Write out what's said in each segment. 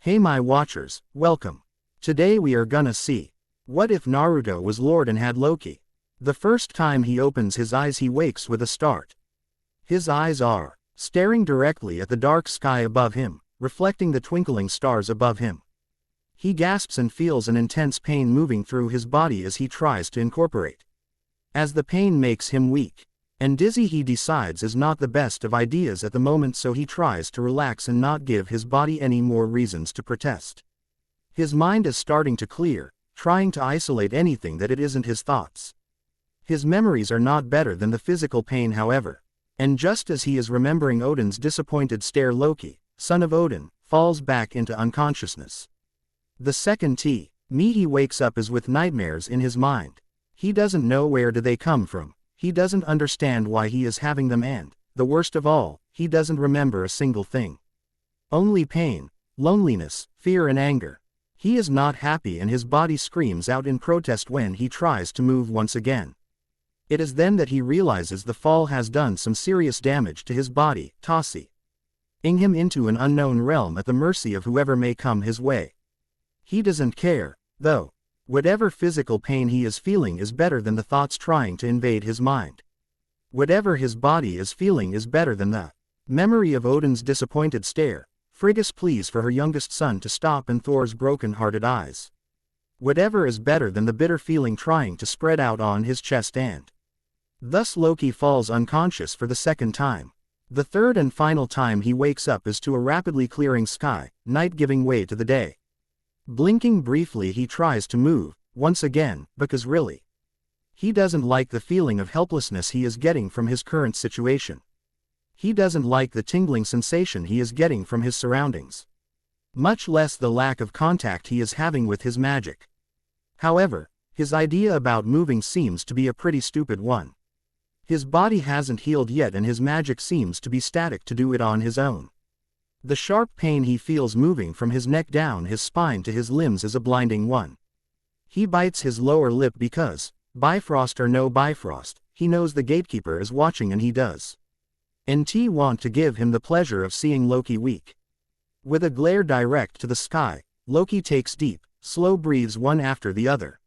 Hey my watchers, welcome. Today we are gonna see. What if Naruto was Lord and had Loki? The first time he opens his eyes he wakes with a start. His eyes are staring directly at the dark sky above him, reflecting the twinkling stars above him. He gasps and feels an intense pain moving through his body as he tries to incorporate. As the pain makes him weak and dizzy, he decides is not the best of ideas at the moment, so he tries to relax and not give his body any more reasons to protest. His mind is starting to clear, trying to isolate anything that it isn't his thoughts. His memories are not better than the physical pain, however. And just as he is remembering Odin's disappointed stare, Loki, son of Odin, falls back into unconsciousness. The second me he wakes up is with nightmares in his mind. He doesn't know where do they come from. He doesn't understand why he is having them, and, the worst of all, he doesn't remember a single thing. Only pain, loneliness, fear and anger. He is not happy and his body screams out in protest when he tries to move once again. It is then that he realizes the fall has done some serious damage to his body, tossing him into an unknown realm at the mercy of whoever may come his way. He doesn't care, though. Whatever physical pain he is feeling is better than the thoughts trying to invade his mind. Whatever his body is feeling is better than the memory of Odin's disappointed stare, Frigga's pleas for her youngest son to stop, and Thor's broken-hearted eyes. Whatever is better than the bitter feeling trying to spread out on his chest, and thus Loki falls unconscious for the second time. The third and final time he wakes up is to a rapidly clearing sky, night giving way to the day. Blinking briefly, he tries to move, once again, because really, he doesn't like the feeling of helplessness he is getting from his current situation. He doesn't like the tingling sensation he is getting from his surroundings. Much less the lack of contact he is having with his magic. However, his idea about moving seems to be a pretty stupid one. His body hasn't healed yet and his magic seems to be static to do it on his own. The sharp pain he feels moving from his neck down his spine to his limbs is a blinding one. He bites his lower lip because, Bifrost or no Bifrost, he knows the gatekeeper is watching and he does not want to give him the pleasure of seeing Loki weak. With a glare direct to the sky, Loki takes deep, slow breaths one after the other.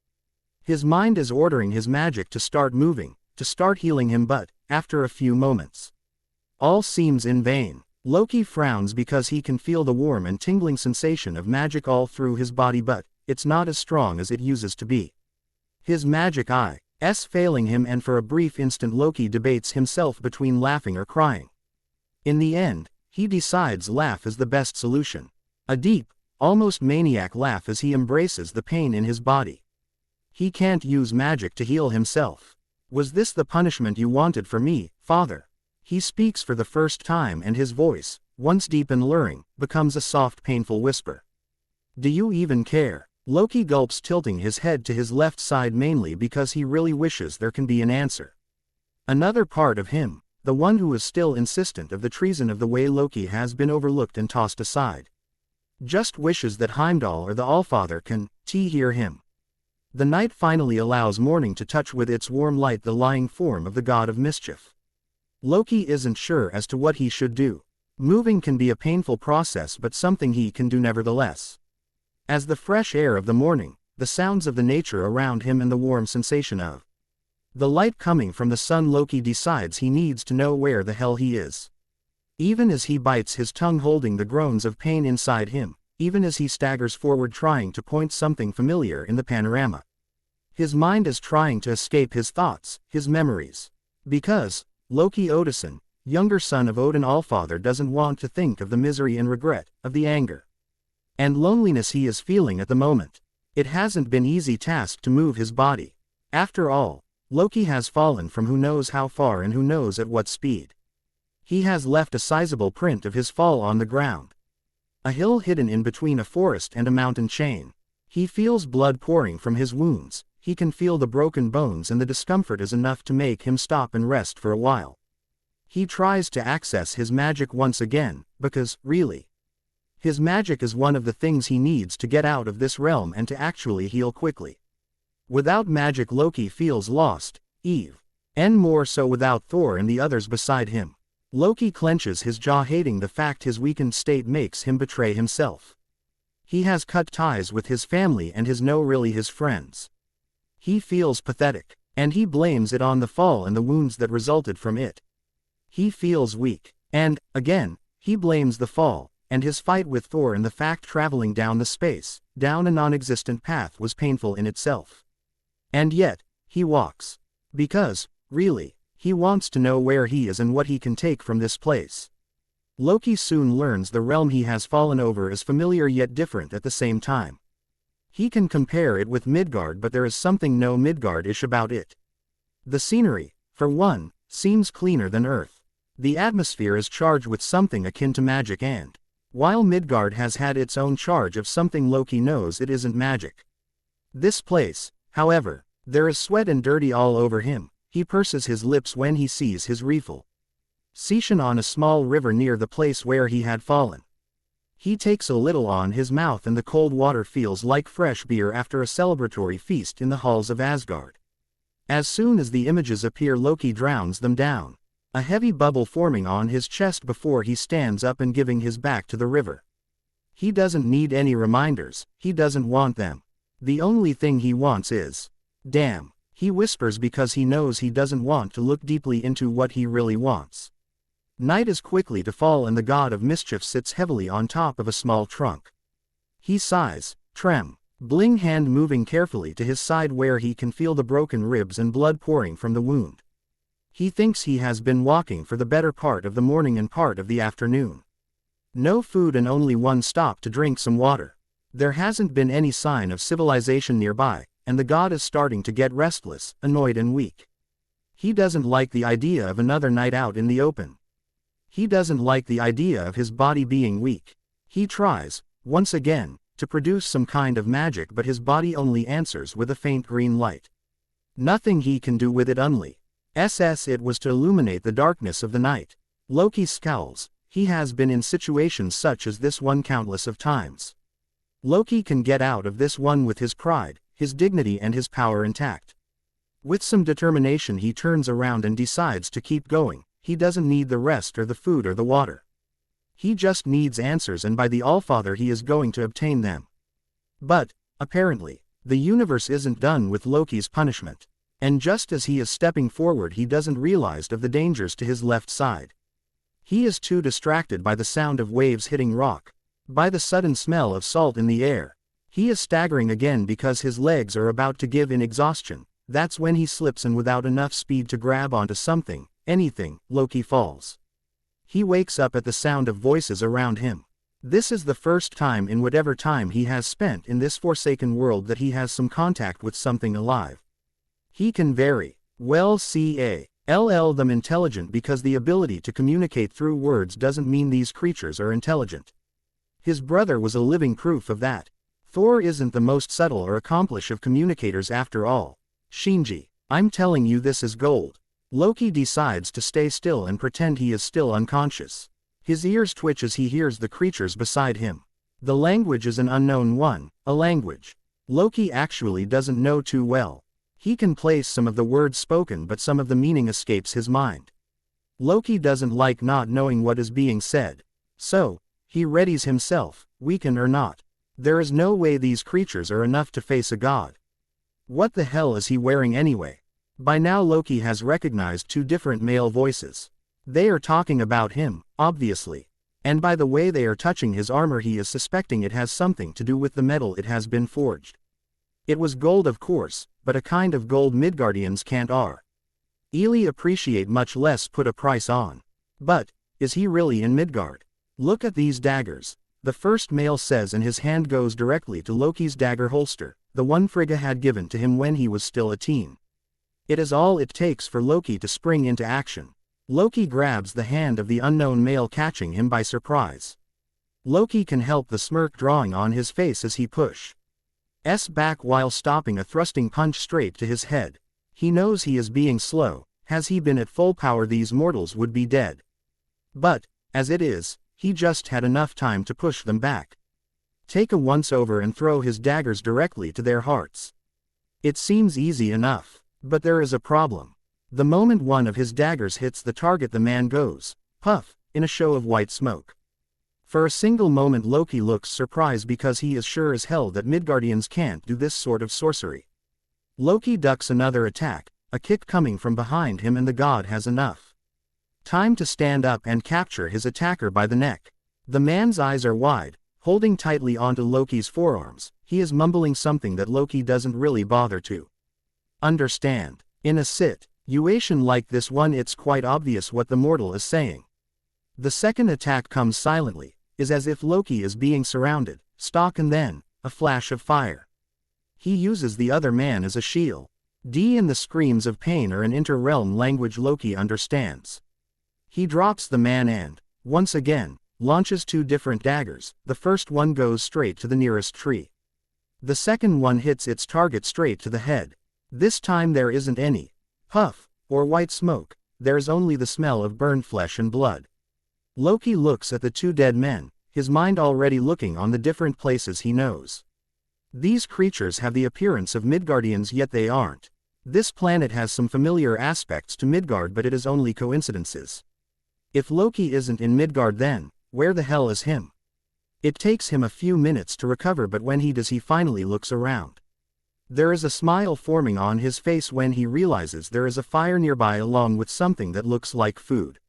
His mind is ordering his magic to start moving, to start healing him, but, after a few moments, all seems in vain. Loki frowns because he can feel the warm and tingling sensation of magic all through his body, but it's not as strong as it uses to be. His magic is failing him, and for a brief instant Loki debates himself between laughing or crying. In the end, he decides laugh is the best solution. A deep, almost maniac laugh as he embraces the pain in his body. He can't use magic to heal himself. Was this the punishment you wanted for me, Father? He speaks for the first time and his voice, once deep and luring, becomes a soft, painful whisper. Do you even care? Loki gulps, tilting his head to his left side mainly because he really wishes there can be an answer. Another part of him, the one who is still insistent of the treason of the way Loki has been overlooked and tossed aside, just wishes that Heimdall or the Allfather can hear him. The night finally allows morning to touch with its warm light the lying form of the god of mischief. Loki isn't sure as to what he should do. Moving can be a painful process, but something he can do nevertheless. As the fresh air of the morning, the sounds of the nature around him and the warm sensation of the light coming from the sun, Loki decides he needs to know where the hell he is. Even as he bites his tongue, holding the groans of pain inside him, even as he staggers forward trying to point something familiar in the panorama. His mind is trying to escape his thoughts, his memories. Because Loki Odysseus, younger son of Odin Allfather, doesn't want to think of the misery and regret, of the anger and loneliness he is feeling at the moment. It hasn't been easy task to move his body. After all, Loki has fallen from who knows how far and who knows at what speed. He has left a sizable print of his fall on the ground. A hill hidden in between a forest and a mountain chain. He feels blood pouring from his wounds. He can feel the broken bones, and the discomfort is enough to make him stop and rest for a while. He tries to access his magic once again, because, really, his magic is one of the things he needs to get out of this realm and to actually heal quickly. Without magic, Loki feels lost, and more so without Thor and the others beside him. Loki clenches his jaw, hating the fact his weakened state makes him betray himself. He has cut ties with his family and his no really his friends. He feels pathetic, and he blames it on the fall and the wounds that resulted from it. He feels weak, and, again, he blames the fall, and his fight with Thor and the fact traveling down the space, down a non-existent path was painful in itself. And yet, he walks. Because, really, he wants to know where he is and what he can take from this place. Loki soon learns the realm he has fallen over is familiar yet different at the same time. He can compare it with Midgard, but there is something no Midgard-ish about it. The scenery, for one, seems cleaner than Earth. The atmosphere is charged with something akin to magic, and, while Midgard has had its own charge of something, Loki knows it isn't magic. This place, however, there is sweat and dirty all over him. He purses his lips when he sees his refill station on a small river near the place where he had fallen. He takes a little on his mouth and the cold water feels like fresh beer after a celebratory feast in the halls of Asgard. As soon as the images appear, Loki drowns them down, a heavy bubble forming on his chest before he stands up and giving his back to the river. He doesn't need any reminders, he doesn't want them. The only thing he wants is, damn, he whispers because he knows he doesn't want to look deeply into what he really wants. Night is quickly to fall and the god of mischief sits heavily on top of a small trunk. He sighs, trem, bling hand moving carefully to his side where he can feel the broken ribs and blood pouring from the wound. He thinks he has been walking for the better part of the morning and part of the afternoon. No food and only one stop to drink some water. There hasn't been any sign of civilization nearby, and the god is starting to get restless, annoyed and weak. He doesn't like the idea of another night out in the open. He doesn't like the idea of his body being weak. He tries, once again, to produce some kind of magic, but his body only answers with a faint green light. Nothing he can do with it only. Acess it was to illuminate the darkness of the night. Loki scowls. He has been in situations such as this one countless of times. Loki can get out of this one with his pride, his dignity and his power intact. With some determination he turns around and decides to keep going. He doesn't need the rest or the food or the water. He just needs answers, and by the Allfather he is going to obtain them. But, apparently, the universe isn't done with Loki's punishment. And just as he is stepping forward he doesn't realize of the dangers to his left side. He is too distracted by the sound of waves hitting rock, by the sudden smell of salt in the air. He is staggering again because his legs are about to give in exhaustion. That's when he slips and without enough speed to grab onto something, anything, Loki falls. He wakes up at the sound of voices around him. This is the first time in whatever time he has spent in this forsaken world that he has some contact with something alive. He can very well call them intelligent because the ability to communicate through words doesn't mean these creatures are intelligent. His brother was a living proof of that. Thor isn't the most subtle or accomplished of communicators after all. Shinji, I'm telling you this is gold. Loki decides to stay still and pretend he is still unconscious. His ears twitch as he hears the creatures beside him. The language is an unknown one, a language Loki actually doesn't know too well. He can place some of the words spoken, but some of the meaning escapes his mind. Loki doesn't like not knowing what is being said. So, he readies himself, weaken or not. There is no way these creatures are enough to face a god. What the hell is he wearing anyway? By now Loki has recognized two different male voices. They are talking about him, obviously. And by the way they are touching his armor he is suspecting it has something to do with the metal it has been forged. It was gold of course, but a kind of gold Midgardians can't really appreciate, much less put a price on. But, is he really in Midgard? Look at these daggers, the first male says, and his hand goes directly to Loki's dagger holster, the one Frigga had given to him when he was still a teen. It is all it takes for Loki to spring into action. Loki grabs the hand of the unknown male, catching him by surprise. Loki can help the smirk drawing on his face as he pushes back while stopping a thrusting punch straight to his head. He knows he is being slow. Has he been at full power these mortals would be dead. But, as it is, he just had enough time to push them back. Take a once-over and throw his daggers directly to their hearts. It seems easy enough. But there is a problem. The moment one of his daggers hits the target the man goes, puff, in a show of white smoke. For a single moment Loki looks surprised because he is sure as hell that Midgardians can't do this sort of sorcery. Loki ducks another attack, a kick coming from behind him, and the god has enough time to stand up and capture his attacker by the neck. The man's eyes are wide, holding tightly onto Loki's forearms. He is mumbling something that Loki doesn't really bother to understand. In a situation like this one, it's quite obvious what the mortal is saying. The second attack comes silently, is as if Loki is being surrounded, stock, and then a flash of fire. He uses the other man as a shield. And the screams of pain are an inter-realm language Loki understands. He drops the man and, once again, launches two different daggers. The first one goes straight to the nearest tree. The second one hits its target straight to the head. This time there isn't any puff or white smoke, there's only the smell of burned flesh and blood. Loki looks at the two dead men, his mind already looking on the different places he knows. These creatures have the appearance of Midgardians, yet they aren't. This planet has some familiar aspects to Midgard, but it is only coincidences. If Loki isn't in Midgard, then where the hell is him? It takes him a few minutes to recover, but when he does, he finally looks around. There is a smile forming on his face when he realizes there is a fire nearby along with something that looks like food.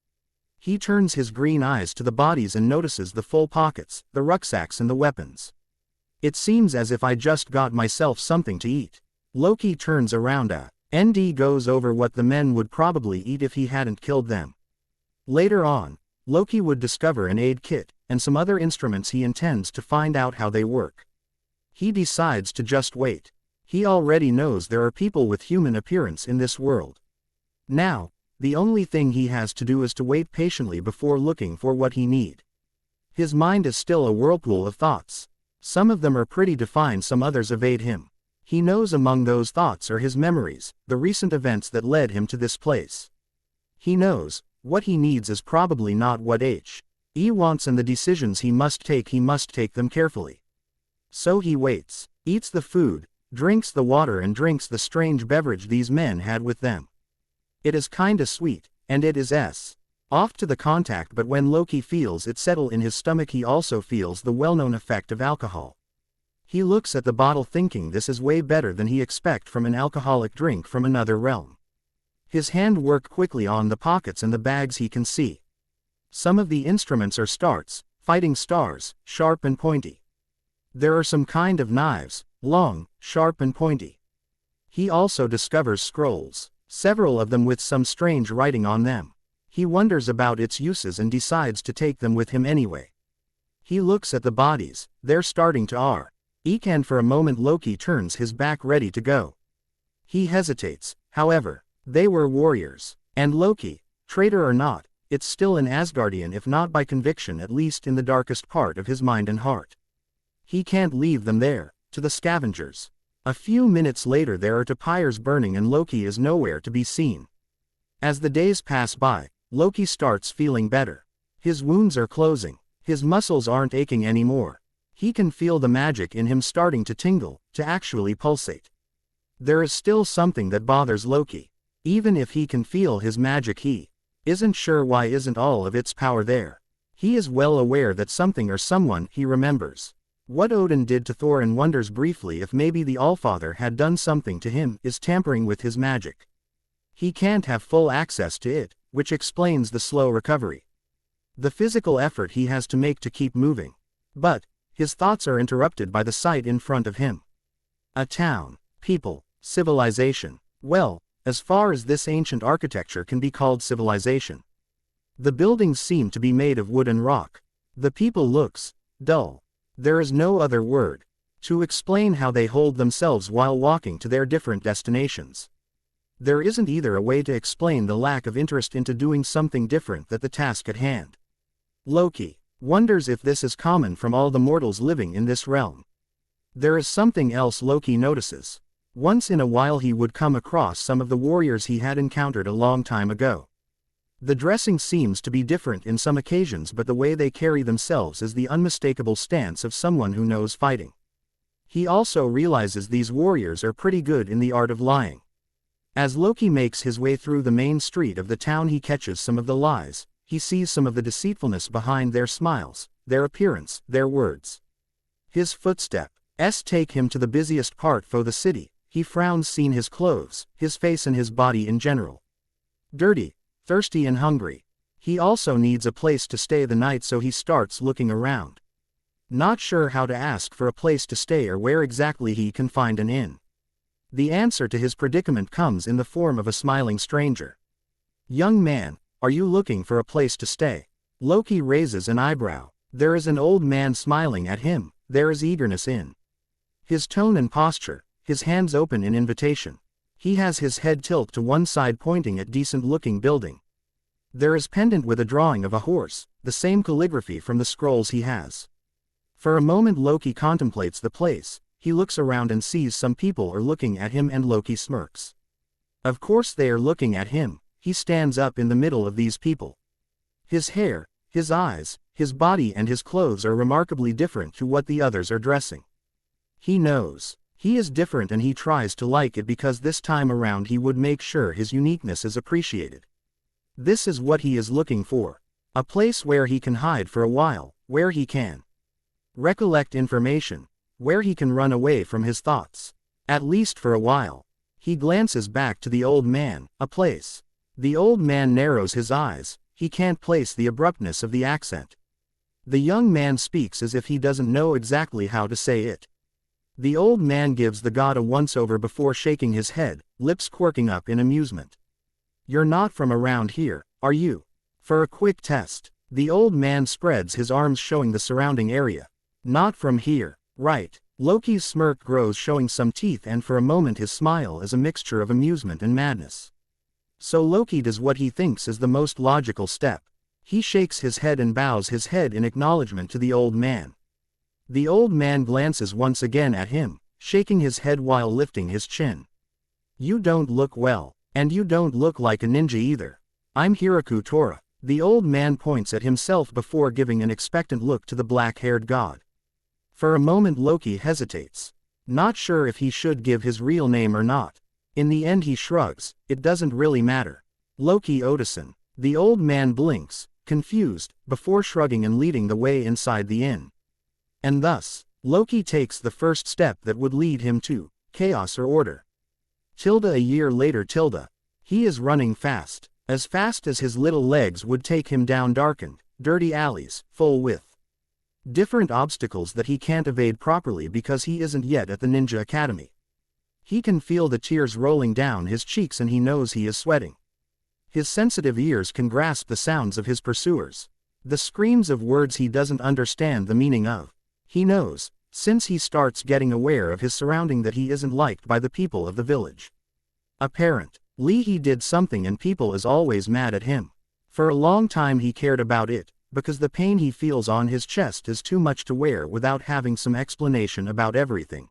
He turns his green eyes to the bodies and notices the full pockets, the rucksacks, and the weapons. It seems as if I just got myself something to eat. Loki turns around and goes over what the men would probably eat if he hadn't killed them. Later on, Loki would discover an aid kit, and some other instruments. He intends to find out how they work. He decides to just wait. He already knows there are people with human appearance in this world. Now, the only thing he has to do is to wait patiently before looking for what he needs. His mind is still a whirlpool of thoughts. Some of them are pretty defined, some others evade him. He knows among those thoughts are his memories, the recent events that led him to this place. He knows what he needs is probably not what he wants, and the decisions he must take them carefully. So he waits, eats the food, drinks the water, and drinks the strange beverage these men had with them. It is kinda sweet, and it is off to the contact, but when Loki feels it settle in his stomach, he also feels the well-known effect of alcohol. He looks at the bottle thinking this is way better than he expect from an alcoholic drink from another realm. His hand work quickly on the pockets and the bags. He can see some of the instruments are starts, fighting stars, sharp and pointy. There are some kind of knives, long, sharp and pointy. He also discovers scrolls, several of them with some strange writing on them. He wonders about its uses and decides to take them with him anyway. He looks at the bodies, they're starting to eek, and for a moment Loki turns his back ready to go. He hesitates, however. They were warriors, and Loki, traitor or not, it's still an Asgardian, if not by conviction, at least in the darkest part of his mind and heart. He can't leave them there, to the scavengers. A few minutes later there are two pyres burning and Loki is nowhere to be seen. As the days pass by, Loki starts feeling better. His wounds are closing, his muscles aren't aching anymore. He can feel the magic in him starting to tingle, to actually pulsate. There is still something that bothers Loki. Even if he can feel his magic, he isn't sure why isn't all of its power there. He is well aware that something or someone he remembers what Odin did to Thor and wonders briefly if maybe the Allfather had done something to him, is tampering with his magic. He can't have full access to it, which explains the slow recovery. The physical effort he has to make to keep moving. But his thoughts are interrupted by the sight in front of him. A town, people, civilization. Well, as far as this ancient architecture can be called civilization. The buildings seem to be made of wood and rock. The people looks dull. There is no other word to explain how they hold themselves while walking to their different destinations. There isn't either a way to explain the lack of interest into doing something different than the task at hand. Loki wonders if this is common from all the mortals living in this realm. There is something else Loki notices. Once in a while he would come across some of the warriors he had encountered a long time ago. The dressing seems to be different in some occasions, but the way they carry themselves is the unmistakable stance of someone who knows fighting. He also realizes these warriors are pretty good in the art of lying. As Loki makes his way through the main street of the town, he catches some of the lies, he sees some of the deceitfulness behind their smiles, their appearance, their words. His footsteps take him to the busiest part of the city. He frowns seeing his clothes, his face and his body in general. Dirty, thirsty and hungry. He also needs a place to stay the night, so he starts looking around. Not sure how to ask for a place to stay or where exactly he can find an inn. The answer to his predicament comes in the form of a smiling stranger. "Young man, are you looking for a place to stay?" Loki raises an eyebrow. There is an old man smiling at him. There is eagerness in his tone and posture, his hands open in invitation. He has his head tilt to one side pointing at decent-looking building. There is pendant with a drawing of a horse, the same calligraphy from the scrolls he has. For a moment Loki contemplates the place. He looks around and sees some people are looking at him and Loki smirks. Of course they are looking at him. He stands up in the middle of these people. His hair, his eyes, his body and his clothes are remarkably different to what the others are dressing. He knows. He is different and he tries to like it because this time around he would make sure his uniqueness is appreciated. This is what he is looking for. A place where he can hide for a while, where he can recollect information, where he can run away from his thoughts. At least for a while. He glances back to the old man, a place. The old man narrows his eyes. He can't place the abruptness of the accent. The young man speaks as if he doesn't know exactly how to say it. The old man gives the god a once-over before shaking his head, lips quirking up in amusement. "You're not from around here, are you?" For a quick test, the old man spreads his arms showing the surrounding area. "Not from here, right?" Loki's smirk grows, showing some teeth, and for a moment his smile is a mixture of amusement and madness. So Loki does what he thinks is the most logical step. He shakes his head and bows his head in acknowledgement to the old man. The old man glances once again at him, shaking his head while lifting his chin. "You don't look well, and you don't look like a ninja either. I'm Hiraku Tora." The old man points at himself before giving an expectant look to the black-haired god. For a moment Loki hesitates. Not sure if he should give his real name or not. In the end he shrugs, it doesn't really matter. "Loki Odyssean." The old man blinks, confused, before shrugging and leading the way inside the inn. And thus, Loki takes the first step that would lead him to chaos or order. A year later he is running fast as his little legs would take him down darkened, dirty alleys, full with different obstacles that he can't evade properly because he isn't yet at the Ninja Academy. He can feel the tears rolling down his cheeks and he knows he is sweating. His sensitive ears can grasp the sounds of his pursuers. The screams of words he doesn't understand the meaning of. He knows, since he starts getting aware of his surrounding, that he isn't liked by the people of the village. Apparently he did something and people is always mad at him. For a long time he cared about it, because the pain he feels on his chest is too much to wear without having some explanation about everything.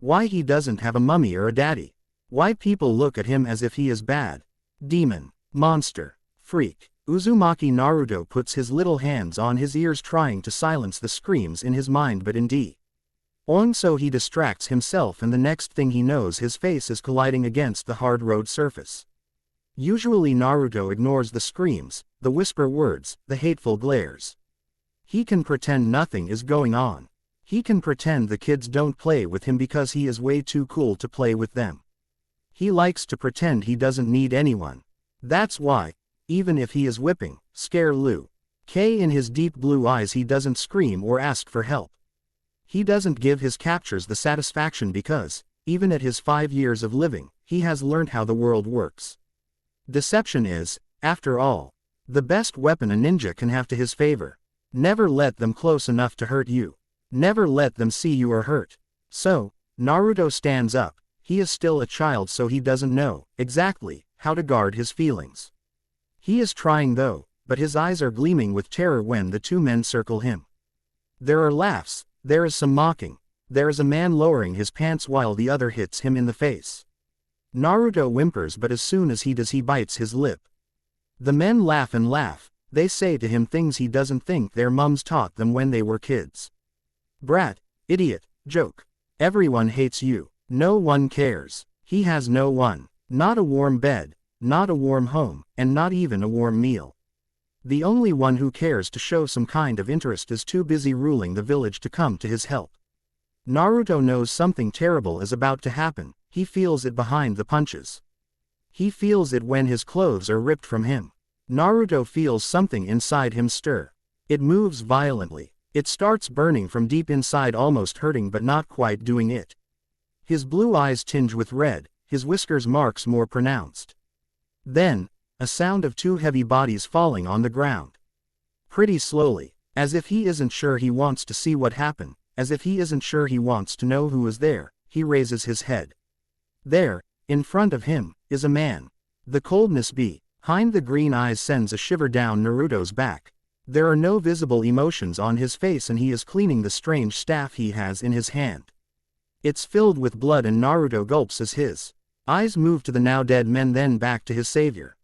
Why he doesn't have a mummy or a daddy. Why people look at him as if he is bad. Demon. Monster. Freak. Uzumaki Naruto puts his little hands on his ears trying to silence the screams in his mind, but indeed. So he distracts himself and the next thing he knows his face is colliding against the hard road surface. Usually Naruto ignores the screams, the whisper words, the hateful glares. He can pretend nothing is going on. He can pretend the kids don't play with him because he is way too cool to play with them. He likes to pretend he doesn't need anyone. That's why, even if he is whipping, scare Liu K in his deep blue eyes, he doesn't scream or ask for help. He doesn't give his captures the satisfaction because, even at his 5 years of living, he has learned how the world works. Deception is, after all, the best weapon a ninja can have to his favor. Never let them close enough to hurt you. Never let them see you are hurt. So, Naruto stands up. He is still a child, so he doesn't know exactly how to guard his feelings. He is trying though, but his eyes are gleaming with terror when the two men circle him. There are laughs, there is some mocking, there is a man lowering his pants while the other hits him in the face. Naruto whimpers, but as soon as he does he bites his lip. The men laugh and laugh, they say to him things he doesn't think their mums taught them when they were kids. Brat, idiot, joke. Everyone hates you. No one cares. He has no one. Not a warm bed, not a warm home, and not even a warm meal. The only one who cares to show some kind of interest is too busy ruling the village to come to his help. Naruto knows something terrible is about to happen, he feels it behind the punches. He feels it when his clothes are ripped from him. Naruto feels something inside him stir. It moves violently. It starts burning from deep inside, almost hurting but not quite doing it. His blue eyes tinge with red, his whiskers marks more pronounced. Then, a sound of two heavy bodies falling on the ground. Pretty slowly, as if he isn't sure he wants to see what happened, as if he isn't sure he wants to know who is there, he raises his head. There, in front of him, is a man. The coldness behind the green eyes sends a shiver down Naruto's back. There are no visible emotions on his face and he is cleaning the strange staff he has in his hand. It's filled with blood and Naruto gulps as his eyes move to the now dead men, then back to his savior.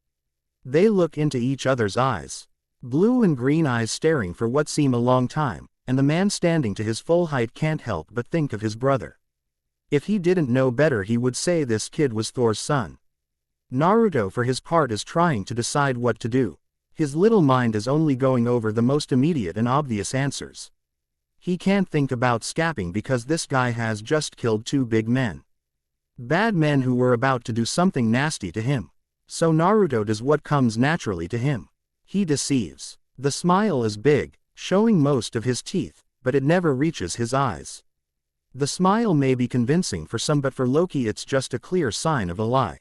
They look into each other's eyes. Blue and green eyes staring for what seem a long time, and the man standing to his full height can't help but think of his brother. If he didn't know better he would say this kid was Thor's son. Naruto for his part is trying to decide what to do. His little mind is only going over the most immediate and obvious answers. He can't think about scapping because this guy has just killed two big men. Bad men who were about to do something nasty to him. So Naruto does what comes naturally to him. He deceives. The smile is big, showing most of his teeth, but it never reaches his eyes. The smile may be convincing for some, but for Loki it's just a clear sign of a lie.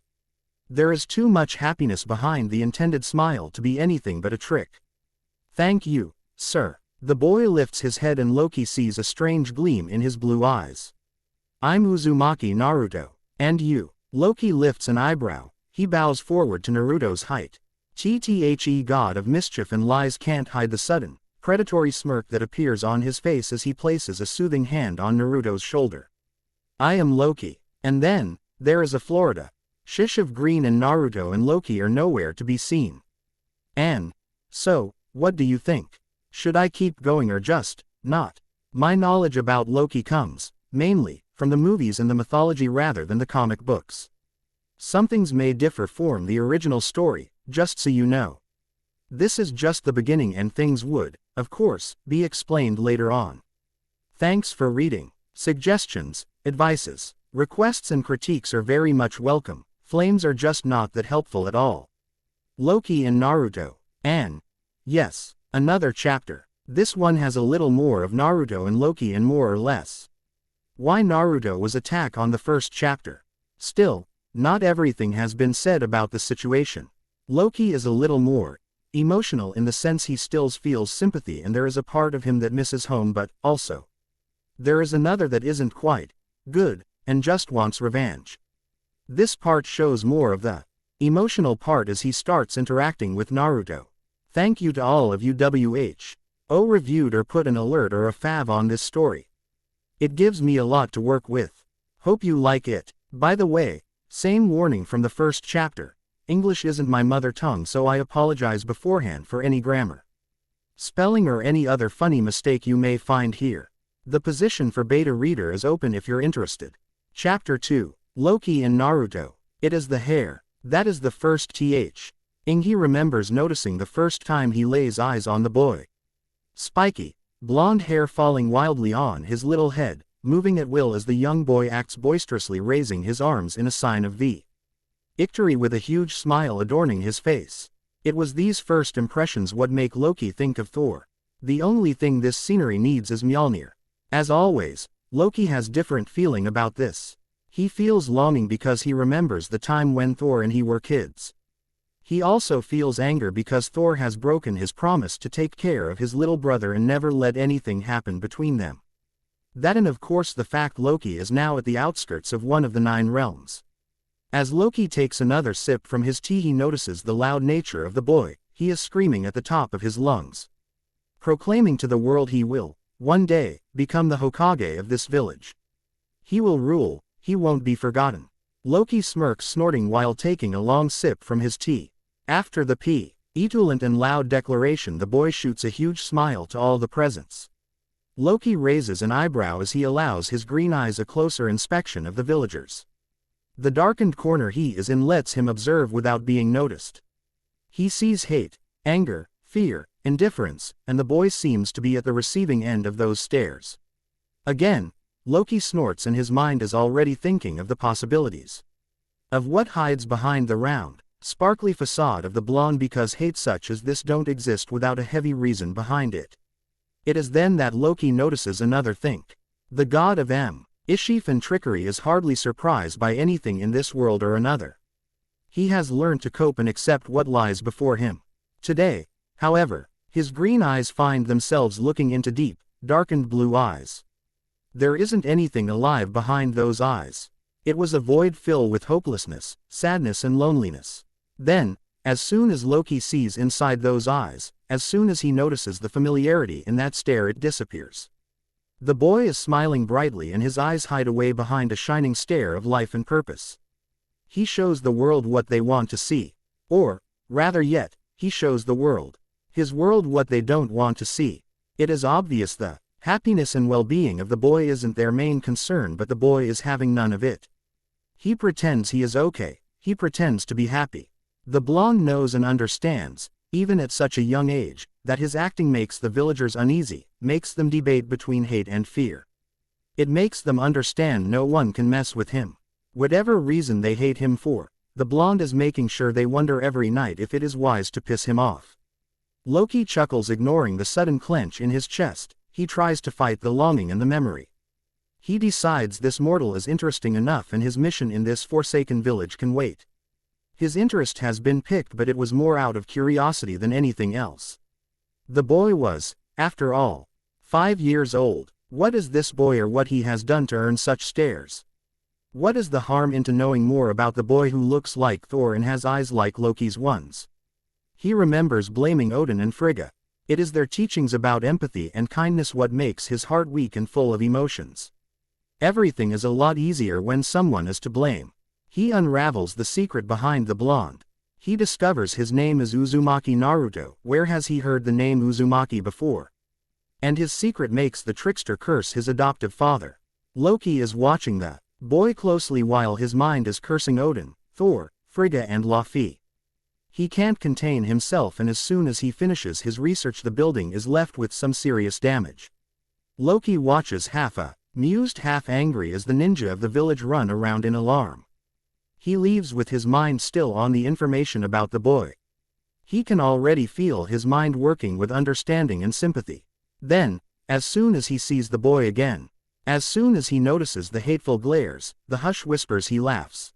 There is too much happiness behind the intended smile to be anything but a trick. Thank you, sir. The boy lifts his head and Loki sees a strange gleam in his blue eyes. I'm Uzumaki Naruto. And you? Loki lifts an eyebrow. He bows forward to Naruto's height. The god of mischief and lies can't hide the sudden, predatory smirk that appears on his face as he places a soothing hand on Naruto's shoulder. I am Loki. And then, there is a Florida. Shish of green and Naruto and Loki are nowhere to be seen. And so, what do you think? Should I keep going or just not? My knowledge about Loki comes, mainly, from the movies and the mythology rather than the comic books. Some things may differ from the original story, just so you know. This is just the beginning and things would, of course, be explained later on. Thanks for reading. Suggestions, advices, requests and critiques are very much welcome. Flames are just not that helpful at all. Loki and Naruto. And yes, another chapter. This one has a little more of Naruto and Loki and more or less why Naruto was attacked on the first chapter. Still, not everything has been said about the situation. Loki is a little more emotional in the sense he still feels sympathy and there is a part of him that misses home, but also there is another that isn't quite good and just wants revenge. This part shows more of the emotional part as he starts interacting with Naruto. Thank you to all of you who reviewed or put an alert or a fav on this story. It gives me a lot to work with. Hope you like it. By the way, same warning from the first chapter. English isn't my mother tongue, so I apologize beforehand for any grammar, spelling or any other funny mistake you may find here. The position for beta reader is open if you're interested. Chapter 2. Loki and Naruto. It is the hair. That is the first th. He remembers noticing the first time he lays eyes on the boy. Spiky, blonde hair falling wildly on his little head, moving at will as the young boy acts boisterously, raising his arms in a sign of victory with a huge smile adorning his face. It was these first impressions what make Loki think of Thor. The only thing this scenery needs is Mjolnir. As always, Loki has different feeling about this. He feels longing because he remembers the time when Thor and he were kids. He also feels anger because Thor has broken his promise to take care of his little brother and never let anything happen between them. That and of course the fact Loki is now at the outskirts of one of the 9 realms. As Loki takes another sip from his tea he notices the loud nature of the boy. He is screaming at the top of his lungs, proclaiming to the world he will, one day, become the Hokage of this village. He will rule, he won't be forgotten. Loki smirks, snorting while taking a long sip from his tea. After the petulant and loud declaration the boy shoots a huge smile to all the presents. Loki raises an eyebrow as he allows his green eyes a closer inspection of the villagers. The darkened corner he is in lets him observe without being noticed. He sees hate, anger, fear, indifference, and the boy seems to be at the receiving end of those stares. Again, Loki snorts and his mind is already thinking of the possibilities. Of what hides behind the round, sparkly facade of the blonde, because hate such as this don't exist without a heavy reason behind it. It is then that Loki notices another thing. The god of Ishif and trickery is hardly surprised by anything in this world or another. He has learned to cope and accept what lies before him. Today, however, his green eyes find themselves looking into deep, darkened blue eyes. There isn't anything alive behind those eyes. It was a void filled with hopelessness, sadness and loneliness. Then, as soon as Loki sees inside those eyes, as soon as he notices the familiarity in that stare, it disappears. The boy is smiling brightly and his eyes hide away behind a shining stare of life and purpose. He shows the world what they want to see. Or, rather yet, he shows the world, his world, what they don't want to see. It is obvious the happiness and well-being of the boy isn't their main concern, but the boy is having none of it. He pretends he is okay, he pretends to be happy. The blonde knows and understands, even at such a young age, that his acting makes the villagers uneasy, makes them debate between hate and fear. It makes them understand no one can mess with him. Whatever reason they hate him for, the blonde is making sure they wonder every night if it is wise to piss him off. Loki chuckles, ignoring the sudden clench in his chest. He tries to fight the longing and the memory. He decides this mortal is interesting enough and his mission in this forsaken village can wait. His interest has been piqued, but it was more out of curiosity than anything else. The boy was, after all, 5 years old. What is this boy or what he has done to earn such stares? What is the harm into knowing more about the boy who looks like Thor and has eyes like Loki's ones? He remembers blaming Odin and Frigga. It is their teachings about empathy and kindness what makes his heart weak and full of emotions. Everything is a lot easier when someone is to blame. He unravels the secret behind the blonde. He discovers his name is Uzumaki Naruto. Where has he heard the name Uzumaki before? And his secret makes the trickster curse his adoptive father. Loki is watching the boy closely while his mind is cursing Odin, Thor, Frigga and Laufey. He can't contain himself, and as soon as he finishes his research the building is left with some serious damage. Loki watches half amused, half angry as the ninja of the village run around in alarm. He leaves with his mind still on the information about the boy. He can already feel his mind working with understanding and sympathy. Then, as soon as he sees the boy again, as soon as he notices the hateful glares, the hush whispers, he laughs.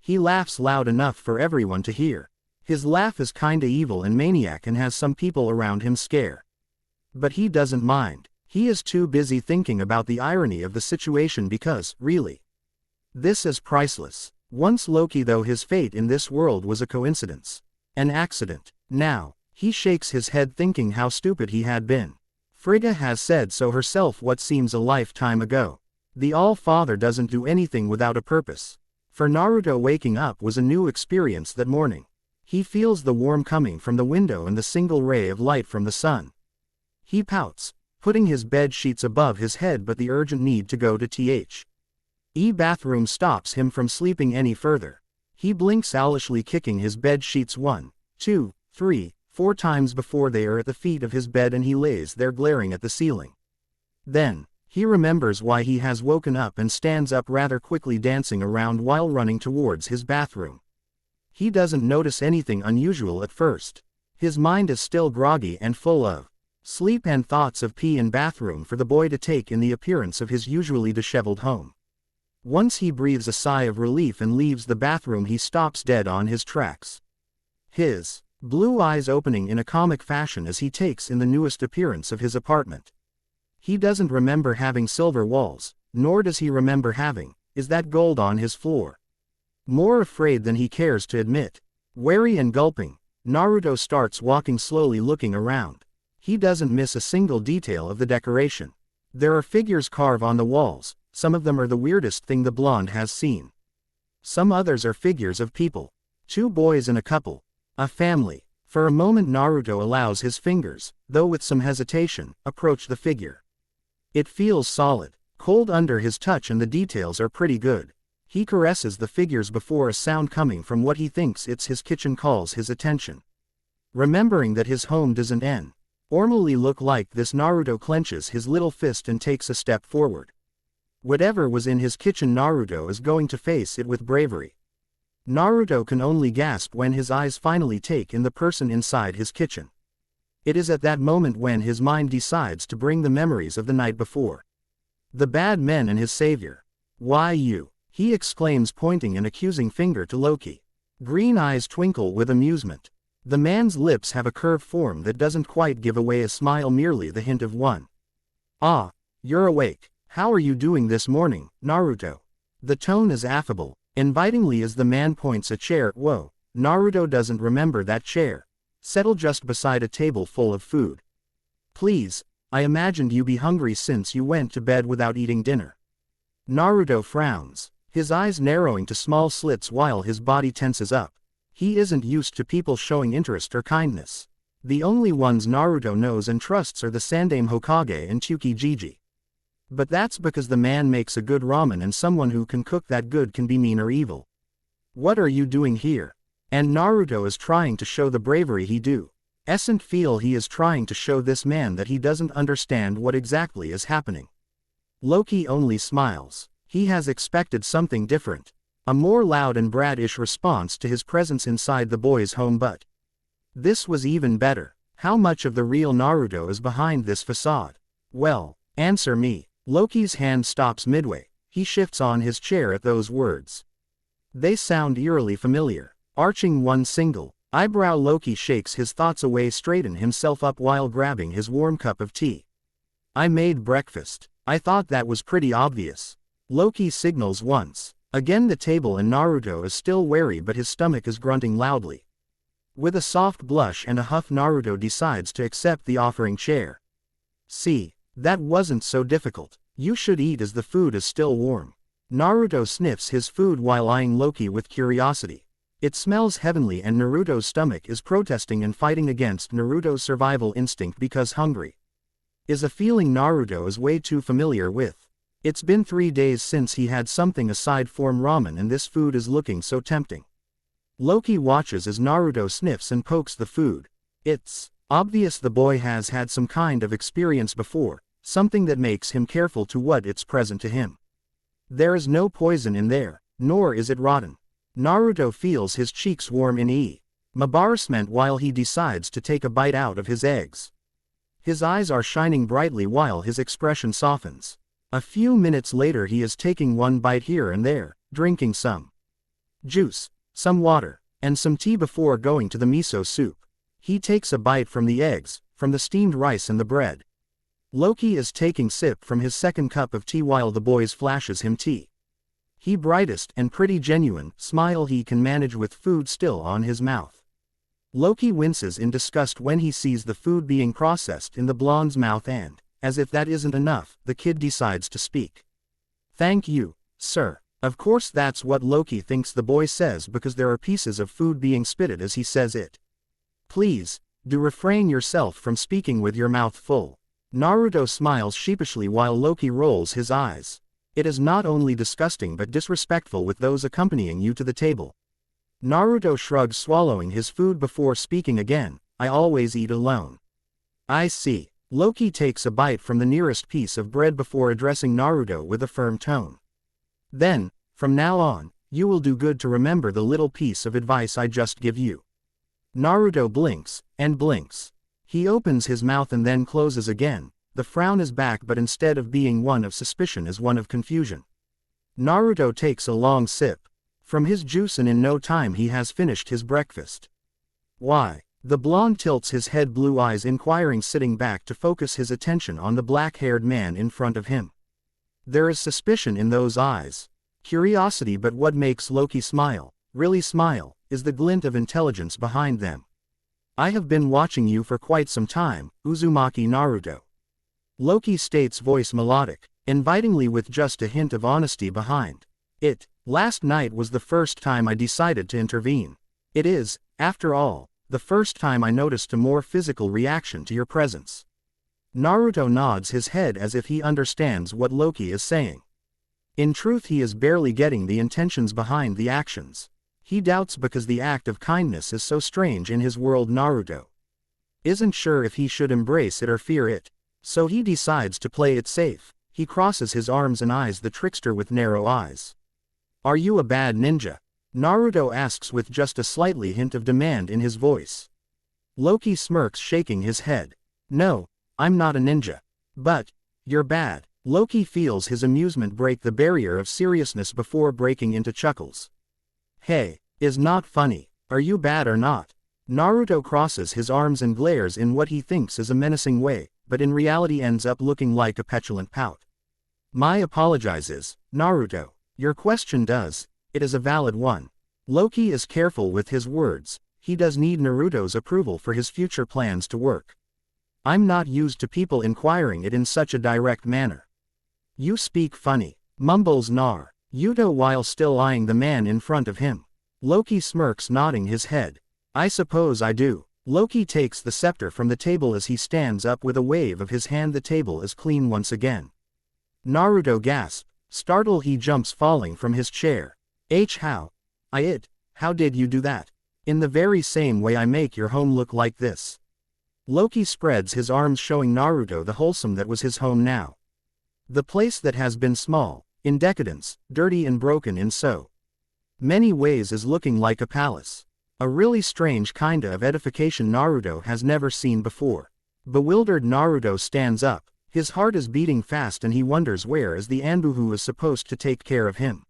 He laughs loud enough for everyone to hear. His laugh is kinda evil and maniac and has some people around him scare. But he doesn't mind. He is too busy thinking about the irony of the situation because, really, this is priceless. Once Loki, though his fate in this world was a coincidence, an accident. Now, he shakes his head thinking how stupid he had been. Frigga has said so herself what seems a lifetime ago. The All-Father doesn't do anything without a purpose. For Naruto, waking up was a new experience that morning. He feels the warmth coming from the window and the single ray of light from the sun. He pouts, putting his bed sheets above his head, but the urgent need to go to the bathroom stops him from sleeping any further. He blinks owlishly, kicking his bed sheets 1, 2, 3, 4 times before they are at the feet of his bed, and he lays there glaring at the ceiling. Then, he remembers why he has woken up and stands up rather quickly, dancing around while running towards his bathroom. He doesn't notice anything unusual at first. His mind is still groggy and full of sleep and thoughts of pee and bathroom for the boy to take in the appearance of his usually disheveled home. Once he breathes a sigh of relief and leaves the bathroom, he stops dead on his tracks. His blue eyes opening in a comic fashion as he takes in the newest appearance of his apartment. He doesn't remember having silver walls, nor does he remember having, is that gold on his floor? More afraid than he cares to admit, wary and gulping, Naruto starts walking slowly, looking around. He doesn't miss a single detail of the decoration. There are figures carved on the walls. Some of them are the weirdest thing the blonde has seen. Some others are figures of people. 2 boys and a couple. A family. For a moment Naruto allows his fingers, though with some hesitation, approach the figure. It feels solid, cold under his touch, and the details are pretty good. He caresses the figures before a sound coming from what he thinks it's his kitchen calls his attention. Remembering that his home doesn't normally look like this, Naruto clenches his little fist and takes a step forward. Whatever was in his kitchen, Naruto is going to face it with bravery. Naruto can only gasp when his eyes finally take in the person inside his kitchen. It is at that moment when his mind decides to bring the memories of the night before. The bad men and his savior. "Why you?" he exclaims, pointing an accusing finger to Loki. Green eyes twinkle with amusement. The man's lips have a curved form that doesn't quite give away a smile, merely the hint of one. "Ah, you're awake. How are you doing this morning, Naruto?" The tone is affable, invitingly as the man points a chair. Whoa, Naruto doesn't remember that chair. Settle just beside a table full of food. "Please, I imagined you be hungry since you went to bed without eating dinner." Naruto frowns, his eyes narrowing to small slits while his body tenses up. He isn't used to people showing interest or kindness. The only ones Naruto knows and trusts are the Sandaime Hokage and Tsukijiji. But that's because the man makes a good ramen, and someone who can cook that good can be mean or evil. "What are you doing here?" And Naruto is trying to show the bravery he doesn't feel. He is trying to show this man that he doesn't understand what exactly is happening. Loki only smiles. He has expected something different. A more loud and brat-ish response to his presence inside the boy's home, but this was even better. How much of the real Naruto is behind this facade? "Well, answer me." Loki's hand stops midway. He shifts on his chair at those words. They sound eerily familiar. Arching one single eyebrow, Loki shakes his thoughts away, straighten himself up while grabbing his warm cup of tea. "I made breakfast. I thought that was pretty obvious." Loki signals once. Again the table, and Naruto is still wary, but his stomach is grunting loudly. With a soft blush and a huff, Naruto decides to accept the offering chair. "See, that wasn't so difficult. You should eat as the food is still warm." Naruto sniffs his food while eyeing Loki with curiosity. It smells heavenly, and Naruto's stomach is protesting and fighting against Naruto's survival instinct, because hungry is a feeling Naruto is way too familiar with. It's been 3 days since he had something aside from ramen, and this food is looking so tempting. Loki watches as Naruto sniffs and pokes the food. It's obvious the boy has had some kind of experience before, something that makes him careful to what it's present to him. There is no poison in there, nor is it rotten. Naruto feels his cheeks warm in embarrassment while he decides to take a bite out of his eggs. His eyes are shining brightly while his expression softens. A few minutes later he is taking one bite here and there, drinking some juice, some water, and some tea before going to the miso soup. He takes a bite from the eggs, from the steamed rice and the bread. Loki is taking sip from his second cup of tea while the boys flashes him tea. He brightest and pretty genuine smile he can manage with food still on his mouth. Loki winces in disgust when he sees the food being processed in the blonde's mouth, and as if that isn't enough, the kid decides to speak. "Thank you, sir." Of course that's what Loki thinks the boy says, because there are pieces of food being spitted as he says it. "Please, do refrain yourself from speaking with your mouth full." Naruto smiles sheepishly while Loki rolls his eyes. "It is not only disgusting but disrespectful with those accompanying you to the table." Naruto shrugs, swallowing his food before speaking again. "I always eat alone." "I see." Loki takes a bite from the nearest piece of bread before addressing Naruto with a firm tone. "Then, from now on, you will do good to remember the little piece of advice I just give you." Naruto blinks, and blinks. He opens his mouth and then closes again. The frown is back, but instead of being one of suspicion is one of confusion. Naruto takes a long sip from his juice, and in no time he has finished his breakfast. "Why?" The blonde tilts his head, blue eyes inquiring, sitting back to focus his attention on the black-haired man in front of him. There is suspicion in those eyes. Curiosity, but what makes Loki smile, really smile, is the glint of intelligence behind them. "I have been watching you for quite some time, Uzumaki Naruto." Loki states, voice melodic, invitingly with just a hint of honesty behind it. "Last night was the first time I decided to intervene. It is, after all, the first time I noticed a more physical reaction to your presence." Naruto nods his head as if he understands what Loki is saying. In truth, he is barely getting the intentions behind the actions. He doubts because the act of kindness is so strange in his world. Naruto isn't sure if he should embrace it or fear it, so he decides to play it safe. He crosses his arms and eyes the trickster with narrow eyes. Are you a bad ninja? Naruto asks with just a slightly hint of demand in his voice. Loki smirks, shaking his head. No, I'm not a ninja. But you're bad. Loki feels his amusement break the barrier of seriousness before breaking into chuckles. Hey, is not funny. Are you bad or not? Naruto crosses his arms and glares in what he thinks is a menacing way, but in reality ends up looking like a petulant pout. My apologizes, Naruto. Your question it is a valid one. Loki is careful with his words. He does need Naruto's approval for his future plans to work. I'm not used to people inquiring it in such a direct manner. You speak funny, mumbles Naruto while still eyeing the man in front of him. Loki smirks, nodding his head. I suppose I do. Loki takes the scepter from the table as he stands up with a wave of his hand. The table is clean once again. Naruto gasps. Startled, he jumps, falling from his chair. How did you do that? In the very same way I make your home look like this. Loki spreads his arms, showing Naruto the wholesome that was his home now. The place that has been small, in decadence, dirty and broken in so many ways is looking like a palace. A really strange kinda of edification Naruto has never seen before. Bewildered, Naruto stands up. His heart is beating fast and he wonders where is the Anbu who is supposed to take care of him.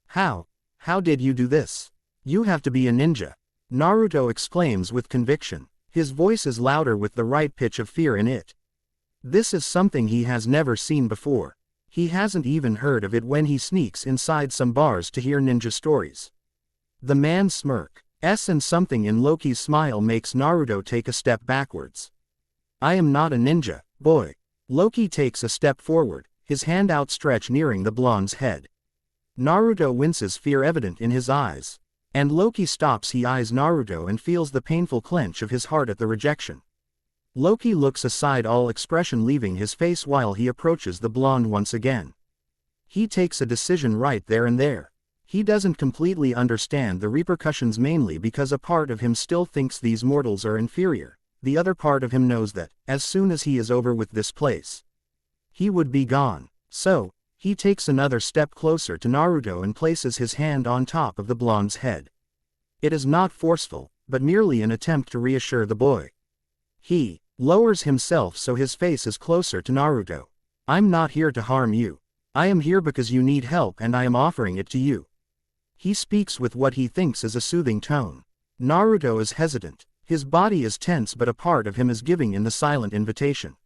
How did you do this? You have to be a ninja. Naruto exclaims with conviction. His voice is louder with the right pitch of fear in it. This is something he has never seen before. He hasn't even heard of it when he sneaks inside some bars to hear ninja stories. The man smirks, and something in Loki's smile makes Naruto take a step backwards. I am not a ninja, boy. Loki takes a step forward, his hand outstretched nearing the blonde's head. Naruto winces, fear evident in his eyes. And Loki stops. He eyes Naruto and feels the painful clench of his heart at the rejection. Loki looks aside, all expression leaving his face while he approaches the blonde once again. He takes a decision right there and there. He doesn't completely understand the repercussions, mainly because a part of him still thinks these mortals are inferior. The other part of him knows that, as soon as he is over with this place, he would be gone. So, he takes another step closer to Naruto and places his hand on top of the blonde's head. It is not forceful, but merely an attempt to reassure the boy. He lowers himself so his face is closer to Naruto. I'm not here to harm you. I am here because you need help and I am offering it to you. He speaks with what he thinks is a soothing tone. Naruto is hesitant. His body is tense, but a part of him is giving in the silent invitation.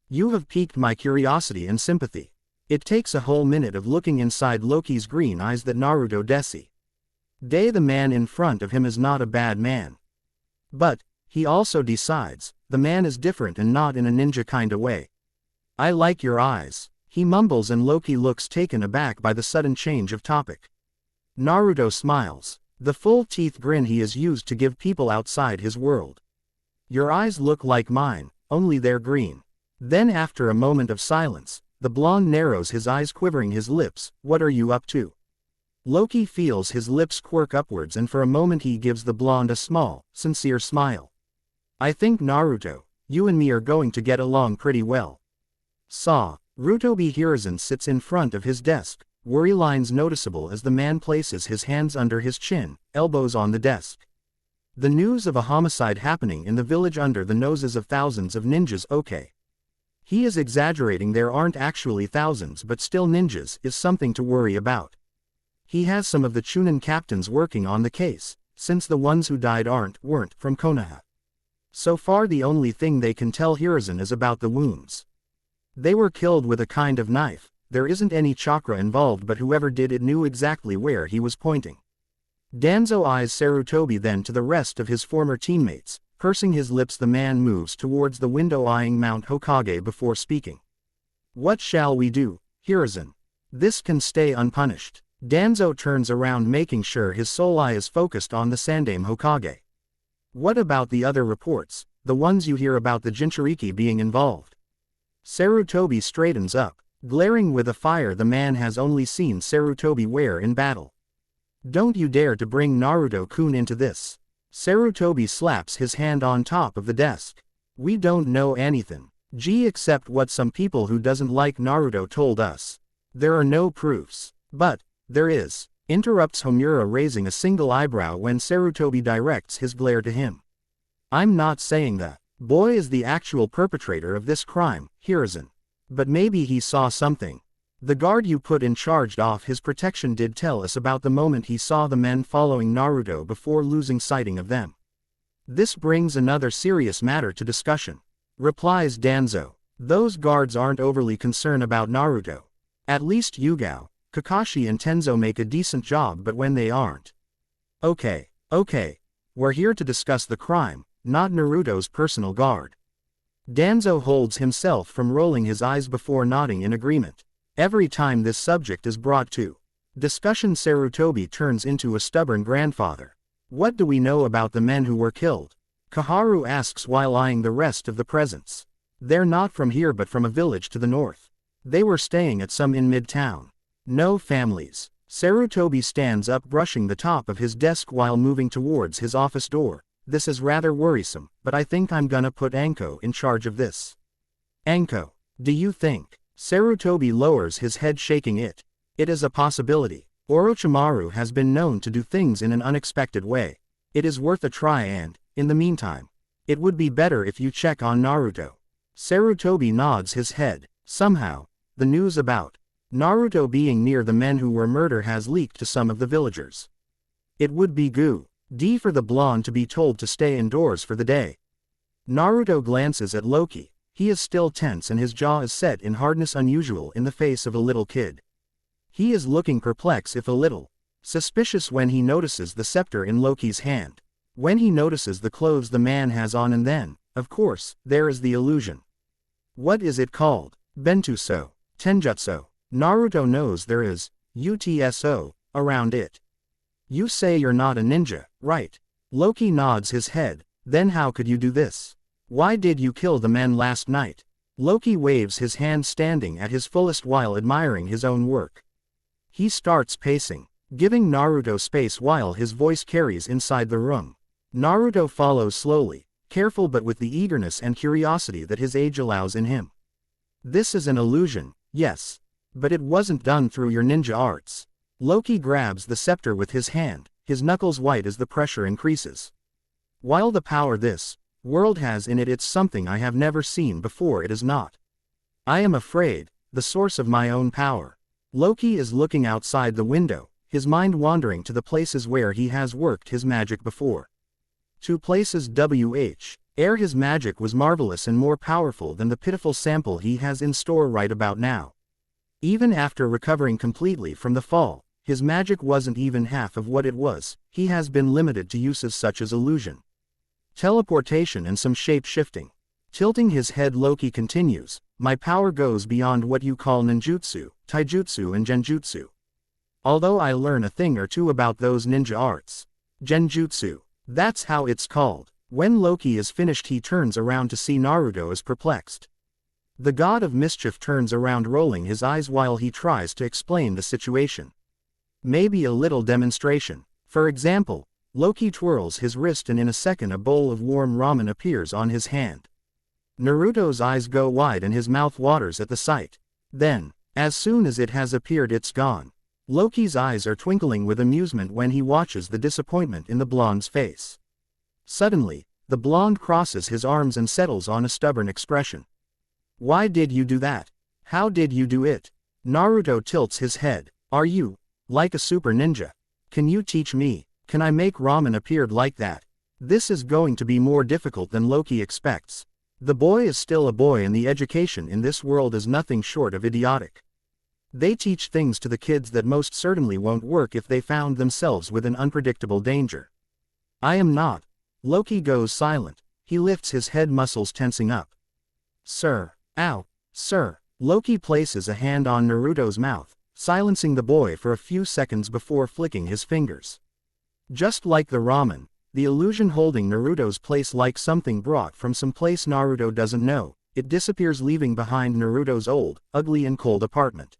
You have piqued my curiosity and sympathy. It takes a whole minute of looking inside Loki's green eyes that Naruto desi. The man in front of him is not a bad man. But, he also decides, the man is different and not in a ninja kinda way. I like your eyes, he mumbles, and Loki looks taken aback by the sudden change of topic. Naruto smiles, the full teeth grin he is used to give people outside his world. Your eyes look like mine, only they're green. Then after a moment of silence, the blonde narrows his eyes, quivering his lips. What are you up to? Loki feels his lips quirk upwards, and for a moment he gives the blonde a small, sincere smile. I think, Naruto, you and me are going to get along pretty well. Rutobi Hiruzen sits in front of his desk, worry lines noticeable as the man places his hands under his chin, elbows on the desk. The news of a homicide happening in the village under the noses of thousands of ninjas. Okay. He is exaggerating, there aren't actually thousands, but still ninjas is something to worry about. He has some of the Chunin captains working on the case, since the ones who died weren't from Konoha. So far the only thing they can tell Hiruzen is about the wounds. They were killed with a kind of knife. There isn't any chakra involved, but whoever did it knew exactly where he was pointing. Danzo eyes Sarutobi, then to the rest of his former teammates. Pursing his lips, the man moves towards the window, eyeing Mount Hokage before speaking. What shall we do, Hiruzen? This can stay unpunished. Danzo turns around, making sure his soul eye is focused on the Sandaime Hokage. What about the other reports, the ones you hear about the Jinchuriki being involved? Sarutobi straightens up, glaring with a fire the man has only seen Sarutobi wear in battle. Don't you dare to bring Naruto-kun into this. Sarutobi slaps his hand on top of the desk. We don't know anything, except what some people who doesn't like Naruto told us. There are no proofs. But there is, interrupts Homura, raising a single eyebrow when Sarutobi directs his glare to him. I'm not saying that boy is the actual perpetrator of this crime, Hiruzen. But maybe he saw something. The guard you put in charge off his protection did tell us about the moment he saw the men following Naruto before losing sighting of them. This brings another serious matter to discussion, replies Danzo. Those guards aren't overly concerned about Naruto. At least Yugao, Kakashi and Tenzo make a decent job, but when they aren't. Okay. We're here to discuss the crime, not Naruto's personal guard. Danzo holds himself from rolling his eyes before nodding in agreement. Every time this subject is brought to discussion, Sarutobi turns into a stubborn grandfather. What do we know about the men who were killed? Kaharu asks while eyeing the rest of the presents. They're not from here but from a village to the north. They were staying at some inn mid-town. No families. Sarutobi stands up, brushing the top of his desk while moving towards his office door. This is rather worrisome, but I think I'm gonna put Anko in charge of this. Anko, do you think? Sarutobi lowers his head, shaking it. It is a possibility. Orochimaru has been known to do things in an unexpected way. It is worth a try, and, in the meantime, it would be better if you check on Naruto. Sarutobi nods his head. Somehow, the news about Naruto being near the men who were murdered has leaked to some of the villagers. It would be good for the blonde to be told to stay indoors for the day. Naruto glances at Loki. He is still tense and his jaw is set in hardness unusual in the face of a little kid. He is looking perplexed, if a little suspicious, when he notices the scepter in Loki's hand. When he notices the clothes the man has on, and then, of course, there is the illusion. What is it called? Bentuso. Tenjutsu. Naruto knows there is UTSO around it. You say you're not a ninja, right? Loki nods his head. Then how could you do this? Why did you kill the men last night? Loki waves his hand, standing at his fullest while admiring his own work. He starts pacing, giving Naruto space while his voice carries inside the room. Naruto follows slowly, careful but with the eagerness and curiosity that his age allows in him. This is an illusion, yes. But it wasn't done through your ninja arts. Loki grabs the scepter with his hand, his knuckles white as the pressure increases. While the power this world has in it, it's something I have never seen before. It is not, I am afraid, the source of my own power. Loki is looking outside the window, his mind wandering to the places where he has worked his magic before. To places where his magic was marvelous and more powerful than the pitiful sample he has in store right about now. Even after recovering completely from the fall, his magic wasn't even half of what it was. He has been limited to uses such as illusion, teleportation and some shape-shifting. Tilting his head, Loki continues, my power goes beyond what you call ninjutsu, taijutsu and genjutsu. Although I learn a thing or two about those ninja arts. Genjutsu. That's how it's called. When Loki is finished, he turns around to see Naruto as perplexed. The god of mischief turns around, rolling his eyes while he tries to explain the situation. Maybe a little demonstration. For example, Loki twirls his wrist and in a second a bowl of warm ramen appears on his hand. Naruto's eyes go wide and his mouth waters at the sight. Then, as soon as it has appeared, it's gone. Loki's eyes are twinkling with amusement when he watches the disappointment in the blonde's face. Suddenly, the blonde crosses his arms and settles on a stubborn expression. Why did you do that? How did you do it? Naruto tilts his head. Are you like a super ninja? Can you teach me? Can I make ramen appear like that? This is going to be more difficult than Loki expects. The boy is still a boy and the education in this world is nothing short of idiotic. They teach things to the kids that most certainly won't work if they found themselves with an unpredictable danger. I am not. Loki goes silent. He lifts his head, muscles tensing up. Sir. Ow. Sir. Loki places a hand on Naruto's mouth, silencing the boy for a few seconds before flicking his fingers. Just like the ramen, the illusion holding Naruto's place, like something brought from some place Naruto doesn't know, it disappears, leaving behind Naruto's old, ugly and cold apartment.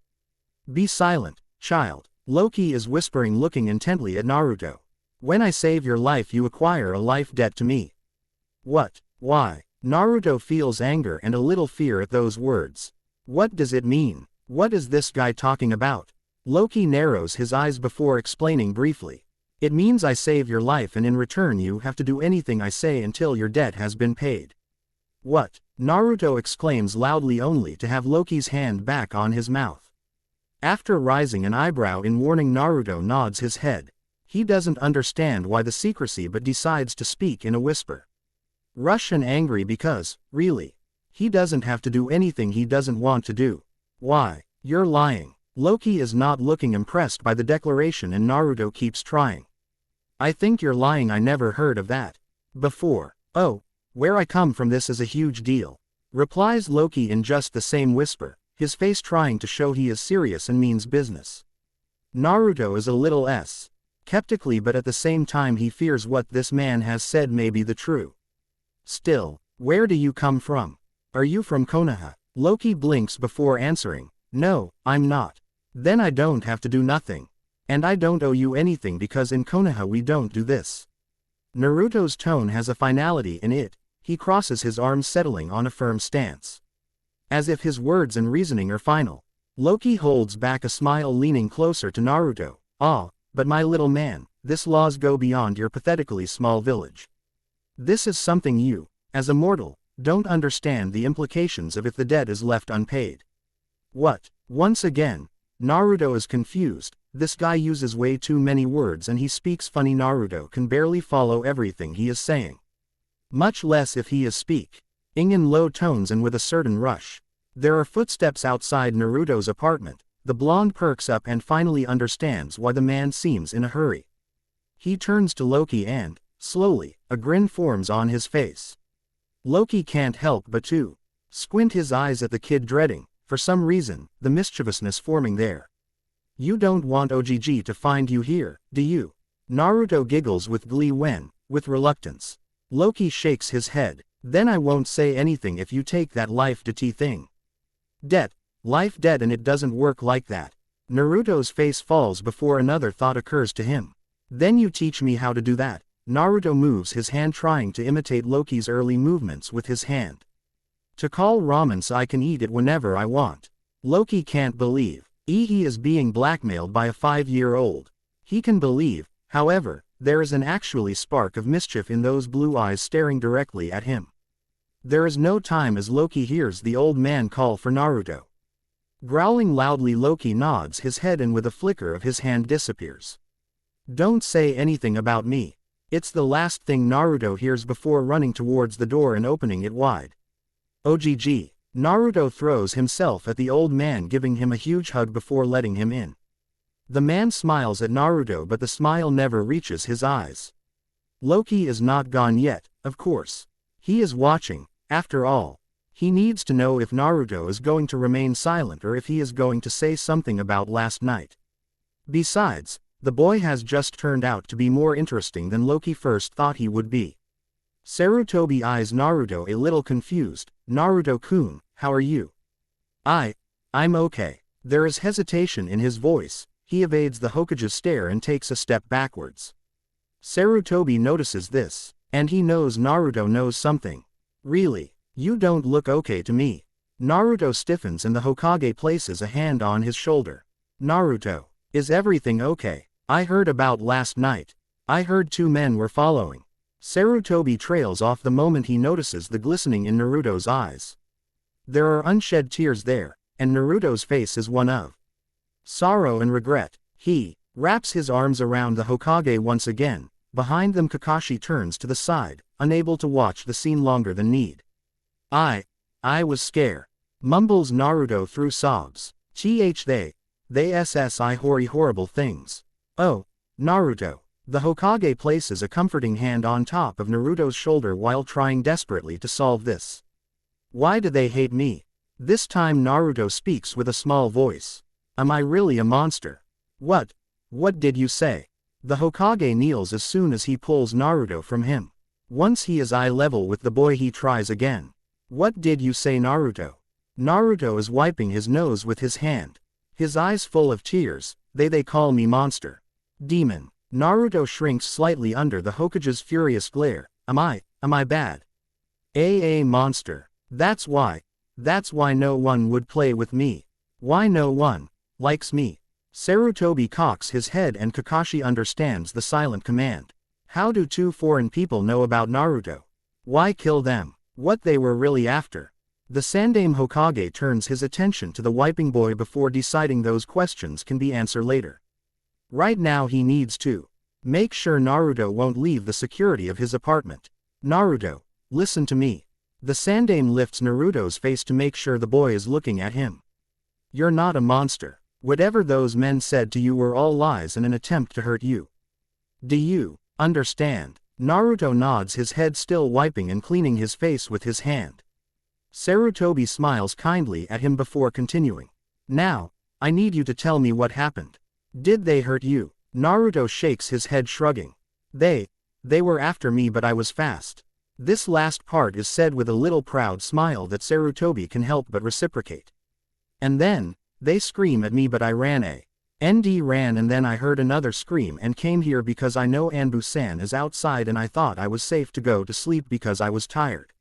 Be silent, child. Loki is whispering, looking intently at Naruto. When I save your life you acquire a life debt to me. What? Why? Naruto feels anger and a little fear at those words. What does it mean? What is this guy talking about? Loki narrows his eyes before explaining briefly. It means I save your life and in return you have to do anything I say until your debt has been paid. What? Naruto exclaims loudly only to have Loki's hand back on his mouth. After raising an eyebrow in warning, Naruto nods his head. He doesn't understand why the secrecy but decides to speak in a whisper. Rush and angry because, really, he doesn't have to do anything he doesn't want to do. Why? You're lying. Loki is not looking impressed by the declaration and Naruto keeps trying. I think you're lying, I never heard of that before. Oh, where I come from this is a huge deal, replies Loki in just the same whisper, his face trying to show he is serious and means business. Naruto is a little skeptically, but at the same time he fears what this man has said may be the true. Still, where do you come from? Are you from Konoha? Loki blinks before answering. No, I'm not. Then I don't have to do nothing. And I don't owe you anything because in Konoha we don't do this. Naruto's tone has a finality in it. He crosses his arms, settling on a firm stance. As if his words and reasoning are final. Loki holds back a smile, leaning closer to Naruto. Ah, but my little man, this laws go beyond your pathetically small village. This is something you, as a mortal, don't understand the implications of if the debt is left unpaid. What? Once again, Naruto is confused. This guy uses way too many words and he speaks funny. Naruto can barely follow everything he is saying. Much less if he is speaking in low tones and with a certain rush. There are footsteps outside Naruto's apartment. The blonde perks up and finally understands why the man seems in a hurry. He turns to Loki and, slowly, a grin forms on his face. Loki can't help but to squint his eyes at the kid, dreading, for some reason, the mischievousness forming there. You don't want OGG to find you here, do you? Naruto giggles with glee when, with reluctance, Loki shakes his head. Then I won't say anything if you take that life debt thing. Life debt, and it doesn't work like that. Naruto's face falls before another thought occurs to him. Then you teach me how to do that. Naruto moves his hand, trying to imitate Loki's early movements with his hand. To call ramen so I can eat it whenever I want. Loki can't believe he is being blackmailed by a 5-year-old. He can believe, however, there is an actually spark of mischief in those blue eyes staring directly at him. There is no time as Loki hears the old man call for Naruto. Growling loudly, Loki nods his head and with a flicker of his hand disappears. Don't say anything about me. It's the last thing Naruto hears before running towards the door and opening it wide. OGG. Naruto throws himself at the old man, giving him a huge hug before letting him in. The man smiles at Naruto, but the smile never reaches his eyes. Loki is not gone yet, of course. He is watching, after all. He needs to know if Naruto is going to remain silent or if he is going to say something about last night. Besides, the boy has just turned out to be more interesting than Loki first thought he would be. Sarutobi eyes Naruto a little confused. Naruto-kun, how are you? I'm okay. There is hesitation in his voice. He evades the Hokage's stare and takes a step backwards. Sarutobi notices this, and he knows Naruto knows something. Really, you don't look okay to me. Naruto stiffens and the Hokage places a hand on his shoulder. Naruto, is everything okay? I heard about last night. I heard 2 men were following. Sarutobi trails off the moment he notices the glistening in Naruto's eyes. There are unshed tears there, and Naruto's face is one of sorrow and regret. He wraps his arms around the Hokage once again. Behind them Kakashi turns to the side, unable to watch the scene longer than need. I was scared, mumbles Naruto through sobs. They ssi horrible things. Oh, Naruto. The Hokage places a comforting hand on top of Naruto's shoulder while trying desperately to solve this. Why do they hate me? This time Naruto speaks with a small voice. Am I really a monster? What did you say? The Hokage kneels as soon as he pulls Naruto from him. Once he is eye level with the boy, he tries again. What did you say, Naruto? Naruto is wiping his nose with his hand. His eyes full of tears. They call me monster. Demon. Naruto shrinks slightly under the Hokage's furious glare. Am I bad? Monster. That's why no one would play with me. Why no one likes me? Sarutobi cocks his head and Kakashi understands the silent command. How do two foreign people know about Naruto? Why kill them? What they were really after? The Sandaime Hokage turns his attention to the wiping boy before deciding those questions can be answered later. Right now he needs to make sure Naruto won't leave the security of his apartment. Naruto, listen to me. The Sandaime lifts Naruto's face to make sure the boy is looking at him. You're not a monster. Whatever those men said to you were all lies and an attempt to hurt you. Do you understand? Naruto nods his head, still wiping and cleaning his face with his hand. Sarutobi smiles kindly at him before continuing. Now, I need you to tell me what happened. Did they hurt you? Naruto shakes his head, shrugging. They were after me, but I was fast. This last part is said with a little proud smile that Sarutobi can help but reciprocate. And then, they scream at me, but I ran and then I heard another scream and came here because I know Anbu-san is outside and I thought I was safe to go to sleep because I was tired.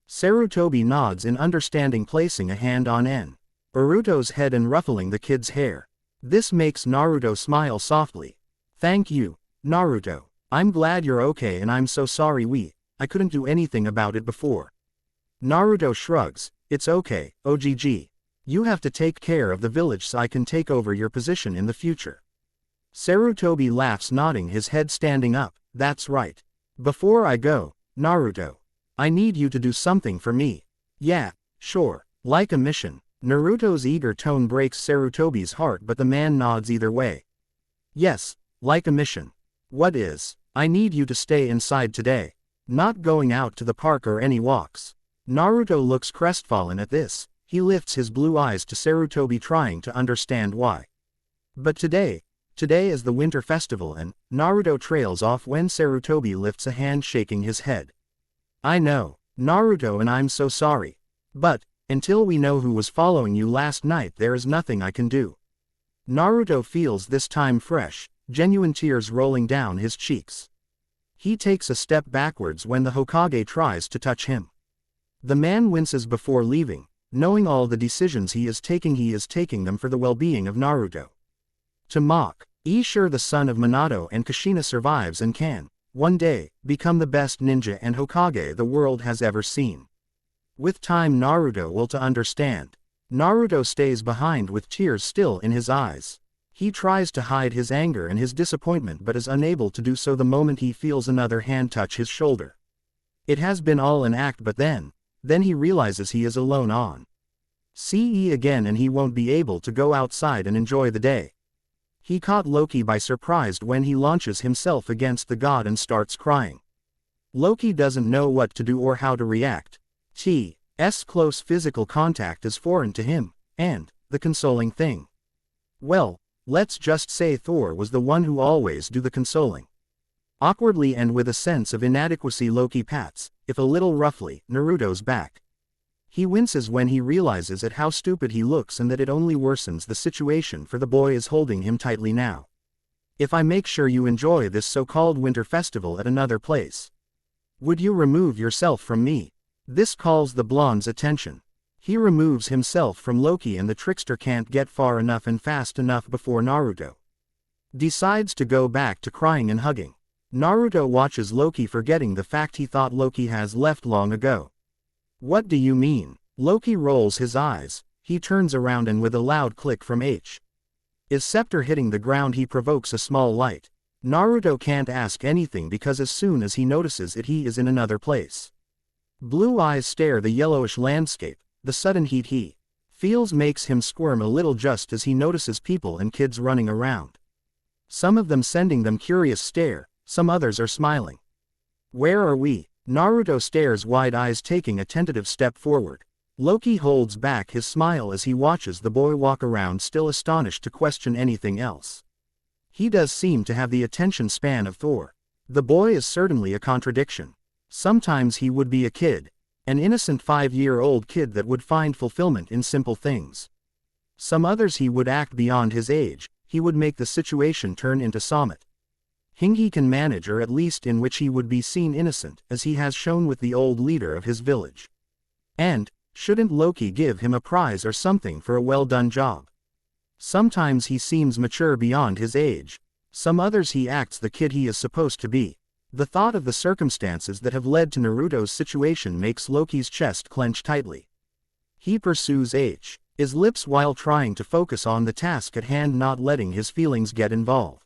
Sarutobi nods in understanding, placing a hand on Naruto's head and ruffling the kid's hair. This makes Naruto smile softly. Thank you, Naruto. I'm glad you're okay and I'm so sorry I couldn't do anything about it before. Naruto shrugs. It's okay, OGG. You have to take care of the village so I can take over your position in the future. Sarutobi laughs, nodding his head, standing up. That's right. Before I go, Naruto, I need you to do something for me. Yeah, sure. Like a mission. Naruto's eager tone breaks Sarutobi's heart, but the man nods either way. Yes, like a mission. What is? I need you to stay inside today. Not going out to the park or any walks. Naruto looks crestfallen at this. He lifts his blue eyes to Sarutobi, trying to understand why. But today is the winter festival and Naruto trails off when Sarutobi lifts a hand, shaking his head. I know, Naruto, and I'm so sorry. But, until we know who was following you last night, there is nothing I can do. Naruto feels this time fresh, genuine tears rolling down his cheeks. He takes a step backwards when the Hokage tries to touch him. The man winces before leaving, knowing all the decisions he is taking them for the well-being of Naruto. To mock, sure the son of Minato and Kushina survives and can, one day, become the best ninja and Hokage the world has ever seen. With time Naruto will to understand. Naruto stays behind with tears still in his eyes. He tries to hide his anger and his disappointment but is unable to do so the moment he feels another hand touch his shoulder. It has been all an act, but then he realizes he is alone on CE again and he won't be able to go outside and enjoy the day. He caught Loki by surprise when he launches himself against the god and starts crying. Loki doesn't know what to do or how to react. T's close physical contact is foreign to him, and the consoling thing. Well, let's just say Thor was the one who always do the consoling. Awkwardly and with a sense of inadequacy, Loki pats, if a little roughly, Naruto's back. He winces when he realizes at how stupid he looks and that it only worsens the situation, for the boy is holding him tightly now. If I make sure you enjoy this so-called winter festival at another place, would you remove yourself from me? This calls the blonde's attention. He removes himself from Loki and the trickster can't get far enough and fast enough before Naruto decides to go back to crying and hugging. Naruto watches Loki, forgetting the fact he thought Loki has left long ago. What do you mean? Loki rolls his eyes. He turns around and with a loud click from his scepter hitting the ground, he provokes a small light. Naruto can't ask anything because as soon as he notices it, he is in another place. Blue eyes stare the yellowish landscape. The sudden heat he feels makes him squirm a little just as he notices people and kids running around. Some of them sending them curious stare, some others are smiling. Where are we? Naruto stares wide eyes, taking a tentative step forward. Loki holds back his smile as he watches the boy walk around, still astonished to question anything else. He does seem to have the attention span of Thor. The boy is certainly a contradiction. Sometimes he would be a kid, an innocent 5-year-old kid that would find fulfillment in simple things. Some others he would act beyond his age, he would make the situation turn into Sommet. He can manage, or at least in which he would be seen innocent, as he has shown with the old leader of his village. And, shouldn't Loki give him a prize or something for a well-done job? Sometimes he seems mature beyond his age. Some others he acts the kid he is supposed to be. The thought of the circumstances that have led to Naruto's situation makes Loki's chest clench tightly. He pursues his lips while trying to focus on the task at hand, not letting his feelings get involved.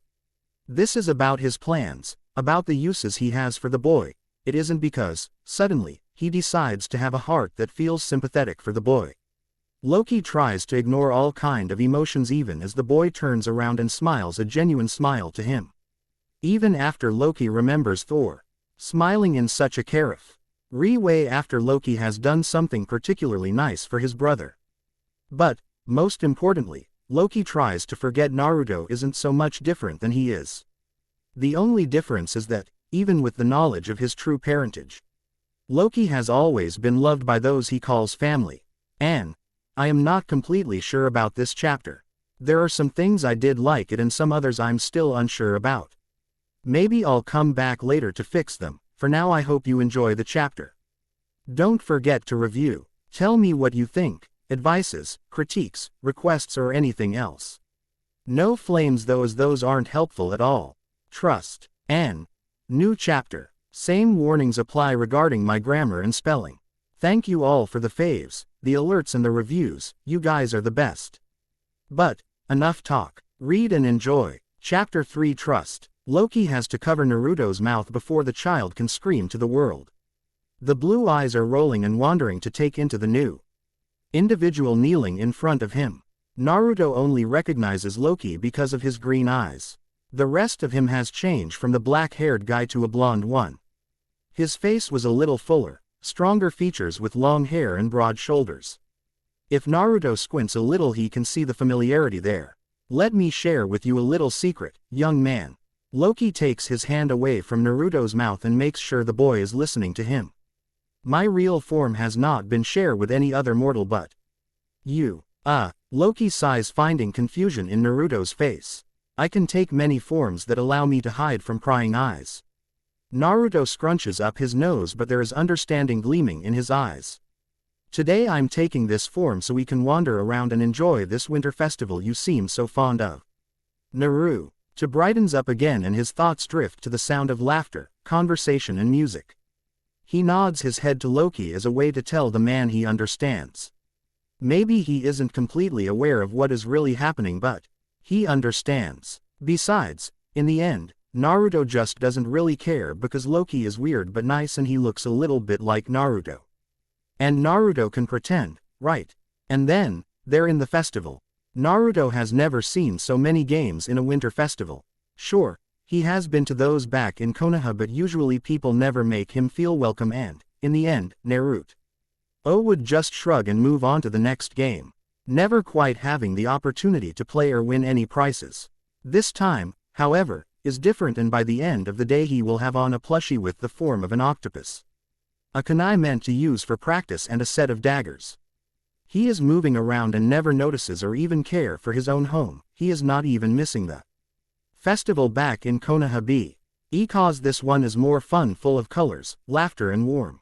This is about his plans, about the uses he has for the boy. It isn't because, suddenly, he decides to have a heart that feels sympathetic for the boy. Loki tries to ignore all kind of emotions even as the boy turns around and smiles a genuine smile to him. Even after Loki remembers Thor smiling in such a carefree way after Loki has done something particularly nice for his brother. But, most importantly, Loki tries to forget Naruto isn't so much different than he is. The only difference is that, even with the knowledge of his true parentage, Loki has always been loved by those he calls family. And I am not completely sure about this chapter. There are some things I did like it and some others I'm still unsure about. Maybe I'll come back later to fix them. For now I hope you enjoy the chapter. Don't forget to review. Tell me what you think, advices, critiques, requests or anything else. No flames though, as those aren't helpful at all. Trust. And new chapter. Same warnings apply regarding my grammar and spelling. Thank you all for the faves, the alerts and the reviews. You guys are the best. But, enough talk. Read and enjoy. Chapter 3 Trust. Loki has to cover Naruto's mouth before the child can scream to the world. The blue eyes are rolling and wandering to take into the new individual kneeling in front of him. Naruto only recognizes Loki because of his green eyes. The rest of him has changed from the black-haired guy to a blonde one. His face was a little fuller, stronger features with long hair and broad shoulders. If Naruto squints a little he can see the familiarity there. Let me share with you a little secret, young man. Loki takes his hand away from Naruto's mouth and makes sure the boy is listening to him. My real form has not been shared with any other mortal but you. Loki sighs, finding confusion in Naruto's face. I can take many forms that allow me to hide from prying eyes. Naruto scrunches up his nose, but there is understanding gleaming in his eyes. Today I'm taking this form so we can wander around and enjoy this winter festival you seem so fond of. Naruto brightens up again and his thoughts drift to the sound of laughter, conversation and music. He nods his head to Loki as a way to tell the man he understands. Maybe he isn't completely aware of what is really happening, but he understands. Besides, in the end, Naruto just doesn't really care because Loki is weird but nice and he looks a little bit like Naruto. And Naruto can pretend, right? And then, they're in the festival. Naruto has never seen so many games in a winter festival. Sure, he has been to those back in Konoha, but usually people never make him feel welcome and, in the end, Naruto would just shrug and move on to the next game, never quite having the opportunity to play or win any prizes. This time, however, is different, and by the end of the day he will have on a plushie with the form of an octopus. A kunai meant to use for practice and a set of daggers. He is moving around and never notices or even care for his own home. He is not even missing the festival back in Konoha because this one is more fun, full of colors, laughter and warm.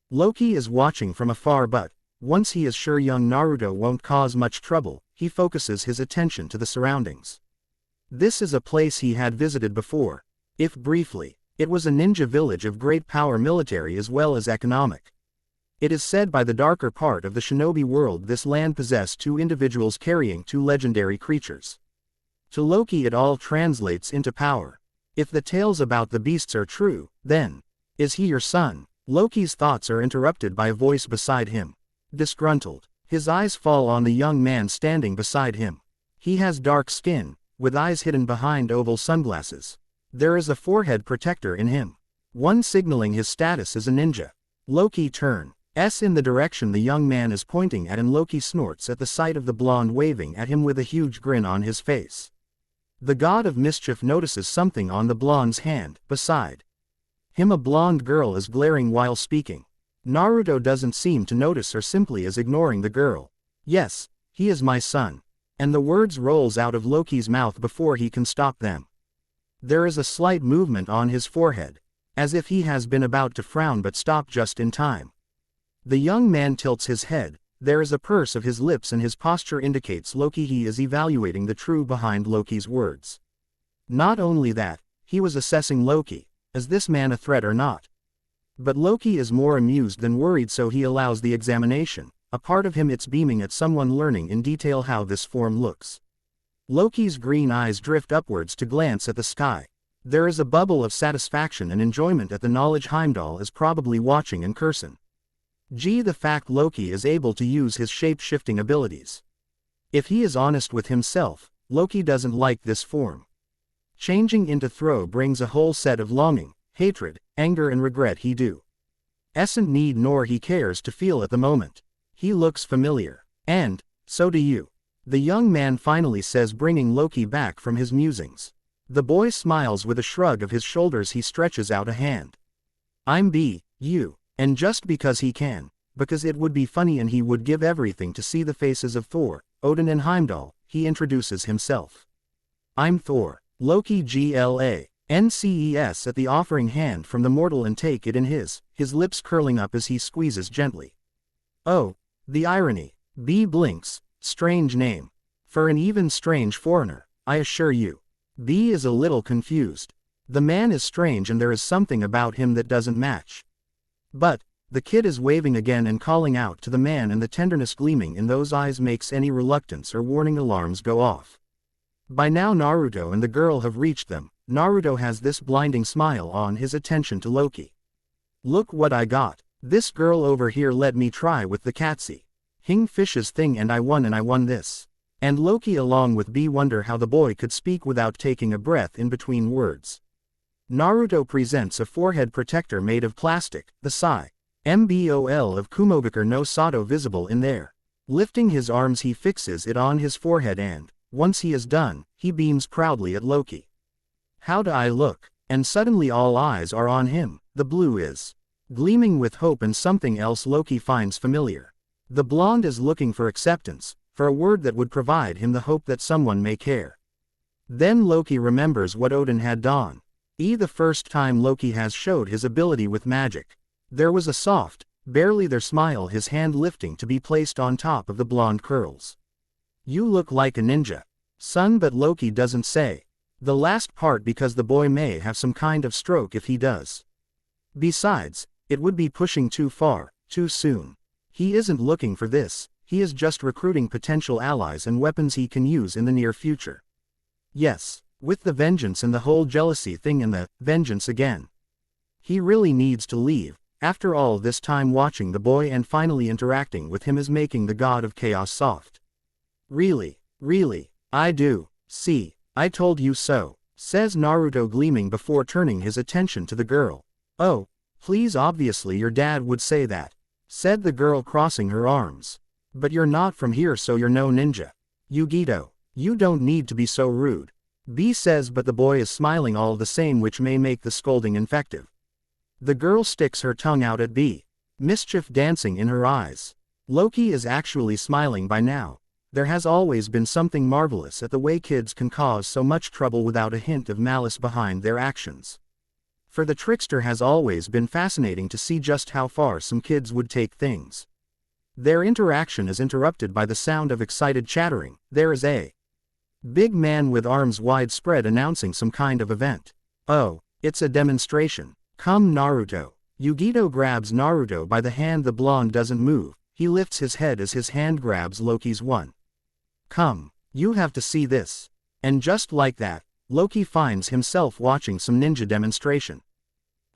Loki is watching from afar, but once he is sure young Naruto won't cause much trouble, he focuses his attention to the surroundings. This is a place he had visited before, if briefly. It was a ninja village of great power, military as well as economic. It is said by the darker part of the shinobi world this land possessed two individuals carrying two legendary creatures. To Loki it all translates into power. If the tales about the beasts are true, then is he your son? Loki's thoughts are interrupted by a voice beside him. Disgruntled, his eyes fall on the young man standing beside him. He has dark skin, with eyes hidden behind oval sunglasses. There is a forehead protector in him, one signaling his status as a ninja. Loki turns in the direction the young man is pointing at, and Loki snorts at the sight of the blonde waving at him with a huge grin on his face. The god of mischief notices something on the blonde's hand. Beside him a blonde girl is glaring while speaking. Naruto doesn't seem to notice or simply is ignoring the girl. Yes, he is my son. And the words rolls out of Loki's mouth before he can stop them. There is a slight movement on his forehead, as if he has been about to frown but stopped just in time. The young man tilts his head, there is a purse of his lips and his posture indicates Loki he is evaluating the truth behind Loki's words. Not only that, he was assessing Loki, is this man a threat or not? But Loki is more amused than worried so he allows the examination, a part of him it's beaming at someone learning in detail how this form looks. Loki's green eyes drift upwards to glance at the sky. There is a bubble of satisfaction and enjoyment at the knowledge Heimdall is probably watching in person. The fact Loki is able to use his shape-shifting abilities. If he is honest with himself, Loki doesn't like this form. Changing into Thro brings a whole set of longing, hatred, anger and regret he doesn't need nor he cares to feel at the moment. He looks familiar. And, so do you. The young man finally says bringing Loki back from his musings. The boy smiles with a shrug of his shoulders he stretches out a hand. I'm you. And just because he can, because it would be funny and he would give everything to see the faces of Thor, Odin and Heimdall, he introduces himself. I'm Thor, Loki GLA, NCES at the offering hand from the mortal and take it in his lips curling up as he squeezes gently. Oh, the irony. B blinks, strange name. For an even strange foreigner, I assure you. B is a little confused. The man is strange and there is something about him that doesn't match. But, the kid is waving again and calling out to the man and the tenderness gleaming in those eyes makes any reluctance or warning alarms go off. By now Naruto and the girl have reached them. Naruto has this blinding smile on his attention to Loki. Look what I got. This girl over here let me try with the Catzy Hing Fish's thing and I won this. And Loki along with B wonder how the boy could speak without taking a breath in between words. Naruto presents a forehead protector made of plastic, the Psy MBOL of Kumobikar no Sato visible in there. Lifting his arms he fixes it on his forehead and, once he is done, he beams proudly at Loki. How do I look? And suddenly all eyes are on him, the blue is gleaming with hope and something else Loki finds familiar. The blonde is looking for acceptance, for a word that would provide him the hope that someone may care. Then Loki remembers what Odin had done. The first time Loki has showed his ability with magic. There was a soft, barely there smile his hand lifting to be placed on top of the blonde curls. You look like a ninja, son, but Loki doesn't say the last part because the boy may have some kind of stroke if he does. Besides, it would be pushing too far, too soon. He isn't looking for this, he is just recruiting potential allies and weapons he can use in the near future. Yes. With the vengeance and the whole jealousy thing and the vengeance again. He really needs to leave. After all this time watching the boy and finally interacting with him is making the god of chaos soft. Really, I do. See, I told you so, says Naruto gleaming before turning his attention to the girl. Oh, please obviously your dad would say that, said the girl crossing her arms. But you're not from here so you're no ninja. Yugito, you don't need to be so rude. B says but the boy is smiling all the same which may make the scolding effective. The girl sticks her tongue out at B, mischief dancing in her eyes. Loki is actually smiling by now. There has always been something marvelous at the way kids can cause so much trouble without a hint of malice behind their actions. For the trickster has always been fascinating to see just how far some kids would take things. Their interaction is interrupted by the sound of excited chattering. There is a big man with arms wide spread announcing some kind of event. Oh, it's a demonstration. Come Naruto. Yugito grabs Naruto by the hand. The blonde doesn't move. He lifts his head as his hand grabs Loki's one. Come, you have to see this. And just like that, Loki finds himself watching some ninja demonstration.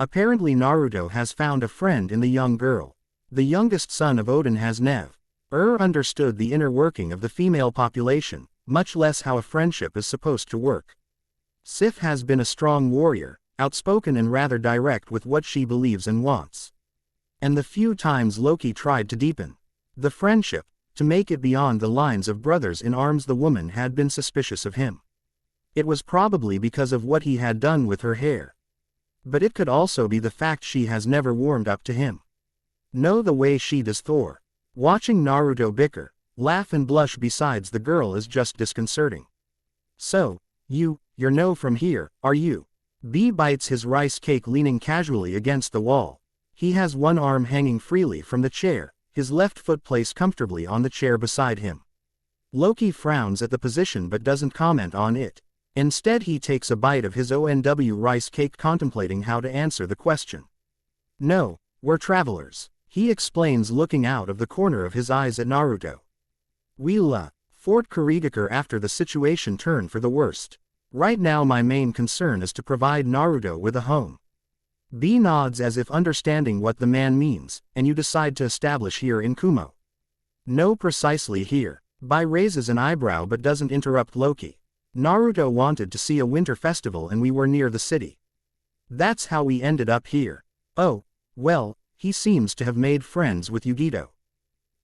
Apparently Naruto has found a friend in the young girl. The youngest son of Odin has never understood the inner working of the female population, much less how a friendship is supposed to work. Sif has been a strong warrior, outspoken and rather direct with what she believes and wants. And the few times Loki tried to deepen the friendship, to make it beyond the lines of brothers in arms, the woman had been suspicious of him. It was probably because of what he had done with her hair. But it could also be the fact she has never warmed up to him. No, the way she does Thor. Watching Naruto bicker, Laugh and blush besides the girl is just disconcerting. So, you're no from here, are you? B bites his rice cake leaning casually against the wall. He has one arm hanging freely from the chair, his left foot placed comfortably on the chair beside him. Loki frowns at the position but doesn't comment on it. Instead he takes a bite of his ONW rice cake contemplating how to answer the question. No, we're travelers, he explains looking out of the corner of his eyes at Naruto. We Fort Kurigakure after the situation turned for the worst. Right now my main concern is to provide Naruto with a home. B nods as if understanding what the man means, and you decide to establish here in Kumo. No, precisely here. Bai raises an eyebrow but doesn't interrupt Loki. Naruto wanted to see a winter festival and we were near the city. That's how we ended up here. Oh, well, he seems to have made friends with Yugito.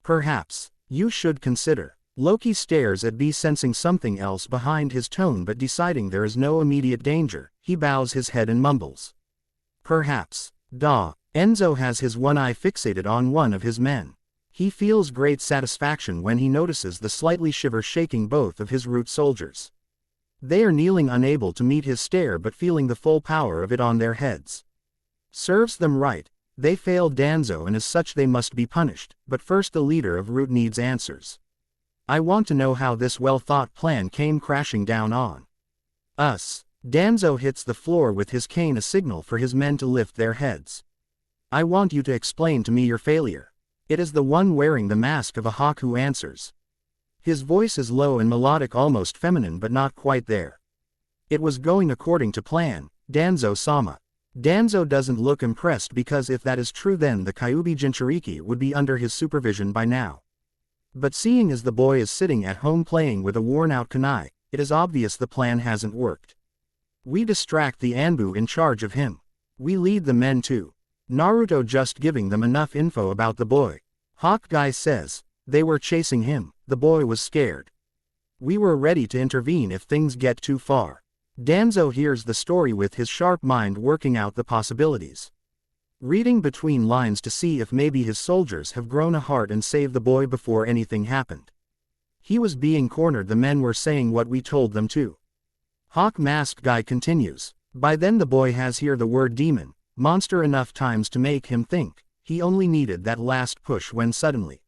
Perhaps, you should consider. Loki stares at B sensing something else behind his tone but deciding there is no immediate danger, he bows his head and mumbles. Perhaps. Enzo has his one eye fixated on one of his men. He feels great satisfaction when he notices the slightly shiver shaking both of his root soldiers. They are kneeling unable to meet his stare but feeling the full power of it on their heads. Serves them right, they failed Danzo and as such they must be punished, but first the leader of Root needs answers. I want to know how this well-thought plan came crashing down on us. Danzo hits the floor with his cane, a signal for his men to lift their heads. I want you to explain to me your failure. It is the one wearing the mask of a hawk who answers. His voice is low and melodic, almost feminine but not quite there. It was going according to plan, Danzo-sama. Danzo doesn't look impressed because if that is true then the Kyuubi Jinchuriki would be under his supervision by now. But seeing as the boy is sitting at home playing with a worn-out kunai, it is obvious the plan hasn't worked. We distract the Anbu in charge of him. We lead the men too. Naruto just giving them enough info about the boy. Hawk guy says, they were chasing him, the boy was scared. We were ready to intervene if things get too far. Danzo hears the story with his sharp mind working out the possibilities. Reading between lines to see if maybe his soldiers have grown a heart and saved the boy before anything happened. He was being cornered, the men were saying what we told them to. Hawk masked guy continues, by then the boy has heard the word demon, monster enough times to make him think, he only needed that last push when suddenly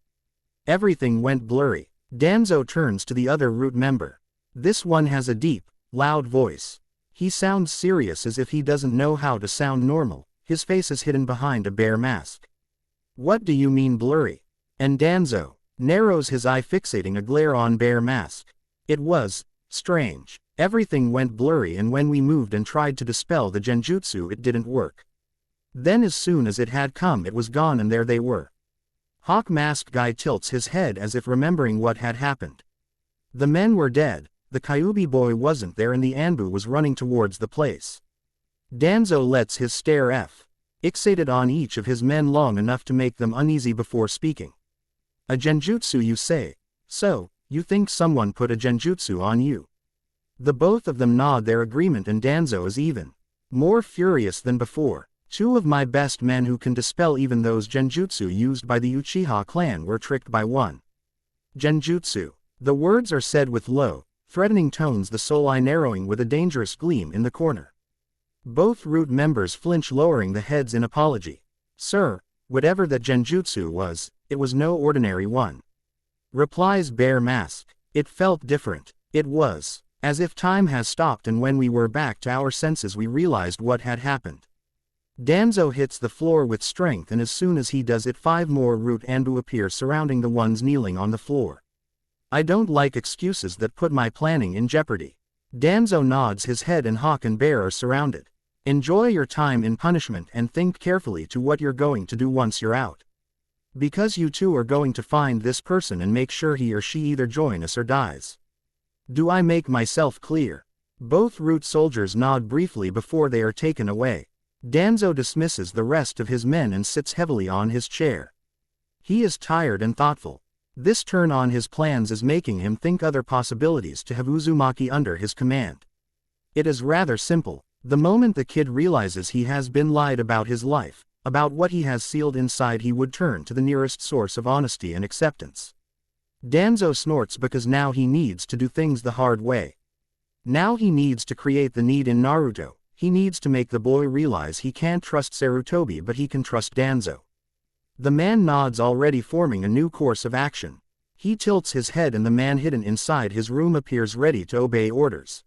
everything went blurry. Danzo turns to the other Root member. This one has a deep, loud voice. He sounds serious as if he doesn't know how to sound normal, his face is hidden behind a bare mask. What do you mean blurry? And Danzo narrows his eye fixating a glare on bare mask. It was strange. Everything went blurry and when we moved and tried to dispel the genjutsu it didn't work. Then as soon as it had come it was gone and there they were. Hawk masked guy tilts his head as if remembering what had happened. The men were dead, the Kyuubi boy wasn't there and the Anbu was running towards the place. Danzo lets his stare fixated on each of his men long enough to make them uneasy before speaking. A genjutsu you say? So, you think someone put a genjutsu on you? The both of them nod their agreement and Danzo is even more furious than before. Two of my best men who can dispel even those genjutsu used by the Uchiha clan were tricked by one genjutsu. The words are said with low, threatening tones, the soul eye narrowing with a dangerous gleam in the corner. Both Root members flinch, lowering the heads in apology. Sir, whatever that genjutsu was, it was no ordinary one. Replies Bare Mask. It felt different. It was as if time has stopped and when we were back to our senses we realized what had happened. Danzo hits the floor with strength and as soon as he does it 5 more Root Anbu appear surrounding the ones kneeling on the floor. I don't like excuses that put my planning in jeopardy. Danzo nods his head and Hawk and Bear are surrounded. Enjoy your time in punishment and think carefully to what you're going to do once you're out. Because you two are going to find this person and make sure he or she either join us or dies. Do I make myself clear? Both Root soldiers nod briefly before they are taken away. Danzo dismisses the rest of his men and sits heavily on his chair. He is tired and thoughtful. This turn on his plans is making him think other possibilities to have Uzumaki under his command. It is rather simple. The moment the kid realizes he has been lied about his life, about what he has sealed inside, he would turn to the nearest source of honesty and acceptance. Danzo snorts because now he needs to do things the hard way. Now he needs to create the need in Naruto. He needs to make the boy realize he can't trust Sarutobi but he can trust Danzo. The man nods, already forming a new course of action. He tilts his head and the man hidden inside his room appears ready to obey orders.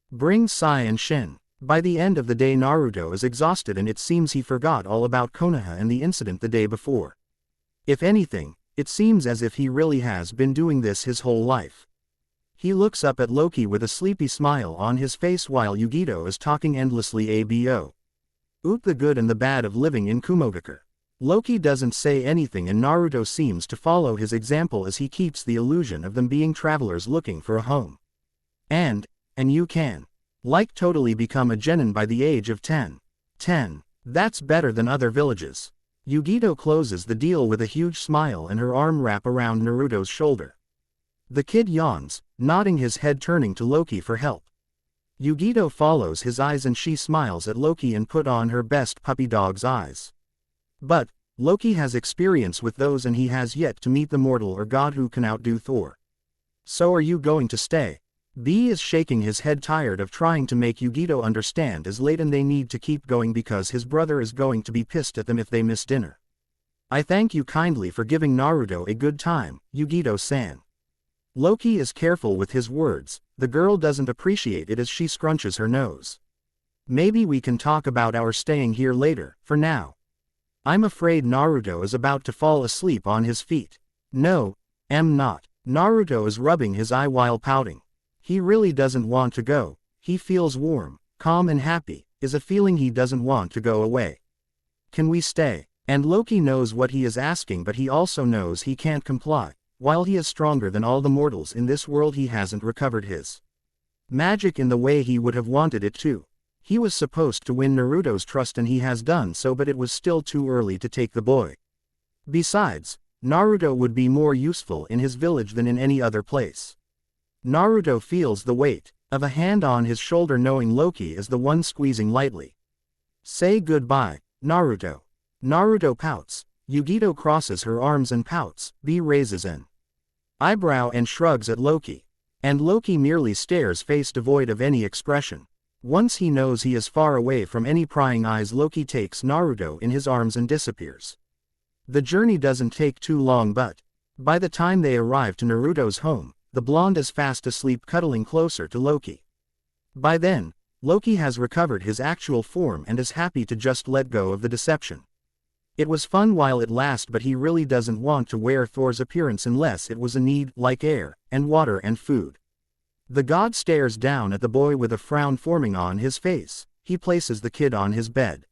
Bring Sai and Shin. By the end of the day Naruto is exhausted and it seems he forgot all about Konoha and the incident the day before. If anything, it seems as if he really has been doing this his whole life. He looks up at Loki with a sleepy smile on his face while Yugito is talking endlessly abo. The good and the bad of living in Kumogakure. Loki doesn't say anything and Naruto seems to follow his example as he keeps the illusion of them being travelers looking for a home. And you can. Like totally become a genin by the age of 10. 10. That's better than other villages. Yugito closes the deal with a huge smile and her arm wrap around Naruto's shoulder. The kid yawns, nodding his head turning to Loki for help. Yugito follows his eyes and she smiles at Loki and put on her best puppy dog's eyes. But, Loki has experience with those and he has yet to meet the mortal or god who can outdo Thor. So are you going to stay? B is shaking his head, tired of trying to make Yugito understand it's late and they need to keep going because his brother is going to be pissed at them if they miss dinner. I thank you kindly for giving Naruto a good time, Yugito-san. Loki is careful with his words, the girl doesn't appreciate it as she scrunches her nose. Maybe we can talk about our staying here later, for now. I'm afraid Naruto is about to fall asleep on his feet. No, am not. Naruto is rubbing his eye while pouting. He really doesn't want to go. He feels warm, calm and happy, is a feeling he doesn't want to go away. Can we stay? And Loki knows what he is asking but he also knows he can't comply. While he is stronger than all the mortals in this world he hasn't recovered his magic in the way he would have wanted it to. He was supposed to win Naruto's trust and he has done so but it was still too early to take the boy. Besides, Naruto would be more useful in his village than in any other place. Naruto feels the weight of a hand on his shoulder knowing Loki is the one squeezing lightly. Say goodbye, Naruto. Naruto pouts. Yugito crosses her arms and pouts. B raises an eyebrow and shrugs at Loki. And Loki merely stares, face devoid of any expression. Once he knows he is far away from any prying eyes, Loki takes Naruto in his arms and disappears. The journey doesn't take too long but by the time they arrive to Naruto's home, the blonde is fast asleep cuddling closer to Loki. By then, Loki has recovered his actual form and is happy to just let go of the deception. It was fun while it lasted but he really doesn't want to wear Thor's appearance unless it was a need, like air, and water and food. The god stares down at the boy with a frown forming on his face. He places the kid on his bed.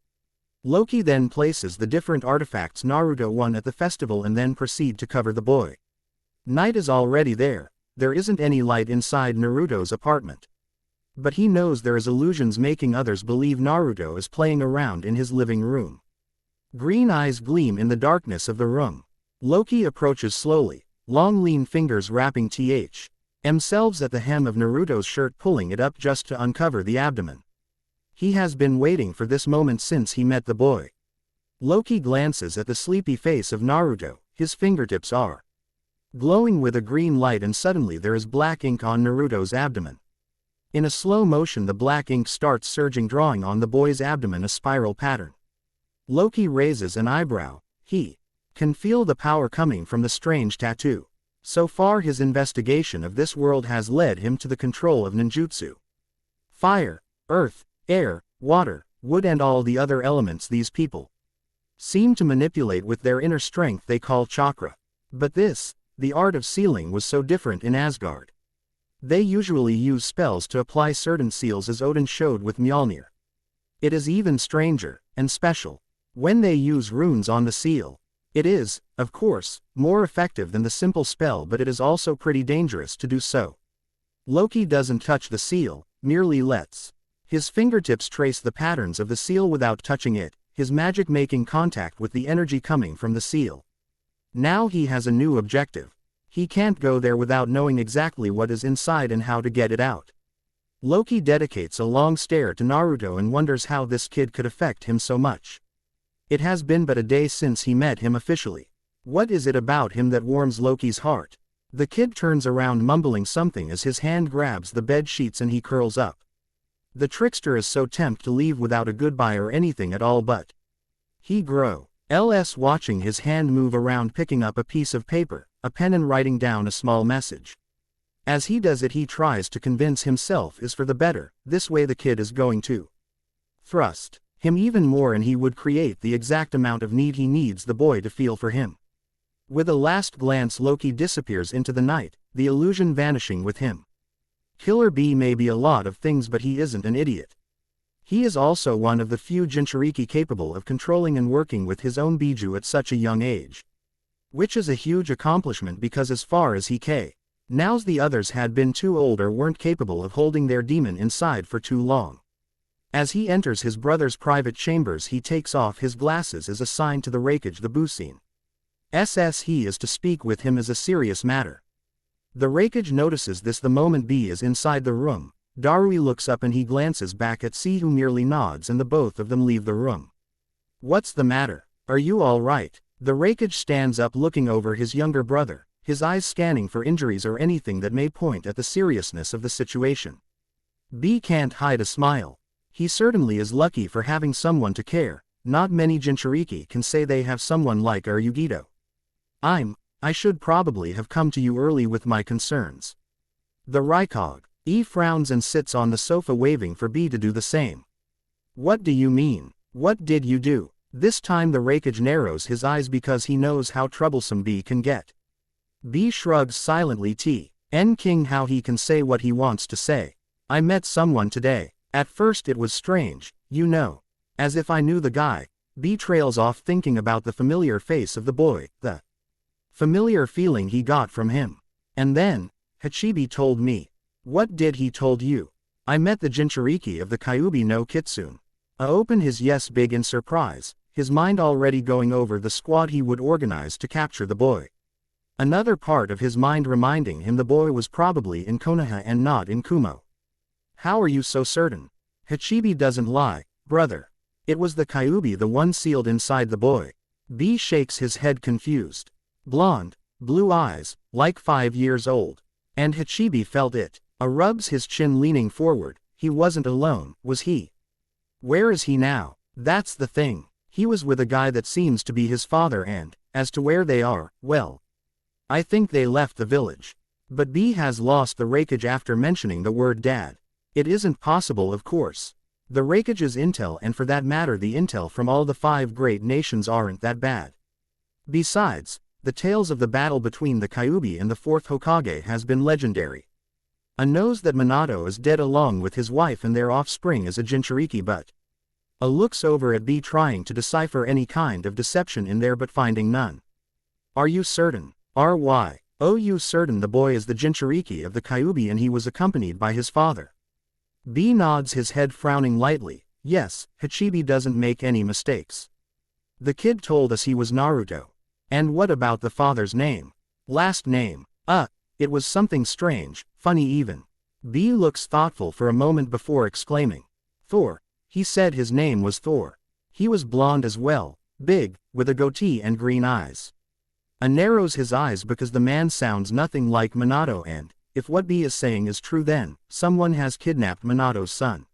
Loki then places the different artifacts Naruto won at the festival and then proceed to cover the boy. Night is already there. There isn't any light inside Naruto's apartment. But he knows there is illusions making others believe Naruto is playing around in his living room. Green eyes gleam in the darkness of the room. Loki approaches slowly, long lean fingers wrapping themselves at the hem of Naruto's shirt, pulling it up just to uncover the abdomen. He has been waiting for this moment since he met the boy. Loki glances at the sleepy face of Naruto, his fingertips are glowing with a green light and suddenly there is black ink on Naruto's abdomen. In a slow motion the black ink starts surging, drawing on the boy's abdomen a spiral pattern. Loki raises an eyebrow. He can feel the power coming from the strange tattoo. So far his investigation of this world has led him to the control of ninjutsu. Fire, earth, air, water, wood and all the other elements these people seem to manipulate with their inner strength they call chakra. But this, the art of sealing, was so different in Asgard. They usually use spells to apply certain seals as Odin showed with Mjolnir. It is even stranger, and special, when they use runes on the seal. It is, of course, more effective than the simple spell but it is also pretty dangerous to do so. Loki doesn't touch the seal, merely lets his fingertips trace the patterns of the seal without touching it, his magic making contact with the energy coming from the seal. Now he has a new objective. He can't go there without knowing exactly what is inside and how to get it out. Loki dedicates a long stare to Naruto and wonders how this kid could affect him so much. It has been but a day since he met him officially. What is it about him that warms Loki's heart? The kid turns around mumbling something as his hand grabs the bed sheets and he curls up. The trickster is so tempted to leave without a goodbye or anything at all, but he grows watching his hand move around, picking up a piece of paper, a pen, and writing down a small message. As he does it, he tries to convince himself is for the better. This way the kid is going to thrust him even more, and he would create the exact amount of need he needs the boy to feel for him. With a last glance, Loki disappears into the night, the illusion vanishing with him. Killer Bee may be a lot of things, but he isn't an idiot. He is also one of the few Jinchuriki capable of controlling and working with his own Biju at such a young age. Which is a huge accomplishment, because as far as he knows, the others had been too old or weren't capable of holding their demon inside for too long. As he enters his brother's private chambers, he takes off his glasses as a sign to the Raikage the Busin. Acess he is to speak with him as a serious matter. The Raikage notices this the moment B is inside the room. Darui looks up and he glances back at C, who merely nods, and the both of them leave the room. What's the matter? Are you all right? The Raikage stands up, looking over his younger brother, his eyes scanning for injuries or anything that may point at the seriousness of the situation. B can't hide a smile. He certainly is lucky for having someone to care. Not many Jinchuriki can say they have someone like Yugito. I should probably have come to you early with my concerns. The Raikage E frowns and sits on the sofa, waving for B to do the same. What do you mean? What did you do? This time the Raikage narrows his eyes because he knows how troublesome B can get. B shrugs silently. King, how he can say what he wants to say. I met someone today. At first it was strange, you know. As if I knew the guy. B trails off, thinking about the familiar face of the boy, the familiar feeling he got from him. And then Hachibi told me. What did he told you? I met the Jinchuriki of the Kyuubi no Kitsune. Open his yes big in surprise, his mind already going over the squad he would organize to capture the boy. Another part of his mind reminding him the boy was probably in Konoha and not in Kumo. How are you so certain? Hachibi doesn't lie, brother. It was the Kyuubi, the one sealed inside the boy. B shakes his head, confused. Blonde, blue eyes, like 5 years old. And Hachibi felt it. Rubs his chin, leaning forward. He wasn't alone, was he? Where is he now? That's the thing. He was with a guy that seems to be his father, and, as to where they are, well, I think they left the village. But B has lost the Raikage after mentioning the word dad. It isn't possible, of course. The Raikage's intel, and for that matter the intel from all the 5 great nations, aren't that bad. Besides, the tales of the battle between the Kyuubi and the 4th Hokage has been legendary. A knows that Minato is dead along with his wife and their offspring is a Jinchuriki, but A looks over at B, trying to decipher any kind of deception in there but finding none. Are you certain? You certain the boy is the Jinchuriki of the Kyuubi and he was accompanied by his father? B nods his head, frowning lightly. Yes, Hachibi doesn't make any mistakes. The kid told us he was Naruto. And what about the father's name? Last name? It was something strange, funny even. B looks thoughtful for a moment before exclaiming. Thor. He said his name was Thor. He was blonde as well, big, with a goatee and green eyes. A narrows his eyes because the man sounds nothing like Minato, and, if what B is saying is true, then someone has kidnapped Minato's son.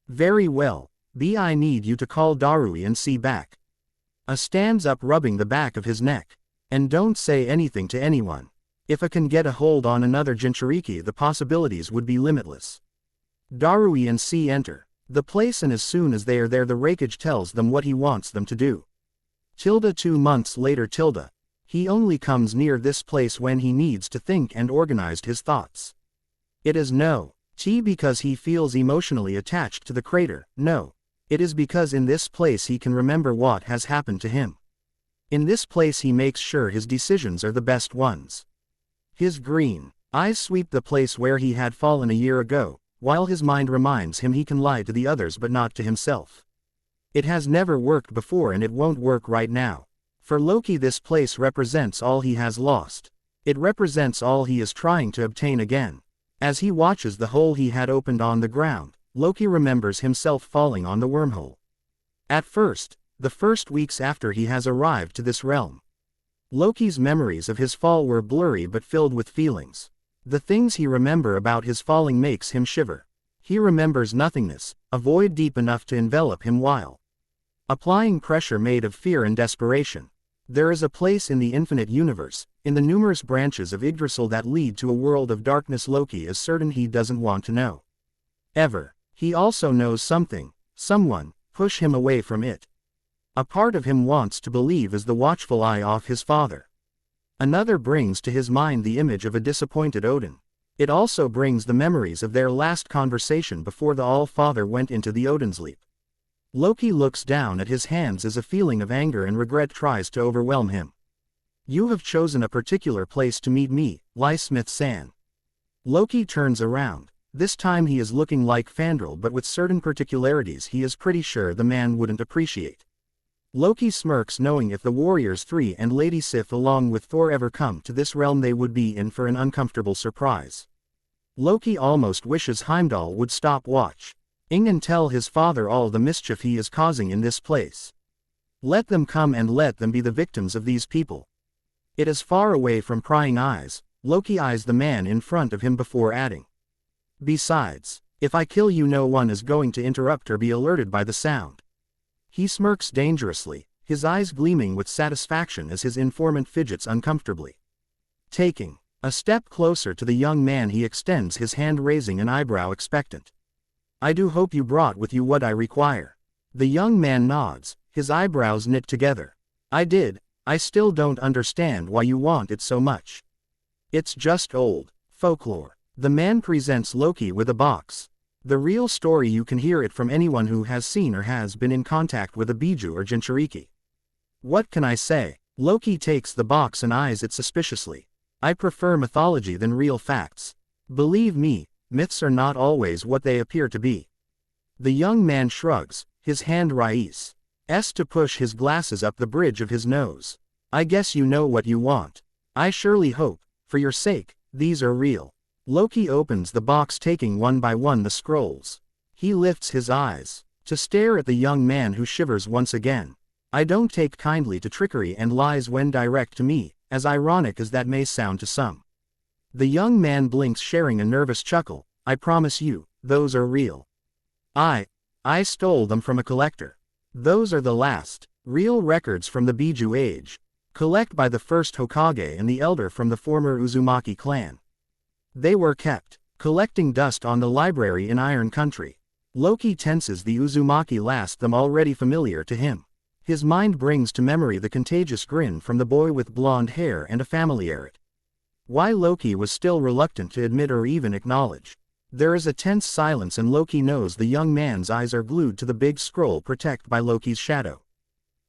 Very well, B, I need you to call Darui and see back. A stands up, rubbing the back of his neck. And don't say anything to anyone. If I can get a hold on another Jinchuriki, the possibilities would be limitless. Darui and C enter the place, and as soon as they are there, the Raikage tells them what he wants them to do. 2 months later. He only comes near this place when he needs to think and organized his thoughts. It is no because he feels emotionally attached to the crater, no. It is because in this place he can remember what has happened to him. In this place he makes sure his decisions are the best ones. His green eyes sweep the place where he had fallen a year ago, while his mind reminds him he can lie to the others but not to himself. It has never worked before and it won't work right now. For Loki, this place represents all he has lost. It represents all he is trying to obtain again. As he watches the hole he had opened on the ground, Loki remembers himself falling on the wormhole. At first, the first weeks after he has arrived to this realm. Loki's memories of his fall were blurry but filled with feelings. The things he remembers about his falling makes him shiver. He remembers nothingness, a void deep enough to envelop him while applying pressure made of fear and desperation. There is a place in the infinite universe, in the numerous branches of Yggdrasil that lead to a world of darkness Loki is certain he doesn't want to know. Ever. He also knows something, someone, push him away from it. A part of him wants to believe is the watchful eye of his father. Another brings to his mind the image of a disappointed Odin. It also brings the memories of their last conversation before the All-Father went into the Odin's Leap. Loki looks down at his hands as a feeling of anger and regret tries to overwhelm him. You have chosen a particular place to meet me, Lysmith-san. Loki turns around. This time he is looking like Fandral but with certain particularities he is pretty sure the man wouldn't appreciate. Loki smirks knowing if the Warriors 3 and Lady Sif along with Thor ever come to this realm they would be in for an uncomfortable surprise. Loki almost wishes Heimdall would stop watching and tell his father all the mischief he is causing in this place. Let them come and let them be the victims of these people. It is far away from prying eyes. Loki eyes the man in front of him before adding. Besides, if I kill you no one is going to interrupt or be alerted by the sound. He smirks dangerously, his eyes gleaming with satisfaction as his informant fidgets uncomfortably. Taking a step closer to the young man he extends his hand raising an eyebrow expectant. I do hope you brought with you what I require. The young man nods, his eyebrows knit together. I did. I still don't understand why you want it so much. It's just old folklore. The man presents Loki with a box. The real story you can hear it from anyone who has seen or has been in contact with a Biju or Jinchuriki. What can I say? Loki takes the box and eyes it suspiciously. I prefer mythology than real facts. Believe me, myths are not always what they appear to be. The young man shrugs, his hand raises to push his glasses up the bridge of his nose. I guess you know what you want. I surely hope, for your sake, these are real. Loki opens the box taking one by one the scrolls. He lifts his eyes to stare at the young man who shivers once again. I don't take kindly to trickery and lies when direct to me, as ironic as that may sound to some. The young man blinks sharing a nervous chuckle. I promise you, those are real. I stole them from a collector. Those are the last, real records from the Biju age. Collected by the first Hokage and the elder from the former Uzumaki clan. They were kept, collecting dust on the library in Iron Country. Loki tenses the Uzumaki last them already familiar to him. His mind brings to memory the contagious grin from the boy with blonde hair and a familiarity. Why Loki was still reluctant to admit or even acknowledge. There is a tense silence and Loki knows the young man's eyes are glued to the big scroll protected by Loki's shadow.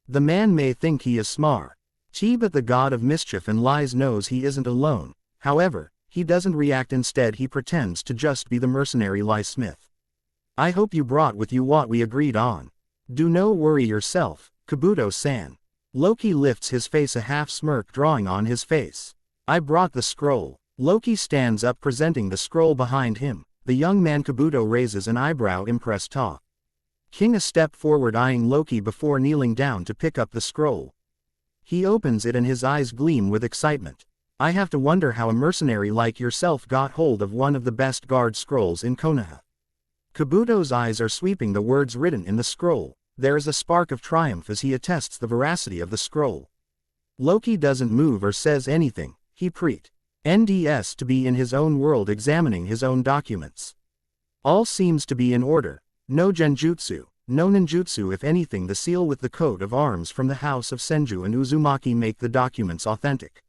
The man may think he is smart. But the god of mischief and lies knows he isn't alone. However, he doesn't react, instead he pretends to just be the mercenary Lysmith. I hope you brought with you what we agreed on. Do no worry yourself, Kabuto-san. Loki lifts his face, a half smirk drawing on his face. I brought the scroll. Loki stands up presenting the scroll behind him. The young man Kabuto raises an eyebrow impressed. King a step forward eyeing Loki before kneeling down to pick up the scroll. He opens it and his eyes gleam with excitement. I have to wonder how a mercenary like yourself got hold of one of the best guard scrolls in Konoha. Kabuto's eyes are sweeping the words written in the scroll. There is a spark of triumph as he attests the veracity of the scroll. Loki doesn't move or says anything. He pretends to be in his own world examining his own documents. All seems to be in order. No genjutsu. No ninjutsu. If anything, the seal with the coat of arms from the house of Senju and Uzumaki make the documents authentic.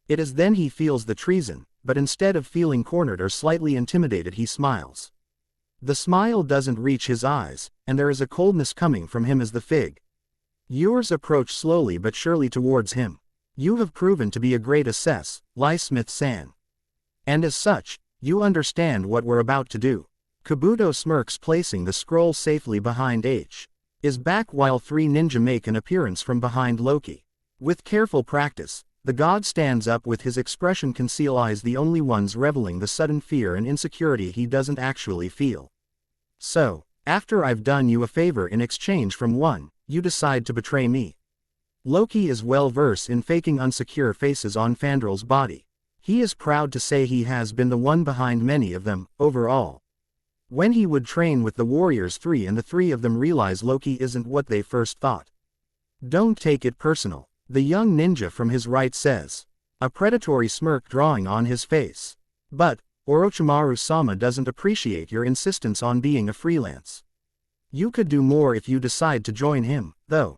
It is then he feels the treason, but instead of feeling cornered or slightly intimidated he smiles. The smile doesn't reach his eyes, and there is a coldness coming from him as the figures approach slowly but surely towards him. You have proven to be a great Acess, Lysmith-san. And as such, you understand what we're about to do. Kabuto smirks, placing the scroll safely behind his back while three ninja make an appearance from behind Loki. With careful practice, the god stands up with his expression concealed eyes the only ones revealing the sudden fear and insecurity he doesn't actually feel. So, after I've done you a favor in exchange from one, you decide to betray me. Loki is well versed in faking unsecure faces on Fandrel's body. He is proud to say he has been the one behind many of them, overall. When he would train with the Warriors 3 and the three of them realize Loki isn't what they first thought. Don't take it personal, the young ninja from his right says, a predatory smirk drawing on his face. But, Orochimaru-sama doesn't appreciate your insistence on being a freelance. You could do more if you decide to join him, though.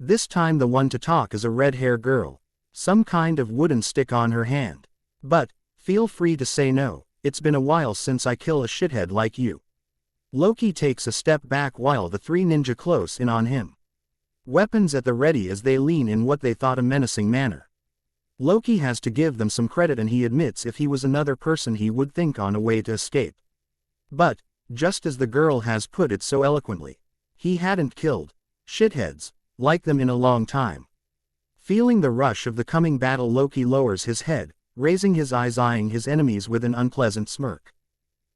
This time the one to talk is a red-haired girl, some kind of wooden stick on her hand. But, feel free to say no, it's been a while since I kill a shithead like you. Loki takes a step back while the three ninja close in on him. Weapons at the ready as they lean in what they thought a menacing manner. Loki has to give them some credit and he admits if he was another person he would think on a way to escape. But, just as the girl has put it so eloquently, he hadn't killed shitheads like them in a long time. Feeling the rush of the coming battle, Loki lowers his head, raising his eyes, eyeing his enemies with an unpleasant smirk.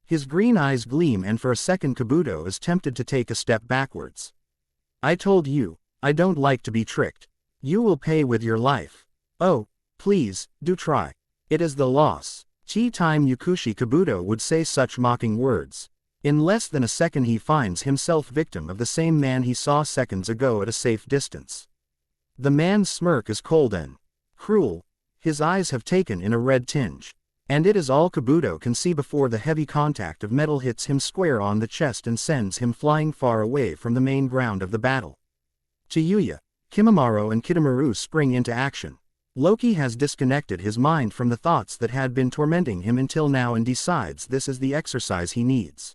His green eyes gleam and for a second Kabuto is tempted to take a step backwards. I told you, I don't like to be tricked. You will pay with your life. Oh, please, do try. It is the loss. Tea time Yukushi Kabuto would say such mocking words. In less than a second he finds himself victim of the same man he saw seconds ago at a safe distance. The man's smirk is cold and cruel, his eyes have taken in a red tinge. And it is all Kabuto can see before the heavy contact of metal hits him square on the chest and sends him flying far away from the main ground of the battle. Tayuya, Kimimaro and Kitamaru spring into action. Loki has disconnected his mind from the thoughts that had been tormenting him until now and decides this is the exercise he needs.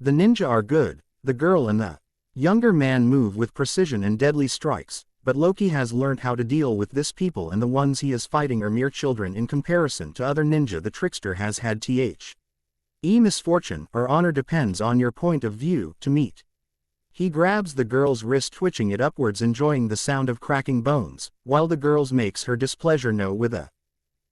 The ninja are good, the girl and the younger man move with precision and deadly strikes, but Loki has learned how to deal with this people and the ones he is fighting are mere children in comparison to other ninja the trickster has had misfortune or honor depends on your point of view to meet. He grabs the girl's wrist, twitching it upwards, enjoying the sound of cracking bones, while the girl's makes her displeasure known with a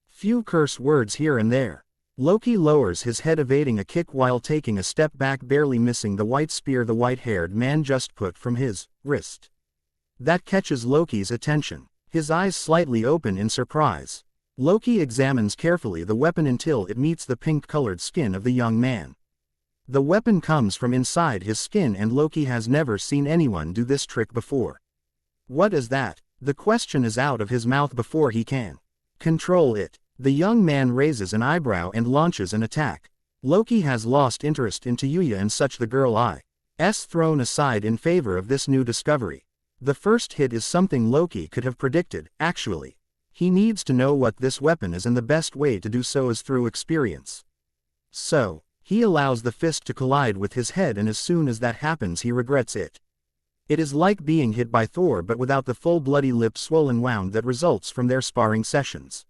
few curse words here and there. Loki lowers his head, evading a kick while taking a step back, barely missing the white spear the white-haired man just put from his wrist. That catches Loki's attention. His eyes slightly open in surprise. Loki examines carefully the weapon until it meets the pink-colored skin of the young man. The weapon comes from inside his skin and Loki has never seen anyone do this trick before. What is that? The question is out of his mouth before he can control it. The young man raises an eyebrow and launches an attack. Loki has lost interest in Tayuya and such, the girl is thrown aside in favor of this new discovery. The first hit is something Loki could have predicted, actually. He needs to know what this weapon is and the best way to do so is through experience. So, he allows the fist to collide with his head and as soon as that happens he regrets it. It is like being hit by Thor but without the full bloody lip swollen wound that results from their sparring sessions.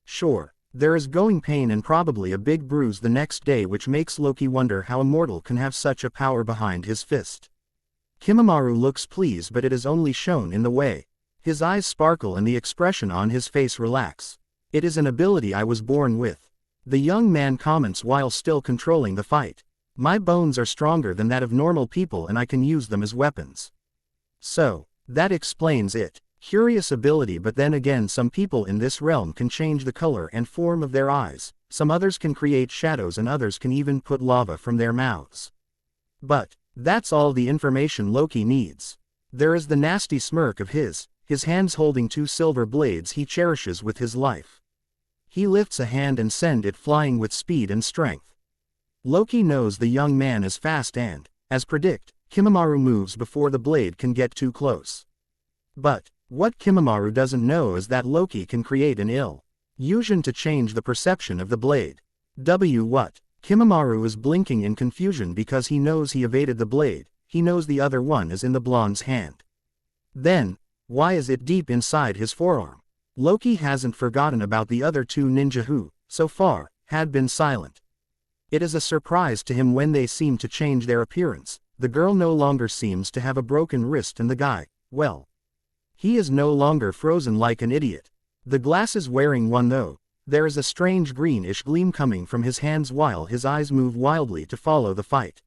Sure, there is going pain and probably a big bruise the next day, which makes Loki wonder how a mortal can have such a power behind his fist. Kimimaro looks pleased but it is only shown in the way his eyes sparkle and the expression on his face relax. It is an ability I was born with. The young man comments while still controlling the fight. My bones are stronger than that of normal people and I can use them as weapons. So, that explains it. Curious ability, but then again some people in this realm can change the color and form of their eyes, some others can create shadows and others can even put lava from their mouths. But, that's all the information Loki needs. There is the nasty smirk of his hands holding two silver blades he cherishes with his life. He lifts a hand and sends it flying with speed and strength. Loki knows the young man is fast and, as predict, Kimimaro moves before the blade can get too close. But, what Kimimaro doesn't know is that Loki can create an illusion to change the perception of the blade. What? Kimimaro is blinking in confusion because he knows he evaded the blade, he knows the other one is in the blonde's hand. Then, why is it deep inside his forearm? Loki hasn't forgotten about the other two ninja who, so far, had been silent. It is a surprise to him when they seem to change their appearance. The girl no longer seems to have a broken wrist and the guy, well, he is no longer frozen like an idiot. The glasses wearing one though, there is a strange greenish gleam coming from his hands while his eyes move wildly to follow the fight.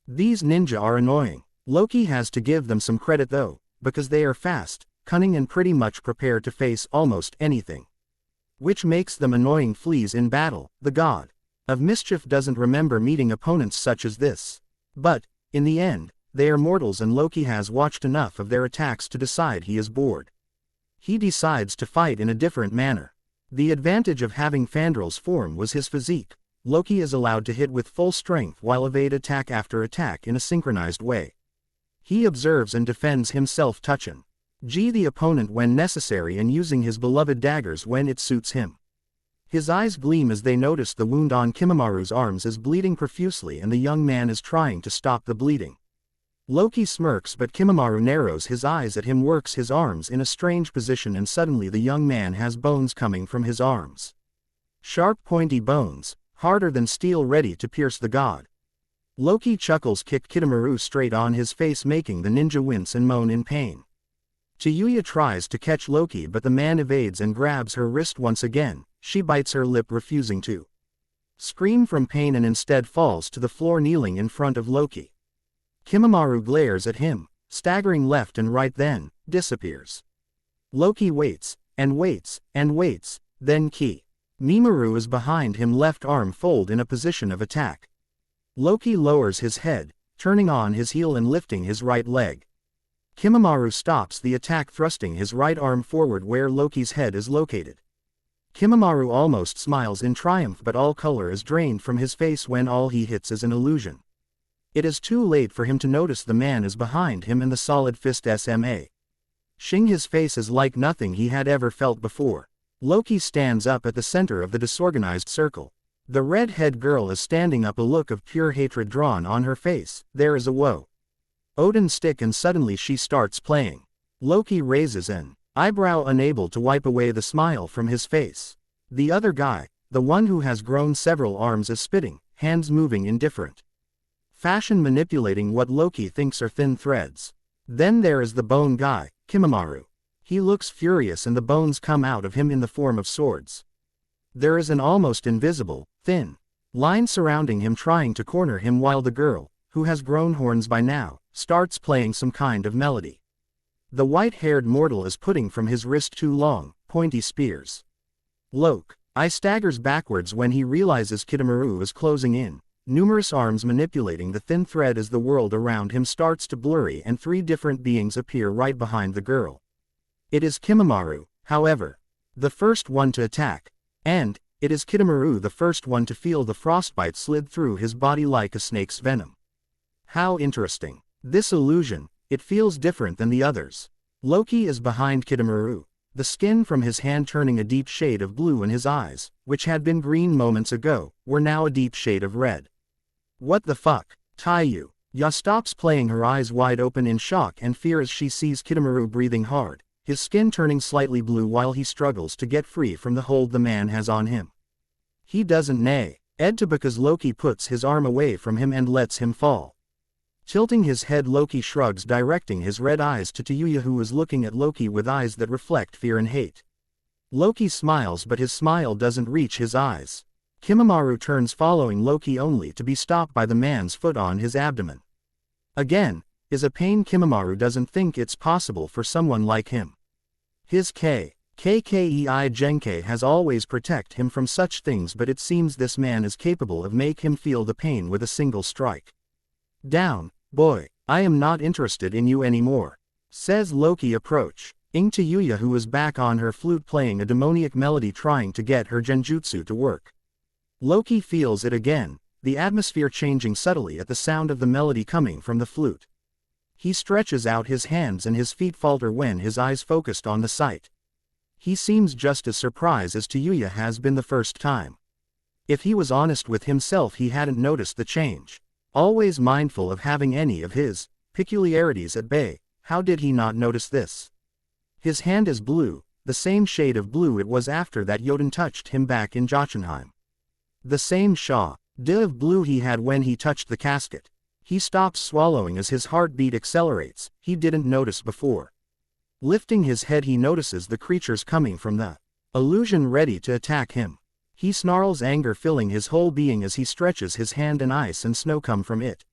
These ninja are annoying. Loki has to give them some credit though, because they are fast, cunning and pretty much prepared to face almost anything. Which makes them annoying fleas in battle. The god of mischief doesn't remember meeting opponents such as this. But, in the end, they are mortals and Loki has watched enough of their attacks to decide he is bored. He decides to fight in a different manner. The advantage of having Fandrel's form was his physique. Loki is allowed to hit with full strength while evade attack after attack in a synchronized way. He observes and defends himself touching the opponent when necessary and using his beloved daggers when it suits him. His eyes gleam as they notice the wound on Kimamaru's arms is bleeding profusely and the young man is trying to stop the bleeding. Loki smirks but Kimamaru narrows his eyes at him, works his arms in a strange position, and suddenly the young man has bones coming from his arms. Sharp pointy bones, harder than steel, ready to pierce the god. Loki chuckles, kicked Kitamaru straight on his face, making the ninja wince and moan in pain. Tayuya tries to catch Loki but the man evades and grabs her wrist once again. She bites her lip, refusing to scream from pain, and instead falls to the floor, kneeling in front of Loki. Kimamaru glares at him, staggering left and right, then disappears. Loki waits, and waits, and waits, then Mimaru is behind him, left arm fold in a position of attack. Loki lowers his head, turning on his heel and lifting his right leg. Kimamaru stops the attack, thrusting his right arm forward where Loki's head is located. Kimamaru almost smiles in triumph, but all color is drained from his face when all he hits is an illusion. It is too late for him to notice the man is behind him and the solid fist SMA. Shing his face is like nothing he had ever felt before. Loki stands up at the center of the disorganized circle. The red-head girl is standing up, a look of pure hatred drawn on her face. There is a woe Odin stick and suddenly she starts playing. Loki raises an eyebrow, unable to wipe away the smile from his face. The other guy, the one who has grown several arms, is spitting, hands moving in different fashion, manipulating what Loki thinks are thin threads. Then there is the bone guy, Kimamaru. He looks furious and the bones come out of him in the form of swords. There is an almost invisible, thin line surrounding him, trying to corner him, while the girl, who has grown horns by now, starts playing some kind of melody. The white-haired mortal is putting from his wrist two long, pointy spears. Loki staggers backwards when he realizes Kitamaru is closing in, numerous arms manipulating the thin thread as the world around him starts to blurry and three different beings appear right behind the girl. It is Kimamaru, however, the first one to attack, and it is Kitamaru the first one to feel the frostbite slid through his body like a snake's venom. How interesting. This illusion, it feels different than the others. Loki is behind Kitamaru, the skin from his hand turning a deep shade of blue, and his eyes, which had been green moments ago, were now a deep shade of red. What the fuck? Tayuya stops playing, her eyes wide open in shock and fear as she sees Kitamaru breathing hard, his skin turning slightly blue while he struggles to get free from the hold the man has on him. He doesn't neigh because Loki puts his arm away from him and lets him fall. Tilting his head, Loki shrugs, directing his red eyes to Tayuya, who is looking at Loki with eyes that reflect fear and hate. Loki smiles, but his smile doesn't reach his eyes. Kimamaru turns, following Loki, only to be stopped by the man's foot on his abdomen. Again, is a pain. Kimamaru doesn't think it's possible for someone like him. His Kkei Genkai has always protected him from such things, but it seems this man is capable of make him feel the pain with a single strike. Down, boy, I am not interested in you anymore, says Loki, approaching Tayuya, who is back on her flute playing a demoniac melody, trying to get her genjutsu to work. Loki feels it again, the atmosphere changing subtly at the sound of the melody coming from the flute. He stretches out his hands and his feet falter when his eyes focused on the sight. He seems just as surprised as Tayuya has been the first time. If he was honest with himself, he hadn't noticed the change. Always mindful of having any of his peculiarities at bay, how did he not notice this? His hand is blue, the same shade of blue it was after that Jotun touched him back in Jotunheim. The same shade of blue he had when he touched the casket. He stops swallowing as his heartbeat accelerates, he didn't notice before. Lifting his head, he notices the creatures coming from the illusion ready to attack him. He snarls, anger filling his whole being as he stretches his hand, and ice and snow come from it.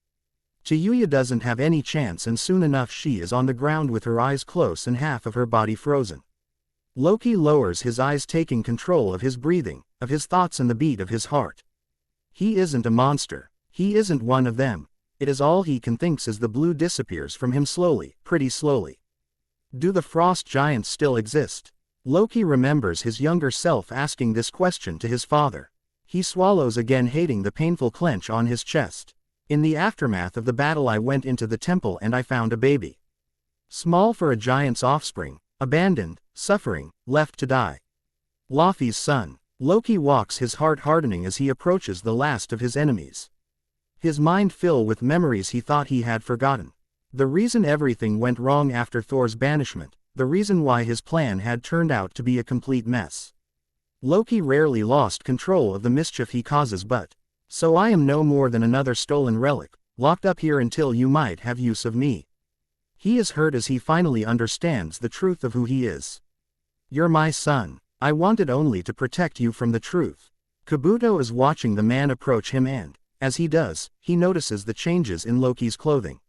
Chiyuya doesn't have any chance, and soon enough she is on the ground with her eyes closed and half of her body frozen. Loki lowers his eyes, taking control of his breathing, of his thoughts and the beat of his heart. He isn't a monster. He isn't one of them. It is all he can think as the blue disappears from him slowly, pretty slowly. Do the frost giants still exist? Loki remembers his younger self asking this question to his father. He swallows again, hating the painful clench on his chest. In the aftermath of the battle I went into the temple and I found a baby. Small for a giant's offspring, abandoned, suffering, left to die. Laufey's son. Loki walks, his heart hardening as he approaches the last of his enemies. His mind filled with memories he thought he had forgotten. The reason everything went wrong after Thor's banishment, the reason why his plan had turned out to be a complete mess. Loki rarely lost control of the mischief he causes, but, so I am no more than another stolen relic, locked up here until you might have use of me. He is hurt as he finally understands the truth of who he is. You're my son. I wanted only to protect you from the truth. Kabuto is watching the man approach him and, as he does, he notices the changes in Loki's clothing.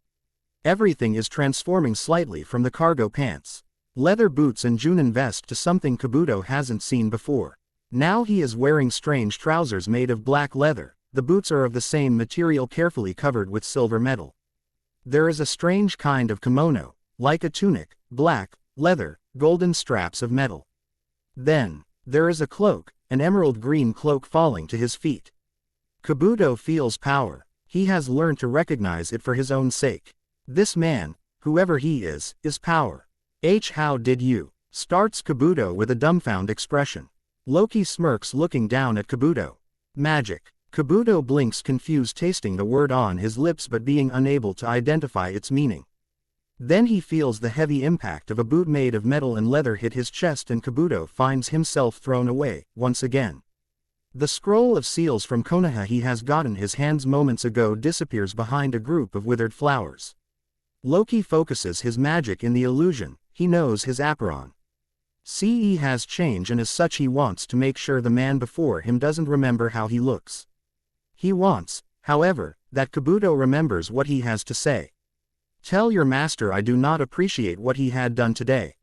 Everything is transforming slightly, from the cargo pants, leather boots and Junin vest to something Kabuto hasn't seen before. Now he is wearing strange trousers made of black leather. The boots are of the same material, carefully covered with silver metal. There is a strange kind of kimono, like a tunic, black, leather, golden straps of metal. Then, there is a cloak, an emerald green cloak falling to his feet. Kabuto feels power. He has learned to recognize it for his own sake. This man, whoever he is power. How did you? Starts Kabuto with a dumbfounded expression. Loki smirks, looking down at Kabuto. Magic. Kabuto blinks, confused, tasting the word on his lips but being unable to identify its meaning. Then he feels the heavy impact of a boot made of metal and leather hit his chest, and Kabuto finds himself thrown away, once again. The scroll of seals from Konoha he has gotten his hands moments ago disappears behind a group of withered flowers. Loki focuses his magic in the illusion. He knows his Aperon. CE has changed, and as such he wants to make sure the man before him doesn't remember how he looks. He wants, however, that Kabuto remembers what he has to say. Tell your master I do not appreciate what he had done today.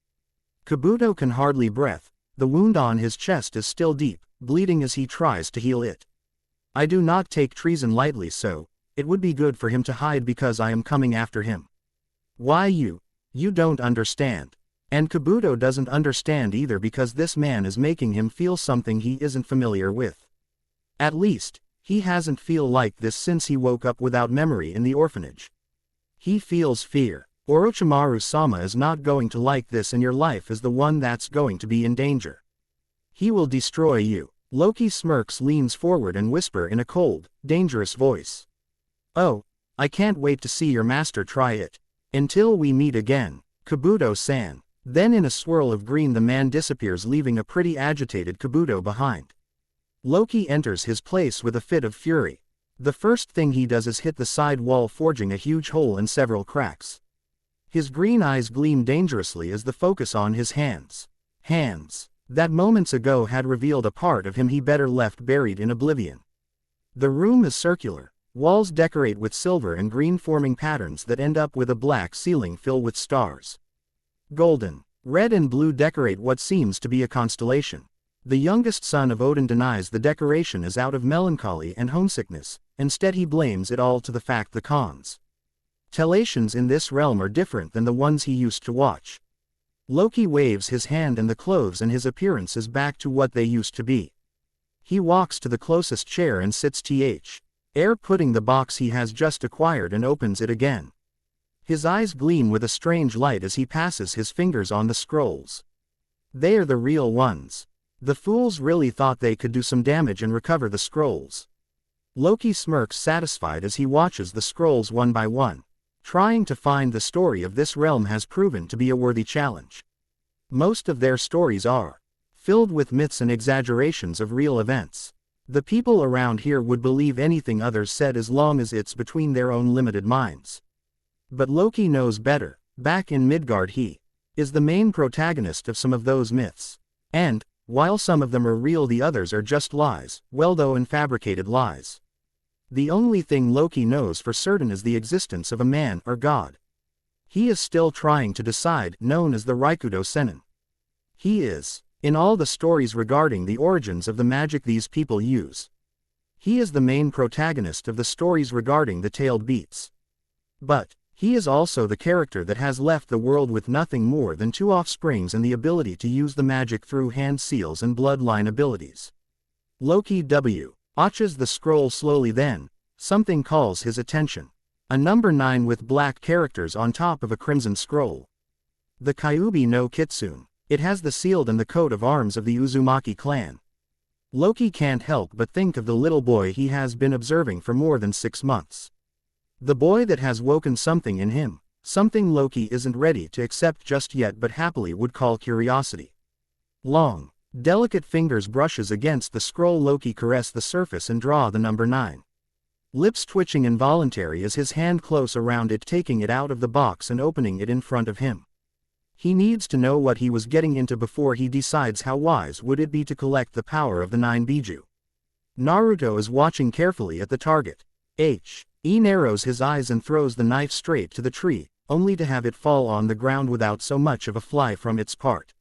Kabuto can hardly breathe. The wound on his chest is still deep, bleeding as he tries to heal it. I do not take treason lightly, so it would be good for him to hide because I am coming after him. Why you don't understand. And Kabuto doesn't understand either, because this man is making him feel something he isn't familiar with. At least, he hasn't felt like this since he woke up without memory in the orphanage. He feels fear. Orochimaru-sama is not going to like this, and your life is the one that's going to be in danger. He will destroy you. Loki smirks, leans forward and whispers in a cold, dangerous voice. Oh, I can't wait to see your master try it. Until we meet again, Kabuto-san. Then in a swirl of green the man disappears, leaving a pretty agitated Kabuto behind. Loki enters his place with a fit of fury. The first thing he does is hit the side wall, forging a huge hole and several cracks. His green eyes gleam dangerously as the focus on his hands. Hands that moments ago had revealed a part of him he better left buried in oblivion. The room is circular. Walls decorate with silver and green, forming patterns that end up with a black ceiling filled with stars. Golden, red and blue decorate what seems to be a constellation. The youngest son of Odin denies the decoration is out of melancholy and homesickness. Instead he blames it all to the fact the constellations in this realm are different than the ones he used to watch. Loki waves his hand and the clothes and his appearance is back to what they used to be. He walks to the closest chair and sits putting the box he has just acquired and opens it again. His eyes gleam with a strange light as he passes his fingers on the scrolls. They are the real ones. The fools really thought they could do some damage and recover the scrolls. Loki smirks, satisfied as he watches the scrolls one by one. Trying to find the story of this realm has proven to be a worthy challenge. Most of their stories are filled with myths and exaggerations of real events. The people around here would believe anything others said as long as it's between their own limited minds. But Loki knows better. Back in Midgard he is the main protagonist of some of those myths. And, while some of them are real, the others are just lies, well-known and fabricated lies. The only thing Loki knows for certain is the existence of a man or god. He is still trying to decide, known as the Raikudo Sennin. He is, in all the stories regarding the origins of the magic these people use. He is the main protagonist of the stories regarding the tailed beasts. But, he is also the character that has left the world with nothing more than 2 offsprings and the ability to use the magic through hand seals and bloodline abilities. Loki W. watches the scroll slowly, then something calls his attention. A number 9 with black characters on top of a crimson scroll. The Kyuubi no Kitsune. It has the shield and the coat of arms of the Uzumaki clan. Loki can't help but think of the little boy he has been observing for more than 6 months. The boy that has woken something in him, something Loki isn't ready to accept just yet but happily would call curiosity. Long, delicate fingers brushes against the scroll. Loki caress the surface and draw the number 9. Lips twitching involuntary as his hand close around it, taking it out of the box and opening it in front of him. He needs to know what he was getting into before he decides how wise would it be to collect the power of the 9 Biju. Naruto is watching carefully at the target. He narrows his eyes and throws the knife straight to the tree, only to have it fall on the ground without so much of a fly from its part.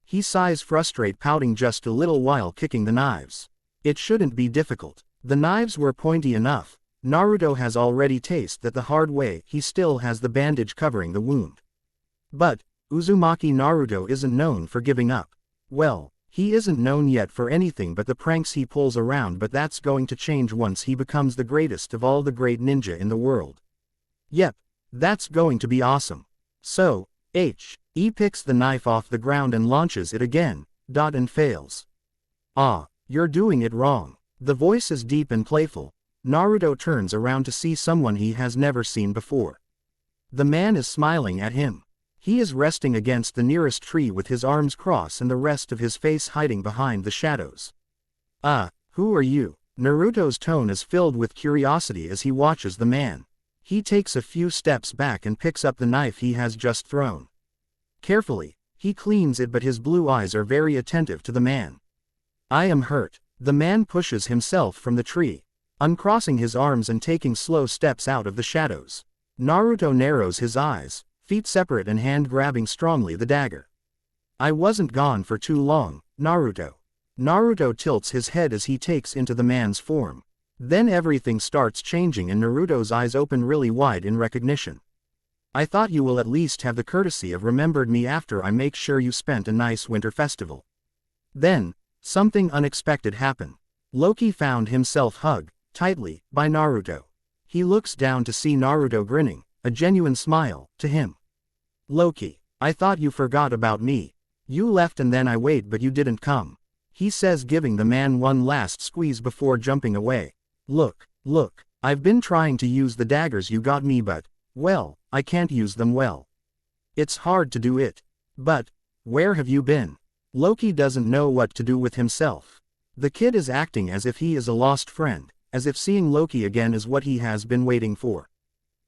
He sighs frustrate, pouting just a little while kicking the knives. It shouldn't be difficult. The knives were pointy enough. Naruto has already tasted that the hard way. He still has the bandage covering the wound. But Uzumaki Naruto isn't known for giving up. Well, he isn't known yet for anything but the pranks he pulls around, but that's going to change once he becomes the greatest of all the great ninja in the world. Yep, that's going to be awesome. So, he picks the knife off the ground and launches it again, and fails. Ah, you're doing it wrong. The voice is deep and playful. Naruto turns around to see someone he has never seen before. The man is smiling at him. He is resting against the nearest tree with his arms crossed and the rest of his face hiding behind the shadows. Who are you? Naruto's tone is filled with curiosity as he watches the man. He takes a few steps back and picks up the knife he has just thrown. Carefully, he cleans it, but his blue eyes are very attentive to the man. I am hurt. The man pushes himself from the tree, uncrossing his arms and taking slow steps out of the shadows. Naruto narrows his eyes, feet separate and hand grabbing strongly the dagger. I wasn't gone for too long, Naruto. Naruto tilts his head as he takes into the man's form. Then everything starts changing and Naruto's eyes open really wide in recognition. I thought you will at least have the courtesy of remembered me after I make sure you spent a nice winter festival. Then, something unexpected happened. Loki found himself hugged tightly by Naruto. He looks down to see Naruto grinning, a genuine smile, to him. Loki, I thought you forgot about me. You left and then I waited but you didn't come. He says, giving the man one last squeeze before jumping away. Look, I've been trying to use the daggers you got me but, well, I can't use them well. It's hard to do it. But, where have you been? Loki doesn't know what to do with himself. The kid is acting as if he is a lost friend, as if seeing Loki again is what he has been waiting for.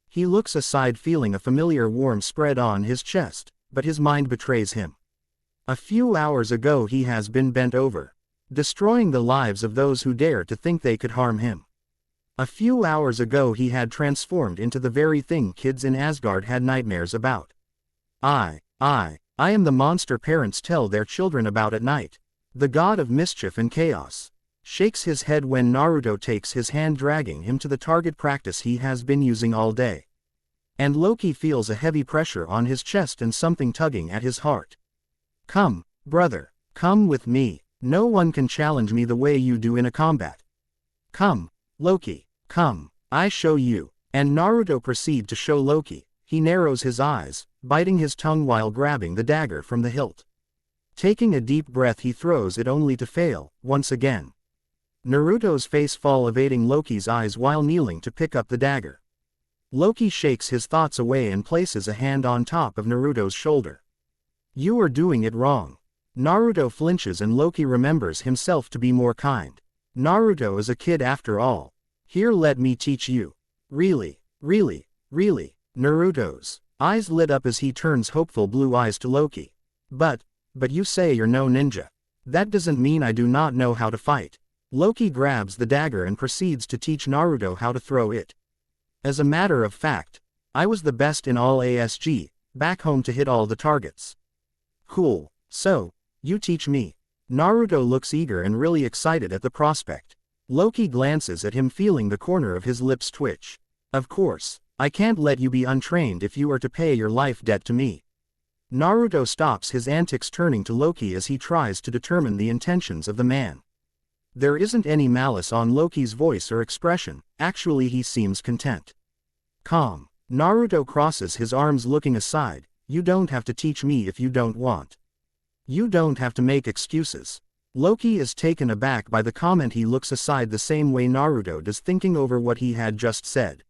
He looks aside, feeling a familiar warmth spread on his chest, but his mind betrays him. A few hours ago he has been bent over, destroying the lives of those who dare to think they could harm him. A few hours ago he had transformed into the very thing kids in Asgard had nightmares about. I am the monster parents tell their children about at night. The god of mischief and chaos shakes his head when Naruto takes his hand, dragging him to the target practice he has been using all day. And Loki feels a heavy pressure on his chest and something tugging at his heart. Come, brother, come with me. No one can challenge me the way you do in a combat. Come, Loki, come, I show you. And Naruto proceeds to show Loki. He narrows his eyes, biting his tongue while grabbing the dagger from the hilt. Taking a deep breath he throws it only to fail, once again. Naruto's face fall, evading Loki's eyes while kneeling to pick up the dagger. Loki shakes his thoughts away and places a hand on top of Naruto's shoulder. You are doing it wrong. Naruto flinches and Loki remembers himself to be more kind. Naruto is a kid after all. Here, let me teach you. Really. Naruto's eyes lit up as he turns hopeful blue eyes to Loki. But you say you're no ninja. That doesn't mean I do not know how to fight. Loki grabs the dagger and proceeds to teach Naruto how to throw it. As a matter of fact, I was the best in all ASG, back home to hit all the targets. Cool, so, you teach me. Naruto looks eager and really excited at the prospect. Loki glances at him, feeling the corner of his lips twitch. Of course, I can't let you be untrained if you are to pay your life debt to me. Naruto stops his antics, turning to Loki as he tries to determine the intentions of the man. There isn't any malice on Loki's voice or expression, actually he seems content. Calm. Naruto crosses his arms, looking aside. You don't have to teach me if you don't want. You don't have to make excuses. Loki is taken aback by the comment. He looks aside the same way Naruto does, thinking over what he had just said.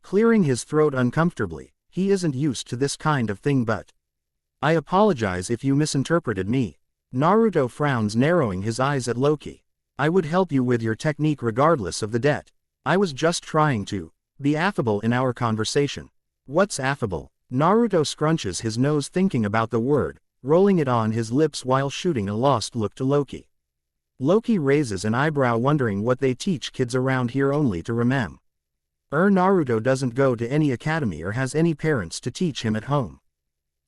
Clearing his throat uncomfortably, he isn't used to this kind of thing, but... I apologize if you misinterpreted me. Naruto frowns, narrowing his eyes at Loki. I would help you with your technique regardless of the debt. I was just trying to be affable in our conversation. What's affable? Naruto scrunches his nose, thinking about the word, rolling it on his lips while shooting a lost look to Loki. Loki raises an eyebrow, wondering what they teach kids around here, only to remember. Naruto doesn't go to any academy or has any parents to teach him at home.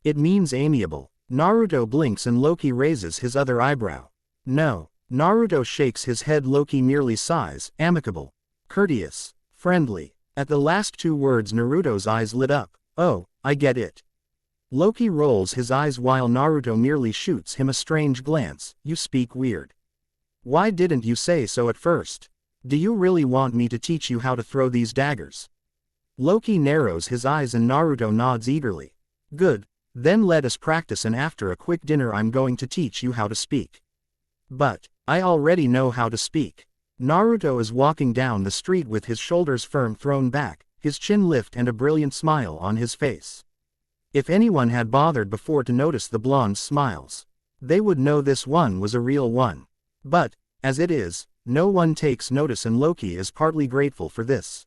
It means amiable. Naruto blinks and Loki raises his other eyebrow. No. Naruto shakes his head. Loki merely sighs. Amicable. Courteous. Friendly. At the last two words, Naruto's eyes lit up. Oh, I get it. Loki rolls his eyes while Naruto merely shoots him a strange glance. You speak weird. Why didn't you say so at first? Do you really want me to teach you how to throw these daggers? Loki narrows his eyes and Naruto nods eagerly. Good, then let us practice, and after a quick dinner I'm going to teach you how to speak. But, I already know how to speak. Naruto is walking down the street with his shoulders firm thrown back, his chin lift and a brilliant smile on his face. If anyone had bothered before to notice the blonde's smiles, they would know this one was a real one. But, as it is, no one takes notice, and Loki is partly grateful for this.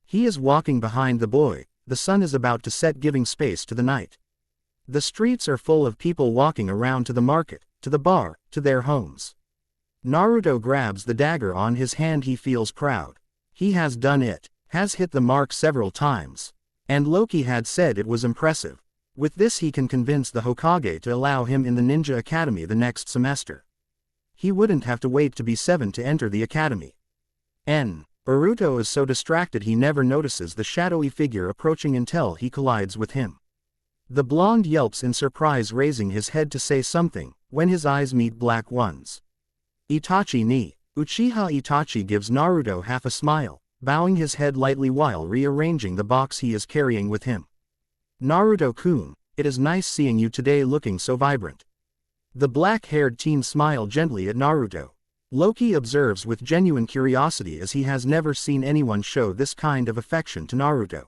He is walking behind the boy. The sun is about to set, giving space to the night. The streets are full of people walking around, to the market, to the bar, to their homes. Naruto grabs the dagger on his hand. He feels proud. He has done it, has hit the mark several times. And Loki had said it was impressive. With this he can convince the Hokage to allow him in the Ninja Academy the next semester. He wouldn't have to wait to be 7 to enter the academy. Naruto is so distracted he never notices the shadowy figure approaching until he collides with him. The blonde yelps in surprise, raising his head to say something, when his eyes meet black ones. Itachi ni. Uchiha Itachi gives Naruto half a smile, bowing his head lightly while rearranging the box he is carrying with him. Naruto-kun, it is nice seeing you today, looking so vibrant. The black-haired teen smiled gently at Naruto. Loki observes with genuine curiosity, as he has never seen anyone show this kind of affection to Naruto.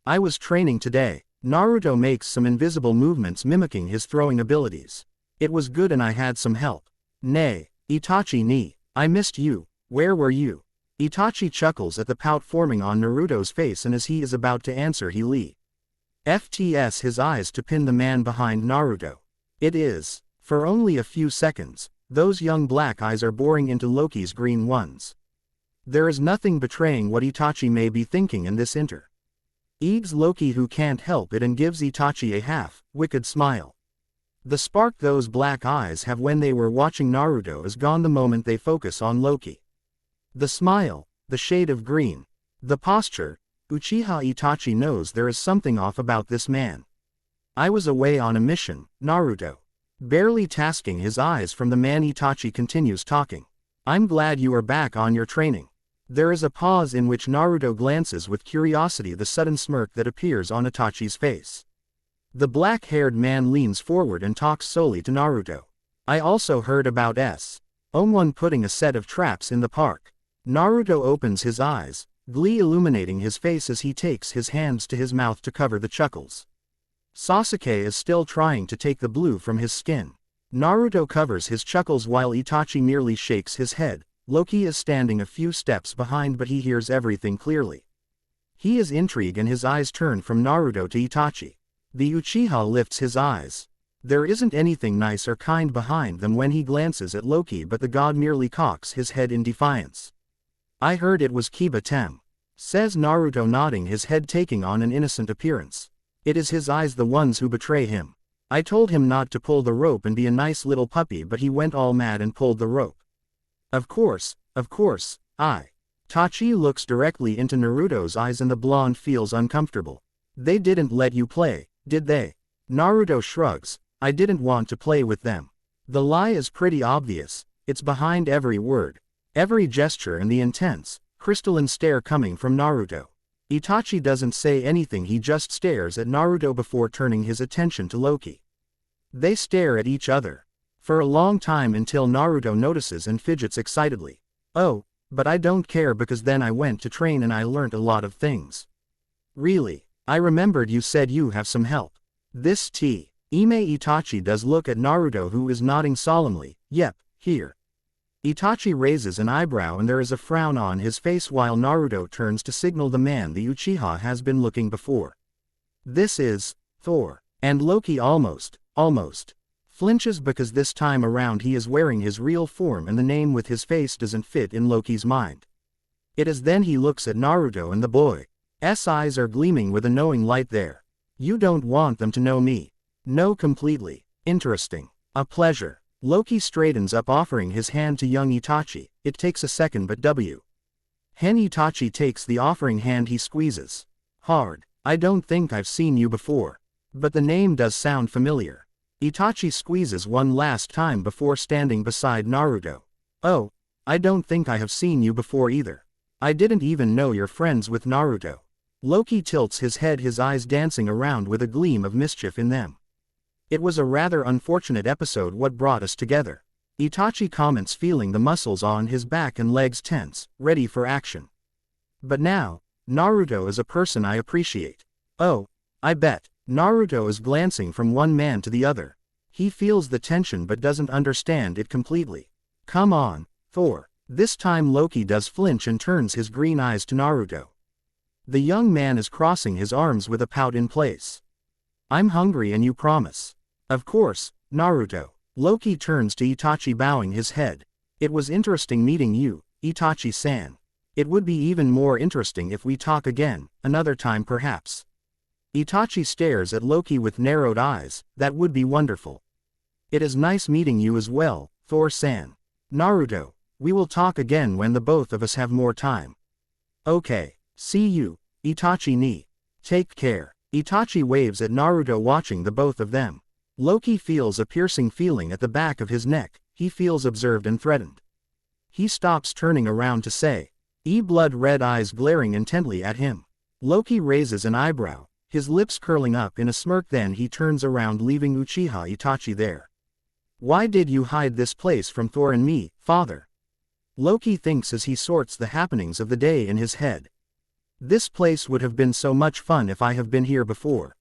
I was training today. Naruto makes some invisible movements mimicking his throwing abilities. It was good and I had some help. Nay, Itachi ni, I missed you. Where were you? Itachi chuckles at the pout forming on Naruto's face, and as he is about to answer he lifts his eyes to pin the man behind Naruto. It is. For only a few seconds, those young black eyes are boring into Loki's green ones. There is nothing betraying what Itachi may be thinking in this eags Loki, who can't help it and gives Itachi a half-wicked smile. The spark those black eyes have when they were watching Naruto is gone the moment they focus on Loki. The smile, the shade of green, the posture, Uchiha Itachi knows there is something off about this man. I was away on a mission, Naruto. Barely tasking his eyes from the man, Itachi continues talking. I'm glad you are back on your training. There is a pause in which Naruto glances with curiosity the sudden smirk that appears on Itachi's face. The black-haired man leans forward and talks solely to Naruto. I also heard about someone putting a set of traps in the park. Naruto opens his eyes, glee illuminating his face as he takes his hands to his mouth to cover the chuckles. Sasuke is still trying to take the blue from his skin. Naruto covers his chuckles while Itachi merely shakes his head. Loki is standing a few steps behind, but he hears everything clearly. He is intrigued and his eyes turn from Naruto to Itachi. The Uchiha lifts his eyes. There isn't anything nice or kind behind them when he glances at Loki, but the god merely cocks his head in defiance. I heard it was Kiba Tem, says Naruto, nodding his head, taking on an innocent appearance. It is his eyes the ones who betray him. I told him not to pull the rope and be a nice little puppy, but he went all mad and pulled the rope. Of course, Itachi looks directly into Naruto's eyes and the blonde feels uncomfortable. They didn't let you play, did they? Naruto shrugs. I didn't want to play with them. The lie is pretty obvious, it's behind every word, every gesture, and the intense, crystalline stare coming from Naruto. Itachi doesn't say anything, he just stares at Naruto before turning his attention to Loki. They stare at each other for a long time until Naruto notices and fidgets excitedly. Oh, but I don't care because then I went to train and I learned a lot of things. Really? I remembered you said you have some help. This Itachi does look at Naruto, who is nodding solemnly. Yep, here. Itachi raises an eyebrow and there is a frown on his face while Naruto turns to signal the man the Uchiha has been looking before. This is Thor. And Loki almost flinches because this time around he is wearing his real form and the name with his face doesn't fit in Loki's mind. It is then he looks at Naruto and the boy's eyes are gleaming with a knowing light there. You don't want them to know me. No, completely. Interesting. A pleasure. Loki straightens up, offering his hand to young Itachi. It takes a second, but Itachi takes the offering hand. He squeezes hard. I don't think I've seen you before. But the name does sound familiar. Itachi squeezes one last time before standing beside Naruto. Oh, I don't think I have seen you before either. I didn't even know you're friends with Naruto. Loki tilts his head, his eyes dancing around with a gleam of mischief in them. It was a rather unfortunate episode what brought us together. Itachi comments, feeling the muscles on his back and legs tense, ready for action. But now, Naruto is a person I appreciate. Oh, I bet. Naruto is glancing from one man to the other. He feels the tension but doesn't understand it completely. Come on, Thor. This time Loki does flinch and turns his green eyes to Naruto. The young man is crossing his arms with a pout in place. I'm hungry and you promise. Of course, Naruto. Loki turns to Itachi, bowing his head. It was interesting meeting you, Itachi-san. It would be even more interesting if we talk again, another time perhaps. Itachi stares at Loki with narrowed eyes. That would be wonderful. It is nice meeting you as well, Thor-san. Naruto, we will talk again when the both of us have more time. Okay, see you, Itachi-ni. Take care. Itachi waves at Naruto, watching the both of them. Loki feels a piercing feeling at the back of his neck. He feels observed and threatened. He stops, turning around to say, blood-red eyes glaring intently at him. Loki raises an eyebrow, his lips curling up in a smirk, then he turns around, leaving Uchiha Itachi there. Why did you hide this place from Thor and me, father? Loki thinks as he sorts the happenings of the day in his head. This place would have been so much fun if I have been here before.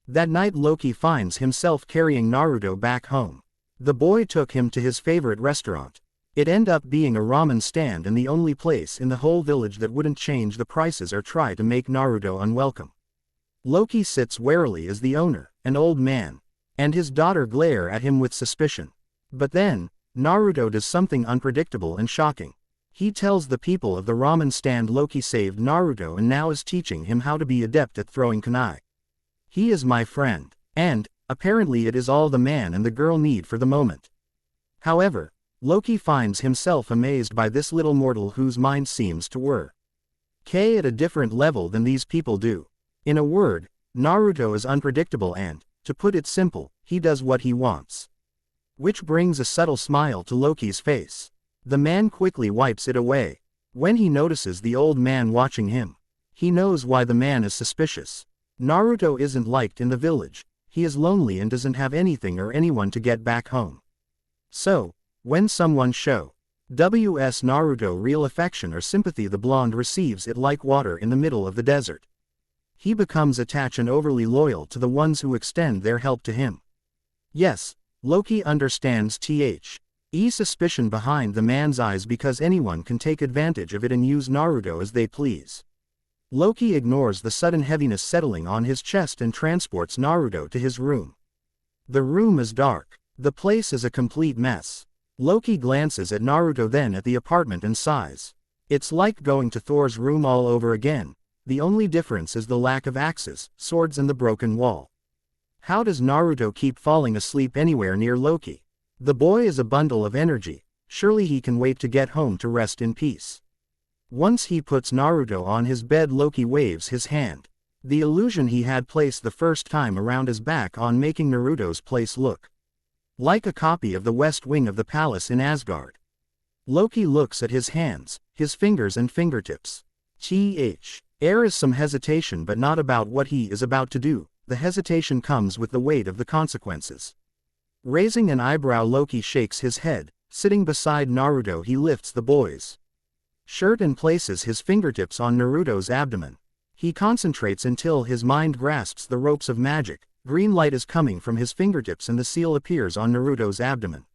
That night Loki finds himself carrying Naruto back home. The boy took him to his favorite restaurant. It ended up being a ramen stand and the only place in the whole village that wouldn't change the prices or try to make Naruto unwelcome. Loki sits warily as the owner, an old man, and his daughter glare at him with suspicion. But then, Naruto does something unpredictable and shocking. He tells the people of the ramen stand Loki saved Naruto and now is teaching him how to be adept at throwing kunai. He is my friend, and, apparently it is all the man and the girl need for the moment. However, Loki finds himself amazed by this little mortal whose mind seems to work at a different level than these people do. In a word, Naruto is unpredictable and, to put it simple, he does what he wants. Which brings a subtle smile to Loki's face. The man quickly wipes it away. When he notices the old man watching him, he knows why the man is suspicious. Naruto isn't liked in the village, he is lonely and doesn't have anything or anyone to get back home. So, when someone shows Naruto real affection or sympathy, the blonde receives it like water in the middle of the desert. He becomes attached and overly loyal to the ones who extend their help to him. Yes, Loki understands the suspicion behind the man's eyes because anyone can take advantage of it and use Naruto as they please. Loki ignores the sudden heaviness settling on his chest and transports Naruto to his room. The room is dark. The place is a complete mess. Loki glances at Naruto, then at the apartment, and sighs. It's like going to Thor's room all over again. The only difference is the lack of axes, swords, and the broken wall. How does Naruto keep falling asleep anywhere near Loki? The boy is a bundle of energy. Surely he can wait to get home to rest in peace. Once he puts Naruto on his bed, Loki waves his hand. The illusion he had placed the first time around his back on, making Naruto's place look like a copy of the west wing of the palace in Asgard. Loki looks at his hands, his fingers and fingertips. There is some hesitation, but not about what he is about to do. The hesitation comes with the weight of the consequences. Raising an eyebrow, Loki shakes his head. Sitting beside Naruto, he lifts the boy's shirt and places his fingertips on Naruto's abdomen. He concentrates until his mind grasps the ropes of magic. Green light is coming from his fingertips and the seal appears on Naruto's abdomen.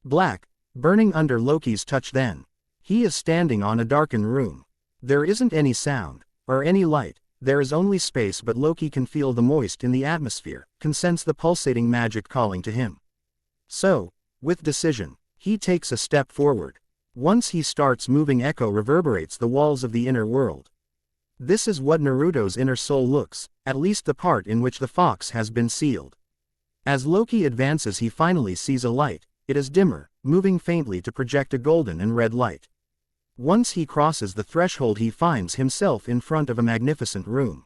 Black, burning under Loki's touch. Then he is standing on a darkened room. There isn't any sound or any light. There is only space, but Loki can feel the moist in the atmosphere, can sense the pulsating magic calling to him. So, with decision, he takes a step forward. Once he starts moving, echo reverberates the walls of the inner world. This is what Naruto's inner soul looks, at least the part in which the fox has been sealed. As Loki advances, he finally sees a light. It is dimmer, moving faintly to project a golden and red light. Once he crosses the threshold, he finds himself in front of a magnificent room.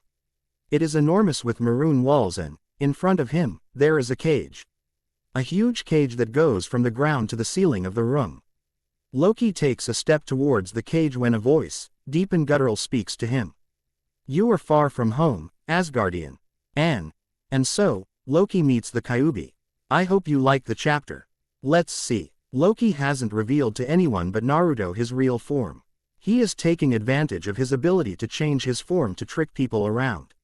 It is enormous with maroon walls, and, in front of him, there is a cage. A huge cage that goes from the ground to the ceiling of the room. Loki takes a step towards the cage when a voice, deep and guttural, speaks to him. You are far from home, Asgardian. And so, Loki meets the Kyuubi. I hope you like the chapter. Let's see. Loki hasn't revealed to anyone but Naruto his real form. He is taking advantage of his ability to change his form to trick people around.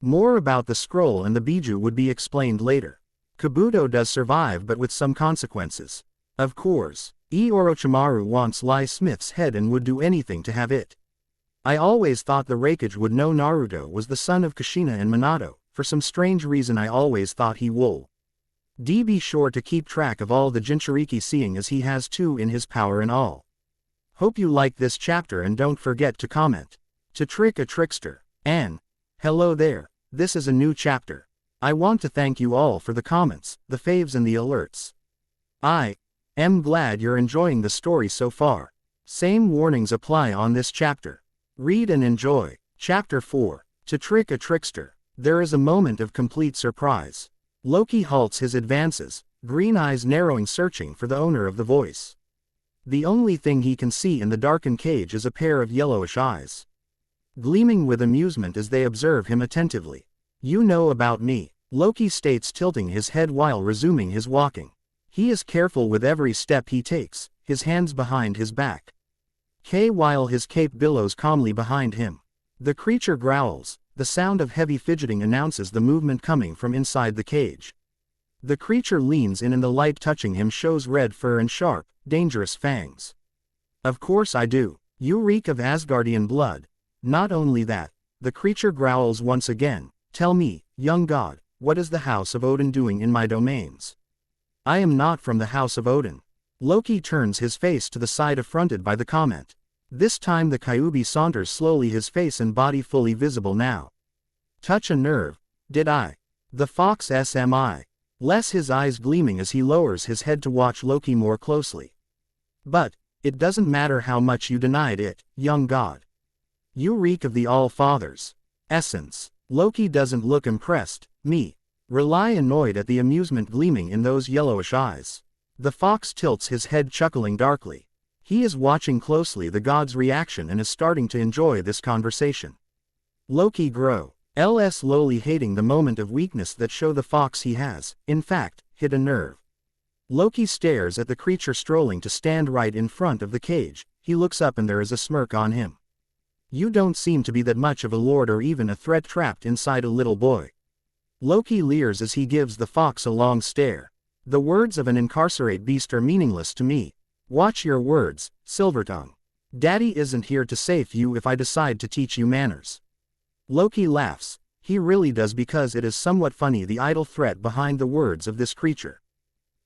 More about the scroll and the Biju would be explained later. Kabuto does survive, but with some consequences. Of course, Orochimaru wants Lai Smith's head and would do anything to have it. I always thought the Raikage would know Naruto was the son of Kushina and Minato. For some strange reason I always thought he would be sure to keep track of all the Jinchuriki, seeing as he has two in his power and all. Hope you like this chapter and don't forget to comment. To trick a trickster. And hello there, this is a new chapter. I want to thank you all for the comments, the faves and the alerts. I am glad you're enjoying the story so far. Same warnings apply on this chapter. Read and enjoy. Chapter 4. To trick a trickster. There is a moment of complete surprise. Loki halts his advances, green eyes narrowing, searching for the owner of the voice. The only thing he can see in the darkened cage is a pair of yellowish eyes, gleaming with amusement as they observe him attentively. You know about me, Loki states, tilting his head while resuming his walking. He is careful with every step he takes, his hands behind his back. While his cape billows calmly behind him. The creature growls. The sound of heavy fidgeting announces the movement coming from inside the cage. The creature leans in and the light touching him shows red fur and sharp, dangerous fangs. Of course I do. You reek of Asgardian blood. Not only that, the creature growls once again. Tell me, young god, what is the House of Odin doing in my domains? I am not from the House of Odin. Loki turns his face to the side, affronted by the comment. This time the Kyuubi saunters slowly, his face and body fully visible now. Touch a nerve, did I? The fox SMI. Less, his eyes gleaming as he lowers his head to watch Loki more closely. But it doesn't matter how much you denied it, young god. You reek of the All-Father's essence. Loki doesn't look impressed. Me. Rely annoyed at the amusement gleaming in those yellowish eyes. The fox tilts his head, chuckling darkly. He is watching closely the god's reaction and is starting to enjoy this conversation. Loki grow. Slowly hating the moment of weakness that show the fox he has, in fact, hit a nerve. Loki stares at the creature strolling to stand right in front of the cage. He looks up and there is a smirk on him. You don't seem to be that much of a lord or even a threat trapped inside a little boy. Loki leers as he gives the fox a long stare. The words of an incarcerate beast are meaningless to me. Watch your words, Silvertongue. Daddy isn't here to save you if I decide to teach you manners. Loki laughs. He really does, because it is somewhat funny, the idle threat behind the words of this creature.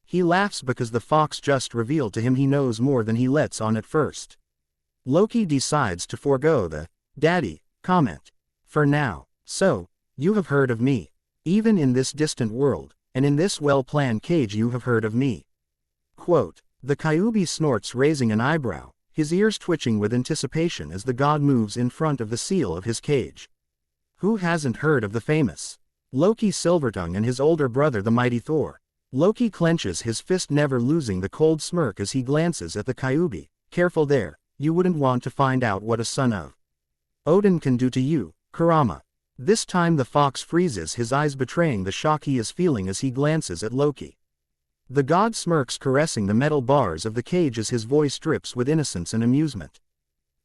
He laughs because the fox just revealed to him he knows more than he lets on at first. Loki decides to forego the "daddy" comment for now. So, you have heard of me. Even in this distant world, and in this well-planned cage, you have heard of me. Quote. The Kyuubi snorts, raising an eyebrow, his ears twitching with anticipation as the god moves in front of the seal of his cage. Who hasn't heard of the famous Loki Silvertongue and his older brother the mighty Thor? Loki clenches his fist, never losing the cold smirk as he glances at the Kyuubi. Careful there, you wouldn't want to find out what a son of Odin can do to you, Kurama. This time the fox freezes, his eyes betraying the shock he is feeling as he glances at Loki. The god smirks, caressing the metal bars of the cage as his voice drips with innocence and amusement.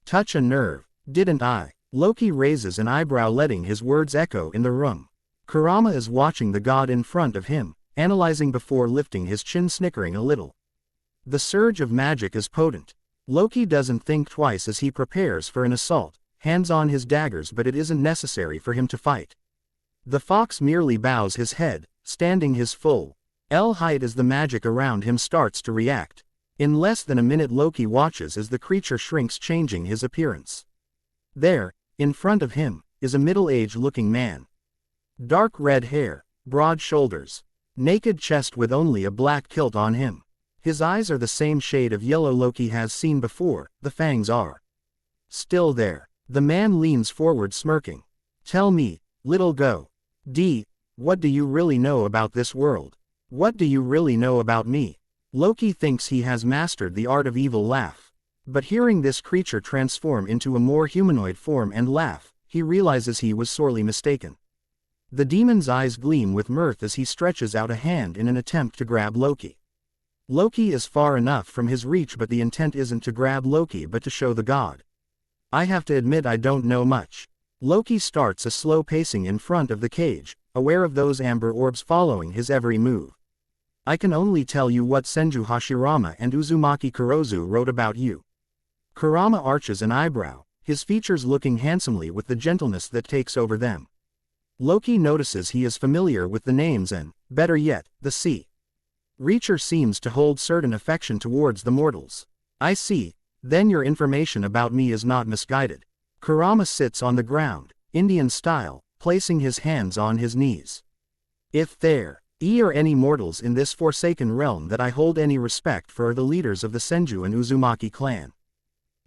Touch a nerve, didn't I? Loki raises an eyebrow, letting his words echo in the room. Kurama is watching the god in front of him, analyzing before lifting his chin, snickering a little. The surge of magic is potent. Loki doesn't think twice as he prepares for an assault, hands on his daggers, but it isn't necessary for him to fight. The fox merely bows his head, standing his full L height as the magic around him starts to react. In less than a minute Loki watches as the creature shrinks, changing his appearance. There, in front of him, is a middle-aged looking man. Dark red hair, broad shoulders, naked chest with only a black kilt on him. His eyes are the same shade of yellow Loki has seen before, the fangs are still there. The man leans forward, smirking. Tell me, little what do you really know about this world? What do you really know about me? Loki thinks he has mastered the art of evil laugh. But hearing this creature transform into a more humanoid form and laugh, he realizes he was sorely mistaken. The demon's eyes gleam with mirth as he stretches out a hand in an attempt to grab Loki. Loki is far enough from his reach, but the intent isn't to grab Loki but to show the god. I have to admit I don't know much. Loki starts a slow pacing in front of the cage, aware of those amber orbs following his every move. I can only tell you what Senju Hashirama and Uzumaki Kurozu wrote about you. Kurama arches an eyebrow, his features looking handsomely with the gentleness that takes over them. Loki notices he is familiar with the names and, better yet, the sea Reacher seems to hold certain affection towards the mortals. I see, then your information about me is not misguided. Kurama sits on the ground, Indian style, placing his hands on his knees. If there are any mortals in this forsaken realm that I hold any respect for, are the leaders of the Senju and Uzumaki clan.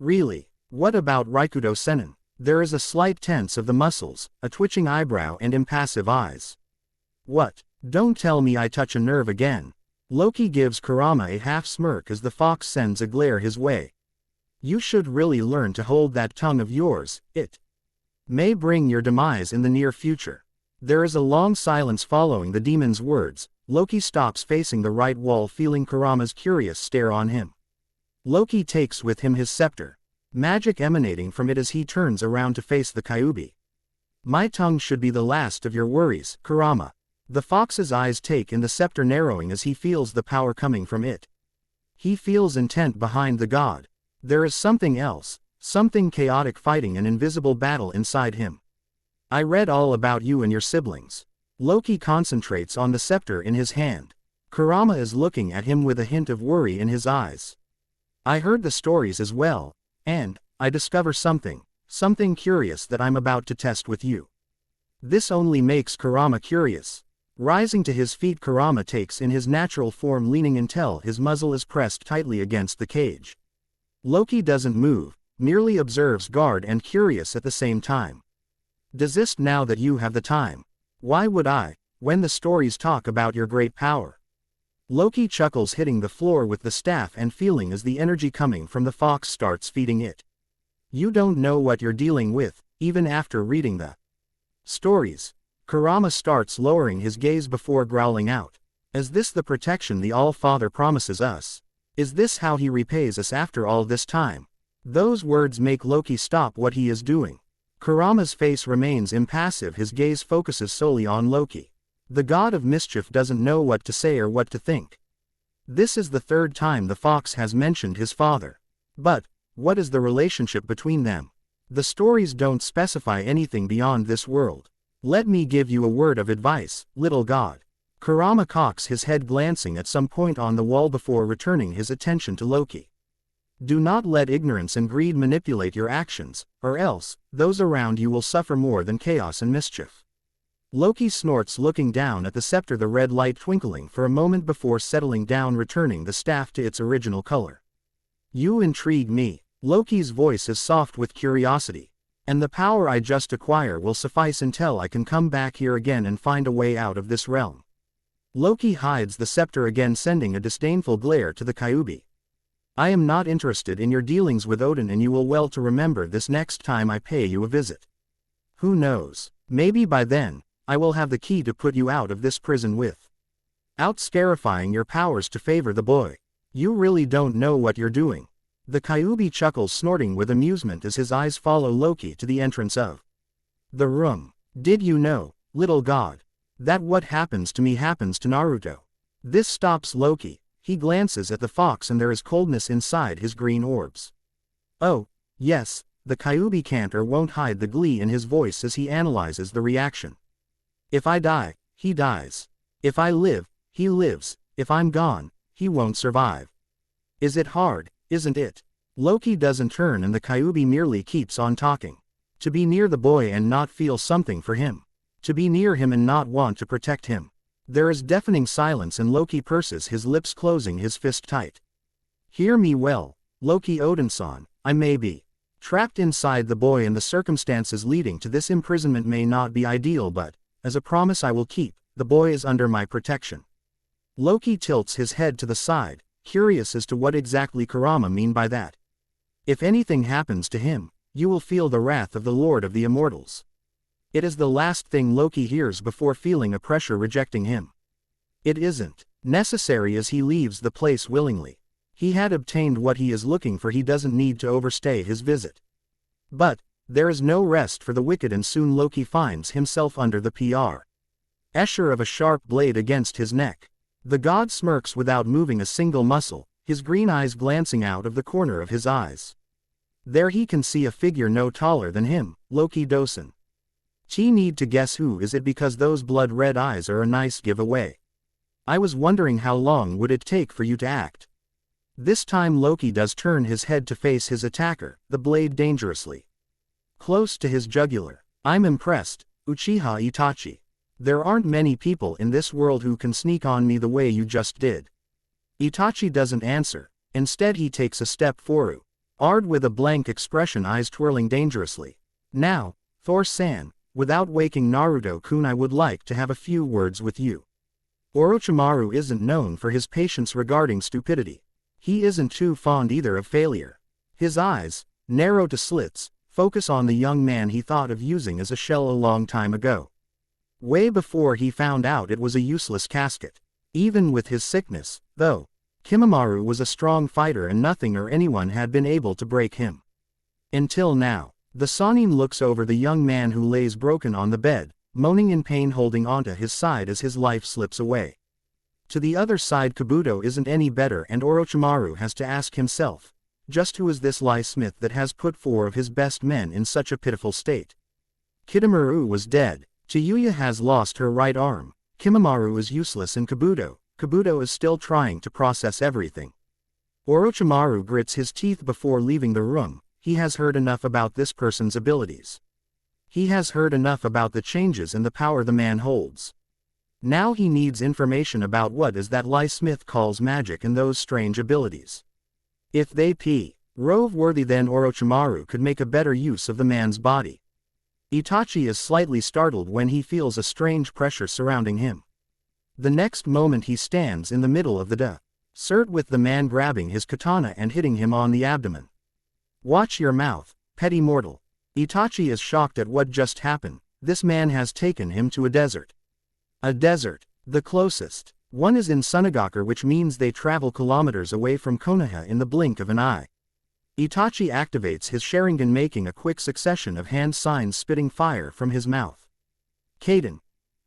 Really? What about Raikudo Sennin? There is a slight tense of the muscles, a twitching eyebrow and impassive eyes. What? Don't tell me I touch a nerve again. Loki gives Kurama a half smirk as the fox sends a glare his way. You should really learn to hold that tongue of yours, it may bring your demise in the near future. There is a long silence following the demon's words. Loki stops, facing the right wall, feeling Kurama's curious stare on him. Loki takes with him his scepter, magic emanating from it as he turns around to face the Kyuubi. My tongue should be the last of your worries, Kurama. The fox's eyes take in the scepter, narrowing as he feels the power coming from it. He feels intent behind the god. There is something else, something chaotic, fighting an invisible battle inside him. I read all about you and your siblings. Loki concentrates on the scepter in his hand. Kurama is looking at him with a hint of worry in his eyes. I heard the stories as well, and I discover something curious that I'm about to test with you. This only makes Kurama curious. Rising to his feet, Kurama takes in his natural form, leaning until his muzzle is pressed tightly against the cage. Loki doesn't move, merely observes, guard and curious at the same time. Desist now that you have the time. Why would I, when the stories talk about your great power? Loki chuckles, hitting the floor with the staff and feeling as the energy coming from the fox starts feeding it. You don't know what you're dealing with, even after reading the stories. Kurama starts lowering his gaze before growling out. Is this the protection the All-Father promises us? Is this how he repays us after all this time? Those words make Loki stop what he is doing. Kurama's face remains impassive, his gaze focuses solely on Loki. The god of mischief doesn't know what to say or what to think. This is the third time the fox has mentioned his father. But, what is the relationship between them? The stories don't specify anything beyond this world. Let me give you a word of advice, little god. Kurama cocks his head, glancing at some point on the wall before returning his attention to Loki. Do not let ignorance and greed manipulate your actions, or else, those around you will suffer more than chaos and mischief. Loki snorts, looking down at the scepter, the red light twinkling for a moment before settling down, returning the staff to its original color. You intrigue me. Loki's voice is soft with curiosity. And the power I just acquire will suffice until I can come back here again and find a way out of this realm. Loki hides the scepter again, sending a disdainful glare to the Kyuubi. I am not interested in your dealings with Odin, and you will well to remember this next time I pay you a visit. Who knows, maybe by then, I will have the key to put you out of this prison without scarifying your powers to favor the boy. You really don't know what you're doing. The Kyuubi chuckles, snorting with amusement as his eyes follow Loki to the entrance of the room. Did you know, little god, that what happens to me happens to Naruto? This stops Loki. He glances at the fox and there is coldness inside his green orbs. Oh, yes, the Kyuubi cantor won't hide the glee in his voice as he analyzes the reaction. If I die, he dies. If I live, he lives. If I'm gone, he won't survive. Is it hard, isn't it? Loki doesn't turn and the Kyuubi merely keeps on talking. To be near the boy and not feel something for him. To be near him and not want to protect him. There is deafening silence and Loki purses his lips, closing his fist tight. Hear me well, Loki Odinson, I may be trapped inside the boy and the circumstances leading to this imprisonment may not be ideal, but, as a promise I will keep, the boy is under my protection. Loki tilts his head to the side, curious as to what exactly Kurama mean by that. If anything happens to him, you will feel the wrath of the Lord of the Immortals. It is the last thing Loki hears before feeling a pressure rejecting him. It isn't necessary as he leaves the place willingly. He had obtained what he is looking for, he doesn't need to overstay his visit. But, there is no rest for the wicked and soon Loki finds himself under the pressure of a sharp blade against his neck. The god smirks without moving a single muscle, his green eyes glancing out of the corner of his eyes. There he can see a figure no taller than him, Loki Dosen. She need to guess who is it because those blood-red eyes are a nice giveaway. I was wondering how long would it take for you to act. This time Loki does turn his head to face his attacker, the blade dangerously close to his jugular. I'm impressed, Uchiha Itachi. There aren't many people in this world who can sneak on me the way you just did. Itachi doesn't answer, instead he takes a step forward with a blank expression, eyes twirling dangerously. Now, Thor-san, without waking Naruto-kun, I would like to have a few words with you. Orochimaru isn't known for his patience regarding stupidity. He isn't too fond either of failure. His eyes, narrow to slits, focus on the young man he thought of using as a shell a long time ago. Way before he found out it was a useless casket. Even with his sickness, though, Kimamaru was a strong fighter and nothing or anyone had been able to break him. Until now. The Sannin looks over the young man who lays broken on the bed, moaning in pain, holding onto his side as his life slips away. To the other side, Kabuto isn't any better and Orochimaru has to ask himself, just who is this Lie Smith that has put 4 of his best men in such a pitiful state? Kidomaru was dead, Chiyuya has lost her right arm, Kimamaru is useless and Kabuto is still trying to process everything. Orochimaru grits his teeth before leaving the room. He has heard enough about this person's abilities. He has heard enough about the changes and the power the man holds. Now he needs information about what is that Lie Smith calls magic and those strange abilities. If they prove worthy, then Orochimaru could make a better use of the man's body. Itachi is slightly startled when he feels a strange pressure surrounding him. The next moment he stands in the middle of the desert with the man grabbing his katana and hitting him on the abdomen. Watch your mouth, petty mortal. Itachi is shocked at what just happened. This man has taken him to a desert. A desert, the closest one is in Sunagaku, which means they travel kilometers away from Konoha in the blink of an eye. Itachi activates his Sharingan, making a quick succession of hand signs spitting fire from his mouth. Kaden.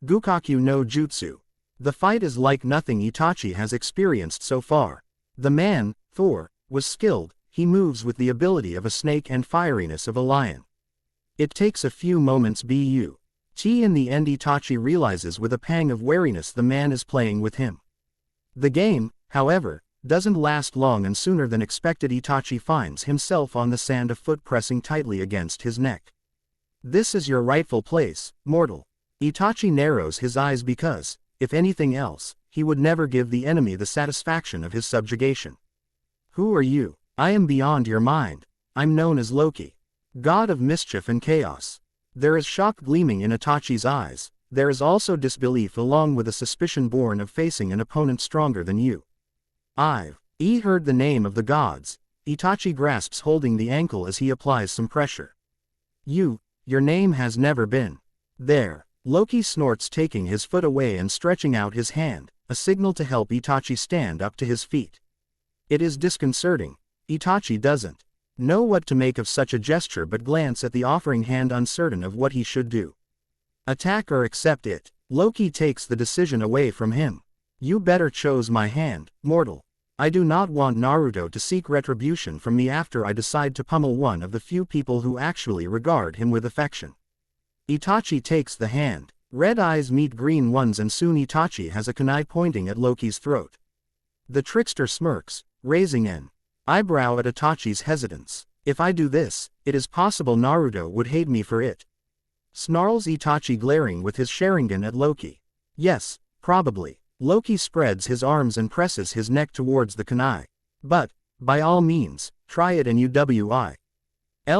Gukaku no Jutsu. The fight is like nothing Itachi has experienced so far. The man, Thor, was skilled. He moves with the ability of a snake and fieriness of a lion. It takes a few moments. In the end Itachi realizes with a pang of wariness the man is playing with him. The game, however, doesn't last long and sooner than expected Itachi finds himself on the sand, a foot pressing tightly against his neck. This is your rightful place, mortal. Itachi narrows his eyes because, if anything else, he would never give the enemy the satisfaction of his subjugation. Who are you? I am beyond your mind. I'm known as Loki, god of mischief and chaos. There is shock gleaming in Itachi's eyes. There is also disbelief along with a suspicion born of facing an opponent stronger than you. I've heard the name of the gods. Itachi grasps holding the ankle as he applies some pressure. Your name has never been. There. Loki snorts, taking his foot away and stretching out his hand, a signal to help Itachi stand up to his feet. It is disconcerting. Itachi doesn't know what to make of such a gesture but glance at the offering hand, uncertain of what he should do. Attack or accept it. Loki takes the decision away from him. You better chose my hand, mortal. I do not want Naruto to seek retribution from me after I decide to pummel one of the few people who actually regard him with affection. Itachi takes the hand. Red eyes meet green ones and soon Itachi has a kunai pointing at Loki's throat. The trickster smirks, raising an eyebrow at Itachi's hesitance. If I do this, it is possible Naruto would hate me for it. Snarls Itachi, glaring with his Sharingan at Loki. Yes, probably. Loki spreads his arms and presses his neck towards the kunai. But, by all means, try it and you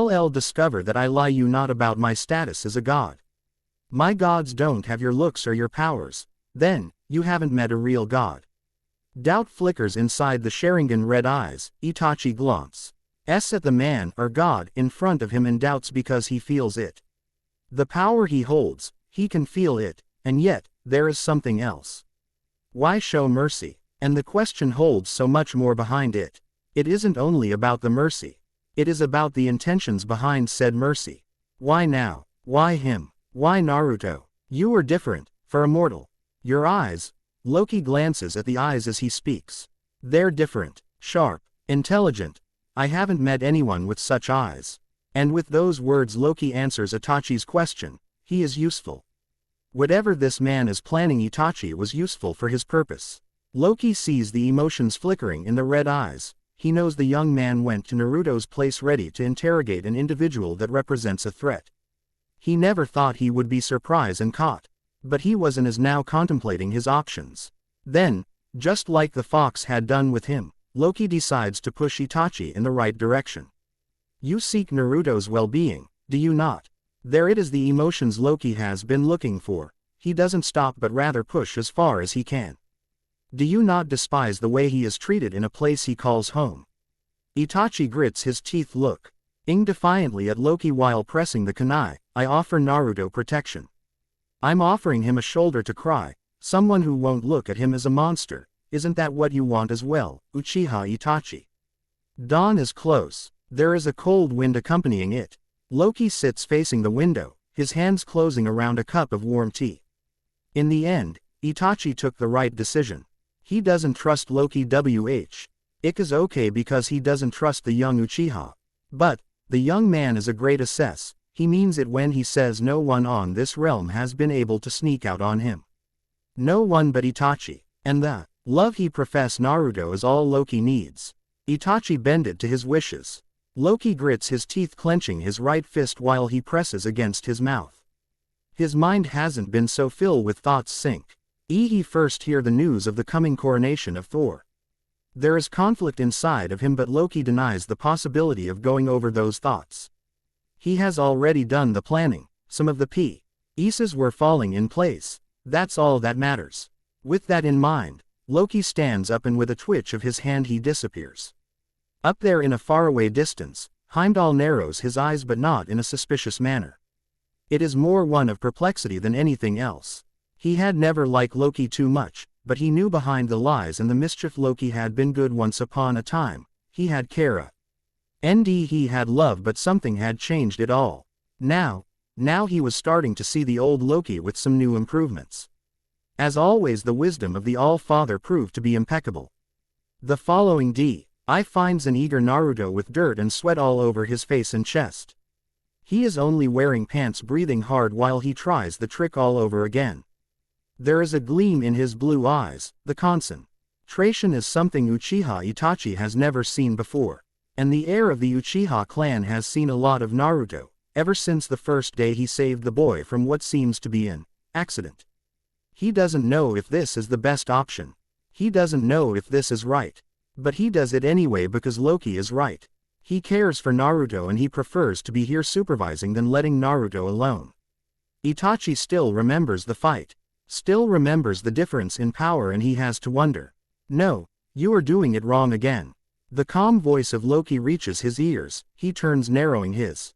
will discover that I lie you not about my status as a god. My gods don't have your looks or your powers. Then, you haven't met a real god. Doubt flickers inside the Sharingan red eyes. Itachi glances at the man or god in front of him and doubts because he feels it. The power he holds, he can feel it, and yet, there is something else. Why show mercy? And the question holds so much more behind it. It isn't only about the mercy. It is about the intentions behind said mercy. Why now? Why him? Why Naruto? You are different, for a mortal. Your eyes. Loki glances at the eyes as he speaks. They're different, sharp, intelligent. I haven't met anyone with such eyes. And with those words Loki answers Itachi's question. He is useful. Whatever this man is planning, Itachi was useful for his purpose. Loki sees the emotions flickering in the red eyes. He knows the young man went to Naruto's place ready to interrogate an individual that represents a threat. He never thought he would be surprised and caught. But he was and is now contemplating his options. Then, just like the fox had done with him, Loki decides to push Itachi in the right direction. You seek Naruto's well-being, do you not? There it is, the emotions Loki has been looking for. He doesn't stop but rather push as far as he can. Do you not despise the way he is treated in a place he calls home? Itachi grits his teeth, looking defiantly at Loki while pressing the kunai. I offer Naruto protection. I'm offering him a shoulder to cry, someone who won't look at him as a monster. Isn't that what you want as well, Uchiha Itachi? Dawn is close. There is a cold wind accompanying it. Loki sits facing the window, his hands closing around a cup of warm tea. In the end, Itachi took the right decision. He doesn't trust Loki It is okay because he doesn't trust the young Uchiha. But, the young man is a great Acess. He means it when he says no one on this realm has been able to sneak out on him. No one but Itachi. And the love he professes Naruto is all Loki needs. Itachi bended to his wishes. Loki grits his teeth, clenching his right fist while he presses against his mouth. His mind hasn't been so filled with thoughts since he first hear the news of the coming coronation of Thor. There is conflict inside of him, but Loki denies the possibility of going over those thoughts. He has already done the planning. Some of the pieces were falling in place. That's all that matters. With that in mind, Loki stands up and with a twitch of his hand he disappears. Up there in a faraway distance, Heimdall narrows his eyes but not in a suspicious manner. It is more one of perplexity than anything else. He had never liked Loki too much, but he knew behind the lies and the mischief Loki had been good once upon a time. He had Kara. He had love, but something had changed it all. Now he was starting to see the old Loki with some new improvements. As always, the wisdom of the All-Father proved to be impeccable. The following I finds an eager Naruto with dirt and sweat all over his face and chest. He is only wearing pants, breathing hard while he tries the trick all over again. There is a gleam in his blue eyes. The concentration is something Uchiha Itachi has never seen before. And the heir of the Uchiha clan has seen a lot of Naruto, ever since the first day he saved the boy from what seems to be an accident. He doesn't know if this is the best option. He doesn't know if this is right. But he does it anyway because Loki is right. He cares for Naruto and he prefers to be here supervising than letting Naruto alone. Itachi still remembers the fight. Still remembers the difference in power, and he has to wonder. No, you are doing it wrong again. The calm voice of Loki reaches his ears. He turns, narrowing his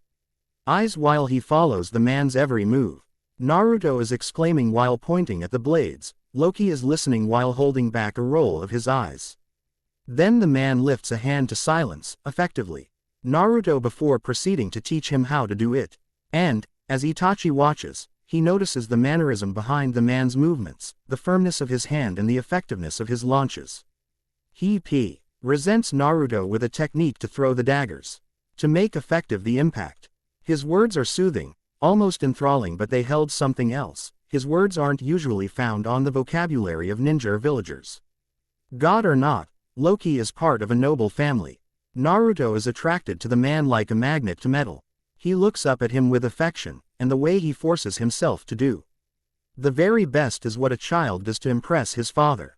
eyes while he follows the man's every move. Naruto is exclaiming while pointing at the blades. Loki is listening while holding back a roll of his eyes. Then the man lifts a hand to silence, effectively, Naruto before proceeding to teach him how to do it. And, as Itachi watches, he notices the mannerism behind the man's movements, the firmness of his hand and the effectiveness of his launches. He resents Naruto with a technique to throw the daggers, to make effective the impact. His words are soothing, almost enthralling, but they held something else. His words aren't usually found on the vocabulary of ninja villagers. God or not, Loki is part of a noble family. Naruto is attracted to the man like a magnet to metal. He looks up at him with affection, and the way he forces himself to do the very best is what a child does to impress his father.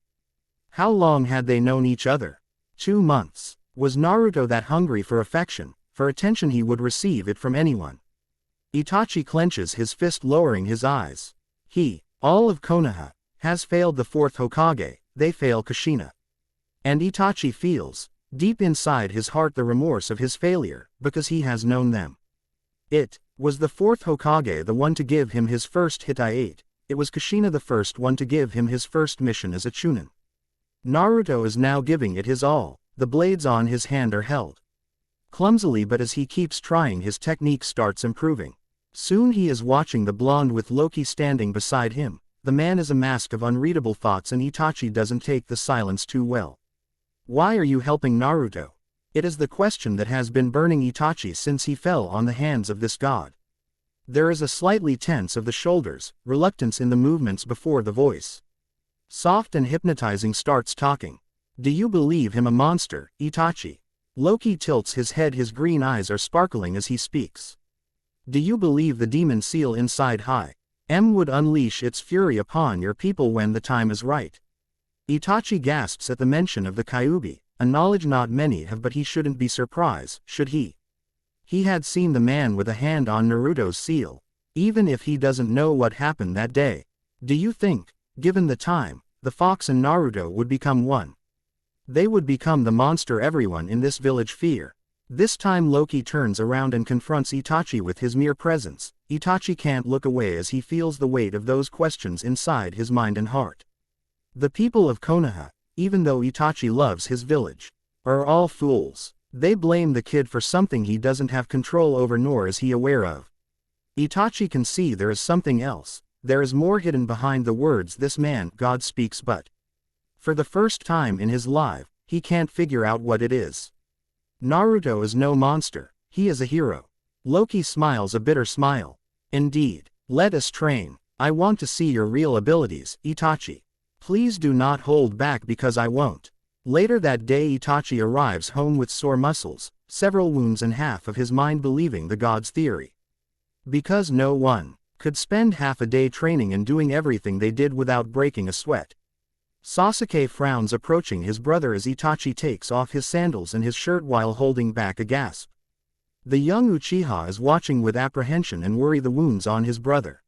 How long had they known each other? 2 months. Was Naruto that hungry for affection, for attention he would receive it from anyone? Itachi clenches his fist, lowering his eyes. All of Konoha, has failed the 4th Hokage. They fail Kushina. And Itachi feels, deep inside his heart, the remorse of his failure, because he has known them. It was the 4th Hokage, the one to give him his first hit I ate. It was Kushina, the first one to give him his first mission as a Chunin. Naruto is now giving it his all. The blades on his hand are held clumsily, but as he keeps trying, his technique starts improving. Soon he is watching the blonde with Loki standing beside him. The man is a mask of unreadable thoughts, and Itachi doesn't take the silence too well. Why are you helping Naruto? It is the question that has been burning Itachi since he fell on the hands of this god. There is a slightly tense of the shoulders, reluctance in the movements before the voice, soft and hypnotizing, starts talking. Do you believe him a monster, Itachi? Loki tilts his head, his green eyes are sparkling as he speaks. Do you believe the demon seal inside would unleash its fury upon your people when the time is right? Itachi gasps at the mention of the Kyuubi, a knowledge not many have, but he shouldn't be surprised, should he? He had seen the man with a hand on Naruto's seal. Even if he doesn't know what happened that day, do you think, given the time, the fox and Naruto would become one? They would become the monster everyone in this village fear. This time Loki turns around and confronts Itachi with his mere presence. Itachi can't look away as he feels the weight of those questions inside his mind and heart. The people of Konoha, even though Itachi loves his village, are all fools. They blame the kid for something he doesn't have control over, nor is he aware of. Itachi can see there is something else. There is more hidden behind the words this man, God, speaks, but for the first time in his life, he can't figure out what it is. Naruto is no monster. He is a hero. Loki smiles a bitter smile. Indeed. Let us train. I want to see your real abilities, Itachi. Please do not hold back, because I won't. Later that day Itachi arrives home with sore muscles, several wounds, and half of his mind believing the god's theory. Because no one could spend half a day training and doing everything they did without breaking a sweat. Sasuke frowns, approaching his brother as Itachi takes off his sandals and his shirt while holding back a gasp. The young Uchiha is watching with apprehension and worry the wounds on his brother.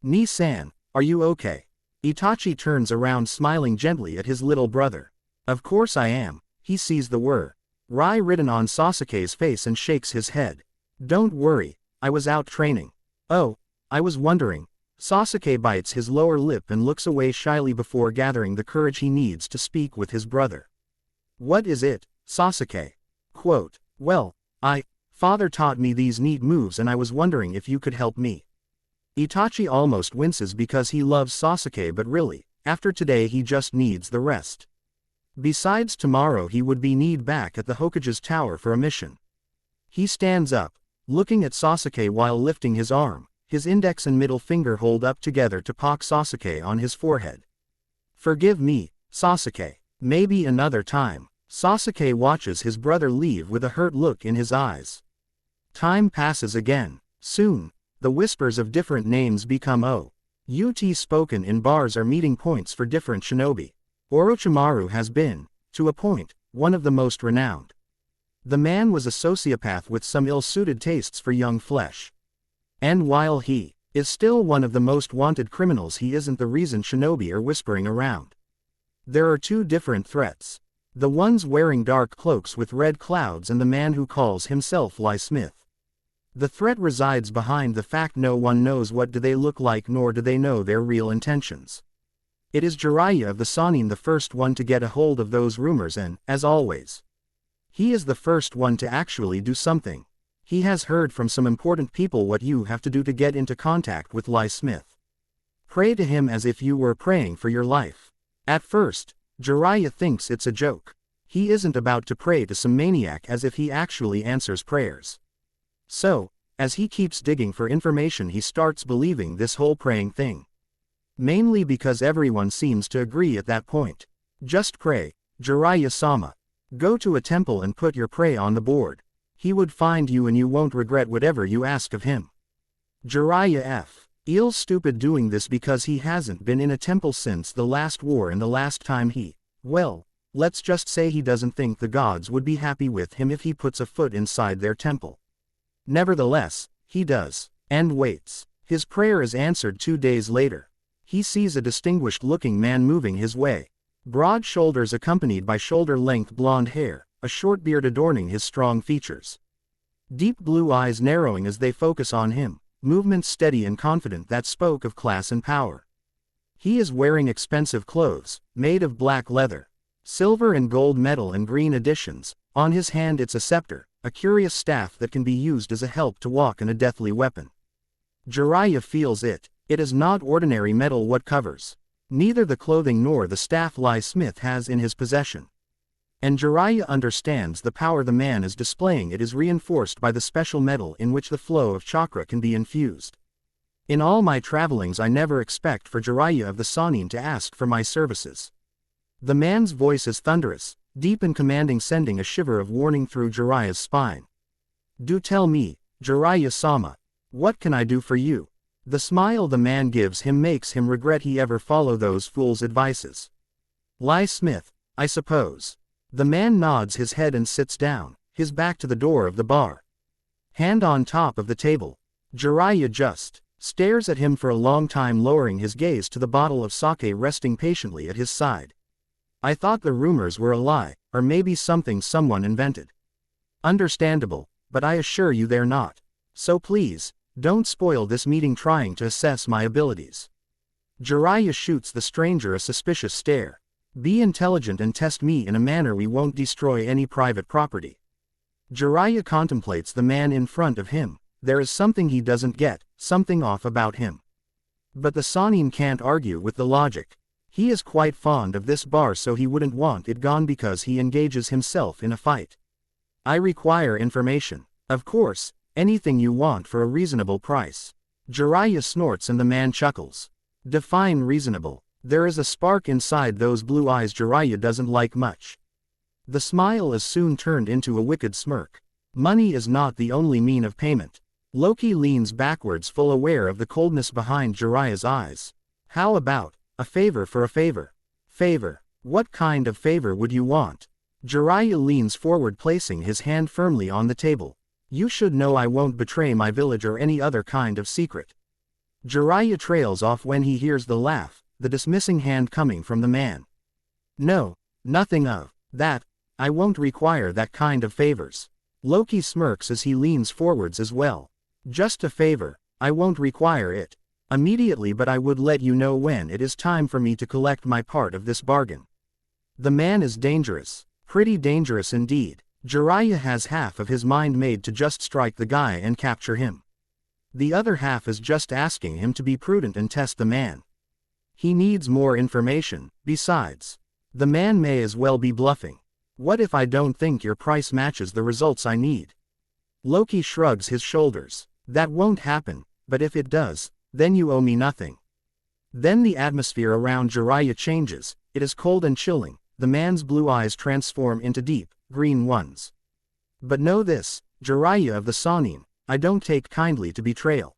Ni-san, are you okay? Itachi turns around, smiling gently at his little brother. Of course I am. He sees the worry written on Sasuke's face and shakes his head. Don't worry, I was out training. Oh, I was wondering. Sasuke bites his lower lip and looks away shyly before gathering the courage he needs to speak with his brother. What is it, Sasuke? Quote, well, father taught me these neat moves and I was wondering if you could help me. Itachi almost winces because he loves Sasuke, but really, after today he just needs the rest. Besides, tomorrow he would be back at the Hokage's tower for a mission. He stands up. looking at Sasuke while lifting his arm, his index and middle finger hold up together to poke Sasuke on his forehead. "Forgive me, Sasuke. Maybe another time." Sasuke watches his brother leave with a hurt look in his eyes. Time passes again. Soon, the whispers of different names become OUT spoken in bars are meeting points for different shinobi. Orochimaru has been, to a point, one of the most renowned. The man was a sociopath with some ill-suited tastes for young flesh. And while he is still one of the most wanted criminals, he isn't the reason shinobi are whispering around. There are two different threats. The ones wearing dark cloaks with red clouds and the man who calls himself Ly Smith. The threat resides behind the fact no one knows what do they look like nor do they know their real intentions. It is Jiraiya of the Sannin the first one to get a hold of those rumors and, as always, he is the first one to actually do something. He has heard from some important people what you have to do to get into contact with Ly Smith. Pray to him as if you were praying for your life. At first, Jiraiya thinks it's a joke. He isn't about to pray to some maniac as if he actually answers prayers. So, as he keeps digging for information, he starts believing this whole praying thing. Mainly because everyone seems to agree at that point. Just pray, Jiraiya-sama. Go to a temple and put your pray on the board. He would find you and you won't regret whatever you ask of him. Jiraiya feels stupid doing this because he hasn't been in a temple since the last war, and the last time he, well, let's just say he doesn't think the gods would be happy with him if he puts a foot inside their temple. Nevertheless, he does, and waits. His prayer is answered 2 days later. He sees a distinguished-looking man moving his way. Broad shoulders accompanied by shoulder-length blonde hair, a short beard adorning his strong features. Deep blue eyes narrowing as they focus on him, movements steady and confident that spoke of class and power. He is wearing expensive clothes, made of black leather, silver and gold metal and green additions. On his hand it's a scepter, a curious staff that can be used as a help to walk, and a deathly weapon. Jiraiya feels it. It is not ordinary metal what covers neither the clothing nor the staff Ly Smith has in his possession. And Jiraiya understands the power the man is displaying. It is reinforced by the special metal in which the flow of chakra can be infused. In all my travelings I never expect for Jiraiya of the Sannin to ask for my services. The man's voice is thunderous, deep and commanding, sending a shiver of warning through Jiraiya's spine. Do tell me, Jiraiya-sama, what can I do for you? The smile the man gives him makes him regret he ever followed those fools' advices. Ly Smith, I suppose. The man nods his head and sits down, his back to the door of the bar. Hand on top of the table. Jiraiya just stares at him for a long time, lowering his gaze to the bottle of sake resting patiently at his side. I thought the rumors were a lie, or maybe something someone invented. Understandable, but I assure you they're not. So please, don't spoil this meeting trying to assess my abilities. Jiraiya shoots the stranger a suspicious stare. Be intelligent and test me in a manner we won't destroy any private property. Jiraiya contemplates the man in front of him. There is something he doesn't get, something off about him. But the Sannin can't argue with the logic. He is quite fond of this bar, so he wouldn't want it gone because he engages himself in a fight. I require information. Of course, anything you want for a reasonable price. Jiraiya snorts and the man chuckles. Define reasonable. There is a spark inside those blue eyes Jiraiya doesn't like much. The smile is soon turned into a wicked smirk. Money is not the only mean of payment. Loki leans backwards, full aware of the coldness behind Jiraiya's eyes. How about a favor for a favor? Favor? What kind of favor would you want? Jiraiya leans forward, placing his hand firmly on the table. You should know I won't betray my village or any other kind of secret. Jiraiya trails off when he hears the laugh, the dismissing hand coming from the man. No, nothing of that. I won't require that kind of favors. Loki smirks as he leans forwards as well. Just a favor. I won't require it immediately, but I would let you know when it is time for me to collect my part of this bargain. The man is dangerous. Pretty dangerous indeed. Jiraiya has half of his mind made to just strike the guy and capture him. The other half is just asking him to be prudent and test the man. He needs more information. Besides, the man may as well be bluffing. What if I don't think your price matches the results I need? Loki shrugs his shoulders. That won't happen, but if it does, then you owe me nothing. Then the atmosphere around Jiraiya changes, it is cold and chilling, the man's blue eyes transform into deep, green ones. But know this, Jiraiya of the Sannin, I don't take kindly to betrayal.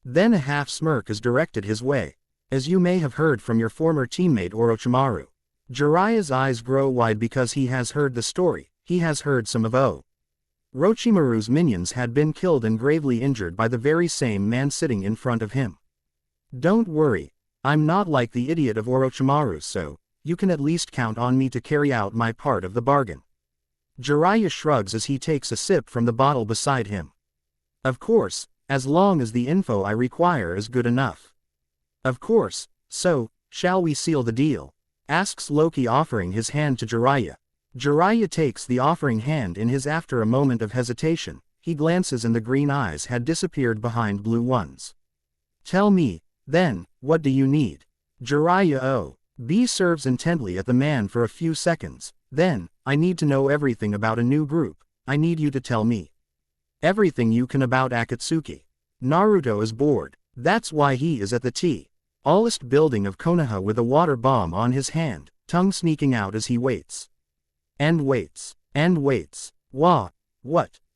Then a half smirk is directed his way. As you may have heard from your former teammate Orochimaru. Jiraiya's eyes grow wide because he has heard the story, he has heard some of Orochimaru's minions had been killed and gravely injured by the very same man sitting in front of him. Don't worry, I'm not like the idiot of Orochimaru, so you can at least count on me to carry out my part of the bargain. Jiraiya shrugs as he takes a sip from the bottle beside him. Of course, as long as the info I require is good enough. Of course, so, shall we seal the deal? Asks Loki, offering his hand to Jiraiya. Jiraiya takes the offering hand in his. After a moment of hesitation, he glances and the green eyes had disappeared behind blue ones. Tell me, then, what do you need? Jiraiya serves intently at the man for a few seconds. Then, I need to know everything about a new group. I need you to tell me everything you can about Akatsuki. Naruto is bored. That's why he is at the tallest building of Konoha with a water bomb on his hand, tongue sneaking out as he waits. And waits. And waits. What?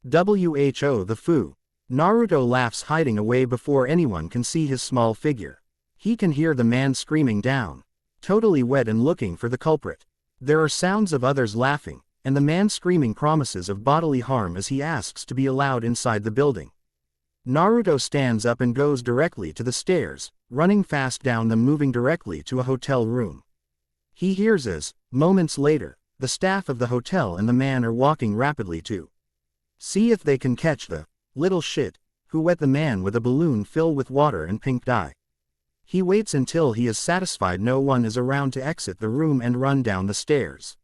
Who the foo? Naruto laughs, hiding away before anyone can see his small figure. He can hear the man screaming down, totally wet and looking for the culprit. There are sounds of others laughing, and the man screaming promises of bodily harm as he asks to be allowed inside the building. Naruto stands up and goes directly to the stairs, running fast down them, moving directly to a hotel room. He hears as, moments later, the staff of the hotel and the man are walking rapidly to see if they can catch the little shit who wet the man with a balloon filled with water and pink dye. He waits until he is satisfied no one is around to exit the room and run down the stairs.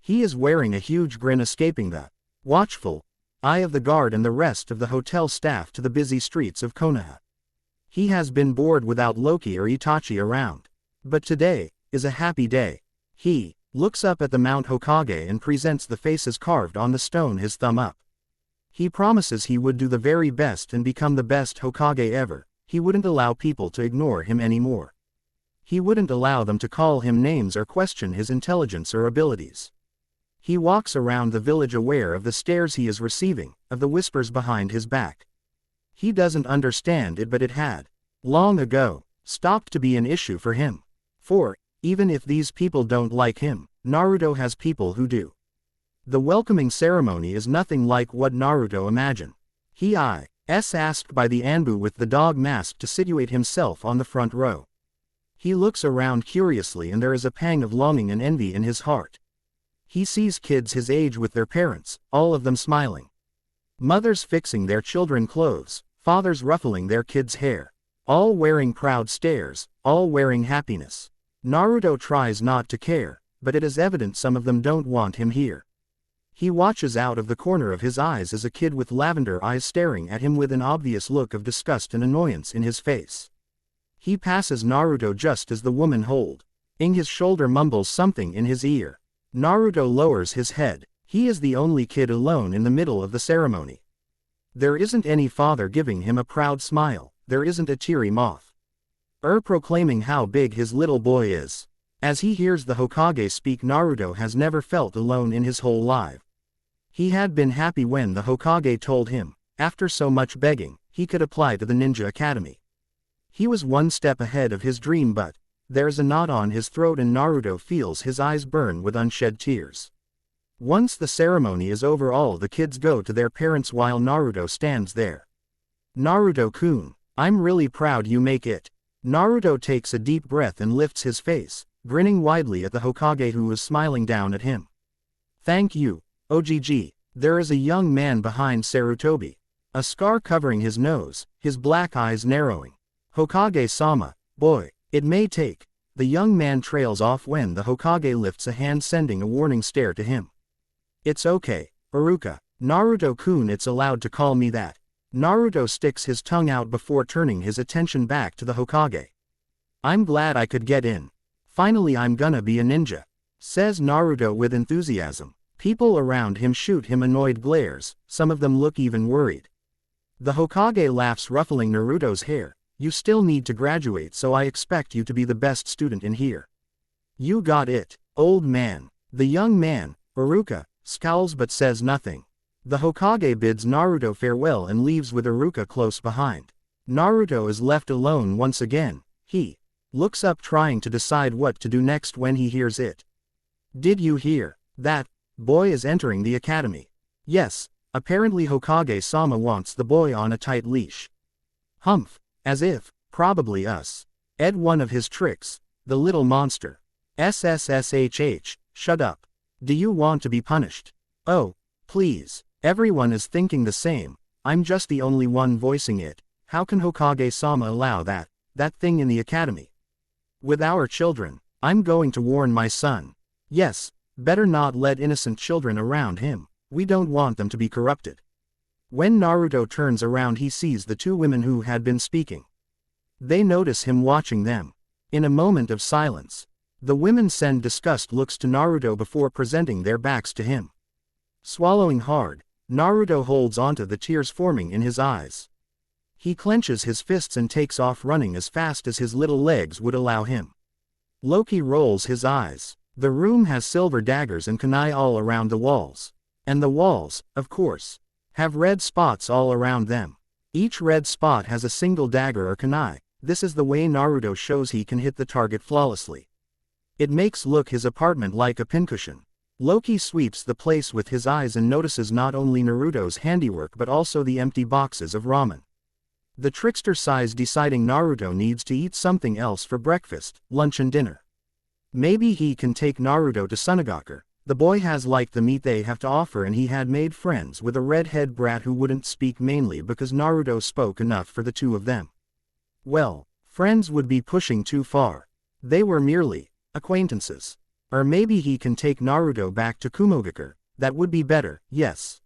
He is wearing a huge grin, escaping the watchful eye of the guard and the rest of the hotel staff to the busy streets of Konoha. He has been bored without Loki or Itachi around. But today is a happy day. He looks up at the Mount Hokage and presents the faces carved on the stone, his thumb up. He promises he would do the very best and become the best Hokage ever. He wouldn't allow people to ignore him anymore. He wouldn't allow them to call him names or question his intelligence or abilities. He walks around the village aware of the stares he is receiving, of the whispers behind his back. He doesn't understand it, but it had, long ago, stopped to be an issue for him. For, even if these people don't like him, Naruto has people who do. The welcoming ceremony is nothing like what Naruto imagined. He is asked by the Anbu with the dog mask to situate himself on the front row. He looks around curiously and there is a pang of longing and envy in his heart. He sees kids his age with their parents, all of them smiling. Mothers fixing their children clothes, fathers ruffling their kids' hair. All wearing proud stares, all wearing happiness. Naruto tries not to care, but it is evident some of them don't want him here. He watches out of the corner of his eyes as a kid with lavender eyes staring at him with an obvious look of disgust and annoyance in his face. He passes Naruto just as the woman holding his shoulder mumbles something in his ear. Naruto lowers his head. He is the only kid alone in the middle of the ceremony. There isn't any father giving him a proud smile, there isn't a teary moth proclaiming how big his little boy is. As he hears the Hokage speak, Naruto has never felt alone in his whole life. He had been happy when the Hokage told him, after so much begging, he could apply to the Ninja Academy. He was one step ahead of his dream, but there's a knot on his throat and Naruto feels his eyes burn with unshed tears. Once the ceremony is over, all the kids go to their parents while Naruto stands there. Naruto-kun, I'm really proud you make it. Naruto takes a deep breath and lifts his face, grinning widely at the Hokage who is smiling down at him. Thank you, OGG. There is a young man behind Sarutobi. A scar covering his nose, his black eyes narrowing. Hokage-sama, boy, it may take. The young man trails off when the Hokage lifts a hand, sending a warning stare to him. It's okay, Iruka. Naruto-kun, it's allowed to call me that. Naruto sticks his tongue out before turning his attention back to the Hokage. I'm glad I could get in. Finally I'm gonna be a ninja, says Naruto with enthusiasm. People around him shoot him annoyed glares, some of them look even worried. The Hokage laughs, ruffling Naruto's hair. You still need to graduate, so I expect you to be the best student in here. You got it, old man. The young man, Iruka, scowls but says nothing. The Hokage bids Naruto farewell and leaves with Iruka close behind. Naruto is left alone once again. He looks up, trying to decide what to do next when he hears it. Did you hear that? Boy is entering the academy. Yes, apparently Hokage-sama wants the boy on a tight leash. Humph, as if, probably us. Ed, one of his tricks, the little monster. SSSHH, shut up. Do you want to be punished? Oh, please, everyone is thinking the same, I'm just the only one voicing it. How can Hokage-sama allow that thing in the academy? With our children, I'm going to warn my son. Yes, better not let innocent children around him, we don't want them to be corrupted. When Naruto turns around, he sees the two women who had been speaking. They notice him watching them. In a moment of silence, the women send disgust looks to Naruto before presenting their backs to him. Swallowing hard, Naruto holds onto the tears forming in his eyes. He clenches his fists and takes off running as fast as his little legs would allow him. Loki rolls his eyes. The room has silver daggers and kunai all around the walls. And the walls, of course, have red spots all around them. Each red spot has a single dagger or kunai. This is the way Naruto shows he can hit the target flawlessly. It makes look his apartment like a pincushion. Loki sweeps the place with his eyes and notices not only Naruto's handiwork but also the empty boxes of ramen. The trickster sighs, deciding Naruto needs to eat something else for breakfast, lunch and dinner. Maybe he can take Naruto to Sunagaku. The boy has liked the meat they have to offer, and he had made friends with a redhead brat who wouldn't speak, mainly because Naruto spoke enough for the two of them. Well, friends would be pushing too far. They were merely acquaintances. Or maybe he can take Naruto back to Kumogaku. That would be better, yes.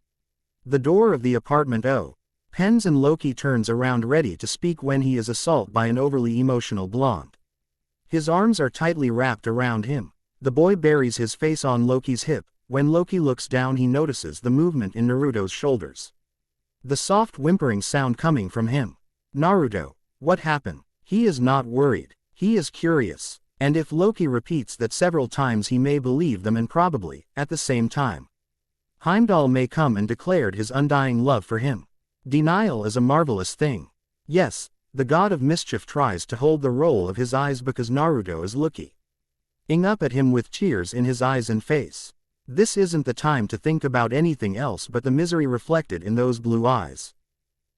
The door of the apartment opens and Loki turns around ready to speak when he is assaulted by an overly emotional blonde. His arms are tightly wrapped around him. The boy buries his face on Loki's hip. When Loki looks down, he notices the movement in Naruto's shoulders. The soft whimpering sound coming from him. Naruto, what happened? He is not worried. He is curious. And if Loki repeats that several times, he may believe them, and probably, at the same time, Heimdall may come and declared his undying love for him. Denial is a marvelous thing. Yes, the god of mischief tries to hold the roll of his eyes because Naruto is looking up at him with tears in his eyes and face. This isn't the time to think about anything else but the misery reflected in those blue eyes.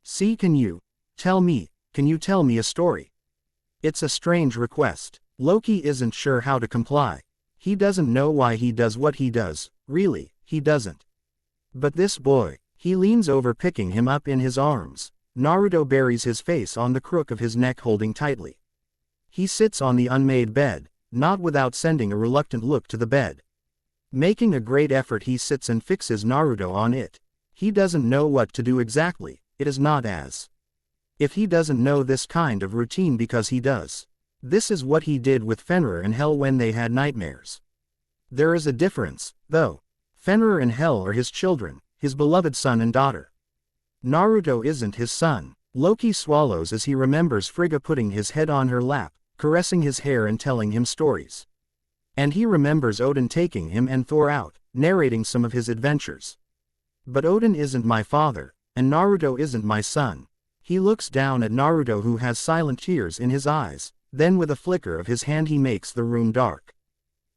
See, can you tell me a story? It's a strange request. Loki isn't sure how to comply. He doesn't know why he does what he does, really, he doesn't. But this boy, he leans over, picking him up in his arms. Naruto buries his face on the crook of his neck, holding tightly. He sits on the unmade bed, not without sending a reluctant look to the bed. Making a great effort, he sits and fixes Naruto on it. He doesn't know what to do exactly. It is not as if he doesn't know this kind of routine, because he does. This is what he did with Fenrir and Hell when they had nightmares. There is a difference, though. Fenrir and Hell are his children, his beloved son and daughter. Naruto isn't his son. Loki swallows as he remembers Frigga putting his head on her lap, caressing his hair and telling him stories. And he remembers Odin taking him and Thor out, narrating some of his adventures. But Odin isn't my father, and Naruto isn't my son. He looks down at Naruto, who has silent tears in his eyes. Then with a flicker of his hand he makes the room dark.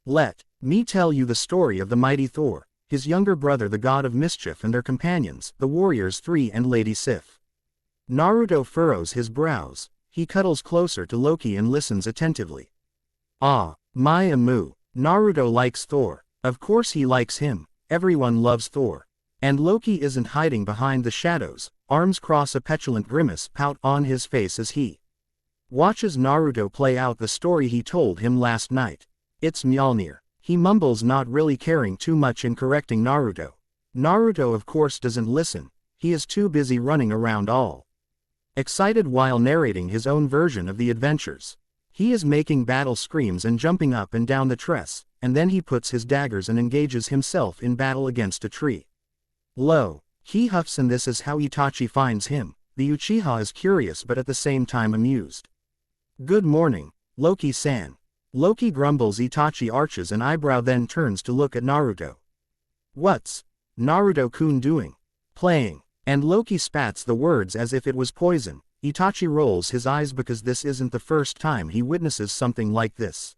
Let me tell you the story of the mighty Thor, his younger brother the god of mischief, and their companions, the warriors 3 and Lady Sif. Naruto furrows his brows. He cuddles closer to Loki and listens attentively. Ah, my Amu. Naruto likes Thor. Of course he likes him. Everyone loves Thor. And Loki isn't hiding behind the shadows. Arms cross, a petulant grimace pout on his face as he watches Naruto play out the story he told him last night. It's Mjolnir. He mumbles, not really caring too much in correcting Naruto. Naruto of course doesn't listen. He is too busy running around all excited while narrating his own version of the adventures. He is making battle screams and jumping up and down the tress, and then he puts his daggers and engages himself in battle against a tree. Lo! He huffs, and this is how Itachi finds him. The Uchiha is curious but at the same time amused. "Good morning, Loki-san." Loki grumbles. Itachi arches an eyebrow, then turns to look at Naruto. "What's Naruto-kun doing?" "Playing." And Loki spats the words as if it was poison. Itachi rolls his eyes because this isn't the first time he witnesses something like this.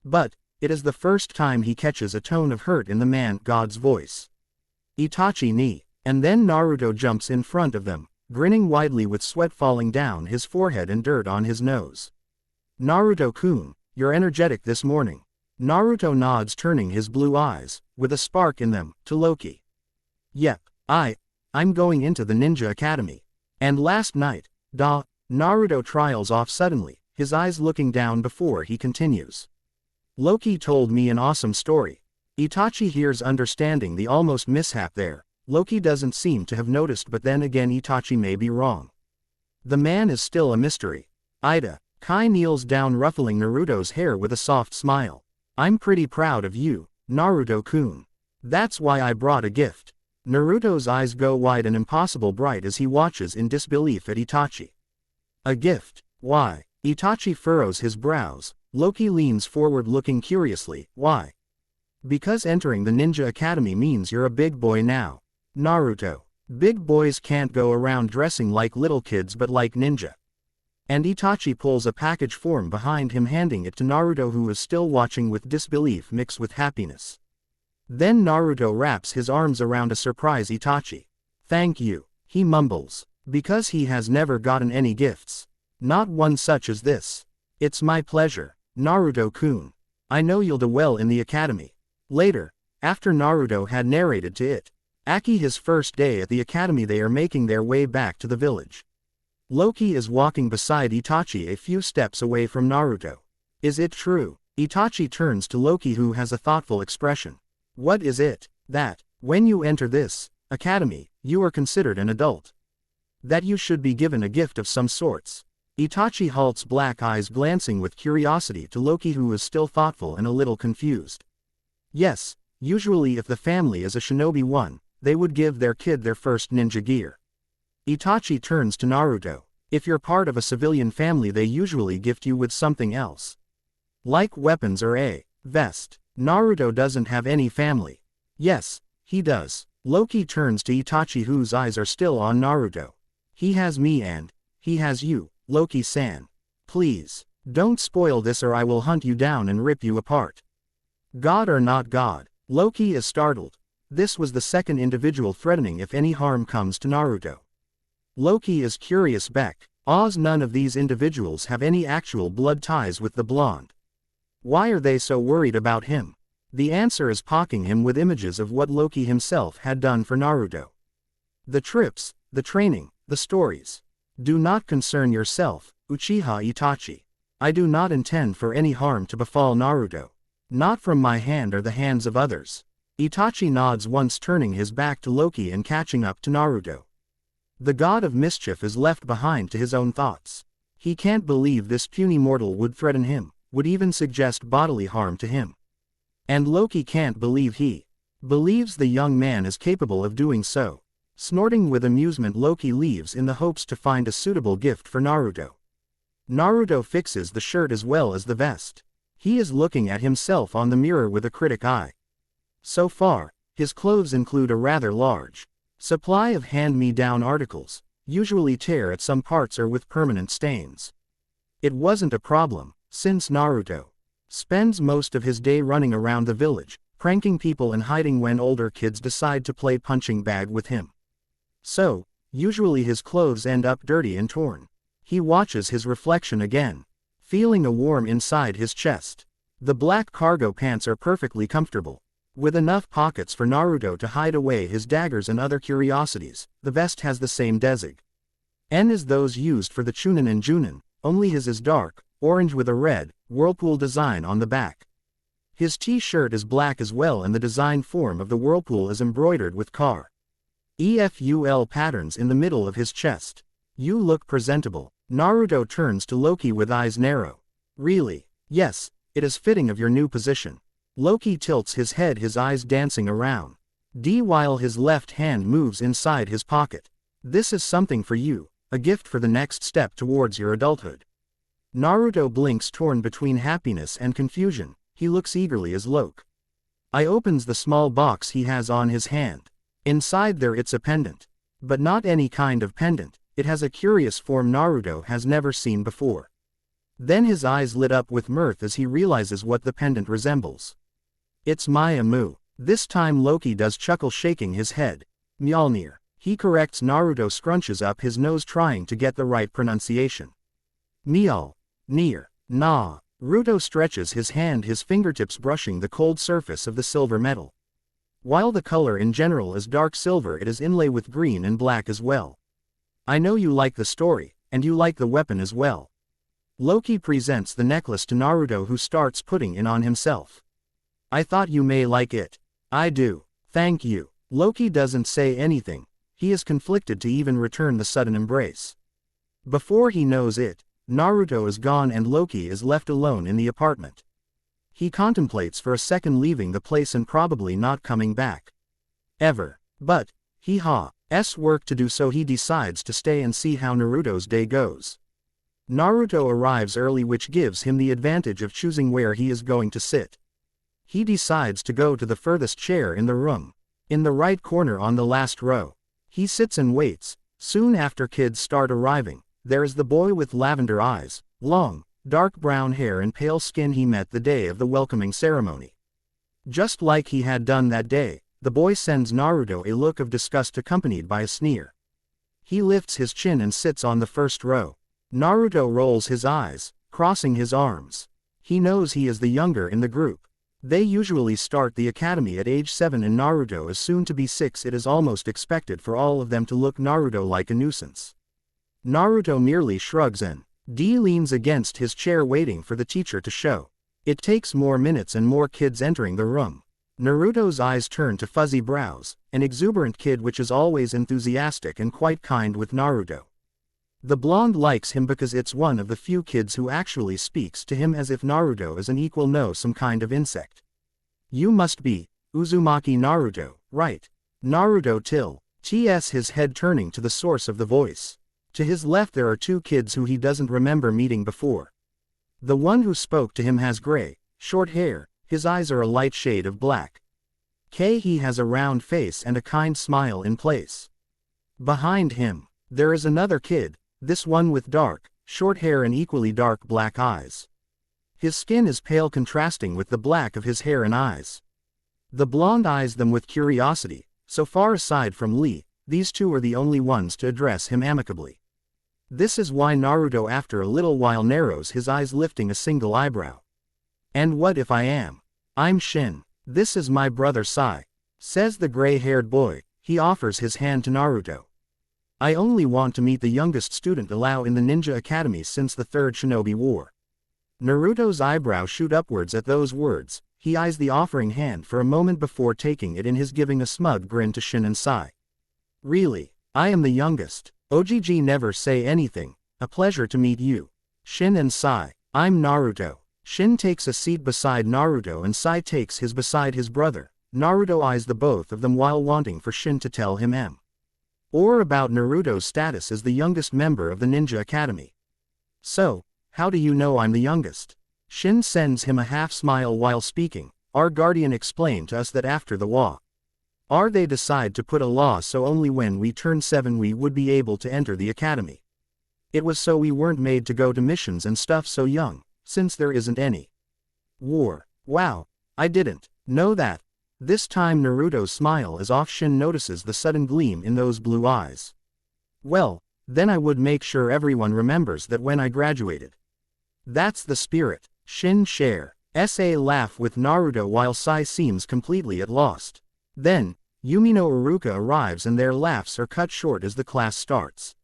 But it is the first time he catches a tone of hurt in the man-god's voice. "Itachi ni." And then Naruto jumps in front of them, grinning widely with sweat falling down his forehead and dirt on his nose. "Naruto-kun, you're energetic this morning." Naruto nods, turning his blue eyes, with a spark in them, to Loki. "Yep, I'm going into the Ninja Academy. And last night, Naruto trails off suddenly, his eyes looking down before he continues. "Loki told me an awesome story." Itachi hears, understanding the almost mishap there. Loki doesn't seem to have noticed, but then again Itachi may be wrong. The man is still a mystery. Kai kneels down, ruffling Naruto's hair with a soft smile. "I'm pretty proud of you, Naruto-kun. That's why I brought a gift." Naruto's eyes go wide and impossible bright as he watches in disbelief at Itachi. "A gift? Why?" Itachi furrows his brows. Loki leans forward, looking curiously. "Why?" "Because entering the Ninja Academy means you're a big boy now, Naruto. Big boys can't go around dressing like little kids but like ninja." And Itachi pulls a package form behind him, handing it to Naruto, who is still watching with disbelief mixed with happiness. Then Naruto wraps his arms around a surprised Itachi. "Thank you," he mumbles, "because he has never gotten any gifts. Not one such as this." "It's my pleasure, Naruto-kun. I know you'll do well in the academy." Later, after Naruto had narrated to Aki his first day at the academy, they are making their way back to the village. Loki is walking beside Itachi a few steps away from Naruto. "Is it true?" Itachi turns to Loki, who has a thoughtful expression. "What is it?" "That, when you enter this academy, you are considered an adult. That you should be given a gift of some sorts." Itachi halts, black eyes glancing with curiosity to Loki, who is still thoughtful and a little confused. "Yes, usually if the family is a shinobi one, they would give their kid their first ninja gear." Itachi turns to Naruto. "If you're part of a civilian family, they usually gift you with something else. Like weapons or a vest." "Naruto doesn't have any family." "Yes, he does." Loki turns to Itachi, whose eyes are still on Naruto. "He has me and he has you, Loki-san. Please, don't spoil this or I will hunt you down and rip you apart." "God or not God?" Loki is startled. This was the second individual threatening if any harm comes to Naruto. Loki is curious. None of these individuals have any actual blood ties with the blonde. Why are they so worried about him? The answer is pocking him with images of what Loki himself had done for Naruto. "The trips, the training, the stories. Do not concern yourself, Uchiha Itachi. I do not intend for any harm to befall Naruto. Not from my hand or the hands of others." Itachi nods once, turning his back to Loki and catching up to Naruto. The god of mischief is left behind to his own thoughts. He can't believe this puny mortal would threaten him, would even suggest bodily harm to him. And Loki can't believe he believes the young man is capable of doing so. Snorting with amusement, Loki leaves in the hopes to find a suitable gift for Naruto. Naruto fixes the shirt as well as the vest. He is looking at himself on the mirror with a critic eye. So far, his clothes include a rather large supply of hand-me-down articles, usually tear at some parts or with permanent stains. It wasn't a problem, since Naruto spends most of his day running around the village, pranking people and hiding when older kids decide to play punching bag with him. So, usually his clothes end up dirty and torn. He watches his reflection again, feeling a warm inside his chest. The black cargo pants are perfectly comfortable, with enough pockets for Naruto to hide away his daggers and other curiosities. The vest has the same design as those used for the Chunin and Junin, only his is dark orange with a red whirlpool design on the back. His t-shirt is black as well, and the design form of the whirlpool is embroidered with EFUL patterns in the middle of his chest. "You look presentable." Naruto turns to Loki with eyes narrow. "Really?" "Yes, it is fitting of your new position." Loki tilts his head, his eyes dancing around. D while his left hand moves inside his pocket. This is something for you, a gift for the next step towards your adulthood. Naruto blinks, torn between happiness and confusion. He looks eagerly as Loki opens the small box he has on his hand. Inside there it's a pendant. But not any kind of pendant, it has a curious form Naruto has never seen before. Then his eyes lit up with mirth as he realizes what the pendant resembles. It's Maya-mu. This time Loki does chuckle, shaking his head. Mjolnir. He corrects. Naruto scrunches up his nose, trying to get the right pronunciation. Mjolnir. Nah. Naruto stretches his hand, his fingertips brushing the cold surface of the silver metal. While the color in general is dark silver, it is inlaid with green and black as well. I know you like the story, and you like the weapon as well. Loki presents the necklace to Naruto, who starts putting it on himself. I thought you may like it. I do. Thank you. Loki doesn't say anything. He is conflicted to even return the sudden embrace. Before he knows it, Naruto is gone and Loki is left alone in the apartment. He contemplates for a second leaving the place and probably not coming back ever. But he has work to do, so he decides to stay and see how Naruto's day goes. Naruto arrives early, which gives him the advantage of choosing where he is going to sit. He decides to go to the furthest chair in the room, in the right corner on the last row. He sits and waits. Soon after kids start arriving, there is the boy with lavender eyes, long, dark brown hair and pale skin he met the day of the welcoming ceremony. Just like he had done that day, the boy sends Naruto a look of disgust accompanied by a sneer. He lifts his chin and sits on the first row. Naruto rolls his eyes, crossing his arms. He knows he is the younger in the group. They usually start the academy at age 7 and Naruto is soon to be 6. It is almost expected for all of them to look Naruto like a nuisance. Naruto merely shrugs and D leans against his chair, waiting for the teacher to show. It takes more minutes and more kids entering the room. Naruto's eyes turn to Fuzzy Brows, an exuberant kid which is always enthusiastic and quite kind with Naruto. The blonde likes him because it's one of the few kids who actually speaks to him as if Naruto is an equal, no some kind of insect. You must be Uzumaki Naruto, right? Naruto tilts his head, turning to the source of the voice. To his left there are two kids who he doesn't remember meeting before. The one who spoke to him has gray, short hair, his eyes are a light shade of black. He has a round face and a kind smile in place. Behind him, there is another kid, this one with dark, short hair and equally dark black eyes. His skin is pale, contrasting with the black of his hair and eyes. The blonde eyes them with curiosity. So far aside from Lee, these two are the only ones to address him amicably. This is why Naruto after a little while narrows his eyes, lifting a single eyebrow. And what if I am? I'm Shin. This is my brother Sai, says the gray-haired boy. He offers his hand to Naruto. I only want to meet the youngest student allowed in the Ninja Academy since the Third Shinobi War. Naruto's eyebrows shoot upwards at those words. He eyes the offering hand for a moment before taking it in his, giving a smug grin to Shin and Sai. Really? I am the youngest. OGG never say anything. A pleasure to meet you. Shin and Sai. I'm Naruto. Shin takes a seat beside Naruto and Sai takes his beside his brother. Naruto eyes the both of them while wanting for Shin to tell him or about Naruto's status as the youngest member of the Ninja Academy. So, how do you know I'm the youngest? Shin sends him a half smile while speaking. Our guardian explained to us that after the war, they decide to put a law so only when we turn 7 we would be able to enter the academy. It was so we weren't made to go to missions and stuff so young, since there isn't any war. Wow, I didn't know that. This time Naruto's smile is off. Shin notices the sudden gleam in those blue eyes. Well, then I would make sure everyone remembers that when I graduated. That's the spirit. Shin shares a laugh with Naruto while Sai seems completely at lost. Then, Yumino Iruka arrives and their laughs are cut short as the class starts.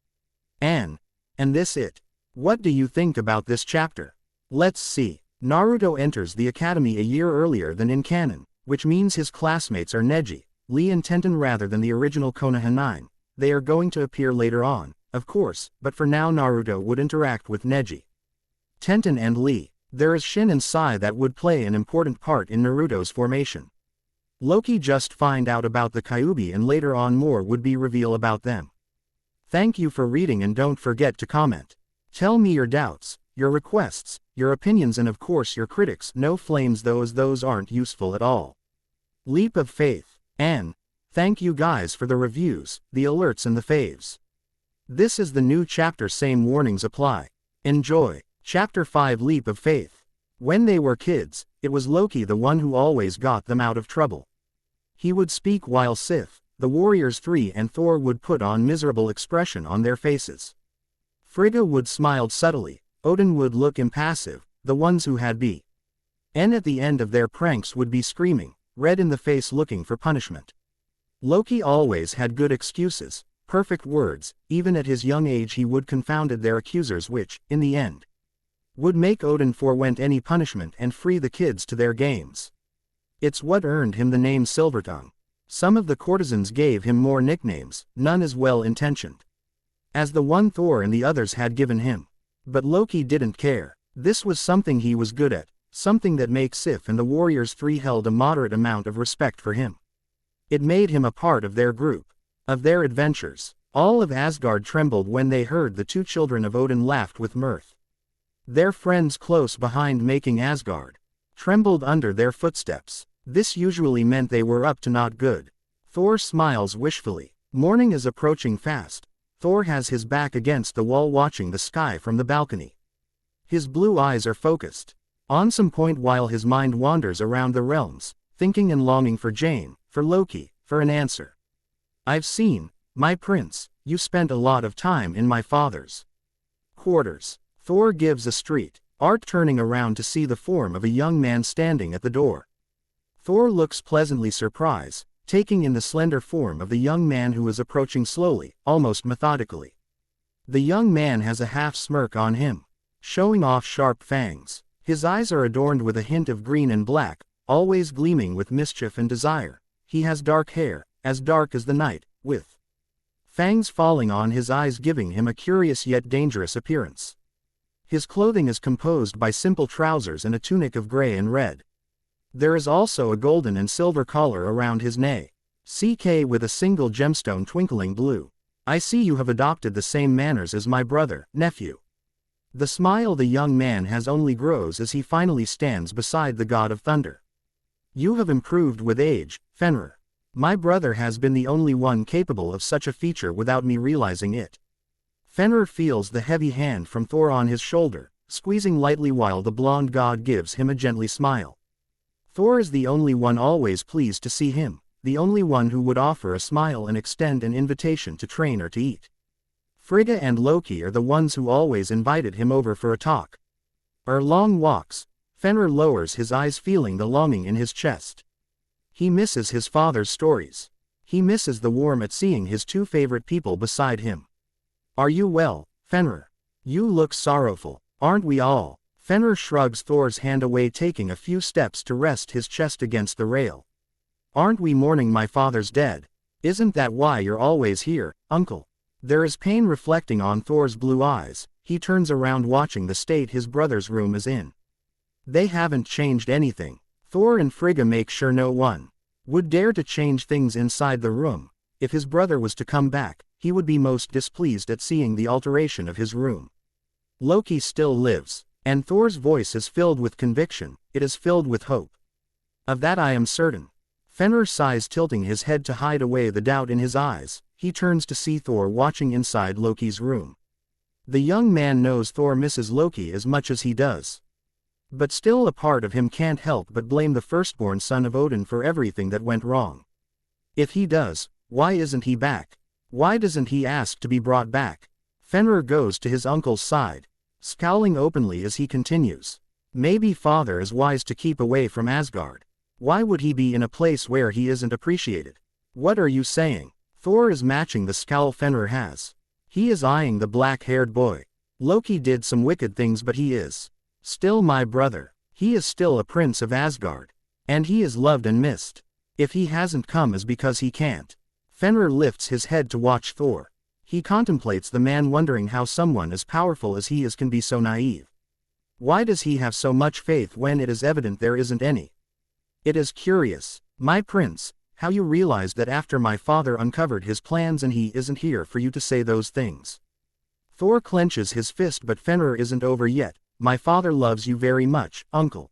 And this it. What do you think about this chapter? Let's see. Naruto enters the academy a year earlier than in canon, which means his classmates are Neji, Lee and Tenten rather than the original Konoha 9. They are going to appear later on, of course, but for now Naruto would interact with Neji, Tenten and Lee. There is Shin and Sai that would play an important part in Naruto's formation. Loki just find out about the Kyuubi and later on more would be revealed about them. Thank you for reading and don't forget to comment. Tell me your doubts, your requests, your opinions and of course your critics. No flames those aren't useful at all. Leap of faith. And thank you guys for the reviews, the alerts and the faves. This is the new chapter, same warnings apply. Enjoy. Chapter 5 Leap of Faith. When they were kids, it was Loki the one who always got them out of trouble. He would speak while Sif, the Warriors 3 and Thor would put on miserable expression on their faces. Frigga would smile subtly, Odin would look impassive, the ones who had been at the end of their pranks would be screaming, red in the face looking for punishment. Loki always had good excuses, perfect words, even at his young age he would confounded their accusers which, in the end, would make Odin forwent any punishment and free the kids to their games. It's what earned him the name Silvertongue. Some of the courtesans gave him more nicknames, none as well-intentioned as the one Thor and the others had given him. But Loki didn't care. This was something he was good at, something that makes Sif and the Warriors 3 held a moderate amount of respect for him. It made him a part of their group, of their adventures. All of Asgard trembled when they heard the two children of Odin laughed with mirth. Their friends close behind making Asgard trembled under their footsteps. This usually meant they were up to not good. Thor smiles wishfully. Morning is approaching fast. Thor has his back against the wall watching the sky from the balcony. His blue eyes are focused on some point while his mind wanders around the realms, thinking and longing for Jane, for Loki, for an answer. I've seen, my prince, you spent a lot of time in my father's quarters. Thor gives a street art turning around to see the form of a young man standing at the door. Thor looks pleasantly surprised, taking in the slender form of the young man who is approaching slowly, almost methodically. The young man has a half smirk on him, showing off sharp fangs. His eyes are adorned with a hint of green and black, always gleaming with mischief and desire. He has dark hair, as dark as the night, with fangs falling on his eyes giving him a curious yet dangerous appearance. His clothing is composed by simple trousers and a tunic of gray and red. There is also a golden and silver collar around his neck, with a single gemstone twinkling blue. I see you have adopted the same manners as my brother, nephew. The smile the young man has only grows as he finally stands beside the god of thunder. You have improved with age, Fenrir. My brother has been the only one capable of such a feature without me realizing it. Fenrir feels the heavy hand from Thor on his shoulder, squeezing lightly while the blonde god gives him a gently smile. Thor is the only one always pleased to see him, the only one who would offer a smile and extend an invitation to train or to eat. Frigga and Loki are the ones who always invited him over for a talk or long walks. Fenrir lowers his eyes feeling the longing in his chest. He misses his father's stories. He misses the warmth at seeing his two favorite people beside him. Are you well, Fenrir? You look sorrowful, aren't we all? Fenrir shrugs Thor's hand away, taking a few steps to rest his chest against the rail. Aren't we mourning my father's dead? Isn't that why you're always here, uncle? There is pain reflecting on Thor's blue eyes. He turns around watching the state his brother's room is in. They haven't changed anything. Thor and Frigga make sure no one would dare to change things inside the room. If his brother was to come back, he would be most displeased at seeing the alteration of his room. Loki still lives. And Thor's voice is filled with conviction, it is filled with hope. Of that I am certain. Fenrir sighs, tilting his head to hide away the doubt in his eyes. He turns to see Thor watching inside Loki's room. The young man knows Thor misses Loki as much as he does. But still a part of him can't help but blame the firstborn son of Odin for everything that went wrong. If he does, why isn't he back? Why doesn't he ask to be brought back? Fenrir goes to his uncle's side, scowling openly as he continues. Maybe father is wise to keep away from Asgard. Why would he be in a place where he isn't appreciated? What are you saying? Thor is matching the scowl Fenrir has. He is eyeing the black-haired boy. Loki did some wicked things, but he is still my brother. He is still a prince of Asgard. And he is loved and missed. If he hasn't come is because he can't. Fenrir lifts his head to watch Thor. He contemplates the man, wondering how someone as powerful as he is can be so naive. Why does he have so much faith when it is evident there isn't any? It is curious, my prince, how you realized that after my father uncovered his plans and he isn't here for you to say those things. Thor clenches his fist, but Fenrir isn't over yet. My father loves you very much, uncle.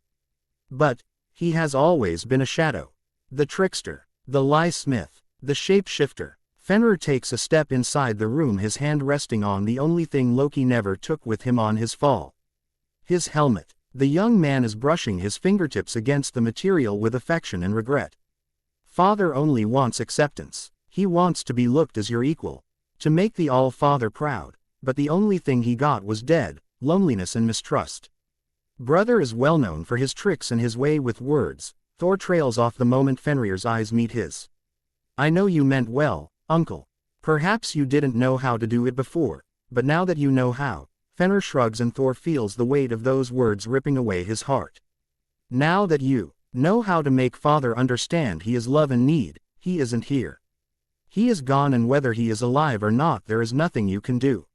But he has always been a shadow. The trickster, the lie-smith, the shapeshifter. Fenrir takes a step inside the room, his hand resting on the only thing Loki never took with him on his fall. His helmet. The young man is brushing his fingertips against the material with affection and regret. Father only wants acceptance. He wants to be looked as your equal. To make the All-Father proud. But the only thing he got was dead, loneliness and mistrust. Brother is well known for his tricks and his way with words. Thor trails off the moment Fenrir's eyes meet his. I know you meant well, uncle. Perhaps you didn't know how to do it before, but now that you know how. Fenrir shrugs and Thor feels the weight of those words ripping away his heart. Now that you know how to make father understand he is love and need, he isn't here. He is gone, and whether he is alive or not, there is nothing you can do.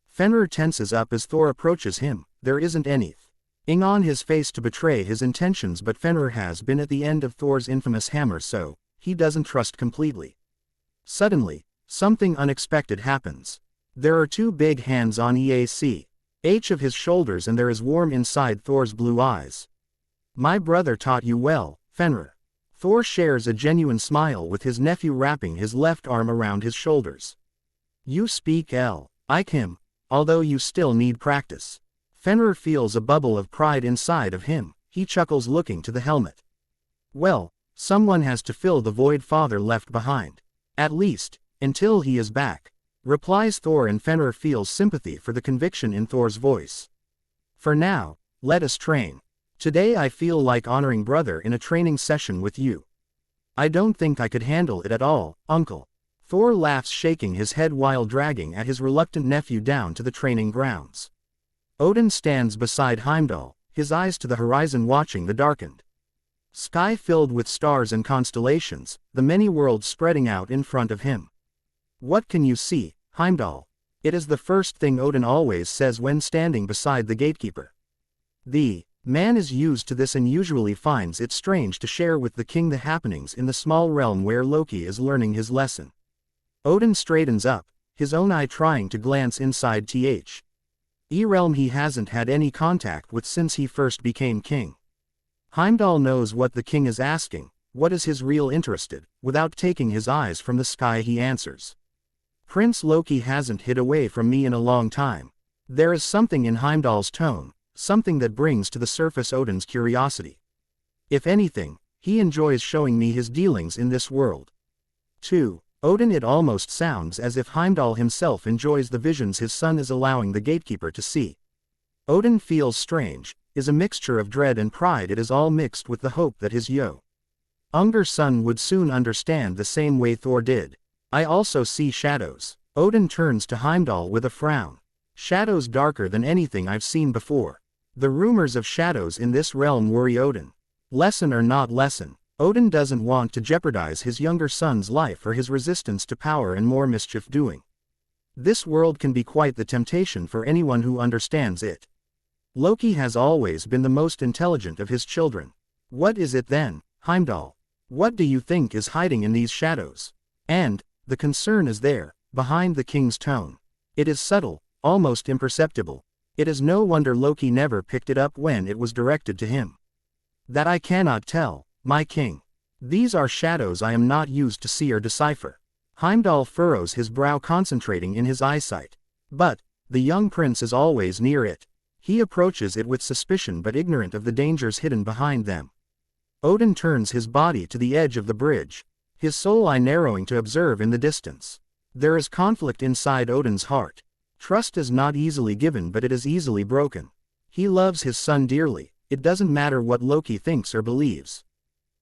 Fenrir tenses up as Thor approaches him. There isn't anything on his face to betray his intentions, but Fenrir has been at the end of Thor's infamous hammer, so he doesn't trust completely. Suddenly, something unexpected happens. There are two big hands on each of his shoulders, and there is warmth inside Thor's blue eyes. My brother taught you well, Fenrir. Thor shares a genuine smile with his nephew, wrapping his left arm around his shoulders. You speak like him, although you still need practice. Fenrir feels a bubble of pride inside of him. He chuckles, looking to the helmet. Well, someone has to fill the void father left behind. At least, until he is back, replies Thor, and Fenrir feels sympathy for the conviction in Thor's voice. For now, let us train. Today I feel like honoring brother in a training session with you. I don't think I could handle it at all, uncle. Thor laughs, shaking his head while dragging at his reluctant nephew down to the training grounds. Odin stands beside Heimdall, his eyes to the horizon, watching the darkened sky filled with stars and constellations, the many worlds spreading out in front of him. What can you see, Heimdall? It is the first thing Odin always says when standing beside the gatekeeper. The man is used to this and usually finds it strange to share with the king the happenings in the small realm where Loki is learning his lesson. Odin straightens up, his own eye trying to glance inside the realm he hasn't had any contact with since he first became king. Heimdall knows what the king is asking. What is his real interest? Without taking his eyes from the sky, he answers. Prince Loki hasn't hid away from me in a long time. There is something in Heimdall's tone, something that brings to the surface Odin's curiosity. If anything, he enjoys showing me his dealings in this world. 2. Odin. It almost sounds as if Heimdall himself enjoys the visions his son is allowing the gatekeeper to see. Odin feels strange, is a mixture of dread and pride. It is all mixed with the hope that his younger son would soon understand the same way Thor did. I also see shadows. Odin turns to Heimdall with a frown. Shadows darker than anything I've seen before. The rumors of shadows in this realm worry Odin. Lesson or not lesson, Odin doesn't want to jeopardize his younger son's life or his resistance to power and more mischief doing. This world can be quite the temptation for anyone who understands it. Loki has always been the most intelligent of his children. What is it then, Heimdall? What do you think is hiding in these shadows? And the concern is there, behind the king's tone. It is subtle, almost imperceptible. It is no wonder Loki never picked it up when it was directed to him. That I cannot tell, my king. These are shadows I am not used to see or decipher. Heimdall furrows his brow, concentrating in his eyesight. But the young prince is always near it. He approaches it with suspicion but ignorant of the dangers hidden behind them. Odin turns his body to the edge of the bridge, his soul eye narrowing to observe in the distance. There is conflict inside Odin's heart. Trust is not easily given, but it is easily broken. He loves his son dearly. It doesn't matter what Loki thinks or believes.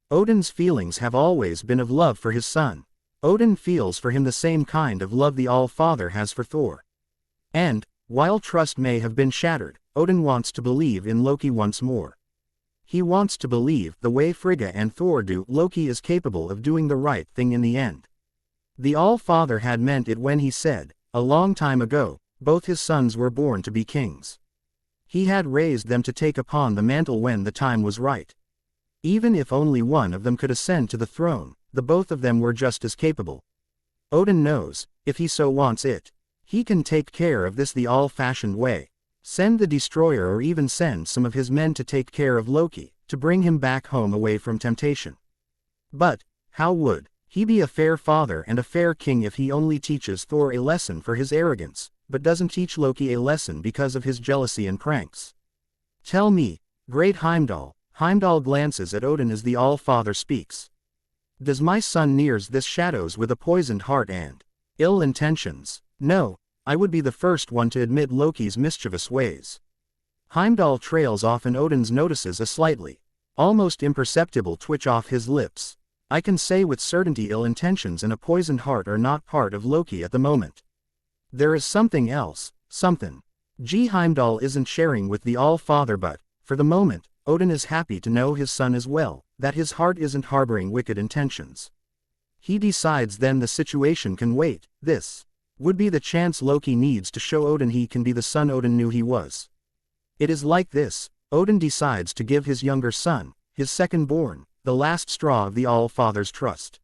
Odin's feelings have always been of love for his son. Odin feels for him the same kind of love the All-Father has for Thor. And, while trust may have been shattered, Odin wants to believe in Loki once more. He wants to believe, the way Frigga and Thor do, Loki is capable of doing the right thing in the end. The All-Father had meant it when he said, a long time ago, both his sons were born to be kings. He had raised them to take upon the mantle when the time was right. Even if only one of them could ascend to the throne, the both of them were just as capable. Odin knows, if he so wants it, he can take care of this the old-fashioned way. Send the destroyer or even send some of his men to take care of Loki, to bring him back home away from temptation. But, how would he be a fair father and a fair king if he only teaches Thor a lesson for his arrogance, but doesn't teach Loki a lesson because of his jealousy and pranks? Tell me, great Heimdall. Heimdall glances at Odin as the All-Father speaks. Does my son nears this shadows with a poisoned heart and ill intentions? No, I would be the first one to admit Loki's mischievous ways. Heimdall trails off and Odin's notices a slightly, almost imperceptible twitch off his lips. I can say with certainty ill intentions and a poisoned heart are not part of Loki at the moment. There is something else, something. Heimdall isn't sharing with the All-Father, but, for the moment, Odin is happy to know his son as well, that his heart isn't harboring wicked intentions. He decides then the situation can wait. This would be the chance Loki needs to show Odin he can be the son Odin knew he was. It is like this, Odin decides to give his younger son, his second-born, the last straw of the All-Father's trust.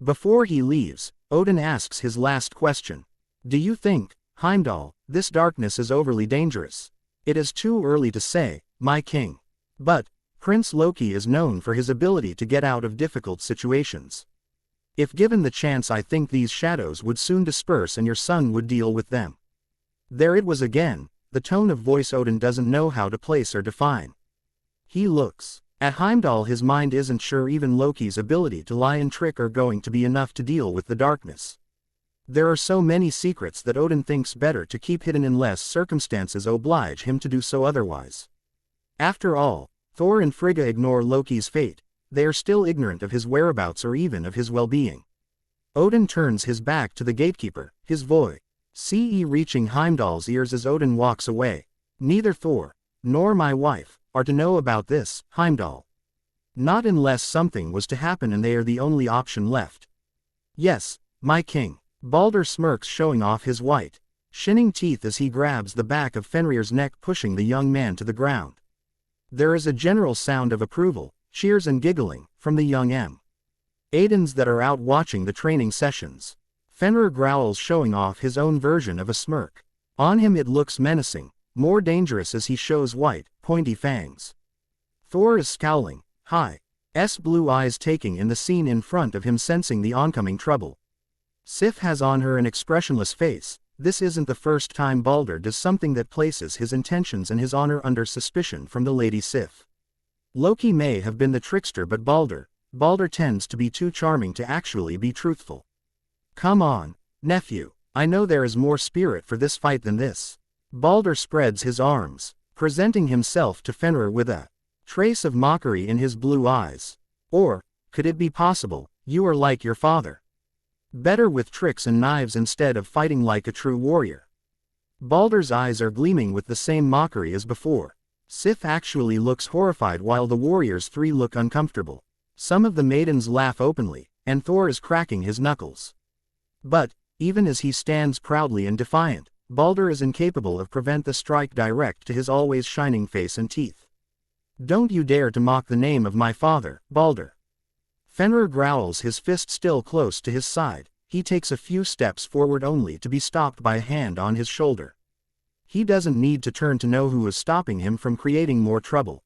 Before he leaves, Odin asks his last question. Do you think, Heimdall, this darkness is overly dangerous? It is too early to say, my king. But, Prince Loki is known for his ability to get out of difficult situations. If given the chance, I think these shadows would soon disperse and your son would deal with them. There it was again, the tone of voice Odin doesn't know how to place or define. He looks at Heimdall. His mind isn't sure even Loki's ability to lie and trick are going to be enough to deal with the darkness. There are so many secrets that Odin thinks better to keep hidden unless circumstances oblige him to do so otherwise. After all, Thor and Frigga ignore Loki's fate. They are still ignorant of his whereabouts or even of his well-being. Odin turns his back to the gatekeeper, his voice reaching Heimdall's ears as Odin walks away. Neither Thor, nor my wife, are to know about this, Heimdall. Not unless something was to happen and they are the only option left. Yes, my king. Balder smirks, showing off his white, shining teeth as he grabs the back of Fenrir's neck, pushing the young man to the ground. There is a general sound of approval, cheers and giggling, from the young Aidens that are out watching the training sessions. Fenrir growls, showing off his own version of a smirk. On him it looks menacing, more dangerous as he shows white, pointy fangs. Thor is scowling, his blue eyes taking in the scene in front of him, sensing the oncoming trouble. Sif has on her an expressionless face. This isn't the first time Balder does something that places his intentions and his honor under suspicion from the Lady Sif. Loki may have been the trickster, but Balder tends to be too charming to actually be truthful. Come on, nephew, I know there is more spirit for this fight than this. Balder spreads his arms, presenting himself to Fenrir with a trace of mockery in his blue eyes. Or, could it be possible, you are like your father? Better with tricks and knives instead of fighting like a true warrior. Balder's eyes are gleaming with the same mockery as before. Sif actually looks horrified while the warriors three look uncomfortable. Some of the maidens laugh openly, and Thor is cracking his knuckles. But, even as he stands proudly and defiant, Balder is incapable of prevent the strike direct to his always shining face and teeth. Don't you dare to mock the name of my father, Balder. Fenrir growls, his fist still close to his side. He takes a few steps forward only to be stopped by a hand on his shoulder. He doesn't need to turn to know who is stopping him from creating more trouble.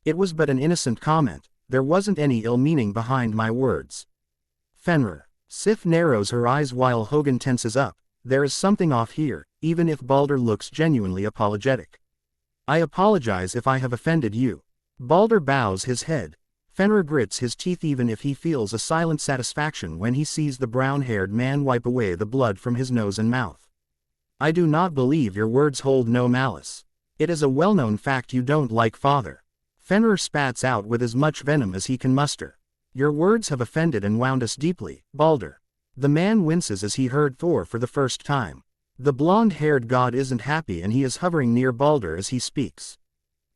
It was but an innocent comment, there wasn't any ill meaning behind my words. Fenrir. Sif narrows her eyes while Hogun tenses up. There is something off here, even if Balder looks genuinely apologetic. I apologize if I have offended you. Balder bows his head. Fenrir grits his teeth even if he feels a silent satisfaction when he sees the brown-haired man wipe away the blood from his nose and mouth. I do not believe your words hold no malice. It is a well-known fact you don't like father. Fenrir spats out with as much venom as he can muster. Your words have offended and wound us deeply, Balder. The man winces as he heard Thor for the first time. The blonde-haired god isn't happy and he is hovering near Balder as he speaks.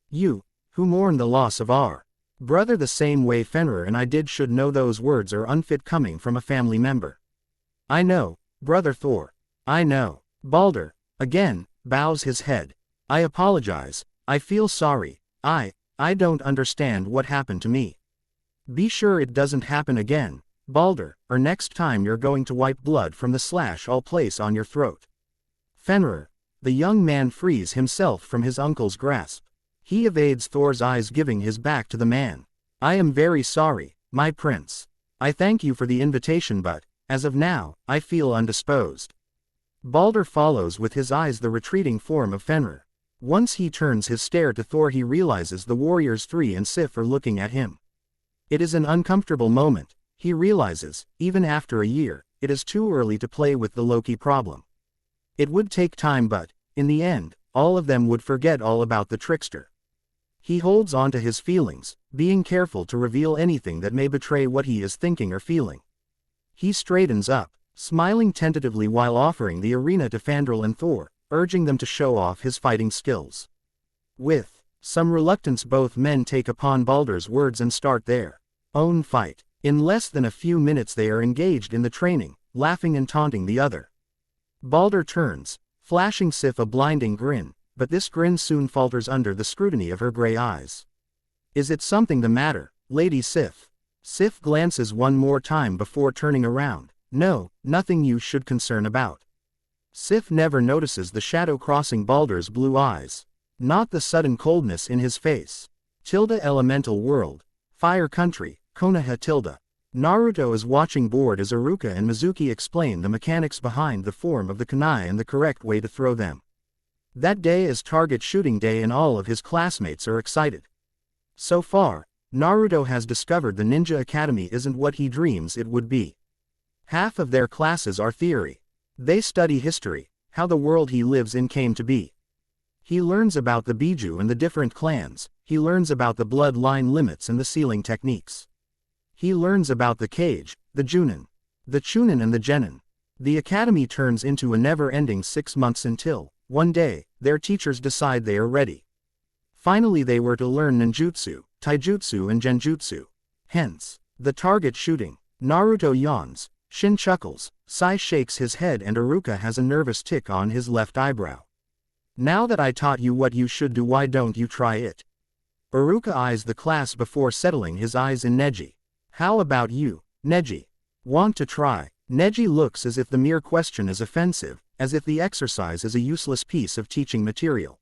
You, who mourn the loss of our brother the same way Fenrir and I did, should know those words are unfit coming from a family member. I know, brother Thor. I know. Balder, again, bows his head. I apologize, I feel sorry. I don't understand what happened to me. Be sure it doesn't happen again, Balder, or next time you're going to wipe blood from the slash I'll place on your throat. Fenrir. The young man frees himself from his uncle's grasp. He evades Thor's eyes, giving his back to the man. I am very sorry, my prince. I thank you for the invitation, but, as of now, I feel undisposed. Balder follows with his eyes the retreating form of Fenrir. Once he turns his stare to Thor, he realizes the warriors 3 and Sif are looking at him. It is an uncomfortable moment. He realizes, even after a year, it is too early to play with the Loki problem. It would take time, but, in the end, all of them would forget all about the trickster. He holds on to his feelings, being careful to reveal anything that may betray what he is thinking or feeling. He straightens up, smiling tentatively while offering the arena to Fandral and Thor, urging them to show off his fighting skills. With some reluctance, both men take upon Balder's words and start their own fight. In less than a few minutes they are engaged in the training, laughing and taunting the other. Balder turns, flashing Sif a blinding grin, but this grin soon falters under the scrutiny of her gray eyes. Is it something the matter, Lady Sif? Sif glances one more time before turning around. No, nothing you should concern about. Sif never notices the shadow crossing Balder's blue eyes. Not the sudden coldness in his face. Tilda Elemental World. Fire Country, Konoha Tilda. Naruto is watching bored as Iruka and Mizuki explain the mechanics behind the form of the kunai and the correct way to throw them. That day is target shooting day and all of his classmates are excited. So far, Naruto has discovered the Ninja Academy isn't what he dreams it would be. Half of their classes are theory. They study history, how the world he lives in came to be. He learns about the Biju and the different clans, he learns about the bloodline limits and the sealing techniques. He learns about the Kage, the Junin, the Chunin and the Genin. The academy turns into a never-ending 6 months until, one day, their teachers decide they are ready. Finally they were to learn ninjutsu, taijutsu and genjutsu. Hence, the target shooting. Naruto yawns, Shin chuckles, Sai shakes his head and Iruka has a nervous tick on his left eyebrow. Now that I taught you what you should do, why don't you try it? Iruka eyes the class before settling his eyes in Neji. How about you, Neji? Want to try? Neji looks as if the mere question is offensive, as if the exercise is a useless piece of teaching material.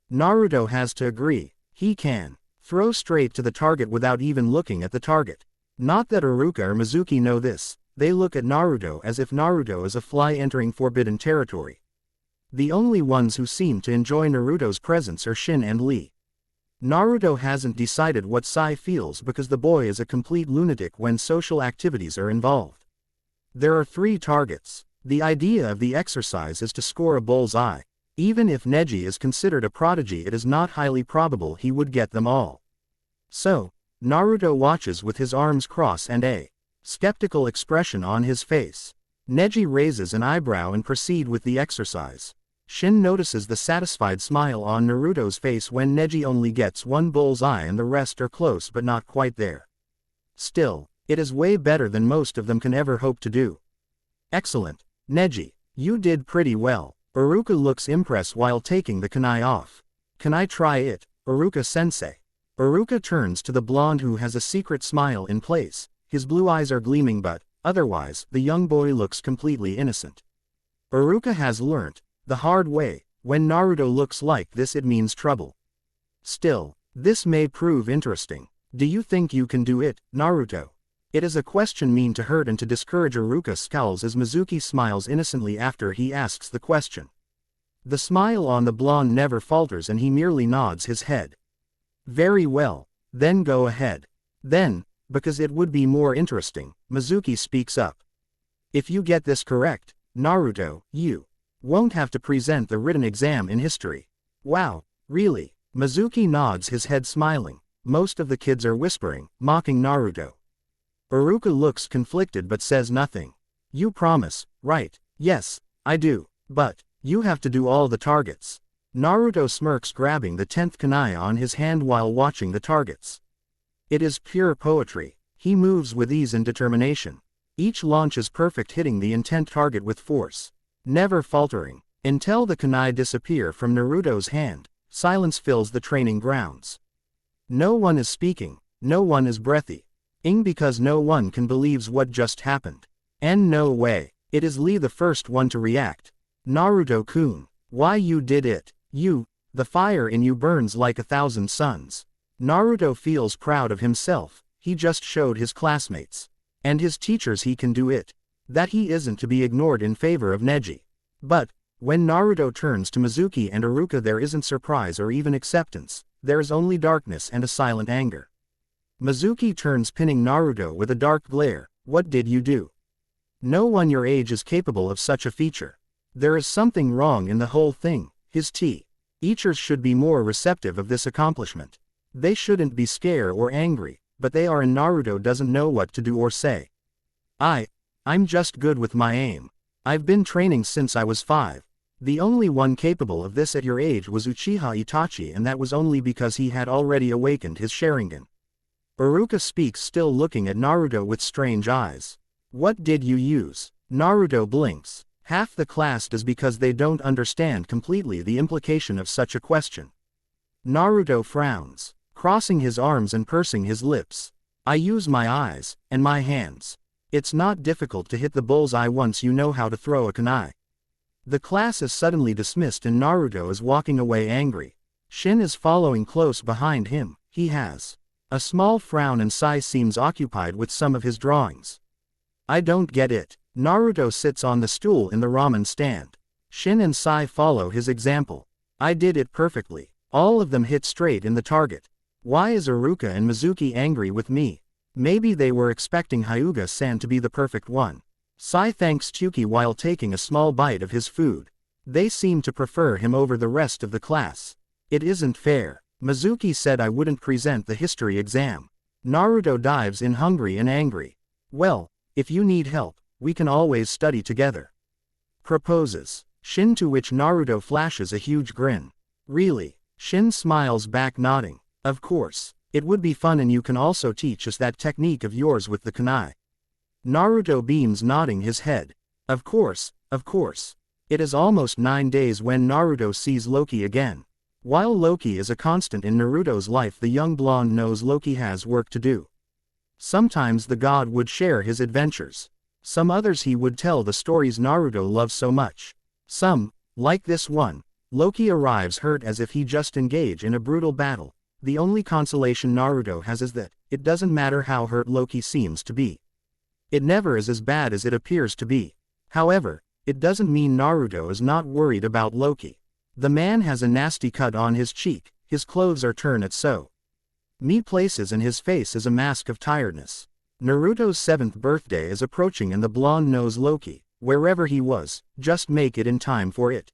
Naruto has to agree. He can throw straight to the target without even looking at the target. Not that Iruka or Mizuki know this. They look at Naruto as if Naruto is a fly entering forbidden territory. The only ones who seem to enjoy Naruto's presence are Shin and Lee. Naruto hasn't decided what Sai feels because the boy is a complete lunatic when social activities are involved. There are 3 targets. The idea of the exercise is to score a bull's eye. Even if Neji is considered a prodigy, it is not highly probable he would get them all. So, Naruto watches with his arms crossed and a skeptical expression on his face. Neji raises an eyebrow and proceeds with the exercise. Shin notices the satisfied smile on Naruto's face when Neji only gets 1 bull's eye and the rest are close but not quite there. Still, it is way better than most of them can ever hope to do. Excellent, Neji. You did pretty well. Iruka looks impressed while taking the kunai off. Can I try it, Iruka-sensei? Iruka turns to the blonde who has a secret smile in place. His blue eyes are gleaming but, otherwise, the young boy looks completely innocent. Iruka has learnt, the hard way, when Naruto looks like this it means trouble. Still, this may prove interesting. Do you think you can do it, Naruto? It is a question mean to hurt and to discourage. Iruka scowls as Mizuki smiles innocently after he asks the question. The smile on the blonde never falters and he merely nods his head. Very well, then go ahead. Then, because it would be more interesting, Mizuki speaks up. If you get this correct, Naruto, you won't have to present the written exam in history. Wow, really? Mizuki nods his head smiling. Most of the kids are whispering, mocking Naruto. Iruka looks conflicted but says nothing. You promise, right? Yes, I do. But, you have to do all the targets. Naruto smirks, grabbing the 10th kunai on his hand while watching the targets. It is pure poetry. He moves with ease and determination. Each launch is perfect, hitting the intent target with force. Never faltering. Until the kunai disappear from Naruto's hand, Silence fills the training grounds. No one is speaking, no one is breathy. Because no one can believes what just happened. And no way. It is Lee the first one to react. Naruto-kun, why you did it? The fire in you burns like 1,000 suns. Naruto feels proud of himself. He just showed his classmates and his teachers he can do it. That he isn't to be ignored in favor of Neji. But when Naruto turns to Mizuki and Iruka, there isn't surprise or even acceptance. There is only darkness and a silent anger. Mizuki turns, pinning Naruto with a dark glare. What did you do? No one your age is capable of such a feature. There is something wrong in the whole thing. His teachers should be more receptive of this accomplishment. They shouldn't be scared or angry, but they are, and Naruto doesn't know what to do or say. I'm just good with my aim. I've been training since I was 5. The only one capable of this at your age was Uchiha Itachi, and that was only because he had already awakened his Sharingan. Iruka speaks, still looking at Naruto with strange eyes. What did you use? Naruto blinks. Half the class does because they don't understand completely the implication of such a question. Naruto frowns, crossing his arms and pursing his lips. I use my eyes and my hands. It's not difficult to hit the bullseye once you know how to throw a kunai. The class is suddenly dismissed and Naruto is walking away angry. Shin is following close behind him. He has a small frown and Sai seems occupied with some of his drawings. I don't get it. Naruto sits on the stool in the ramen stand. Shin and Sai follow his example. I did it perfectly. All of them hit straight in the target. Why is Iruka and Mizuki angry with me? Maybe they were expecting Hyuga-san to be the perfect one. Sai thanks Tsuki while taking a small bite of his food. They seem to prefer him over the rest of the class. It isn't fair. Mizuki said I wouldn't present the history exam. Naruto dives in hungry and angry. Well, if you need help, we can always study together. Proposes. Shin, to which Naruto flashes a huge grin. Really? Shin smiles back, nodding. Of course. It would be fun, and you can also teach us that technique of yours with the kunai. Naruto beams, nodding his head. Of course, of course. It is almost 9 days when Naruto sees Loki again. While Loki is a constant in Naruto's life, the young blonde knows Loki has work to do. Sometimes the god would share his adventures. Some others he would tell the stories Naruto loves so much. Some, like this one, Loki arrives hurt as if he just engaged in a brutal battle. The only consolation Naruto has is that it doesn't matter how hurt Loki seems to be. It never is as bad as it appears to be. However, it doesn't mean Naruto is not worried about Loki. The man has a nasty cut on his cheek, his clothes are torn at so many places, and his face is a mask of tiredness. Naruto's 7th birthday is approaching, and the blonde knows Loki, wherever he was, just make it in time for it.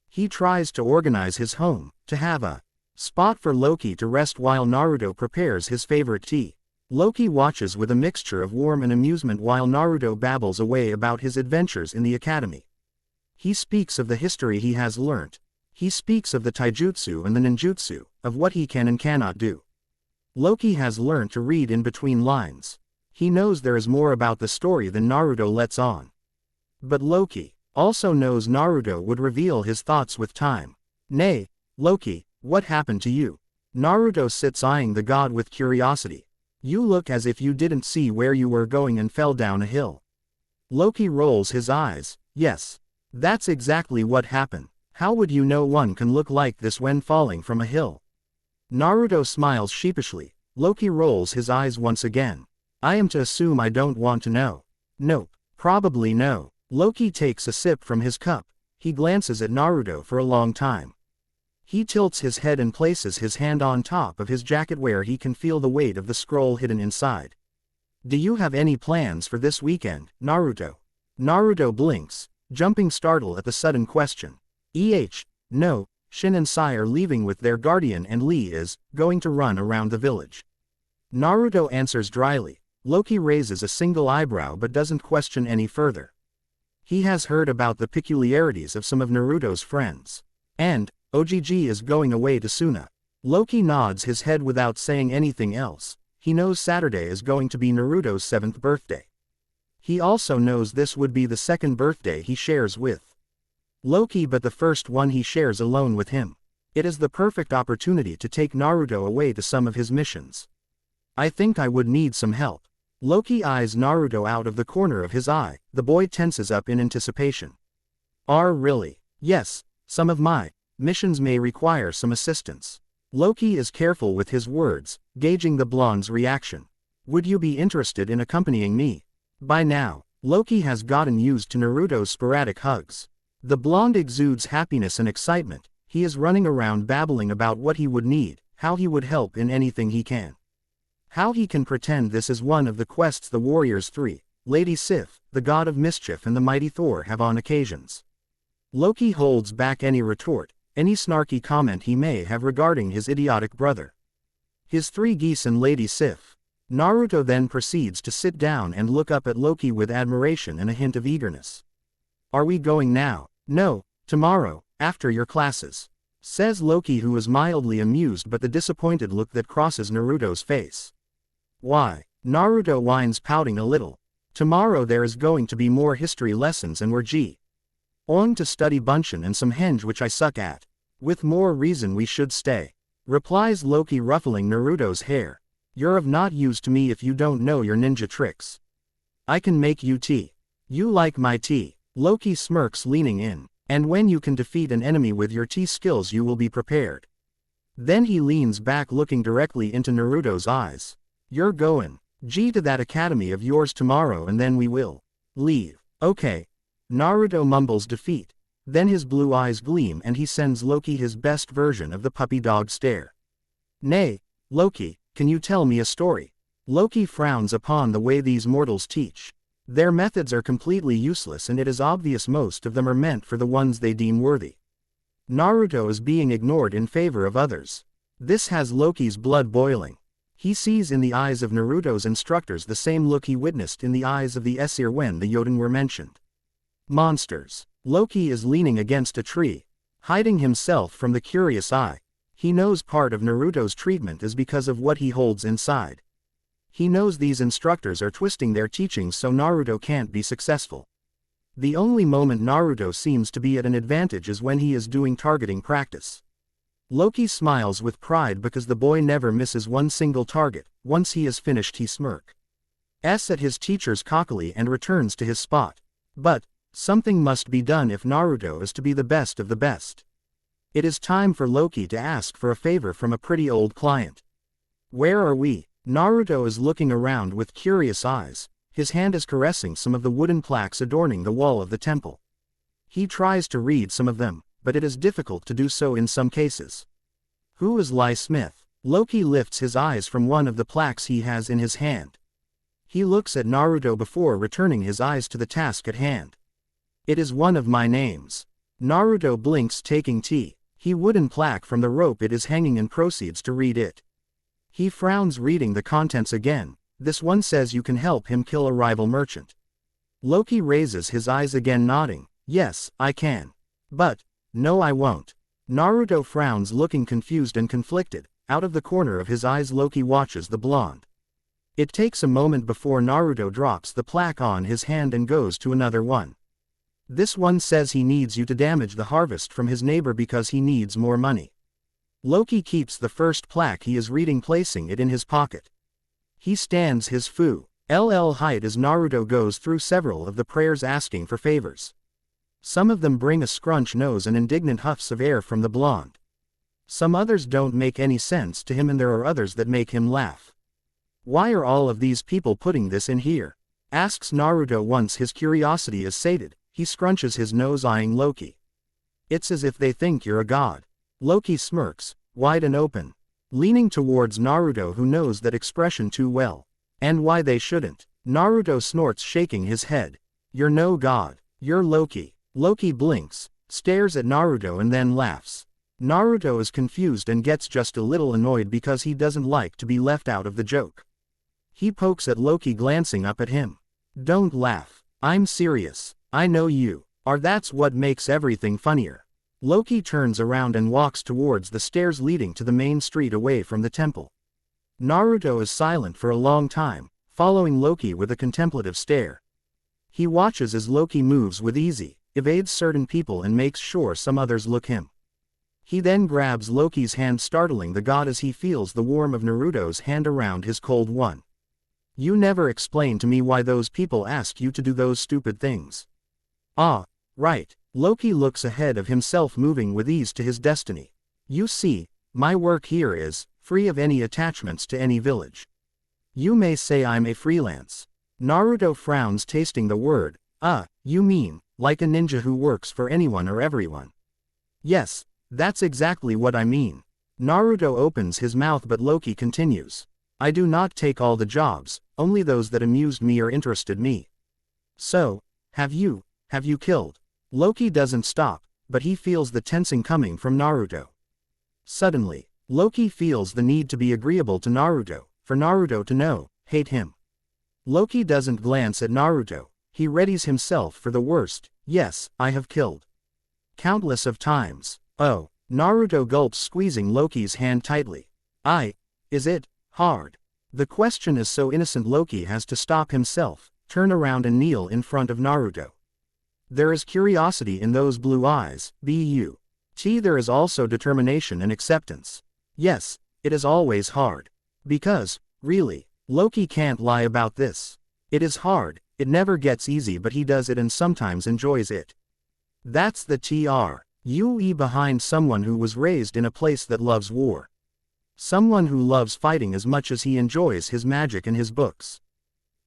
He tries to organize his home, to have a spot for Loki to rest while Naruto prepares his favorite tea. Loki watches with a mixture of warmth and amusement while Naruto babbles away about his adventures in the academy. He speaks of the history he has learnt. He speaks of the taijutsu and the ninjutsu, of what he can and cannot do. Loki has learned to read in between lines. He knows there is more about the story than Naruto lets on. But Loki also knows Naruto would reveal his thoughts with time. Nay, Loki, what happened to you? Naruto sits eyeing the god with curiosity. You look as if you didn't see where you were going and fell down a hill. Loki rolls his eyes. Yes. That's exactly what happened. How would you know one can look like this when falling from a hill? Naruto smiles sheepishly. Loki rolls his eyes once again. I am to assume I don't want to know. Nope. Probably no. Loki takes a sip from his cup. He glances at Naruto for a long time. He tilts his head and places his hand on top of his jacket where he can feel the weight of the scroll hidden inside. Do you have any plans for this weekend, Naruto? Naruto blinks, jumping startled at the sudden question. No, Shin and Sai are leaving with their guardian, and Lee is going to run around the village. Naruto answers dryly. Loki raises a single eyebrow but doesn't question any further. He has heard about the peculiarities of some of Naruto's friends. And OGG is going away to Suna. Loki nods his head without saying anything else. He knows Saturday is going to be Naruto's 7th birthday. He also knows this would be the 2nd birthday he shares with Loki, but the first one he shares alone with him. It is the perfect opportunity to take Naruto away to some of his missions. I think I would need some help. Loki eyes Naruto out of the corner of his eye. The boy tenses up in anticipation. Really? Yes, some of my missions may require some assistance. Loki is careful with his words, gauging the blonde's reaction. Would you be interested in accompanying me? By now, Loki has gotten used to Naruto's sporadic hugs. The blonde exudes happiness and excitement. He is running around babbling about what he would need, how he would help in anything he can. How he can pretend this is one of the quests the warriors three, Lady Sif, the god of mischief and the mighty Thor have on occasions. Loki holds back any retort, any snarky comment he may have regarding his idiotic brother. His three geese and Lady Sif. Naruto then proceeds to sit down and look up at Loki with admiration and a hint of eagerness. Are we going now? No, tomorrow, after your classes, says Loki, who is mildly amused by the disappointed look that crosses Naruto's face. Why? Naruto whines, pouting a little. Tomorrow there is going to be more history lessons and we're going to study Bunshin and some henge which I suck at. With more reason we should stay, replies Loki, ruffling Naruto's hair. You're of not use to me if you don't know your ninja tricks. I can make you tea. You like my tea? Loki smirks, leaning in. And when you can defeat an enemy with your tea skills you will be prepared. Then he leans back, looking directly into Naruto's eyes. You're going to that academy of yours tomorrow and then we will leave. Okay. Naruto mumbles defeat. Then his blue eyes gleam and he sends Loki his best version of the puppy dog stare. Nay, Loki, can you tell me a story? Loki frowns upon the way these mortals teach. Their methods are completely useless and it is obvious most of them are meant for the ones they deem worthy. Naruto is being ignored in favor of others. This has Loki's blood boiling. He sees in the eyes of Naruto's instructors the same look he witnessed in the eyes of the Aesir when the Jotun were mentioned. Monsters. Loki is leaning against a tree, hiding himself from the curious eye. He knows part of Naruto's treatment is because of what he holds inside. He knows these instructors are twisting their teachings so Naruto can't be successful. The only moment Naruto seems to be at an advantage is when he is doing targeting practice. Loki smiles with pride because the boy never misses one single target. Once he is finished he smirks at his teachers cockily and returns to his spot. But something must be done if Naruto is to be the best of the best. It is time for Loki to ask for a favor from a pretty old client. Where are we? Naruto is looking around with curious eyes. His hand is caressing some of the wooden plaques adorning the wall of the temple. He tries to read some of them, but it is difficult to do so in some cases. Who is Lai Smith? Loki lifts his eyes from one of the plaques he has in his hand. He looks at Naruto before returning his eyes to the task at hand. It is one of my names. Naruto blinks, taking tea. He wooden plaque from the rope it is hanging and proceeds to read it. He frowns, reading the contents again. This one says you can help him kill a rival merchant. Loki raises his eyes again, nodding. Yes, I can. But no, I won't. Naruto frowns, looking confused and conflicted. Out of the corner of his eyes Loki watches the blonde. It takes a moment before Naruto drops the plaque on his hand and goes to another one. This one says he needs you to damage the harvest from his neighbor because he needs more money. Loki keeps the first plaque he is reading, placing it in his pocket. He stands his height as Naruto goes through several of the prayers asking for favors. Some of them bring a scrunch nose and indignant huffs of air from the blonde. Some others don't make any sense to him, and there are others that make him laugh. Why are all of these people putting this in here? Asks Naruto once his curiosity is sated. He scrunches his nose, eyeing Loki. It's as if they think you're a god. Loki smirks, wide and open, leaning towards Naruto, who knows that expression too well. And why they shouldn't. Naruto snorts, shaking his head. You're no god. You're Loki. Loki blinks, stares at Naruto and then laughs. Naruto is confused and gets just a little annoyed because he doesn't like to be left out of the joke. He pokes at Loki, glancing up at him. Don't laugh. I'm serious. I know you are. That's what makes everything funnier. Loki turns around and walks towards the stairs leading to the main street away from the temple. Naruto is silent for a long time, following Loki with a contemplative stare. He watches as Loki moves with ease, evades certain people and makes sure some others look him. He then grabs Loki's hand, startling the god as he feels the warmth of Naruto's hand around his cold one. You never explained to me why those people asked you to do those stupid things. Ah, right. Loki looks ahead of himself, moving with ease to his destiny. You see, my work here is free of any attachments to any village. You may say I'm a freelance. Naruto frowns, tasting the word. You mean, like a ninja who works for anyone or everyone? Yes, that's exactly what I mean. Naruto opens his mouth, but Loki continues. I do not take all the jobs, only those that amused me or interested me. So, have you killed? Loki doesn't stop, but he feels the tensing coming from Naruto. Suddenly, Loki feels the need to be agreeable to Naruto, for Naruto to know, hate him. Loki doesn't glance at Naruto, he readies himself for the worst. Yes, I have killed. Countless of times. Oh, Naruto gulps, squeezing Loki's hand tightly. Is it hard? The question is so innocent Loki has to stop himself, turn around and kneel in front of Naruto. There is curiosity in those blue eyes, but there is also determination and acceptance. Yes, it is always hard. Because, really, Loki can't lie about this. It is hard, it never gets easy, but he does it and sometimes enjoys it. That's the truth behind someone who was raised in a place that loves war. Someone who loves fighting as much as he enjoys his magic and his books.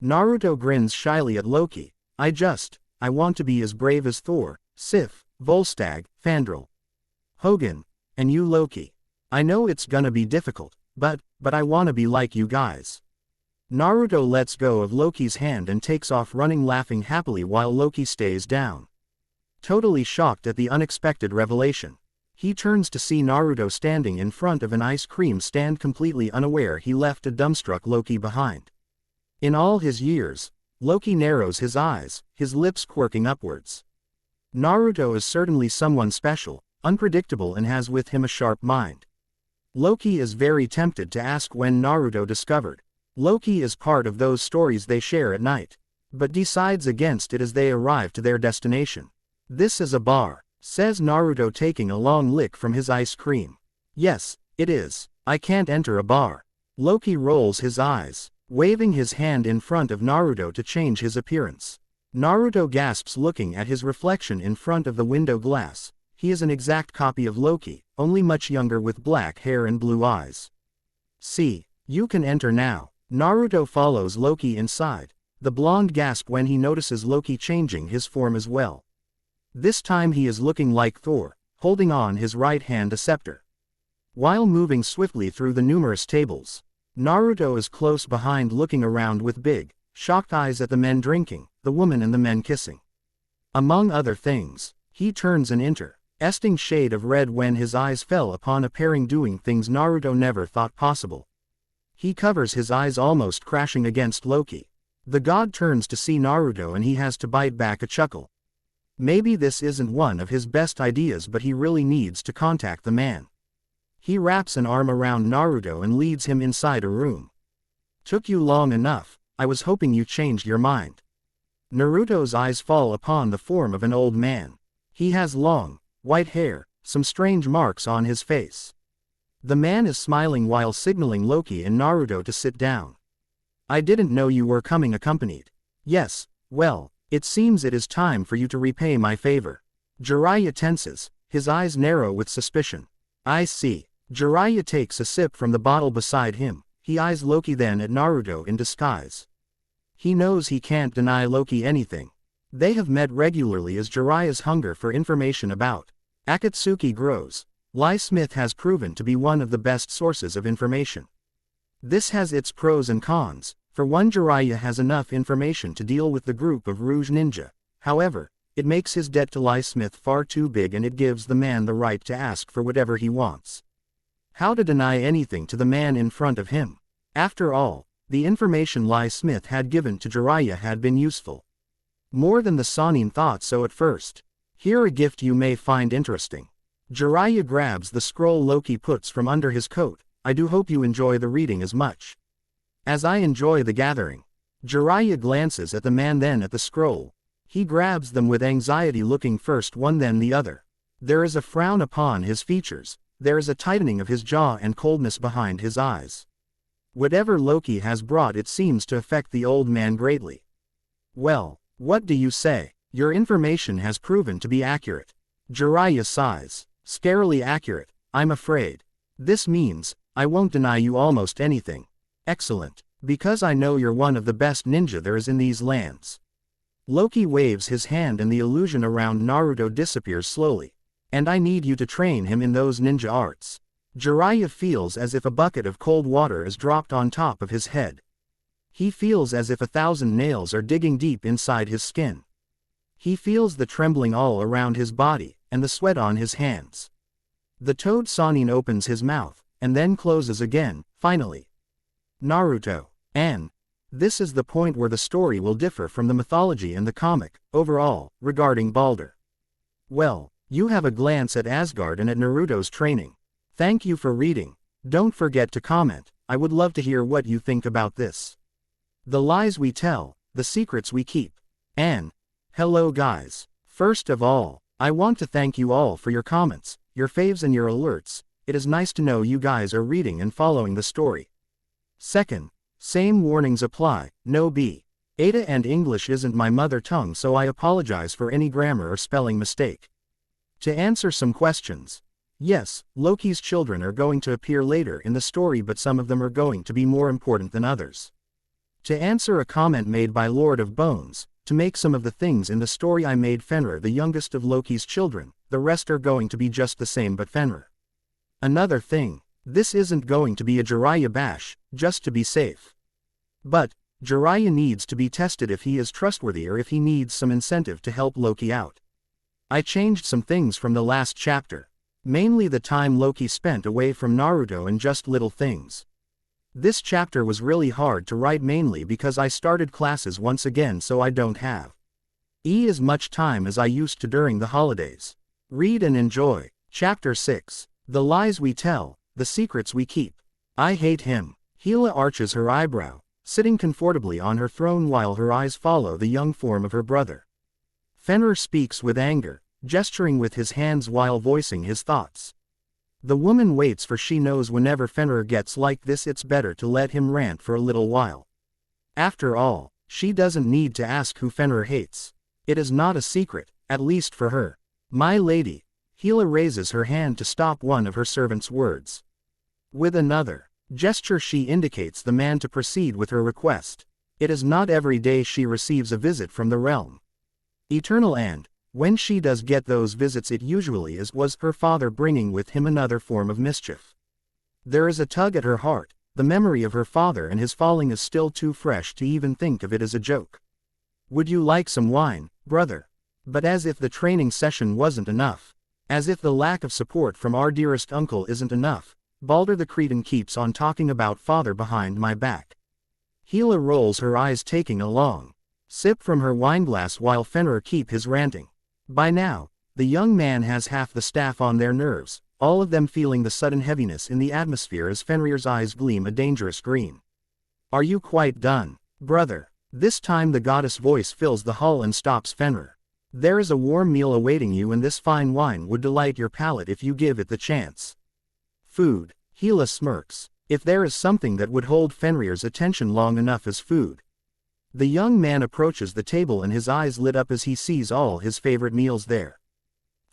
Naruto grins shyly at Loki. I want to be as brave as Thor, Sif, Volstagg, Fandral, Hogun, and you Loki. I know it's gonna be difficult, but I wanna be like you guys. Naruto lets go of Loki's hand and takes off running, laughing happily while Loki stays down. Totally shocked at the unexpected revelation, he turns to see Naruto standing in front of an ice cream stand, completely unaware he left a dumbstruck Loki behind. In all his years, Loki narrows his eyes, his lips quirking upwards. Naruto is certainly someone special, unpredictable, and has with him a sharp mind. Loki is very tempted to ask when Naruto discovered. Loki is part of those stories they share at night, but decides against it as they arrive to their destination. This is a bar, says Naruto, taking a long lick from his ice cream. Yes, it is. I can't enter a bar. Loki rolls his eyes, waving his hand in front of Naruto to change his appearance. Naruto gasps, looking at his reflection in front of the window glass. He is an exact copy of Loki, only much younger, with black hair and blue eyes. See, you can enter now. Naruto follows Loki inside. The blonde gasps when he notices Loki changing his form as well. This time he is looking like Thor, holding on his right hand a scepter. While moving swiftly through the numerous tables, Naruto is close behind, looking around with big, shocked eyes at the men drinking, the woman and the men kissing. Among other things, he turns an interesting shade of red when his eyes fell upon a pairing doing things Naruto never thought possible. He covers his eyes, almost crashing against Loki. The god turns to see Naruto and he has to bite back a chuckle. Maybe this isn't one of his best ideas, but he really needs to contact the man. He wraps an arm around Naruto and leads him inside a room. Took you long enough, I was hoping you changed your mind. Naruto's eyes fall upon the form of an old man. He has long, white hair, some strange marks on his face. The man is smiling while signaling Loki and Naruto to sit down. I didn't know you were coming accompanied. Yes, well, it seems it is time for you to repay my favor. Jiraiya tenses, his eyes narrow with suspicion. I see. Jiraiya takes a sip from the bottle beside him. He eyes Loki, then at Naruto in disguise. He knows he can't deny Loki anything. They have met regularly as Jiraiya's hunger for information about Akatsuki grows. Ly Smith has proven to be one of the best sources of information. This has its pros and cons. For one, Jiraiya has enough information to deal with the group of Rouge Ninja. However, it makes his debt to Ly Smith far too big, and it gives the man the right to ask for whatever he wants. How to deny anything to the man in front of him? After all, the information Ly Smith had given to Jiraiya had been useful. More than the Sannin thought so at first. Here a gift you may find interesting. Jiraiya grabs the scroll Loki puts from under his coat. I do hope you enjoy the reading as much as I enjoy the gathering. Jiraiya glances at the man, then at the scroll. He grabs them with anxiety, looking first one then the other. There is a frown upon his features, there is a tightening of his jaw and coldness behind his eyes. Whatever Loki has brought, it seems to affect the old man greatly. Well, what do you say? Your information has proven to be accurate. Jiraiya sighs. Scarily accurate, I'm afraid. This means, I won't deny you almost anything. Excellent. Because I know you're one of the best ninja there is in these lands. Loki waves his hand and the illusion around Naruto disappears slowly. And I need you to train him in those ninja arts. Jiraiya feels as if a bucket of cold water is dropped on top of his head. He feels as if 1,000 nails are digging deep inside his skin. He feels the trembling all around his body, and the sweat on his hands. The toad Sannin opens his mouth, and then closes again, finally. Naruto. And this is the point where the story will differ from the mythology and the comic, overall, regarding Balder. Well, you have a glance at Asgard and at Naruto's training. Thank you for reading. Don't forget to comment, I would love to hear what you think about this. The lies we tell, the secrets we keep. And, hello guys. First of all, I want to thank you all for your comments, your faves and your alerts. It is nice to know you guys are reading and following the story. Second, same warnings apply, no B. Ada and English isn't my mother tongue, so I apologize for any grammar or spelling mistake. To answer some questions. Yes, Loki's children are going to appear later in the story, but some of them are going to be more important than others. To answer a comment made by Lord of Bones, to make some of the things in the story I made Fenrir the youngest of Loki's children, the rest are going to be just the same but Fenrir. Another thing, this isn't going to be a Jiraiya bash, just to be safe. But, Jiraiya needs to be tested if he is trustworthy or if he needs some incentive to help Loki out. I changed some things from the last chapter. Mainly the time Loki spent away from Naruto and just little things. This chapter was really hard to write mainly because I started classes once again, so I don't have as much time as I used to during the holidays. Read and enjoy. Chapter 6. The lies we tell, the secrets we keep. I hate him. Hela arches her eyebrow, sitting comfortably on her throne while her eyes follow the young form of her brother. Fenrir speaks with anger, gesturing with his hands while voicing his thoughts. The woman waits, for she knows whenever Fenrir gets like this it's better to let him rant for a little while. After all, she doesn't need to ask who Fenrir hates. It is not a secret, at least for her. My lady. Hela raises her hand to stop one of her servant's words. With another gesture she indicates the man to proceed with her request. It is not every day she receives a visit from the realm eternal, and when she does get those visits it usually was her father bringing with him another form of mischief. There is a tug at her heart, the memory of her father and his falling is still too fresh to even think of it as a joke. Would you like some wine, brother? But as if the training session wasn't enough. As if the lack of support from our dearest uncle isn't enough, Balder the Cretan keeps on talking about father behind my back. Hela rolls her eyes, taking a long sip from her wineglass while Fenrir keep his ranting. By now, the young man has half the staff on their nerves, all of them feeling the sudden heaviness in the atmosphere as Fenrir's eyes gleam a dangerous green. Are you quite done, brother? This time the goddess voice fills the hall and stops Fenrir. There is a warm meal awaiting you, and this fine wine would delight your palate if you give it the chance. Food. Hela smirks. If there is something that would hold Fenrir's attention long enough as food. The young man approaches the table and his eyes lit up as he sees all his favorite meals there.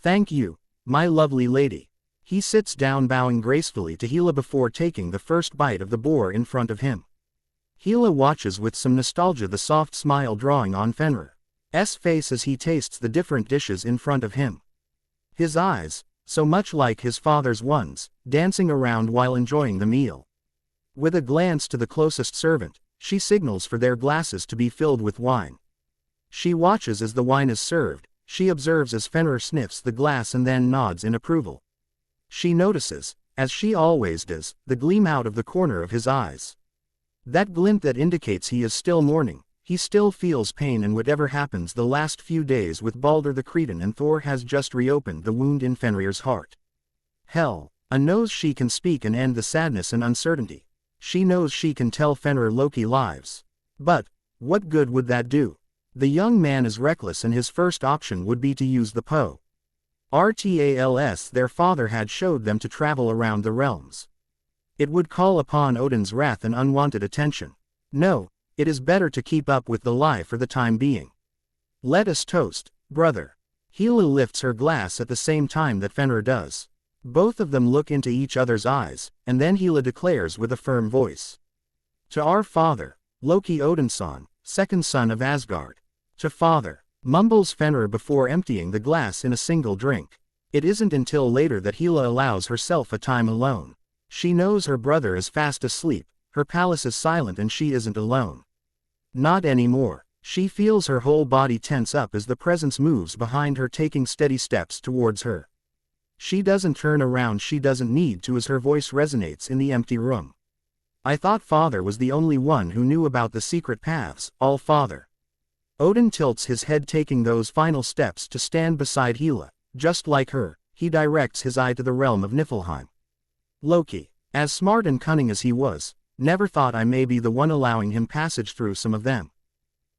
Thank you, my lovely lady. He sits down, bowing gracefully to Hela before taking the first bite of the boar in front of him. Hela watches with some nostalgia the soft smile drawing on Fenrir's face as he tastes the different dishes in front of him. His eyes, so much like his father's ones, dancing around while enjoying the meal. With a glance to the closest servant, she signals for their glasses to be filled with wine. She watches as the wine is served, she observes as Fenrir sniffs the glass and then nods in approval. She notices, as she always does, the gleam out of the corner of his eyes. That glint that indicates he is still mourning, he still feels pain, and whatever happens the last few days with Balder the Cretan and Thor has just reopened the wound in Fenrir's heart. Hell, knows she can speak and end the sadness and uncertainty. She knows she can tell Fenrir Loki lies. But, what good would that do? The young man is reckless and his first option would be to use the Rtals their father had showed them to travel around the realms. It would call upon Odin's wrath and unwanted attention. No, it is better to keep up with the lie for the time being. Let us toast, brother. Hela lifts her glass at the same time that Fenrir does. Both of them look into each other's eyes, and then Hela declares with a firm voice. To our father, Loki Odinson, second son of Asgard. To father, mumbles Fenrir before emptying the glass in a single drink. It isn't until later that Hela allows herself a time alone. She knows her brother is fast asleep, her palace is silent and she isn't alone. Not anymore. She feels her whole body tense up as the presence moves behind her, taking steady steps towards her. She doesn't turn around, she doesn't need to, as her voice resonates in the empty room. I thought father was the only one who knew about the secret paths, all father. Odin tilts his head, taking those final steps to stand beside Hela. Just like her, he directs his eye to the realm of Niflheim. Loki, as smart and cunning as he was, never thought I may be the one allowing him passage through some of them.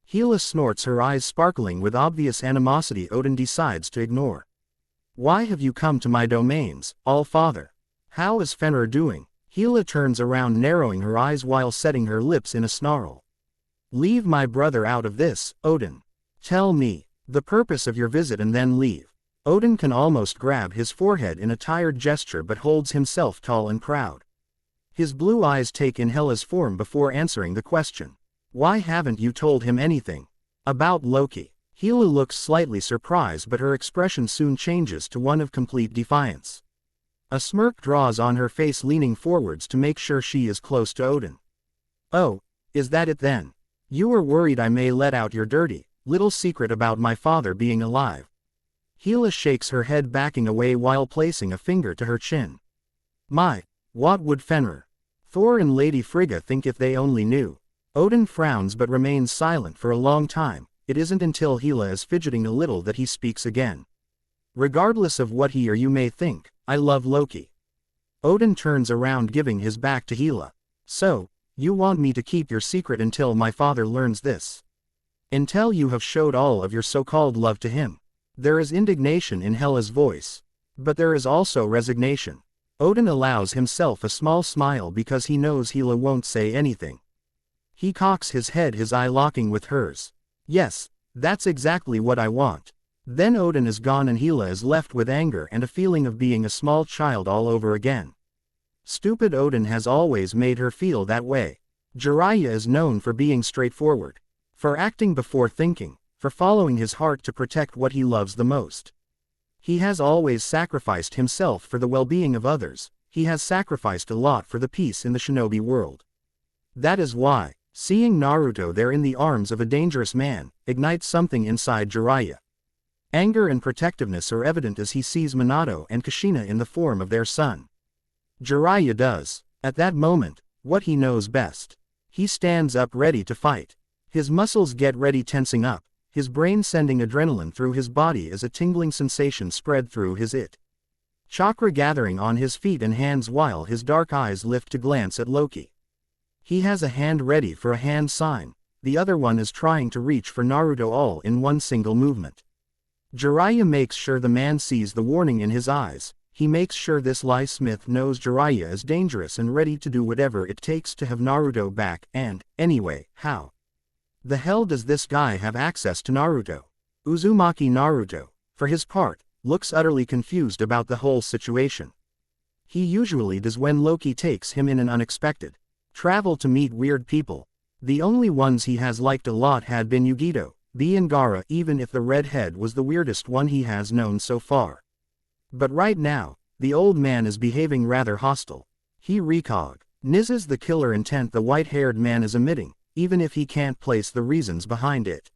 Hela snorts, her eyes sparkling with obvious animosity. Odin decides to ignore. Why have you come to my domains, All-Father? How is Fenrir doing? Hela turns around, narrowing her eyes while setting her lips in a snarl. Leave my brother out of this, Odin. Tell me the purpose of your visit and then leave. Odin can almost grab his forehead in a tired gesture but holds himself tall and proud. His blue eyes take in Hela's form before answering the question. Why haven't you told him anything about Loki? Hela looks slightly surprised, but her expression soon changes to one of complete defiance. A smirk draws on her face, leaning forwards to make sure she is close to Odin. Oh, is that it then? You were worried I may let out your dirty little secret about my father being alive. Hela shakes her head, backing away while placing a finger to her chin. My, what would Fenrir, Thor and Lady Frigga think if they only knew? Odin frowns but remains silent for a long time. It isn't until Hela is fidgeting a little that he speaks again. Regardless of what he or you may think, I love Loki. Odin turns around, giving his back to Hela. So, you want me to keep your secret until my father learns this? Until you have showed all of your so-called love to him? There is indignation in Hela's voice. But there is also resignation. Odin allows himself a small smile because he knows Hela won't say anything. He cocks his head, his eye locking with hers. Yes, that's exactly what I want. Then Odin is gone and Hela is left with anger and a feeling of being a small child all over again. Stupid Odin has always made her feel that way. Jiraiya is known for being straightforward, for acting before thinking, for following his heart to protect what he loves the most. He has always sacrificed himself for the well-being of others. He has sacrificed a lot for the peace in the shinobi world. That is why, seeing Naruto there in the arms of a dangerous man, ignites something inside Jiraiya. Anger and protectiveness are evident as he sees Minato and Kushina in the form of their son. Jiraiya does, at that moment, what he knows best. He stands up ready to fight. His muscles get ready, tensing up, his brain sending adrenaline through his body as a tingling sensation spread through his chakra, gathering on his feet and hands while his dark eyes lift to glance at Loki. He has a hand ready for a hand sign, the other one is trying to reach for Naruto, all in one single movement. Jiraiya makes sure the man sees the warning in his eyes. He makes sure this Lie Smith knows Jiraiya is dangerous and ready to do whatever it takes to have Naruto back. And, anyway, how the hell does this guy have access to Naruto? Uzumaki Naruto, for his part, looks utterly confused about the whole situation. He usually does when Loki takes him in an unexpected travel to meet weird people. The only ones he has liked a lot had been Yugito, the Angara, even if the redhead was the weirdest one he has known so far. But right now, the old man is behaving rather hostile. He recognizes the killer intent the white-haired man is emitting, even if he can't place the reasons behind it.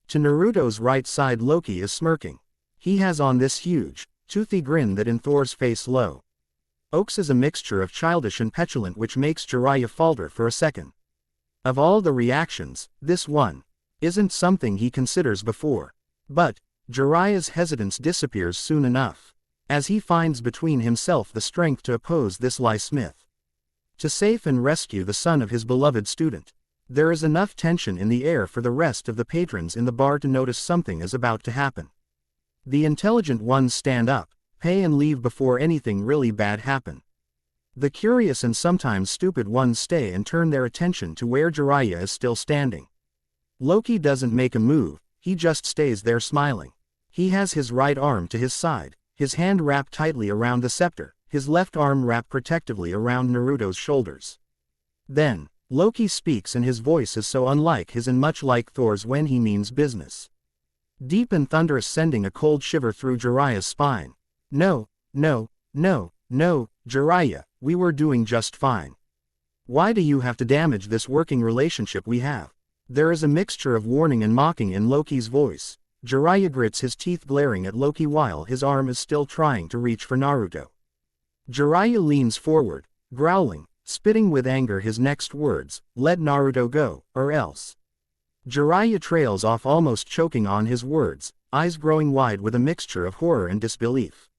To Naruto's right side, Loki is smirking. He has on this huge, toothy grin that in Thor's face low Oaks is a mixture of childish and petulant, which makes Jiraiya falter for a second. Of all the reactions, this one isn't something he considers before. But Jiraiya's hesitance disappears soon enough, as he finds between himself the strength to oppose this Lie Smith, to save and rescue the son of his beloved student. There is enough tension in the air for the rest of the patrons in the bar to notice something is about to happen. The intelligent ones stand up, pay and leave before anything really bad happen. The curious and sometimes stupid ones stay and turn their attention to where Jiraiya is still standing. Loki doesn't make a move, he just stays there smiling. He has his right arm to his side, his hand wrapped tightly around the scepter, his left arm wrapped protectively around Naruto's shoulders. Then, Loki speaks and his voice is so unlike his and much like Thor's when he means business. Deep and thunderous, sending a cold shiver through Jiraiya's spine. No, no, no, no, Jiraiya, we were doing just fine. Why do you have to damage this working relationship we have? There is a mixture of warning and mocking in Loki's voice. Jiraiya grits his teeth, glaring at Loki while his arm is still trying to reach for Naruto. Jiraiya leans forward, growling, spitting with anger his next words, "Let Naruto go, or else." Jiraiya trails off, almost choking on his words, eyes growing wide with a mixture of horror and disbelief.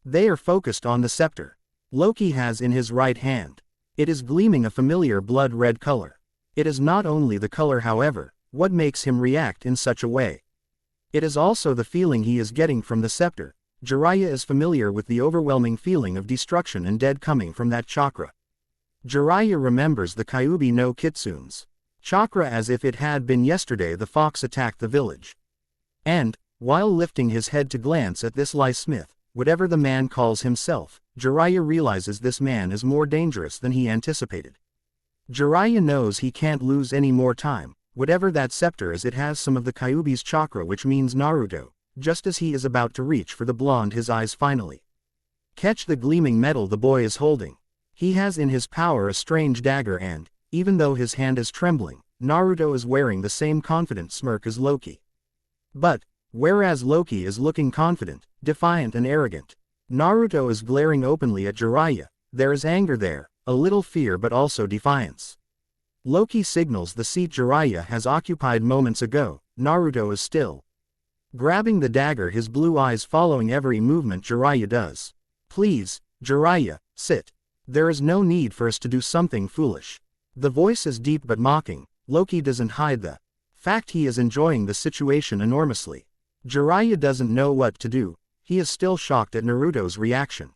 They are focused on the scepter Loki has in his right hand. It is gleaming a familiar blood-red color. It is not only the color, however, what makes him react in such a way. It is also the feeling he is getting from the scepter. Jiraiya is familiar with the overwhelming feeling of destruction and dead coming from that chakra. Jiraiya remembers the Kyuubi no Kitsune's chakra as if it had been yesterday the fox attacked the village. And, while lifting his head to glance at this Ly Smith, whatever the man calls himself, Jiraiya realizes this man is more dangerous than he anticipated. Jiraiya knows he can't lose any more time. Whatever that scepter is, it has some of the Kyuubi's chakra, which means Naruto. Just as he is about to reach for the blonde, his eyes finally catch the gleaming metal the boy is holding. He has in his power a strange dagger and, even though his hand is trembling, Naruto is wearing the same confident smirk as Loki. But, whereas Loki is looking confident, defiant and arrogant, Naruto is glaring openly at Jiraiya. There is anger there, a little fear, but also defiance. Loki signals the seat Jiraiya has occupied moments ago. Naruto is still grabbing the dagger, his blue eyes following every movement Jiraiya does. "Please, Jiraiya, sit. There is no need for us to do something foolish." The voice is deep but mocking. Loki doesn't hide the fact he is enjoying the situation enormously. Jiraiya doesn't know what to do. He is still shocked at Naruto's reaction.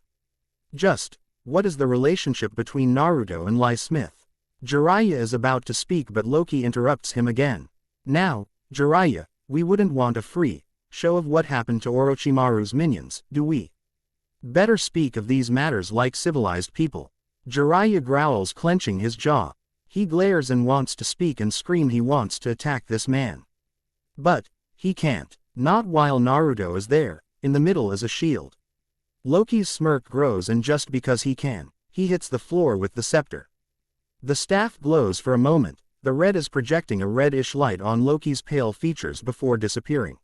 Just, what is the relationship between Naruto and Ly Smith? Jiraiya is about to speak, but Loki interrupts him again. "Now, Jiraiya, we wouldn't want a free show of what happened to Orochimaru's minions, do we? Better speak of these matters like civilized people." Jiraiya growls, clenching his jaw. He glares and wants to speak and scream. He wants to attack this man. But, he can't. Not while Naruto is there. In the middle is a shield. Loki's smirk grows, and just because he can, he hits the floor with the scepter. The staff glows for a moment. The red is projecting a reddish light on Loki's pale features before disappearing.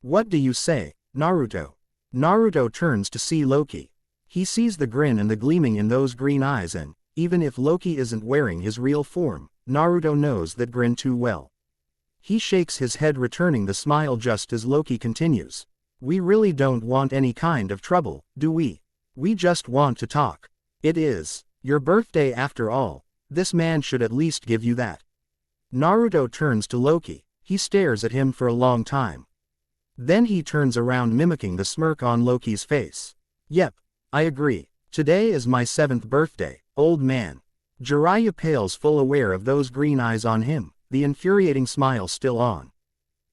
"What do you say, Naruto?" Naruto turns to see Loki. He sees the grin and the gleaming in those green eyes, and, even if Loki isn't wearing his real form, Naruto knows that grin too well. He shakes his head, returning the smile just as Loki continues. "We really don't want any kind of trouble, do we? We just want to talk. It is your birthday after all. This man should at least give you that." Naruto turns to Loki. He stares at him for a long time. Then he turns around, mimicking the smirk on Loki's face. "Yep, I agree. Today is my 7th birthday, old man." Jiraiya pales, full aware of those green eyes on him, the infuriating smile still on.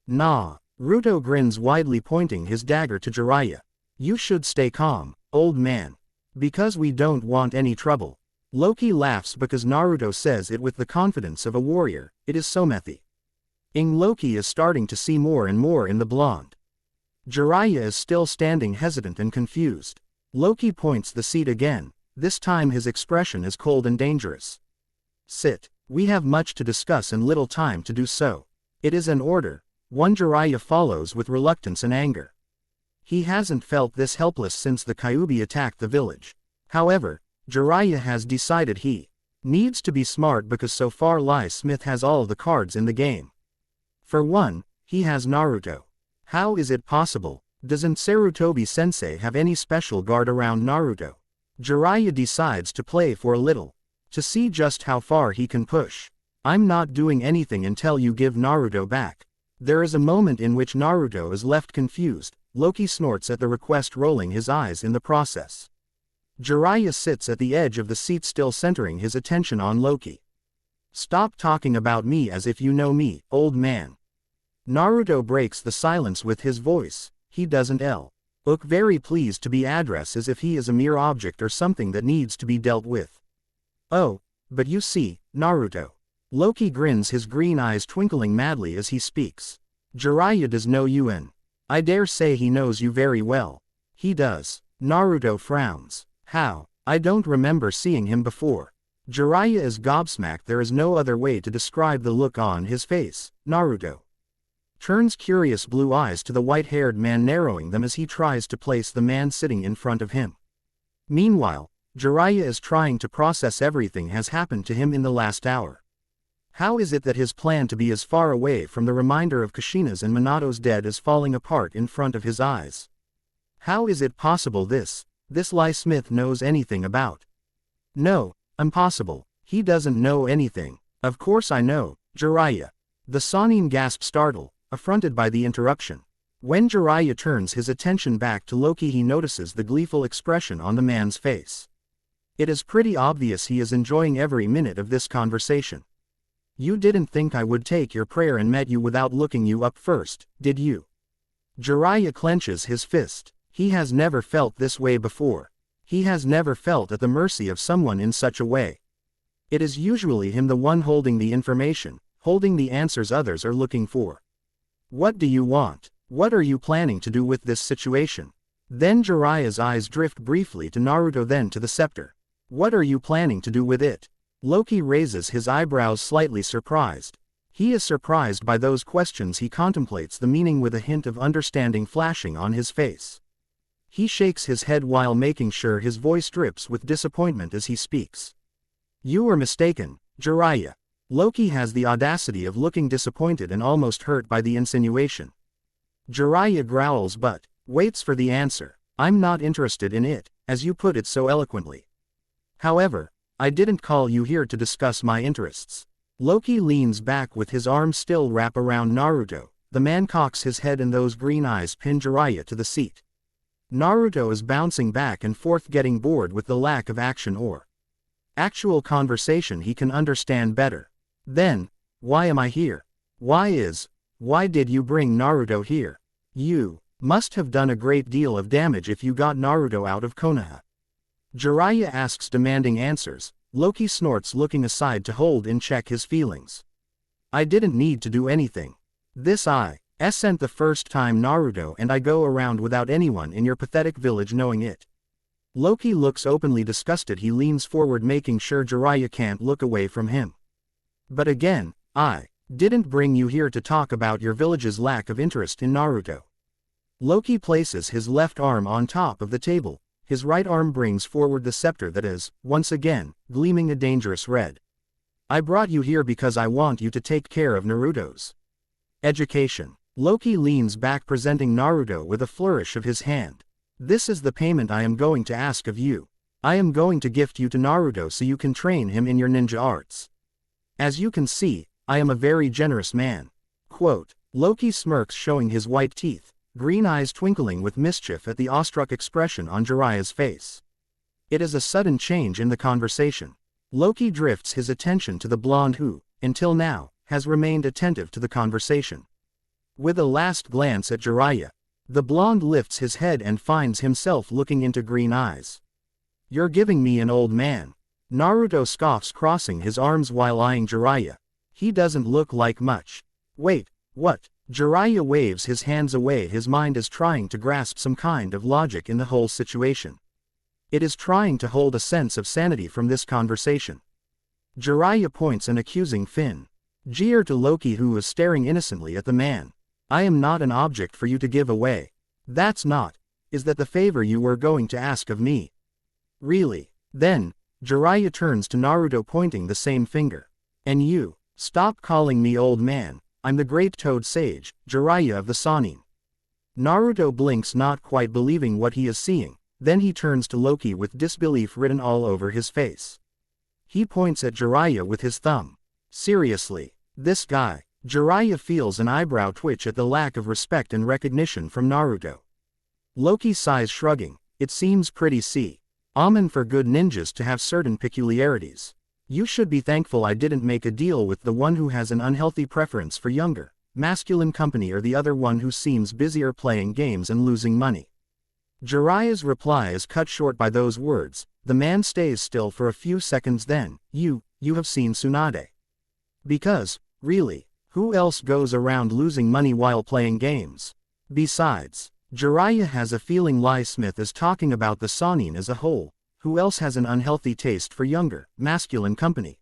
"Nah." Naruto grins widely, pointing his dagger to Jiraiya. "You should stay calm, old man. Because we don't want any trouble." Loki laughs because Naruto says it with the confidence of a warrior. It is so methy. Loki is starting to see more and more in the blonde. Jiraiya is still standing hesitant and confused. Loki points the seat again. This time his expression is cold and dangerous. "Sit. We have much to discuss and little time to do so." It is an order. One Jiraiya follows with reluctance and anger. He hasn't felt this helpless since the Kyuubi attacked the village. However, Jiraiya has decided he needs to be smart because so far Ly Smith has all the cards in the game. For one, he has Naruto. How is it possible? Doesn't Sarutobi-sensei have any special guard around Naruto? Jiraiya decides to play for a little. To see just how far he can push. "I'm not doing anything until you give Naruto back." There is a moment in which Naruto is left confused, Loki snorts at the request, rolling his eyes in the process. Jiraiya sits at the edge of the seat, still centering his attention on Loki. Stop talking about me as if you know me, old man. Naruto breaks the silence with his voice. He doesn't look very pleased to be addressed, as if he is a mere object or something that needs to be dealt with. Oh, but you see, Naruto. Loki grins, his green eyes twinkling madly as he speaks. Jiraiya does know you, and I dare say he knows you very well. He does. Naruto frowns. How? I don't remember seeing him before. Jiraiya is gobsmacked. There is no other way to describe the look on his face. Naruto turns curious blue eyes to the white-haired man, narrowing them as he tries to place the man sitting in front of him. Meanwhile, Jiraiya is trying to process everything has happened to him in the last hour. How is it that his plan to be as far away from the reminder of Kushina's and Minato's dead is falling apart in front of his eyes? How is it possible this Lie Smith knows anything about? No, impossible. He doesn't know anything. Of course I know, Jiraiya. The Sannin gasps, startled, affronted by the interruption. When Jiraiya turns his attention back to Loki, he notices the gleeful expression on the man's face. It is pretty obvious he is enjoying every minute of this conversation. You didn't think I would take your prayer and met you without looking you up first, did you? Jiraiya clenches his fist. He has never felt this way before. He has never felt at the mercy of someone in such a way. It is usually him, the one holding the information, holding the answers others are looking for. What do you want? What are you planning to do with this situation? Then Jiraiya's eyes drift briefly to Naruto, then to the scepter. What are you planning to do with it? Loki raises his eyebrows, slightly surprised. He is surprised by those questions. He contemplates the meaning with a hint of understanding flashing on his face. He shakes his head while making sure his voice drips with disappointment as he speaks. You were mistaken, Jiraiya. Loki has the audacity of looking disappointed and almost hurt by the insinuation. Jiraiya growls but waits for the answer. I'm not interested in it, as you put it so eloquently. However, I didn't call you here to discuss my interests. Loki leans back with his arms still wrapped around Naruto. The man cocks his head and those green eyes pin Jiraiya to the seat. Naruto is bouncing back and forth, getting bored with the lack of action or actual conversation he can understand better. Then, why am I here? Why did you bring Naruto here? You must have done a great deal of damage if you got Naruto out of Konoha. Jiraiya asks, demanding answers. Loki snorts, looking aside to hold in check his feelings. I didn't need to do anything. This isn't the first time, Naruto, and I go around without anyone in your pathetic village knowing it. Loki looks openly disgusted. He leans forward, making sure Jiraiya can't look away from him. But again, I didn't bring you here to talk about your village's lack of interest in Naruto. Loki places his left arm on top of the table. His right arm brings forward the scepter that is, once again, gleaming a dangerous red. I brought you here because I want you to take care of Naruto's education. Loki leans back, presenting Naruto with a flourish of his hand. This is the payment I am going to ask of you. I am going to gift you to Naruto so you can train him in your ninja arts. As you can see, I am a very generous man. Quote. Loki smirks, showing his white teeth, green eyes twinkling with mischief at the awestruck expression on Jiraiya's face. It is a sudden change in the conversation. Loki drifts his attention to the blonde who, until now, has remained attentive to the conversation. With a last glance at Jiraiya, the blonde lifts his head and finds himself looking into green eyes. You're giving me an old man. Naruto scoffs, crossing his arms while eyeing Jiraiya. He doesn't look like much. Wait, what? Jiraiya waves his hands away. His mind is trying to grasp some kind of logic in the whole situation. It is trying to hold a sense of sanity from this conversation. Jiraiya points an accusing finger to Loki, who is staring innocently at the man. I am not an object for you to give away. Is that the favor you were going to ask of me? Really? Then, Jiraiya turns to Naruto, pointing the same finger. And you, stop calling me old man. I'm the great Toad Sage, Jiraiya of the Sannin. Naruto blinks, not quite believing what he is seeing. Then he turns to Loki with disbelief written all over his face. He points at Jiraiya with his thumb. Seriously, this guy? Jiraiya feels an eyebrow twitch at the lack of respect and recognition from Naruto. Loki sighs, shrugging. It seems pretty common for good ninjas to have certain peculiarities. You should be thankful I didn't make a deal with the one who has an unhealthy preference for younger, masculine company or the other one who seems busier playing games and losing money. Jiraiya's reply is cut short by those words. The man stays still for a few seconds, then, you have seen Tsunade. Because, really, who else goes around losing money while playing games? Besides, Jiraiya has a feeling Lie Smith is talking about the Sannin as a whole. Who else has an unhealthy taste for younger, masculine company?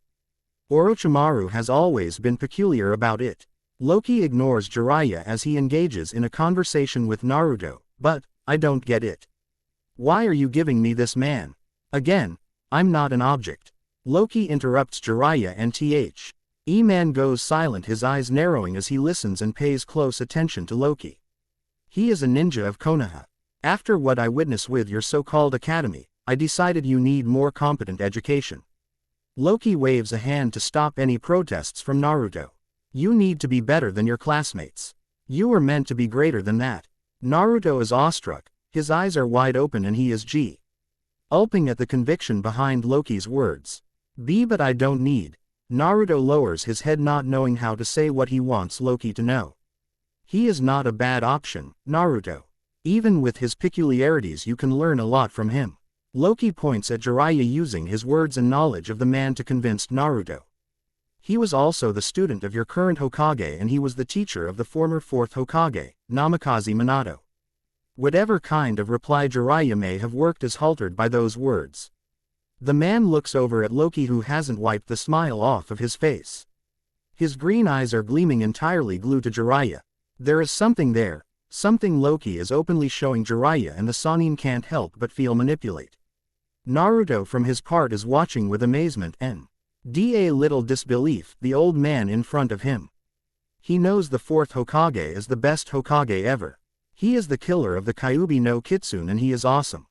Orochimaru has always been peculiar about it. Loki ignores Jiraiya as he engages in a conversation with Naruto. But, I don't get it. Why are you giving me this man? Again, I'm not an object. Loki interrupts Jiraiya and E-Man goes silent, his eyes narrowing as he listens and pays close attention to Loki. He is a ninja of Konoha. After what I witnessed with your so-called academy, I decided you need more competent education. Loki waves a hand to stop any protests from Naruto. You need to be better than your classmates. You were meant to be greater than that. Naruto is awestruck, his eyes are wide open and he is gulping at the conviction behind Loki's words. But I don't need. Naruto lowers his head, not knowing how to say what he wants Loki to know. He is not a bad option, Naruto. Even with his peculiarities you can learn a lot from him. Loki points at Jiraiya, using his words and knowledge of the man to convince Naruto. He was also the student of your current Hokage and he was the teacher of the former fourth Hokage, Namikaze Minato. Whatever kind of reply Jiraiya may have worked is halted by those words. The man looks over at Loki, who hasn't wiped the smile off of his face. His green eyes are gleaming, entirely glued to Jiraiya. There is something there, something Loki is openly showing Jiraiya, and the Sannin can't help but feel manipulate. Naruto from his part is watching with amazement and a little disbelief the old man in front of him. He knows the fourth Hokage is the best Hokage ever. He is the killer of the Kyuubi no Kitsune and he is awesome.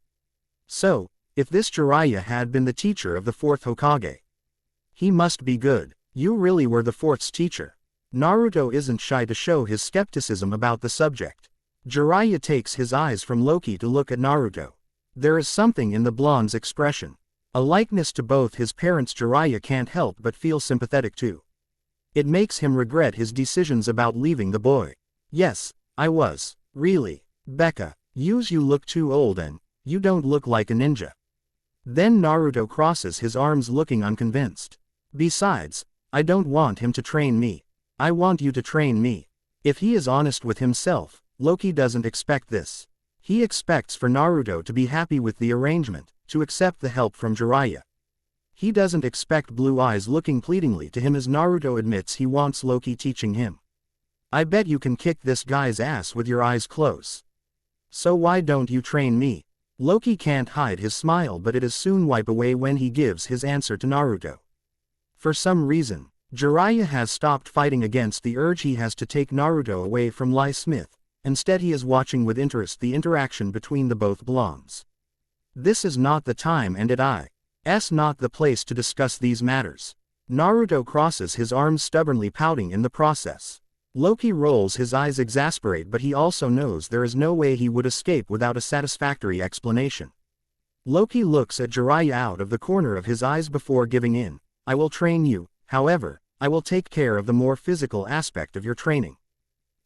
So, if this Jiraiya had been the teacher of the fourth Hokage, he must be good. You really were the fourth's teacher. Naruto isn't shy to show his skepticism about the subject. Jiraiya takes his eyes from Loki to look at Naruto. There is something in the blonde's expression. A likeness to both his parents Jiraiya can't help but feel sympathetic to. It makes him regret his decisions about leaving the boy. Yes, I was. Really. Becca, you look too old and you don't look like a ninja. Then Naruto crosses his arms, looking unconvinced. Besides, I don't want him to train me. I want you to train me. If he is honest with himself, Loki doesn't expect this. He expects for Naruto to be happy with the arrangement, to accept the help from Jiraiya. He doesn't expect blue eyes looking pleadingly to him as Naruto admits he wants Loki teaching him. I bet you can kick this guy's ass with your eyes closed. So why don't you train me? Loki can't hide his smile, but it is soon wiped away when he gives his answer to Naruto. For some reason, Jiraiya has stopped fighting against the urge he has to take Naruto away from Lie Smith. Instead he is watching with interest the interaction between the both blondes. This is not the time and it's not the place to discuss these matters. Naruto crosses his arms, stubbornly pouting in the process. Loki rolls his eyes, exasperated, but he also knows there is no way he would escape without a satisfactory explanation. Loki looks at Jiraiya out of the corner of his eyes before giving in. I will train you, however, I will take care of the more physical aspect of your training.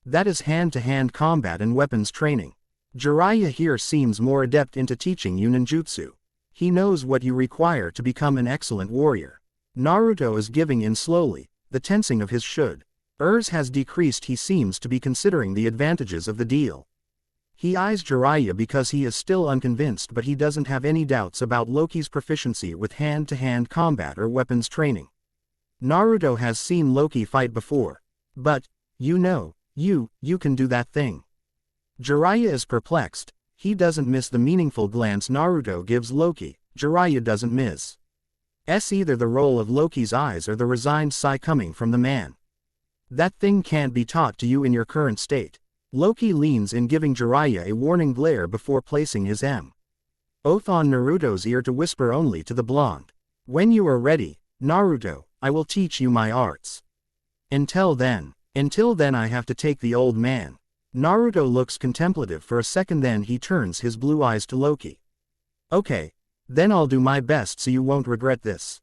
That is hand-to-hand combat and weapons training. Jiraiya here seems more adept into teaching you ninjutsu. He knows what you require to become an excellent warrior. Naruto is giving in slowly, the tensing of his shoulders has decreased. He seems to be considering the advantages of the deal. He eyes Jiraiya because he is still unconvinced, but he doesn't have any doubts about Loki's proficiency with hand-to-hand combat or weapons training. Naruto has seen Loki fight before. But, you can do that thing. Jiraiya is perplexed. He doesn't miss the meaningful glance Naruto gives Loki. Jiraiya doesn't miss either the roll of Loki's eyes or the resigned sigh coming from the man. That thing can't be taught to you in your current state. Loki leans in, giving Jiraiya a warning glare before placing his oath on Naruto's ear to whisper only to the blonde. When you are ready, Naruto, I will teach you my arts. Until then I have to take the old man. Naruto looks contemplative for a second, then he turns his blue eyes to Loki. Okay. Then I'll do my best so you won't regret this.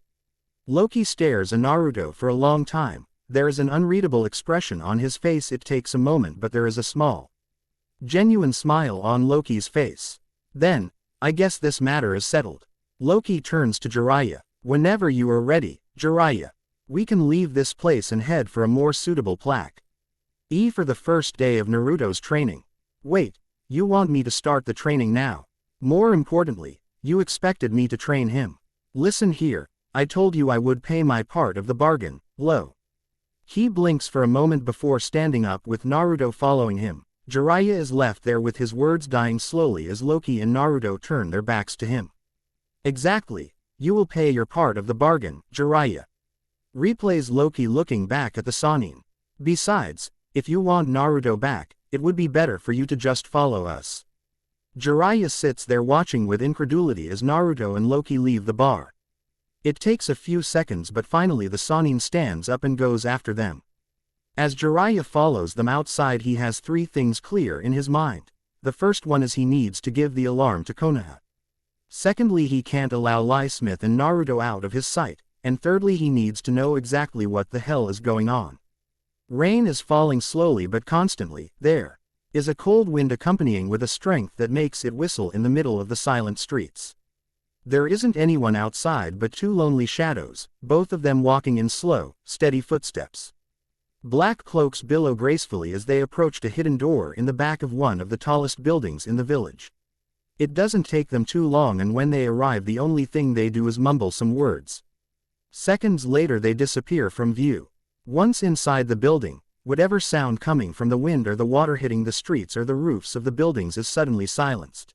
Loki stares at Naruto for a long time. There is an unreadable expression on his face. It takes a moment, but there is a small, genuine smile on Loki's face. Then, I guess this matter is settled. Loki turns to Jiraiya. Whenever you are ready, Jiraiya. We can leave this place and head for a more suitable plaque. For the first day of Naruto's training. Wait, you want me to start the training now? More importantly, you expected me to train him. Listen here, I told you I would pay my part of the bargain, Lo. He blinks for a moment before standing up with Naruto following him. Jiraiya is left there with his words dying slowly as Loki and Naruto turn their backs to him. Exactly, you will pay your part of the bargain, Jiraiya. Replays Loki looking back at the Sannin. Besides, if you want Naruto back, it would be better for you to just follow us. Jiraiya sits there watching with incredulity as Naruto and Loki leave the bar. It takes a few seconds, but finally the Sannin stands up and goes after them. As Jiraiya follows them outside, he has three things clear in his mind. The first one is he needs to give the alarm to Konoha. Secondly, he can't allow Lie Smith and Naruto out of his sight. And thirdly, he needs to know exactly what the hell is going on. Rain is falling slowly but constantly. There is a cold wind accompanying with a strength that makes it whistle in the middle of the silent streets. There isn't anyone outside but two lonely shadows, both of them walking in slow, steady footsteps. Black cloaks billow gracefully as they approach a hidden door in the back of one of the tallest buildings in the village. It doesn't take them too long, and when they arrive the only thing they do is mumble some words. Seconds later they disappear from view. Once inside the building, whatever sound coming from the wind or the water hitting the streets or the roofs of the buildings is suddenly silenced.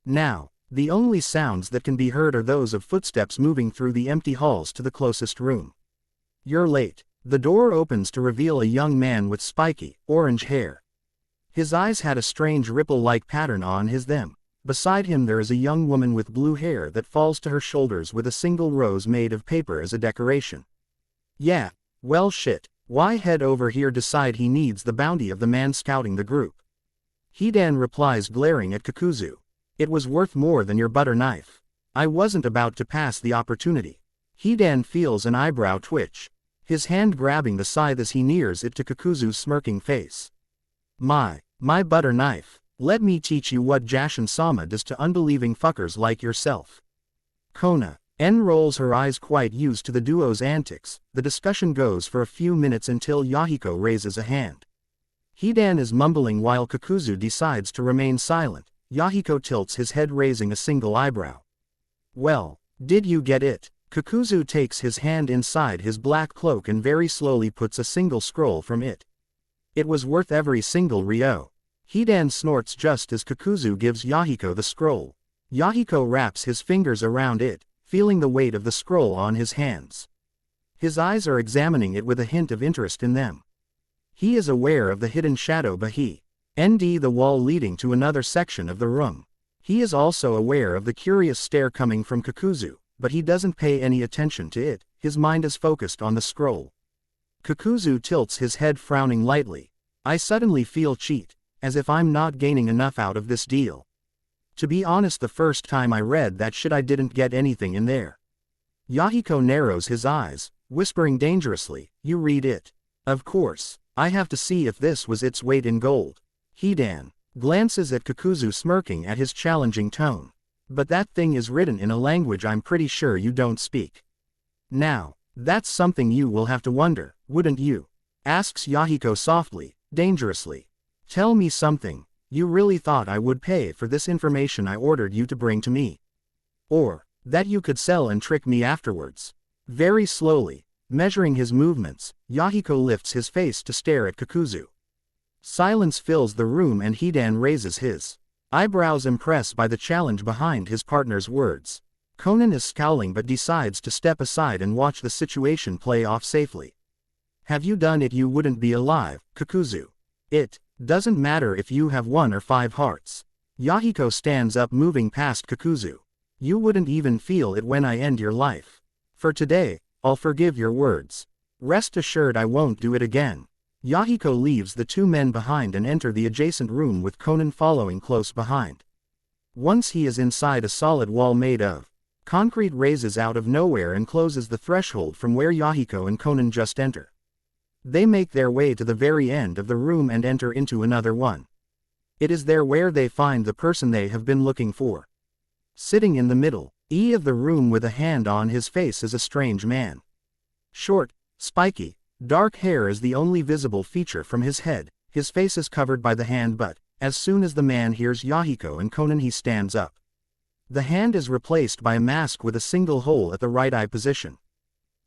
Now, the only sounds that can be heard are those of footsteps moving through the empty halls to the closest room. You're late. The door opens to reveal a young man with spiky, orange hair. His eyes had a strange ripple-like pattern on them. Beside him there is a young woman with blue hair that falls to her shoulders with a single rose made of paper as a decoration. Yeah, well shit, why head over here? Decide he needs the bounty of the man scouting the group. Hidan replies, glaring at Kakuzu. It was worth more than your butter knife. I wasn't about to pass the opportunity. Hidan feels an eyebrow twitch. His hand grabbing the scythe as he nears it to Kakuzu's smirking face. My butter knife. Let me teach you what Jashin-sama does to unbelieving fuckers like yourself. Kona. N rolls her eyes, quite used to the duo's antics. The discussion goes for a few minutes until Yahiko raises a hand. Hidan is mumbling while Kakuzu decides to remain silent. Yahiko tilts his head, raising a single eyebrow. Well, did you get it? Kakuzu takes his hand inside his black cloak and very slowly puts a single scroll from it. It was worth every single ryo. Hidan snorts just as Kakuzu gives Yahiko the scroll. Yahiko wraps his fingers around it, feeling the weight of the scroll on his hands. His eyes are examining it with a hint of interest in them. He is aware of the hidden shadow behind the wall leading to another section of the room. He is also aware of the curious stare coming from Kakuzu, but he doesn't pay any attention to it. His mind is focused on the scroll. Kakuzu tilts his head, frowning lightly. I suddenly feel cheat, as if I'm not gaining enough out of this deal. To be honest, the first time I read that shit I didn't get anything in there. Yahiko narrows his eyes, whispering dangerously, you read it. Of course, I have to see if this was its weight in gold. Hidan glances at Kakuzu, smirking at his challenging tone. But that thing is written in a language I'm pretty sure you don't speak. Now, that's something you will have to wonder, wouldn't you? Asks Yahiko softly, dangerously. Tell me something. You really thought I would pay for this information I ordered you to bring to me? Or that you could sell and trick me afterwards? Very slowly, measuring his movements, Yahiko lifts his face to stare at Kakuzu. Silence fills the room and Hidan raises his eyebrows, impressed by the challenge behind his partner's words. Conan is scowling but decides to step aside and watch the situation play off safely. Have you done it? You wouldn't be alive, Kakuzu. It doesn't matter if you have 1 or 5 hearts. Yahiko stands up, moving past Kakuzu. You wouldn't even feel it when I end your life. For today, I'll forgive your words. Rest assured I won't do it again. Yahiko leaves the two men behind and enter the adjacent room with Conan following close behind. Once he is inside, a solid wall made of concrete raises out of nowhere and closes the threshold from where Yahiko and Conan just enter. They make their way to the very end of the room and enter into another one. It is there where they find the person they have been looking for. Sitting in the middle of the room with a hand on his face is a strange man. Short, spiky, dark hair is the only visible feature from his head. His face is covered by the hand, but as soon as the man hears Yahiko and Conan, he stands up. The hand is replaced by a mask with a single hole at the right eye position.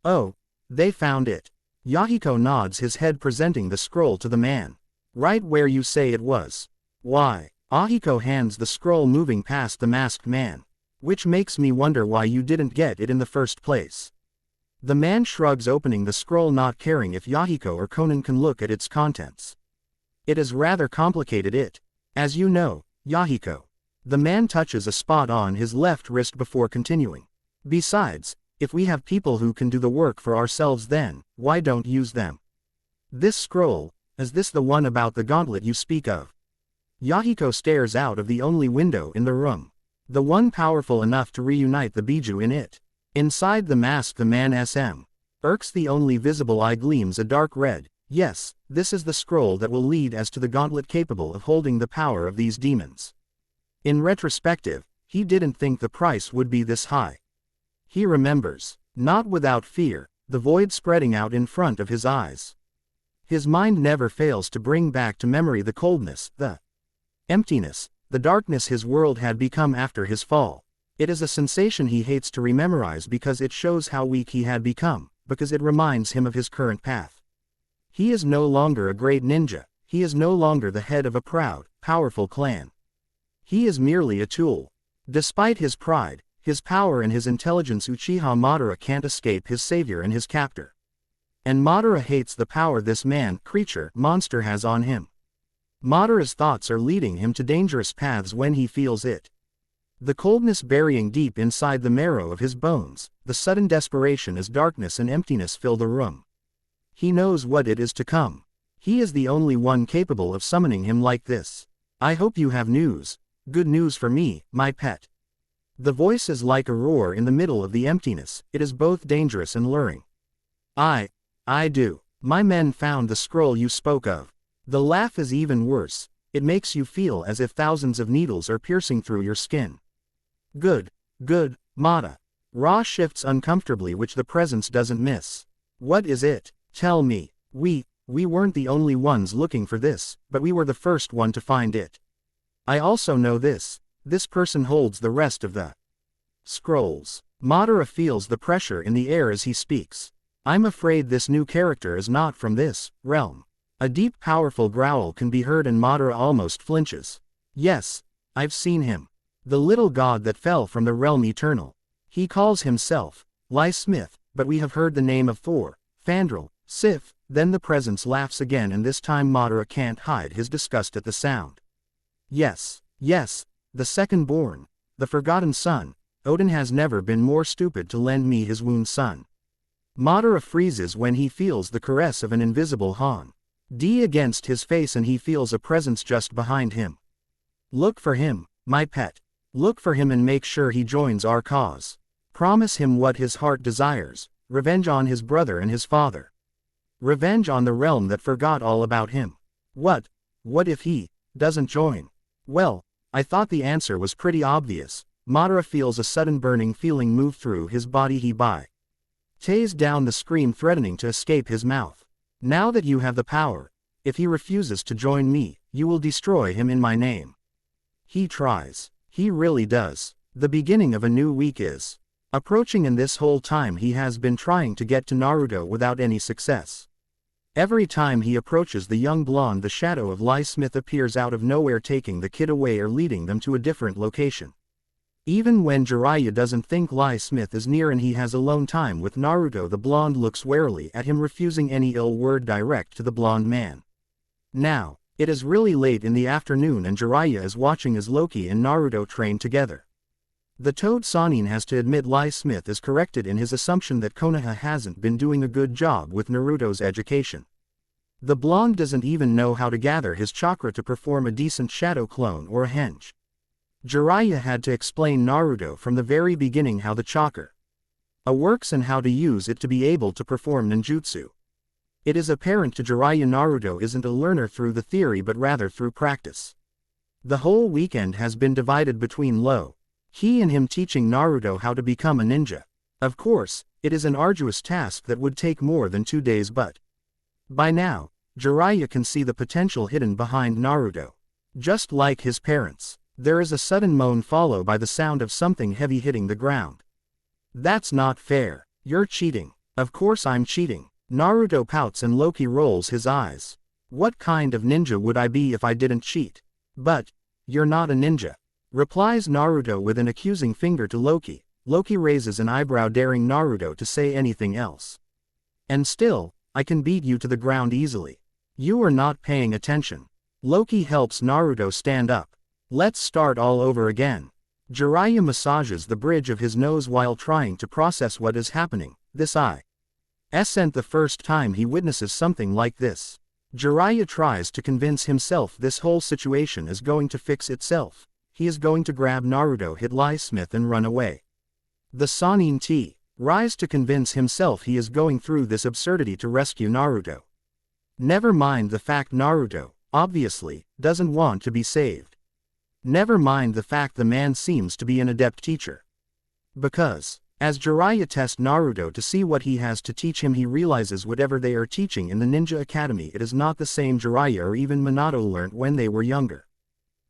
Oh, they found it. Yahiko nods his head, presenting the scroll to the man. Right where you say it was. Why? Ahiko hands the scroll, moving past the masked man. Which makes me wonder why you didn't get it in the first place. The man shrugs, opening the scroll, not caring if Yahiko or Conan can look at its contents. It is rather complicated, as you know, Yahiko. The man touches a spot on his left wrist before continuing. Besides, if we have people who can do the work for ourselves, then why don't use them? This scroll, is this the one about the gauntlet you speak of? Yahiko stares out of the only window in the room. The one powerful enough to reunite the Biju in it. Inside the mask, the man irks the only visible eye gleams a dark red. Yes, this is the scroll that will lead us to the gauntlet capable of holding the power of these demons. In retrospective, he didn't think the price would be this high. He remembers, not without fear, the void spreading out in front of his eyes. His mind never fails to bring back to memory the coldness, the emptiness, the darkness his world had become after his fall. It is a sensation he hates to rememorize because it shows how weak he had become, because it reminds him of his current path. He is no longer a great ninja, he is no longer the head of a proud, powerful clan. He is merely a tool. Despite his pride, his power and his intelligence, Uchiha Madara can't escape his savior and his captor. And Madara hates the power this man, creature, monster has on him. Madara's thoughts are leading him to dangerous paths when he feels it. The coldness burying deep inside the marrow of his bones, the sudden desperation as darkness and emptiness fill the room. He knows what it is to come. He is the only one capable of summoning him like this. I hope you have news. Good news for me, my pet. The voice is like a roar in the middle of the emptiness. It is both dangerous and luring. I do. My men found the scroll you spoke of. The laugh is even worse. It makes you feel as if thousands of needles are piercing through your skin. Good, Mata. Ra shifts uncomfortably, which the presence doesn't miss. What is it? Tell me. We weren't the only ones looking for this, but we were the first one to find it. I also know this. This person holds the rest of the scrolls. Madara feels the pressure in the air as he speaks. I'm afraid this new character is not from this realm. A deep, powerful growl can be heard and Madara almost flinches. Yes, I've seen him. The little god that fell from the realm eternal. He calls himself Ly Smith, but we have heard the name of Thor, Fandral, Sif. Then the presence laughs again, and this time Madara can't hide his disgust at the sound. Yes, the second born, the forgotten son. Odin has never been more stupid to lend me his wound son. Madara freezes when he feels the caress of an invisible Han. Against his face, and he feels a presence just behind him. Look for him, my pet. Look for him and make sure he joins our cause. Promise him what his heart desires, revenge on his brother and his father. Revenge on the realm that forgot all about him. What if he doesn't join? Well, I thought the answer was pretty obvious. Madara feels a sudden burning feeling move through his body. He tears down the scream, threatening to escape his mouth. Now that you have the power, if he refuses to join me, you will destroy him in my name. He tries. He really does. The beginning of a new week is approaching, and this whole time he has been trying to get to Naruto without any success. Every time he approaches the young blonde, the shadow of Ly Smith appears out of nowhere, taking the kid away or leading them to a different location. Even when Jiraiya doesn't think Ly Smith is near and he has alone time with Naruto, the blonde looks warily at him, refusing any ill word direct to the blonde man. Now, it is really late in the afternoon and Jiraiya is watching as Loki and Naruto train together. The Toad Sannin has to admit Ly Smith is corrected in his assumption that Konoha hasn't been doing a good job with Naruto's education. The blonde doesn't even know how to gather his chakra to perform a decent shadow clone or a henge. Jiraiya had to explain Naruto from the very beginning how the chakra works and how to use it to be able to perform ninjutsu. It is apparent to Jiraiya Naruto isn't a learner through the theory but rather through practice. The whole weekend has been divided between he and him teaching Naruto how to become a ninja. Of course, it is an arduous task that would take more than 2 days, but by now, Jiraiya can see the potential hidden behind Naruto. Just like his parents, there is a sudden moan followed by the sound of something heavy hitting the ground. That's not fair. You're cheating. Of course I'm cheating. Naruto pouts and Loki rolls his eyes. What kind of ninja would I be if I didn't cheat? But you're not a ninja, replies Naruto with an accusing finger to Loki. Loki raises an eyebrow, daring Naruto to say anything else. And still, I can beat you to the ground easily. You are not paying attention. Loki helps Naruto stand up. Let's start all over again. Jiraiya massages the bridge of his nose while trying to process what is happening. This isn't the first time he witnesses something like this. Jiraiya tries to convince himself this whole situation is going to fix itself. He is going to grab Naruto, hit Lie Smith and run away. The Sannin tries to convince himself he is going through this absurdity to rescue Naruto. Never mind the fact Naruto, obviously, doesn't want to be saved. Never mind the fact the man seems to be an adept teacher. Because, as Jiraiya tests Naruto to see what he has to teach him, he realizes whatever they are teaching in the Ninja Academy, it is not the same Jiraiya or even Minato learnt when they were younger.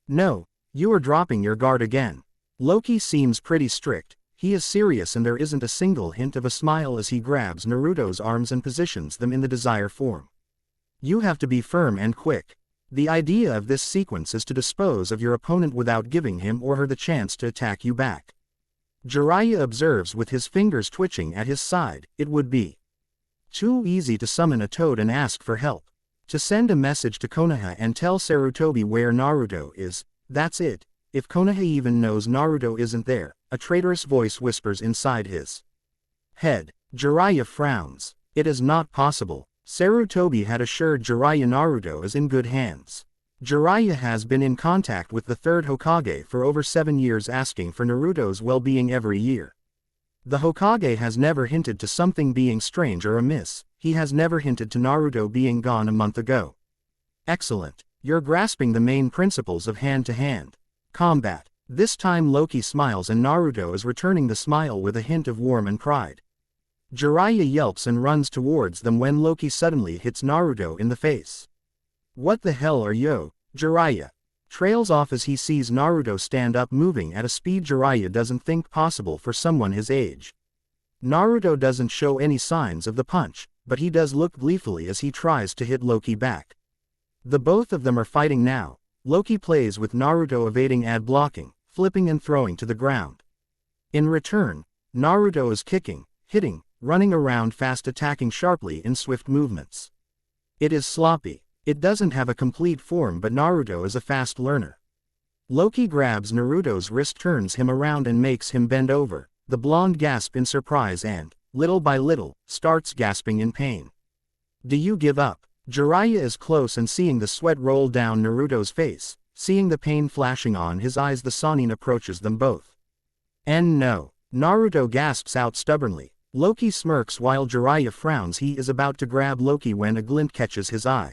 No, you are dropping your guard again. Loki seems pretty strict. He is serious and there isn't a single hint of a smile as he grabs Naruto's arms and positions them in the desired form. You have to be firm and quick. The idea of this sequence is to dispose of your opponent without giving him or her the chance to attack you back. Jiraiya observes with his fingers twitching at his side. It would be too easy to summon a toad and ask for help. To send a message to Konoha and tell Sarutobi where Naruto is, that's it. If Konoha even knows Naruto isn't there, a traitorous voice whispers inside his head. Jiraiya frowns. It is not possible. Sarutobi had assured Jiraiya Naruto is in good hands. Jiraiya has been in contact with the third Hokage for over 7 years, asking for Naruto's well-being every year. The Hokage has never hinted to something being strange or amiss. He has never hinted to Naruto being gone a month ago. Excellent. You're grasping the main principles of hand-to-hand combat. This time Loki smiles and Naruto is returning the smile with a hint of warmth and pride. Jiraiya yelps and runs towards them when Loki suddenly hits Naruto in the face. What the hell are you? Jiraiya trails off as he sees Naruto stand up, moving at a speed Jiraiya doesn't think possible for someone his age. Naruto doesn't show any signs of the punch, but he does look gleefully as he tries to hit Loki back. The both of them are fighting now. Loki plays with Naruto, evading and blocking, flipping and throwing to the ground. In return, Naruto is kicking, hitting, running around fast, attacking sharply in swift movements. It is sloppy. It doesn't have a complete form, but Naruto is a fast learner. Loki grabs Naruto's wrist, turns him around and makes him bend over. The blonde gasps in surprise and, little by little, starts gasping in pain. Do you give up? Jiraiya is close and seeing the sweat roll down Naruto's face, seeing the pain flashing on his eyes, the Sannin approaches them both. And no. Naruto gasps out stubbornly. Loki smirks while Jiraiya frowns. He is about to grab Loki when a glint catches his eye.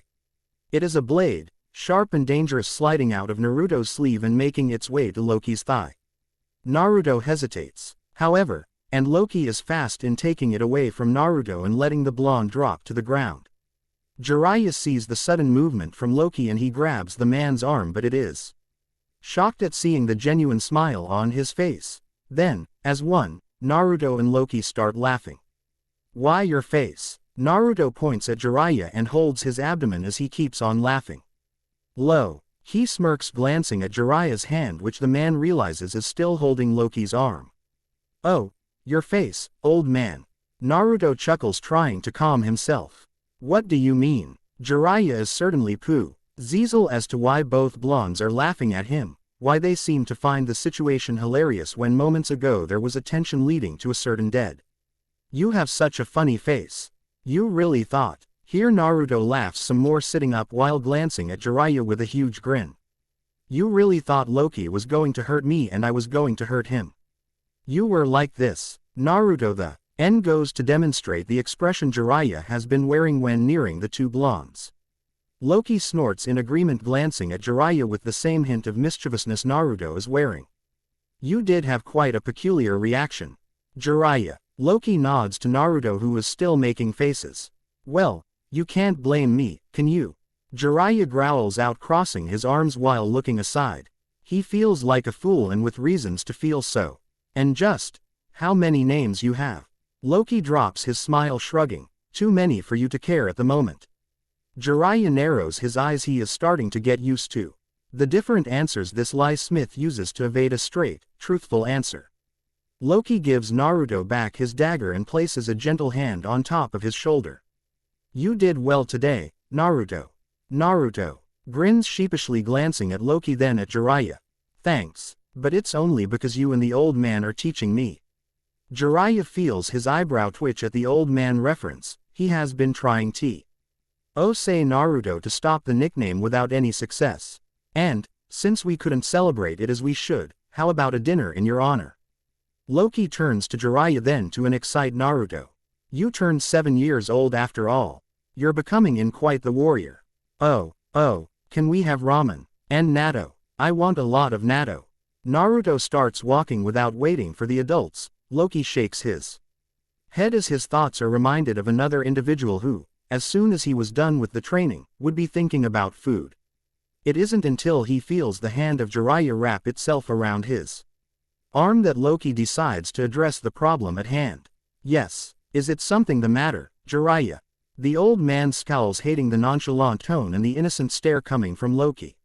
It is a blade, sharp and dangerous, sliding out of Naruto's sleeve and making its way to Loki's thigh. Naruto hesitates, however, and Loki is fast in taking it away from Naruto and letting the blonde drop to the ground. Jiraiya sees the sudden movement from Loki and he grabs the man's arm, but it is shocked at seeing the genuine smile on his face. Then, as one, Naruto and Loki start laughing. Why your face? Naruto points at Jiraiya and holds his abdomen as he keeps on laughing. He smirks, glancing at Jiraiya's hand, which the man realizes is still holding Loki's arm. Oh, your face, old man. Naruto chuckles, trying to calm himself. What do you mean? Jiraiya is certainly puzzled as to why both blondes are laughing at him, why they seem to find the situation hilarious when moments ago there was a tension leading to a certain death. You have such a funny face. You really thought Here Naruto laughs some more, sitting up while glancing at Jiraiya with a huge grin. You really thought Loki was going to hurt me and I was going to hurt him. You were like this. Naruto the N goes to demonstrate the expression Jiraiya has been wearing when nearing the two blondes. Loki snorts in agreement, glancing at Jiraiya with the same hint of mischievousness Naruto is wearing. You did have quite a peculiar reaction. Jiraiya. Loki nods to Naruto, who is still making faces. Well, you can't blame me, can you? Jiraiya growls out, crossing his arms while looking aside. He feels like a fool, and with reasons to feel so. And just how many names you have? Loki drops his smile, shrugging. Too many for you to care at the moment. Jiraiya narrows his eyes. He is starting to get used to the different answers this lie Smith uses to evade a straight, truthful answer. Loki gives Naruto back his dagger and places a gentle hand on top of his shoulder. You did well today, Naruto. Naruto grins sheepishly, glancing at Loki, then at Jiraiya. Thanks, but it's only because you and the old man are teaching me. Jiraiya feels his eyebrow twitch at the old man reference. He has been trying to say Naruto to stop the nickname without any success. And, since we couldn't celebrate it as we should, how about a dinner in your honor? Loki turns to Jiraiya, then to an excite Naruto. You turned 7 years old after all. You're becoming in quite the warrior. Oh, can we have ramen? And natto. I want a lot of natto. Naruto starts walking without waiting for the adults. Loki shakes his head as his thoughts are reminded of another individual who, as soon as he was done with the training, would be thinking about food. It isn't until he feels the hand of Jiraiya wrap itself around his arm that Loki decides to address the problem at hand. Yes, is it something the matter, Jiraiya? The old man scowls, hating the nonchalant tone and the innocent stare coming from Loki.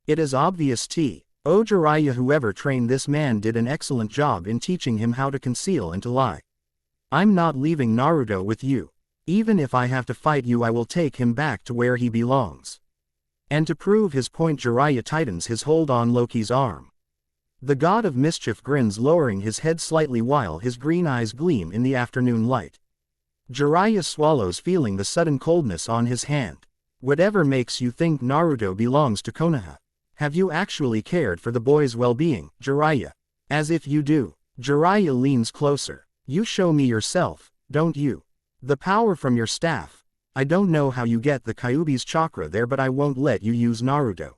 It is obvious Jiraiya, whoever trained this man did an excellent job in teaching him how to conceal and to lie. I'm not leaving Naruto with you. Even if I have to fight you, I will take him back to where he belongs. And to prove his point, Jiraiya tightens his hold on Loki's arm. The god of mischief grins, lowering his head slightly while his green eyes gleam in the afternoon light. Jiraiya swallows, feeling the sudden coldness on his hand. Whatever makes you think Naruto belongs to Konoha? Have you actually cared for the boy's well-being, Jiraiya? As if you do. Jiraiya leans closer. You show me yourself, don't you? The power from your staff. I don't know how you get the Kyuubi's chakra there, but I won't let you use Naruto.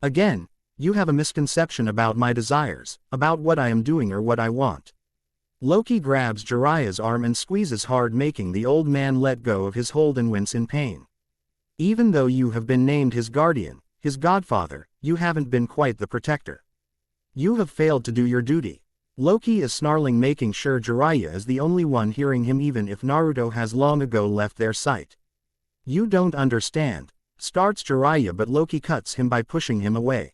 Again, you have a misconception about my desires, about what I am doing or what I want. Loki grabs Jiraiya's arm and squeezes hard, making the old man let go of his hold and wince in pain. Even though you have been named his guardian, his godfather, you haven't been quite the protector. You have failed to do your duty. Loki is snarling, making sure Jiraiya is the only one hearing him, even if Naruto has long ago left their sight. You don't understand, starts Jiraiya, but Loki cuts him by pushing him away.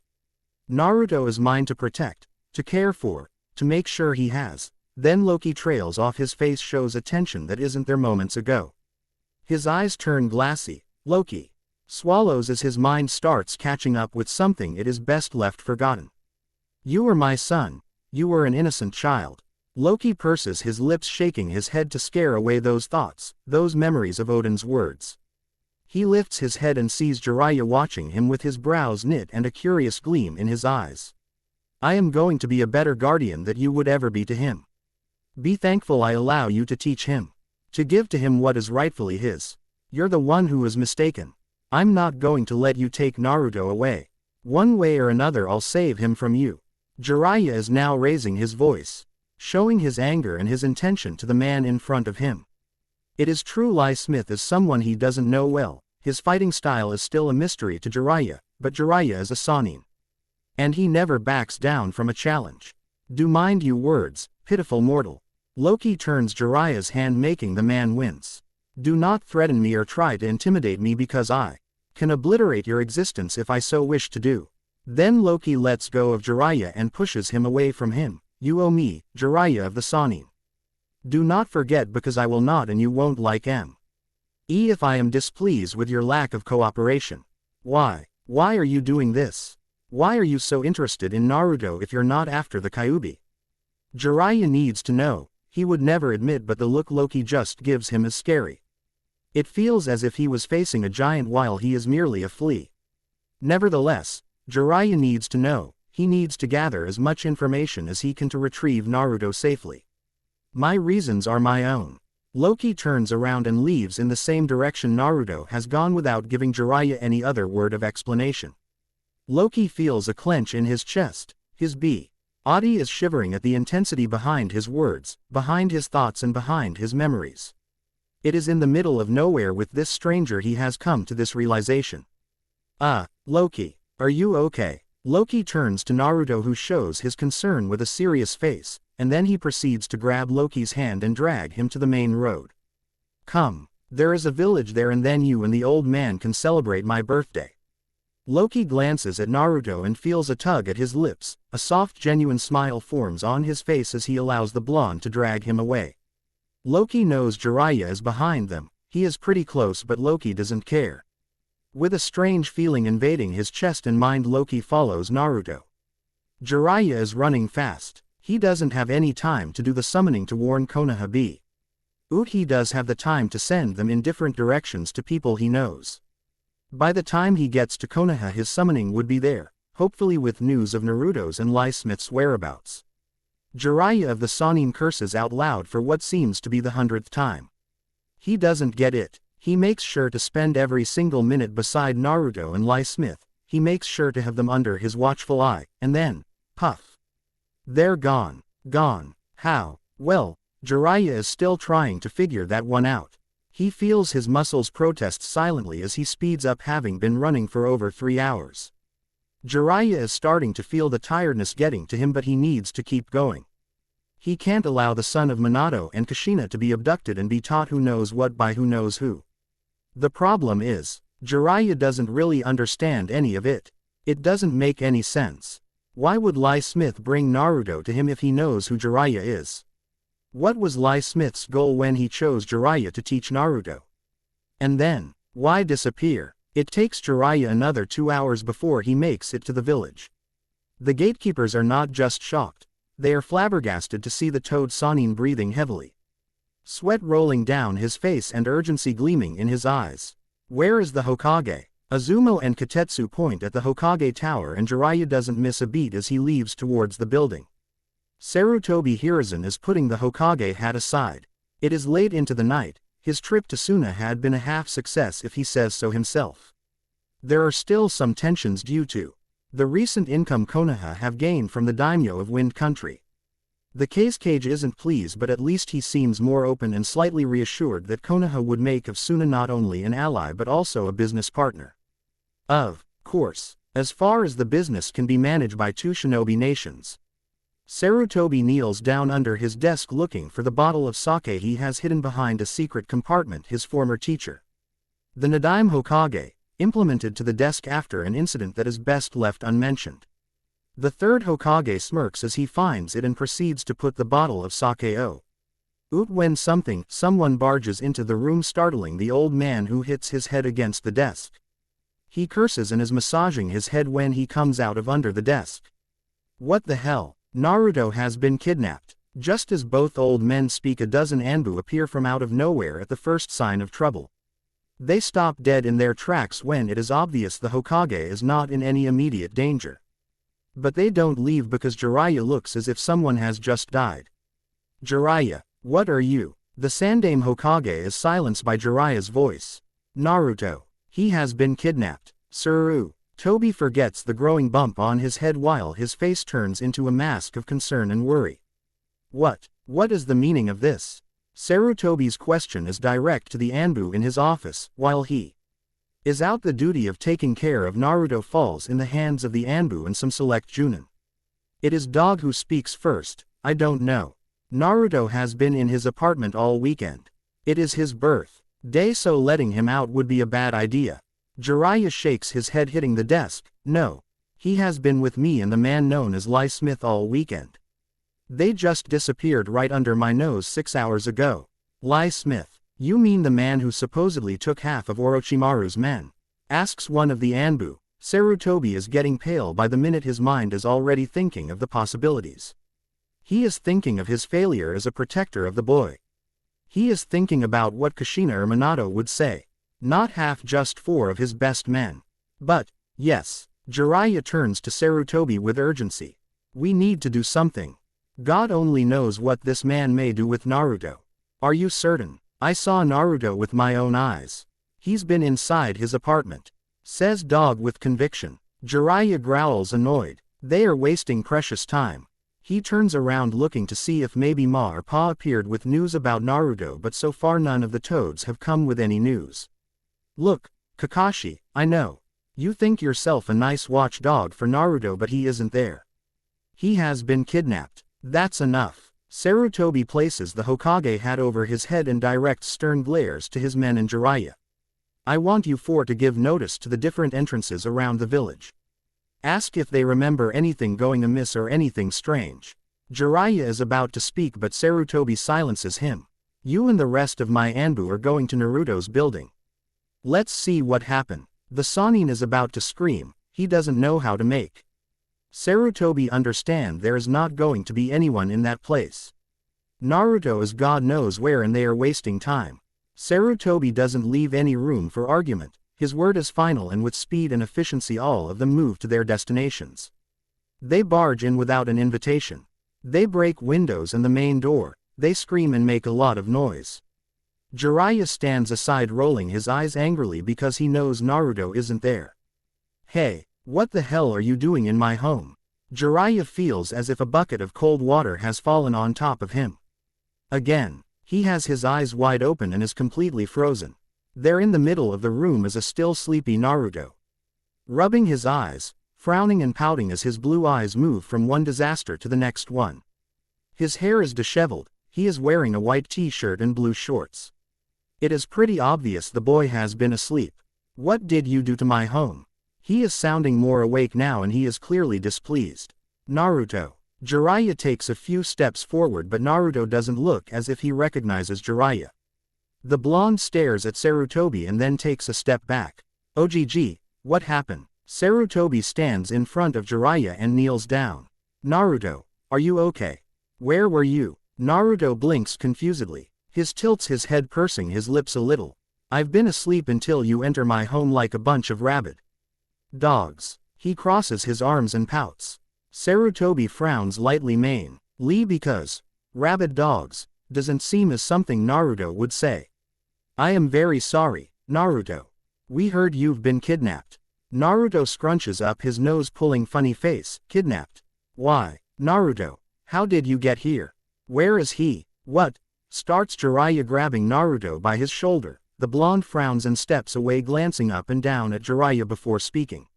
Naruto is mine to protect, to care for, to make sure he has. Then Loki trails off. His face shows a tension that isn't there moments ago. His eyes turn glassy. Loki swallows as his mind starts catching up with something it is best left forgotten. You were my son. You were an innocent child. Loki purses his lips, shaking his head to scare away those thoughts, those memories of Odin's words. He lifts his head and sees Jiraiya watching him with his brows knit and a curious gleam in his eyes. I am going to be a better guardian than you would ever be to him. Be thankful I allow you to teach him. To give to him what is rightfully his. You're the one who is mistaken. I'm not going to let you take Naruto away. One way or another I'll save him from you. Jiraiya is now raising his voice, showing his anger and his intention to the man in front of him. It is true Lie Smith is someone he doesn't know well. His fighting style is still a mystery to Jiraiya, but Jiraiya is a Sannin. And he never backs down from a challenge. Do mind you words, pitiful mortal. Loki turns Jiraiya's hand, making the man wince. Do not threaten me or try to intimidate me, because I can obliterate your existence if I so wish to do. Then Loki lets go of Jiraiya and pushes him away from him. You owe me, Jiraiya of the Sannin. Do not forget, because I will not, and you won't like if I am displeased with your lack of cooperation. Why are you doing this? Why are you so interested in Naruto if you're not after the Kyuubi? Jiraiya needs to know. He would never admit, but the look Loki just gives him is scary. It feels as if he was facing a giant while he is merely a flea. Nevertheless, Jiraiya needs to know, he needs to gather as much information as he can to retrieve Naruto safely. My reasons are my own. Loki turns around and leaves in the same direction Naruto has gone without giving Jiraiya any other word of explanation. Loki feels a clench in his chest, his body is shivering at the intensity behind his words, behind his thoughts and behind his memories. It is in the middle of nowhere with this stranger he has come to this realization. Loki, are you okay? Loki turns to Naruto who shows his concern with a serious face, and then he proceeds to grab Loki's hand and drag him to the main road. Come, there is a village there and then you and the old man can celebrate my birthday. Loki glances at Naruto and feels a tug at his lips, a soft genuine smile forms on his face as he allows the blonde to drag him away. Loki knows Jiraiya is behind them, he is pretty close but Loki doesn't care. With a strange feeling invading his chest and mind Loki follows Naruto. Jiraiya is running fast. He doesn't have any time to do the summoning to warn Konoha. He does have the time to send them in different directions to people he knows. By the time he gets to Konoha his summoning would be there, hopefully with news of Naruto's and Lie Smith's whereabouts. Jiraiya of the Sannin curses out loud for what seems to be the 100th time. He doesn't get it. He makes sure to spend every single minute beside Naruto and Lie Smith, he makes sure to have them under his watchful eye, and then, puff. They're gone. Gone. How? Well, Jiraiya is still trying to figure that one out. He feels his muscles protest silently as he speeds up having been running for over 3 hours. Jiraiya is starting to feel the tiredness getting to him but he needs to keep going. He can't allow the son of Minato and Kushina to be abducted and be taught who knows what by who knows who. The problem is, Jiraiya doesn't really understand any of it. It doesn't make any sense. Why would Lie Smith bring Naruto to him if he knows who Jiraiya is? What was Lie Smith's goal when he chose Jiraiya to teach Naruto? And then, why disappear? It takes Jiraiya another 2 hours before he makes it to the village. The gatekeepers are not just shocked, they are flabbergasted to see the Toad Sannin breathing heavily. Sweat rolling down his face and urgency gleaming in his eyes. Where is the Hokage? Azumo and Katetsu point at the Hokage tower and Jiraiya doesn't miss a beat as he leaves towards the building. Sarutobi Hiruzen is putting the Hokage hat aside. It is late into the night, his trip to Suna had been a half-success if he says so himself. There are still some tensions due to the recent income Konoha have gained from the daimyo of Wind Country. The Kage isn't pleased but at least he seems more open and slightly reassured that Konoha would make of Suna not only an ally but also a business partner. Of course, as far as the business can be managed by two shinobi nations. Sarutobi kneels down under his desk looking for the bottle of sake he has hidden behind a secret compartment his former teacher. The Nadaime Hokage, implemented to the desk after an incident that is best left unmentioned. The third Hokage smirks as he finds it and proceeds to put the bottle of sake when someone barges into the room startling the old man who hits his head against the desk. He curses and is massaging his head when he comes out of under the desk. What the hell? Naruto has been kidnapped. Just as both old men speak a dozen Anbu appear from out of nowhere at the first sign of trouble. They stop dead in their tracks when it is obvious the Hokage is not in any immediate danger. But they don't leave because Jiraiya looks as if someone has just died. Jiraiya, what are you? The Sandaime Hokage is silenced by Jiraiya's voice. Naruto. He has been kidnapped. Suru. Toby forgets the growing bump on his head while his face turns into a mask of concern and worry. What is the meaning of this? Sarutobi's question is direct to the Anbu in his office, while he is out the duty of taking care of Naruto falls in the hands of the Anbu and some select Junin. It is Dog who speaks first. I don't know. Naruto has been in his apartment all weekend. It is his birthday, so letting him out would be a bad idea. Jiraiya shakes his head hitting the desk. No. He has been with me and the man known as Lie Smith all weekend. They just disappeared right under my nose 6 hours ago. Lie Smith. You mean the man who supposedly took half of Orochimaru's men? Asks one of the Anbu. Sarutobi is getting pale by the minute his mind is already thinking of the possibilities. He is thinking of his failure as a protector of the boy. He is thinking about what Kushina or Minato would say. Not half just 4 of his best men. But, yes. Jiraiya turns to Sarutobi with urgency. We need to do something. God only knows what this man may do with Naruto. Are you certain? I saw Naruto with my own eyes. He's been inside his apartment. Says Dog with conviction. Jiraiya growls annoyed. They are wasting precious time. He turns around looking to see if maybe Ma or Pa appeared with news about Naruto, but so far none of the toads have come with any news. Look, Kakashi, I know. You think yourself a nice watchdog for Naruto, but he isn't there. He has been kidnapped. That's enough. Sarutobi places the Hokage hat over his head and directs stern glares to his men and Jiraiya. I want you 4 to give notice to the different entrances around the village. Ask if they remember anything going amiss or anything strange. Jiraiya is about to speak, but Sarutobi silences him. You and the rest of my Anbu are going to Naruto's building. Let's see what happened. The Sannin is about to scream. He doesn't know how to make Sarutobi understand there is not going to be anyone in that place. Naruto is God knows where and they are wasting time. Sarutobi doesn't leave any room for argument. His word is final, and with speed and efficiency all of them move to their destinations. They barge in without an invitation. They break windows and the main door. They scream and make a lot of noise. Jiraiya stands aside rolling his eyes angrily because he knows Naruto isn't there. Hey, what the hell are you doing in my home? Jiraiya feels as if a bucket of cold water has fallen on top of him. Again, he has his eyes wide open and is completely frozen. There in the middle of the room is a still sleepy Naruto. Rubbing his eyes, frowning and pouting as his blue eyes move from one disaster to the next one. His hair is disheveled, he is wearing a white t-shirt and blue shorts. It is pretty obvious the boy has been asleep. What did you do to my home? He is sounding more awake now and he is clearly displeased. Naruto. Jiraiya takes a few steps forward, but Naruto doesn't look as if he recognizes Jiraiya. The blonde stares at Sarutobi and then takes a step back. OGG, what happened? Sarutobi stands in front of Jiraiya and kneels down. Naruto, are you okay? Where were you? Naruto blinks confusedly. He tilts his head, pursing his lips a little. I've been asleep until you enter my home like a bunch of rabid dogs. He crosses his arms and pouts. Sarutobi frowns lightly. Because rabid dogs doesn't seem as something Naruto would say. I am very sorry, Naruto. We heard you've been kidnapped. Naruto scrunches up his nose, pulling funny face. Kidnapped? Why, Naruto, how did you get here? Where is he? What? Starts Jiraiya, grabbing Naruto by his shoulder. The blonde frowns and steps away, glancing up and down at Jiraiya before speaking.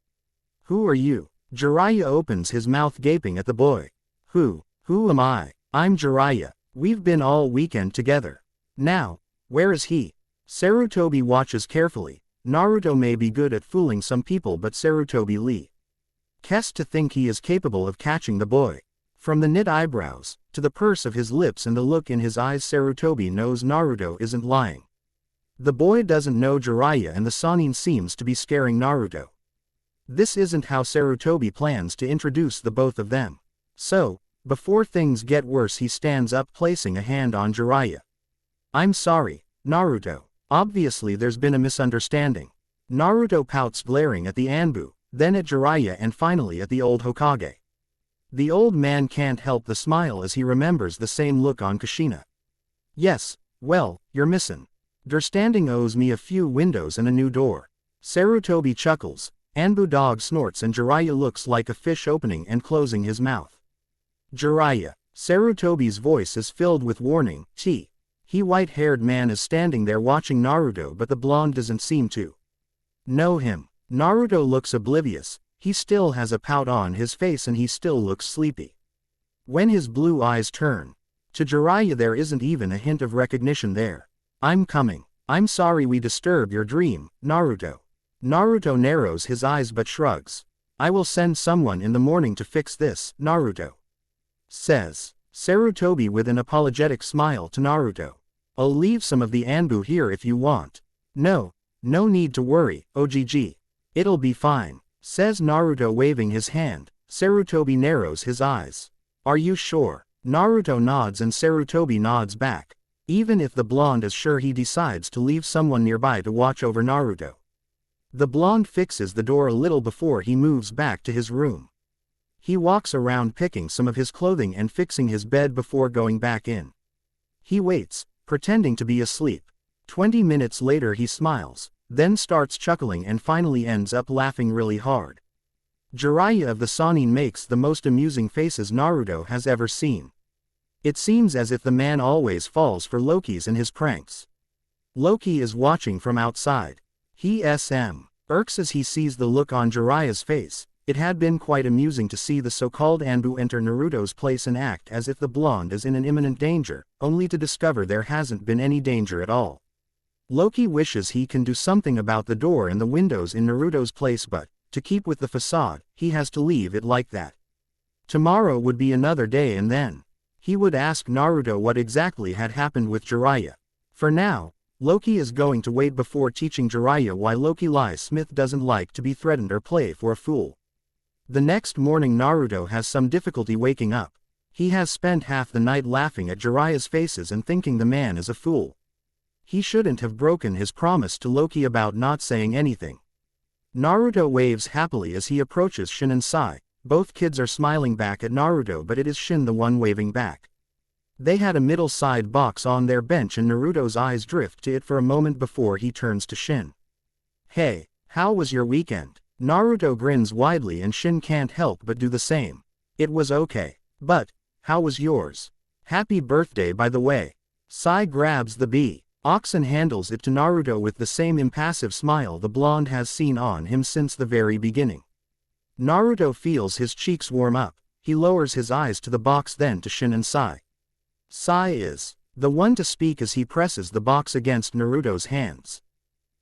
Who are you? Jiraiya opens his mouth, gaping at the boy. Who am I? I'm Jiraiya. We've been all weekend together. Now, where is he? Sarutobi watches carefully. Naruto may be good at fooling some people, but Sarutobi Lee Kest to think he is capable of catching the boy. From the knit eyebrows, to the purse of his lips and the look in his eyes, Sarutobi knows Naruto isn't lying. The boy doesn't know Jiraiya, and the Sannin seems to be scaring Naruto. This isn't how Sarutobi plans to introduce the both of them. So, before things get worse, he stands up, placing a hand on Jiraiya. I'm sorry, Naruto. Obviously there's been a misunderstanding. Naruto pouts, glaring at the Anbu, then at Jiraiya and finally at the old Hokage. The old man can't help the smile as he remembers the same look on Kushina. Yes, well, you're missin'. Der standing owes me a few windows and a new door. Sarutobi chuckles, Anbu dog snorts, and Jiraiya looks like a fish opening and closing his mouth. Jiraiya. Sarutobi's voice is filled with warning. He white-haired man is standing there watching Naruto, but the blonde doesn't seem to know him. Naruto looks oblivious. He still has a pout on his face and he still looks sleepy. When his blue eyes turn to Jiraiya, there isn't even a hint of recognition there. I'm coming. I'm sorry we disturbed your dream, Naruto. Naruto narrows his eyes but shrugs. I will send someone in the morning to fix this, Naruto says Sarutobi with an apologetic smile to Naruto. I'll leave some of the Anbu here if you want. No need to worry, OGG. It'll be fine, says Naruto, waving his hand. Sarutobi narrows his eyes. Are you sure? Naruto nods and Sarutobi nods back. Even if the blonde is sure, he decides to leave someone nearby to watch over Naruto. The blonde fixes the door a little before he moves back to his room. He walks around picking some of his clothing and fixing his bed before going back in. He waits, pretending to be asleep. 20 minutes later he smiles, then starts chuckling and finally ends up laughing really hard. Jiraiya of the Sannin makes the most amusing faces Naruto has ever seen. It seems as if the man always falls for Loki's and his pranks. Loki is watching from outside. He irks as he sees the look on Jiraiya's face. It had been quite amusing to see the so-called Anbu enter Naruto's place and act as if the blonde is in an imminent danger, only to discover there hasn't been any danger at all. Loki wishes he can do something about the door and the windows in Naruto's place, but, to keep with the facade, he has to leave it like that. Tomorrow would be another day, and then he would ask Naruto what exactly had happened with Jiraiya. For now, Loki is going to wait before teaching Jiraiya why Loki Lie Smith doesn't like to be threatened or play for a fool. The next morning Naruto has some difficulty waking up. He has spent half the night laughing at Jiraiya's faces and thinking the man is a fool. He shouldn't have broken his promise to Loki about not saying anything. Naruto waves happily as he approaches Shin and Sai. Both kids are smiling back at Naruto, but it is Shin the one waving back. They had a middle side box on their bench and Naruto's eyes drift to it for a moment before he turns to Shin. "Hey, how was your weekend?" Naruto grins widely and Shin can't help but do the same. "It was okay. But, how was yours? Happy birthday, by the way." Sai grabs the bee ox and handles it to Naruto with the same impassive smile the blonde has seen on him since the very beginning. Naruto feels his cheeks warm up. He lowers his eyes to the box, then to Shin and Sai. Sai is the one to speak as he presses the box against Naruto's hands.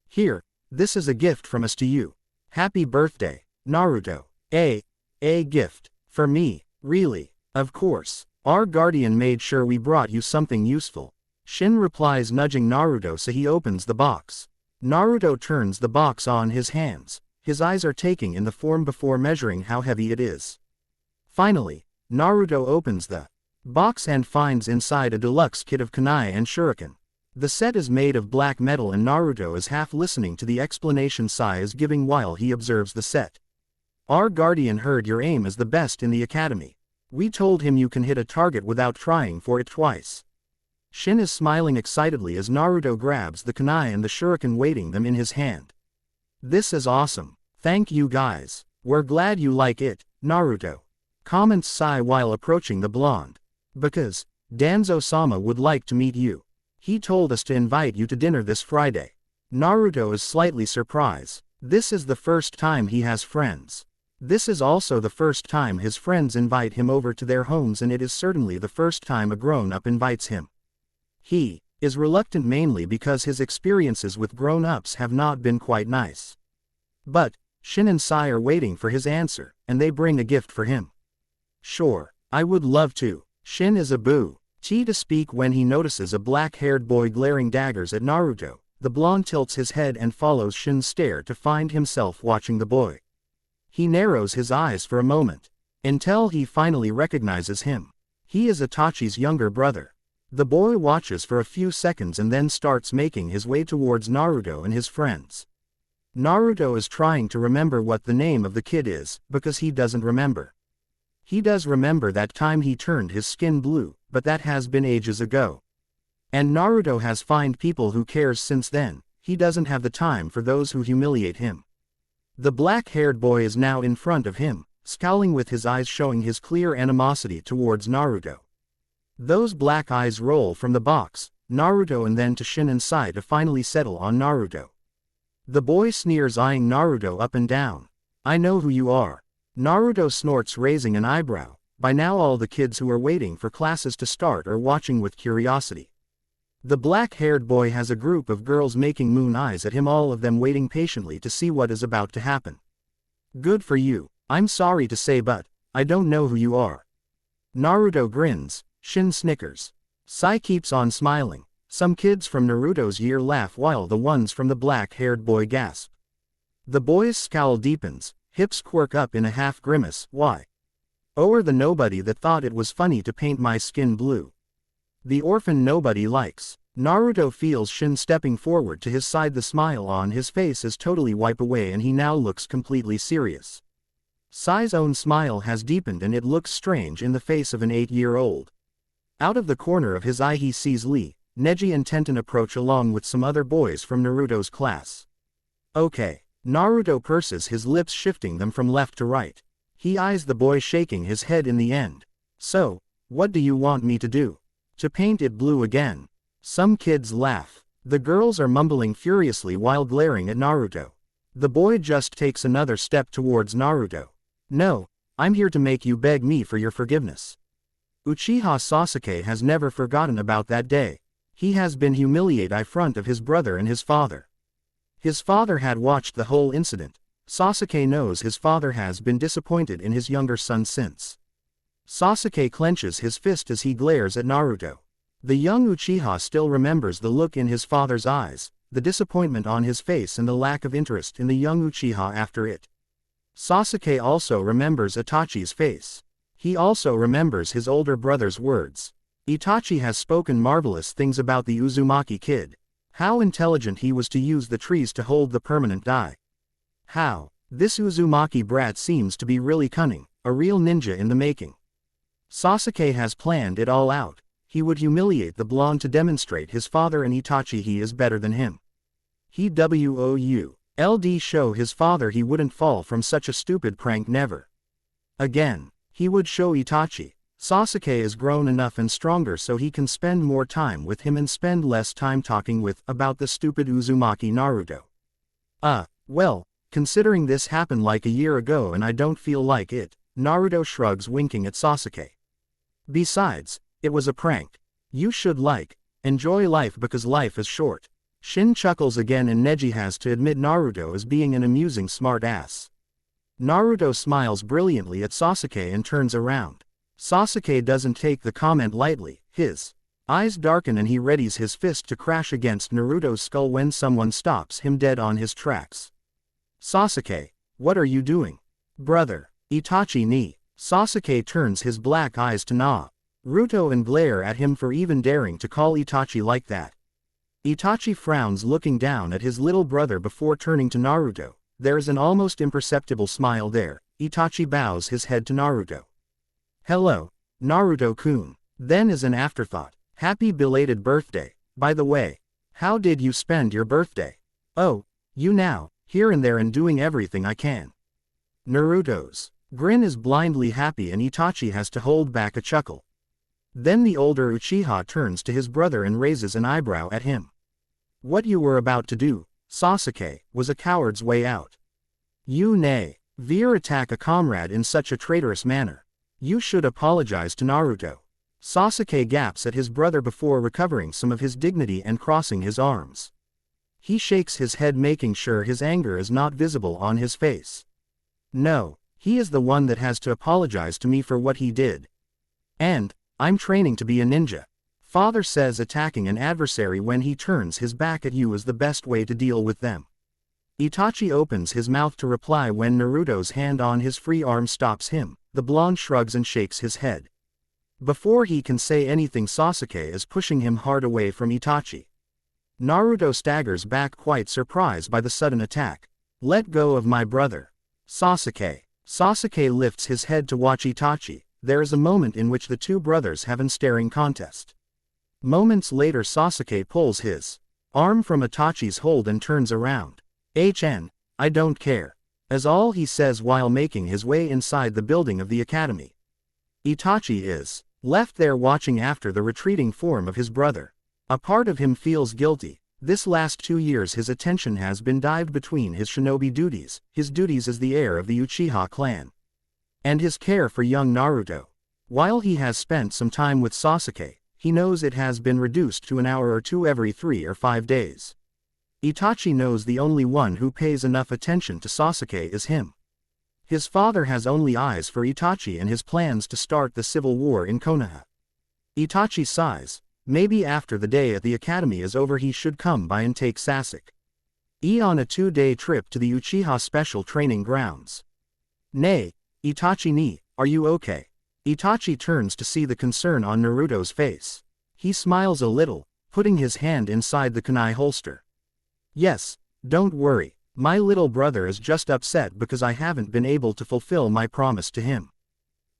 "Here, this is a gift from us to you. Happy birthday, Naruto." A gift? For me? Really? Of course. Our guardian made sure we brought you something useful. Shin replies, nudging Naruto so he opens the box. Naruto turns the box on his hands. His eyes are taking in the form before measuring how heavy it is. Finally, Naruto opens the box and finds inside a deluxe kit of kunai and shuriken. The set is made of black metal and Naruto is half listening to the explanation Sai is giving while he observes the set. "Our guardian heard your aim is the best in the academy. We told him you can hit a target without trying for it twice." Shin is smiling excitedly as Naruto grabs the kunai and the shuriken, weighting them in his hand. "This is awesome. Thank you guys. We're glad you like it, Naruto," comments Sai while approaching the blonde. "Because Danzo-sama would like to meet you. He told us to invite you to dinner this Friday." Naruto is slightly surprised. This is the first time he has friends. This is also the first time his friends invite him over to their homes, and it is certainly the first time a grown-up invites him. He is reluctant mainly because his experiences with grown-ups have not been quite nice. But Shin and Sai are waiting for his answer, and they bring a gift for him. "Sure, I would love to." Shin is a boo to speak when he notices a black-haired boy glaring daggers at Naruto. The blonde tilts his head and follows Shin's stare to find himself watching the boy. He narrows his eyes for a moment, until he finally recognizes him. He is Itachi's younger brother. The boy watches for a few seconds and then starts making his way towards Naruto and his friends. Naruto is trying to remember what the name of the kid is, because he doesn't remember. He does remember that time he turned his skin blue, but that has been ages ago. And Naruto has found people who cares since then. He doesn't have the time for those who humiliate him. The black-haired boy is now in front of him, scowling with his eyes showing his clear animosity towards Naruto. Those black eyes roll from the box, Naruto, and then to Shin and Sai to finally settle on Naruto. The boy sneers, eyeing Naruto up and down. "I know who you are." Naruto snorts, raising an eyebrow. By now all the kids who are waiting for classes to start are watching with curiosity. The black-haired boy has a group of girls making moon eyes at him, all of them waiting patiently to see what is about to happen. "Good for you. I'm sorry to say, but I don't know who you are." Naruto grins. Shin snickers. Sai keeps on smiling. Some kids from Naruto's year laugh while the ones from the black-haired boy gasp. The boy's scowl deepens, hips quirk up in a half grimace. "Why? Oh, are the nobody that thought it was funny to paint my skin blue." The orphan nobody likes. Naruto feels Shin stepping forward to his side. The smile on his face is totally wiped away and he now looks completely serious. Sai's own smile has deepened and it looks strange in the face of an 8-year-old. Out of the corner of his eye he sees Lee, Neji and Tenten approach along with some other boys from Naruto's class. Okay. Naruto purses his lips, shifting them from left to right. He eyes the boy, shaking his head in the end. So, what do you want me to do? To paint it blue again? Some kids laugh. The girls are mumbling furiously while glaring at Naruto. The boy just takes another step towards Naruto. No, I'm here to make you beg me for your forgiveness. Uchiha Sasuke has never forgotten about that day. He has been humiliated in front of his brother and his father. His father had watched the whole incident. Sasuke knows his father has been disappointed in his younger son since. Sasuke clenches his fist as he glares at Naruto. The young Uchiha still remembers the look in his father's eyes, the disappointment on his face and the lack of interest in the young Uchiha after it. Sasuke also remembers Itachi's face. He also remembers his older brother's words. Itachi has spoken marvelous things about the Uzumaki kid. How intelligent he was to use the trees to hold the permanent die. How this Uzumaki brat seems to be really cunning, a real ninja in the making. Sasuke has planned it all out. He would humiliate the blonde to demonstrate his father and Itachi he is better than him. He would show his father he wouldn't fall from such a stupid prank never. Again, he would show Itachi. Sasuke is grown enough and stronger so he can spend more time with him and spend less time talking about the stupid Uzumaki Naruto. Well, considering this happened like a year ago and I don't feel like it, Naruto shrugs, winking at Sasuke. Besides, it was a prank. You should enjoy life because life is short. Shin chuckles again and Neji has to admit Naruto is being an amusing smart ass. Naruto smiles brilliantly at Sasuke and turns around. Sasuke doesn't take the comment lightly. His eyes darken and he readies his fist to crash against Naruto's skull when someone stops him dead on his tracks. Sasuke, what are you doing? Brother, Itachi ni. Sasuke turns his black eyes to Naruto and glare at him for even daring to call Itachi like that. Itachi frowns, looking down at his little brother before turning to Naruto. There is an almost imperceptible smile there. Itachi bows his head to Naruto. Hello, Naruto-kun. Then as an afterthought, happy belated birthday. By the way, how did you spend your birthday? Oh, you now, here and there and doing everything I can. Naruto's grin is blindly happy and Itachi has to hold back a chuckle. Then the older Uchiha turns to his brother and raises an eyebrow at him. What you were about to do, Sasuke, was a coward's way out. You never attack a comrade in such a traitorous manner. You should apologize to Naruto. Sasuke gaps at his brother before recovering some of his dignity and crossing his arms. He shakes his head, making sure his anger is not visible on his face. No, he is the one that has to apologize to me for what he did. And I'm training to be a ninja. Father says attacking an adversary when he turns his back at you is the best way to deal with them. Itachi opens his mouth to reply when Naruto's hand on his free arm stops him. The blonde shrugs and shakes his head. Before he can say anything, Sasuke is pushing him hard away from Itachi. Naruto staggers back, quite surprised by the sudden attack. Let go of my brother. Sasuke. Sasuke lifts his head to watch Itachi. There is a moment in which the two brothers have a staring contest. Moments later, Sasuke pulls his arm from Itachi's hold and turns around. I don't care. As all he says while making his way inside the building of the academy. Itachi is left there watching after the retreating form of his brother. A part of him feels guilty. This last 2 years his attention has been dived between his shinobi duties, his duties as the heir of the Uchiha clan, and his care for young Naruto. While he has spent some time with Sasuke, he knows it has been reduced to an hour or two every 3 or 5 days. Itachi knows the only one who pays enough attention to Sasuke is him. His father has only eyes for Itachi and his plans to start the civil war in Konoha. Itachi sighs. Maybe after the day at the academy is over he should come by and take Sasuke on a 2-day trip to the Uchiha special training grounds. Nay, Itachi ni, are you okay? Itachi turns to see the concern on Naruto's face. He smiles a little, putting his hand inside the kunai holster. Yes, don't worry, my little brother is just upset because I haven't been able to fulfill my promise to him.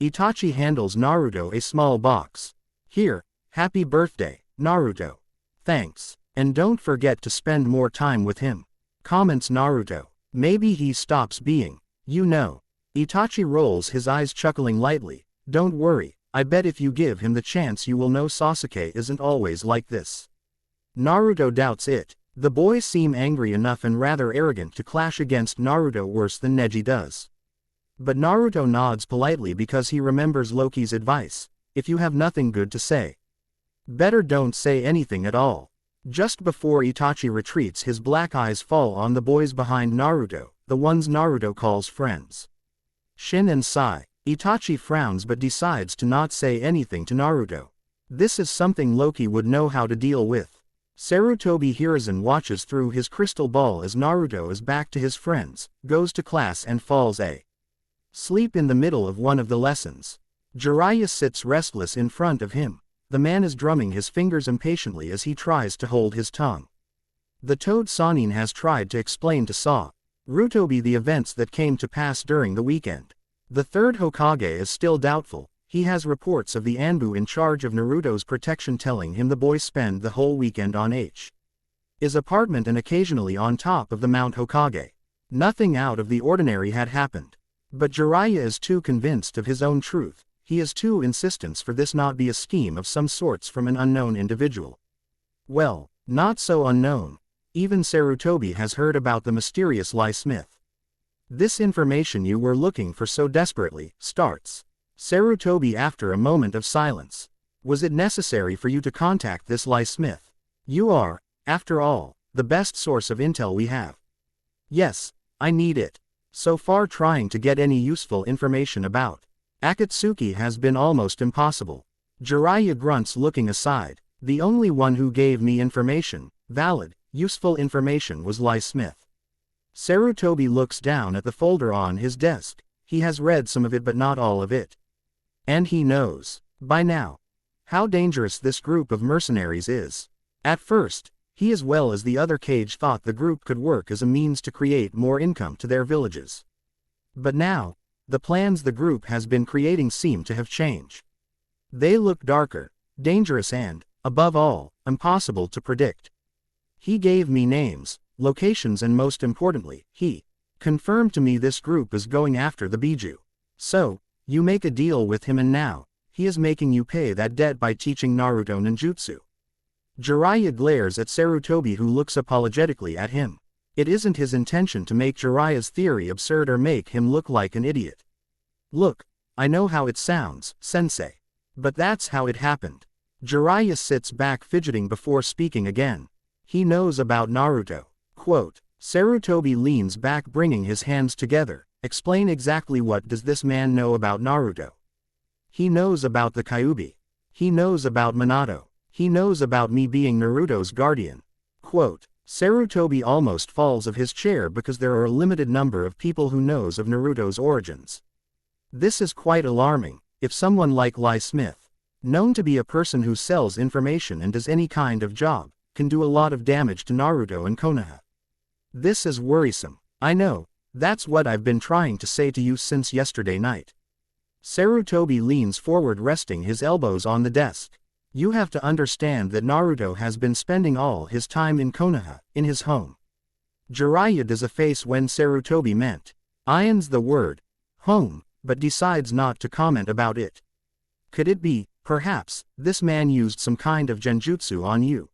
Itachi handles Naruto a small box. Here, happy birthday, Naruto. Thanks, and don't forget to spend more time with him, comments Naruto. Maybe he stops being, you know. Itachi rolls his eyes chuckling lightly. Don't worry, I bet if you give him the chance you will know Sasuke isn't always like this. Naruto doubts it. The boys seem angry enough and rather arrogant to clash against Naruto worse than Neji does. But Naruto nods politely because he remembers Loki's advice. If you have nothing good to say, better don't say anything at all. Just before Itachi retreats, his black eyes fall on the boys behind Naruto, the ones Naruto calls friends. Shin and Sai. Itachi frowns but decides to not say anything to Naruto. This is something Loki would know how to deal with. Sarutobi Hiruzen watches through his crystal ball as Naruto is back to his friends, goes to class and falls asleep in the middle of one of the lessons. Jiraiya sits restless in front of him. The man is drumming his fingers impatiently as he tries to hold his tongue. The toad Sannin has tried to explain to Sarutobi the events that came to pass during the weekend. The third Hokage is still doubtful. He has reports of the Anbu in charge of Naruto's protection telling him the boys spend the whole weekend on his apartment and occasionally on top of the Mount Hokage. Nothing out of the ordinary had happened. But Jiraiya is too convinced of his own truth. He is too insistent for this not be a scheme of some sorts from an unknown individual. Well, not so unknown. Even Sarutobi has heard about the mysterious Lie Smith. This information you were looking for so desperately, starts Sarutobi after a moment of silence. Was it necessary for you to contact this Lie Smith? You are, after all, the best source of intel we have. Yes, I need it. So far trying to get any useful information about Akatsuki has been almost impossible. Jiraiya grunts looking aside. The only one who gave me information, valid, useful information was Lie Smith. Sarutobi looks down at the folder on his desk. He has read some of it but not all of it. And he knows, by now, how dangerous this group of mercenaries is. At first, he as well as the other Kage thought the group could work as a means to create more income to their villages. But now, the plans the group has been creating seem to have changed. They look darker, dangerous and, above all, impossible to predict. He gave me names, locations and most importantly, he confirmed to me this group is going after the Biju. So, you make a deal with him and now, he is making you pay that debt by teaching Naruto ninjutsu. Jiraiya glares at Sarutobi who looks apologetically at him. It isn't his intention to make Jiraiya's theory absurd or make him look like an idiot. Look, I know how it sounds, sensei. But that's how it happened. Jiraiya sits back fidgeting before speaking again. He knows about Naruto. Quote, Sarutobi leans back bringing his hands together. Explain exactly what does this man know about Naruto? He knows about the Kyuubi. He knows about Minato. He knows about me being Naruto's guardian. Quote, Sarutobi almost falls of his chair because there are a limited number of people who knows of Naruto's origins. This is quite alarming. If someone like Lie Smith, known to be a person who sells information and does any kind of job, can do a lot of damage to Naruto and Konoha. This is worrisome. I know, that's what I've been trying to say to you since yesterday night. Sarutobi leans forward resting his elbows on the desk. You have to understand that Naruto has been spending all his time in Konoha, in his home. Jiraiya does a face when Sarutobi mentions the word, home, but decides not to comment about it. Could it be, perhaps, this man used some kind of genjutsu on you?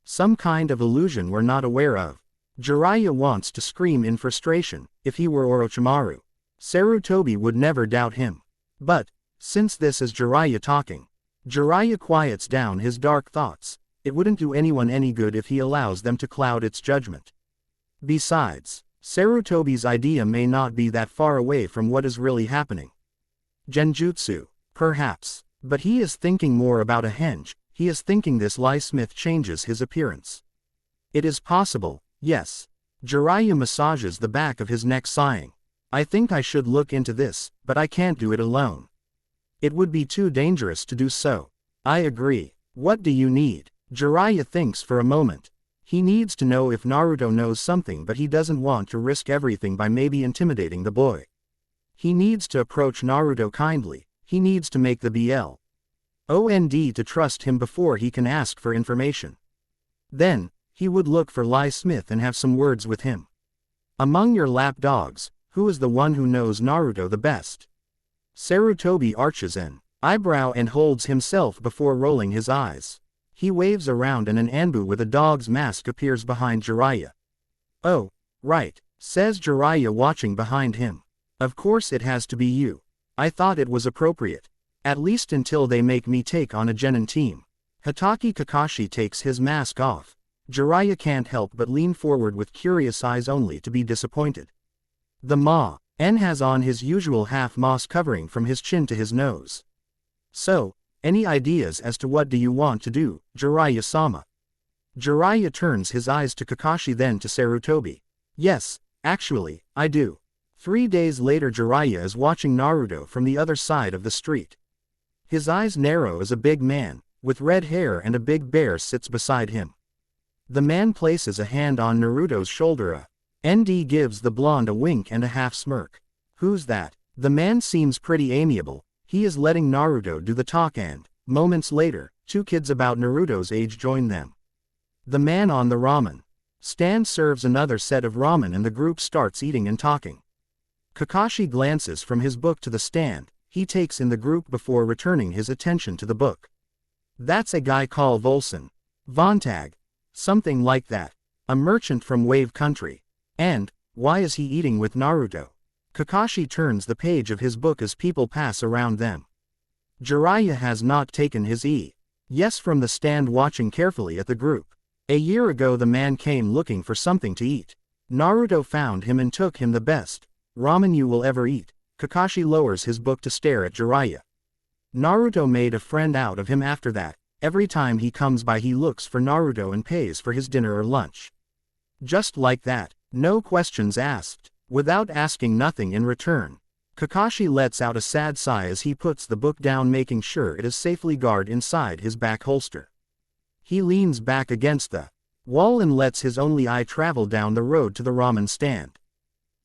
Some kind of illusion we're not aware of? Jiraiya wants to scream in frustration. If he were Orochimaru, Sarutobi would never doubt him. But, since this is Jiraiya talking, Jiraiya quiets down his dark thoughts. It wouldn't do anyone any good if he allows them to cloud its judgment. Besides, Sarutobi's idea may not be that far away from what is really happening. Genjutsu, perhaps, but he is thinking more about a henge. He is thinking this Lie Smith changes his appearance. It is possible, yes. Jiraiya massages the back of his neck sighing. I think I should look into this, but I can't do it alone. It would be too dangerous to do so. I agree. What do you need? Jiraiya thinks for a moment. He needs to know if Naruto knows something, but he doesn't want to risk everything by maybe intimidating the boy. He needs to approach Naruto kindly. He needs to make the BLOND to trust him before he can ask for information. Then, he would look for Lie Smith and have some words with him. Among your lapdogs, who is the one who knows Naruto the best? Sarutobi arches an eyebrow and holds himself before rolling his eyes. He waves around and an Anbu with a dog's mask appears behind Jiraiya. Oh, right, says Jiraiya watching behind him. Of course it has to be you. I thought it was appropriate. At least until they make me take on a genin team. Hatake Kakashi takes his mask off. Jiraiya can't help but lean forward with curious eyes only to be disappointed. The Ma-en has on his usual half-moss covering from his chin to his nose. So, any ideas as to what do you want to do, Jiraiya-sama? Jiraiya turns his eyes to Kakashi then to Sarutobi. Yes, actually, I do. 3 days later Jiraiya is watching Naruto from the other side of the street. His eyes narrow as a big man, with red hair, and a big bear sits beside him. The man places a hand on Naruto's shoulder. ND gives the blonde a wink and a half smirk. Who's that? The man seems pretty amiable. He is letting Naruto do the talk and, moments later, 2 kids about Naruto's age join them. The man on the ramen stand serves another set of ramen and the group starts eating and talking. Kakashi glances from his book to the stand. He takes in the group before returning his attention to the book. That's a guy called Volson. Vontag. Something like that. A merchant from Wave Country. And, why is he eating with Naruto? Kakashi turns the page of his book as people pass around them. Jiraiya has not taken his yes from the stand, watching carefully at the group. A year ago the man came looking for something to eat. Naruto found him and took him the best ramen you will ever eat. Kakashi lowers his book to stare at Jiraiya. Naruto made a friend out of him after that. Every time he comes by he looks for Naruto and pays for his dinner or lunch. Just like that, no questions asked. Without asking nothing in return. Kakashi lets out a sad sigh as he puts the book down, making sure it is safely guarded inside his back holster. He leans back against the wall and lets his only eye travel down the road to the ramen stand.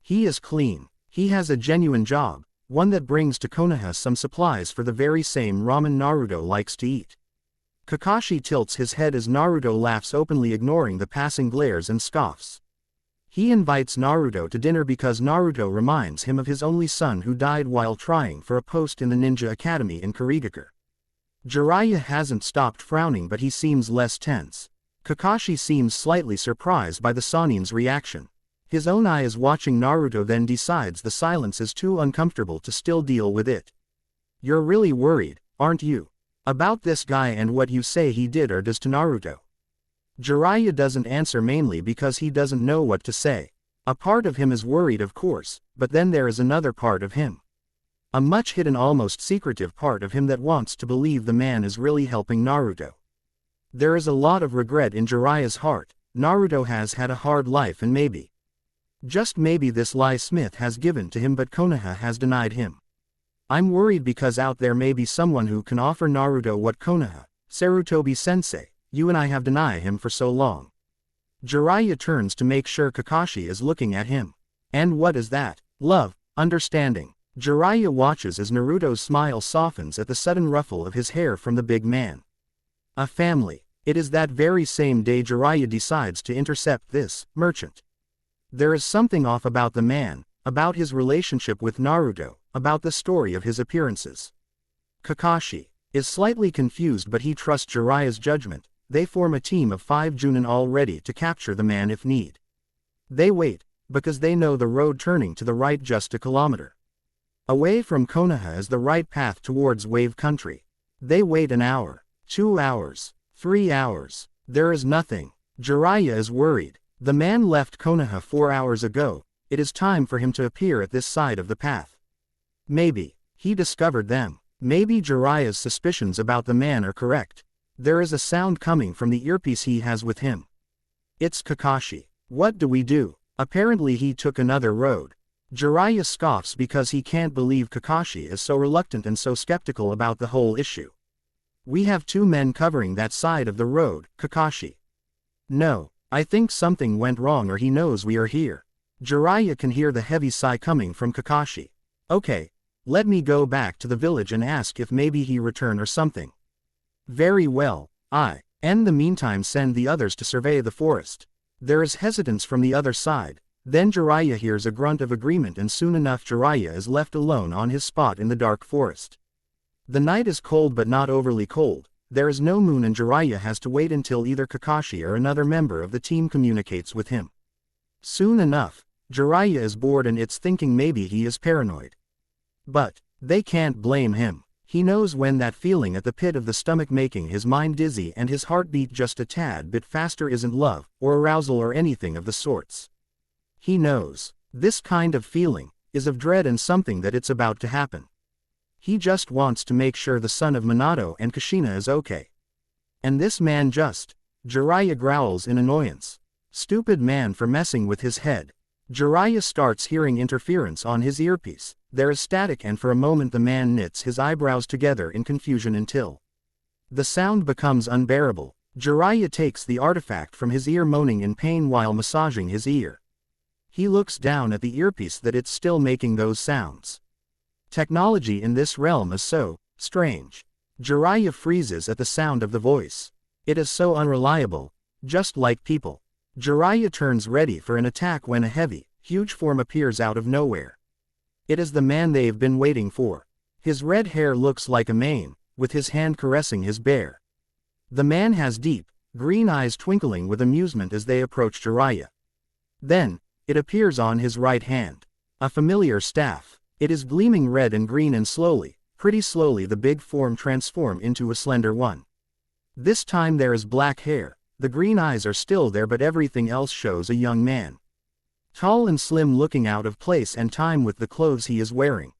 He is clean. He has a genuine job, one that brings to Konoha some supplies for the very same ramen Naruto likes to eat. Kakashi tilts his head as Naruto laughs openly, ignoring the passing glares and scoffs. He invites Naruto to dinner because Naruto reminds him of his only son who died while trying for a post in the ninja academy in Kurigakure. Jiraiya hasn't stopped frowning, but he seems less tense. Kakashi seems slightly surprised by the Sanin's reaction. His own eye is watching Naruto, then decides the silence is too uncomfortable to still deal with it. You're really worried, aren't you? About this guy and what you say he did or does to Naruto? Jiraiya doesn't answer, mainly because he doesn't know what to say. A part of him is worried, of course, but then there is another part of him. A much hidden, almost secretive part of him that wants to believe the man is really helping Naruto. There is a lot of regret in Jiraiya's heart. Naruto has had a hard life and maybe, just maybe, this Lie Smith has given to him, but Konoha has denied him. I'm worried because out there may be someone who can offer Naruto what Konoha, Sarutobi-sensei, you and I have denied him for so long. Jiraiya turns to make sure Kakashi is looking at him. And what is that? Love, understanding. Jiraiya watches as Naruto's smile softens at the sudden ruffle of his hair from the big man. A family. It is that very same day Jiraiya decides to intercept this merchant. There is something off about the man, about his relationship with Naruto, about the story of his appearances. Kakashi is slightly confused, but he trusts Jiraiya's judgment. They form a team of 5 Junin, all ready to capture the man if need. They wait, because they know the road turning to the right just a kilometer away from Konoha is the right path towards Wave Country. They wait an hour, 2 hours, 3 hours. There is nothing. Jiraiya is worried. The man left Konoha 4 hours ago. It is time for him to appear at this side of the path. Maybe he discovered them. Maybe Jiraiya's suspicions about the man are correct. There is a sound coming from the earpiece he has with him. It's Kakashi. What do we do? Apparently he took another road. Jiraiya scoffs because he can't believe Kakashi is so reluctant and so skeptical about the whole issue. We have two men covering that side of the road, Kakashi. No, I think something went wrong or he knows we are here. Jiraiya can hear the heavy sigh coming from Kakashi. Okay, let me go back to the village and ask if maybe he returned or something. Very well, in the meantime send the others to survey the forest. There is hesitance from the other side. Then Jiraiya hears a grunt of agreement and soon enough Jiraiya is left alone on his spot in the dark forest. The night is cold but not overly cold. There is no moon and Jiraiya has to wait until either Kakashi or another member of the team communicates with him. Soon enough, Jiraiya is bored and it's thinking maybe he is paranoid. But they can't blame him. He knows when that feeling at the pit of the stomach making his mind dizzy and his heartbeat just a tad bit faster isn't love, or arousal or anything of the sorts. He knows. This kind of feeling is of dread and something that it's about to happen. He just wants to make sure the son of Minato and Kushina is okay. And this man just... Jiraiya growls in annoyance. Stupid man for messing with his head. Jiraiya starts hearing interference on his earpiece. There is static and for a moment the man knits his eyebrows together in confusion until the sound becomes unbearable. Jiraiya takes the artifact from his ear moaning in pain while massaging his ear. He looks down at the earpiece that it's still making those sounds. Technology in this realm is so strange. Jiraiya freezes at the sound of the voice. It is so unreliable, just like people. Jiraiya turns ready for an attack when a heavy, huge form appears out of nowhere. It is the man they've been waiting for. His red hair looks like a mane, with his hand caressing his bear. The man has deep, green eyes twinkling with amusement as they approach Jiraiya. Then, it appears on his right hand. A familiar staff. It is gleaming red and green and slowly, pretty slowly the big form transforms into a slender one. This time there is black hair. The green eyes are still there but everything else shows a young man. Tall and slim looking out of place and time with the clothes he is wearing.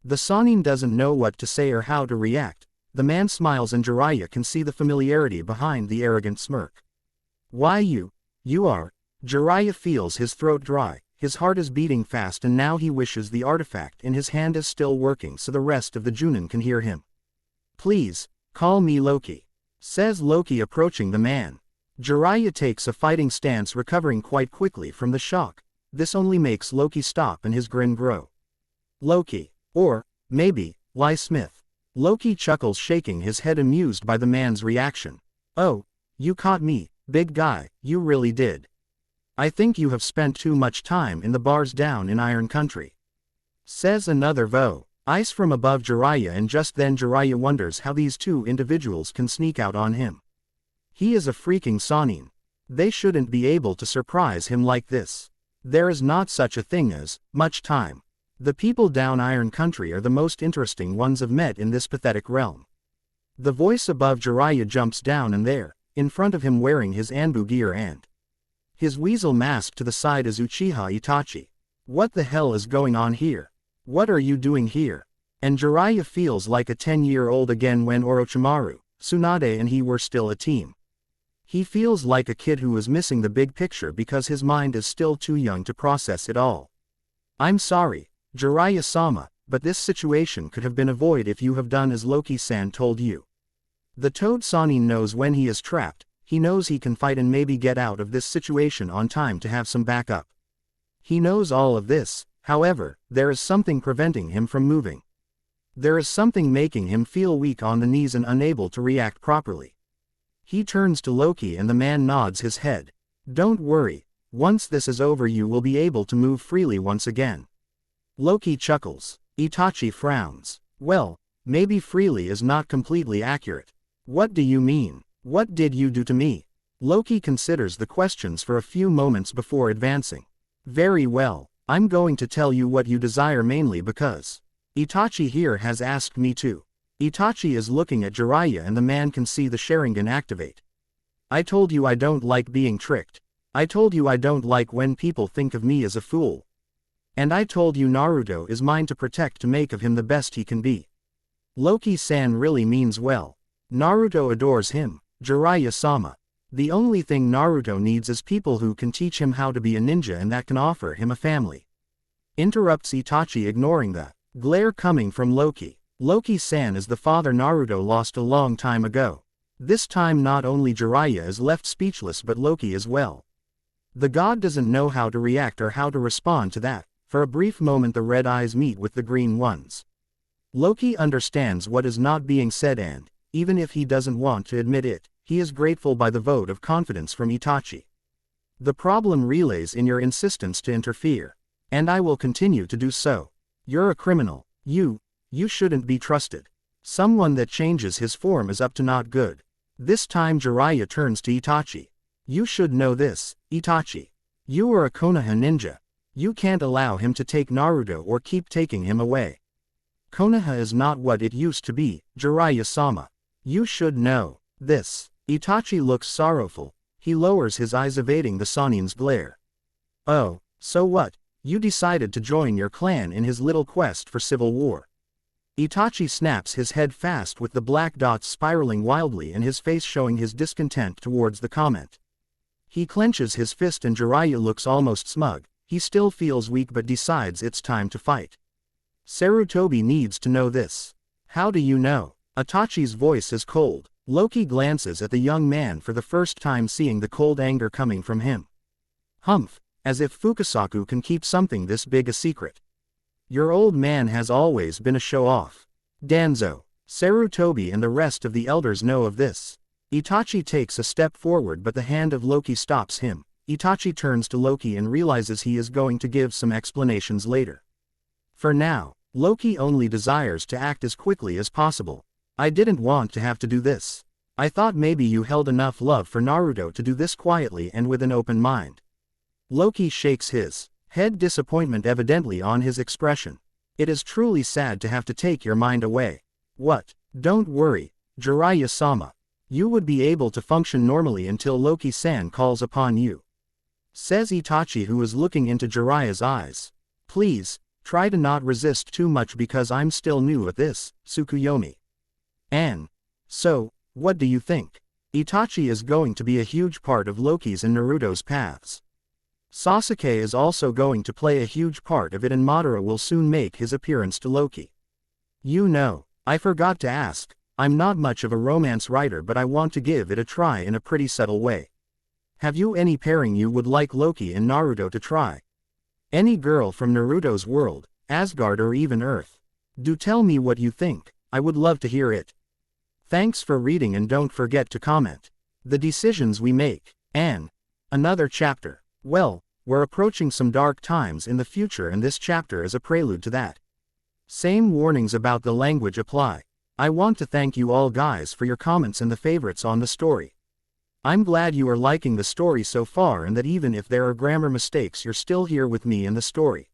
The Sannin doesn't know what to say or how to react. The man smiles and Jiraiya can see the familiarity behind the arrogant smirk. Why you are... Jiraiya feels his throat dry, his heart is beating fast and now he wishes the artifact in his hand is still working so the rest of the Junin can hear him. Please, call me Loki, says Loki approaching the man. Jiraiya takes a fighting stance recovering quite quickly from the shock. This only makes Loki stop and his grin grow. Loki. Or, maybe, Ly Smith. Loki chuckles shaking his head amused by the man's reaction. Oh, you caught me, big guy, you really did. I think you have spent too much time in the bars down in Iron Country. Says another Vo. Ice from above Jiraiya and just then Jiraiya wonders how these two individuals can sneak out on him. He is a freaking Sannin. They shouldn't be able to surprise him like this. There is not such a thing as much time. The people down Iron Country are the most interesting ones I've met in this pathetic realm. The voice above Jiraiya jumps down and there, in front of him wearing his Anbu gear and his weasel mask to the side is Uchiha Itachi. What the hell is going on here? What are you doing here? And Jiraiya feels like a 10-year-old again when Orochimaru, Tsunade and he were still a team. He feels like a kid who is missing the big picture because his mind is still too young to process it all. I'm sorry, Jiraiya-sama, but this situation could have been avoided if you have done as Loki-san told you. The Toad Sannin knows when he is trapped, he knows he can fight and maybe get out of this situation on time to have some backup. He knows all of this, however, there is something preventing him from moving. There is something making him feel weak on the knees and unable to react properly. He turns to Loki and the man nods his head. Don't worry, once this is over you will be able to move freely once again. Loki chuckles. Itachi frowns. Well, maybe freely is not completely accurate. What do you mean? What did you do to me? Loki considers the questions for a few moments before advancing. Very well, I'm going to tell you what you desire mainly because Itachi here has asked me to. Itachi is looking at Jiraiya and the man can see the Sharingan activate. I told you I don't like being tricked. I told you I don't like when people think of me as a fool. And I told you Naruto is mine to protect to make of him the best he can be. Loki-san really means well. Naruto adores him, Jiraiya-sama. The only thing Naruto needs is people who can teach him how to be a ninja and that can offer him a family. Interrupts Itachi ignoring the glare coming from Loki. Loki-san is the father Naruto lost a long time ago. This time not only Jiraiya is left speechless but Loki as well. The god doesn't know how to react or how to respond to that. For a brief moment the red eyes meet with the green ones. Loki understands what is not being said and, even if he doesn't want to admit it, he is grateful by the vote of confidence from Itachi. The problem relays in your insistence to interfere. And I will continue to do so. You're a criminal. You shouldn't be trusted. Someone that changes his form is up to not good. This time Jiraiya turns to Itachi. You should know this, Itachi. You are a Konoha ninja. You can't allow him to take Naruto or keep taking him away. Konoha is not what it used to be, Jiraiya-sama. You should know this. Itachi looks sorrowful. He lowers his eyes evading the Sannin's glare. Oh, so what? You decided to join your clan in his little quest for civil war. Itachi snaps his head fast with the black dots spiraling wildly and his face showing his discontent towards the comment. He clenches his fist and Jiraiya looks almost smug. He still feels weak but decides it's time to fight. Sarutobi needs to know this. How do you know? Itachi's voice is cold. Loki glances at the young man for the first time seeing the cold anger coming from him. Humph, as if Fukasaku can keep something this big a secret. Your old man has always been a show-off. Danzo, Sarutobi and the rest of the elders know of this. Itachi takes a step forward but the hand of Loki stops him. Itachi turns to Loki and realizes he is going to give some explanations later. For now, Loki only desires to act as quickly as possible. I didn't want to have to do this. I thought maybe you held enough love for Naruto to do this quietly and with an open mind. Loki shakes his head, disappointment evidently on his expression. It is truly sad to have to take your mind away. What? Don't worry, Jiraiya-sama. You would be able to function normally until Loki-san calls upon you. Says Itachi, who is looking into Jiraiya's eyes. Please, try to not resist too much because I'm still new at this, Tsukuyomi. And so, what do you think? Itachi is going to be a huge part of Loki's and Naruto's paths. Sasuke is also going to play a huge part of it and Madara will soon make his appearance to Loki. You know, I forgot to ask, I'm not much of a romance writer but I want to give it a try in a pretty subtle way. Have you any pairing you would like Loki and Naruto to try? Any girl from Naruto's world, Asgard or even Earth? Do tell me what you think, I would love to hear it. Thanks for reading and don't forget to comment. The decisions we make. And another chapter. Well, we're approaching some dark times in the future and this chapter is a prelude to that. Same warnings about the language apply. I want to thank you all guys for your comments and the favorites on the story. I'm glad you are liking the story so far and that even if there are grammar mistakes you're still here with me in the story.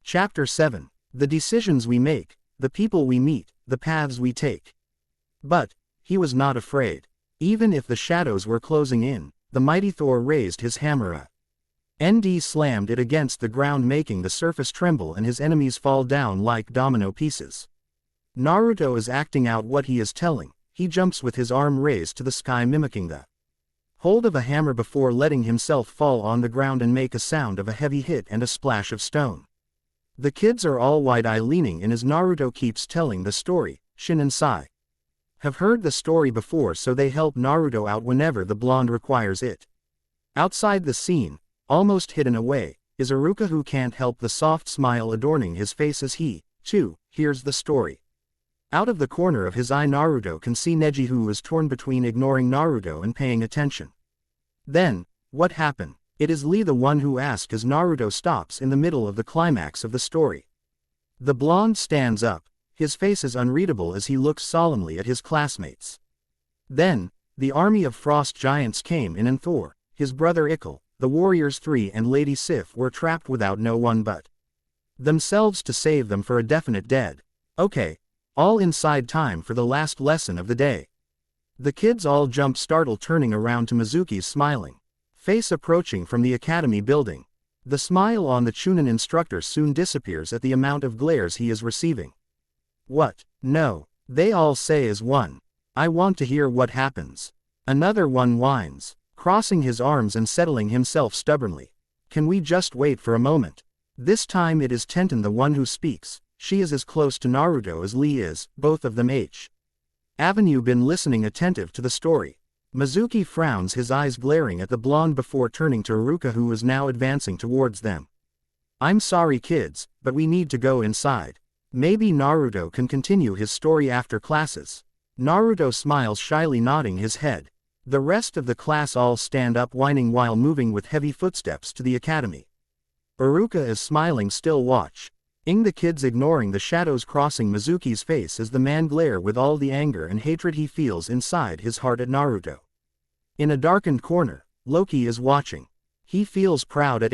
Chapter 7. The decisions we make, the people we meet, the paths we take. But he was not afraid. Even if the shadows were closing in, the mighty Thor raised his hammer. ND slammed it against the ground making the surface tremble and his enemies fall down like domino pieces. Naruto is acting out what he is telling. He jumps with his arm raised to the sky mimicking the hold of a hammer before letting himself fall on the ground and make a sound of a heavy hit and a splash of stone. The kids are all wide-eyed leaning in as Naruto keeps telling the story. Shin and Sai have heard the story before so they help Naruto out whenever the blonde requires it. Outside the scene, almost hidden away, is Iruka who can't help the soft smile adorning his face as he, too, hears the story. Out of the corner of his eye Naruto can see Neji who is torn between ignoring Naruto and paying attention. Then, what happened? It is Lee the one who asks as Naruto stops in the middle of the climax of the story. The blonde stands up, his face is unreadable as he looks solemnly at his classmates. Then, the army of frost giants came in and Thor, his brother Ikkel, the warriors 3 and Lady Sif were trapped without no one but themselves to save them for a definite dead. Okay. All inside time for the last lesson of the day. The kids all jump startled turning around to Mizuki's smiling face approaching from the academy building. The smile on the Chunin instructor soon disappears at the amount of glares he is receiving. What? No. They all say as one. I want to hear what happens. Another one whines, crossing his arms and settling himself stubbornly. Can we just wait for a moment? This time it is Tenten the one who speaks. She is as close to Naruto as Lee is, both of them Avenue been listening attentive to the story. Mizuki frowns, his eyes glaring at the blonde before turning to Iruka, who is now advancing towards them. I'm sorry kids, but we need to go inside. Maybe Naruto can continue his story after classes. Naruto smiles shyly, nodding his head. The rest of the class all stand up whining while moving with heavy footsteps to the academy. Iruka is smiling still watching the kids, ignoring the shadows crossing Mizuki's face as the man glare with all the anger and hatred he feels inside his heart at Naruto. In a darkened corner, Loki is watching. He feels proud at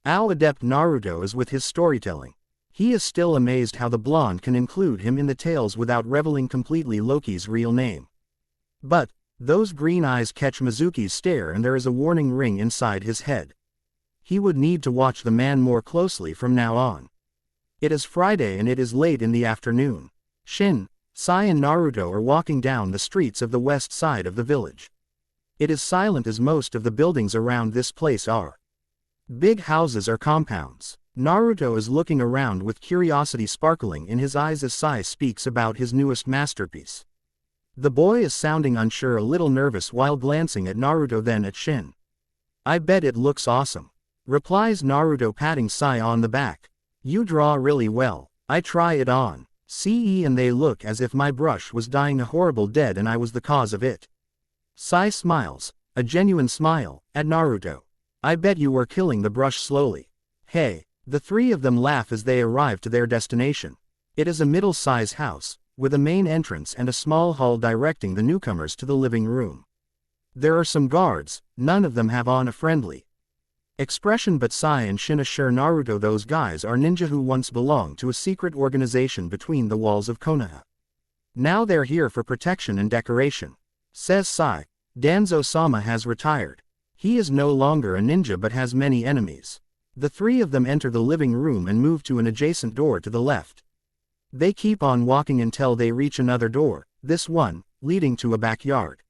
how adept Naruto is with his storytelling. He is still amazed how the blonde can include him in the tales without revealing completely Loki's real name. But those green eyes catch Mizuki's stare and there is a warning ring inside his head. He would need to watch the man more closely from now on. It is Friday and it is late in the afternoon. Shin, Sai and Naruto are walking down the streets of the west side of the village. It is silent as most of the buildings around this place are big houses or compounds. Naruto is looking around with curiosity sparkling in his eyes as Sai speaks about his newest masterpiece. The boy is sounding unsure, a little nervous while glancing at Naruto, then at Shin. I bet it looks awesome, replies Naruto, patting Sai on the back. You draw really well. I try it on. See, and they look as if my brush was dying a horrible death and I was the cause of it. Sai smiles, a genuine smile, at Naruto. I bet you were killing the brush slowly. Hey. The three of them laugh as they arrive to their destination. It is a middle-sized house, with a main entrance and a small hall directing the newcomers to the living room. There are some guards, none of them have on a friendly expression, but Sai and Shin assure Naruto those guys are ninja who once belonged to a secret organization between the walls of Konoha. Now they're here for protection and decoration. Says Sai, Danzo-sama has retired. He is no longer a ninja but has many enemies. The three of them enter the living room and move to an adjacent door to the left. They keep on walking until they reach another door, this one, leading to a backyard.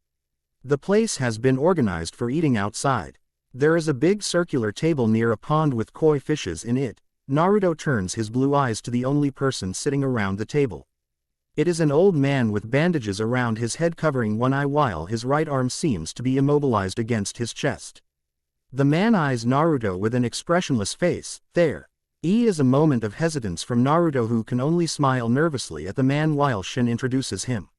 The place has been organized for eating outside. There is a big circular table near a pond with koi fishes in it. Naruto turns his blue eyes to the only person sitting around the table. It is an old man with bandages around his head covering one eye while his right arm seems to be immobilized against his chest. The man eyes Naruto with an expressionless face. There is a moment of hesitance from Naruto, who can only smile nervously at the man while Shin introduces him.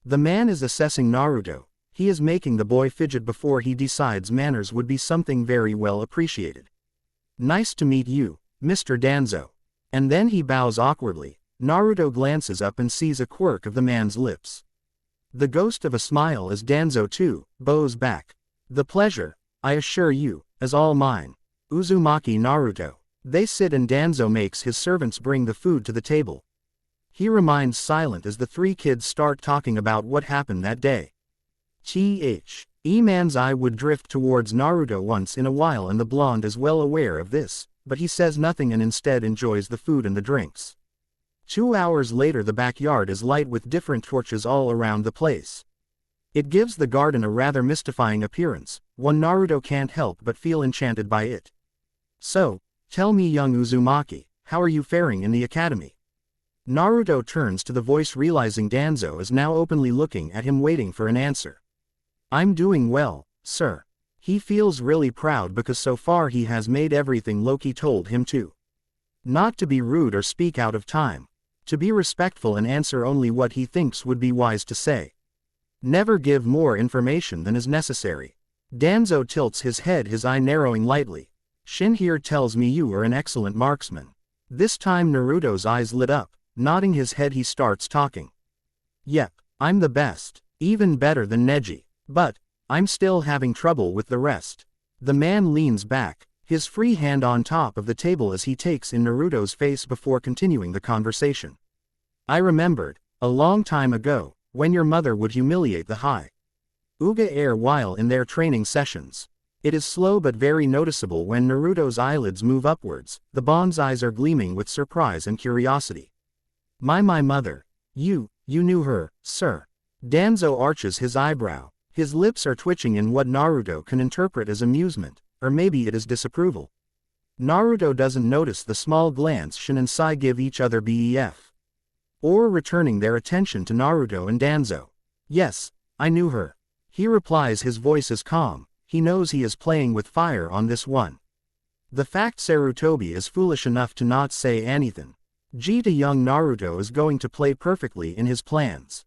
The man is assessing Naruto. He is making the boy fidget before he decides manners would be something very well appreciated. Nice to meet you, Mr. Danzo. And then he bows awkwardly. Naruto glances up and sees a quirk of the man's lips. The ghost of a smile as Danzo too bows back. The pleasure, I assure you, is all mine. Uzumaki Naruto. They sit and Danzo makes his servants bring the food to the table. He remains silent as the three kids start talking about what happened that day. E-man's eye would drift towards Naruto once in a while, and the blonde is well aware of this, but he says nothing and instead enjoys the food and the drinks. 2 hours later, the backyard is light with different torches all around the place. It gives the garden a rather mystifying appearance. One Naruto can't help but feel enchanted by it. So, tell me, young Uzumaki, how are you faring in the academy? Naruto turns to the voice, realizing Danzo is now openly looking at him, waiting for an answer. I'm doing well, sir. He feels really proud because so far he has made everything Loki told him to. Not to be rude or speak out of time. To be respectful and answer only what he thinks would be wise to say. Never give more information than is necessary. Danzo tilts his head, his eye narrowing lightly. Shin here tells me you are an excellent marksman. This time Naruto's eyes lit up. Nodding his head, he starts talking. Yep, I'm the best. Even better than Neji. But I'm still having trouble with the rest. The man leans back, his free hand on top of the table as he takes in Naruto's face before continuing the conversation. I remembered, a long time ago, when your mother would humiliate the high Uga heir while in their training sessions. It is slow but very noticeable when Naruto's eyelids move upwards. The Bond's eyes are gleaming with surprise and curiosity. My mother. You knew her, sir. Danzo arches his eyebrow. His lips are twitching in what Naruto can interpret as amusement, or maybe it is disapproval. Naruto doesn't notice the small glance Shin and Sai give each other or returning their attention to Naruto and Danzo. Yes, I knew her. He replies, his voice is calm. He knows he is playing with fire on this one. The fact Sarutobi is foolish enough to not say anything. To young Naruto is going to play perfectly in his plans.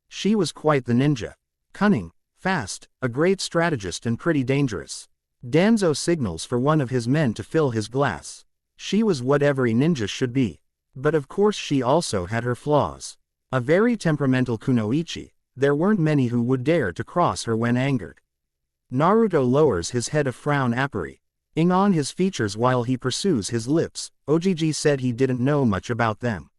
She was quite the ninja. Cunning, fast, a great strategist and pretty dangerous. Danzo signals for one of his men to fill his glass. She was what every ninja should be. But of course she also had her flaws. A very temperamental kunoichi, there weren't many who would dare to cross her when angered. Naruto lowers his head, a frown appearing on his features while he pursues his lips. Ogg said he didn't know much about them.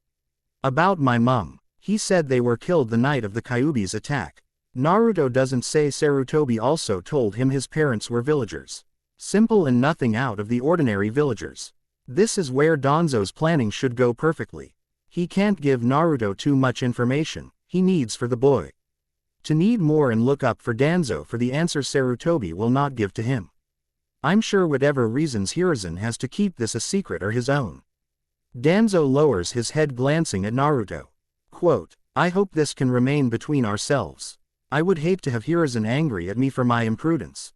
About my mum. He said they were killed the night of the Kyuubi's attack. Naruto doesn't say Sarutobi also told him his parents were villagers. Simple and nothing out of the ordinary villagers. This is where Danzo's planning should go perfectly. He can't give Naruto too much information, he needs for the boy to need more and look up for Danzo for the answers Sarutobi will not give to him. I'm sure whatever reasons Hiruzen has to keep this a secret are his own. Danzo lowers his head, glancing at Naruto. Quote, I hope this can remain between ourselves. I would hate to have Hiruzen angry at me for my imprudence.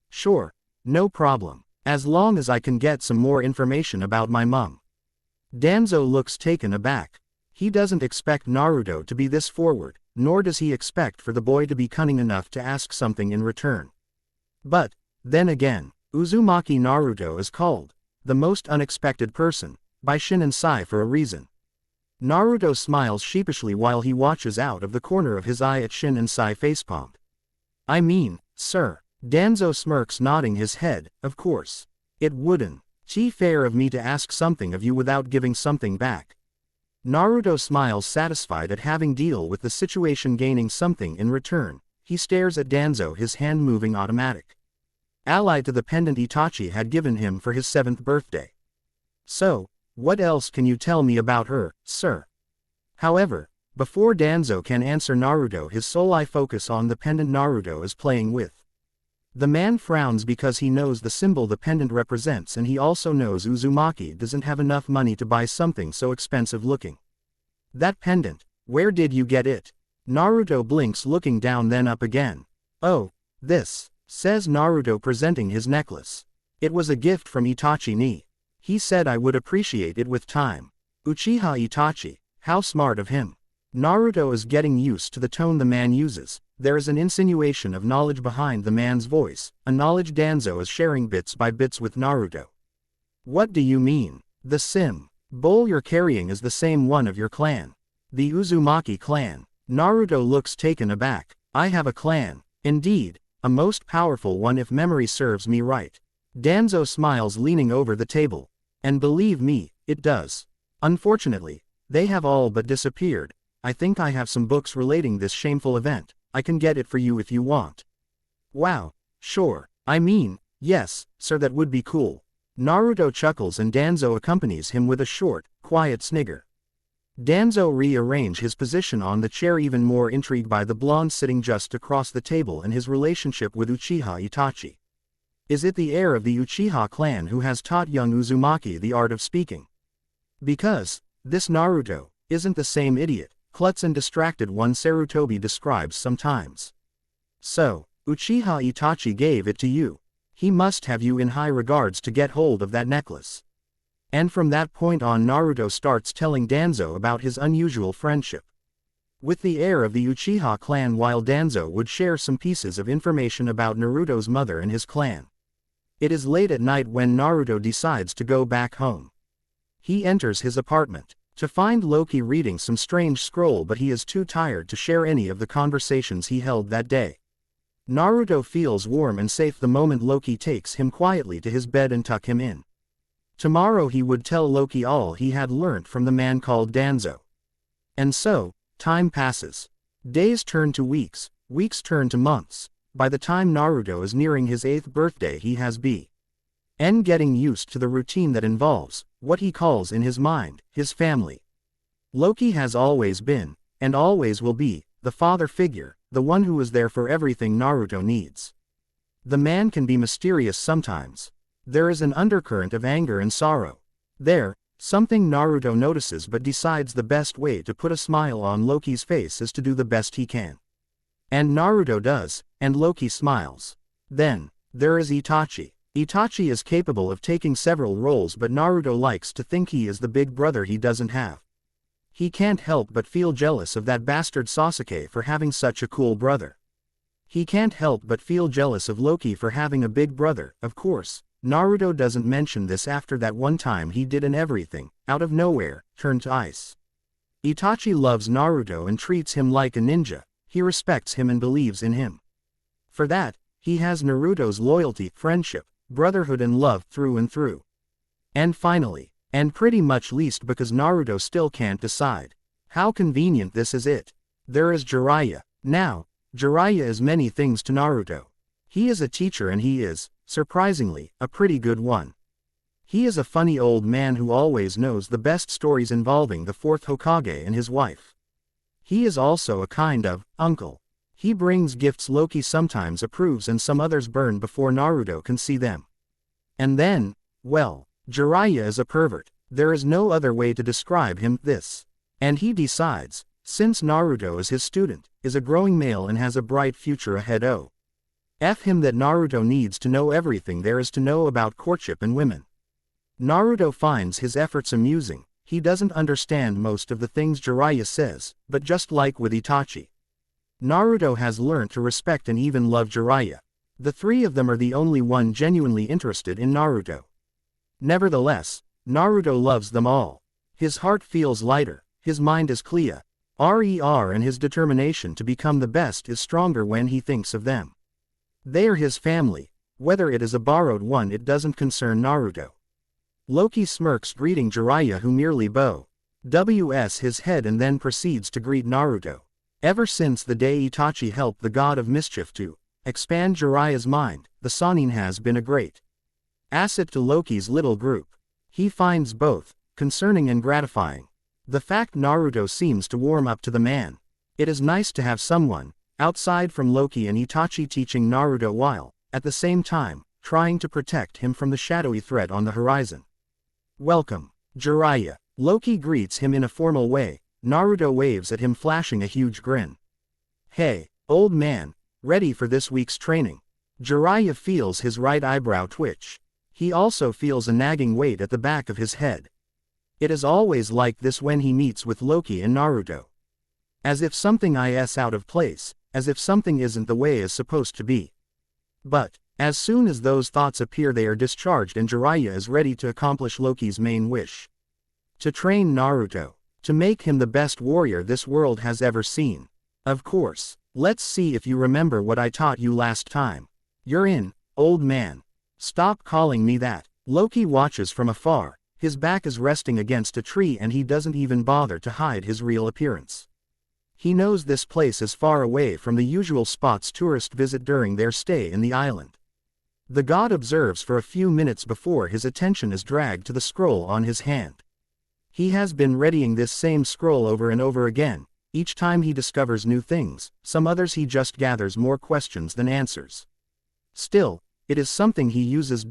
Sure, no problem, as long as I can get some more information about my mum. Danzo looks taken aback. He doesn't expect Naruto to be this forward, nor does he expect for the boy to be cunning enough to ask something in return. But, then again, Uzumaki Naruto is called the most unexpected person by Shin and Sai for a reason. Naruto smiles sheepishly while he watches out of the corner of his eye at Shin and Sai facepalmed. I mean, sir. Danzo smirks, nodding his head. Of course. It wouldn't be fair of me to ask something of you without giving something back. Naruto smiles, satisfied at having deal with the situation, gaining something in return. He stares at Danzo, his hand moving automatic. Allied to the pendant Itachi had given him for his 7th birthday. So, what else can you tell me about her, sir? However, before Danzo can answer Naruto, his sole eye focus on the pendant Naruto is playing with. The man frowns because he knows the symbol the pendant represents, and he also knows Uzumaki doesn't have enough money to buy something so expensive looking. That pendant, where did you get it? Naruto blinks, looking down then up again. Oh, this, says Naruto, presenting his necklace. It was a gift from Itachi ni. He said I would appreciate it with time. Uchiha Itachi, how smart of him. Naruto is getting used to the tone the man uses. There is an insinuation of knowledge behind the man's voice, a knowledge Danzo is sharing bits by bits with Naruto. What do you mean? The symbol you're carrying is the same one of your clan. The Uzumaki clan. Naruto looks taken aback. I have a clan. Indeed, a most powerful one if memory serves me right. Danzo smiles, leaning over the table. And believe me, it does. Unfortunately, they have all but disappeared. I think I have some books relating this shameful event. I can get it for you if you want. Wow, sure. I mean, yes, sir, that would be cool. Naruto chuckles and Danzo accompanies him with a short, quiet snigger. Danzo rearranges his position on the chair, even more intrigued by the blonde sitting just across the table and his relationship with Uchiha Itachi. Is it the heir of the Uchiha clan who has taught young Uzumaki the art of speaking? Because this Naruto isn't the same idiot, klutz and distracted one Sarutobi describes sometimes. So, Uchiha Itachi gave it to you. He must have you in high regards to get hold of that necklace. And from that point on, Naruto starts telling Danzo about his unusual friendship with the heir of the Uchiha clan, while Danzo would share some pieces of information about Naruto's mother and his clan. It is late at night when Naruto decides to go back home. He enters his apartment to find Loki reading some strange scroll, but he is too tired to share any of the conversations he held that day. Naruto feels warm and safe the moment Loki takes him quietly to his bed and tuck him in. Tomorrow he would tell Loki all he had learnt from the man called Danzo. And so, time passes. Days turn to weeks, weeks turn to months. By the time Naruto is nearing his 8th birthday, he has been getting used to the routine that involves what he calls in his mind his family. Loki has always been, and always will be, the father figure, the one who is there for everything Naruto needs. The man can be mysterious sometimes. There is an undercurrent of anger and sorrow. There, something Naruto notices but decides the best way to put a smile on Loki's face is to do the best he can. And Naruto does, and Loki smiles. Then, there is Itachi. Itachi is capable of taking several roles, but Naruto likes to think he is the big brother he doesn't have. He can't help but feel jealous of that bastard Sasuke for having such a cool brother. He can't help but feel jealous of Loki for having a big brother. Of course, Naruto doesn't mention this after that one time he did and everything, out of nowhere, turned to ice. Itachi loves Naruto and treats him like a ninja. He respects him and believes in him. For that, he has Naruto's loyalty, friendship, brotherhood and love through and through. And finally, and pretty much least because Naruto still can't decide. How convenient this is it. There is Jiraiya. Now, Jiraiya is many things to Naruto. He is a teacher and he is, surprisingly, a pretty good one. He is a funny old man who always knows the best stories involving the fourth Hokage and his wife. He is also a kind of uncle. He brings gifts Loki sometimes approves and some others burn before Naruto can see them. And then, well, Jiraiya is a pervert. There is no other way to describe him. And he decides, since Naruto is his student, is a growing male and has a bright future ahead, F him that Naruto needs to know everything there is to know about courtship and women. Naruto finds his efforts amusing. He doesn't understand most of the things Jiraiya says, but just like with Itachi, Naruto has learned to respect and even love Jiraiya. The three of them are the only one genuinely interested in Naruto. Nevertheless, Naruto loves them all. His heart feels lighter, his mind is clear, and his determination to become the best is stronger when he thinks of them. They are his family. Whether it is a borrowed one, it doesn't concern Naruto. Loki smirks, greeting Jiraiya, who merely bows his head and then proceeds to greet Naruto. Ever since the day Itachi helped the god of mischief to expand Jiraiya's mind, the Sannin has been a great asset to Loki's little group. He finds both concerning and gratifying the fact Naruto seems to warm up to the man. It is nice to have someone outside from Loki and Itachi teaching Naruto while, at the same time, trying to protect him from the shadowy threat on the horizon. Welcome, Jiraiya. Loki greets him in a formal way. Naruto waves at him, flashing a huge grin. Hey, old man, ready for this week's training? Jiraiya feels his right eyebrow twitch. He also feels a nagging weight at the back of his head. It is always like this when he meets with Loki and Naruto. As if something is out of place, as if something isn't the way it's supposed to be. But, as soon as those thoughts appear, they are discharged and Jiraiya is ready to accomplish Loki's main wish. To train Naruto. To make him the best warrior this world has ever seen. Of course, let's see if you remember what I taught you last time. You're in, old man. Stop calling me that. Loki watches from afar. His back is resting against a tree and he doesn't even bother to hide his real appearance. He knows this place is far away from the usual spots tourists visit during their stay in the island. The god observes for a few minutes before his attention is dragged to the scroll on his hand. He has been readying this same scroll over and over again. Each time he discovers new things, some others he just gathers more questions than answers. Still, it is something he uses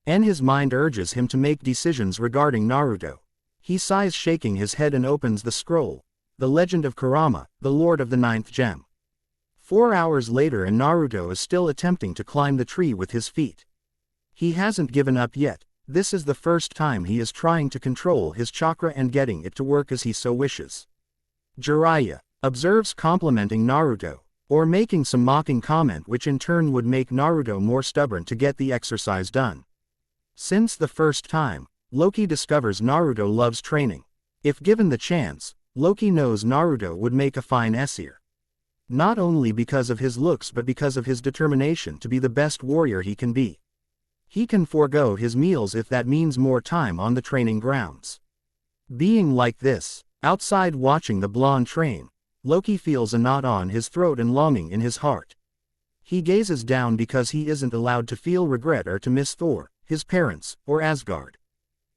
and his mind urges him to make decisions regarding Naruto. He sighs, shaking his head, and opens the scroll. The Legend of Kurama, the Lord of the Ninth Gem. 4 hours later and Naruto is still attempting to climb the tree with his feet. He hasn't given up yet. This is the first time he is trying to control his chakra and getting it to work as he so wishes. Jiraiya observes, complimenting Naruto, or making some mocking comment which in turn would make Naruto more stubborn to get the exercise done. Since the first time, Loki discovers Naruto loves training. If given the chance, Loki knows Naruto would make a fine Aesir. Not only because of his looks but because of his determination to be the best warrior he can be. He can forego his meals if that means more time on the training grounds. Being like this, outside watching the blonde train, Loki feels a knot on his throat and longing in his heart. He gazes down because he isn't allowed to feel regret or to miss Thor, his parents, or Asgard.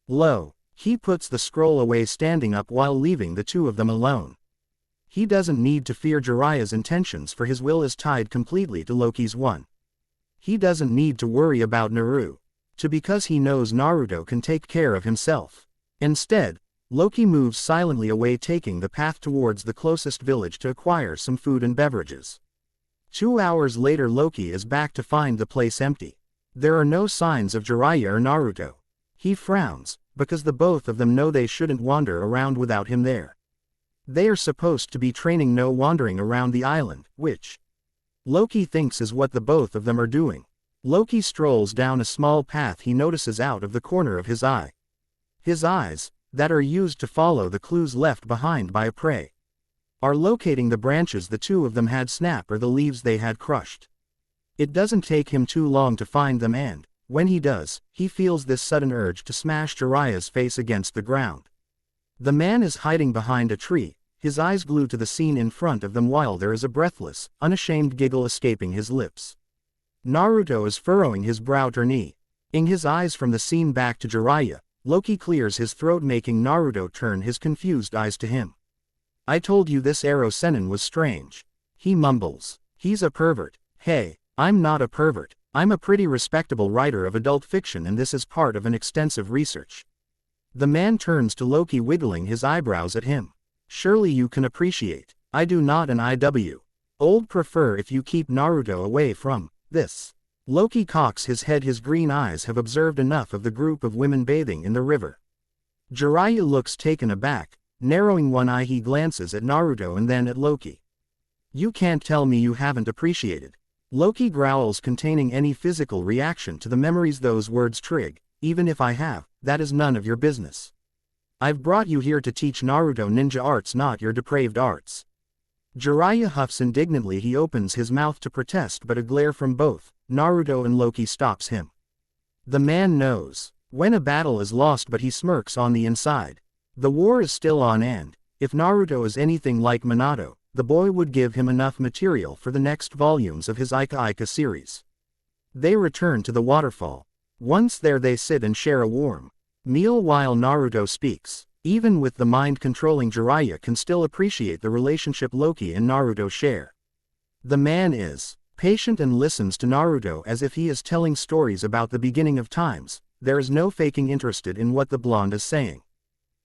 Lo, he puts the scroll away, standing up while leaving the two of them alone. He doesn't need to fear Jiraiya's intentions, for his will is tied completely to Loki's one. He doesn't need to worry about Naru. because he knows Naruto can take care of himself. Instead, Loki moves silently away, taking the path towards the closest village to acquire some food and beverages. 2 hours later, Loki is back to find the place empty. There are no signs of Jiraiya or Naruto. He frowns, because the both of them know they shouldn't wander around without him there. They are supposed to be training no wandering around the island, which Loki thinks is what the both of them are doing. Loki strolls down a small path he notices out of the corner of his eye. His eyes, that are used to follow the clues left behind by a prey, are locating the branches the two of them had snapped or the leaves they had crushed. It doesn't take him too long to find them, and, when he does, he feels this sudden urge to smash Jiraiya's face against the ground. The man is hiding behind a tree, his eyes glued to the scene in front of them while there is a breathless, unashamed giggle escaping his lips. Naruto is furrowing his brow, turning his eyes from the scene back to Jiraiya. Loki clears his throat, making Naruto turn his confused eyes to him. "I told you this arrow Sennin was strange," he mumbles. "He's a pervert." "Hey, I'm not a pervert. I'm a pretty respectable writer of adult fiction, and this is part of an extensive research." The man turns to Loki, wiggling his eyebrows at him. "Surely you can appreciate. I do not, and IW. Old prefer if you keep Naruto away from this." Loki cocks his head. His green eyes have observed enough of the group of women bathing in the river. Jiraiya looks taken aback. Narrowing one eye, he glances at Naruto and then at Loki. "You can't tell me you haven't appreciated." Loki growls, containing any physical reaction to the memories those words trigger. "Even if I have, that is none of your business. I've brought you here to teach Naruto ninja arts, not your depraved arts." Jiraiya huffs indignantly. He opens his mouth to protest, but a glare from both Naruto and Loki stops him. The man knows when a battle is lost, but he smirks on the inside. The war is still on, and if Naruto is anything like Minato, the boy would give him enough material for the next volumes of his Ika Ika series. They return to the waterfall. Once there, they sit and share a warm meal while Naruto speaks. Even with the mind controlling Jiraiya, can still appreciate the relationship Loki and Naruto share. The man is patient and listens to Naruto as if he is telling stories about the beginning of times. There is no faking interested in what the blonde is saying.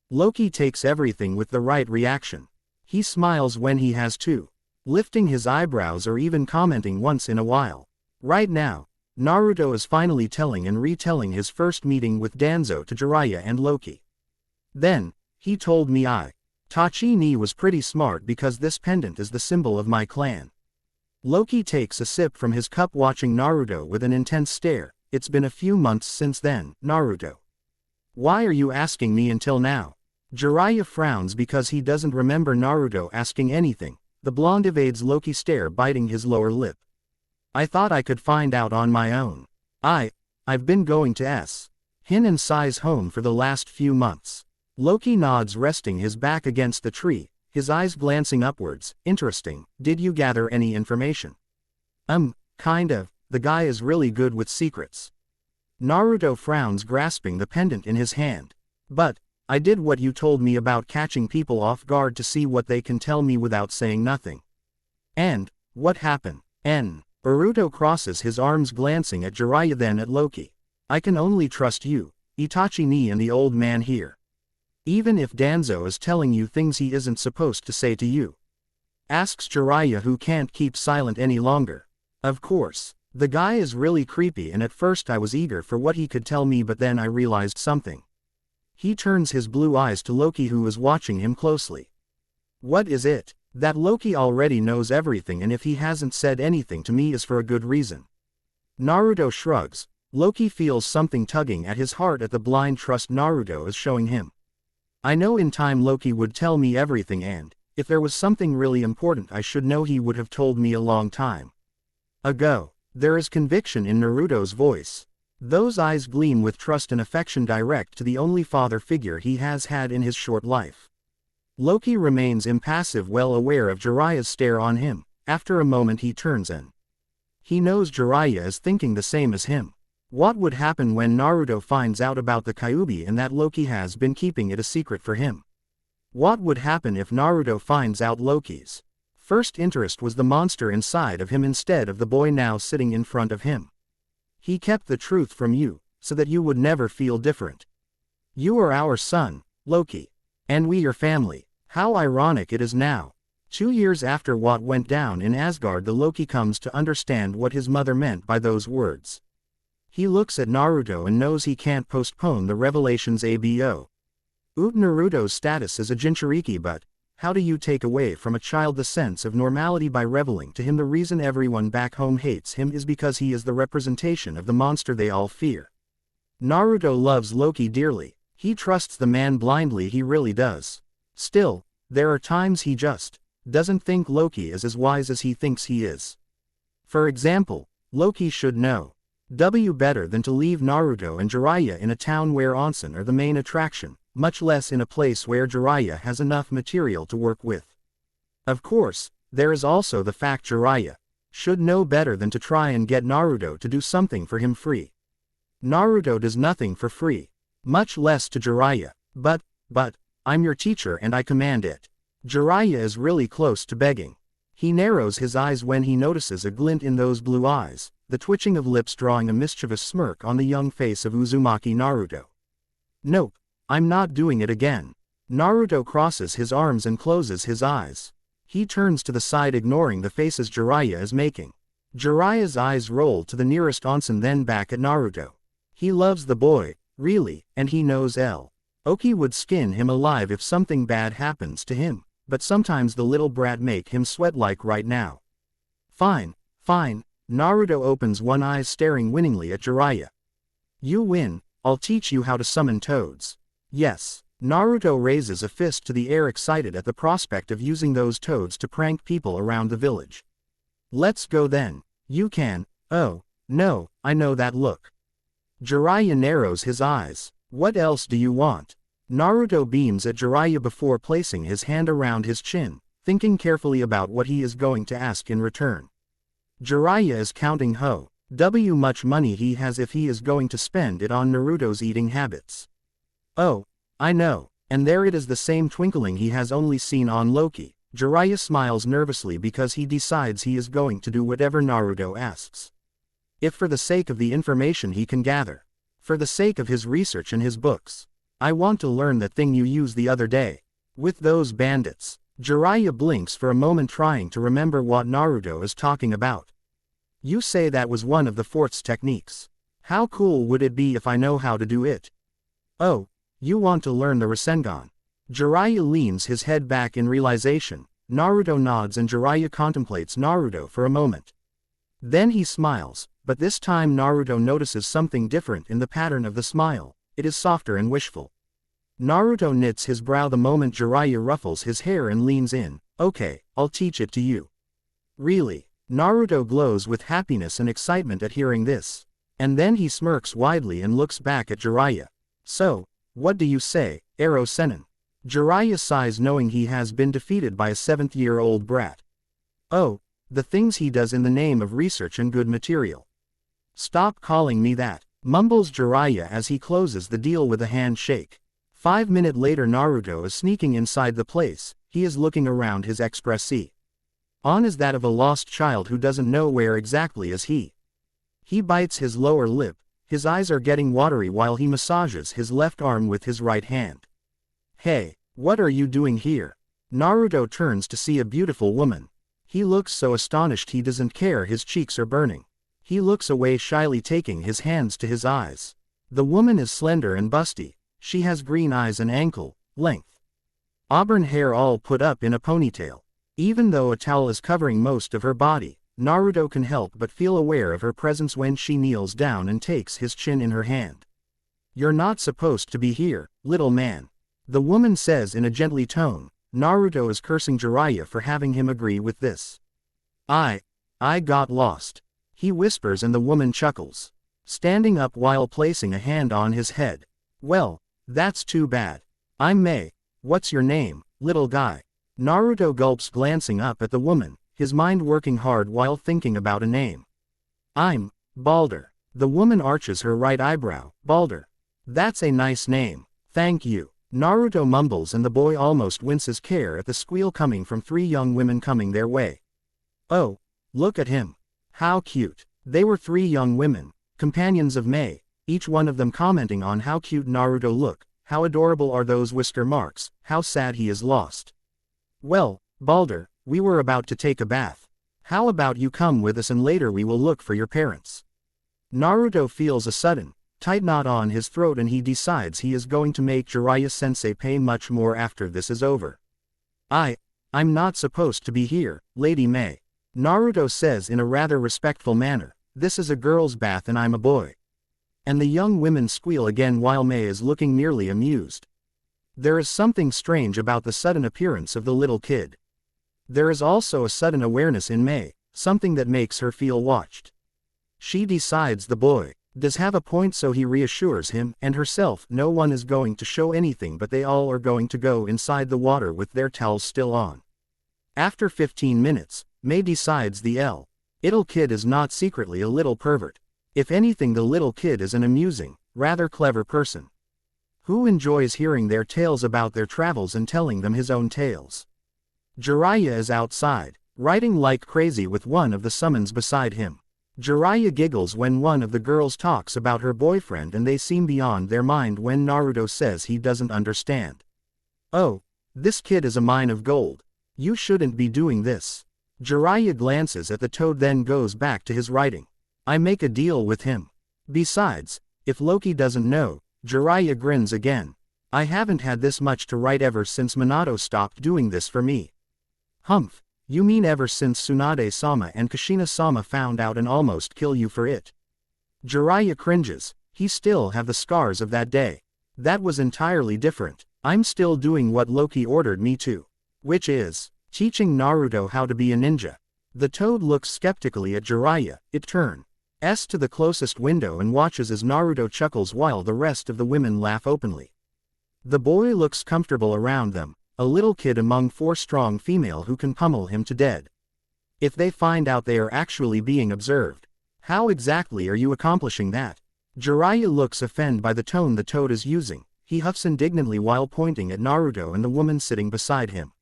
Loki takes everything with the right reaction. He smiles when he has to, lifting his eyebrows or even commenting once in a while. Right now, Naruto is finally telling and retelling his first meeting with Danzo to Jiraiya and Loki. "Then, he told me Tachi ni was pretty smart because this pendant is the symbol of my clan." Loki takes a sip from his cup, watching Naruto with an intense stare. "It's been a few months since then, Naruto. Why are you asking me until now?" Jiraiya frowns because he doesn't remember Naruto asking anything. The blonde evades Loki's stare, biting his lower lip. "I thought I could find out on my own. I've been going to Hin and Sai's home for the last few months." Loki nods, resting his back against the tree, his eyes glancing upwards. "Interesting. Did you gather any information?" Kind of. The guy is really good with secrets." Naruto frowns, grasping the pendant in his hand. "But I did what you told me about catching people off guard to see what they can tell me without saying nothing." "And what happened?" Naruto crosses his arms, glancing at Jiraiya, then at Loki. "I can only trust you, Itachi ni, and the old man here. Even if Danzo is telling you things he isn't supposed to say to you," asks Jiraiya, who can't keep silent any longer. "Of course. The guy is really creepy, and at first I was eager for what he could tell me, but then I realized something." He turns his blue eyes to Loki, who is watching him closely. "What is it?" "That Loki already knows everything, and if he hasn't said anything to me is for a good reason." Naruto shrugs. Loki feels something tugging at his heart at the blind trust Naruto is showing him. "I know in time Loki would tell me everything, and if there was something really important I should know, he would have told me a long time ago." There is conviction in Naruto's voice. Those eyes gleam with trust and affection, direct to the only father figure he has had in his short life. Loki remains impassive, well aware of Jiraiya's stare on him. After a moment he turns and he knows Jiraiya is thinking the same as him. What would happen when Naruto finds out about the Kyuubi and that Loki has been keeping it a secret for him? What would happen if Naruto finds out Loki's first interest was the monster inside of him instead of the boy now sitting in front of him? "He kept the truth from you. so that you would never feel different. You are our son, Loki. And we your family. How ironic it is now. 2 years after what went down in Asgard, the Loki comes to understand what his mother meant by those words. He looks at Naruto and knows he can't postpone the revelations abo. Naruto's status as a Jinchuriki, but how do you take away from a child the sense of normality by reveling to him the reason everyone back home hates him is because he is the representation of the monster they all fear? Naruto loves Loki dearly. He trusts the man blindly, he really does. Still, there are times he just doesn't think Loki is as wise as he thinks he is. For example, Loki should know better than to leave Naruto and Jiraiya in a town where onsen are the main attraction, much less in a place where Jiraiya has enough material to work with. Of course, there is also the fact Jiraiya should know better than to try and get Naruto to do something for him free. Naruto does nothing for free, much less to Jiraiya. But, I'm your teacher and I command it. Jiraiya is really close to begging. He narrows his eyes when he notices a glint in those blue eyes, the twitching of lips drawing a mischievous smirk on the young face of Uzumaki Naruto. Nope, I'm not doing it again. Naruto crosses his arms and closes his eyes. He turns to the side, ignoring the faces Jiraiya is making. Jiraiya's eyes roll to the nearest onsen, then back at Naruto. He loves the boy, really, and he knows Oki would skin him alive if something bad happens to him, but sometimes the little brat make him sweat like right now. Fine. Naruto opens one eye, staring winningly at Jiraiya. You win, I'll teach you how to summon toads. Yes. Naruto raises a fist to the air, excited at the prospect of using those toads to prank people around the village. Let's go then. You can. Oh, no, I know that look. Jiraiya narrows his eyes. What else do you want? Naruto beams at Jiraiya before placing his hand around his chin, thinking carefully about what he is going to ask in return. Jiraiya is counting much money he has if he is going to spend it on Naruto's eating habits. Oh, I know, and there it is, the same twinkling he has only seen on Loki. Jiraiya smiles nervously because he decides he is going to do whatever Naruto asks. If for the sake of the information he can gather. For the sake of his research and his books. I want to learn that thing you used the other day. With those bandits. Jiraiya blinks for a moment, trying to remember what Naruto is talking about. You say that was one of the fort's techniques. How cool would it be if I know how to do it? Oh, you want to learn the Rasengan. Jiraiya leans his head back in realization. Naruto nods and Jiraiya contemplates Naruto for a moment. Then he smiles, but this time Naruto notices something different in the pattern of the smile. It is softer and wishful. Naruto knits his brow the moment Jiraiya ruffles his hair and leans in. Okay, I'll teach it to you. Really? Naruto glows with happiness and excitement at hearing this. And then he smirks widely and looks back at Jiraiya. So, what do you say, Ero Sennin? Jiraiya sighs, knowing he has been defeated by a 7th-year-old brat. Oh, the things he does in the name of research and good material. Stop calling me that, mumbles Jiraiya as he closes the deal with a handshake. 5 minutes later, Naruto is sneaking inside the place. He is looking around, his expression on is that of a lost child who doesn't know where exactly is he. He bites his lower lip, his eyes are getting watery while he massages his left arm with his right hand. Hey, what are you doing here? Naruto turns to see a beautiful woman. He looks so astonished he doesn't care his cheeks are burning. He looks away shyly, taking his hands to his eyes. The woman is slender and busty. She has green eyes and ankle length auburn hair, all put up in a ponytail. Even though a towel is covering most of her body, Naruto can help but feel aware of her presence when she kneels down and takes his chin in her hand. You're not supposed to be here, little man. The woman says in a gently tone. Naruto is cursing Jiraiya for having him agree with this. I got lost. He whispers and the woman chuckles, standing up while placing a hand on his head. Well, that's too bad. I'm Mei. What's your name, little guy? Naruto gulps, glancing up at the woman, his mind working hard while thinking about a name. I'm Balder. The woman arches her right eyebrow. Balder. That's a nice name. Thank you. Naruto mumbles and the boy almost winces care at the squeal coming from 3 young women coming their way. Oh, look at him. How cute. They were 3 young women, companions of Mei. each one of them commenting on how cute Naruto look, how adorable are those whisker marks, how sad he is lost. Well, Balder, we were about to take a bath. How about you come with us and later we will look for your parents? Naruto feels a sudden, tight knot on his throat and he decides he is going to make Jiraiya-sensei pay much more after this is over. I'm not supposed to be here, Lady May. Naruto says in a rather respectful manner, this is a girl's bath and I'm a boy. And the young women squeal again while May is looking nearly amused. There is something strange about the sudden appearance of the little kid. There is also a sudden awareness in May, something that makes her feel watched. She decides the boy does have a point, so he reassures him and herself no one is going to show anything, but they all are going to go inside the water with their towels still on. After 15 minutes, May decides the little kid is not secretly a little pervert. If anything, the little kid is an amusing, rather clever person who enjoys hearing their tales about their travels and telling them his own tales. Jiraiya is outside, writing like crazy with one of the summons beside him. Jiraiya giggles when one of the girls talks about her boyfriend and they seem beyond their mind when Naruto says he doesn't understand. Oh, this kid is a mine of gold. You shouldn't be doing this. Jiraiya glances at the toad then goes back to his writing. I make a deal with him. Besides, if Loki doesn't know, Jiraiya grins again. I haven't had this much to write ever since Minato stopped doing this for me. Humph. You mean ever since Tsunade-sama and Kushina-sama found out and almost kill you for it? Jiraiya cringes. He still have the scars of that day. That was entirely different. I'm still doing what Loki ordered me to. Which is teaching Naruto how to be a ninja. The toad looks skeptically at Jiraiya. It turns to the closest window and watches as Naruto chuckles while the rest of the women laugh openly. The boy looks comfortable around them. A little kid among 4 strong female who can pummel him to death. If they find out they are actually being observed, how exactly are you accomplishing that? Jiraiya looks offended by the tone the toad is using. He huffs indignantly while pointing at Naruto and the woman sitting beside him.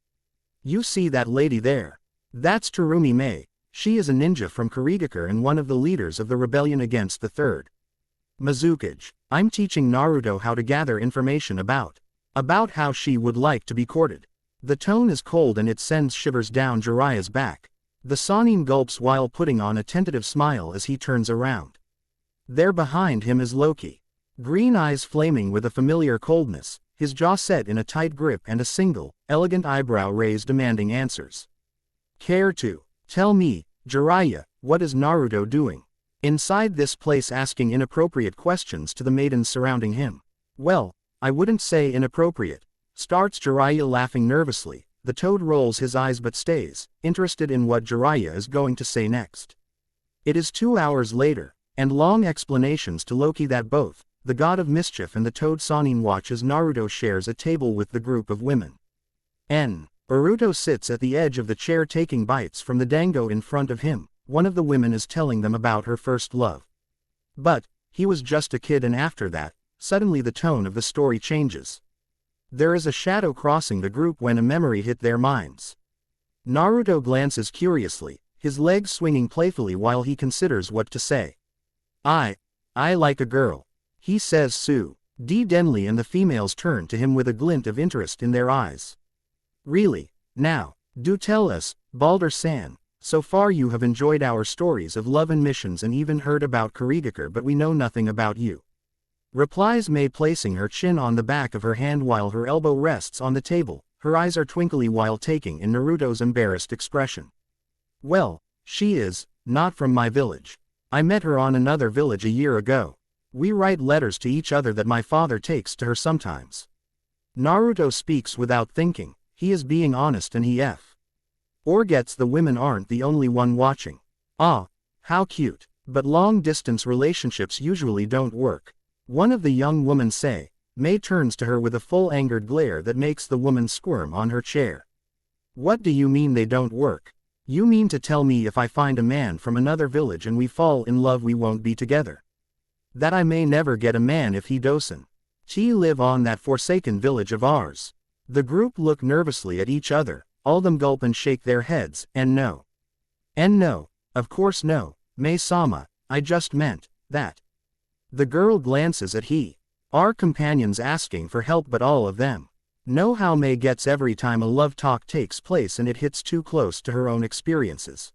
You see that lady there? That's Terumi May. She is a ninja from Kurigakure and one of the leaders of the rebellion against the Third Mizukage. I'm teaching Naruto how to gather information about how she would like to be courted. The tone is cold and it sends shivers down Jiraiya's back. The Sannin gulps while putting on a tentative smile as he turns around. There behind him is Loki. Green eyes flaming with a familiar coldness, his jaw set in a tight grip and a single, elegant eyebrow raised demanding answers. Care to tell me, Jiraiya, what is Naruto doing inside this place, asking inappropriate questions to the maidens surrounding him? Well, I wouldn't say inappropriate, starts Jiraiya laughing nervously. The toad rolls his eyes but stays interested in what Jiraiya is going to say next. It is 2 hours later, and long explanations to Loki that both the god of mischief and the toad Sannin watch as Naruto shares a table with the group of women. Naruto sits at the edge of the chair taking bites from the dango in front of him. One of the women is telling them about her first love. But he was just a kid, and after that, suddenly the tone of the story changes. There is a shadow crossing the group when a memory hit their minds. Naruto glances curiously, his legs swinging playfully while he considers what to say. I like a girl. He says denly, and the females turn to him with a glint of interest in their eyes. Really? Now, do tell us, Balder-san. So far you have enjoyed our stories of love and missions and even heard about Kurigakure, but we know nothing about you. Replies May, placing her chin on the back of her hand while her elbow rests on the table. Her eyes are twinkly while taking in Naruto's embarrassed expression. Well, she is not from my village. I met her on another village a year ago. We write letters to each other that my father takes to her sometimes. Naruto speaks without thinking. He is being honest, and he gets the women aren't the only one watching. Ah, how cute. But long-distance relationships usually don't work. One of the young women say. May turns to her with a full angered glare that makes the woman squirm on her chair. What do you mean they don't work? You mean to tell me if I find a man from another village and we fall in love we won't be together? That I may never get a man if he doesn't live on that forsaken village of ours. The group look nervously at each other, all them gulp and shake their heads, and no, of course no, May-sama, I just meant that. The girl glances at our companions asking for help, but all of them know how Mei gets every time a love talk takes place and it hits too close to her own experiences.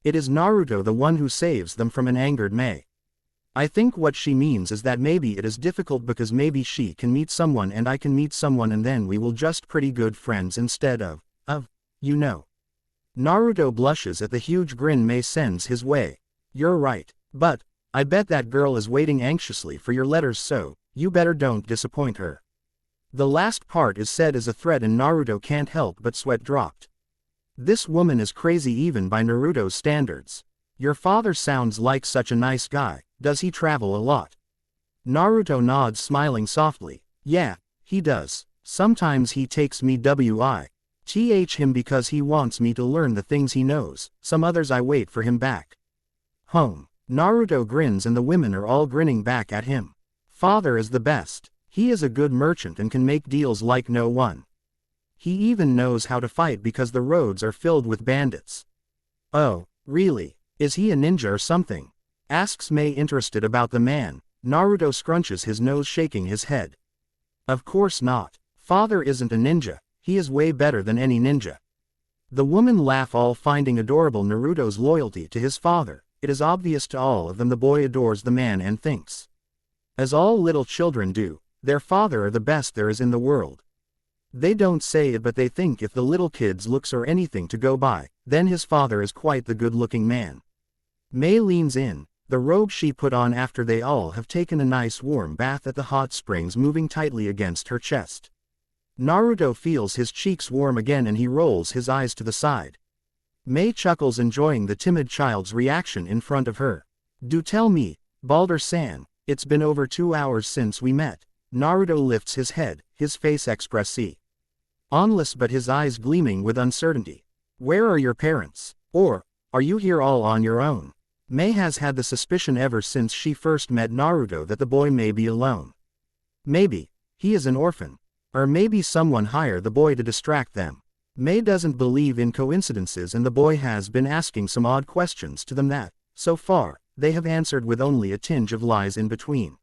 It is Naruto the one who saves them from an angered Mei. I think what she means is that maybe it is difficult because maybe she can meet someone and I can meet someone and then we will just pretty good friends instead of, you know. Naruto blushes at the huge grin Mei sends his way. You're right. But, I bet that girl is waiting anxiously for your letters, so you better don't disappoint her. The last part is said as a threat and Naruto can't help but sweat dropped. This woman is crazy even by Naruto's standards. Your father sounds like such a nice guy. Does he travel a lot? Naruto nods, smiling softly. Yeah, he does. Sometimes he takes me with him because he wants me to learn the things he knows. Some others I wait for him back home. Naruto grins and the women are all grinning back at him. Father is the best. He is a good merchant and can make deals like no one. He even knows how to fight because the roads are filled with bandits. Oh, really? Is he a ninja or something? Asks Mei, interested about the man. Naruto scrunches his nose, shaking his head. Of course not. Father isn't a ninja. He is way better than any ninja. The women laugh, all finding adorable Naruto's loyalty to his father. It is obvious to all of them the boy adores the man and thinks, as all little children do, their father are the best there is in the world. They don't say it, but they think if the little kid's looks are anything to go by, then his father is quite the good-looking man. Mei leans in, the robe she put on after they all have taken a nice warm bath at the hot springs moving tightly against her chest. Naruto feels his cheeks warm again and he rolls his eyes to the side. Mei chuckles, enjoying the timid child's reaction in front of her. Do tell me, Balder-san, it's been over 2 hours since we met. Naruto lifts his head, his face expressive. Honest but his eyes gleaming with uncertainty. Where are your parents? Or, are you here all on your own? Mei has had the suspicion ever since she first met Naruto that the boy may be alone. Maybe he is an orphan. Or maybe someone hired the boy to distract them. Mei doesn't believe in coincidences and the boy has been asking some odd questions to them that, so far, they have answered with only a tinge of lies in between.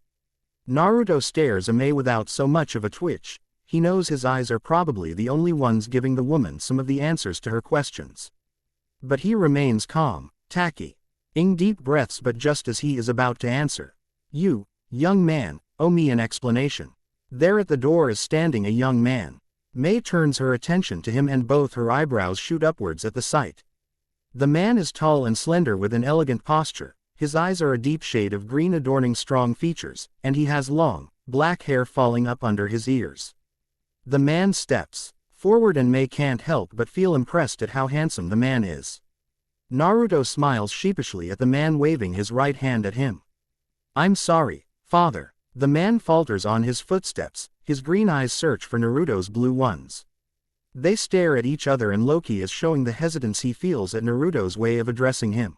Naruto stares at Mei without so much of a twitch. He knows his eyes are probably the only ones giving the woman some of the answers to her questions. But he remains calm, tacky. Ing deep breaths, but just as he is about to answer, "You, young man, owe me an explanation." There at the door is standing a young man. Mei turns her attention to him and both her eyebrows shoot upwards at the sight. The man is tall and slender with an elegant posture. His eyes are a deep shade of green adorning strong features, and he has long, black hair falling up under his ears. The man steps forward and Mei can't help but feel impressed at how handsome the man is. Naruto smiles sheepishly at the man, waving his right hand at him. "I'm sorry, father." The man falters on his footsteps, his green eyes search for Naruto's blue ones. They stare at each other and Loki is showing the hesitance he feels at Naruto's way of addressing him.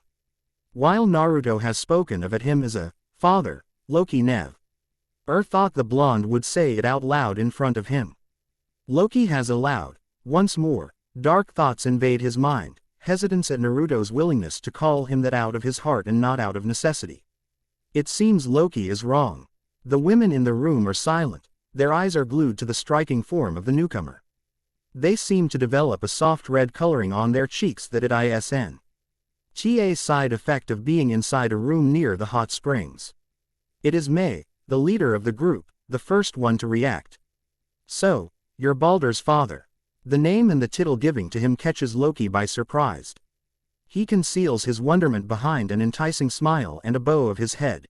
While Naruto has spoken of him as a father, Loki never thought the blonde would say it out loud in front of him. Loki has allowed. Once more, dark thoughts invade his mind, hesitance at Naruto's willingness to call him that out of his heart and not out of necessity. It seems Loki is wrong. The women in the room are silent, their eyes are glued to the striking form of the newcomer. They seem to develop a soft red coloring on their cheeks that it isn't a side effect of being inside a room near the hot springs. It is Mei, the leader of the group, the first one to react. "So, you're Balder's father." The name and the title giving to him catches Loki by surprise. He conceals his wonderment behind an enticing smile and a bow of his head.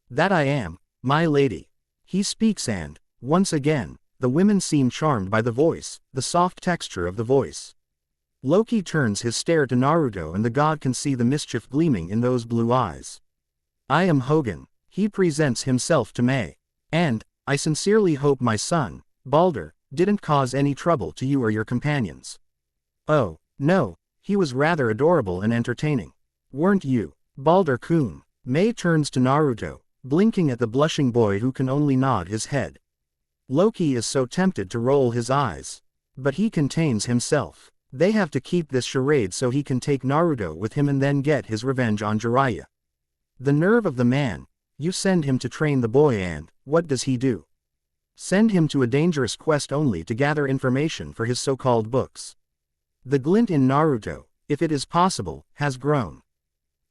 "That I am, my lady." He speaks and, once again, the women seem charmed by the voice, the soft texture of the voice. Loki turns his stare to Naruto and the god can see the mischief gleaming in those blue eyes. "I am Hogan." He presents himself to Mei. "And, I sincerely hope my son, Balder, didn't cause any trouble to you or your companions." "Oh, no, he was rather adorable and entertaining. Weren't you, Balder-kun?" Mei turns to Naruto, blinking at the blushing boy who can only nod his head. Loki is so tempted to roll his eyes. But he contains himself. They have to keep this charade so he can take Naruto with him and then get his revenge on Jiraiya. The nerve of the man, You send him to train the boy and, what does he do? Send him to a dangerous quest only to gather information for his so-called books. The glint in Naruto, if it is possible, has grown.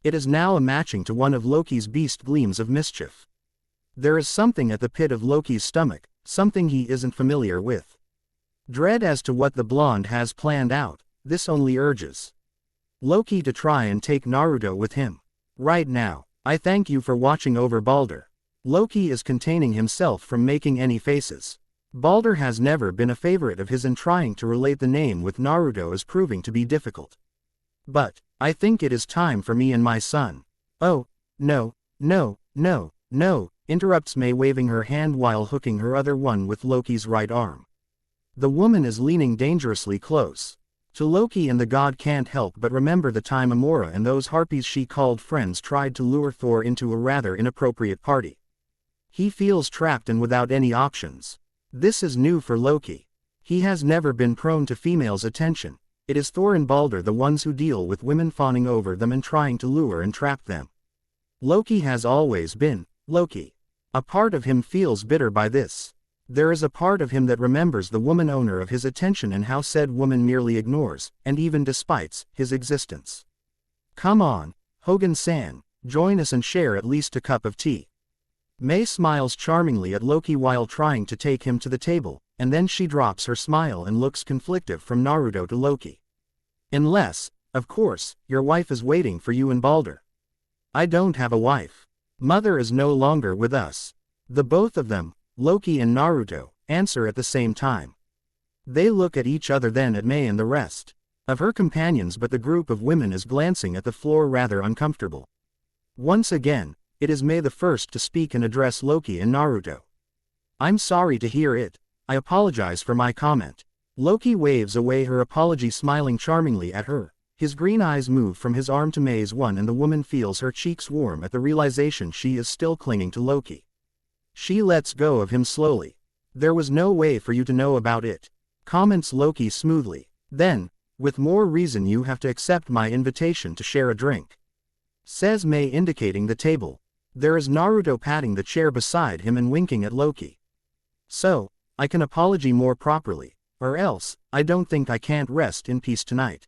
It is now a matching to one of Loki's beast gleams of mischief. There is something at the pit of Loki's stomach, something he isn't familiar with. Dread as to what the blonde has planned out, this only urges Loki to try and take Naruto with him. Right now, I thank you for watching over Balder. Loki is containing himself from making any faces. Balder has never been a favorite of his and trying to relate the name with Naruto is proving to be difficult. But, I think it is time for me and my son. Oh, no, no, no, no, interrupts May waving her hand while hooking her other one with Loki's right arm. The woman is leaning dangerously close to Loki and the god can't help but remember the time Amora and those harpies she called friends tried to lure Thor into a rather inappropriate party. He feels trapped and without any options. This is new for Loki. He has never been prone to females' attention. It is Thor and Balder the ones who deal with women fawning over them and trying to lure and trap them. Loki has always been Loki. A part of him feels bitter by this. There is a part of him that remembers the woman owner of his attention and how said woman merely ignores, and even despites, his existence. Come on, Hogan-san, join us and share at least a cup of tea. May smiles charmingly at Loki while trying to take him to the table, and then she drops her smile and looks conflictive from Naruto to Loki. Unless, of course, your wife is waiting for you and Balder. I don't have a wife. Mother is no longer with us. The both of them, Loki and Naruto, answer at the same time. They look at each other then at May and the rest of her companions, but the group of women is glancing at the floor rather uncomfortable. Once again, it is May the first to speak and address Loki and Naruto. I'm sorry to hear it. I apologize for my comment. Loki waves away her apology, smiling charmingly at her. His green eyes move from his arm to May's one and the woman feels her cheeks warm at the realization she is still clinging to Loki. She lets go of him slowly. There was no way for you to know about it, comments Loki smoothly. Then, with more reason you have to accept my invitation to share a drink, says May indicating the table. There is Naruto patting the chair beside him and winking at Loki. So, I can apology more properly, or else, I don't think I can't rest in peace tonight.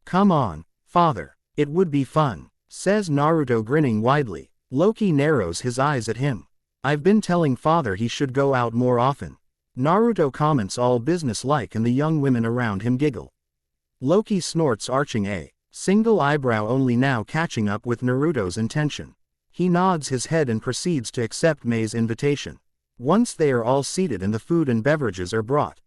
Come on, father, it would be fun, says Naruto grinning widely. Loki narrows his eyes at him. I've been telling father he should go out more often. Naruto comments all business-like and the young women around him giggle. Loki snorts, arching a single eyebrow, only now catching up with Naruto's intention. He nods his head and proceeds to accept May's invitation. Once they are all seated and the food and beverages are brought,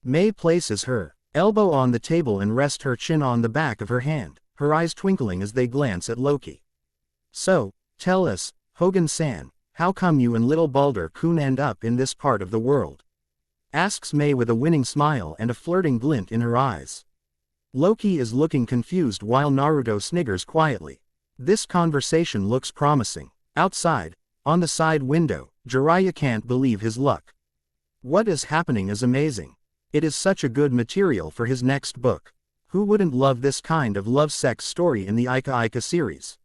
May places her elbow on the table and rests her chin on the back of her hand, her eyes twinkling as they glance at Loki. So, tell us, Hogan-san, how come you and little Balder-kun end up in this part of the world? Asks May with a winning smile and a flirting glint in her eyes. Loki is looking confused while Naruto sniggers quietly. This conversation looks promising. Outside, on the side window, Jiraiya can't believe his luck. What is happening is amazing. It is such a good material for his next book. Who wouldn't love this kind of love-sex story in the Ika Ika series?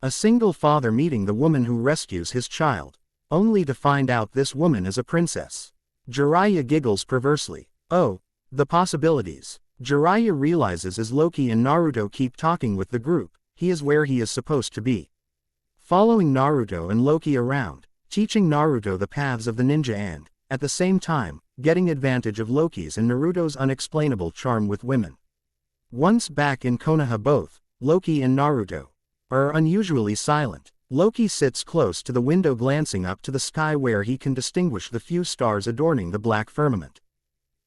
A single father meeting the woman who rescues his child, only to find out this woman is a princess. Jiraiya giggles perversely. Oh, the possibilities. Jiraiya realizes as Loki and Naruto keep talking with the group, he is where he is supposed to be. Following Naruto and Loki around, teaching Naruto the paths of the ninja and, at the same time, getting advantage of Loki's and Naruto's unexplainable charm with women. Once back in Konoha, both Loki and Naruto are unusually silent. Loki sits close to the window, glancing up to the sky where he can distinguish the few stars adorning the black firmament.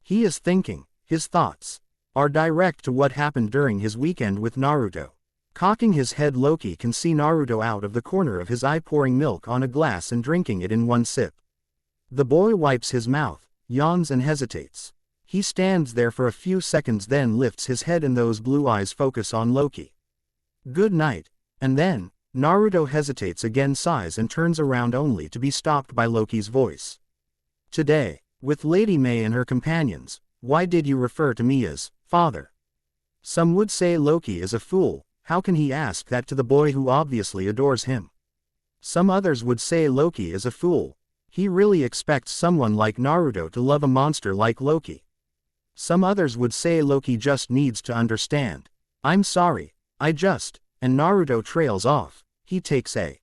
He is thinking. His thoughts are direct to what happened during his weekend with Naruto. Cocking his head, Loki can see Naruto out of the corner of his eye pouring milk on a glass and drinking it in one sip. The boy wipes his mouth, yawns and hesitates. He stands there for a few seconds, then lifts his head and those blue eyes focus on Loki. Good night. And then, Naruto hesitates again, sighs and turns around only to be stopped by Loki's voice. Today, with Lady May and her companions, why did you refer to me as father? Some would say Loki is a fool. How can he ask that to the boy who obviously adores him? Some others would say Loki is a fool. He really expects someone like Naruto to love a monster like Loki. Some others would say Loki just needs to understand. I'm sorry, and Naruto trails off. He takes a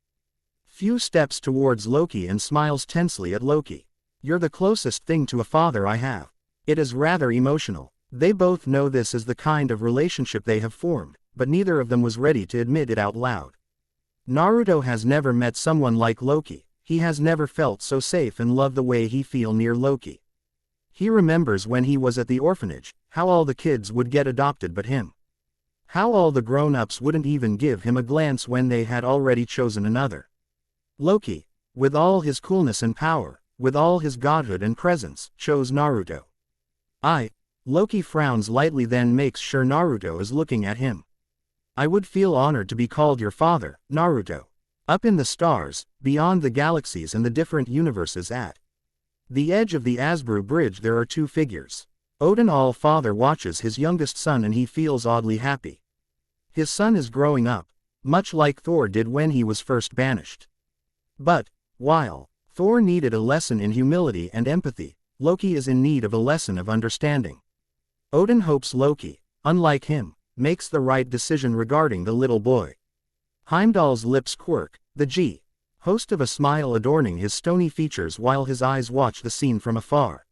few steps towards Loki and smiles tensely at Loki. You're the closest thing to a father I have. It is rather emotional. They both know this is the kind of relationship they have formed, but neither of them was ready to admit it out loud. Naruto has never met someone like Loki. He has never felt so safe and loved the way he feels near Loki. He remembers when he was at the orphanage, how all the kids would get adopted but him. How all the grown-ups wouldn't even give him a glance when they had already chosen another. Loki, with all his coolness and power, with all his godhood and presence, chose Naruto. Loki frowns lightly, then makes sure Naruto is looking at him. I would feel honored to be called your father, Naruto. Up in the stars, beyond the galaxies and the different universes at the edge of the Asbru Bridge there are two figures. Odin All-Father watches his youngest son and he feels oddly happy. His son is growing up, much like Thor did when he was first banished. But, while Thor needed a lesson in humility and empathy, Loki is in need of a lesson of understanding. Odin hopes Loki, unlike him, makes the right decision regarding the little boy. Heimdall's lips quirk, the host of a smile adorning his stony features while his eyes watch the scene from afar.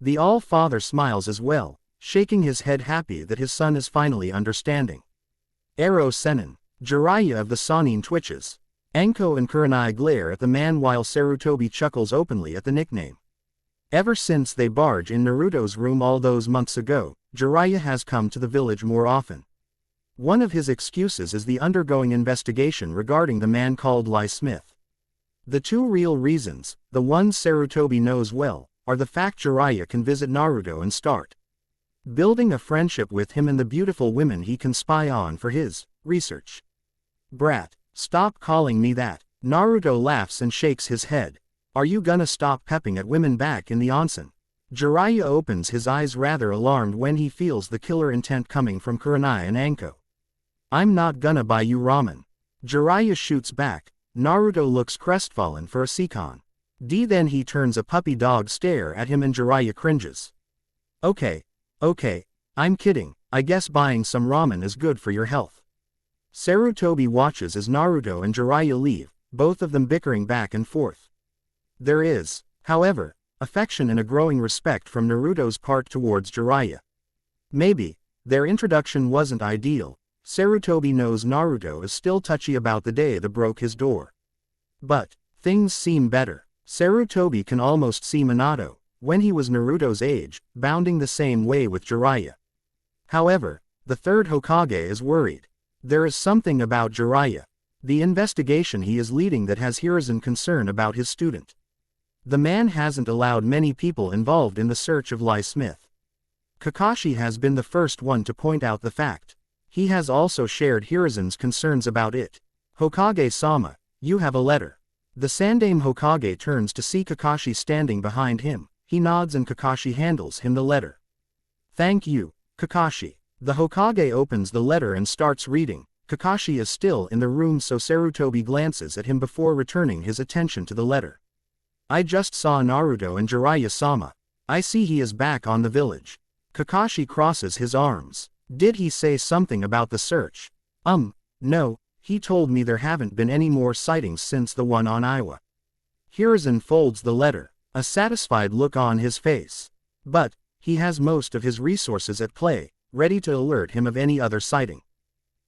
The All-Father smiles as well, shaking his head happy that his son is finally understanding. Ero Sennin, Jiraiya of the Sannin twitches. Anko and Kurenai glare at the man while Sarutobi chuckles openly at the nickname. Ever since they barge in Naruto's room all those months ago, Jiraiya has come to the village more often. One of his excuses is the undergoing investigation regarding the man called Ly Smith. The two real reasons, the ones Sarutobi knows well, are the fact Jiraiya can visit Naruto and start building a friendship with him and the beautiful women he can spy on for his research. Brat, stop calling me that. Naruto laughs and shakes his head. Are you gonna stop pepping at women back in the onsen? Jiraiya opens his eyes rather alarmed when he feels the killer intent coming from Kurenai and Anko. I'm not gonna buy you ramen. Jiraiya shoots back. Naruto looks crestfallen for a second. Then he turns a puppy dog stare at him and Jiraiya cringes. Okay, I'm kidding, I guess buying some ramen is good for your health. Sarutobi watches as Naruto and Jiraiya leave, both of them bickering back and forth. There is, however, affection and a growing respect from Naruto's part towards Jiraiya. Maybe their introduction wasn't ideal. Sarutobi knows Naruto is still touchy about the day that broke his door. But things seem better. Sarutobi can almost see Minato, when he was Naruto's age, bounding the same way with Jiraiya. However, the third Hokage is worried. There is something about Jiraiya, the investigation he is leading, that has Hiruzen concern about his student. The man hasn't allowed many people involved in the search of Ly Smith. Kakashi has been the first one to point out the fact. He has also shared Hiruzen's concerns about it. Hokage-sama, you have a letter. The Sandaime Hokage turns to see Kakashi standing behind him. He nods and Kakashi handles him the letter. Thank you, Kakashi. The Hokage opens the letter and starts reading. Kakashi is still in the room, so Sarutobi glances at him before returning his attention to the letter. I just saw Naruto and Jiraiya-sama. I see he is back on the village. Kakashi crosses his arms. Did he say something about the search? No, he told me there haven't been any more sightings since the one on Iwa. Hiruzen folds the letter, a satisfied look on his face. But he has most of his resources at play, ready to alert him of any other sighting.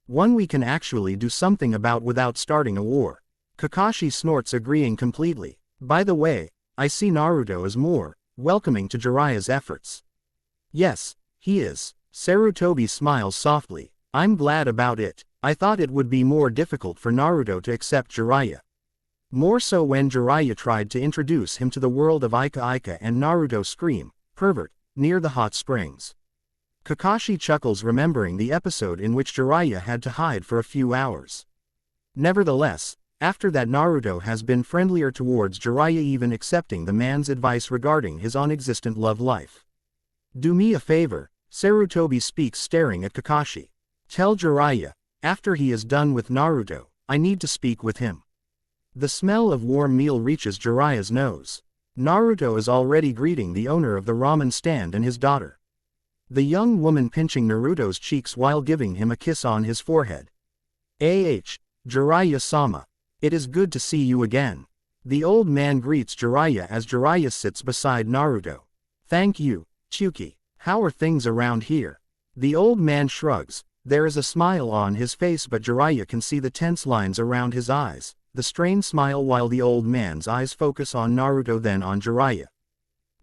One we can actually do something about without starting a war. Kakashi snorts, agreeing completely. By the way, I see Naruto is more welcoming to Jiraiya's efforts. Yes, he is. Sarutobi smiles softly. I'm glad about it. I thought it would be more difficult for Naruto to accept Jiraiya. More so when Jiraiya tried to introduce him to the world of Ika Ika and Naruto scream, pervert, near the hot springs. Kakashi chuckles, remembering the episode in which Jiraiya had to hide for a few hours. Nevertheless, after that Naruto has been friendlier towards Jiraiya, even accepting the man's advice regarding his non-existent love life. Do me a favor, Sarutobi speaks, staring at Kakashi. Tell Jiraiya, after he is done with Naruto, I need to speak with him. The smell of warm meal reaches Jiraiya's nose. Naruto is already greeting the owner of the ramen stand and his daughter. The young woman pinching Naruto's cheeks while giving him a kiss on his forehead. Jiraiya-sama. It is good to see you again. The old man greets Jiraiya as Jiraiya sits beside Naruto. Thank you, Chuki. How are things around here? The old man shrugs. There is a smile on his face, but Jiraiya can see the tense lines around his eyes, the strained smile, while the old man's eyes focus on Naruto, then on Jiraiya.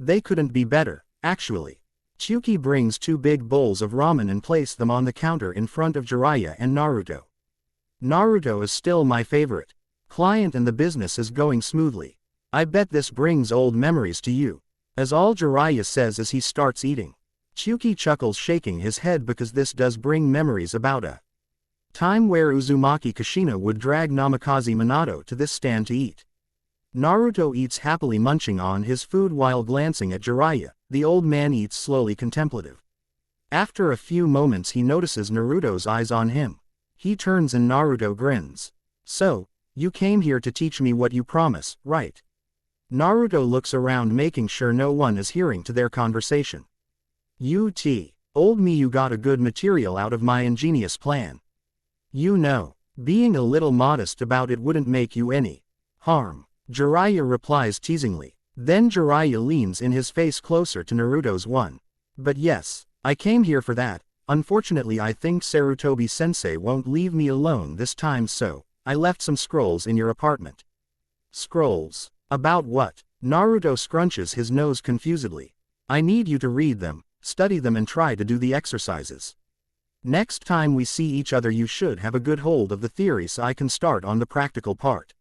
They couldn't be better, actually. Chuki brings 2 big bowls of ramen and place them on the counter in front of Jiraiya and Naruto. Naruto is still my favorite client and the business is going smoothly. I bet this brings old memories to you. As all Jiraiya says as he starts eating. Chuki chuckles, shaking his head, because this does bring memories about a time where Uzumaki Kushina would drag Namikaze Minato to this stand to eat. Naruto eats happily, munching on his food while glancing at Jiraiya. The old man eats slowly, contemplative. After a few moments he notices Naruto's eyes on him. He turns and Naruto grins. So, you came here to teach me what you promise, right? Naruto looks around, making sure no one is hearing to their conversation. Old me, you got a good material out of my ingenious plan. You know, being a little modest about it wouldn't make you any harm. Jiraiya replies teasingly. Then Jiraiya leans in his face closer to Naruto's one. But yes, I came here for that. Unfortunately, I think Sarutobi-sensei won't leave me alone this time, so I left some scrolls in your apartment. Scrolls? About what? Naruto scrunches his nose confusedly. I need you to read them, study them, and try to do the exercises. Next time we see each other you should have a good hold of the theory so I can start on the practical part.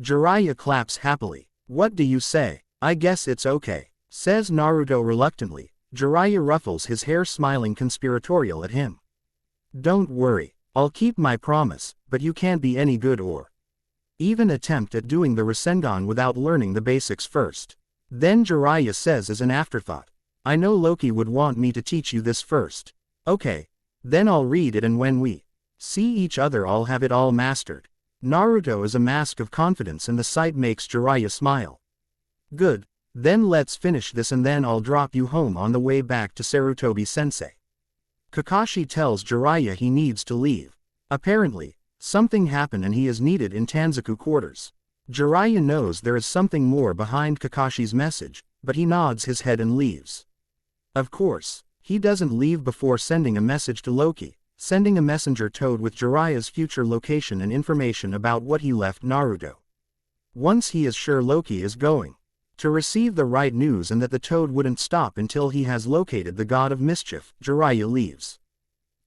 Jiraiya claps happily. What do you say? I guess it's okay, says Naruto reluctantly. Jiraiya ruffles his hair, smiling conspiratorial at him. Don't worry, I'll keep my promise, but you can't be any good or even attempt at doing the Rasengan without learning the basics first. Then Jiraiya says as an afterthought, I know Loki would want me to teach you this first. Okay, then I'll read it, and when we see each other I'll have it all mastered. Naruto is a mask of confidence and the sight makes Jiraiya smile. Good, then let's finish this and then I'll drop you home on the way back to Sarutobi-sensei. Kakashi tells Jiraiya he needs to leave. Apparently, something happened and he is needed in Tanzaku quarters. Jiraiya knows there is something more behind Kakashi's message, but he nods his head and leaves. Of course, he doesn't leave before sending a message to Loki, sending a messenger toad with Jiraiya's future location and information about what he left Naruto. Once he is sure Loki is going to receive the right news and that the toad wouldn't stop until he has located the god of mischief, Jiraiya leaves.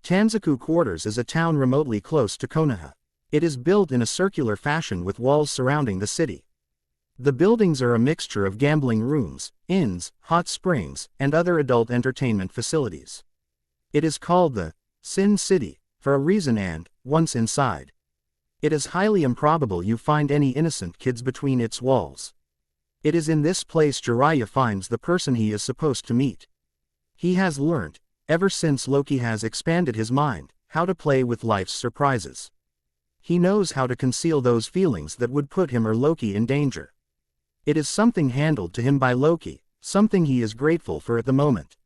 Tanzaku quarters is a town remotely close to Konoha. It is built in a circular fashion with walls surrounding the city. The buildings are a mixture of gambling rooms, inns, hot springs, and other adult entertainment facilities. It is called the Sin City for a reason, and, once inside, it is highly improbable you find any innocent kids between its walls. It is in this place Jiraiya finds the person he is supposed to meet. He has learned, ever since Loki has expanded his mind, how to play with life's surprises. He knows how to conceal those feelings that would put him or Loki in danger. It is something handled to him by Loki, something he is grateful for at the moment.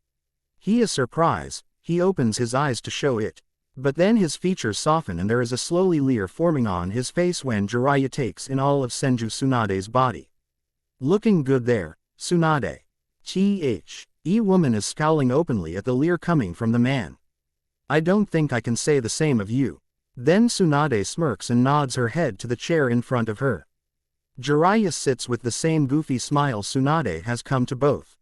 He is surprised, he opens his eyes to show it. But then his features soften and there is a slowly leer forming on his face when Jiraiya takes in all of Senju Tsunade's body. Looking good there, Tsunade. Woman is scowling openly at the leer coming from the man. I don't think I can say the same of you. Then Tsunade smirks and nods her head to the chair in front of her. Jiraiya sits with the same goofy smile Tsunade has come to both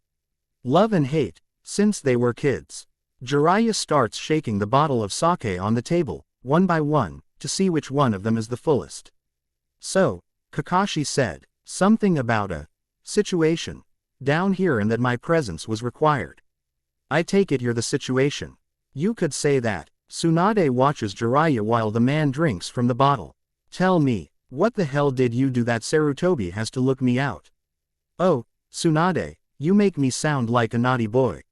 love and hate, since they were kids. Jiraiya starts shaking the bottle of sake on the table, one by one, to see which one of them is the fullest. So, Kakashi said, something about a situation down here and that my presence was required. I take it you're the situation. You could say that. Tsunade watches Jiraiya while the man drinks from the bottle. Tell me, what the hell did you do that Sarutobi has to look me out? Oh, Tsunade, you make me sound like a naughty boy.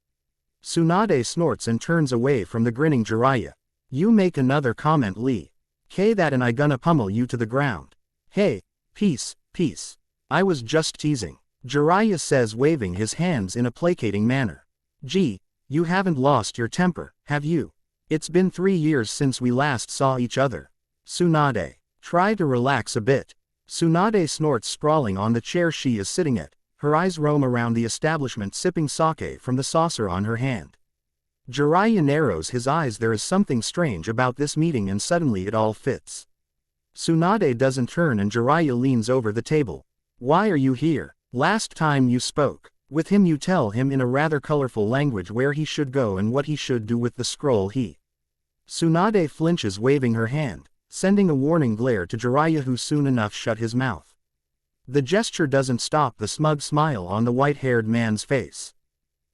Tsunade snorts and turns away from the grinning Jiraiya. You make another comment, Lee. K that and I gonna pummel you to the ground. Hey, Peace, peace. I was just teasing, Jiraiya says, waving his hands in a placating manner. Gee, you haven't lost your temper, have you? It's been 3 years since we last saw each other. Tsunade. Try to relax a bit. Tsunade snorts, sprawling on the chair she is sitting at. Her eyes roam around the establishment, sipping sake from the saucer on her hand. Jiraiya narrows his eyes. There is something strange about this meeting, and suddenly it all fits. Tsunade doesn't turn and Jiraiya leans over the table. Why are you here? Last time you spoke with him you tell him in a rather colorful language where he should go and what he should do with the scroll. Tsunade flinches, waving her hand, sending a warning glare to Jiraiya, who soon enough shut his mouth. The gesture doesn't stop the smug smile on the white-haired man's face.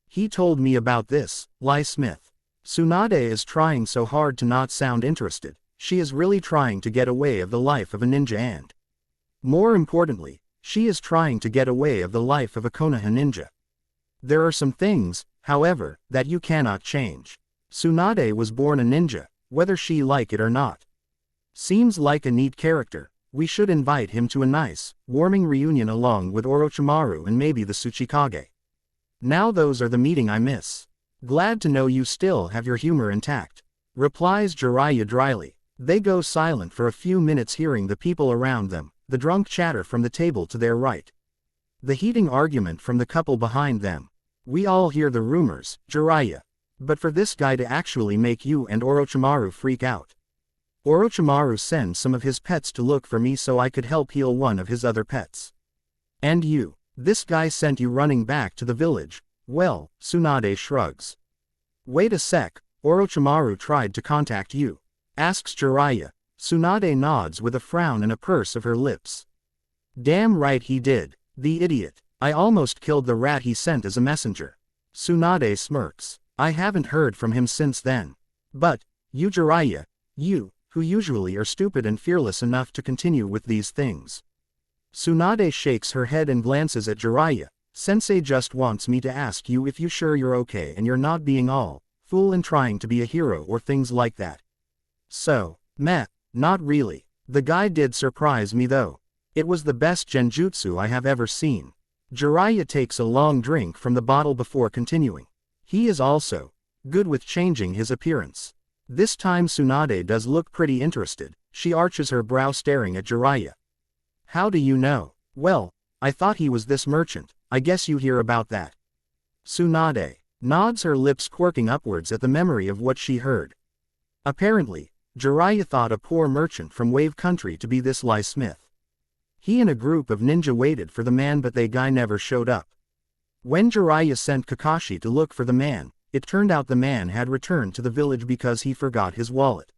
He told me about this, Lie Smith. Tsunade is trying so hard to not sound interested. She is really trying to get away of the life of a ninja, and more importantly, she is trying to get away of the life of a Konoha ninja. There are some things, however, that you cannot change. Tsunade was born a ninja, whether she like it or not. Seems like a neat character. We should invite him to a nice, warming reunion along with Orochimaru and maybe the Tsuchikage. Now those are the meeting I miss. Glad to know you still have your humor intact, replies Jiraiya dryly. They go silent for a few minutes, hearing the people around them, the drunk chatter from the table to their right, the heating argument from the couple behind them. We all hear the rumors, Jiraiya. But for this guy to actually make you and Orochimaru freak out. Orochimaru sends some of his pets to look for me so I could help heal one of his other pets. And you, this guy sent you running back to the village. Well, Tsunade shrugs. Wait a sec, Orochimaru tried to contact you? Asks Jiraiya. Tsunade nods with a frown and a purse of her lips. Damn right he did, the idiot. I almost killed the rat he sent as a messenger. Tsunade smirks. I haven't heard from him since then. But, you Jiraiya, you, who usually are stupid and fearless enough to continue with these things. Tsunade shakes her head and glances at Jiraiya. Sensei just wants me to ask you if you sure you're okay and you're not being all fool and trying to be a hero or things like that. So, meh, not really. The guy did surprise me though. It was the best genjutsu I have ever seen. Jiraiya takes a long drink from the bottle before continuing. He is also good with changing his appearance. This time Tsunade does look pretty interested. She arches her brow, staring at Jiraiya. How do you know? Well, I thought he was this merchant. I guess you hear about that. Tsunade nods, her lips quirking upwards at the memory of what she heard. Apparently, Jiraiya thought a poor merchant from Wave Country to be this Lie Smith. He and a group of ninja waited for the man, but the guy never showed up. When Jiraiya sent Kakashi to look for the man, it turned out the man had returned to the village because he forgot his wallet.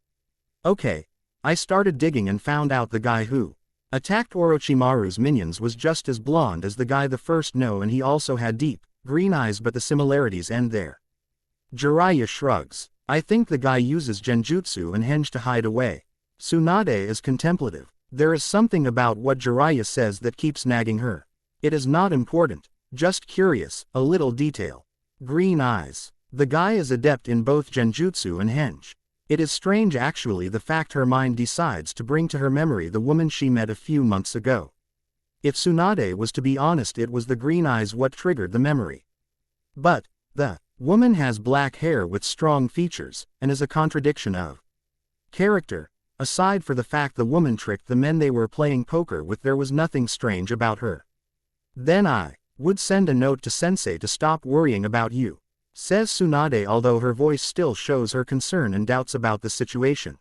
Okay, I started digging and found out the guy who attacked Orochimaru's minions was just as blonde as the guy the first know, and he also had deep, green eyes, but the similarities end there. Jiraiya shrugs. I think the guy uses genjutsu and henge to hide away. Tsunade is contemplative. There is something about what Jiraiya says that keeps nagging her. It is not important, just curious, a little detail. Green eyes. The guy is adept in both genjutsu and henge. It is strange actually, the fact her mind decides to bring to her memory the woman she met a few months ago. If Tsunade was to be honest, it was the green eyes what triggered the memory. But, the woman has black hair with strong features, and is a contradiction of character. Aside for the fact the woman tricked the men they were playing poker with, there was nothing strange about her. Then I would send a note to Sensei to stop worrying about you, says Tsunade, although her voice still shows her concern and doubts about the situation.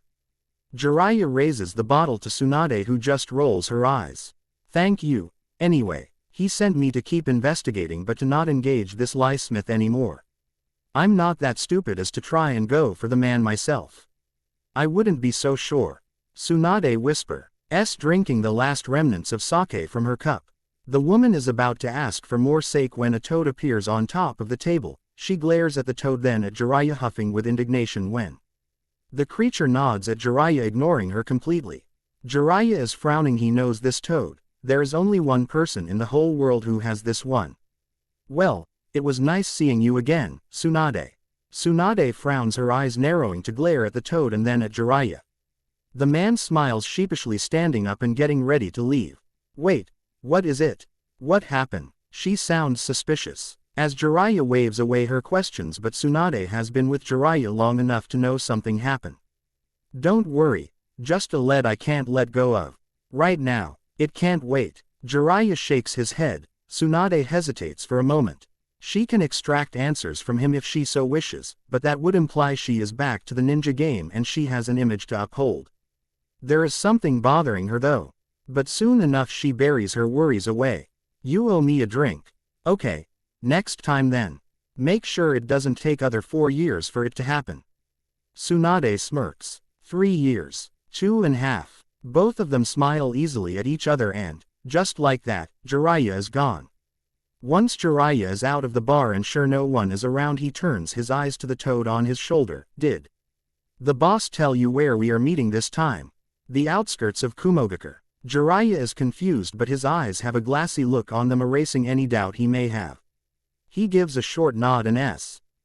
Jiraiya raises the bottle to Tsunade, who just rolls her eyes. Thank you. Anyway, he sent me to keep investigating but to not engage this Lie Smith anymore. I'm not that stupid as to try and go for the man myself. I wouldn't be so sure. Tsunade whispers, drinking the last remnants of sake from her cup. The woman is about to ask for more sake when a toad appears on top of the table. She glares at the toad, then at Jiraiya, huffing with indignation when the creature nods at Jiraiya, ignoring her completely. Jiraiya is frowning. He knows this toad. There is only one person in the whole world who has this one. Well, it was nice seeing you again, Tsunade. Tsunade frowns, her eyes narrowing to glare at the toad and then at Jiraiya. The man smiles sheepishly, standing up and getting ready to leave. Wait, what is it? What happened? She sounds suspicious. As Jiraiya waves away her questions, but Tsunade has been with Jiraiya long enough to know something happened. Don't worry, just a lead I can't let go of. Right now, it can't wait. Jiraiya shakes his head. Tsunade hesitates for a moment. She can extract answers from him if she so wishes, but that would imply she is back to the ninja game and she has an image to uphold. There is something bothering her though. But soon enough she buries her worries away. You owe me a drink. Okay. Next time then. Make sure it doesn't take other 4 years for it to happen. Tsunade smirks. 3 years. 2.5. Both of them smile easily at each other and, just like that, Jiraiya is gone. Once Jiraiya is out of the bar and sure no one is around, he turns his eyes to the toad on his shoulder. Did the boss tell you where we are meeting this time? The outskirts of Kumogakure. Jiraiya is confused, but his eyes have a glassy look on them, erasing any doubt he may have. He gives a short nod and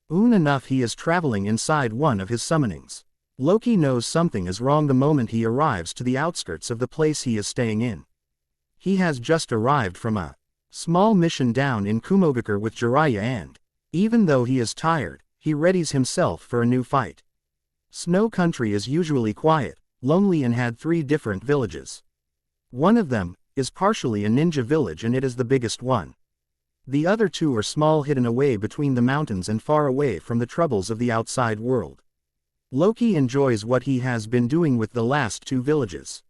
soon enough he is traveling inside one of his summonings. Loki knows something is wrong the moment he arrives to the outskirts of the place he is staying in. He has just arrived from a small mission down in Kumogakure with Jiraiya and, even though he is tired, he readies himself for a new fight. Snow Country is usually quiet, lonely and had 3 different villages. One of them is partially a ninja village and it is the biggest one. The other 2 are small, hidden away between the mountains and far away from the troubles of the outside world. Loki enjoys what he has been doing with the last 2 villages.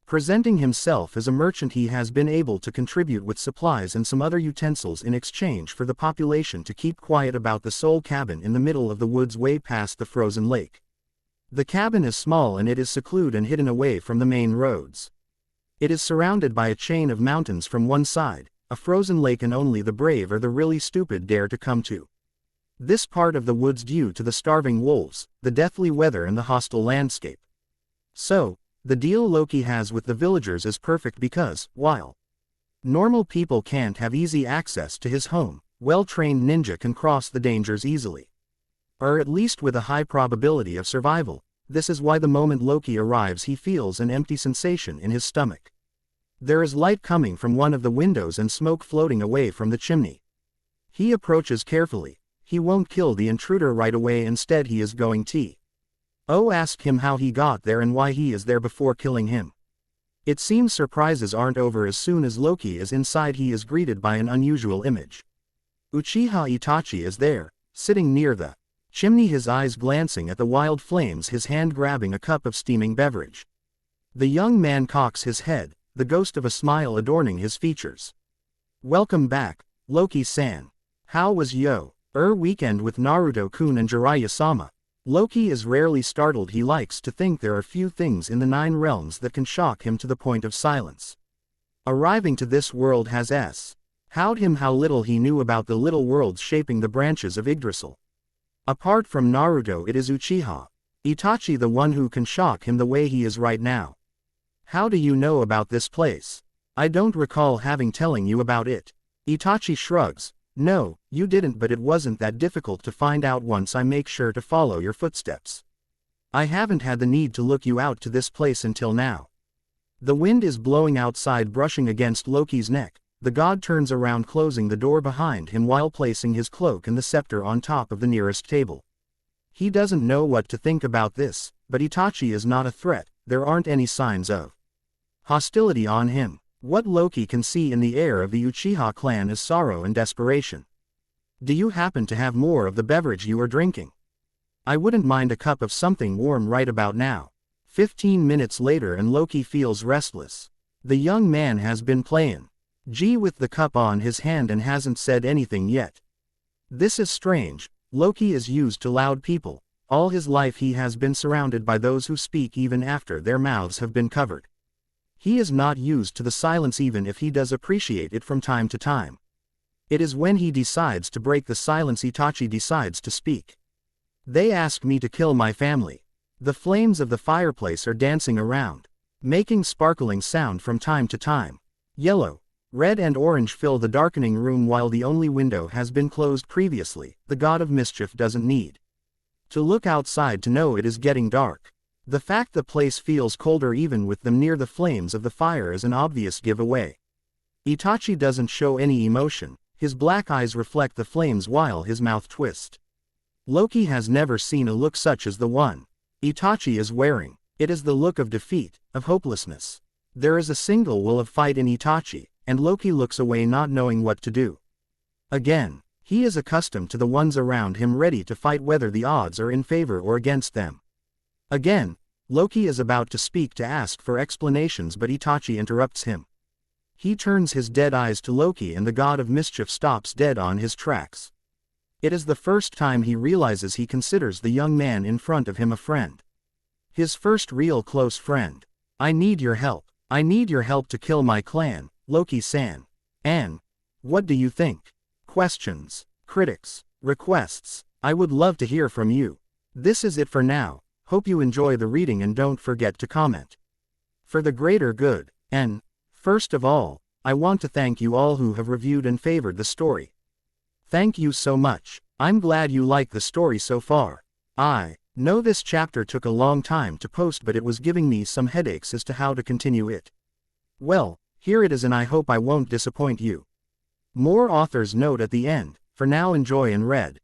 Presenting himself as a merchant, he has been able to contribute with supplies and some other utensils in exchange for the population to keep quiet about the sole cabin in the middle of the woods way past the frozen lake. The cabin is small and it is secluded and hidden away from the main roads. It is surrounded by a chain of mountains from one side, a frozen lake, and only the brave or the really stupid dare to come to this part of the woods due to the starving wolves, the deathly weather and the hostile landscape. So, the deal Loki has with the villagers is perfect because, while normal people can't have easy access to his home, well-trained ninja can cross the dangers easily. Or at least with a high probability of survival. This is why the moment Loki arrives he feels an empty sensation in his stomach. There is light coming from one of the windows and smoke floating away from the chimney. He approaches carefully. He won't kill the intruder right away, instead he is going to ask him how he got there and why he is there before killing him. It seems surprises aren't over. As soon as Loki is inside he is greeted by an unusual image. Uchiha Itachi is there, sitting near the chimney, his eyes glancing at the wild flames, his hand grabbing a cup of steaming beverage. The young man cocks his head, the ghost of a smile adorning his features. Welcome back, Loki-san. How was your weekend with Naruto-kun and Jiraiya-sama? Loki is rarely startled. He likes to think there are few things in the 9 realms that can shock him to the point of silence. Arriving to this world has showed him how little he knew about the little worlds shaping the branches of Yggdrasil. Apart from Naruto, it is Uchiha Itachi the one who can shock him the way he is right now. How do you know about this place? I don't recall having telling you about it. Itachi shrugs. No, you didn't, but it wasn't that difficult to find out once I make sure to follow your footsteps. I haven't had the need to look you out to this place until now. The wind is blowing outside, brushing against Loki's neck. The god turns around, closing the door behind him while placing his cloak and the scepter on top of the nearest table. He doesn't know what to think about this, but Itachi is not a threat. There aren't any signs of hostility on him. What Loki can see in the air of the Uchiha clan is sorrow and desperation. Do you happen to have more of the beverage you are drinking? I wouldn't mind a cup of something warm right about now. 15 minutes later and Loki feels restless. The young man has been playing G with the cup on his hand and hasn't said anything yet. This is strange. Loki is used to loud people. All his life he has been surrounded by those who speak even after their mouths have been covered. He is not used to the silence, even if he does appreciate it from time to time. It is when he decides to break the silence Itachi decides to speak. They ask me to kill my family. The flames of the fireplace are dancing around, making sparkling sound from time to time. Yellow, red and orange fill the darkening room while the only window has been closed previously. The god of mischief doesn't need to look outside to know it is getting dark. The fact the place feels colder even with them near the flames of the fire is an obvious giveaway. Itachi doesn't show any emotion, his black eyes reflect the flames while his mouth twists. Loki has never seen a look such as the one Itachi is wearing. It is the look of defeat, of hopelessness. There is a single will of fight in Itachi, and Loki looks away not knowing what to do. Again, he is accustomed to the ones around him ready to fight whether the odds are in favor or against them. Again, Loki is about to speak to ask for explanations but Itachi interrupts him. He turns his dead eyes to Loki and the god of mischief stops dead on his tracks. It is the first time he realizes he considers the young man in front of him a friend. His first real close friend. I need your help. I need your help to kill my clan, Loki-san. And what do you think? Questions, critics, requests. I would love to hear from you. This is it for now. Hope you enjoy the reading and don't forget to comment. For the greater good. And first of all, I want to thank you all who have reviewed and favored the story. Thank you so much. I'm glad you like the story so far. I know this chapter took a long time to post but it was giving me some headaches as to how to continue it. Well, here it is and I hope I won't disappoint you. More author's note at the end. For now enjoy and read.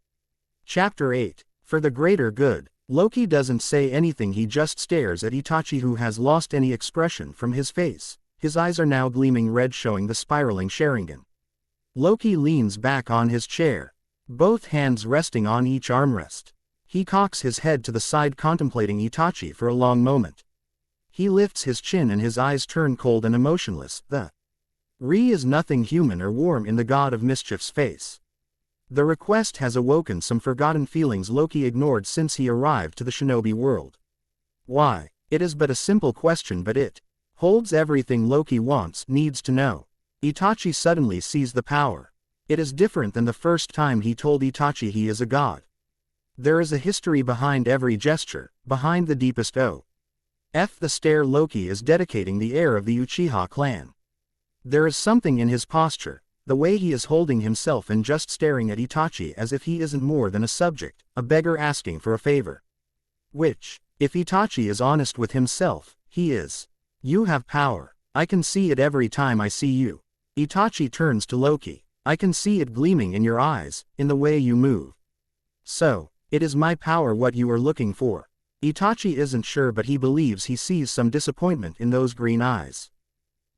Chapter 8. For the greater good. Loki doesn't say anything, he just stares at Itachi who has lost any expression from his face. His eyes are now gleaming red showing the spiraling Sharingan. Loki leans back on his chair, both hands resting on each armrest. He cocks his head to the side contemplating Itachi for a long moment. He lifts his chin and his eyes turn cold and emotionless. The Re is nothing human or warm in the god of mischief's face. The request has awoken some forgotten feelings Loki ignored since he arrived to the shinobi world. Why? It is but a simple question but it holds everything Loki needs to know. Itachi suddenly sees the power. It is different than the first time he told Itachi he is a god. There is a history behind every gesture, behind the deepest the stare Loki is dedicating the heir of the Uchiha clan. There is something in his posture, the way he is holding himself and just staring at Itachi as if he isn't more than a subject, a beggar asking for a favor. Which, if Itachi is honest with himself, he is. You have power. I can see it every time I see you. Itachi turns to Loki. I can see it gleaming in your eyes, in the way you move. So, it is my power what you are looking for. Itachi isn't sure but he believes he sees some disappointment in those green eyes.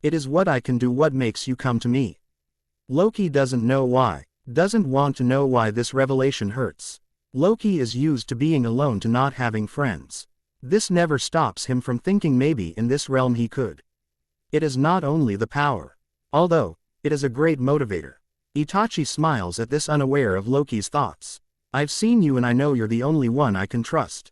It is what I can do, what makes you come to me. Loki doesn't know why, doesn't want to know why this revelation hurts. Loki is used to being alone, to not having friends. This never stops him from thinking maybe in this realm he could. It is not only the power. Although, it is a great motivator. Itachi smiles at this, unaware of Loki's thoughts. I've seen you and I know you're the only one I can trust.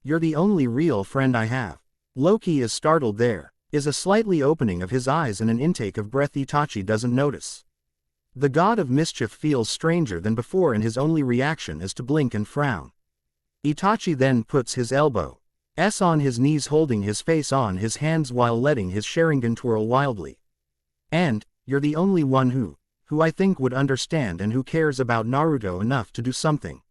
You're the only real friend I have. Loki is startled. There is a slightly opening of his eyes and an intake of breath Itachi doesn't notice. The god of mischief feels stranger than before and his only reaction is to blink and frown. Itachi then puts his elbow on his knees, holding his face on his hands while letting his Sharingan twirl wildly. And, you're the only one who I think would understand and who cares about Naruto enough to do something.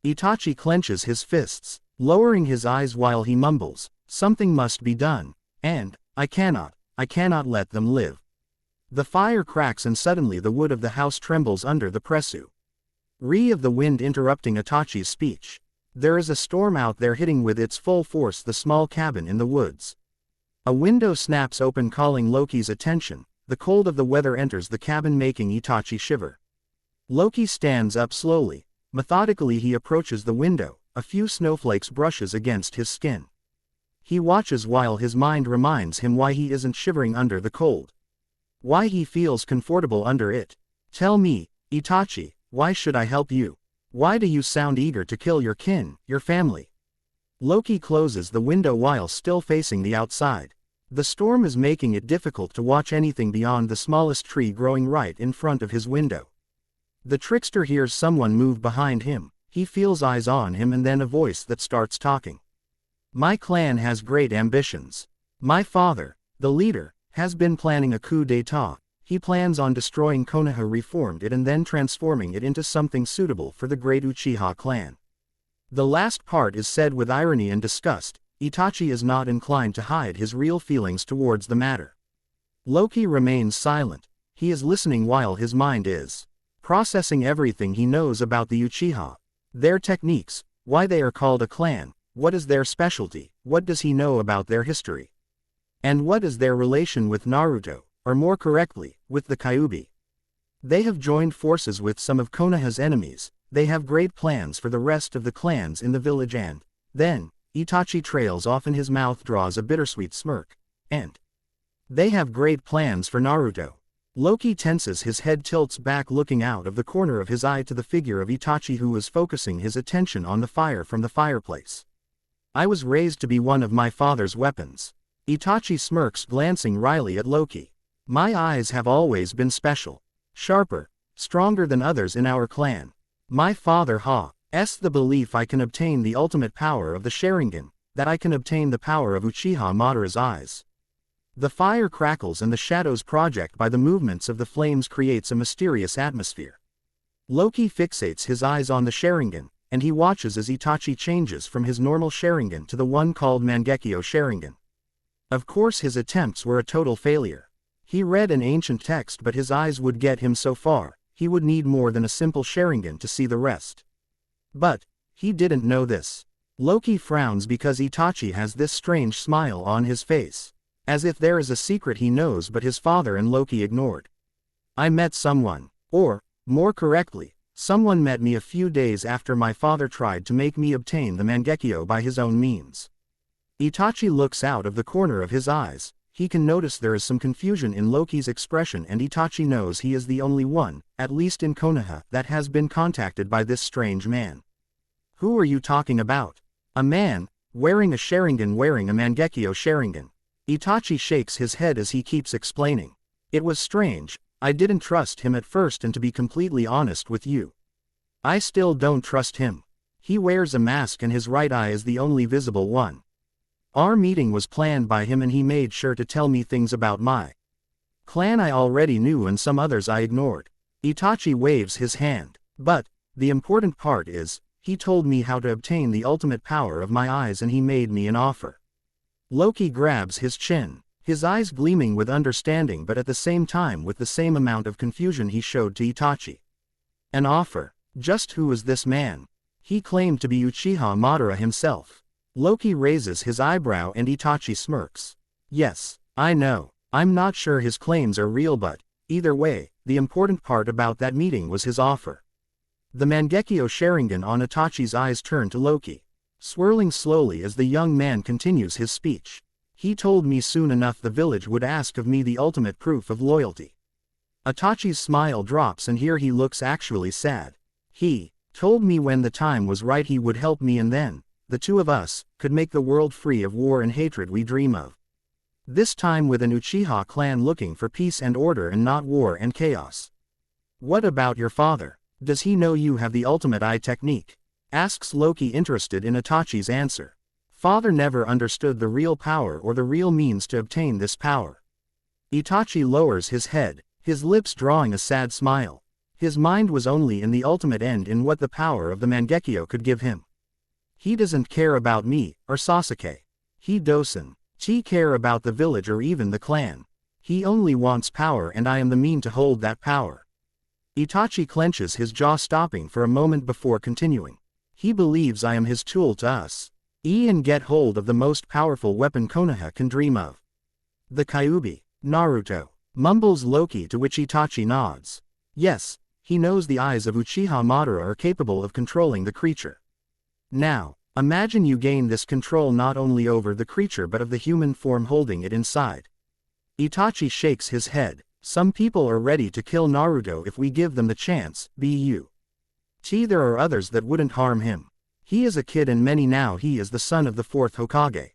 Itachi clenches his fists, lowering his eyes while he mumbles, something must be done, and, I cannot let them live. The fire cracks and suddenly the wood of the house trembles under the pressu. Of the wind interrupting Itachi's speech. There is a storm out there hitting with its full force the small cabin in the woods. A window snaps open calling Loki's attention. The cold of the weather enters the cabin making Itachi shiver. Loki stands up slowly. Methodically he approaches the window, a few snowflakes brushes against his skin. He watches while his mind reminds him why he isn't shivering under the cold. Why he feels comfortable under it. Tell me, Itachi, why should I help you? Why do you sound eager to kill your kin, your family? Loki closes the window while still facing the outside. The storm is making it difficult to watch anything beyond the smallest tree growing right in front of his window. The trickster hears someone move behind him. He feels eyes on him and then a voice that starts talking. My clan has great ambitions. My father, the leader, has been planning a coup d'état. He plans on destroying Konoha, reformed it and then transforming it into something suitable for the great Uchiha clan. The last part is said with irony and disgust. Itachi is not inclined to hide his real feelings towards the matter. Loki remains silent. He is listening while his mind is processing everything he knows about the Uchiha. Their techniques, why they are called a clan, what is their specialty, what does he know about their history? And what is their relation with Naruto, or more correctly, with the Kyuubi? They have joined forces with some of Konoha's enemies. They have great plans for the rest of the clans in the village and, then, Itachi trails off and his mouth draws a bittersweet smirk, and they have great plans for Naruto. Loki tenses, his head tilts back, looking out of the corner of his eye to the figure of Itachi, who is focusing his attention on the fire from the fireplace. I was raised to be one of my father's weapons. Itachi smirks, glancing wryly at Loki. My eyes have always been special. Sharper, stronger than others in our clan. My father has the belief I can obtain the ultimate power of the Sharingan, that I can obtain the power of Uchiha Madara's eyes. The fire crackles and the shadows project by the movements of the flames creates a mysterious atmosphere. Loki fixates his eyes on the Sharingan, and he watches as Itachi changes from his normal Sharingan to the one called Mangekyo Sharingan. Of course his attempts were a total failure. He read an ancient text, but his eyes would get him so far. He would need more than a simple Sharingan to see the rest. But he didn't know this. Loki frowns because Itachi has this strange smile on his face, as if there is a secret he knows but his father and Loki ignored. I met someone, or, more correctly, someone met me a few days after my father tried to make me obtain the Mangekyo by his own means. Itachi looks out of the corner of his eyes. He can notice there is some confusion in Loki's expression, and Itachi knows he is the only one, at least in Konoha, that has been contacted by this strange man. Who are you talking about? A man, wearing a Sharingan, wearing a Mangekyo Sharingan. Itachi shakes his head as he keeps explaining. It was strange. I didn't trust him at first, and to be completely honest with you, I still don't trust him. He wears a mask and his right eye is the only visible one. Our meeting was planned by him and he made sure to tell me things about my clan I already knew and some others I ignored. Itachi waves his hand. But the important part is, he told me how to obtain the ultimate power of my eyes and he made me an offer. Loki grabs his chin, his eyes gleaming with understanding but at the same time with the same amount of confusion he showed to Itachi. An offer? Just who is this man? He claimed to be Uchiha Madara himself. Loki raises his eyebrow and Itachi smirks. Yes, I know. I'm not sure his claims are real, but either way, the important part about that meeting was his offer. The Mangekyo Sharingan on Itachi's eyes turn to Loki, swirling slowly as the young man continues his speech. He told me soon enough the village would ask of me the ultimate proof of loyalty. Itachi's smile drops and here he looks actually sad. He told me when the time was right he would help me, and then the two of us could make the world free of war and hatred we dream of. This time with an Uchiha clan looking for peace and order and not war and chaos. What about your father? Does he know you have the ultimate eye technique? Asks Loki, interested in Itachi's answer. Father never understood the real power or the real means to obtain this power. Itachi lowers his head, his lips drawing a sad smile. His mind was only in the ultimate end, in what the power of the Mangekyo could give him. He doesn't care about me, or Sasuke. He doesn't care about the village or even the clan. He only wants power and I am the mean to hold that power. Itachi clenches his jaw, stopping for a moment before continuing. He believes I am his tool to us. And get hold of the most powerful weapon Konoha can dream of. The Kyuubi. Naruto. Mumbles Loki, to which Itachi nods. Yes, he knows the eyes of Uchiha Madara are capable of controlling the creature. Now, imagine you gain this control not only over the creature but of the human form holding it inside. Itachi shakes his head. Some people are ready to kill Naruto if we give them the chance, there are others that wouldn't harm him. He is a kid and many now he is the son of the fourth Hokage.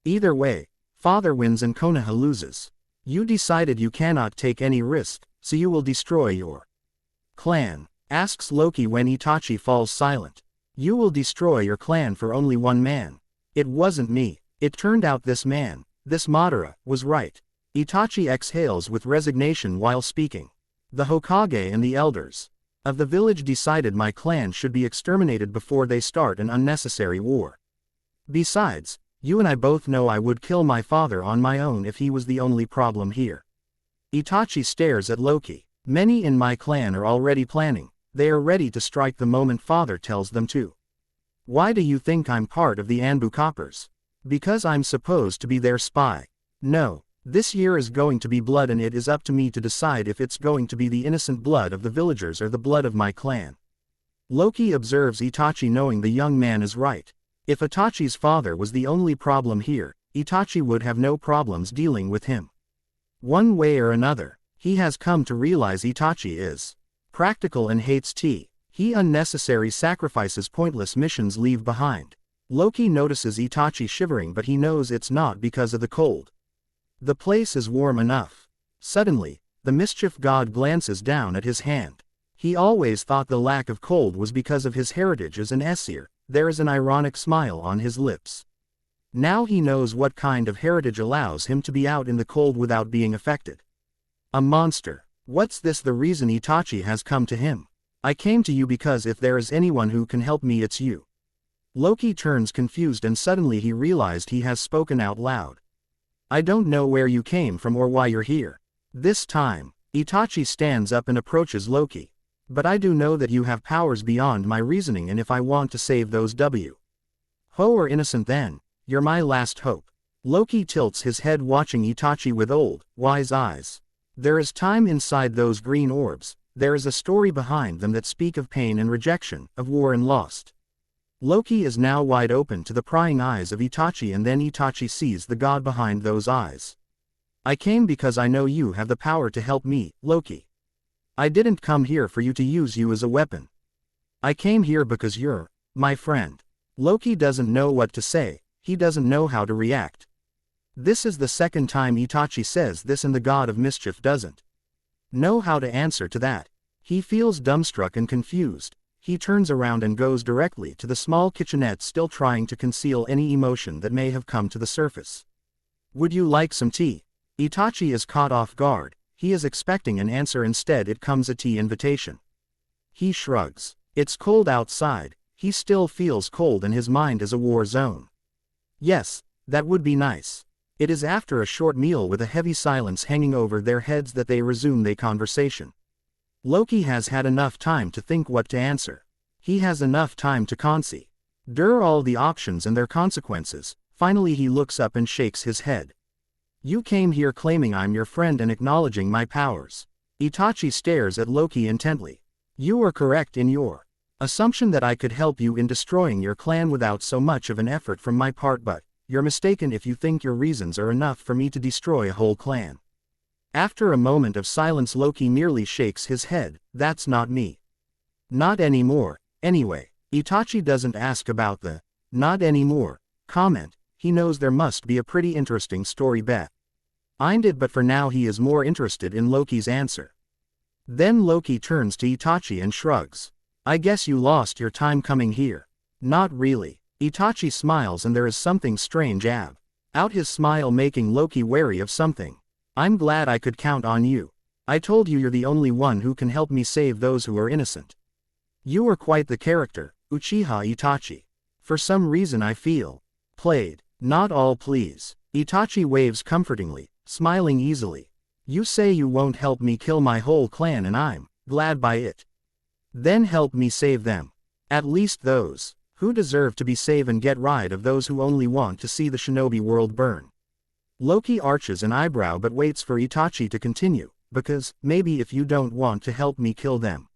Either way, father wins and Konoha loses. You decided you cannot take any risk, so you will destroy your clan, asks Loki when Itachi falls silent. You will destroy your clan for only one man. It wasn't me. It turned out this man, this Madara, was right. Itachi exhales with resignation while speaking. The Hokage and the elders of the village decided my clan should be exterminated before they start an unnecessary war. Besides, You and I both know I would kill my father on my own if he was the only problem here. Itachi stares at Loki. Many in my clan are already planning. They are ready to strike the moment father tells them to. Why do you think I'm part of the Anbu Coppers? Because I'm supposed to be their spy. No, this year is going to be blood and it is up to me to decide if it's going to be the innocent blood of the villagers or the blood of my clan. Loki observes Itachi knowing the young man is right. If Itachi's father was the only problem here, Itachi would have no problems dealing with him. One way or another, he has come to realize Itachi is practical and hates tea. He unnecessary sacrifices pointless missions leave behind. Loki notices Itachi shivering but he knows it's not because of the cold. The place is warm enough. Suddenly, the mischief god glances down at his hand. He always thought the lack of cold was because of his heritage as an Aesir. There is an ironic smile on his lips. Now he knows what kind of heritage allows him to be out in the cold without being affected. A monster. What's this? The reason Itachi has come to him. I came to you because if there is anyone who can help me it's you. Loki turns confused and suddenly he realized he has spoken out loud. I don't know where you came from or why you're here. This time, Itachi stands up and approaches Loki. But I do know that you have powers beyond my reasoning and if I want to save those Ho are innocent then, you're my last hope. Loki tilts his head watching Itachi with old, wise eyes. There is time inside those green orbs, there is a story behind them that speak of pain and rejection, of war and lost. Loki is now wide open to the prying eyes of Itachi and then Itachi sees the god behind those eyes. I came because I know you have the power to help me, Loki. I didn't come here for you to use you as a weapon. I came here because you're my friend. Loki doesn't know what to say, he doesn't know how to react. This is the second time Itachi says this and the god of mischief doesn't know how to answer to that. He feels dumbstruck and confused. He turns around and goes directly to the small kitchenette still trying to conceal any emotion that may have come to the surface. Would you like some tea? Itachi is caught off guard. He is expecting an answer instead it comes a tea invitation. He shrugs. It's cold outside. He still feels cold and his mind is a war zone. Yes, that would be nice. It is after a short meal with a heavy silence hanging over their heads that they resume their conversation. Loki has had enough time to think what to answer. He has enough time to consider all the options and their consequences. Finally he looks up and shakes his head. You came here claiming I'm your friend and acknowledging my powers. Itachi stares at Loki intently. You are correct in your assumption that I could help you in destroying your clan without so much of an effort from my part, but you're mistaken if you think your reasons are enough for me to destroy a whole clan. After a moment of silence Loki merely shakes his head. That's not me. Not anymore, anyway. Itachi doesn't ask about the not anymore comment. He knows there must be a pretty interesting story behind it, but for now he is more interested in Loki's answer. Then Loki turns to Itachi and shrugs. I guess you lost your time coming here. Not really. Itachi smiles and there is something strange about his smile making Loki wary of something. I'm glad I could count on you. I told you you're the only one who can help me save those who are innocent. You are quite the character, Uchiha Itachi. For some reason I feel played. Not all please. Itachi waves comfortingly, smiling easily. You say you won't help me kill my whole clan and I'm glad by it. Then help me save them. At least those who deserve to be saved and get rid of those who only want to see the shinobi world burn. Loki arches an eyebrow but waits for Itachi to continue, because maybe if you don't want to help me kill them,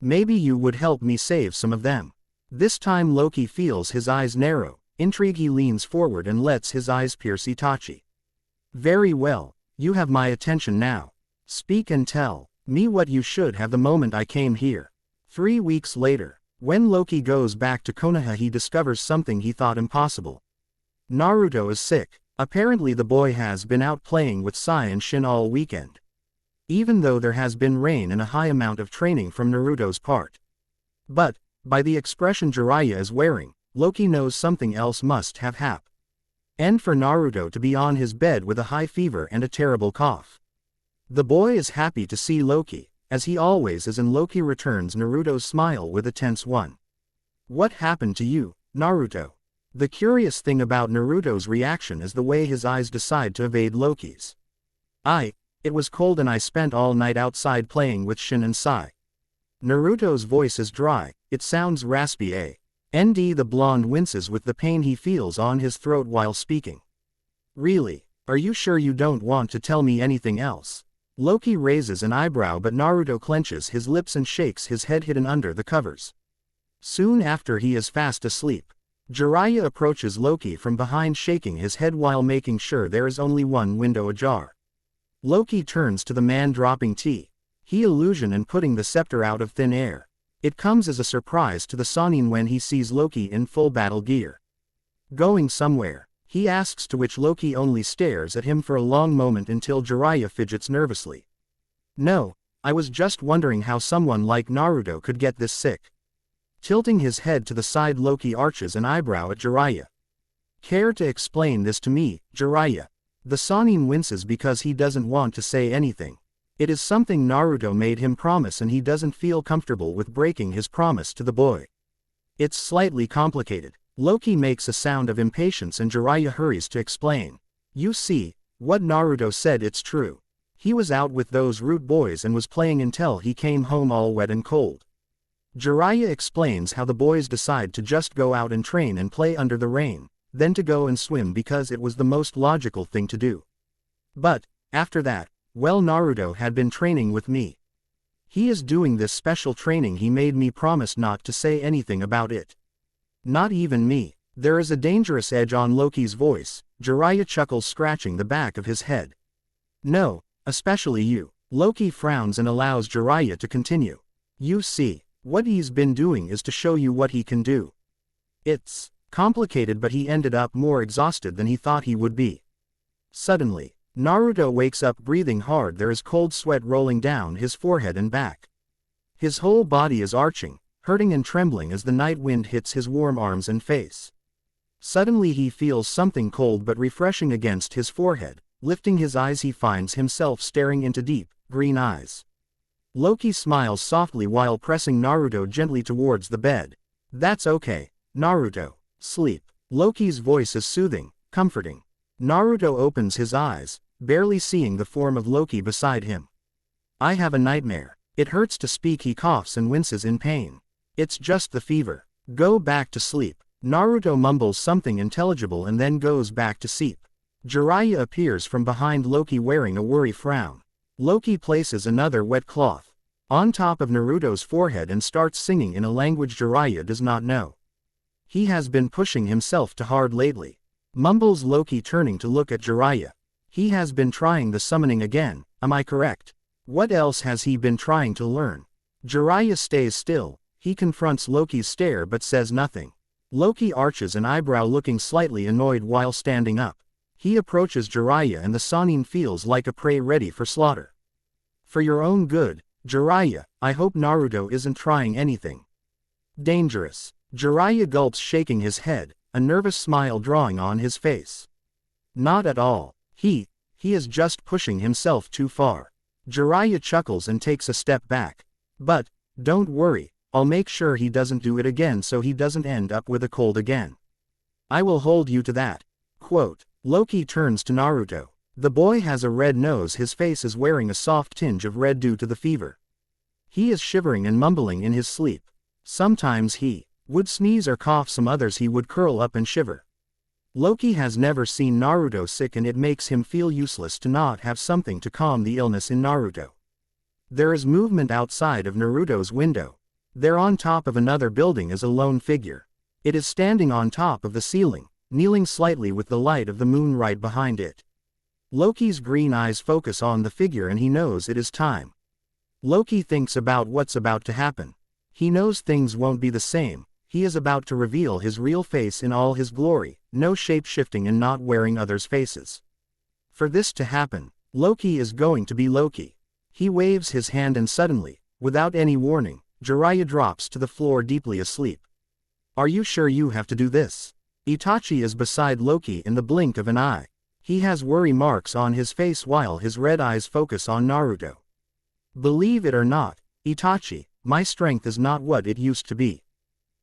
maybe you would help me save some of them. This time Loki feels his eyes narrow. Intrigue, he leans forward and lets his eyes pierce Itachi. Very well, you have my attention now. Speak and tell me what you should have the moment I came here. 3 weeks later, when Loki goes back to Konoha he discovers something he thought impossible. Naruto is sick. Apparently the boy has been out playing with Sai and Shin all weekend. Even though there has been rain and a high amount of training from Naruto's part. But, by the expression Jiraiya is wearing, Loki knows something else must have happened. And for Naruto to be on his bed with a high fever and a terrible cough. The boy is happy to see Loki, as he always is, and Loki returns Naruto's smile with a tense one. What happened to you, Naruto? The curious thing about Naruto's reaction is the way his eyes decide to evade Loki's. It was cold and I spent all night outside playing with Shin and Sai. Naruto's voice is dry, it sounds raspy. The blonde winces with the pain he feels on his throat while speaking. Really? Are you sure you don't want to tell me anything else? Loki raises an eyebrow but Naruto clenches his lips and shakes his head hidden under the covers. Soon after he is fast asleep. Jiraiya approaches Loki from behind shaking his head while making sure there is only one window ajar. Loki turns to the man dropping tea. He illusion and putting the scepter out of thin air. It comes as a surprise to the Sannin when he sees Loki in full battle gear. Going somewhere, he asks, to which Loki only stares at him for a long moment until Jiraiya fidgets nervously. No, I was just wondering how someone like Naruto could get this sick. Tilting his head to the side, Loki arches an eyebrow at Jiraiya. Care to explain this to me, Jiraiya? The Sannin winces because he doesn't want to say anything. It is something Naruto made him promise and he doesn't feel comfortable with breaking his promise to the boy. It's slightly complicated. Loki makes a sound of impatience and Jiraiya hurries to explain. You see, what Naruto said, it's true. He was out with those rude boys and was playing until he came home all wet and cold. Jiraiya explains how the boys decide to just go out and train and play under the rain, then to go and swim because it was the most logical thing to do. But, after that, well, Naruto had been training with me. He is doing this special training. He made me promise not to say anything about it. Not even me. There is a dangerous edge on Loki's voice. Jiraiya chuckles, scratching the back of his head. No, especially you. Loki frowns and allows Jiraiya to continue. You see, what he's been doing is to show you what he can do. It's complicated, but he ended up more exhausted than he thought he would be. Suddenly, Naruto wakes up breathing hard. There is cold sweat rolling down his forehead and back. His whole body is arching, hurting and trembling as the night wind hits his warm arms and face. Suddenly he feels something cold but refreshing against his forehead. Lifting his eyes, he finds himself staring into deep, green eyes. Loki smiles softly while pressing Naruto gently towards the bed. That's okay, Naruto. Sleep. Loki's voice is soothing, comforting. Naruto opens his eyes, barely seeing the form of Loki beside him. I have a nightmare. It hurts to speak. He coughs and winces in pain. It's just the fever. Go back to sleep. Naruto mumbles something intelligible and then goes back to sleep. Jiraiya appears from behind Loki wearing a worry frown. Loki places another wet cloth on top of Naruto's forehead and starts singing in a language Jiraiya does not know. He has been pushing himself too hard lately. Mumbles Loki, turning to look at Jiraiya. He has been trying the summoning again, am I correct? What else has he been trying to learn? Jiraiya stays still. He confronts Loki's stare but says nothing. Loki arches an eyebrow, looking slightly annoyed while standing up. He approaches Jiraiya and the Sannin feels like a prey ready for slaughter. For your own good, Jiraiya, I hope Naruto isn't trying anything dangerous. Jiraiya gulps, shaking his head, a nervous smile drawing on his face. Not at all. He is just pushing himself too far. Jiraiya chuckles and takes a step back. But, don't worry, I'll make sure he doesn't do it again so he doesn't end up with a cold again. I will hold you to that. Quote. Loki turns to Naruto. The boy has a red nose. His face is wearing a soft tinge of red due to the fever. He is shivering and mumbling in his sleep. Sometimes he would sneeze or cough, some others he would curl up and shiver. Loki has never seen Naruto sick and it makes him feel useless to not have something to calm the illness in Naruto. There is movement outside of Naruto's window. There on top of another building is a lone figure. It is standing on top of the ceiling, kneeling slightly with the light of the moon right behind it. Loki's green eyes focus on the figure and he knows it is time. Loki thinks about what's about to happen. He knows things won't be the same. He is about to reveal his real face in all his glory, no shape-shifting and not wearing others' faces. For this to happen, Loki is going to be Loki. He waves his hand and suddenly, without any warning, Jiraiya drops to the floor deeply asleep. Are you sure you have to do this? Itachi is beside Loki in the blink of an eye. He has worry marks on his face while his red eyes focus on Naruto. Believe it or not, Itachi, my strength is not what it used to be.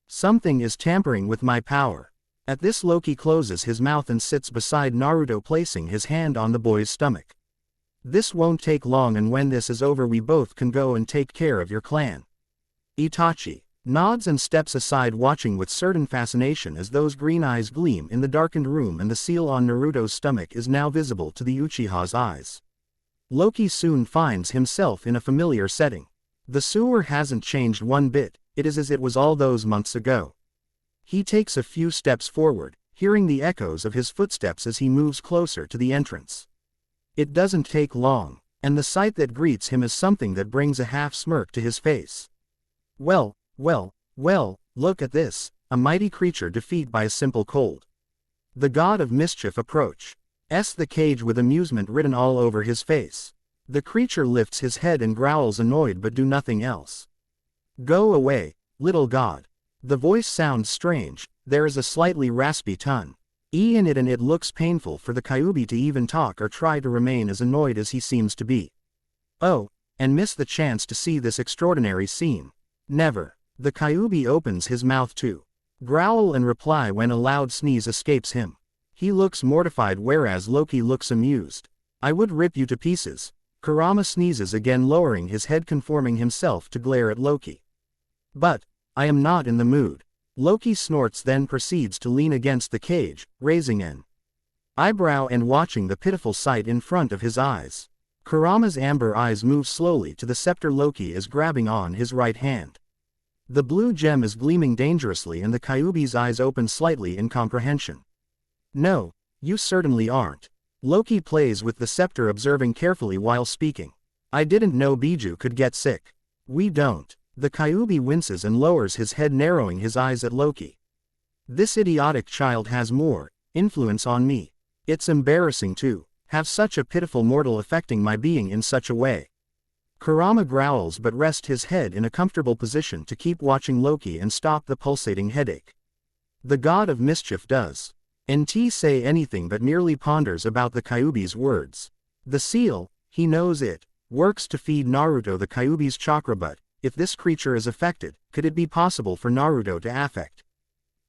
Something is tampering with my power. At this, Loki closes his mouth and sits beside Naruto, placing his hand on the boy's stomach. This won't take long, and when this is over we both can go and take care of your clan. Itachi nods and steps aside, watching with certain fascination as those green eyes gleam in the darkened room, and the seal on Naruto's stomach is now visible to the Uchiha's eyes. Loki soon finds himself in a familiar setting. The sewer hasn't changed one bit, it is as it was all those months ago. He takes a few steps forward, hearing the echoes of his footsteps as he moves closer to the entrance. It doesn't take long, and the sight that greets him is something that brings a half smirk to his face. Well, look at this, a mighty creature defeated by a simple cold. The god of mischief approaches the cage with amusement written all over his face. The creature lifts his head and growls, annoyed but do nothing else. Go away, little god. The voice sounds strange, there is a slightly raspy tone in it, and it looks painful for the Kyuubi to even talk or try to remain as annoyed as he seems to be. Oh, and miss the chance to see this extraordinary scene. Never. The Kyuubi opens his mouth to growl and reply when a loud sneeze escapes him. He looks mortified, whereas Loki looks amused. I would rip you to pieces. Kurama sneezes again, lowering his head, conforming himself to glare at Loki. But I am not in the mood. Loki snorts, then proceeds to lean against the cage, raising an eyebrow and watching the pitiful sight in front of his eyes. Kurama's amber eyes move slowly to the scepter Loki is grabbing on his right hand. The blue gem is gleaming dangerously, and the Kyuubi's eyes open slightly in comprehension. No, you certainly aren't. Loki plays with the scepter, observing carefully while speaking. I didn't know Biju could get sick. We don't. The Kyuubi winces and lowers his head, narrowing his eyes at Loki. This idiotic child has more influence on me. It's embarrassing to have such a pitiful mortal affecting my being in such a way. Kurama growls but rests his head in a comfortable position to keep watching Loki and stop the pulsating headache. The god of mischief does not say anything but merely ponders about the Kyuubi's words. The seal, he knows it works to feed Naruto the Kyuubi's chakra, but if this creature is affected, could it be possible for Naruto to affect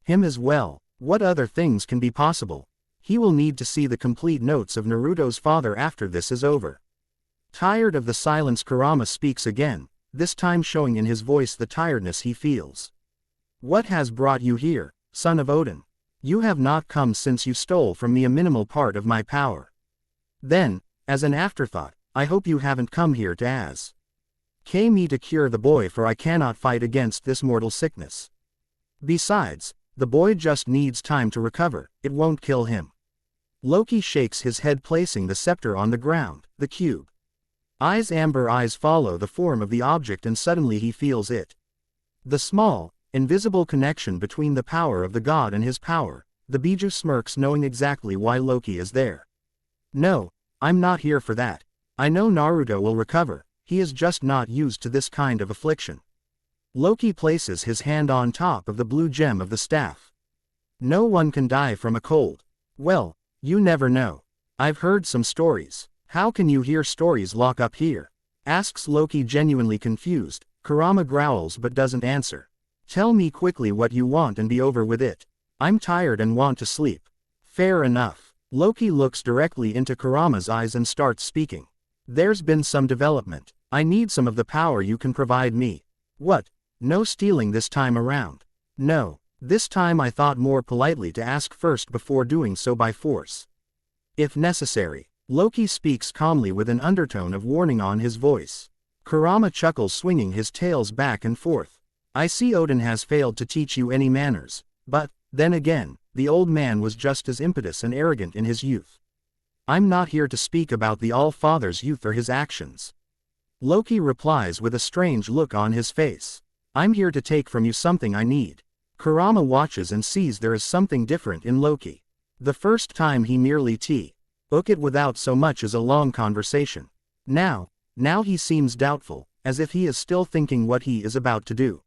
him as well? What other things can be possible? He will need to see the complete notes of Naruto's father after this is over. Tired of the silence, Kurama speaks again, this time showing in his voice the tiredness he feels. What has brought you here, son of Odin? You have not come since you stole from me a minimal part of my power. Then, as an afterthought, I hope you haven't come here to ask me to cure the boy, for I cannot fight against this mortal sickness. Besides, the boy just needs time to recover, it won't kill him. Loki shakes his head, placing the scepter on the ground. The cube amber eyes follow the form of the object, and suddenly he feels it. The small, invisible connection between the power of the god and his power. The Biju smirks, knowing exactly why Loki is there. No, I'm not here for that. I know Naruto will recover. He is just not used to this kind of affliction. Loki places his hand on top of the blue gem of the staff. No one can die from a cold. Well, you never know. I've heard some stories. How can you hear stories lock up here? Asks Loki, genuinely confused. Kurama growls but doesn't answer. Tell me quickly what you want and be over with it. I'm tired and want to sleep. Fair enough. Loki looks directly into Kurama's eyes and starts speaking. There's been some development. I need some of the power you can provide me. What? No stealing this time around. No, this time I thought more politely to ask first before doing so by force. If necessary. Loki speaks calmly with an undertone of warning on his voice. Kurama chuckles, swinging his tails back and forth. I see Odin has failed to teach you any manners, but, then again, the old man was just as impetuous and arrogant in his youth. I'm not here to speak about the All-Father's youth or his actions. Loki replies with a strange look on his face. I'm here to take from you something I need. Kurama watches and sees there is something different in Loki. The first time he merely took it without so much as a long conversation. Now he seems doubtful, as if he is still thinking what he is about to do.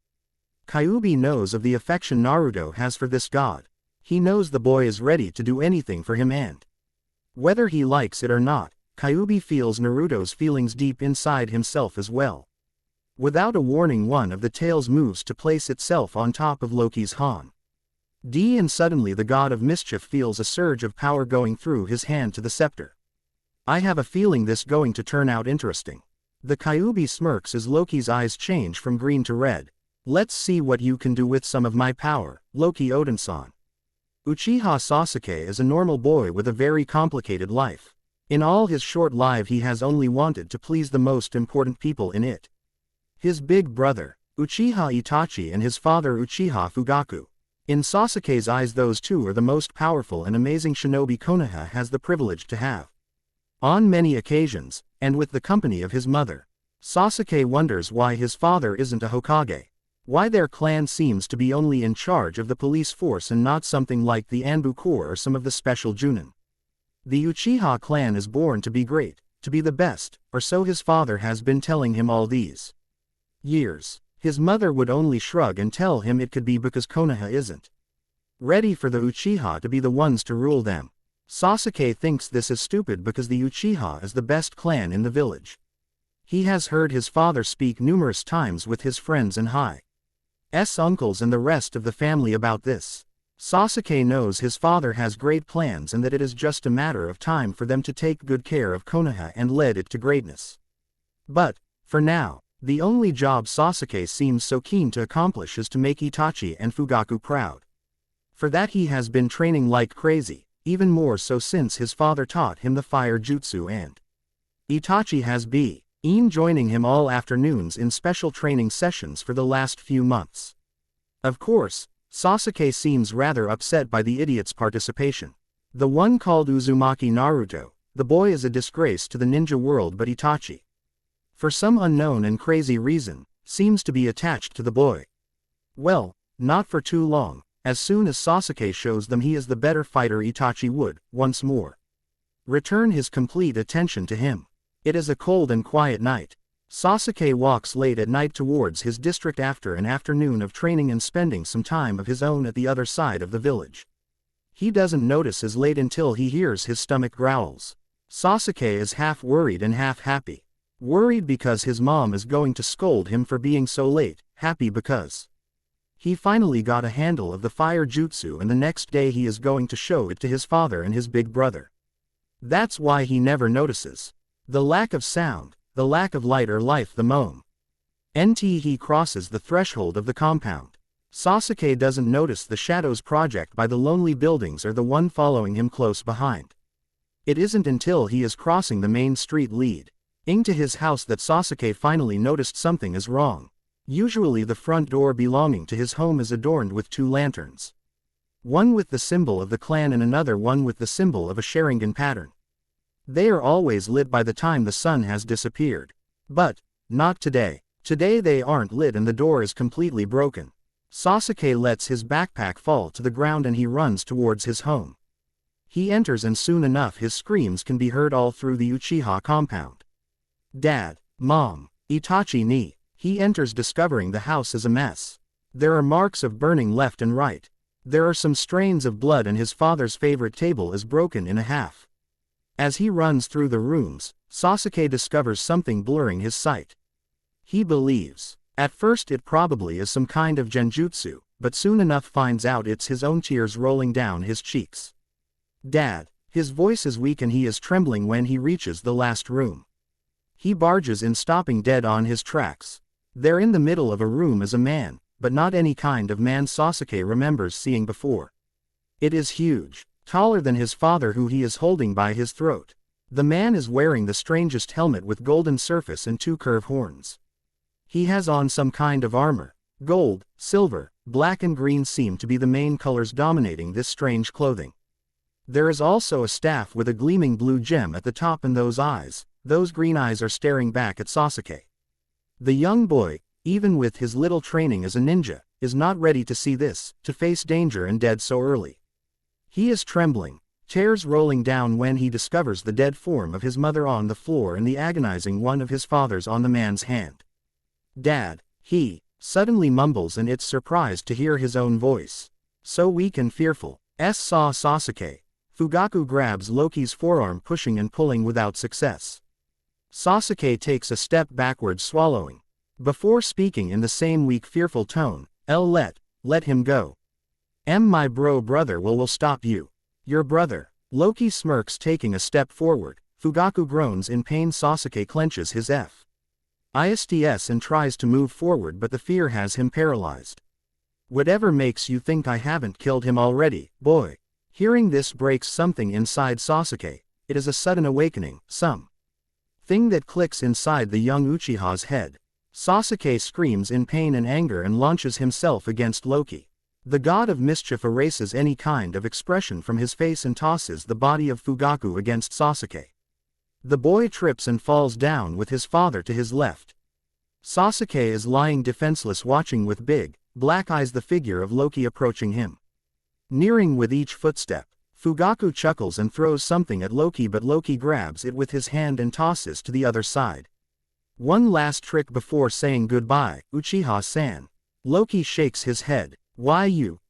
Kyuubi knows of the affection Naruto has for this god. He knows the boy is ready to do anything for him, and whether he likes it or not, Kyuubi feels Naruto's feelings deep inside himself as well. Without a warning, one of the tails moves to place itself on top of Loki's Han. D, and suddenly the god of mischief feels a surge of power going through his hand to the scepter. I have a feeling this going to turn out interesting. The Kyuubi smirks as Loki's eyes change from green to red. Let's see what you can do with some of my power, Loki Odin-san. Uchiha Sasuke is a normal boy with a very complicated life. In all his short life he has only wanted to please the most important people in it. His big brother, Uchiha Itachi, and his father Uchiha Fugaku. In Sasuke's eyes those two are the most powerful and amazing shinobi Konoha has the privilege to have. On many occasions, and with the company of his mother, Sasuke wonders why his father isn't a Hokage. Why their clan seems to be only in charge of the police force and not something like the Anbu Corps or some of the special Junin. The Uchiha clan is born to be great, to be the best, or so his father has been telling him all these years. His mother would only shrug and tell him it could be because Konoha isn't ready for the Uchiha to be the ones to rule them. Sasuke thinks this is stupid because the Uchiha is the best clan in the village. He has heard his father speak numerous times with his friends and his uncles and the rest of the family about this. Sasuke knows his father has great plans and that it is just a matter of time for them to take good care of Konoha and lead it to greatness. But, for now, the only job Sasuke seems so keen to accomplish is to make Itachi and Fugaku proud. For that he has been training like crazy, even more so since his father taught him the fire jutsu, and Itachi has been joining him all afternoons in special training sessions for the last few months. Of course, Sasuke seems rather upset by the idiot's participation. The one called Uzumaki Naruto, the boy is a disgrace to the ninja world, but Itachi, for some unknown and crazy reason, seems to be attached to the boy. Well, not for too long. As soon as Sasuke shows them he is the better fighter, Itachi would, once more, return his complete attention to him. It is a cold and quiet night. Sasuke walks late at night towards his district after an afternoon of training and spending some time of his own at the other side of the village. He doesn't notice as late until he hears his stomach growls. Sasuke is half worried and half happy. Worried because his mom is going to scold him for being so late, happy because he finally got a handle of the fire jutsu and the next day he is going to show it to his father and his big brother. That's why he never notices the lack of sound, the lack of light or life the moment he crosses the threshold of the compound. Sasuke doesn't notice the shadows project by the lonely buildings or the one following him close behind. It isn't until he is crossing the main street leading to his house that Sasuke finally noticed something is wrong. Usually the front door belonging to his home is adorned with two lanterns. One with the symbol of the clan and another one with the symbol of a Sharingan pattern. They are always lit by the time the sun has disappeared. But, not today. Today they aren't lit and the door is completely broken. Sasuke lets his backpack fall to the ground and he runs towards his home. He enters and soon enough his screams can be heard all through the Uchiha compound. Dad, Mom, Itachi ni. He enters discovering the house is a mess. There are marks of burning left and right. There are some stains of blood and his father's favorite table is broken in half. As he runs through the rooms, Sasuke discovers something blurring his sight. He believes, at first it probably is some kind of genjutsu, but soon enough finds out it's his own tears rolling down his cheeks. Dad, his voice is weak and he is trembling when he reaches the last room. He barges in, stopping dead on his tracks. There in the middle of a room is a man, but not any kind of man Sasuke remembers seeing before. It is huge, taller than his father who he is holding by his throat. The man is wearing the strangest helmet with golden surface and two curved horns. He has on some kind of armor. Gold, silver, black and green seem to be the main colors dominating this strange clothing. There is also a staff with a gleaming blue gem at the top and those green eyes are staring back at Sasuke. The young boy, even with his little training as a ninja, is not ready to see this, to face danger and dead so early. He is trembling, tears rolling down when he discovers the dead form of his mother on the floor and the agonizing one of his father's on the man's hand. Dad, he suddenly mumbles and it's surprised to hear his own voice. So weak and fearful. Saw Sasuke. Fugaku grabs Loki's forearm, pushing and pulling without success. Sasuke takes a step backwards, swallowing. Before speaking in the same weak fearful tone, let him go. My brother will stop you. Your brother. Loki smirks, taking a step forward. Fugaku groans in pain. Sasuke clenches his fists and tries to move forward, but the fear has him paralyzed. Whatever makes you think I haven't killed him already, boy? Hearing this breaks something inside Sasuke. It is a sudden awakening, some thing that clicks inside the young Uchiha's head. Sasuke screams in pain and anger and launches himself against Loki. The god of mischief erases any kind of expression from his face and tosses the body of Fugaku against Sasuke. The boy trips and falls down with his father to his left. Sasuke is lying defenseless, watching with big, black eyes the figure of Loki approaching him. Nearing with each footstep, Fugaku chuckles and throws something at Loki, but Loki grabs it with his hand and tosses to the other side. One last trick before saying goodbye, Uchiha-san. Loki shakes his head. Why you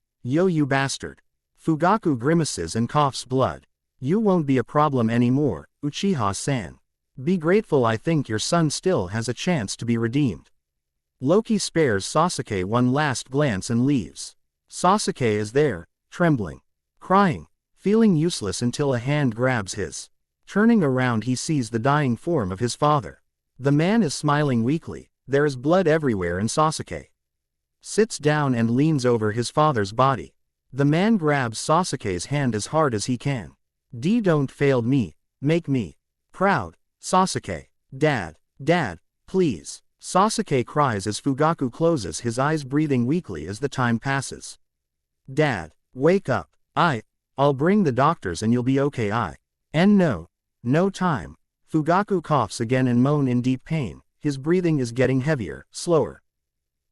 bastard. Fugaku grimaces and coughs blood. You won't be a problem anymore, Uchiha-san. Be grateful, I think your son still has a chance to be redeemed. Loki spares Sasuke one last glance and leaves. Sasuke is there, trembling, crying, feeling useless until a hand grabs his. Turning around, he sees the dying form of his father. The man is smiling weakly. There is blood everywhere, and Sasuke sits down and leans over his father's body. The man grabs Sasuke's hand as hard as he can. Don't fail me, make me proud, Sasuke. Dad, please. Sasuke cries as Fugaku closes his eyes, breathing weakly as the time passes. Dad, wake up. I'll bring the doctors and you'll be okay. No time. Fugaku coughs again and moans in deep pain. His breathing is getting heavier, slower.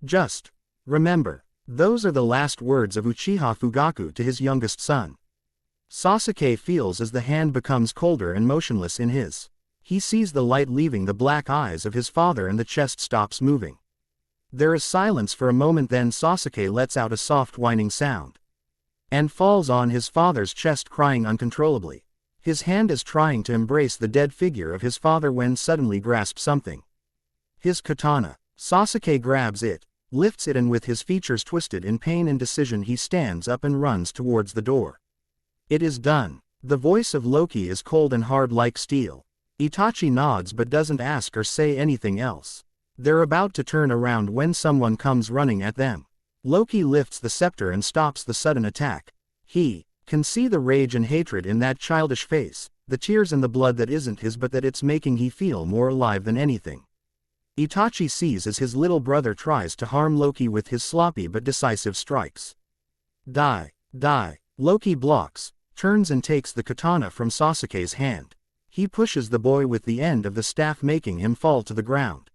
Just remember, those are the last words of Uchiha Fugaku to his youngest son. Sasuke feels as the hand becomes colder and motionless in his. He sees the light leaving the black eyes of his father and the chest stops moving. There is silence for a moment, then Sasuke lets out a soft whining sound and falls on his father's chest, crying uncontrollably. His hand is trying to embrace the dead figure of his father when suddenly grasps something. His katana. Sasuke grabs it, lifts it, and with his features twisted in pain and decision he stands up and runs towards the door. It is done. The voice of Loki is cold and hard like steel. Itachi nods but doesn't ask or say anything else. They're about to turn around when someone comes running at them. Loki lifts the scepter and stops the sudden attack. He can see the rage and hatred in that childish face, the tears and the blood that isn't his but that it's making he feel more alive than anything. Itachi sees as his little brother tries to harm Loki with his sloppy but decisive strikes. Die. Loki blocks, turns and takes the katana from Sasuke's hand. He pushes the boy with the end of the staff, making him fall to the ground.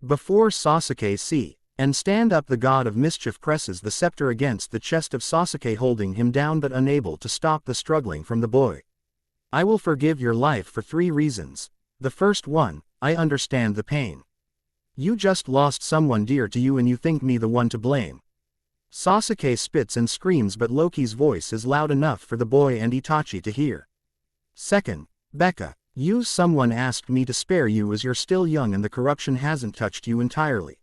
Before Sasuke see and stand up, the god of mischief presses the scepter against the chest of Sasuke, holding him down but unable to stop the struggling from the boy. I will forgive your life for 3 reasons. The first one, I understand the pain. You just lost someone dear to you and you think me the one to blame. Sasuke spits and screams, but Loki's voice is loud enough for the boy and Itachi to hear. Second, Becca, someone asked me to spare you as you're still young and the corruption hasn't touched you entirely.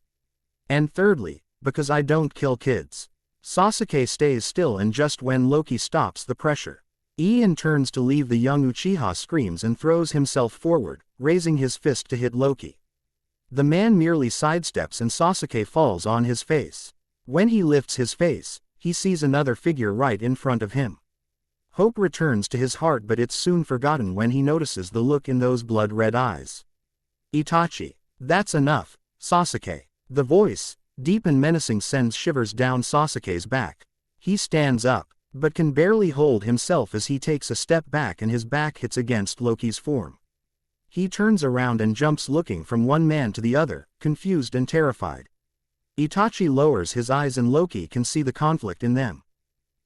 And thirdly, because I don't kill kids. Sasuke stays still, and just when Loki stops the pressure, Ian turns to leave, the young Uchiha screams and throws himself forward, raising his fist to hit Loki. The man merely sidesteps and Sasuke falls on his face. When he lifts his face, he sees another figure right in front of him. Hope returns to his heart, but it's soon forgotten when he notices the look in those blood-red eyes. Itachi. That's enough, Sasuke. The voice, deep and menacing, sends shivers down Sasuke's back. He stands up, but can barely hold himself as he takes a step back and his back hits against Loki's form. He turns around and jumps, looking from one man to the other, confused and terrified. Itachi lowers his eyes and Loki can see the conflict in them.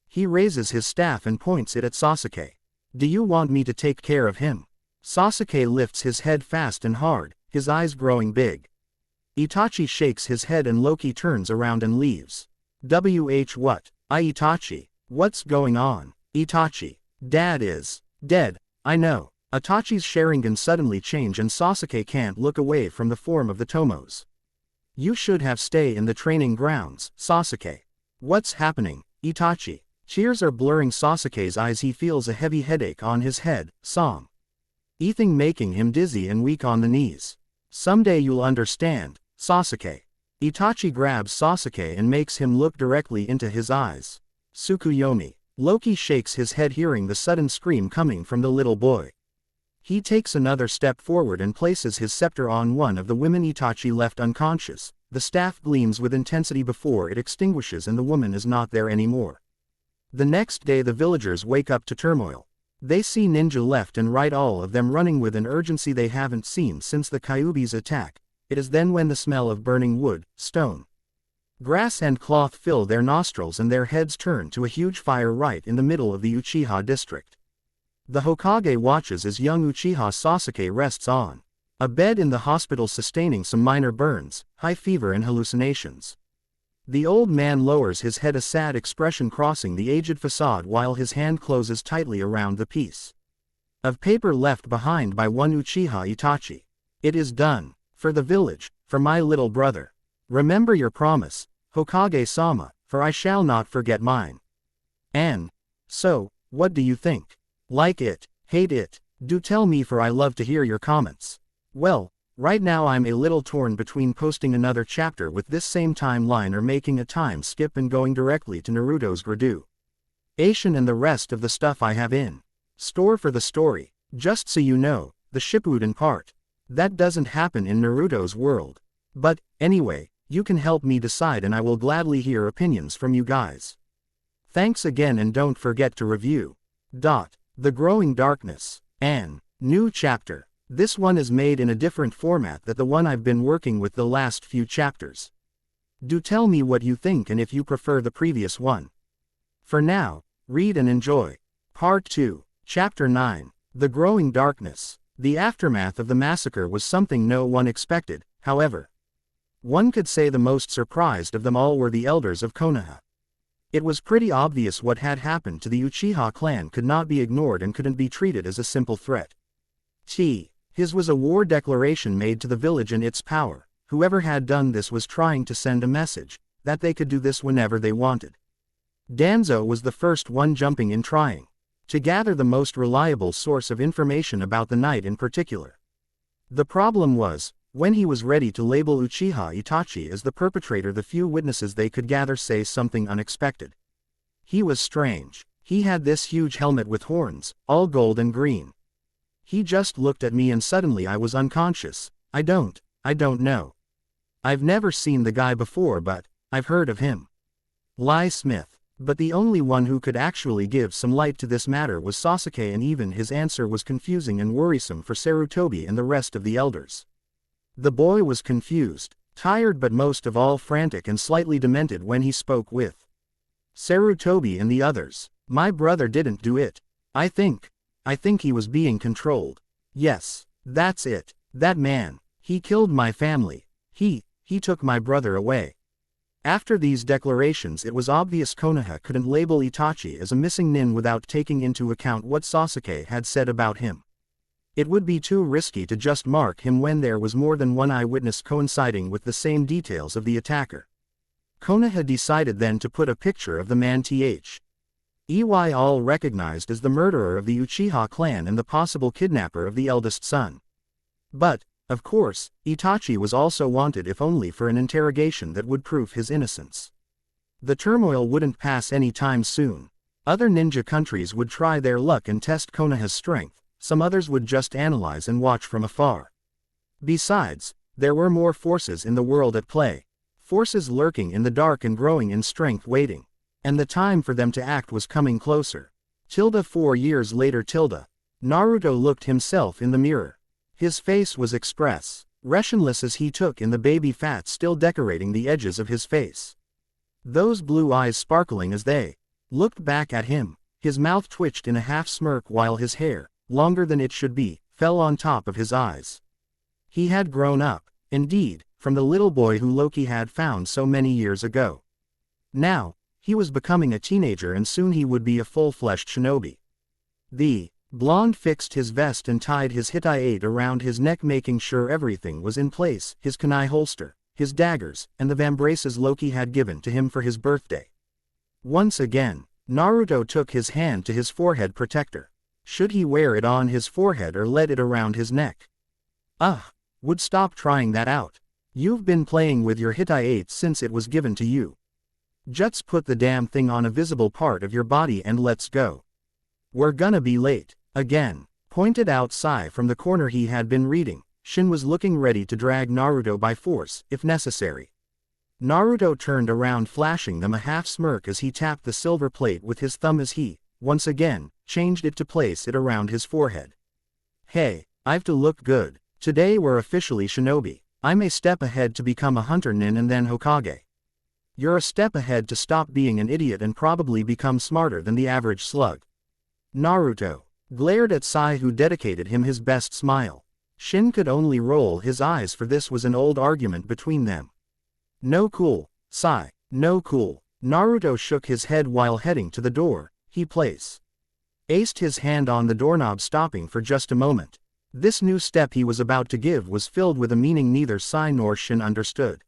He raises his staff and points it at Sasuke. Do you want me to take care of him? Sasuke lifts his head fast and hard, his eyes growing big. Itachi shakes his head and Loki turns around and leaves. What? Itachi. What's going on? Itachi. Dad is dead. I know. Itachi's Sharingan suddenly change and Sasuke can't look away from the form of the Tomos. You should have stayed in the training grounds, Sasuke. What's happening? Itachi. Tears are blurring Sasuke's eyes. He feels a heavy headache on his head, Something making him dizzy and weak on the knees. Someday you'll understand, Sasuke. Itachi grabs Sasuke and makes him look directly into his eyes. Tsukuyomi. Loki shakes his head hearing the sudden scream coming from the little boy. He takes another step forward and places his scepter on one of the women Itachi left unconscious. The staff gleams with intensity before it extinguishes and the woman is not there anymore. The next day the villagers wake up to turmoil. They see ninja left and right, all of them running with an urgency they haven't seen since the Kyuubi's attack. It is then when the smell of burning wood, stone, grass and cloth fill their nostrils and their heads turn to a huge fire right in the middle of the Uchiha district. The Hokage watches as young Uchiha Sasuke rests on a bed in the hospital sustaining some minor burns, high fever and hallucinations. The old man lowers his head, a sad expression crossing the aged facade while his hand closes tightly around the piece of paper left behind by one Uchiha Itachi. It is done. For the village, for my little brother. Remember your promise, Hokage-sama, for I shall not forget mine. And so, what do you think? Like it, hate it, do tell me, for I love to hear your comments. Well, right now I'm a little torn between posting another chapter with this same timeline or making a time skip and going directly to Naruto's graduation and the rest of the stuff I have in store for the story. Just so you know, the Shippuden part. That doesn't happen in Naruto's world. But, anyway, you can help me decide and I will gladly hear opinions from you guys. Thanks again and don't forget to review. The Growing Darkness. An new chapter. This one is made in a different format than the one I've been working with the last few chapters. Do tell me what you think and if you prefer the previous one. For now, read and enjoy. Part 2, Chapter 9, The Growing Darkness. The aftermath of the massacre was something no one expected, however. One could say the most surprised of them all were the elders of Konoha. It was pretty obvious what had happened to the Uchiha clan could not be ignored and couldn't be treated as a simple threat. His was a war declaration made to the village and its power. Whoever had done this was trying to send a message, that they could do this whenever they wanted. Danzo was the first one jumping in, trying to gather the most reliable source of information about the night in particular. The problem was, when he was ready to label Uchiha Itachi as the perpetrator, the few witnesses they could gather say something unexpected. He was strange. He had this huge helmet with horns, all gold and green. He just looked at me and suddenly I was unconscious. I don't know. I've never seen the guy before, but I've heard of him. Lie Smith. But the only one who could actually give some light to this matter was Sasuke, and even his answer was confusing and worrisome for Sarutobi and the rest of the elders. The boy was confused, tired, but most of all frantic and slightly demented when he spoke with Sarutobi and the others. My brother didn't do it. I think he was being controlled. Yes, that's it. That man, he killed my family. He took my brother away. After these declarations, it was obvious Konoha couldn't label Itachi as a missing nin without taking into account what Sasuke had said about him. It would be too risky to just mark him when there was more than one eyewitness coinciding with the same details of the attacker. Konoha decided then to put a picture of the man all recognized as the murderer of the Uchiha clan and the possible kidnapper of the eldest son. But, of course, Itachi was also wanted, if only for an interrogation that would prove his innocence. The turmoil wouldn't pass any time soon. Other ninja countries would try their luck and test Konoha's strength, some others would just analyze and watch from afar. Besides, there were more forces in the world at play. Forces lurking in the dark and growing in strength, waiting. And the time for them to act was coming closer. 4 years later. Naruto looked himself in the mirror. His face was expressionless as he took in the baby fat still decorating the edges of his face. Those blue eyes sparkling as they looked back at him. His mouth twitched in a half smirk while his hair, longer than it should be, fell on top of his eyes. He had grown up, indeed, from the little boy who Loki had found so many years ago. Now, he was becoming a teenager and soon he would be a full-fleshed shinobi. The blonde fixed his vest and tied his hitai around his neck, making sure everything was in place, his kunai holster, his daggers, and the vambraces Loki had given to him for his birthday. Once again, Naruto took his hand to his forehead protector. Should he wear it on his forehead or let it around his neck? Would stop trying that out. You've been playing with your Hittite since it was given to you. Just put the damn thing on a visible part of your body and let's go. We're gonna be late. Again, pointed out Sai from the corner he had been reading. Shin was looking ready to drag Naruto by force, if necessary. Naruto turned around, flashing them a half smirk as he tapped the silver plate with his thumb as he, once again, changed it to place it around his forehead. Hey, I've to look good. Today we're officially shinobi. I'm a step ahead to become a hunter nin and then Hokage. You're a step ahead to stop being an idiot and probably become smarter than the average slug. Naruto glared at Sai, who dedicated him his best smile. Shin could only roll his eyes, for this was an old argument between them. No cool, Sai, no cool. Naruto shook his head while heading to the door. He placed his hand on the doorknob, stopping for just a moment. This new step he was about to give was filled with a meaning neither Sai nor Shin understood.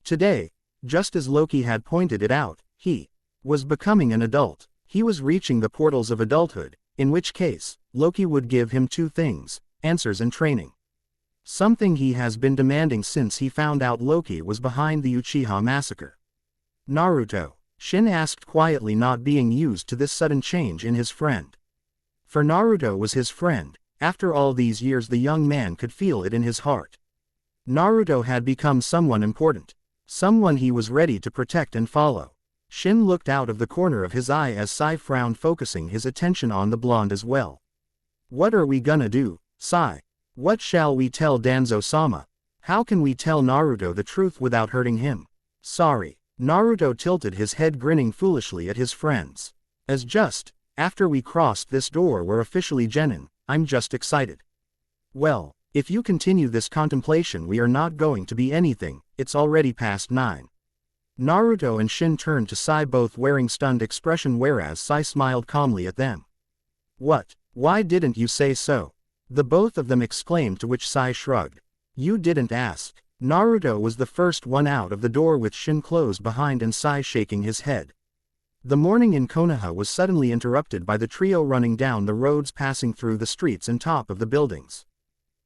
Today, just as Loki had pointed it out, he was becoming an adult. He was reaching the portals of adulthood, in which case, Loki would give him two things: answers and training. Something he has been demanding since he found out Loki was behind the Uchiha massacre. Naruto, Shin asked quietly, not being used to this sudden change in his friend. For Naruto was his friend. After all these years, the young man could feel it in his heart. Naruto had become someone important. Someone he was ready to protect and follow. Shin looked out of the corner of his eye as Sai frowned, focusing his attention on the blonde as well. What are we gonna do, Sai? What shall we tell Danzo-sama? How can we tell Naruto the truth without hurting him? Sorry. Naruto tilted his head, grinning foolishly at his friends. As just after we crossed this door, we're officially genin. I'm just excited. Well, if you continue this contemplation, we are not going to be anything. It's already past 9. Naruto and Shin turned to Sai, both wearing stunned expression, whereas Sai smiled calmly at them. What? Why didn't you say so? The both of them exclaimed, to which Sai shrugged. You didn't ask. Naruto was the first one out of the door, with Shin closed behind and Sai shaking his head. The morning in Konoha was suddenly interrupted by the trio running down the roads, passing through the streets and top of the buildings.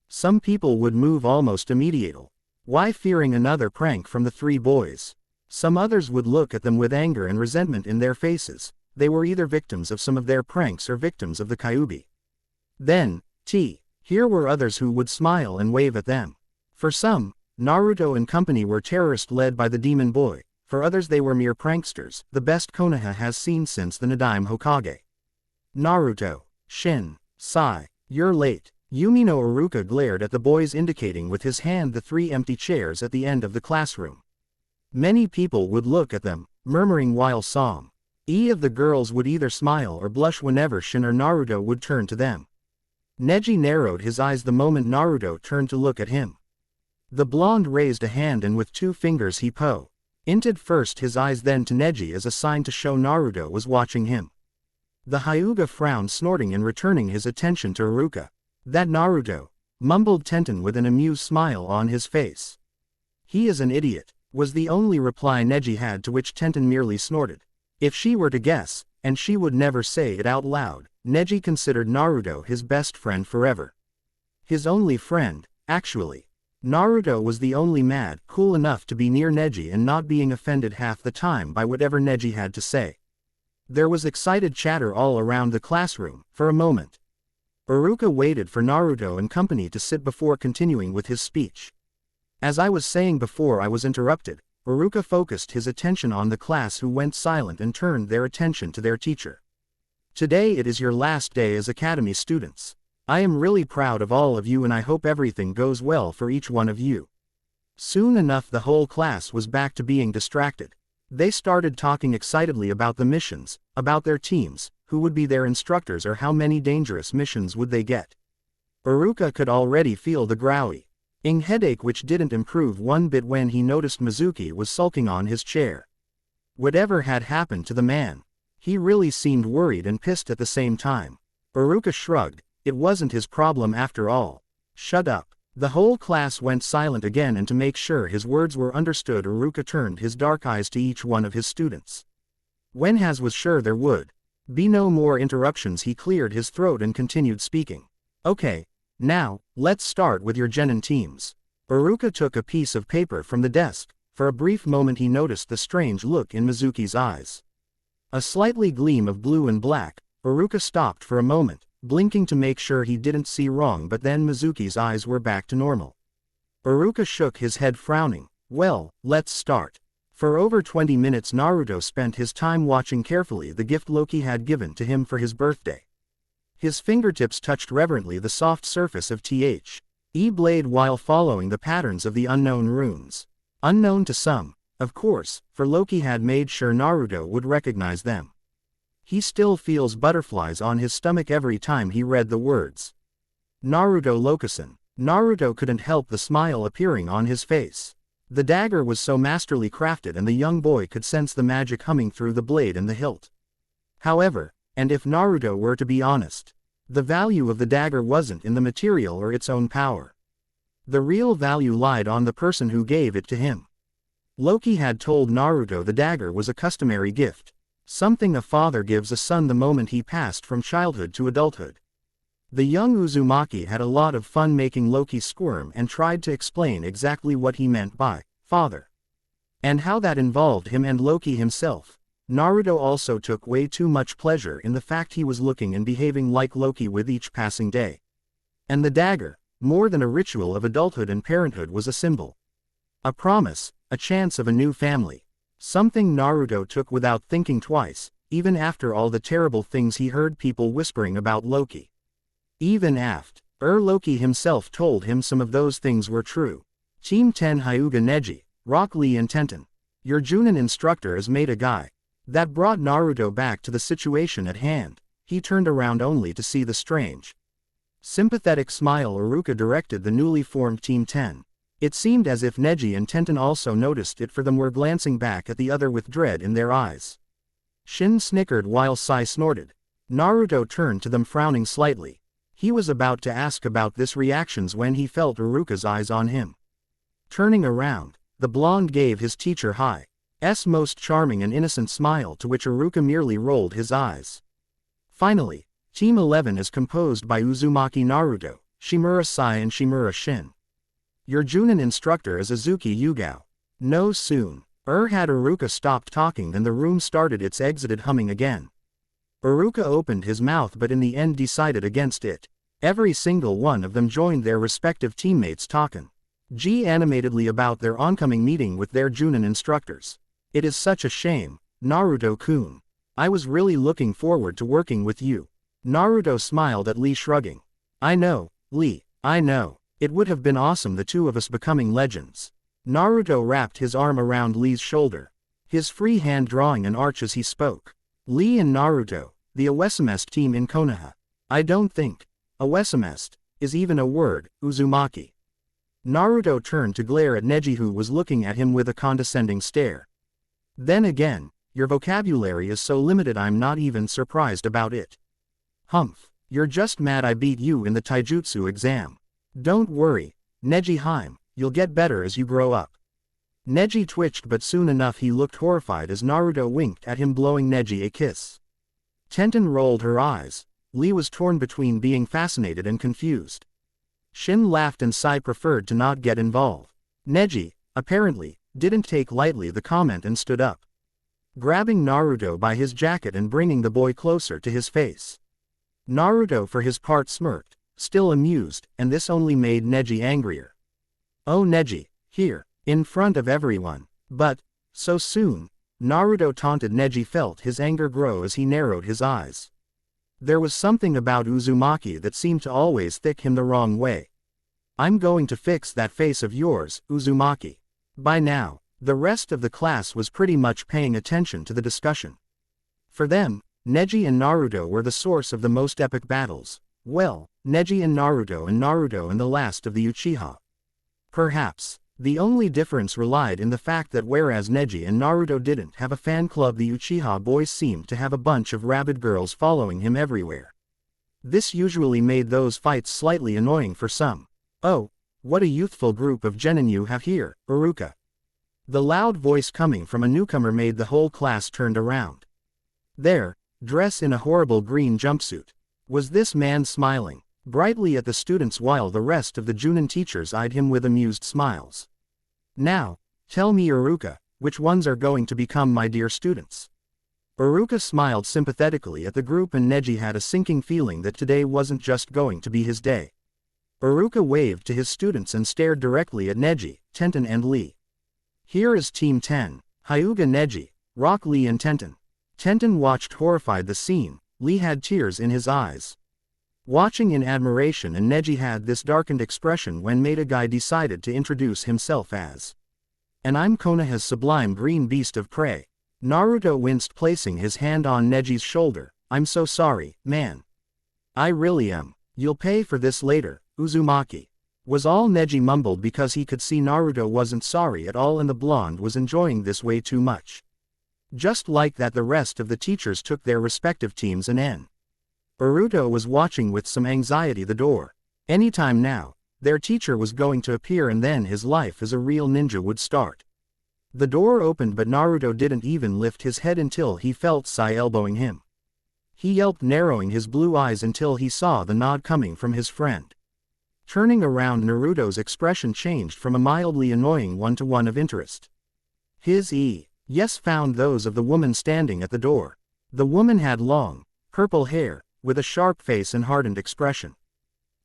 Some people would move almost immediately. Why, fearing another prank from the three boys. Some others would look at them with anger and resentment in their faces. They were either victims of some of their pranks or victims of the Kyuubi. Then, here were others who would smile and wave at them. For some, Naruto and company were terrorists led by the demon boy. For others, they were mere pranksters, the best Konoha has seen since the Nadaime Hokage. Naruto, Shin, Sai, you're late. Yumino Iruka glared at the boys, indicating with his hand the 3 empty chairs at the end of the classroom. Many people would look at them, murmuring, while some of the girls would either smile or blush whenever Shin or Naruto would turn to them. Neji narrowed his eyes the moment Naruto turned to look at him. The blonde raised a hand and with 2 fingers he pointed first his eyes, then to Neji as a sign to show Naruto was watching him. The Hyuga frowned, snorting and returning his attention to Iruka. That Naruto, mumbled Tenten with an amused smile on his face. He is an idiot, was the only reply Neji had, to which Tenten merely snorted. If she were to guess, and she would never say it out loud, Neji considered Naruto his best friend forever. His only friend, actually. Naruto was the only mad cool enough to be near Neji and not being offended half the time by whatever Neji had to say. There was excited chatter all around the classroom. For a moment, Iruka waited for Naruto and company to sit before continuing with his speech. As I was saying before I was interrupted, Iruka focused his attention on the class, who went silent and turned their attention to their teacher. Today it is your last day as Academy students. I am really proud of all of you and I hope everything goes well for each one of you. Soon enough the whole class was back to being distracted. They started talking excitedly about the missions, about their teams, who would be their instructors, or how many dangerous missions would they get. Iruka could already feel the growing headache, which didn't improve one bit when he noticed Mizuki was sulking on his chair. Whatever had happened to the man? He really seemed worried and pissed at the same time. Iruka shrugged. It wasn't his problem after all. Shut up. The whole class went silent again, and to make sure his words were understood, Iruka turned his dark eyes to each one of his students. When Has was sure there would be no more interruptions, he cleared his throat and continued speaking. Okay, now, let's start with your genin teams. Iruka took a piece of paper from the desk. For a brief moment he noticed the strange look in Mizuki's eyes. A slightly gleam of blue and black. Iruka stopped for a moment, blinking to make sure he didn't see wrong, but then Mizuki's eyes were back to normal. Iruka shook his head, frowning. Well, let's start. For over 20 minutes Naruto spent his time watching carefully the gift Loki had given to him for his birthday. His fingertips touched reverently the soft surface of the blade while following the patterns of the unknown runes. Unknown to some, of course, for Loki had made sure Naruto would recognize them. He still feels butterflies on his stomach every time he read the words. Naruto Lokusen. Naruto couldn't help the smile appearing on his face. The dagger was so masterly crafted and the young boy could sense the magic humming through the blade and the hilt. However, and if Naruto were to be honest, the value of the dagger wasn't in the material or its own power. The real value lied on the person who gave it to him. Loki had told Naruto the dagger was a customary gift, something a father gives a son the moment he passed from childhood to adulthood. The young Uzumaki had a lot of fun making Loki squirm and tried to explain exactly what he meant by father, and how that involved him and Loki himself. Naruto also took way too much pleasure in the fact he was looking and behaving like Loki with each passing day. And the dagger, more than a ritual of adulthood and parenthood, was a symbol. A promise, a chance of a new family. Something Naruto took without thinking twice, even after all the terrible things he heard people whispering about Loki. Even after Loki himself told him some of those things were true. Team 10 Hyuga Neji, Rock Lee and Tenten. Your Junin instructor has made a guy. That brought Naruto back to the situation at hand. He turned around only to see the strange, sympathetic smile Iruka directed the newly formed Team 10. It seemed as if Neji and Tenten also noticed it, for them were glancing back at the other with dread in their eyes. Shin snickered while Sai snorted. Naruto turned to them, frowning slightly. He was about to ask about this reactions when he felt Iruka's eyes on him. Turning around, the blonde gave his teacher Hi's most charming and innocent smile, to which Iruka merely rolled his eyes. Finally, Team 11 is composed by Uzumaki Naruto, Shimura Sai and Shimura Shin. Your Junin instructor is Azuki Yugao. No soon had Iruka stopped talking than the room started its exited humming again. Iruka opened his mouth but in the end decided against it. Every single one of them joined their respective teammates talking animatedly about their oncoming meeting with their Junin instructors. It is such a shame, Naruto-kun. I was really looking forward to working with you. Naruto smiled at Lee, shrugging. I know, Lee, I know. It would have been awesome, the two of us becoming legends. Naruto wrapped his arm around Lee's shoulder, his free hand drawing an arch as he spoke. Lee and Naruto, the Awesamest team in Konoha. I don't think Awesamest is even a word, Uzumaki. Naruto turned to glare at Neji, who was looking at him with a condescending stare. Then again, your vocabulary is so limited, I'm not even surprised about it. Humph, you're just mad I beat you in the taijutsu exam. Don't worry, Neji, you'll get better as you grow up. Neji twitched, but soon enough he looked horrified as Naruto winked at him, blowing Neji a kiss. Tenten rolled her eyes. Lee was torn between being fascinated and confused. Shin laughed and Sai preferred to not get involved. Neji, apparently, didn't take lightly the comment and stood up, grabbing Naruto by his jacket and bringing the boy closer to his face. Naruto for his part smirked, still amused, and this only made Neji angrier. Oh Neji, here, in front of everyone. But, so soon? Naruto taunted. Neji felt his anger grow as he narrowed his eyes. There was something about Uzumaki that seemed to always thick him the wrong way. I'm going to fix that face of yours, Uzumaki. By now, the rest of the class was pretty much paying attention to the discussion. For them, Neji and Naruto were the source of the most epic battles. Well, Neji and Naruto and the last of the Uchiha. Perhaps, the only difference relied in the fact that whereas Neji and Naruto didn't have a fan club, the Uchiha boys seemed to have a bunch of rabid girls following him everywhere. This usually made those fights slightly annoying for some. Oh, what a youthful group of genin you have here, Iruka. The loud voice coming from a newcomer made the whole class turned around. There, dressed in a horrible green jumpsuit, was this man smiling brightly at the students while the rest of the Junin teachers eyed him with amused smiles. Now, tell me Iruka, which ones are going to become my dear students? Iruka smiled sympathetically at the group and Neji had a sinking feeling that today wasn't just going to be his day. Iruka waved to his students and stared directly at Neji, Tenten and Lee. Here is Team 10, Hyuga Neji, Rock Lee and Tenten. Tenten watched horrified the scene, Lee had tears in his eyes. Watching in admiration and Neji had this darkened expression when Maida Guy decided to introduce himself as. And I'm Konoha's sublime green beast of prey. Naruto winced placing his hand on Neji's shoulder. I'm so sorry, man. I really am. You'll pay for this later, Uzumaki. Was all Neji mumbled because he could see Naruto wasn't sorry at all and the blonde was enjoying this way too much. Just like that the rest of the teachers took their respective teams and Naruto was watching with some anxiety the door. Anytime now, their teacher was going to appear and then his life as a real ninja would start. The door opened but Naruto didn't even lift his head until he felt Sai elbowing him. He yelped narrowing his blue eyes until he saw the nod coming from his friend. Turning around Naruto's expression changed from a mildly annoying one to one of interest. His yes found those of the woman standing at the door. The woman had long, purple hair, with a sharp face and hardened expression.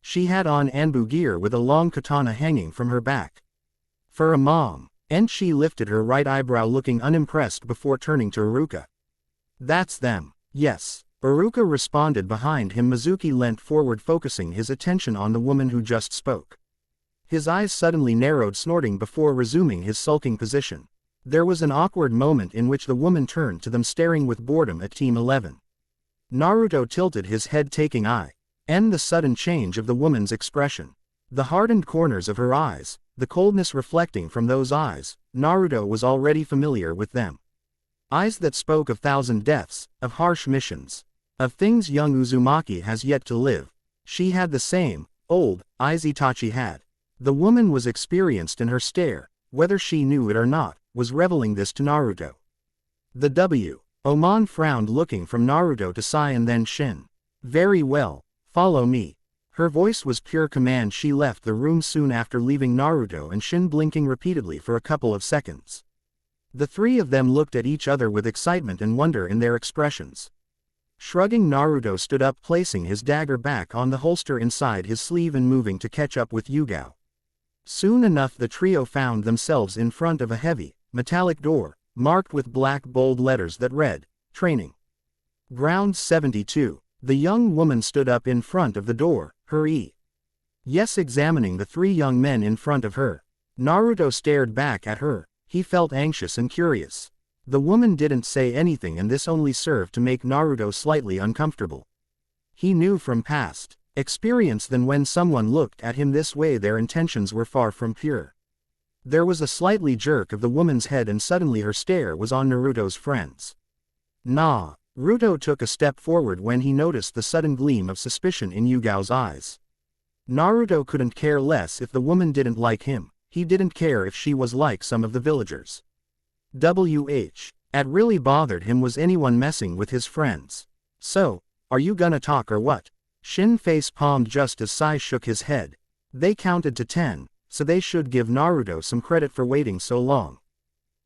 She had on Anbu gear with a long katana hanging from her back. For a mom, and she lifted her right eyebrow looking unimpressed before turning to Iruka. That's them, yes. Iruka responded behind him. Mizuki leant forward focusing his attention on the woman who just spoke. His eyes suddenly narrowed snorting before resuming his sulking position. There was an awkward moment in which the woman turned to them staring with boredom at Team 11. Naruto tilted his head taking and the sudden change of the woman's expression. The hardened corners of her eyes, the coldness reflecting from those eyes, Naruto was already familiar with them. Eyes that spoke of thousand deaths, of harsh missions, of things young Uzumaki has yet to live. She had the same, old, eyes Itachi had. The woman was experienced and her stare, whether she knew it or not, was revealing this to Naruto. The W. Oman frowned looking from Naruto to Sai and then Shin. Very well, follow me. Her voice was pure command. She left the room soon after leaving Naruto and Shin blinking repeatedly for a couple of seconds. The three of them looked at each other with excitement and wonder in their expressions. Shrugging, Naruto stood up placing his dagger back on the holster inside his sleeve and moving to catch up with Yugao. Soon enough the trio found themselves in front of a heavy, metallic door, marked with black bold letters that read, Training Ground 72. The young woman stood up in front of the door, her yes examining the three young men in front of her. Naruto stared back at her, he felt anxious and curious. The woman didn't say anything and this only served to make Naruto slightly uncomfortable. He knew from past experience that when someone looked at him this way their intentions were far from pure. There was a slightly jerk of the woman's head and suddenly her stare was on Naruto's friends. Naruto took a step forward when he noticed the sudden gleam of suspicion in Yugao's eyes. Naruto couldn't care less if the woman didn't like him, he didn't care if she was like some of the villagers. It really bothered him was anyone messing with his friends. So, are you gonna talk or what? Shin face palmed just as Sai shook his head. They counted to 10. So they should give Naruto some credit for waiting so long.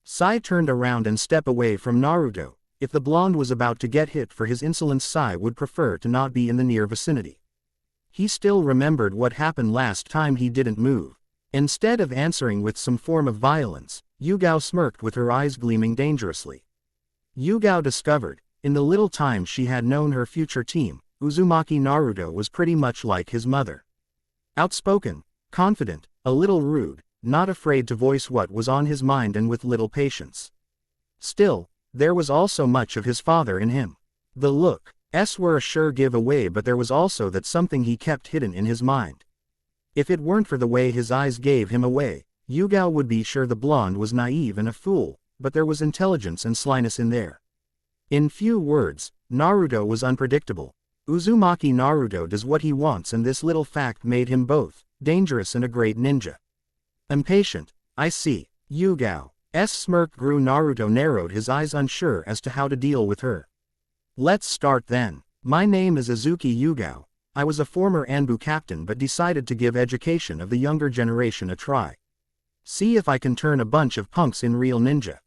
Sai turned around and stepped away from Naruto. If the blonde was about to get hit for his insolence, Sai would prefer to not be in the near vicinity. He still remembered what happened last time he didn't move. Instead of answering with some form of violence, Yugao smirked with her eyes gleaming dangerously. Yugao discovered, in the little time she had known her future team, Uzumaki Naruto was pretty much like his mother. Outspoken, confident, a little rude, not afraid to voice what was on his mind and with little patience. Still, there was also much of his father in him. The looks were a sure giveaway but there was also that something he kept hidden in his mind. If it weren't for the way his eyes gave him away, Yugao would be sure the blonde was naive and a fool, but there was intelligence and slyness in there. In few words, Naruto was unpredictable. Uzumaki Naruto does what he wants and this little fact made him both dangerous and a great ninja. Impatient, I see. Yugao's smirk grew. Naruto narrowed his eyes unsure as to how to deal with her. Let's start then. My name is Azuki Yugao. I was a former Anbu captain but decided to give education of the younger generation a try. See if I can turn a bunch of punks in real ninja.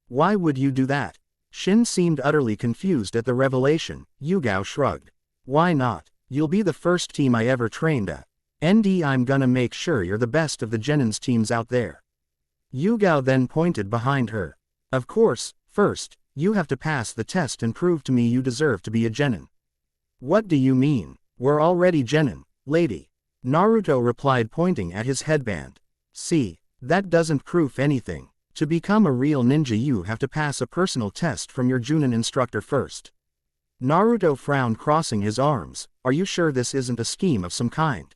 Why would you do that? Shin seemed utterly confused at the revelation. Yugao shrugged. Why not? You'll be the first team I ever trained at. I'm gonna make sure you're the best of the Genin's teams out there. Yugao then pointed behind her. Of course, first, you have to pass the test and prove to me you deserve to be a Genin. What do you mean? We're already Genin, lady. Naruto replied pointing at his headband. See, that doesn't prove anything. To become a real ninja you have to pass a personal test from your Junin instructor first. Naruto frowned, crossing his arms. Are you sure this isn't a scheme of some kind?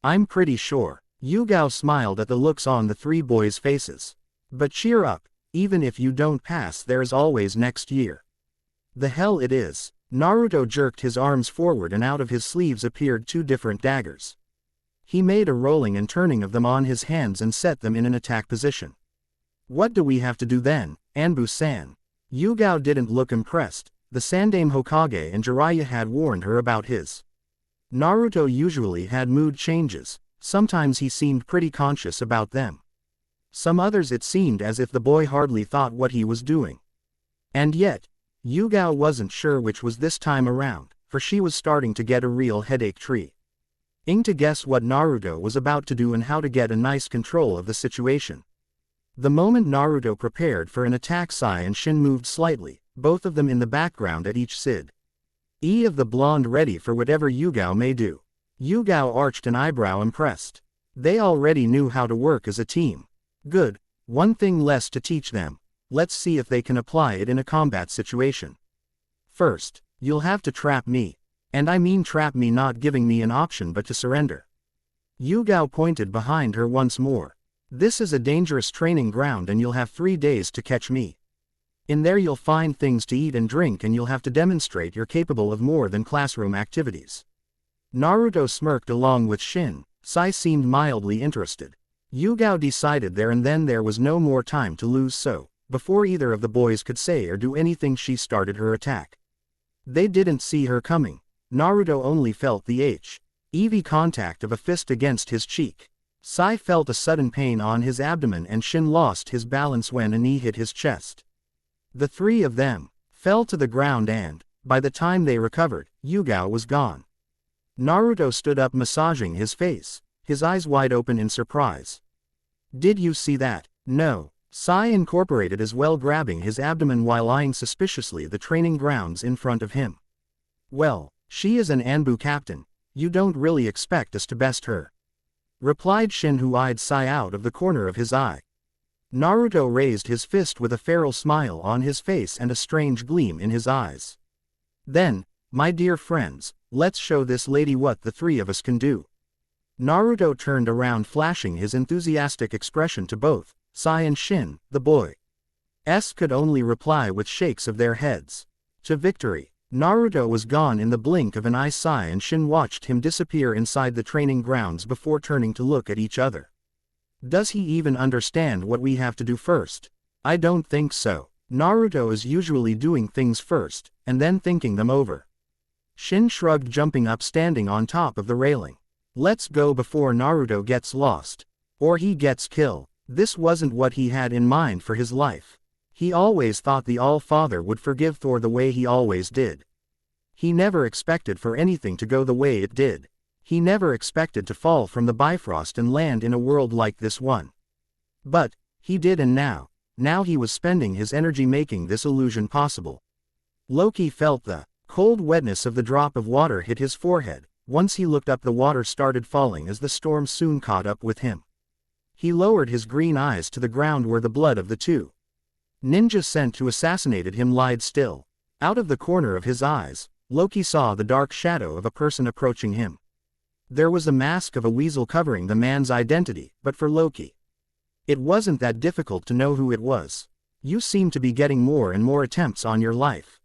I'm pretty sure. Yugao smiled at the looks on the three boys' faces. But cheer up, even if you don't pass there is always next year. The hell it is. Naruto jerked his arms forward and out of his sleeves appeared two different daggers. He made a rolling and turning of them on his hands and set them in an attack position. What do we have to do then, Anbu-san? Yugao didn't look impressed. The Sandaime Hokage and Jiraiya had warned her about his. Naruto usually had mood changes, sometimes he seemed pretty conscious about them. Some others it seemed as if the boy hardly thought what he was doing. And yet, Yugao wasn't sure which was this time around, for she was starting to get a real headache tree. To guess what Naruto was about to do and how to get a nice control of the situation. The moment Naruto prepared for an attack, Sai and Shin moved slightly, both of them in the background at each side. Of the blonde ready for whatever Yugao may do. Yugao arched an eyebrow, impressed. They already knew how to work as a team. Good, one thing less to teach them. Let's see if they can apply it in a combat situation. First, you'll have to trap me. And I mean trap me, not giving me an option but to surrender. Yugao pointed behind her once more. This is a dangerous training ground and you'll have 3 days to catch me. In there you'll find things to eat and drink and you'll have to demonstrate you're capable of more than classroom activities. Naruto smirked along with Shin. Sai seemed mildly interested. Yugao decided there and then there was no more time to lose, so, before either of the boys could say or do anything, she started her attack. They didn't see her coming. Naruto only felt the heavy contact of a fist against his cheek. Sai felt a sudden pain on his abdomen and Shin lost his balance when a knee hit his chest. The three of them fell to the ground and, by the time they recovered, Yugao was gone. Naruto stood up, massaging his face, his eyes wide open in surprise. Did you see that? No. Sai incorporated as well, grabbing his abdomen while eyeing suspiciously the training grounds in front of him. Well, she is an Anbu captain. You don't really expect us to best her, replied Shin, who eyed Sai out of the corner of his eye. Naruto raised his fist with a feral smile on his face and a strange gleam in his eyes. Then, my dear friends, let's show this lady what the three of us can do. Naruto turned around, flashing his enthusiastic expression to both Sai and Shin. The boys could only reply with shakes of their heads. To victory. Naruto was gone in the blink of an eye. Sai and Shin watched him disappear inside the training grounds before turning to look at each other. Does he even understand what we have to do first? I don't think so. Naruto is usually doing things first, and then thinking them over. Shin shrugged, jumping up, standing on top of the railing. Let's go before Naruto gets lost. Or he gets killed. This wasn't what he had in mind for his life. He always thought the All-Father would forgive Thor the way he always did. He never expected for anything to go the way it did. He never expected to fall from the Bifrost and land in a world like this one. But, he did, and now he was spending his energy making this illusion possible. Loki felt the cold wetness of the drop of water hit his forehead. Once he looked up, the water started falling as the storm soon caught up with him. He lowered his green eyes to the ground where the blood of the two ninjas sent to assassinate him lied still. Out of the corner of his eyes, Loki saw the dark shadow of a person approaching him. There was a mask of a weasel covering the man's identity, but for Loki, it wasn't that difficult to know who it was. You seem to be getting more and more attempts on your life.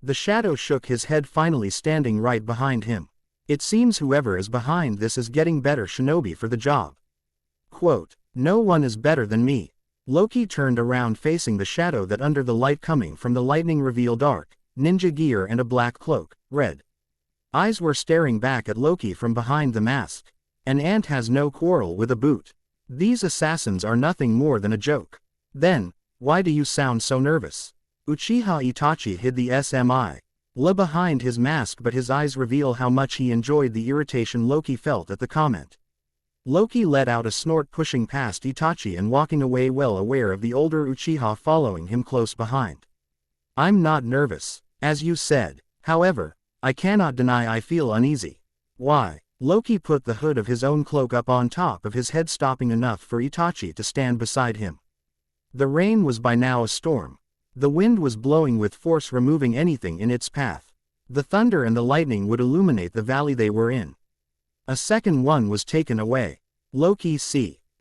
The shadow shook his head, finally standing right behind him. It seems whoever is behind this is getting better shinobi for the job. Quote, no one is better than me. Loki turned around, facing the shadow that under the light coming from the lightning revealed arc. ninja gear and a black cloak, red eyes were staring back at Loki from behind the mask. An ant has no quarrel with a boot. These assassins are nothing more than a joke. Then, why do you sound so nervous? Uchiha Itachi hid the SMI behind his mask, but his eyes reveal how much he enjoyed the irritation Loki felt at the comment. Loki let out a snort, pushing past Itachi and walking away, well aware of the older Uchiha following him close behind. I'm not nervous, as you said. However, I cannot deny I feel uneasy. Why? Loki put the hood of his own cloak up on top of his head, stopping enough for Itachi to stand beside him. The rain was by now a storm. The wind was blowing with force, removing anything in its path. The thunder and the lightning would illuminate the valley they were in. A second one was taken away. Loki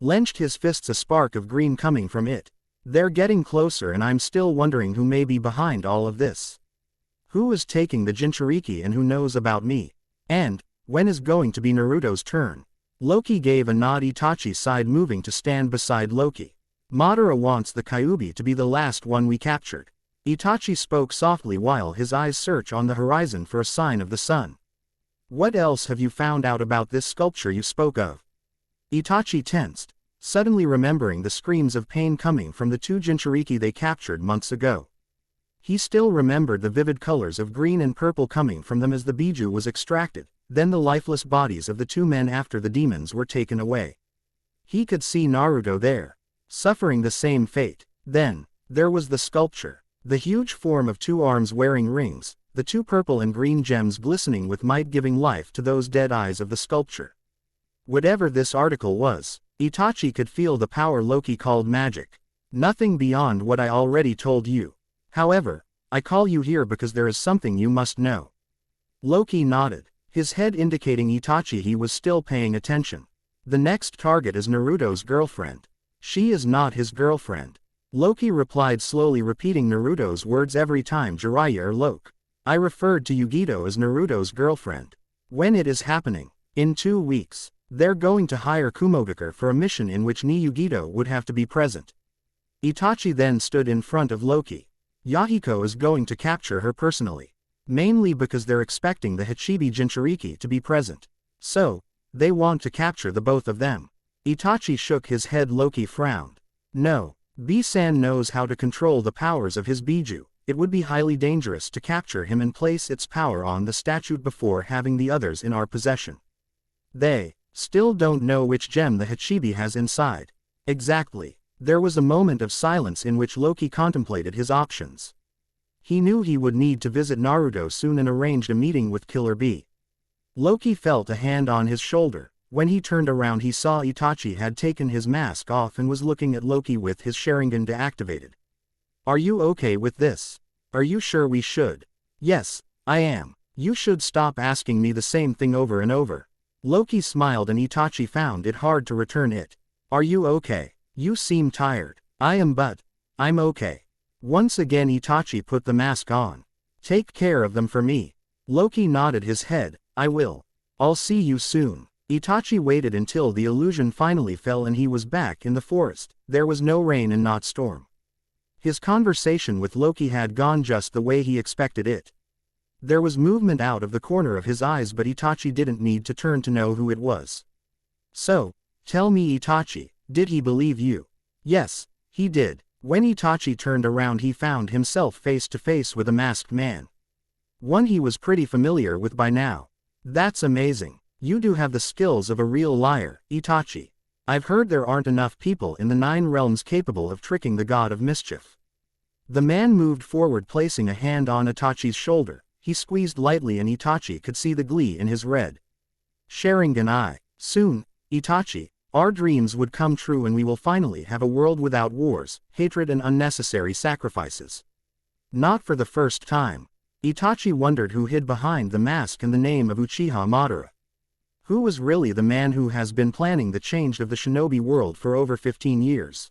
clenched his fists, a spark of green coming from it. They're getting closer, and I'm still wondering who may be behind all of this. Who is taking the Jinchuriki and who knows about me? And when is going to be Naruto's turn? Loki gave a nod. Itachi sighed, moving to stand beside Loki. Madara wants the Kyuubi to be the last one we captured. Itachi spoke softly while his eyes search on the horizon for a sign of the sun. What else have you found out about this sculpture you spoke of? Itachi tensed, suddenly remembering the screams of pain coming from the two Jinchuriki they captured months ago. He still remembered the vivid colors of green and purple coming from them as the Biju was extracted, then the lifeless bodies of the two men after the demons were taken away. He could see Naruto there, suffering the same fate. Then, there was the sculpture. The huge form of two arms wearing rings, the two purple and green gems glistening with might, giving life to those dead eyes of the sculpture. Whatever this article was, Itachi could feel the power Loki called magic. Nothing beyond what I already told you. However, I call you here because there is something you must know. Loki nodded, his head indicating Itachi he was still paying attention. The next target is Naruto's girlfriend. She is not his girlfriend. Loki replied slowly, repeating Naruto's words every time. Jiraiya or Loke. I referred to Yugito as Naruto's girlfriend. When it is happening? In 2 weeks. They're going to hire Kumogakure for a mission in which Ni Yugito would have to be present. Itachi then stood in front of Loki. Yahiko is going to capture her personally. Mainly because they're expecting the Hachibi Jinchuriki to be present. So, they want to capture the both of them. Itachi shook his head. Loki frowned. No, B-san knows how to control the powers of his Biju. It would be highly dangerous to capture him and place its power on the statue before having the others in our possession. They still don't know which gem the Hachibi has inside. Exactly. There was a moment of silence in which Loki contemplated his options. He knew he would need to visit Naruto soon and arranged a meeting with Killer Bee. Loki felt a hand on his shoulder. When he turned around, he saw Itachi had taken his mask off and was looking at Loki with his Sharingan deactivated. Are you okay with this? Are you sure we should? Yes, I am. You should stop asking me the same thing over and over. Loki smiled and Itachi found it hard to return it. Are you okay? You seem tired. I am, but I'm okay. Once again Itachi put the mask on. Take care of them for me. Loki nodded his head. I will. I'll see you soon. Itachi waited until the illusion finally fell and he was back in the forest. There was no rain and not storm. His conversation with Loki had gone just the way he expected it. There was movement out of the corner of his eyes, but Itachi didn't need to turn to know who it was. So, tell me Itachi, did he believe you? Yes, he did. When Itachi turned around he found himself face to face with a masked man. One he was pretty familiar with by now. That's amazing. You do have the skills of a real liar, Itachi. I've heard there aren't enough people in the 9 realms capable of tricking the god of mischief. The man moved forward, placing a hand on Itachi's shoulder. He squeezed lightly and Itachi could see the glee in his red Sharingan eye. Soon, Itachi, our dreams would come true and we will finally have a world without wars, hatred and unnecessary sacrifices. Not for the first time. Itachi wondered who hid behind the mask and the name of Uchiha Madara. Who was really the man who has been planning the change of the shinobi world for over 15 years?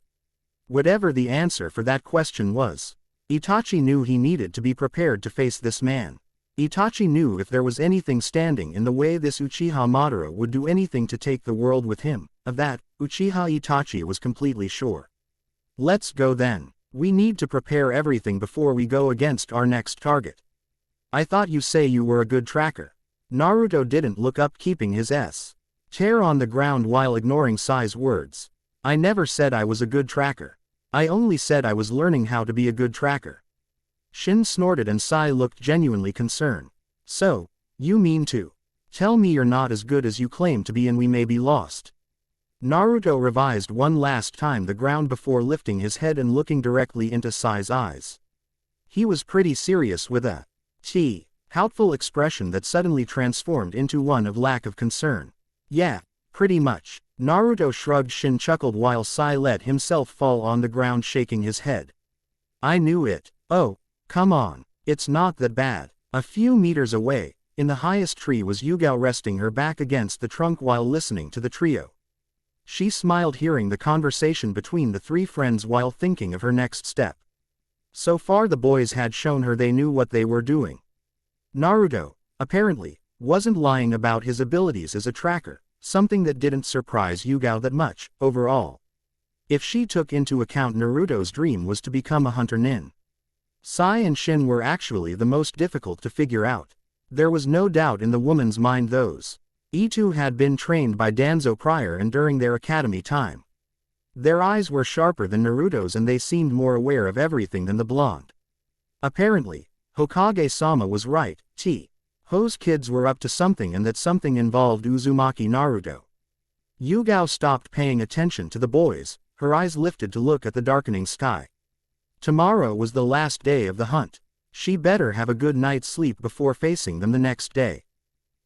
Whatever the answer for that question was, Itachi knew he needed to be prepared to face this man. Itachi knew if there was anything standing in the way, this Uchiha Madara would do anything to take the world with him. Of that, Uchiha Itachi was completely sure. Let's go then. We need to prepare everything before we go against our next target. I thought you say you were a good tracker. Naruto didn't look up, keeping his tear on the ground while ignoring Sai's words. I never said I was a good tracker. I only said I was learning how to be a good tracker. Shin snorted and Sai looked genuinely concerned. So, you mean to tell me you're not as good as you claim to be and we may be lost? Naruto revised one last time the ground before lifting his head and looking directly into Sai's eyes. He was pretty serious with a doubtful expression that suddenly transformed into one of lack of concern. Yeah, pretty much. Naruto shrugged. Shin chuckled while Sai let himself fall on the ground, shaking his head. I knew it. Oh, come on. It's not that bad. A few meters away, in the highest tree, was Yugao resting her back against the trunk while listening to the trio. She smiled hearing the conversation between the three friends while thinking of her next step. So far the boys had shown her they knew what they were doing. Naruto, apparently, wasn't lying about his abilities as a tracker, something that didn't surprise Yugao that much, overall. If she took into account Naruto's dream was to become a hunter nin. Sai and Shin were actually the most difficult to figure out. There was no doubt in the woman's mind those two had been trained by Danzo prior and during their academy time. Their eyes were sharper than Naruto's and they seemed more aware of everything than the blonde. Apparently, Hokage-sama was right, Ho's kids were up to something and that something involved Uzumaki Naruto. Yugao stopped paying attention to the boys, her eyes lifted to look at the darkening sky. Tomorrow was the last day of the hunt. She better have a good night's sleep before facing them the next day.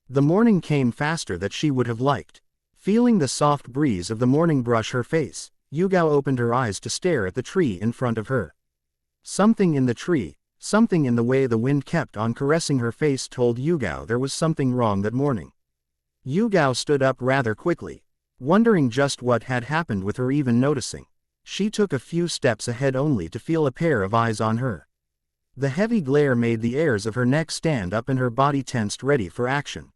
The morning came faster than she would have liked. Feeling the soft breeze of the morning brush her face, Yugao opened her eyes to stare at the tree in front of her. Something in the tree, something in the way the wind kept on caressing her face told Yugao there was something wrong that morning. Yugao stood up rather quickly, wondering just what had happened with her, even noticing. She took a few steps ahead only to feel a pair of eyes on her. The heavy glare made the hairs of her neck stand up and her body tensed, ready for action.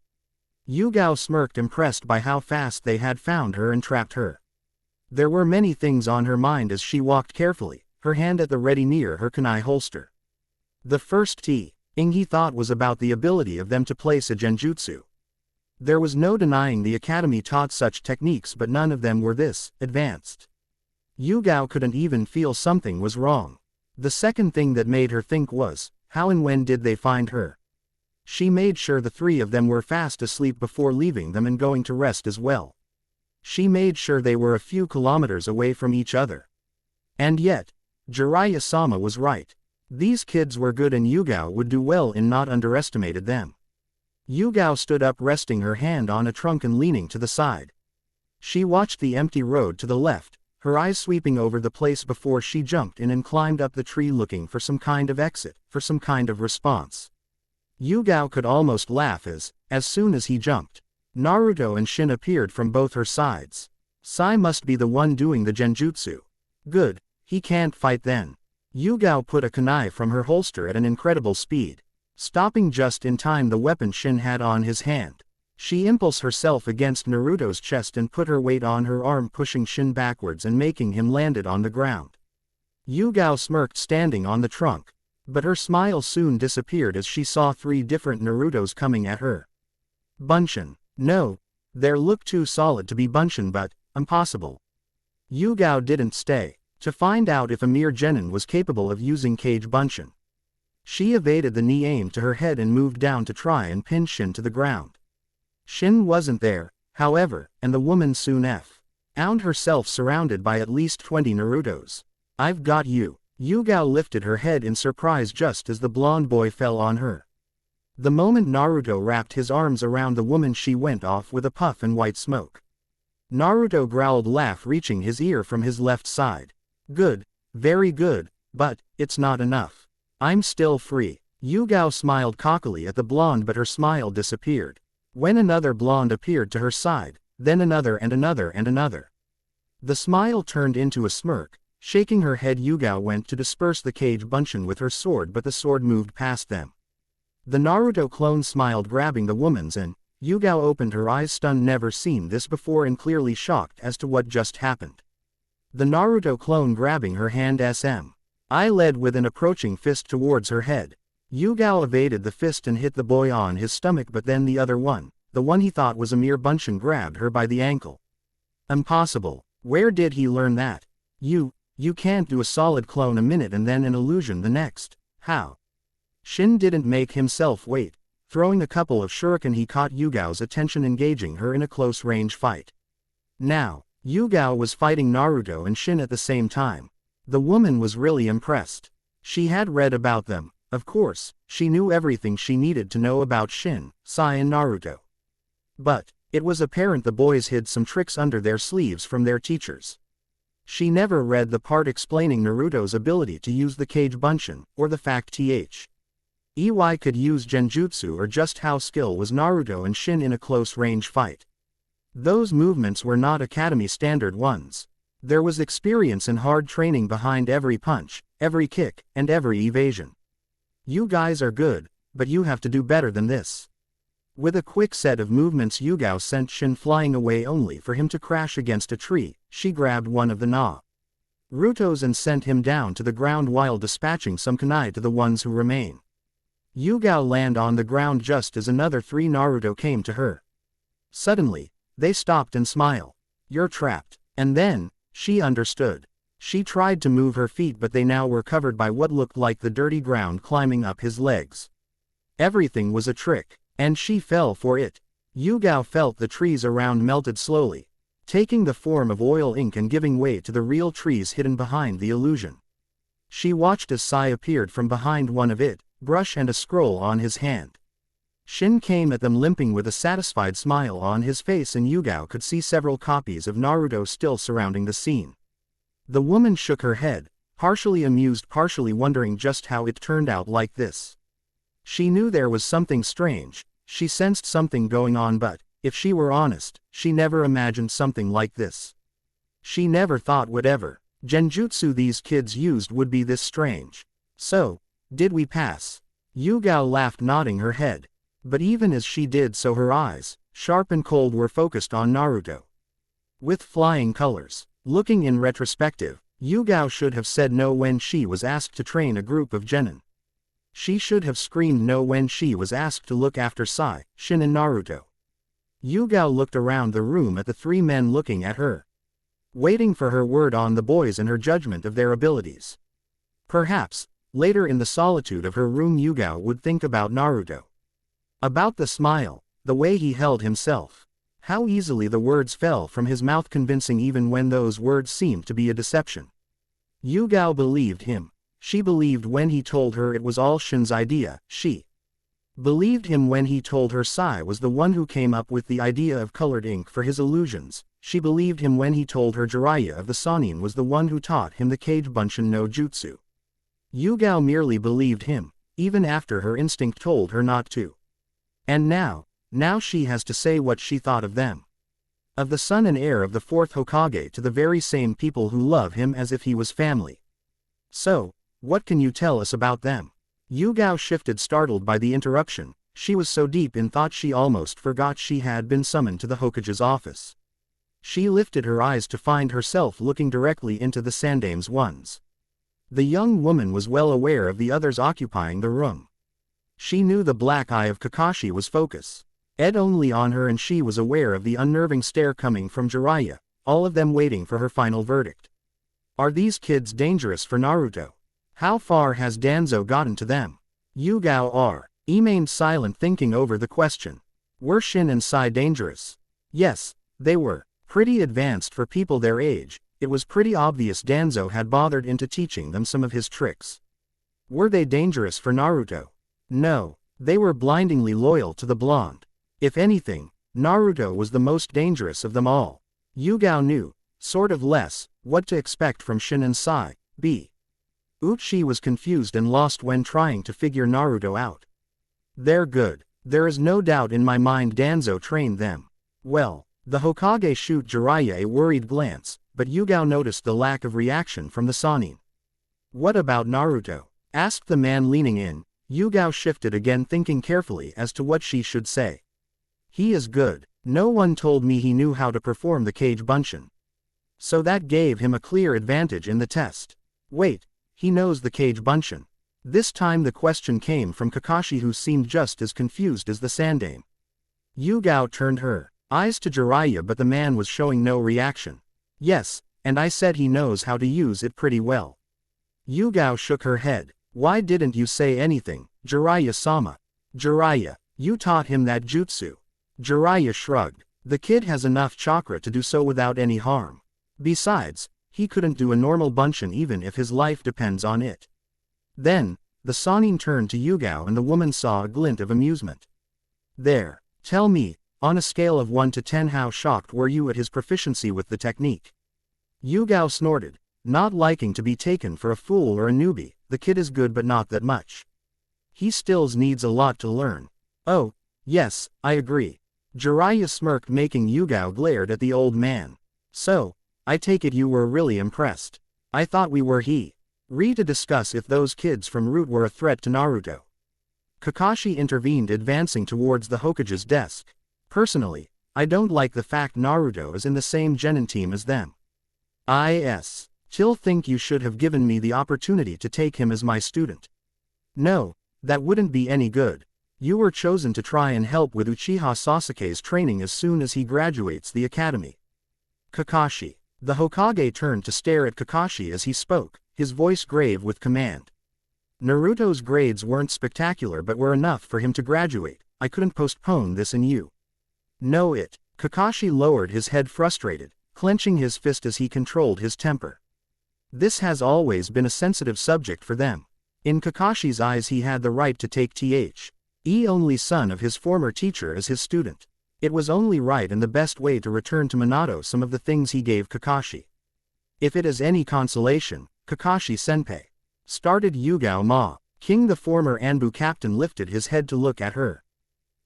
Yugao smirked, impressed by how fast they had found her and trapped her. There were many things on her mind as she walked carefully, her hand at the ready near her kunai holster. The first thing he thought was about the ability of them to place a genjutsu. There was no denying the academy taught such techniques, but none of them were this advanced. Yugao couldn't even feel something was wrong. The second thing that made her think was, how and when did they find her? She made sure the three of them were fast asleep before leaving them and going to rest as well. She made sure they were a few kilometers away from each other. And yet, Jiraiya-sama was right. These kids were good and Yugao would do well in not underestimated them. Yugao stood up, resting her hand on a trunk and leaning to the side. She watched the empty road to the left, her eyes sweeping over the place before she jumped in and climbed up the tree, looking for some kind of exit, for some kind of response. Yugao could almost laugh as soon as he jumped, Naruto and Shin appeared from both her sides. Sai must be the one doing the genjutsu. Good, he can't fight then. Yugao put a kunai from her holster at an incredible speed, stopping just in time the weapon Shin had on his hand. She impulsed herself against Naruto's chest and put her weight on her arm, pushing Shin backwards and making him landed on the ground. Yugao smirked, standing on the trunk. But her smile soon disappeared as she saw three different Narutos coming at her. Bunshin. No, they looked too solid to be Bunshin, but impossible. Yugao didn't stay to find out if a mere genin was capable of using Kage Bunshin. She evaded the knee aim to her head and moved down to try and pin Shin to the ground. Shin wasn't there, however, and the woman soon found herself surrounded by at least 20 Narutos. I've got you. Yugao lifted her head in surprise just as the blonde boy fell on her. The moment Naruto wrapped his arms around the woman, she went off with a puff and white smoke. Naruto growled, laugh reaching his ear from his left side. Good, very good, but it's not enough. I'm still free. Yugao smiled cockily at the blonde, but her smile disappeared when another blonde appeared to her side, then another and another and another. The smile turned into a smirk. Shaking her head, Yugao went to disperse the Kage Bunshin with her sword, but the sword moved past them. The Naruto clone smiled, grabbing the woman's, and Yugao opened her eyes, stunned, never seen this before and clearly shocked as to what just happened. The Naruto clone grabbing her hand, I led with an approaching fist towards her head. Yugao evaded the fist and hit the boy on his stomach, but then the other one, the one he thought was a mere bunshin, grabbed her by the ankle. Impossible. Where did he learn that? You can't do a solid clone a minute and then an illusion the next. How? Shin didn't make himself wait. Throwing a couple of shuriken, he caught Yugao's attention, engaging her in a close-range fight. Now, Yugao was fighting Naruto and Shin at the same time. The woman was really impressed. She had read about them. Of course, she knew everything she needed to know about Shin, Sai and Naruto. But it was apparent the boys hid some tricks under their sleeves from their teachers. She never read the part explaining Naruto's ability to use the Kage Bunshin, or the fact EY could use Genjutsu, or just how skilled was Naruto and Shin in a close-range fight. Those movements were not academy standard ones. There was experience and hard training behind every punch, every kick, and every evasion. You guys are good, but you have to do better than this. With a quick set of movements, Yugao sent Shin flying away, only for him to crash against a tree. She grabbed one of the Naruto's and sent him down to the ground while dispatching some kunai to the ones who remain. Yugao landed on the ground just as another 3 Naruto came to her. Suddenly, they stopped and smiled. You're trapped. And then, she understood. She tried to move her feet, but they now were covered by what looked like the dirty ground climbing up his legs. Everything was a trick, and she fell for it. Yugao felt the trees around melted slowly, taking the form of oil ink and giving way to the real trees hidden behind the illusion. She watched as Sai appeared from behind one of it, brush and a scroll on his hand. Shin came at them limping with a satisfied smile on his face, and Yugao could see several copies of Naruto still surrounding the scene. The woman shook her head, partially amused, partially wondering just how it turned out like this. She knew there was something strange, she sensed something going on, but, if she were honest, she never imagined something like this. She never thought whatever Genjutsu these kids used would be this strange. So, did we pass? Yugao laughed, nodding her head. But even as she did so, her eyes, sharp and cold, were focused on Naruto. With flying colors. Looking in retrospective, Yugao should have said no when she was asked to train a group of genin. She should have screamed no when she was asked to look after Sai, Shin and Naruto. Yugao looked around the room at the 3 men looking at her, waiting for her word on the boys and her judgment of their abilities. Perhaps, later in the solitude of her room, Yugao would think about Naruto. About the smile, the way he held himself. How easily the words fell from his mouth, convincing even when those words seemed to be a deception. Yugao believed him. She believed when he told her it was all Shin's idea. She believed him when he told her Sai was the one who came up with the idea of colored ink for his illusions. She believed him when he told her Jiraiya of the Sannin was the one who taught him the Kage Bunshin no Jutsu. Yugao merely believed him, even after her instinct told her not to. And now she has to say what she thought of them. Of the son and heir of the 4th Hokage, to the very same people who love him as if he was family. So, what can you tell us about them? Yugao shifted, startled by the interruption. She was so deep in thought she almost forgot she had been summoned to the Hokage's office. She lifted her eyes to find herself looking directly into the Sandame's ones. The young woman was well aware of the others occupying the room. She knew the black eye of Kakashi was focused only on her, and she was aware of the unnerving stare coming from Jiraiya, all of them waiting for her final verdict. Are these kids dangerous for Naruto? How far has Danzo gotten to them? Yugao remained silent, thinking over the question. Were Shin and Sai dangerous? Yes, they were. Pretty advanced for people their age. It was pretty obvious Danzo had bothered into teaching them some of his tricks. Were they dangerous for Naruto? No, they were blindingly loyal to the blonde. If anything, Naruto was the most dangerous of them all. Yugao knew, sort of less, what to expect from Shin and Sai. She was confused and lost when trying to figure Naruto out. They're good. There is no doubt in my mind Danzo trained them. Well, the Hokage shoot Jiraiya a worried glance, but Yugao noticed the lack of reaction from the Sannin. What about Naruto? Asked the man leaning in. Yugao shifted again, thinking carefully as to what she should say. He is good. No one told me he knew how to perform the Kage Bunshin. So that gave him a clear advantage in the test. Wait, he knows the Kage Bunshin. This time the question came from Kakashi, who seemed just as confused as the Sandame. Yugao turned her eyes to Jiraiya, but the man was showing no reaction. Yes, and I said he knows how to use it pretty well. Yugao shook her head. Why didn't you say anything, Jiraiya-sama? Jiraiya, you taught him that jutsu. Jiraiya shrugged. The kid has enough chakra to do so without any harm. Besides, he couldn't do a normal bunshin even if his life depends on it. Then, the Sannin turned to Yugao and the woman saw a glint of amusement. There. Tell me, on a scale of 1 to 10, how shocked were you at his proficiency with the technique? Yugao snorted, not liking to be taken for a fool or a newbie. The kid is good but not that much. He still needs a lot to learn. Oh, yes, I agree. Jiraiya smirked, making Yugao glared at the old man. So, I take it you were really impressed. I thought we were to discuss if those kids from Root were a threat to Naruto. Kakashi intervened, advancing towards the Hokage's desk. Personally, I don't like the fact Naruto is in the same genin team as them. I still think you should have given me the opportunity to take him as my student. No, that wouldn't be any good. You were chosen to try and help with Uchiha Sasuke's training as soon as he graduates the academy. Kakashi. The Hokage turned to stare at Kakashi as he spoke, his voice grave with command. Naruto's grades weren't spectacular but were enough for him to graduate. I couldn't postpone this and you know it. Kakashi lowered his head, frustrated, clenching his fist as he controlled his temper. This has always been a sensitive subject for them. In Kakashi's eyes he had the right to take the only son of his former teacher as his student. It was only right and the best way to return to Minato some of the things he gave Kakashi. If it is any consolation, Kakashi-senpai. Started Yugao Ma. King, the former Anbu captain, lifted his head to look at her.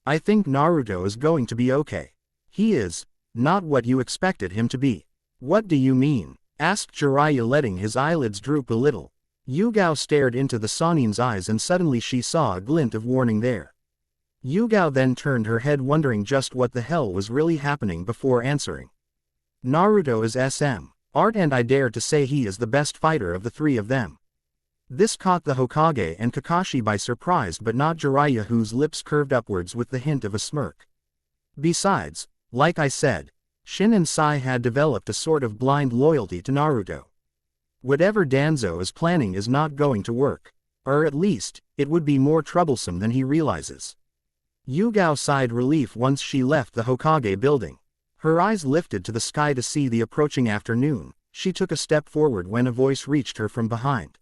I think Naruto is going to be okay. He is not what you expected him to be. What do you mean? Asked Jiraiya, letting his eyelids droop a little. Yugao stared into the Sannin's eyes and suddenly she saw a glint of warning there. Yugao then turned her head, wondering just what the hell was really happening before answering. Naruto is art and I dare to say he is the best fighter of the three of them. This caught the Hokage and Kakashi by surprise, but not Jiraiya, whose lips curved upwards with the hint of a smirk. Besides, like I said, Shin and Sai had developed a sort of blind loyalty to Naruto. Whatever Danzo is planning is not going to work. Or at least, it would be more troublesome than he realizes. Yugao sighed relief once she left the Hokage building. Her eyes lifted to the sky to see the approaching afternoon. She took a step forward when a voice reached her from behind.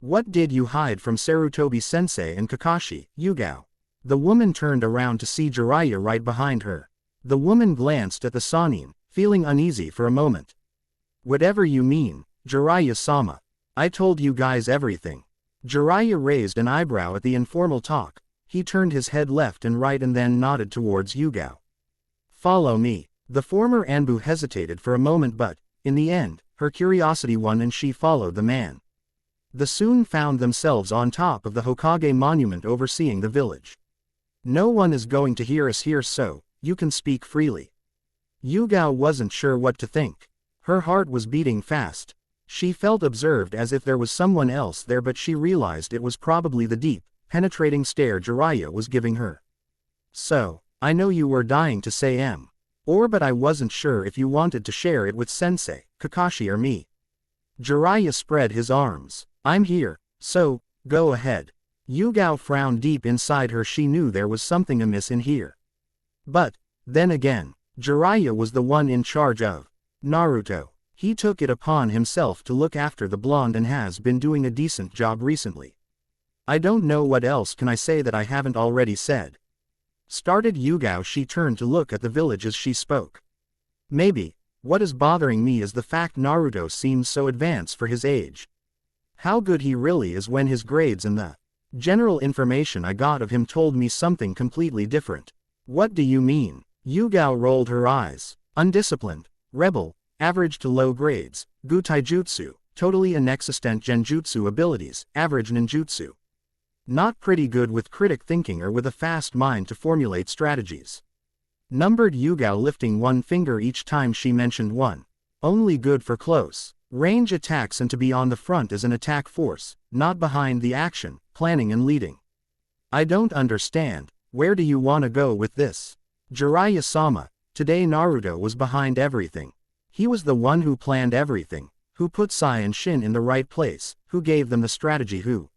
What did you hide from Sarutobi-sensei and Kakashi, Yugao? The woman turned around to see Jiraiya right behind her. The woman glanced at the Sannin, feeling uneasy for a moment. Whatever you mean, Jiraiya-sama. I told you guys everything. Jiraiya raised an eyebrow at the informal talk. He turned his head left and right and then nodded towards Yugao. Follow me. The former Anbu hesitated for a moment, but, in the end, her curiosity won and she followed the man. They soon found themselves on top of the Hokage monument overseeing the village. No one is going to hear us here, so you can speak freely. Yugao wasn't sure what to think. Her heart was beating fast. She felt observed as if there was someone else there, but she realized it was probably the deep, penetrating stare Jiraiya was giving her. So, I know you were dying to say but I wasn't sure if you wanted to share it with Sensei, Kakashi, or me. Jiraiya spread his arms. I'm here, so, go ahead. Yugao frowned deep inside her. She knew there was something amiss in here. But, then again, Jiraiya was the one in charge of Naruto. He took it upon himself to look after the blonde and has been doing a decent job recently. I don't know what else can I say that I haven't already said. Started Yugao. She turned to look at the village as she spoke. Maybe, what is bothering me is the fact Naruto seems so advanced for his age. How good he really is when his grades and the general information I got of him told me something completely different. What do you mean? Yugao rolled her eyes. Undisciplined, rebel, average to low grades, Gutaijutsu, totally inexistent genjutsu abilities, average ninjutsu. Not pretty good with critic thinking or with a fast mind to formulate strategies. Numbered Yugao, lifting one finger each time she mentioned one. Only good for close range attacks and to be on the front as an attack force, not behind the action, planning and leading. I don't understand, where do you wanna go with this? Jiraiya-sama, today Naruto was behind everything. He was the one who planned everything, who put Sai and Shin in the right place, who gave them the strategy who.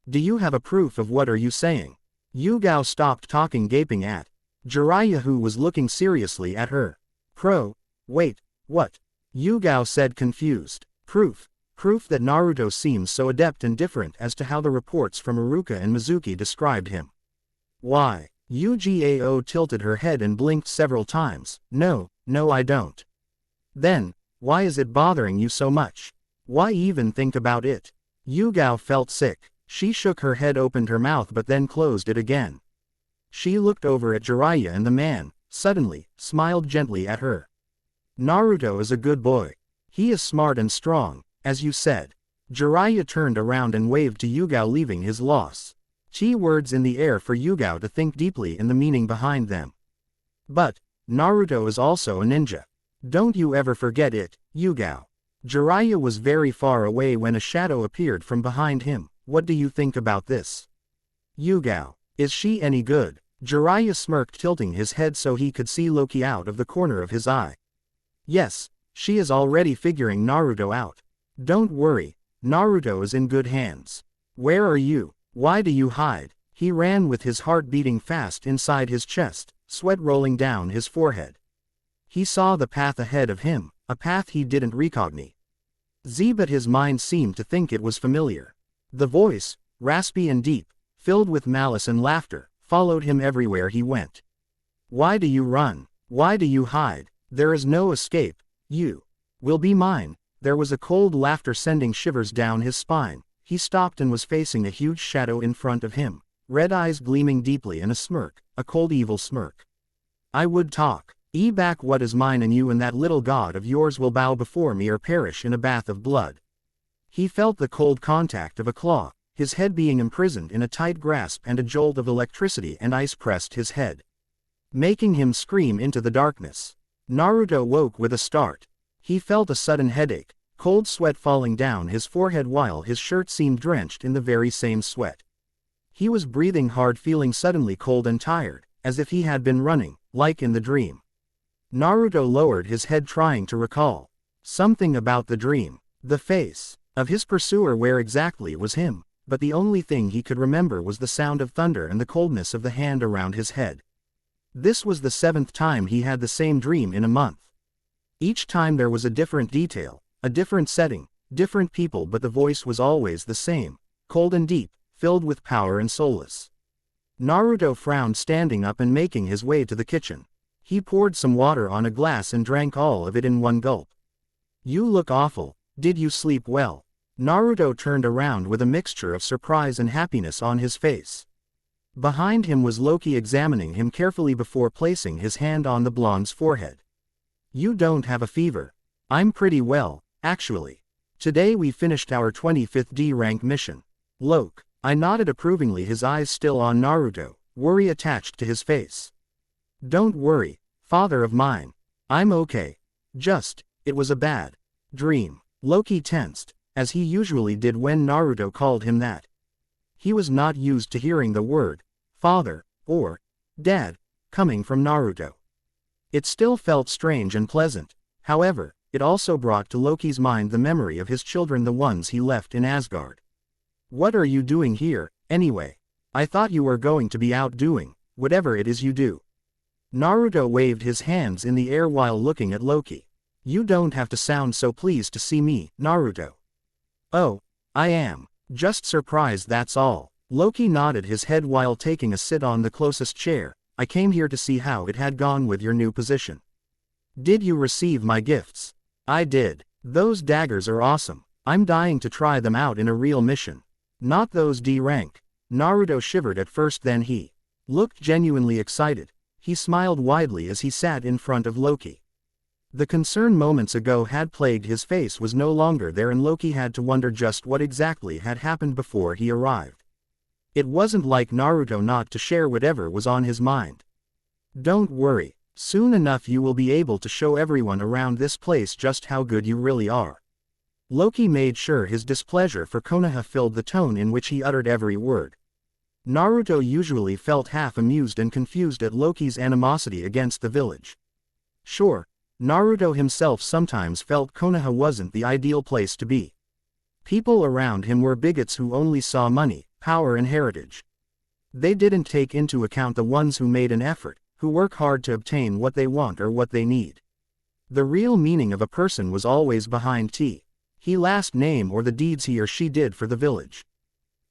Do you have a proof of what are you saying? Yugao stopped talking, gaping at Jiraiya, who was looking seriously at her. Wait, what? Yugao said, confused. Proof that Naruto seems so adept and different as to how the reports from Iruka and Mizuki described him. Why? Ugao tilted her head and blinked several times. No, I don't. Then, why is it bothering you so much? Why even think about it? Yugao felt sick. She shook her head, opened her mouth but then closed it again. She looked over at Jiraiya, and the man, suddenly, smiled gently at her. Naruto is a good boy. He is smart and strong, as you said. Jiraiya turned around and waved to Yugao, leaving his loss. Words in the air for Yugao to think deeply in the meaning behind them. But, Naruto is also a ninja. Don't you ever forget it, Yugao. Jiraiya was very far away when a shadow appeared from behind him. What do you think about this? Yugao, is she any good? Jiraiya smirked, tilting his head so he could see Loki out of the corner of his eye. Yes, she is already figuring Naruto out. Don't worry, Naruto is in good hands. Where are you? Why do you hide? He ran with his heart beating fast inside his chest, sweat rolling down his forehead. He saw the path ahead of him, a path he didn't recognize. But his mind seemed to think it was familiar. The voice, raspy and deep, filled with malice and laughter, followed him everywhere he went. Why do you run? Why do you hide? There is no escape. You will be mine. There was a cold laughter sending shivers down his spine. He stopped and was facing a huge shadow in front of him, red eyes gleaming deeply in a smirk, a cold evil smirk. I would talk. Back what is mine, and you and that little god of yours will bow before me or perish in a bath of blood. He felt the cold contact of a claw, his head being imprisoned in a tight grasp, and a jolt of electricity and ice pressed his head, making him scream into the darkness. Naruto woke with a start. He felt a sudden headache, cold sweat falling down his forehead while his shirt seemed drenched in the very same sweat. He was breathing hard, feeling suddenly cold and tired, as if he had been running, like in the dream. Naruto lowered his head, trying to recall something about the dream. The face of his pursuer, where exactly was him, but the only thing he could remember was the sound of thunder and the coldness of the hand around his head. This was the 7th time he had the same dream in a month. Each time there was a different detail, a different setting, different people, but the voice was always the same, cold and deep, filled with power and soulless. Naruto frowned, standing up and making his way to the kitchen. He poured some water on a glass and drank all of it in one gulp. You look awful. Did you sleep well? Naruto turned around with a mixture of surprise and happiness on his face. Behind him was Loki, examining him carefully before placing his hand on the blonde's forehead. You don't have a fever. I'm pretty well, actually. Today we finished our 25th D rank mission. Loki. I nodded approvingly, his eyes still on Naruto, worry attached to his face. Don't worry, father of mine. I'm okay. It was a bad dream. Loki tensed, as he usually did when Naruto called him that. He was not used to hearing the word father or dad coming from Naruto. It still felt strange and pleasant. However, it also brought to Loki's mind the memory of his children, the ones he left in Asgard. What are you doing here, anyway? I thought you were going to be out doing whatever it is you do. Naruto waved his hands in the air while looking at Loki. You don't have to sound so pleased to see me, Naruto. Oh, I am just surprised, that's all. Loki nodded his head while taking a sit on the closest chair. I came here to see how it had gone with your new position. Did you receive my gifts? I did. Those daggers are awesome. I'm dying to try them out in a real mission. Not those D rank. Naruto shivered at first, then he looked genuinely excited. He smiled widely as he sat in front of Loki. The concern moments ago had plagued his face was no longer there, and Loki had to wonder just what exactly had happened before he arrived. It wasn't like Naruto not to share whatever was on his mind. Don't worry, soon enough you will be able to show everyone around this place just how good you really are. Loki made sure his displeasure for Konoha filled the tone in which he uttered every word. Naruto usually felt half amused and confused at Loki's animosity against the village. Sure, Naruto himself sometimes felt Konoha wasn't the ideal place to be. People around him were bigots who only saw money, power and heritage. They didn't take into account the ones who made an effort, who work hard to obtain what they want or what they need. The real meaning of a person was always behind his last name or the deeds he or she did for the village.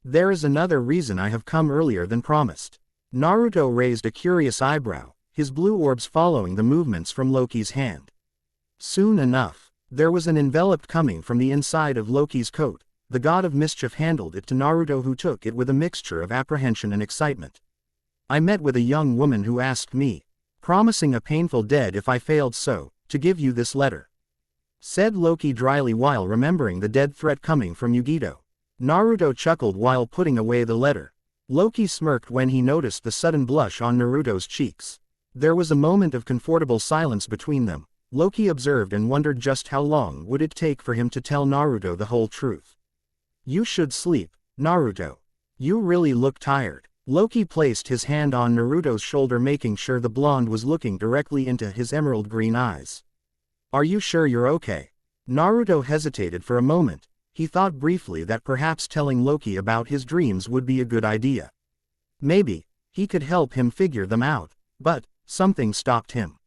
There is another reason I have come earlier than promised. Naruto raised a curious eyebrow, his blue orbs following the movements from Loki's hand. Soon enough, there was an envelope coming from the inside of Loki's coat. The god of mischief handed it to Naruto, who took it with a mixture of apprehension and excitement. I met with a young woman who asked me, promising a painful death if I failed, so, to give you this letter, said Loki dryly while remembering the dead threat coming from Yugito. Naruto chuckled while putting away the letter. Loki smirked when he noticed the sudden blush on Naruto's cheeks. There was a moment of comfortable silence between them. Loki observed and wondered just how long would it take for him to tell Naruto the whole truth. You should sleep, Naruto. You really look tired. Loki placed his hand on Naruto's shoulder, making sure the blonde was looking directly into his emerald green eyes. Are you sure you're okay? Naruto hesitated for a moment. He thought briefly that perhaps telling Loki about his dreams would be a good idea. Maybe he could help him figure them out, but something stopped him.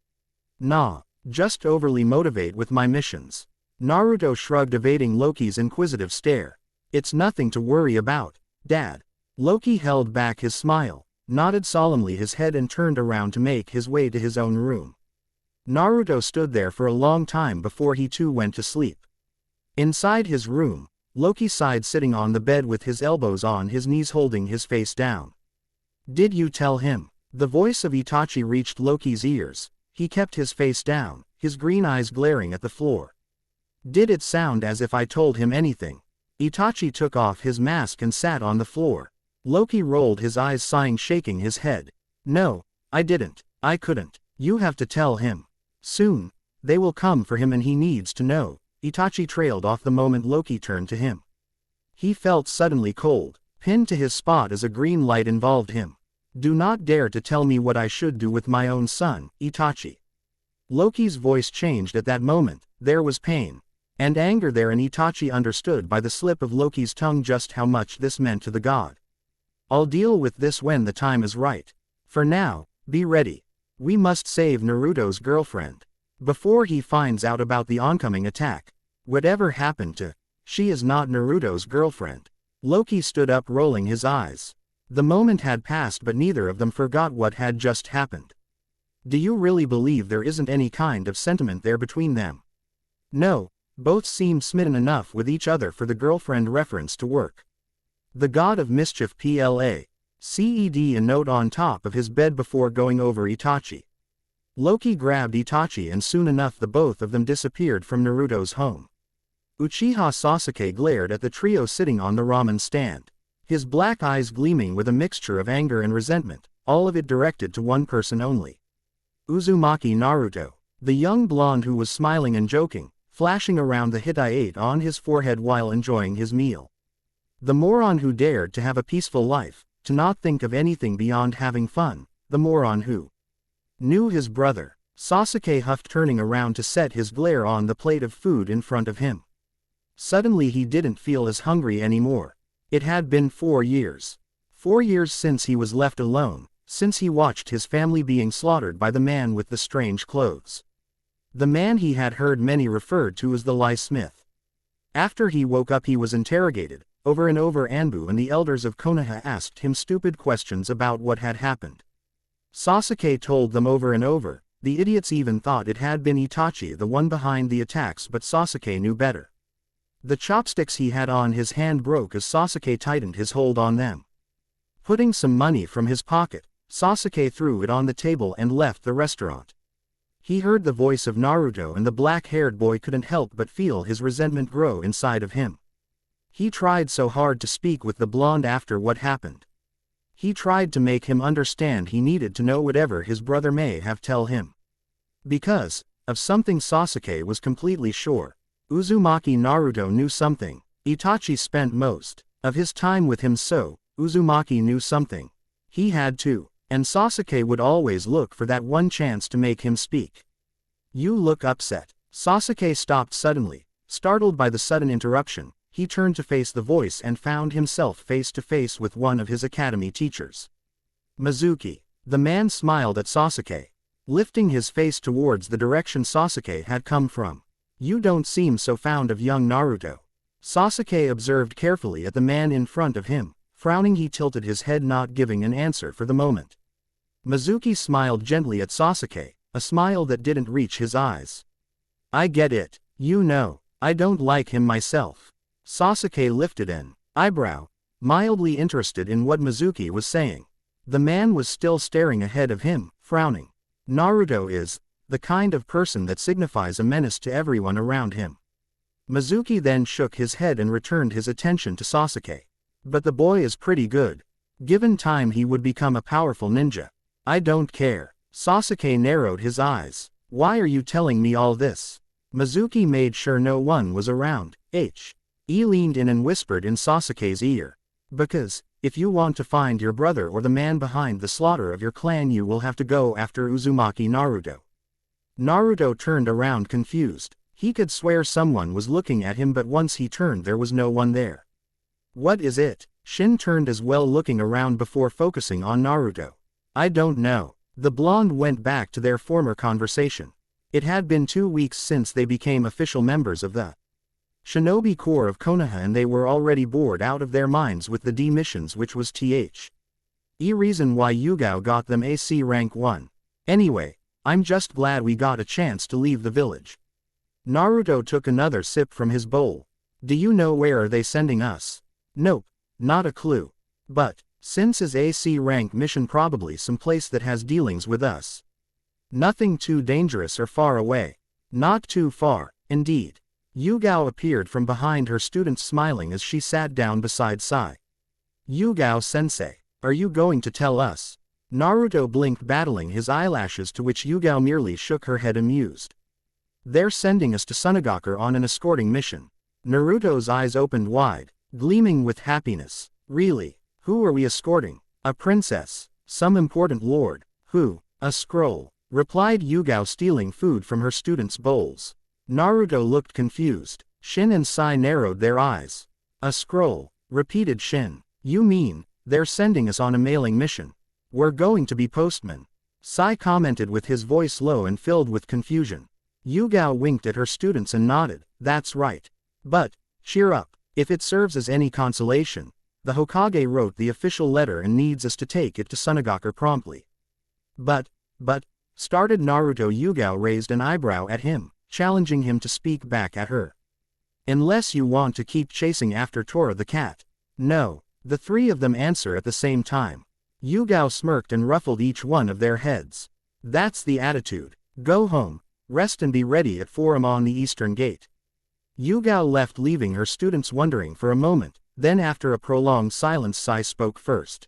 Nah, just overly motivate with my missions. Naruto shrugged, evading Loki's inquisitive stare. It's nothing to worry about, Dad. Loki held back his smile, nodded solemnly his head and turned around to make his way to his own room. Naruto stood there for a long time before he too went to sleep. Inside his room, Loki sighed, sitting on the bed with his elbows on his knees, holding his face down. Did you tell him? The voice of Itachi reached Loki's ears. He kept his face down, his green eyes glaring at the floor. Did it sound as if I told him anything? Itachi took off his mask and sat on the floor. Loki rolled his eyes, sighing, shaking his head. No, I didn't. I couldn't. You have to tell him. Soon, they will come for him and he needs to know. Itachi trailed off the moment Loki turned to him. He felt suddenly cold, pinned to his spot as a green light involved him. Do not dare to tell me what I should do with my own son, Itachi. Loki's voice changed at that moment. There was pain and anger there, and Itachi understood by the slip of Loki's tongue just how much this meant to the god. I'll deal with this when the time is right. For now, be ready. We must save Naruto's girlfriend before he finds out about the oncoming attack. Whatever happened to, she is not Naruto's girlfriend. Loki stood up, rolling his eyes. The moment had passed, but neither of them forgot what had just happened. Do you really believe there isn't any kind of sentiment there between them? No, both seemed smitten enough with each other for the girlfriend reference to work. The god of mischief placed a note on top of his bed before going over Itachi. Loki grabbed Itachi and soon enough the both of them disappeared from Naruto's home. Uchiha Sasuke glared at the trio sitting on the ramen stand, his black eyes gleaming with a mixture of anger and resentment, all of it directed to one person only. Uzumaki Naruto, the young blonde who was smiling and joking, flashing around the hitai on his forehead while enjoying his meal. The moron who dared to have a peaceful life, to not think of anything beyond having fun, the moron who knew his brother. Sasuke huffed, turning around to set his glare on the plate of food in front of him. Suddenly he didn't feel as hungry anymore. It had been 4 years. 4 years since he was left alone, since he watched his family being slaughtered by the man with the strange clothes. The man he had heard many referred to as the Lie Smith. After he woke up he was interrogated, over and over. Anbu and the elders of Konoha asked him stupid questions about what had happened. Sasuke told them over and over. The idiots even thought it had been Itachi the one behind the attacks, but Sasuke knew better. The chopsticks he had on his hand broke as Sasuke tightened his hold on them. Putting some money from his pocket, Sasuke threw it on the table and left the restaurant. He heard the voice of Naruto and the black-haired boy couldn't help but feel his resentment grow inside of him. He tried so hard to speak with the blonde after what happened. He tried to make him understand he needed to know whatever his brother may have tell him. Because of something Sasuke was completely sure. Uzumaki Naruto knew something. Itachi spent most of his time with him, so Uzumaki knew something. He had to. And Sasuke would always look for that one chance to make him speak. You look upset. Sasuke stopped suddenly. Startled by the sudden interruption, he turned to face the voice and found himself face to face with one of his academy teachers. Mizuki. The man smiled at Sasuke, lifting his face towards the direction Sasuke had come from. You don't seem so fond of young Naruto. Sasuke observed carefully at the man in front of him. Frowning, he tilted his head, not giving an answer for the moment. Mizuki smiled gently at Sasuke, a smile that didn't reach his eyes. I get it. You know, I don't like him myself. Sasuke lifted an eyebrow, mildly interested in what Mizuki was saying. The man was still staring ahead of him, frowning. Naruto is the kind of person that signifies a menace to everyone around him. Mizuki then shook his head and returned his attention to Sasuke. But the boy is pretty good. Given time, he would become a powerful ninja. I don't care. Sasuke narrowed his eyes. Why are you telling me all this? Mizuki made sure no one was around. He leaned in and whispered in Sasuke's ear. Because, if you want to find your brother or the man behind the slaughter of your clan, you will have to go after Uzumaki Naruto. Naruto turned around confused. He could swear someone was looking at him, but once he turned there was no one there. What is it? Shin turned as well, looking around before focusing on Naruto. I don't know. The blonde went back to their former conversation. It had been 2 weeks since they became official members of the Shinobi Corps of Konoha, and they were already bored out of their minds with the D missions, which was the reason why Yugao got them AC rank 1. Anyway, I'm just glad we got a chance to leave the village. Naruto took another sip from his bowl. Do you know where are they sending us? Nope, not a clue. But, since his AC rank mission, probably someplace that has dealings with us. Nothing too dangerous or far away. Not too far, indeed. Yugao appeared from behind her students, smiling as she sat down beside Sai. Yugao-sensei, are you going to tell us? Naruto blinked, battling his eyelashes, to which Yugao merely shook her head, amused. They're sending us to Sunagakure on an escorting mission. Naruto's eyes opened wide, gleaming with happiness. Really? Who are we escorting? A princess? Some important lord? Who? A scroll, replied Yugao, stealing food from her students' bowls. Naruto looked confused. Shin and Sai narrowed their eyes. A scroll, repeated Shin. You mean, they're sending us on a mailing mission? We're going to be postmen. Sai commented with his voice low and filled with confusion. Yugao winked at her students and nodded. That's right. But, cheer up, if it serves as any consolation. The Hokage wrote the official letter and needs us to take it to Sunagakure promptly. But, started Naruto. Yugao raised an eyebrow at him, challenging him to speak back at her. Unless you want to keep chasing after Tora the cat. No, the three of them answer at the same time. Yugao smirked and ruffled each one of their heads. That's the attitude. Go home, rest and be ready at 4 am on the eastern gate. Yugao left, leaving her students wondering for a moment. Then after a prolonged silence, Sai spoke first.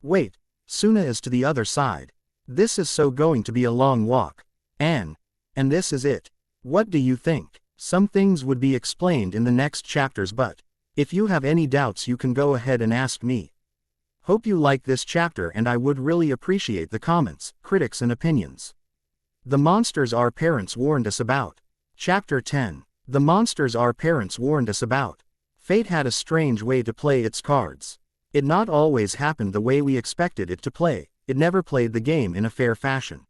Wait, Suna is to the other side. This is so going to be a long walk. And this is it. What do you think? Some things would be explained in the next chapters, but if you have any doubts you can go ahead and ask me. Hope you like this chapter, and I would really appreciate the comments, critics and opinions. The monsters our parents warned us about. Chapter 10. The monsters our parents warned us about. Fate had a strange way to play its cards. It not always happened the way we expected it to play. It never played the game in a fair fashion.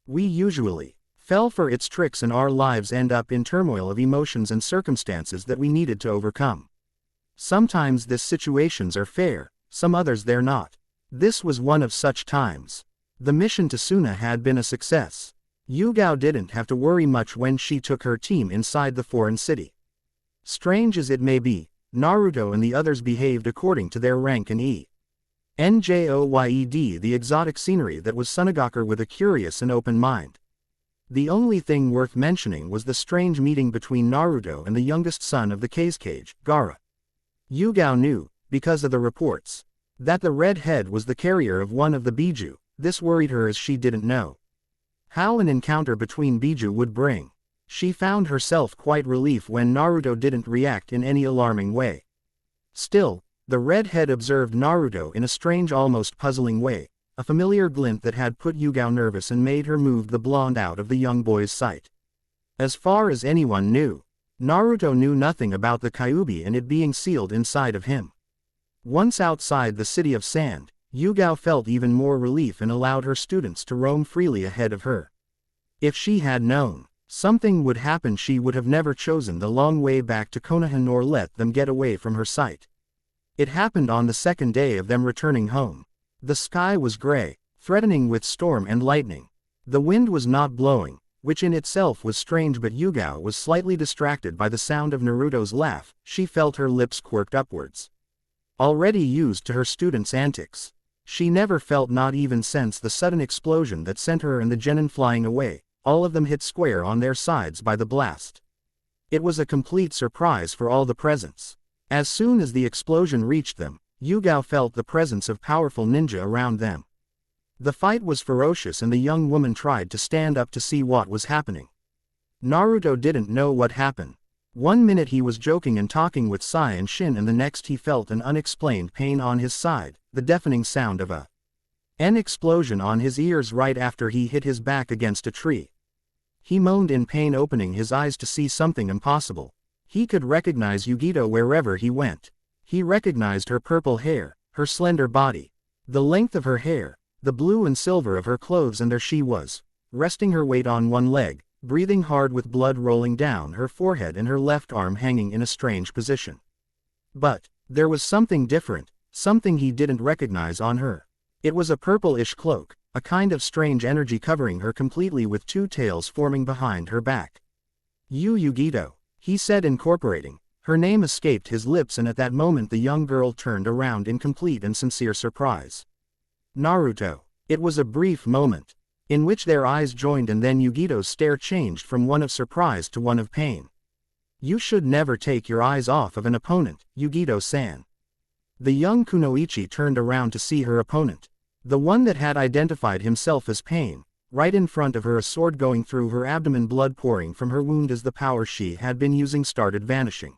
We usually fell for its tricks, and our lives end up in turmoil of emotions and circumstances that we needed to overcome. Sometimes these situations are fair, some others they're not. This was one of such times. The mission to Suna had been a success. Yugao didn't have to worry much when she took her team inside the foreign city. Strange as it may be, Naruto and the others behaved according to their rank and enjoyed the exotic scenery that was Sunagakure with a curious and open mind. The only thing worth mentioning was the strange meeting between Naruto and the youngest son of the Kazekage, Gaara. Yugao knew, because of the reports, that the redhead was the carrier of one of the Biju. This worried her, as she didn't know how an encounter between Biju would bring. She found herself quite relieved when Naruto didn't react in any alarming way. Still, the redhead observed Naruto in a strange, almost puzzling way, a familiar glint that had put Yugao nervous and made her move the blonde out of the young boy's sight. As far as anyone knew, Naruto knew nothing about the Kyuubi and it being sealed inside of him. Once outside the city of sand, Yugao felt even more relief and allowed her students to roam freely ahead of her. If she had known something would happen, she would have never chosen the long way back to Konoha nor let them get away from her sight. It happened on the second day of them returning home. The sky was gray, threatening with storm and lightning. The wind was not blowing, which in itself was strange, but Yugao was slightly distracted by the sound of Naruto's laugh. She felt her lips quirked upwards. Already used to her students' antics, she never felt, not even since the sudden explosion that sent her and the genin flying away, all of them hit square on their sides by the blast. It was a complete surprise for all the presents. As soon as the explosion reached them, Yugao felt the presence of powerful ninja around them. The fight was ferocious and the young woman tried to stand up to see what was happening. Naruto didn't know what happened. One minute he was joking and talking with Sai and Shin, and the next he felt an unexplained pain on his side, the deafening sound of an explosion on his ears right after he hit his back against a tree. He moaned in pain, opening his eyes to see something impossible. He could recognize Yugito wherever he went. He recognized her purple hair, her slender body, the length of her hair, the blue and silver of her clothes, and there she was, resting her weight on one leg, breathing hard with blood rolling down her forehead and her left arm hanging in a strange position. But there was something different, something he didn't recognize on her. It was a purple-ish cloak, a kind of strange energy covering her completely with two tails forming behind her back. Yugito, he said, incorporating. Her name escaped his lips, and at that moment the young girl turned around in complete and sincere surprise. Naruto. It was a brief moment, in which their eyes joined, and then Yugito's stare changed from one of surprise to one of pain. You should never take your eyes off of an opponent, Yugito-san. The young kunoichi turned around to see her opponent, the one that had identified himself as Pain, right in front of her, a sword going through her abdomen, blood pouring from her wound as the power she had been using started vanishing.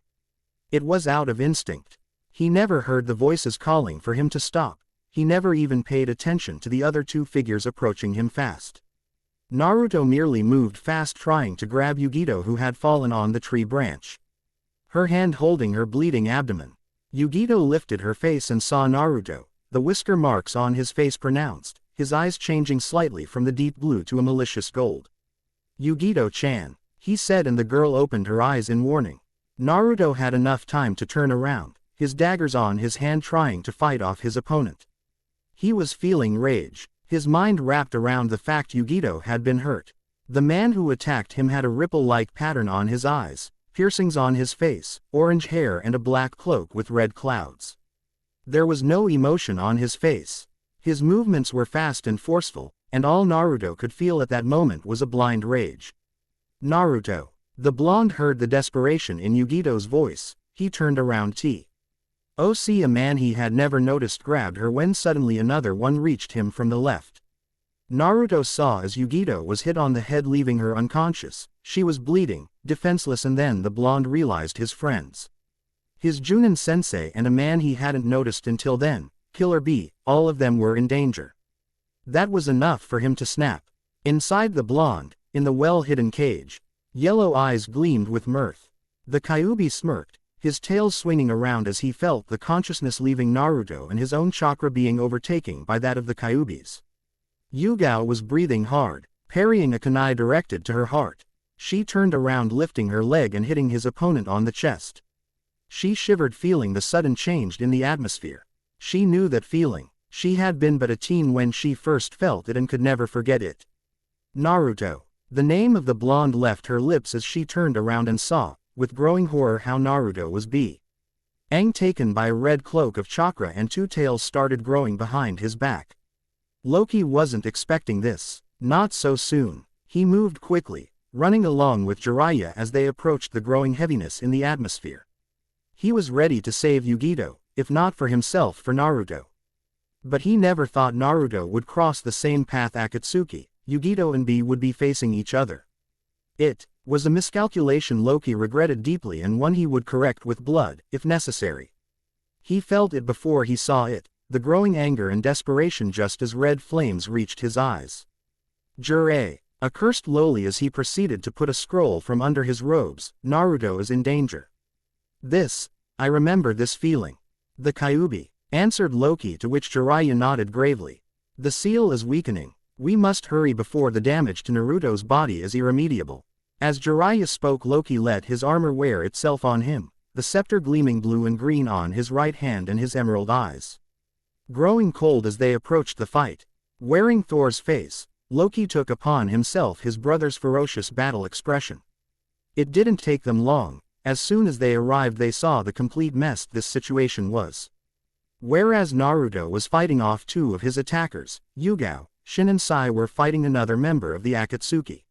It was out of instinct. He never heard the voices calling for him to stop. He never even paid attention to the other two figures approaching him fast. Naruto merely moved fast, trying to grab Yugito, who had fallen on the tree branch, her hand holding her bleeding abdomen. Yugito lifted her face and saw Naruto, the whisker marks on his face pronounced, his eyes changing slightly from the deep blue to a malicious gold. Yugito-chan, he said, and the girl opened her eyes in warning. Naruto had enough time to turn around, his daggers on his hand, trying to fight off his opponent. He was feeling rage, his mind wrapped around the fact Yugito had been hurt. The man who attacked him had a ripple-like pattern on his eyes, piercings on his face, orange hair, and a black cloak with red clouds. There was no emotion on his face. His movements were fast and forceful, and all Naruto could feel at that moment was a blind rage. Naruto. The blonde heard the desperation in Yugito's voice. He turned around. A man he had never noticed grabbed her when suddenly another one reached him from the left. Naruto saw as Yugito was hit on the head, leaving her unconscious. She was bleeding, defenseless, and then the blonde realized his friends. His Junin sensei and a man he hadn't noticed until then, Killer B, all of them were in danger. That was enough for him to snap. Inside the blonde, in the well-hidden cage, yellow eyes gleamed with mirth. The Kyuubi smirked, his tail swinging around as he felt the consciousness leaving Naruto and his own chakra being overtaken by that of the Kyuubis. Yugao was breathing hard, parrying a kunai directed to her heart. She turned around, lifting her leg and hitting his opponent on the chest. She shivered, feeling the sudden change in the atmosphere. She knew that feeling. She had been but a teen when she first felt it and could never forget it. Naruto. The name of the blonde left her lips as she turned around and saw, with growing horror, how Naruto was being taken by a red cloak of chakra, and two tails started growing behind his back. Loki wasn't expecting this. Not so soon. He moved quickly, running along with Jiraiya as they approached the growing heaviness in the atmosphere. He was ready to save Yugito, if not for himself, for Naruto. But he never thought Naruto would cross the same path Akatsuki, Yugito and B would be facing each other. It was a miscalculation Loki regretted deeply and one he would correct with blood, if necessary. He felt it before he saw it, the growing anger and desperation just as red flames reached his eyes. Jure, accursed lowly as he proceeded to put a scroll from under his robes, Naruto is in danger. I remember this feeling. The Kyuubi, answered Loki, to which Jiraiya nodded gravely. The seal is weakening. We must hurry before the damage to Naruto's body is irremediable. As Jiraiya spoke, Loki let his armor wear itself on him, the scepter gleaming blue and green on his right hand and his emerald eyes. Growing cold as they approached the fight, wearing Thor's face, Loki took upon himself his brother's ferocious battle expression. It didn't take them long. As soon as they arrived they saw the complete mess this situation was. Whereas Naruto was fighting off two of his attackers, Yugao, Shin and Sai were fighting another member of the Akatsuki.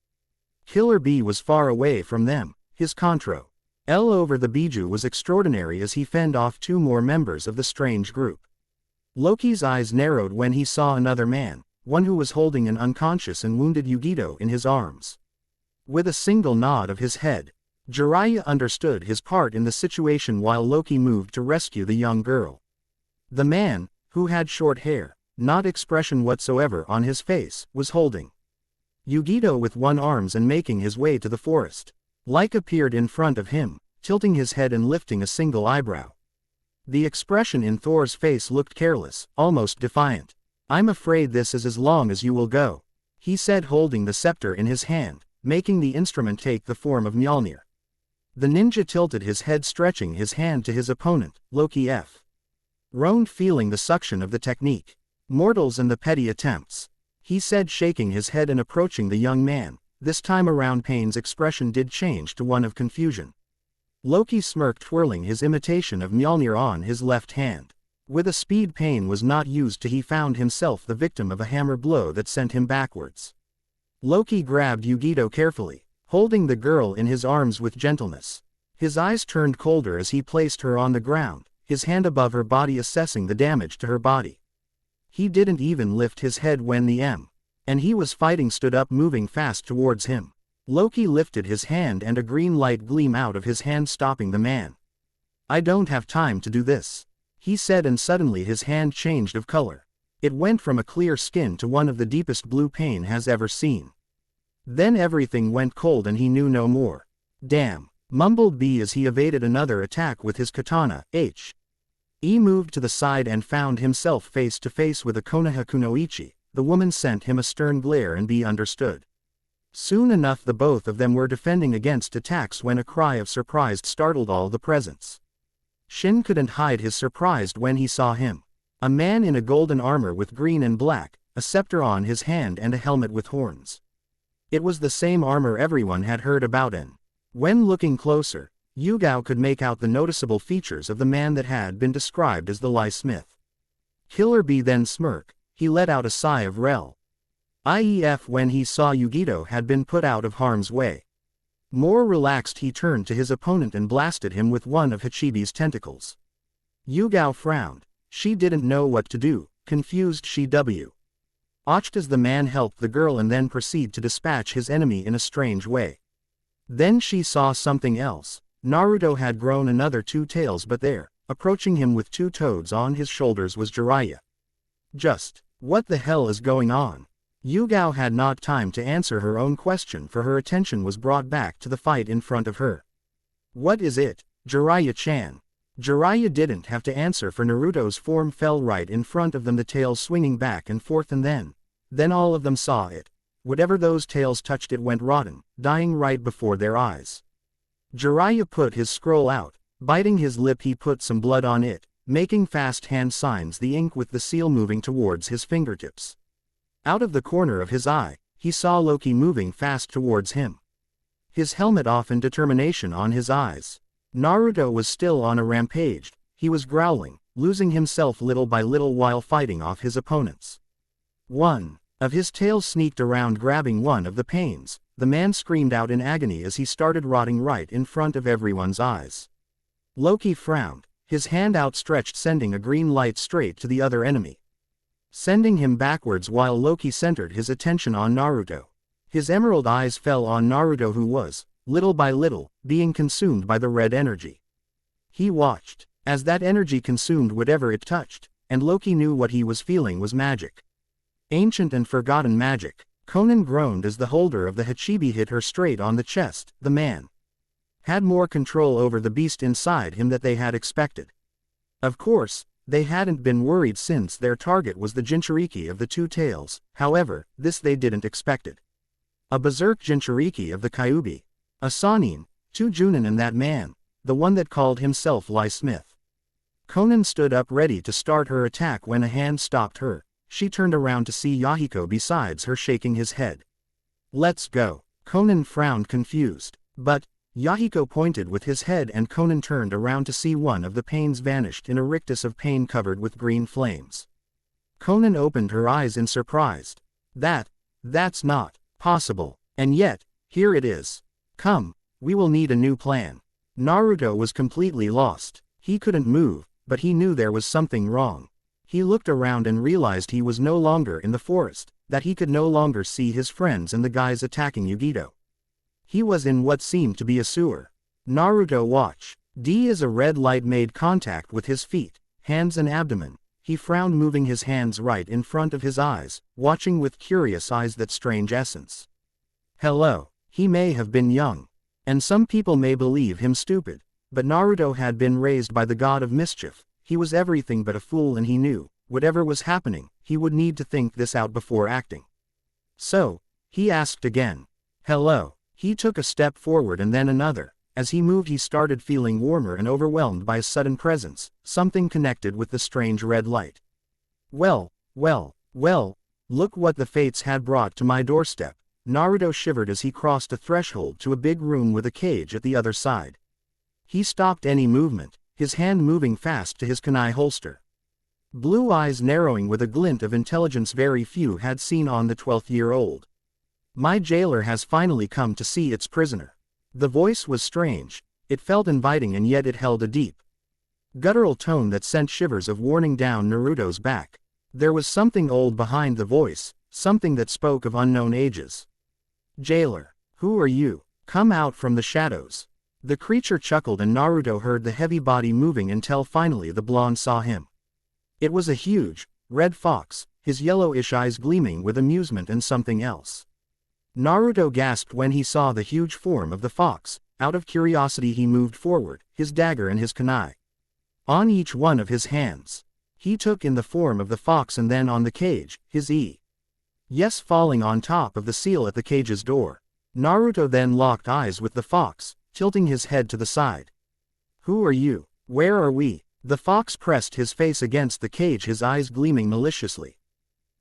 Killer Bee was far away from them, his control over the Biju was extraordinary as he fended off two more members of the strange group. Loki's eyes narrowed when he saw another man, one who was holding an unconscious and wounded Yugito in his arms. With a single nod of his head, Jiraiya understood his part in the situation while Loki moved to rescue the young girl. The man, who had short hair, not expression whatsoever on his face, was holding Yugito with one arm and making his way to the forest. Like appeared in front of him, tilting his head and lifting a single eyebrow. The expression in Thor's face looked careless, almost defiant. I'm afraid this is as long as you will go, he said, holding the scepter in his hand, making the instrument take the form of Mjolnir. The ninja tilted his head, stretching his hand to his opponent, Loki F. Roaned, feeling the suction of the technique. Mortals and the petty attempts, he said, shaking his head and approaching the young man. This time around Pain's expression did change to one of confusion. Loki smirked, twirling his imitation of Mjolnir on his left hand. With a speed Pain was not used to, he found himself the victim of a hammer blow that sent him backwards. Loki grabbed Yugito carefully, holding the girl in his arms with gentleness. His eyes turned colder as he placed her on the ground, his hand above her body assessing the damage to her body. He didn't even lift his head when the and he was fighting stood up, moving fast towards him. Loki lifted his hand and a green light gleamed out of his hand, stopping the man. I don't have time to do this, he said, and suddenly his hand changed of color. It went from a clear skin to one of the deepest blue Pain has ever seen. Then everything went cold and he knew no more. Damn, mumbled B as he evaded another attack with his katana. He moved to the side and found himself face to face with a Konoha Kunoichi. The woman sent him a stern glare and B understood. Soon enough the both of them were defending against attacks when a cry of surprise startled all the presence. Shin couldn't hide his surprise when he saw him. A man in a golden armor with green and black, a scepter on his hand and a helmet with horns. It was the same armor everyone had heard about, and when looking closer, Yugao could make out the noticeable features of the man that had been described as the Lie Smith. Killer Bee then smirked. He let out a sigh of relief when he saw Yugito had been put out of harm's way. More relaxed, he turned to his opponent and blasted him with one of Hachibi's tentacles. Yugao frowned. She didn't know what to do, confused she watched as the man helped the girl and then proceed to dispatch his enemy in a strange way. Then she saw something else. Naruto had grown another 2 tails, but there, approaching him with 2 toads on his shoulders, was Jiraiya. What the hell is going on? Yugao had not time to answer her own question, for her attention was brought back to the fight in front of her. What is it, Jiraiya-chan? Jiraiya didn't have to answer, for Naruto's form fell right in front of them, the tails swinging back and forth, and then all of them saw it. Whatever those tails touched, it went rotten, dying right before their eyes. Jiraiya put his scroll out. Biting his lip, he put some blood on it, making fast hand signs, the ink with the seal moving towards his fingertips. Out of the corner of his eye, he saw Loki moving fast towards him. His helmet off and determination on his eyes. Naruto was still on a rampage. He was growling, losing himself little by little while fighting off his opponents. One of his tails sneaked around, grabbing one of the Pains. The man screamed out in agony as he started rotting right in front of everyone's eyes. Loki frowned, his hand outstretched, sending a green light straight to the other enemy, sending him backwards while Loki centered his attention on Naruto. His emerald eyes fell on Naruto, who was little by little, being consumed by the red energy. He watched, as that energy consumed whatever it touched, and Loki knew what he was feeling was magic. Ancient and forgotten magic. Conan groaned as the holder of the Hachibi hit her straight on the chest. The man had more control over the beast inside him than they had expected. Of course, they hadn't been worried since their target was the Jinchuriki of the two tails, however, this they didn't expected. A berserk Jinchuriki of the Kyuubi. A Sannin, two Junin and that man, the one that called himself Ly Smith. Conan stood up ready to start her attack when a hand stopped her. She turned around to see Yahiko besides her shaking his head. Let's go. Conan frowned confused. But, Yahiko pointed with his head and Conan turned around to see one of the panes vanished in a rictus of pain covered with green flames. Conan opened her eyes in surprise. That's not possible. And yet, here it is. Come, we will need a new plan. Naruto was completely lost. He couldn't move, but he knew there was something wrong. He looked around and realized he was no longer in the forest, that he could no longer see his friends and the guys attacking Yugito. He was in what seemed to be a sewer. Naruto watch. D as a red light made contact with his feet, hands and abdomen. He frowned moving his hands right in front of his eyes, watching with curious eyes that strange essence. Hello. He may have been young. And some people may believe him stupid. But Naruto had been raised by the god of mischief. He was everything but a fool and he knew, whatever was happening, he would need to think this out before acting. So, he asked again. Hello. He took a step forward and then another. As he moved he started feeling warmer and overwhelmed by a sudden presence, something connected with the strange red light. Well, look what the fates had brought to my doorstep. Naruto shivered as he crossed a threshold to a big room with a cage at the other side. He stopped any movement, his hand moving fast to his kunai holster. Blue eyes narrowing with a glint of intelligence very few had seen on the 12th-year-old. My jailer has finally come to see its prisoner. The voice was strange, it felt inviting and yet it held a deep, guttural tone that sent shivers of warning down Naruto's back. There was something old behind the voice, something that spoke of unknown ages. Jailer, who are you? Come out from the shadows. The creature chuckled and Naruto heard the heavy body moving until finally the blonde saw him. It was a huge, red fox, his yellowish eyes gleaming with amusement and something else. Naruto gasped when he saw the huge form of the fox. Out of curiosity he moved forward, his dagger and his kunai on each one of his hands. He took in the form of the fox and then on the cage, his yes falling on top of the seal at the cage's door. Naruto then locked eyes with the fox, tilting his head to the side. Who are you? Where are we? The fox pressed his face against the cage, his eyes gleaming maliciously.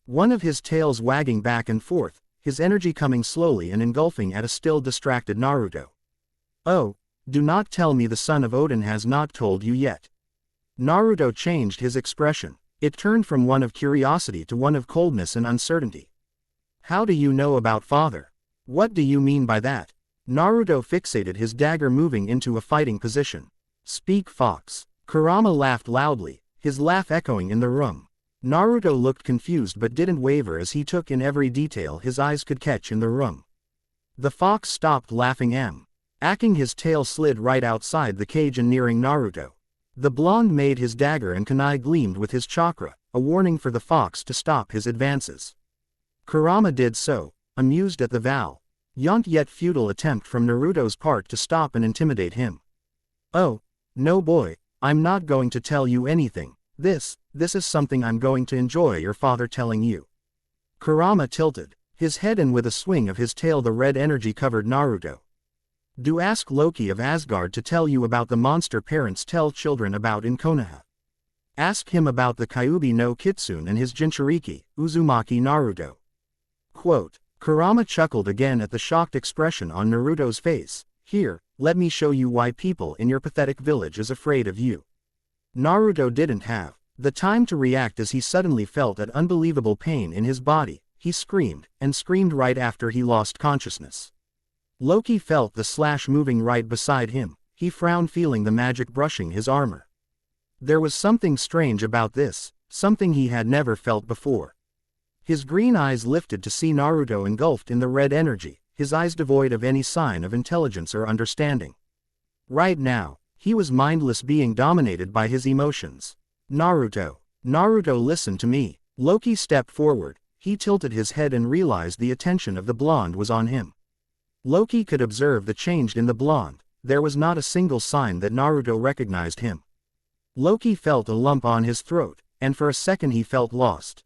One of his tails wagging back and forth, his energy coming slowly and engulfing at a still distracted Naruto. Oh, do not tell me the son of Odin has not told you yet. Naruto changed his expression. It turned from one of curiosity to one of coldness and uncertainty. How do you know about father? What do you mean by that? Naruto fixated his dagger moving into a fighting position. Speak, fox. Kurama laughed loudly, his laugh echoing in the room. Naruto looked confused but didn't waver as he took in every detail his eyes could catch in the room. The fox stopped laughing acking his tail slid right outside the cage and nearing Naruto. The blonde made his dagger and kunai gleamed with his chakra, a warning for the fox to stop his advances. Kurama did so, amused at the valiant yet futile attempt from Naruto's part to stop and intimidate him. Oh, no boy, I'm not going to tell you anything. This is something I'm going to enjoy your father telling you. Kurama tilted his head and with a swing of his tail the red energy covered Naruto. Do ask Loki of Asgard to tell you about the monster parents tell children about in Konoha. Ask him about the Kyuubi no Kitsune and his Jinchuriki, Uzumaki Naruto. Quote. Kurama chuckled again at the shocked expression on Naruto's face. Here, let me show you why people in your pathetic village is afraid of you. Naruto didn't have the time to react as he suddenly felt an unbelievable pain in his body. He screamed, and screamed right after he lost consciousness. Loki felt the slash moving right beside him. He frowned feeling the magic brushing his armor. There was something strange about this, something he had never felt before. His green eyes lifted to see Naruto engulfed in the red energy, his eyes devoid of any sign of intelligence or understanding. Right now, he was mindless, being dominated by his emotions. Naruto. Naruto, listen to me. Loki stepped forward. He tilted his head and realized the attention of the blonde was on him. Loki could observe the change in the blonde. There was not a single sign that Naruto recognized him. Loki felt a lump on his throat, and for a second he felt lost.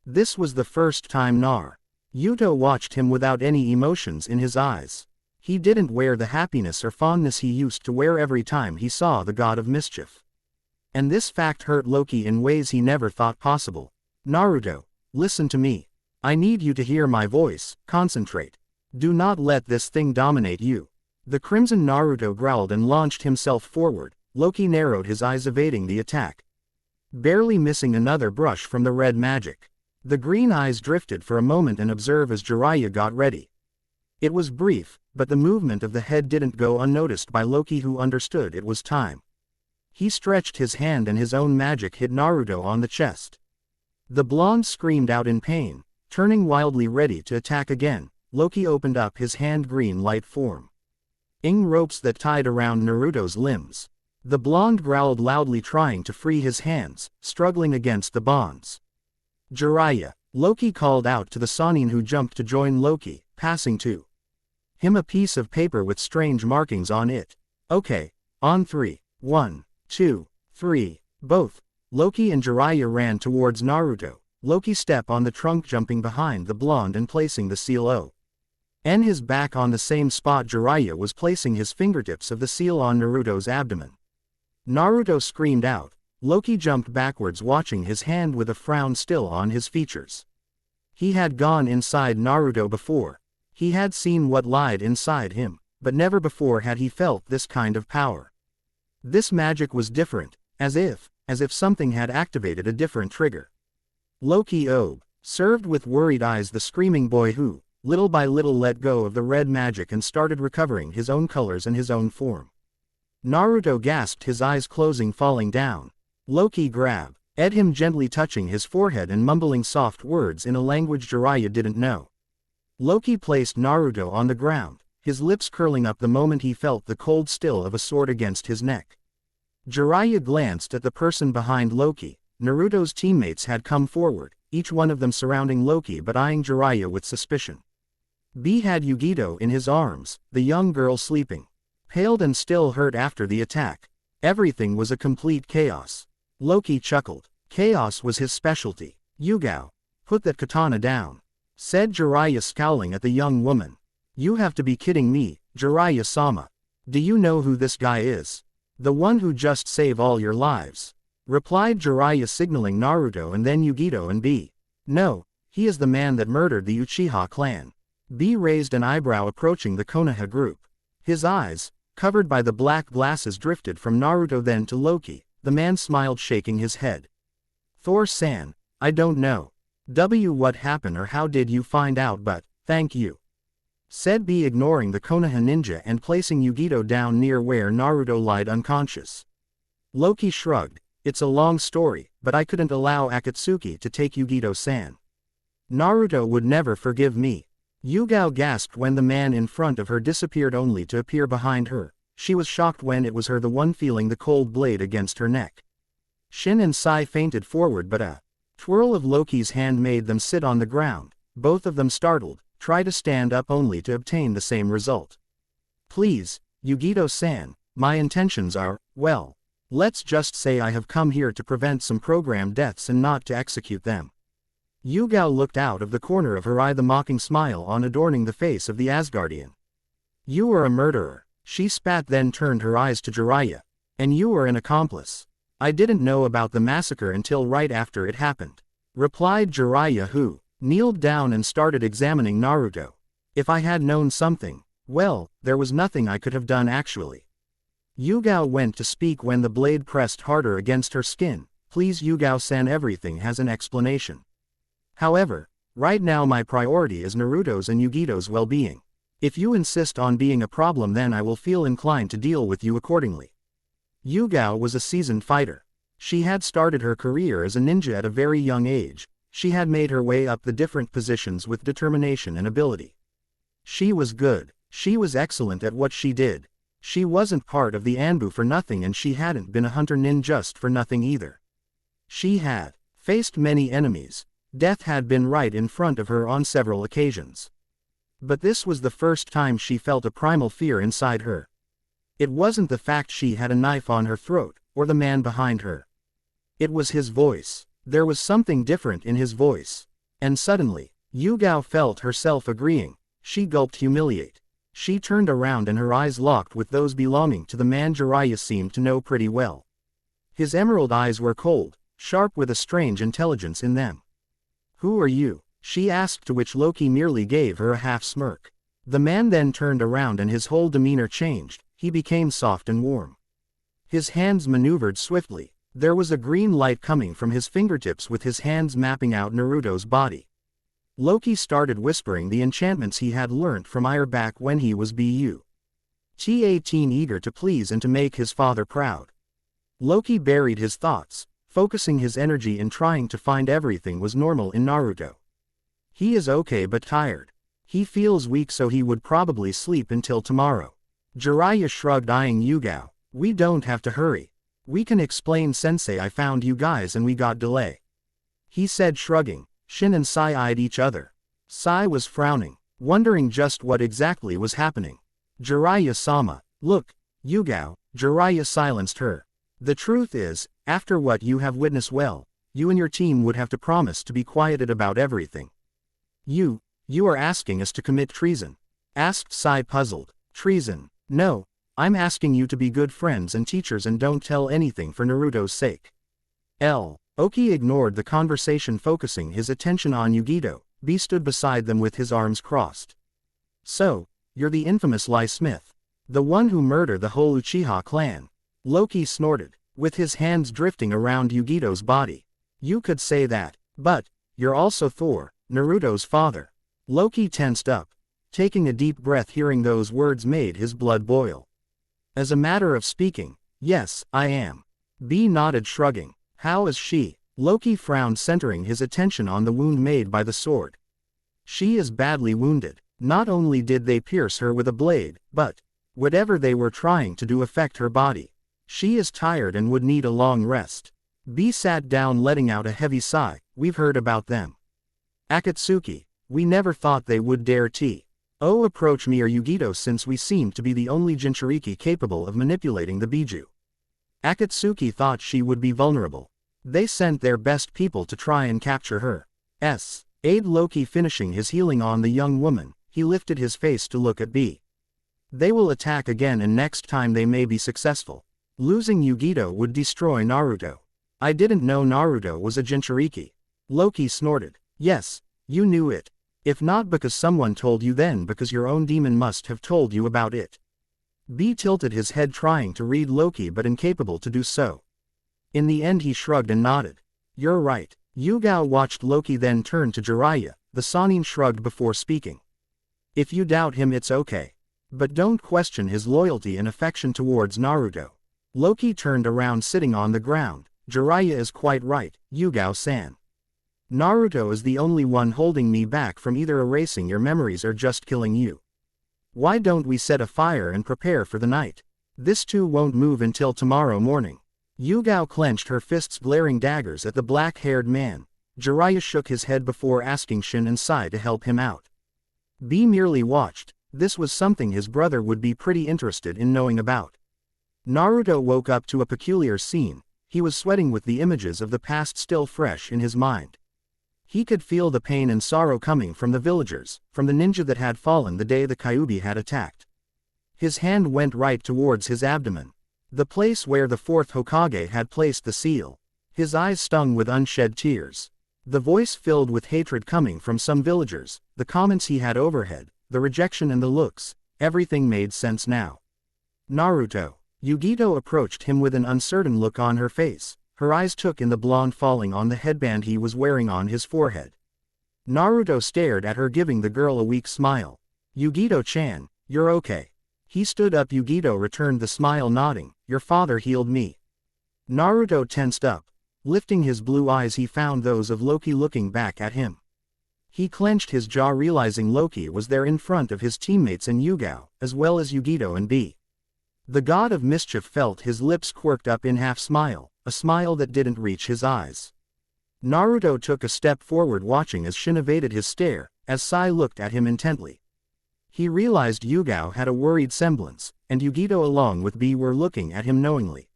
This was the first time Naruto watched him without any emotions in his eyes. He didn't wear the happiness or fondness he used to wear every time he saw the god of mischief. And this fact hurt Loki in ways he never thought possible. Naruto, listen to me. I need you to hear my voice, concentrate. Do not let this thing dominate you. The Crimson Naruto growled and launched himself forward. Loki narrowed his eyes, evading the attack, barely missing another brush from the red magic. The green eyes drifted for a moment and observed as Jiraiya got ready. It was brief, but the movement of the head didn't go unnoticed by Loki, who understood it was time. He stretched his hand and his own magic hit Naruto on the chest. The blonde screamed out in pain, turning wildly ready to attack again. Loki opened up his hand, green light form ropes that tied around Naruto's limbs. The blonde growled loudly, trying to free his hands, struggling against the bonds. Jiraiya, Loki called out to the Sannin, who jumped to join Loki, passing to him a piece of paper with strange markings on it. Okay, on 3. 1, 2, 3, both. Loki and Jiraiya ran towards Naruto. Loki stepped on the trunk, jumping behind the blonde and placing the seal on his back. On the same spot, Jiraiya was placing his fingertips of the seal on Naruto's abdomen. Naruto screamed out. Loki jumped backwards, watching his hand with a frown still on his features. He had gone inside Naruto before. He had seen what lied inside him, but never before had he felt this kind of power. This magic was different, as if something had activated a different trigger. Loki observed with worried eyes the screaming boy, who, little by little, let go of the red magic and started recovering his own colors and his own form. Naruto gasped, his eyes closing, falling down. Loki grabbed at him, gently touching his forehead and mumbling soft words in a language Jiraiya didn't know. Loki placed Naruto on the ground, his lips curling up the moment he felt the cold still of a sword against his neck. Jiraiya glanced at the person behind Loki. Naruto's teammates had come forward, each one of them surrounding Loki but eyeing Jiraiya with suspicion. B had Yugito in his arms, the young girl sleeping, paled and still hurt after the attack. Everything was a complete chaos. Loki chuckled. Chaos was his specialty. Yugao, put that katana down, said Jiraiya, scowling at the young woman. You have to be kidding me, Jiraiya-sama. Do you know who this guy is? The one who just saved all your lives, replied Jiraiya, signaling Naruto and then Yugito and B. No, he is the man that murdered the Uchiha clan. B raised an eyebrow, approaching the Konoha group. His eyes, covered by the black glasses, drifted from Naruto then to Loki. The man smiled, shaking his head. Thor-san, I don't know what happened or how did you find out, but thank you, said B, ignoring the Konoha ninja and placing Yugito down near where Naruto lied unconscious. Loki shrugged. It's a long story, but I couldn't allow Akatsuki to take Yugito-san. Naruto would never forgive me. Yugao gasped when the man in front of her disappeared, only to appear behind her. She was shocked when it was her, the one feeling the cold blade against her neck. Shin and Sai fainted forward, but a twirl of Loki's hand made them sit on the ground. Both of them, startled, tried to stand up only to obtain the same result. Please, Yugito-san, my intentions are, well, let's just say I have come here to prevent some programmed deaths and not to execute them. Yugao looked out of the corner of her eye, the mocking smile on adorning the face of the Asgardian. You are a murderer, she spat, then turned her eyes to Jiraiya. And you are an accomplice. I didn't know about the massacre until right after it happened, replied Jiraiya, who kneeled down and started examining Naruto. If I had known something, well, there was nothing I could have done actually. Yugao went to speak when the blade pressed harder against her skin. Please, Yugao-san, everything has an explanation. However, right now my priority is Naruto's and Yugito's well-being. If you insist on being a problem, then I will feel inclined to deal with you accordingly. Yugao was a seasoned fighter. She had started her career as a ninja at a very young age. She had made her way up the different positions with determination and ability. She was good. She was excellent at what she did. She wasn't part of the Anbu for nothing, and she hadn't been a hunter nin just for nothing either. She had faced many enemies. Death had been right in front of her on several occasions. But this was the first time she felt a primal fear inside her. It wasn't the fact she had a knife on her throat, or the man behind her. It was his voice. There was something different in his voice. And suddenly, Yugao felt herself agreeing. She gulped humiliate. She turned around and her eyes locked with those belonging to the man Jiraiya seemed to know pretty well. His emerald eyes were cold, sharp with a strange intelligence in them. "Who are you?" she asked, to which Loki merely gave her a half smirk. The man then turned around and his whole demeanor changed. He became soft and warm. His hands maneuvered swiftly. There was a green light coming from his fingertips with his hands mapping out Naruto's body. Loki started whispering the enchantments he had learnt from Ire back when he was T18, eager to please and to make his father proud. Loki buried his thoughts, focusing his energy in trying to find everything was normal in Naruto. He is okay but tired. He feels weak, so he would probably sleep until tomorrow. Jiraiya shrugged, eyeing Yugao. "We don't have to hurry. We can explain, Sensei. I found you guys and we got delay," he said, shrugging. Shin and Sai eyed each other. Sai was frowning, wondering just what exactly was happening. "Jiraiya-sama, look, Yugao." Jiraiya silenced her. "The truth is, after what you have witnessed, well, you and your team would have to promise to be quieted about everything." You are asking us to commit treason?" asked Sai, puzzled. "Treason? No, I'm asking you to be good friends and teachers and don't tell anything for Naruto's sake." Oki ignored the conversation, focusing his attention on Yugito. B stood beside them with his arms crossed. "So, you're the infamous Lie Smith. The one who murdered the whole Uchiha clan?" Loki snorted, with his hands drifting around Yugito's body. "You could say that, but you're also Thor, Naruto's father." Loki tensed up. Taking a deep breath, hearing those words made his blood boil. "As a matter of speaking, yes, I am." B nodded, shrugging. "How is she?" Loki frowned, centering his attention on the wound made by the sword. "She is badly wounded. Not only did they pierce her with a blade, but whatever they were trying to do affect her body. She is tired and would need a long rest." B sat down, letting out a heavy sigh. "We've heard about them. Akatsuki. We never thought they would dare approach me or Yugito, since we seem to be the only Jinchuriki capable of manipulating the Biju. Akatsuki thought she would be vulnerable. They sent their best people to try and capture her." Aid Loki finishing his healing on the young woman, he lifted his face to look at B. "They will attack again, and next time they may be successful. Losing Yugito would destroy Naruto." "I didn't know Naruto was a Jinchuriki." Loki snorted. "Yes, you knew it. If not because someone told you, then because your own demon must have told you about it." B tilted his head, trying to read Loki but incapable to do so. In the end he shrugged and nodded. "You're right." Yugao watched Loki, then turned to Jiraiya. The Sannin shrugged before speaking. "If you doubt him, it's okay. But don't question his loyalty and affection towards Naruto." Loki turned around, sitting on the ground. "Jiraiya is quite right, Yugao-san. Naruto is the only one holding me back from either erasing your memories or just killing you. Why don't we set a fire and prepare for the night? This too won't move until tomorrow morning." Yugao clenched her fists, glaring daggers at the black-haired man. Jiraiya shook his head before asking Shin and Sai to help him out. B merely watched. This was something his brother would be pretty interested in knowing about. Naruto woke up to a peculiar scene. He was sweating with the images of the past still fresh in his mind. He could feel the pain and sorrow coming from the villagers, from the ninja that had fallen the day the Kyuubi had attacked. His hand went right towards his abdomen, the place where the fourth Hokage had placed the seal. His eyes stung with unshed tears. The voice filled with hatred coming from some villagers, the comments he had overheard, the rejection and the looks, everything made sense now. "Naruto." Yugito approached him with an uncertain look on her face. Her eyes took in the blonde falling on the headband he was wearing on his forehead. Naruto stared at her, giving the girl a weak smile. "Yugito-chan, you're okay." He stood up. Yugito returned the smile, nodding. "Your father healed me." Naruto tensed up. Lifting his blue eyes, he found those of Loki looking back at him. He clenched his jaw realizing Loki was there in front of his teammates and Yugao, as well as Yugito and B. The god of mischief felt his lips quirked up in half-smile, a smile that didn't reach his eyes. Naruto took a step forward watching as Shin evaded his stare, as Sai looked at him intently. He realized Yugao had a worried semblance, and Yugito along with B were looking at him knowingly.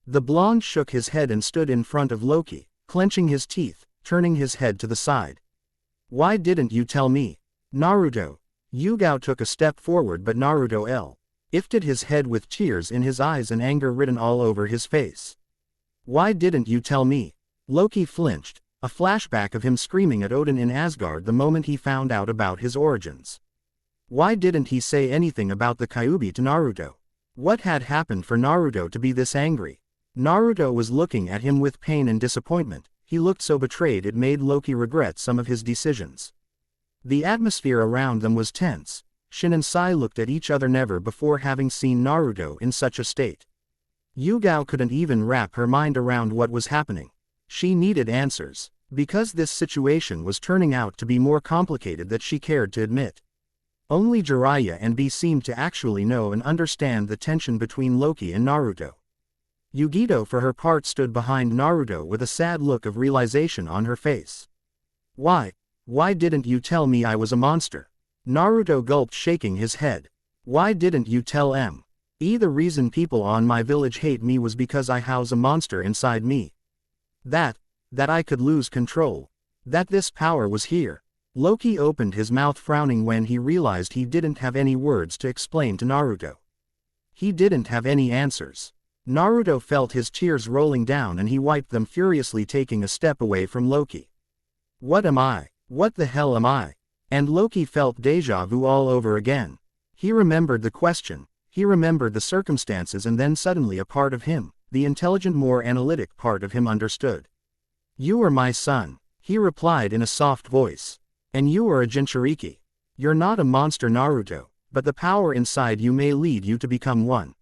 The blonde shook his head and stood in front of Loki, clenching his teeth, turning his head to the side. "Why didn't you tell me? Naruto." Yugao took a step forward but Naruto lifted his head with tears in his eyes and anger written all over his face. "Why didn't you tell me?" Loki flinched, a flashback of him screaming at Odin in Asgard the moment he found out about his origins. Why didn't he say anything about the Kyuubi to Naruto? What had happened for Naruto to be this angry? Naruto was looking at him with pain and disappointment. He looked so betrayed it made Loki regret some of his decisions. The atmosphere around them was tense. Shin and Sai looked at each other, never before having seen Naruto in such a state. Yugao couldn't even wrap her mind around what was happening. She needed answers, because this situation was turning out to be more complicated than she cared to admit. Only Jiraiya and B seemed to actually know and understand the tension between Loki and Naruto. Yugito for her part stood behind Naruto with a sad look of realization on her face. Why didn't you tell me I was a monster?" Naruto gulped, shaking his head. "Why didn't you tell me? The reason people on my village hate me was because I house a monster inside me. That I could lose control. That this power was here." Loki opened his mouth, frowning when he realized he didn't have any words to explain to Naruto. He didn't have any answers. Naruto felt his tears rolling down and he wiped them furiously, taking a step away from Loki. "What am I? What the hell am I?" And Loki felt deja vu all over again. He remembered the question, he remembered the circumstances, and then suddenly a part of him, the intelligent, more analytic part of him, understood. "You are my son," he replied in a soft voice. "And you are a Jinchuriki. You're not a monster, Naruto, but the power inside you may lead you to become one."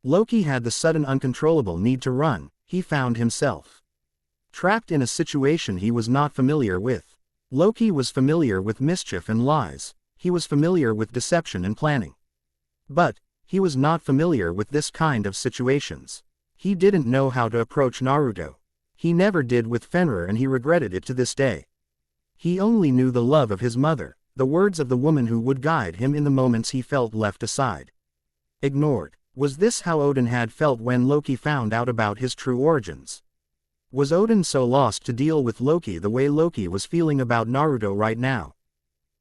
Loki had the sudden uncontrollable need to run. He found himself trapped in a situation he was not familiar with. Loki was familiar with mischief and lies. He was familiar with deception and planning. But he was not familiar with this kind of situations. He didn't know how to approach Naruto. He never did with Fenrir, and he regretted it to this day. He only knew the love of his mother, the words of the woman who would guide him in the moments he felt left aside, ignored. Was this how Odin had felt when Loki found out about his true origins? Was Odin so lost to deal with Loki the way Loki was feeling about Naruto right now?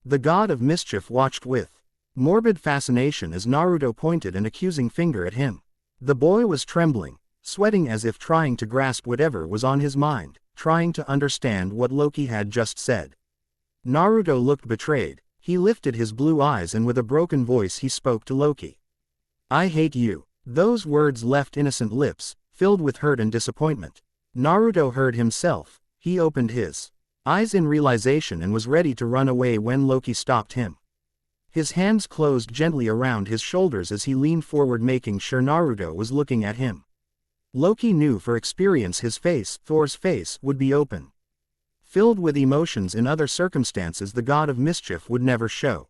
The god of mischief watched with morbid fascination as Naruto pointed an accusing finger at him. The boy was trembling, sweating as if trying to grasp whatever was on his mind, trying to understand what Loki had just said. Naruto looked betrayed. He lifted his blue eyes and with a broken voice he spoke to Loki. "I hate you." Those words left innocent lips, filled with hurt and disappointment. Naruto heard himself. He opened his eyes in realization and was ready to run away when Loki stopped him. His hands closed gently around his shoulders as he leaned forward, making sure Naruto was looking at him. Loki knew for experience his face, Thor's face, would be open, filled with emotions in other circumstances the god of mischief would never show.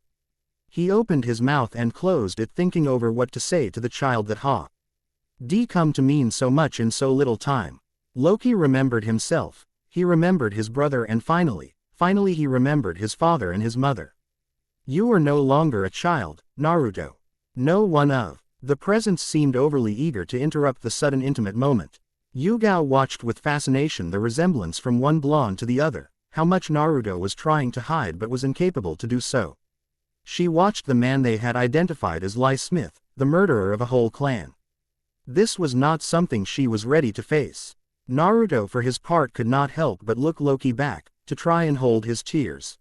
He opened his mouth and closed it, thinking over what to say to the child that had come to mean so much in so little time. Loki remembered himself. He remembered his brother, and finally he remembered his father and his mother. "You are no longer a child, Naruto." No one of the presence seemed overly eager to interrupt the sudden intimate moment. Yugao watched with fascination the resemblance from one blonde to the other, how much Naruto was trying to hide but was incapable to do so. She watched the man they had identified as Lai Smith, the murderer of a whole clan. This was not something she was ready to face. Naruto for his part could not help but look Loki back, to try and hold his tears.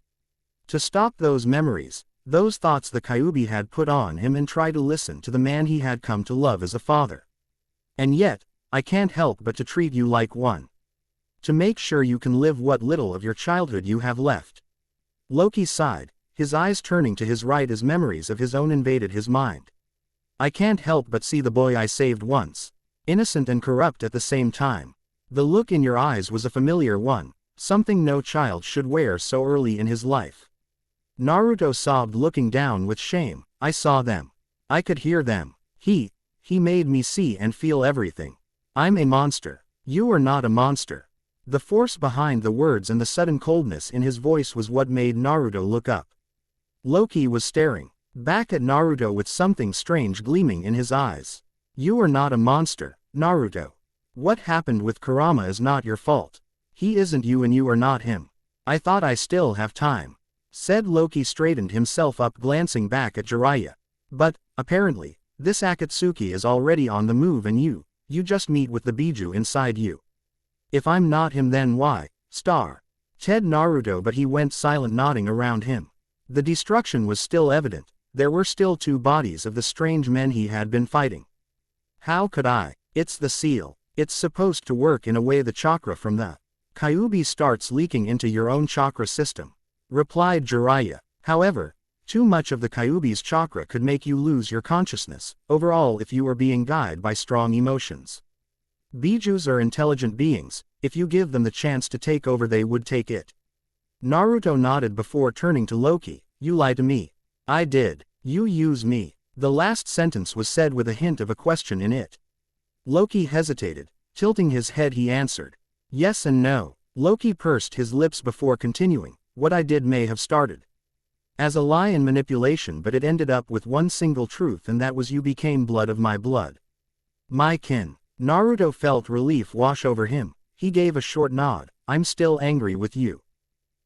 To stop those memories, those thoughts the Kyuubi had put on him, and try to listen to the man he had come to love as a father. "And yet, I can't help but to treat you like one. To make sure you can live what little of your childhood you have left." Loki sighed, his eyes turning to his right as memories of his own invaded his mind. "I can't help but see the boy I saved once. Innocent and corrupt at the same time. The look in your eyes was a familiar one, Something no child should wear so early in his life. Naruto sobbed, looking down with shame. I saw them. I could hear them. He made me see and feel everything. I'm a monster. You are not a monster. The force behind the words and the sudden coldness in his voice was what made Naruto look up. Loki was staring back at Naruto with something strange gleaming in his eyes. You are not a monster, Naruto. What happened with Kurama is not your fault. He isn't you and you are not him. I thought I still have time, said Loki, straightened himself up, glancing back at Jiraiya. But, apparently, this Akatsuki is already on the move and you just meet with the Biju inside you. If I'm not him, then why, said Naruto, but he went silent, nodding around him. The destruction was still evident. There were still 2 bodies of the strange men he had been fighting. How could I? It's the seal. It's supposed to work in a way the chakra from the Kyuubi starts leaking into your own chakra system, replied Jiraiya. However, too much of the Kyuubi's chakra could make you lose your consciousness overall if you were being guided by strong emotions. Bijus are intelligent beings. If you give them the chance to take over, they would take it. Naruto nodded before turning to Loki. You lie to me. I did. You use me. The last sentence was said with a hint of a question in it. Loki hesitated. Tilting his head, he answered, yes and no. Loki pursed his lips before continuing. What I did may have started as a lie and manipulation, but it ended up with one single truth, and that was you became blood of my blood. My kin. Naruto felt relief wash over him. He gave a short nod. I'm still angry with you.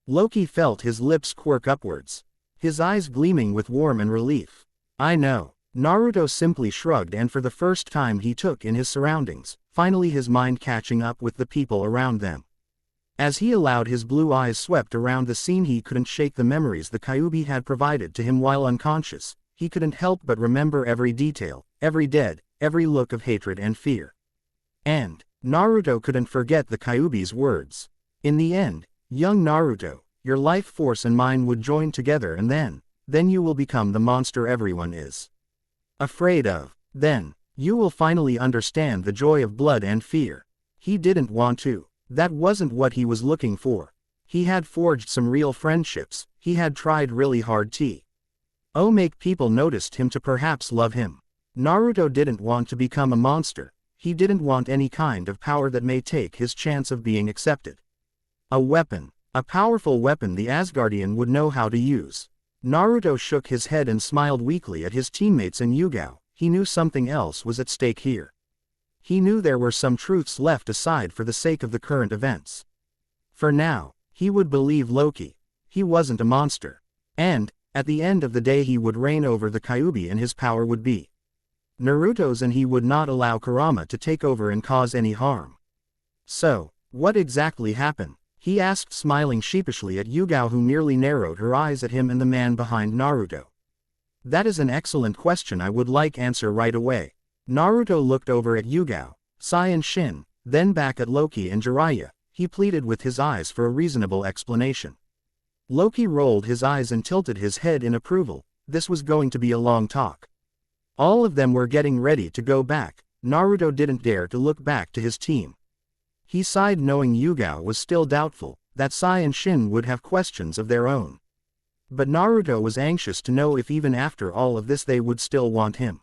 Loki felt his lips quirk upwards, his eyes gleaming with warmth and relief. I know. Naruto simply shrugged, and for the first time he took in his surroundings, finally his mind catching up with the people around them. As he allowed his blue eyes swept around the scene, he couldn't shake the memories the Kyuubi had provided to him while unconscious. He couldn't help but remember every detail, every deed, every look of hatred and fear. And Naruto couldn't forget the Kyuubi's words. In the end, young Naruto, your life force and mine would join together, and then you will become the monster everyone is afraid of. Then you will finally understand the joy of blood and fear. He didn't want to. That wasn't what he was looking for. He had forged some real friendships. He had tried really hard to make people noticed him, to perhaps love him. Naruto didn't want to become a monster. He didn't want any kind of power that may take his chance of being accepted. A weapon. A powerful weapon the Asgardian would know how to use. Naruto shook his head and smiled weakly at his teammates and Yugao. He knew something else was at stake here. He knew there were some truths left aside for the sake of the current events. For now, he would believe Loki. He wasn't a monster. And, at the end of the day, he would reign over the Kyuubi and his power would be Naruto's, and he would not allow Kurama to take over and cause any harm. So, what exactly happened? He asked, smiling sheepishly at Yugao, who merely narrowed her eyes at him and the man behind Naruto. That is an excellent question. I would like answer right away. Naruto looked over at Yugao, Sai and Shin, then back at Loki and Jiraiya. He pleaded with his eyes for a reasonable explanation. Loki rolled his eyes and tilted his head in approval. This was going to be a long talk. All of them were getting ready to go back. Naruto didn't dare to look back to his team. He sighed, knowing Yugao was still doubtful, that Sai and Shin would have questions of their own. But Naruto was anxious to know if even after all of this they would still want him.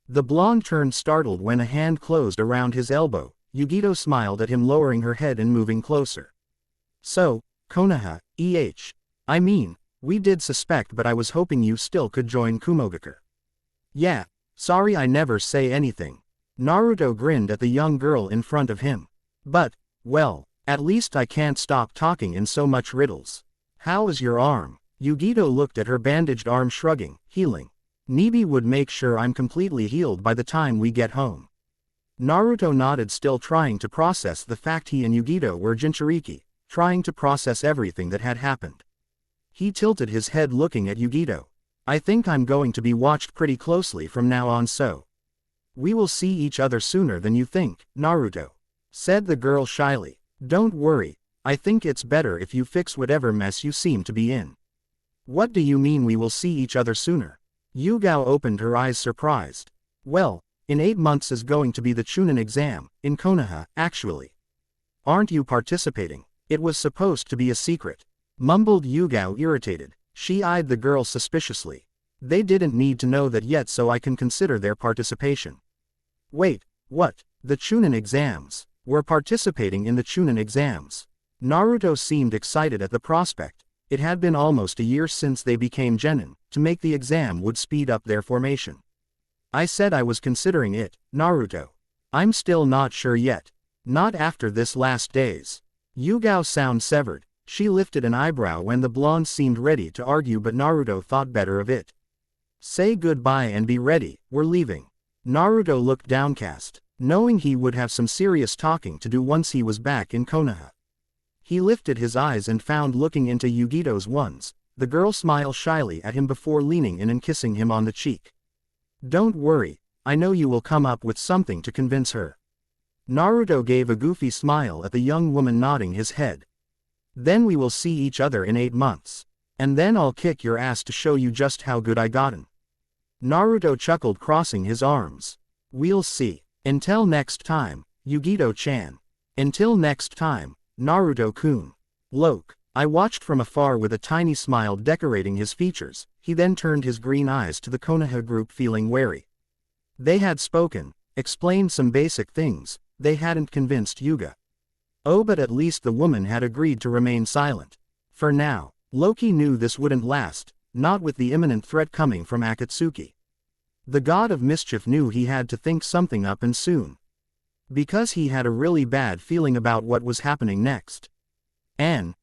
The blonde turned startled when a hand closed around his elbow. Yugito smiled at him, lowering her head and moving closer. So, Konoha, I mean, we did suspect, but I was hoping you still could join Kumogakure. Yeah, sorry I never say anything. Naruto grinned at the young girl in front of him. But, well, at least I can't stop talking in so much riddles. How is your arm? Yugito looked at her bandaged arm, shrugging. Healing. Nibi would make sure I'm completely healed by the time we get home. Naruto nodded, still trying to process the fact he and Yugito were Jinchuriki, trying to process everything that had happened. He tilted his head, looking at Yugito. I think I'm going to be watched pretty closely from now on, so we will see each other sooner than you think, Naruto, said the girl shyly. Don't worry, I think it's better if you fix whatever mess you seem to be in. What do you mean we will see each other sooner? Yugao opened her eyes, surprised. Well, in 8 months is going to be the Chunin exam, in Konoha, actually. Aren't you participating? It was supposed to be a secret. Mumbled Yugao, irritated. She eyed the girl suspiciously. They didn't need to know that yet, so I can consider their participation. Wait, what? The Chunin exams. We're participating in the Chunin exams. Naruto seemed excited at the prospect. It had been almost a year since they became genin. To make the exam would speed up their formation. I said I was considering it, Naruto. I'm still not sure yet. Not after this last days. Yugao's sound severed. She lifted an eyebrow when the blonde seemed ready to argue, but Naruto thought better of it. Say goodbye and be ready, we're leaving. Naruto looked downcast, knowing he would have some serious talking to do once he was back in Konoha. He lifted his eyes and found looking into Yugito's ones. The girl smiled shyly at him before leaning in and kissing him on the cheek. Don't worry, I know you will come up with something to convince her. Naruto gave a goofy smile at the young woman, nodding his head. Then we will see each other in 8 months. And then I'll kick your ass to show you just how good I gotten. Naruto chuckled, crossing his arms. We'll see. Until next time, Yugito-chan. Until next time, Naruto-kun. Loke. I watched from afar with a tiny smile decorating his features. He then turned his green eyes to the Konoha group, feeling wary. They had spoken, explained some basic things. They hadn't convinced Yuga. Oh, but at least the woman had agreed to remain silent. For now. Loki knew this wouldn't last, not with the imminent threat coming from Akatsuki. The god of mischief knew he had to think something up, and soon. Because he had a really bad feeling about what was happening next. And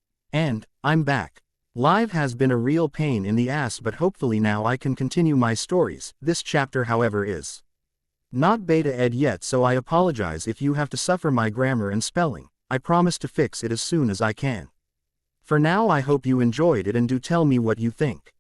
I'm back. Live has been a real pain in the ass, but hopefully now I can continue my stories. This chapter, however, is not beta ed yet, so I apologize if you have to suffer my grammar and spelling. I promise to fix it as soon as I can. For now, I hope you enjoyed it and do tell me what you think.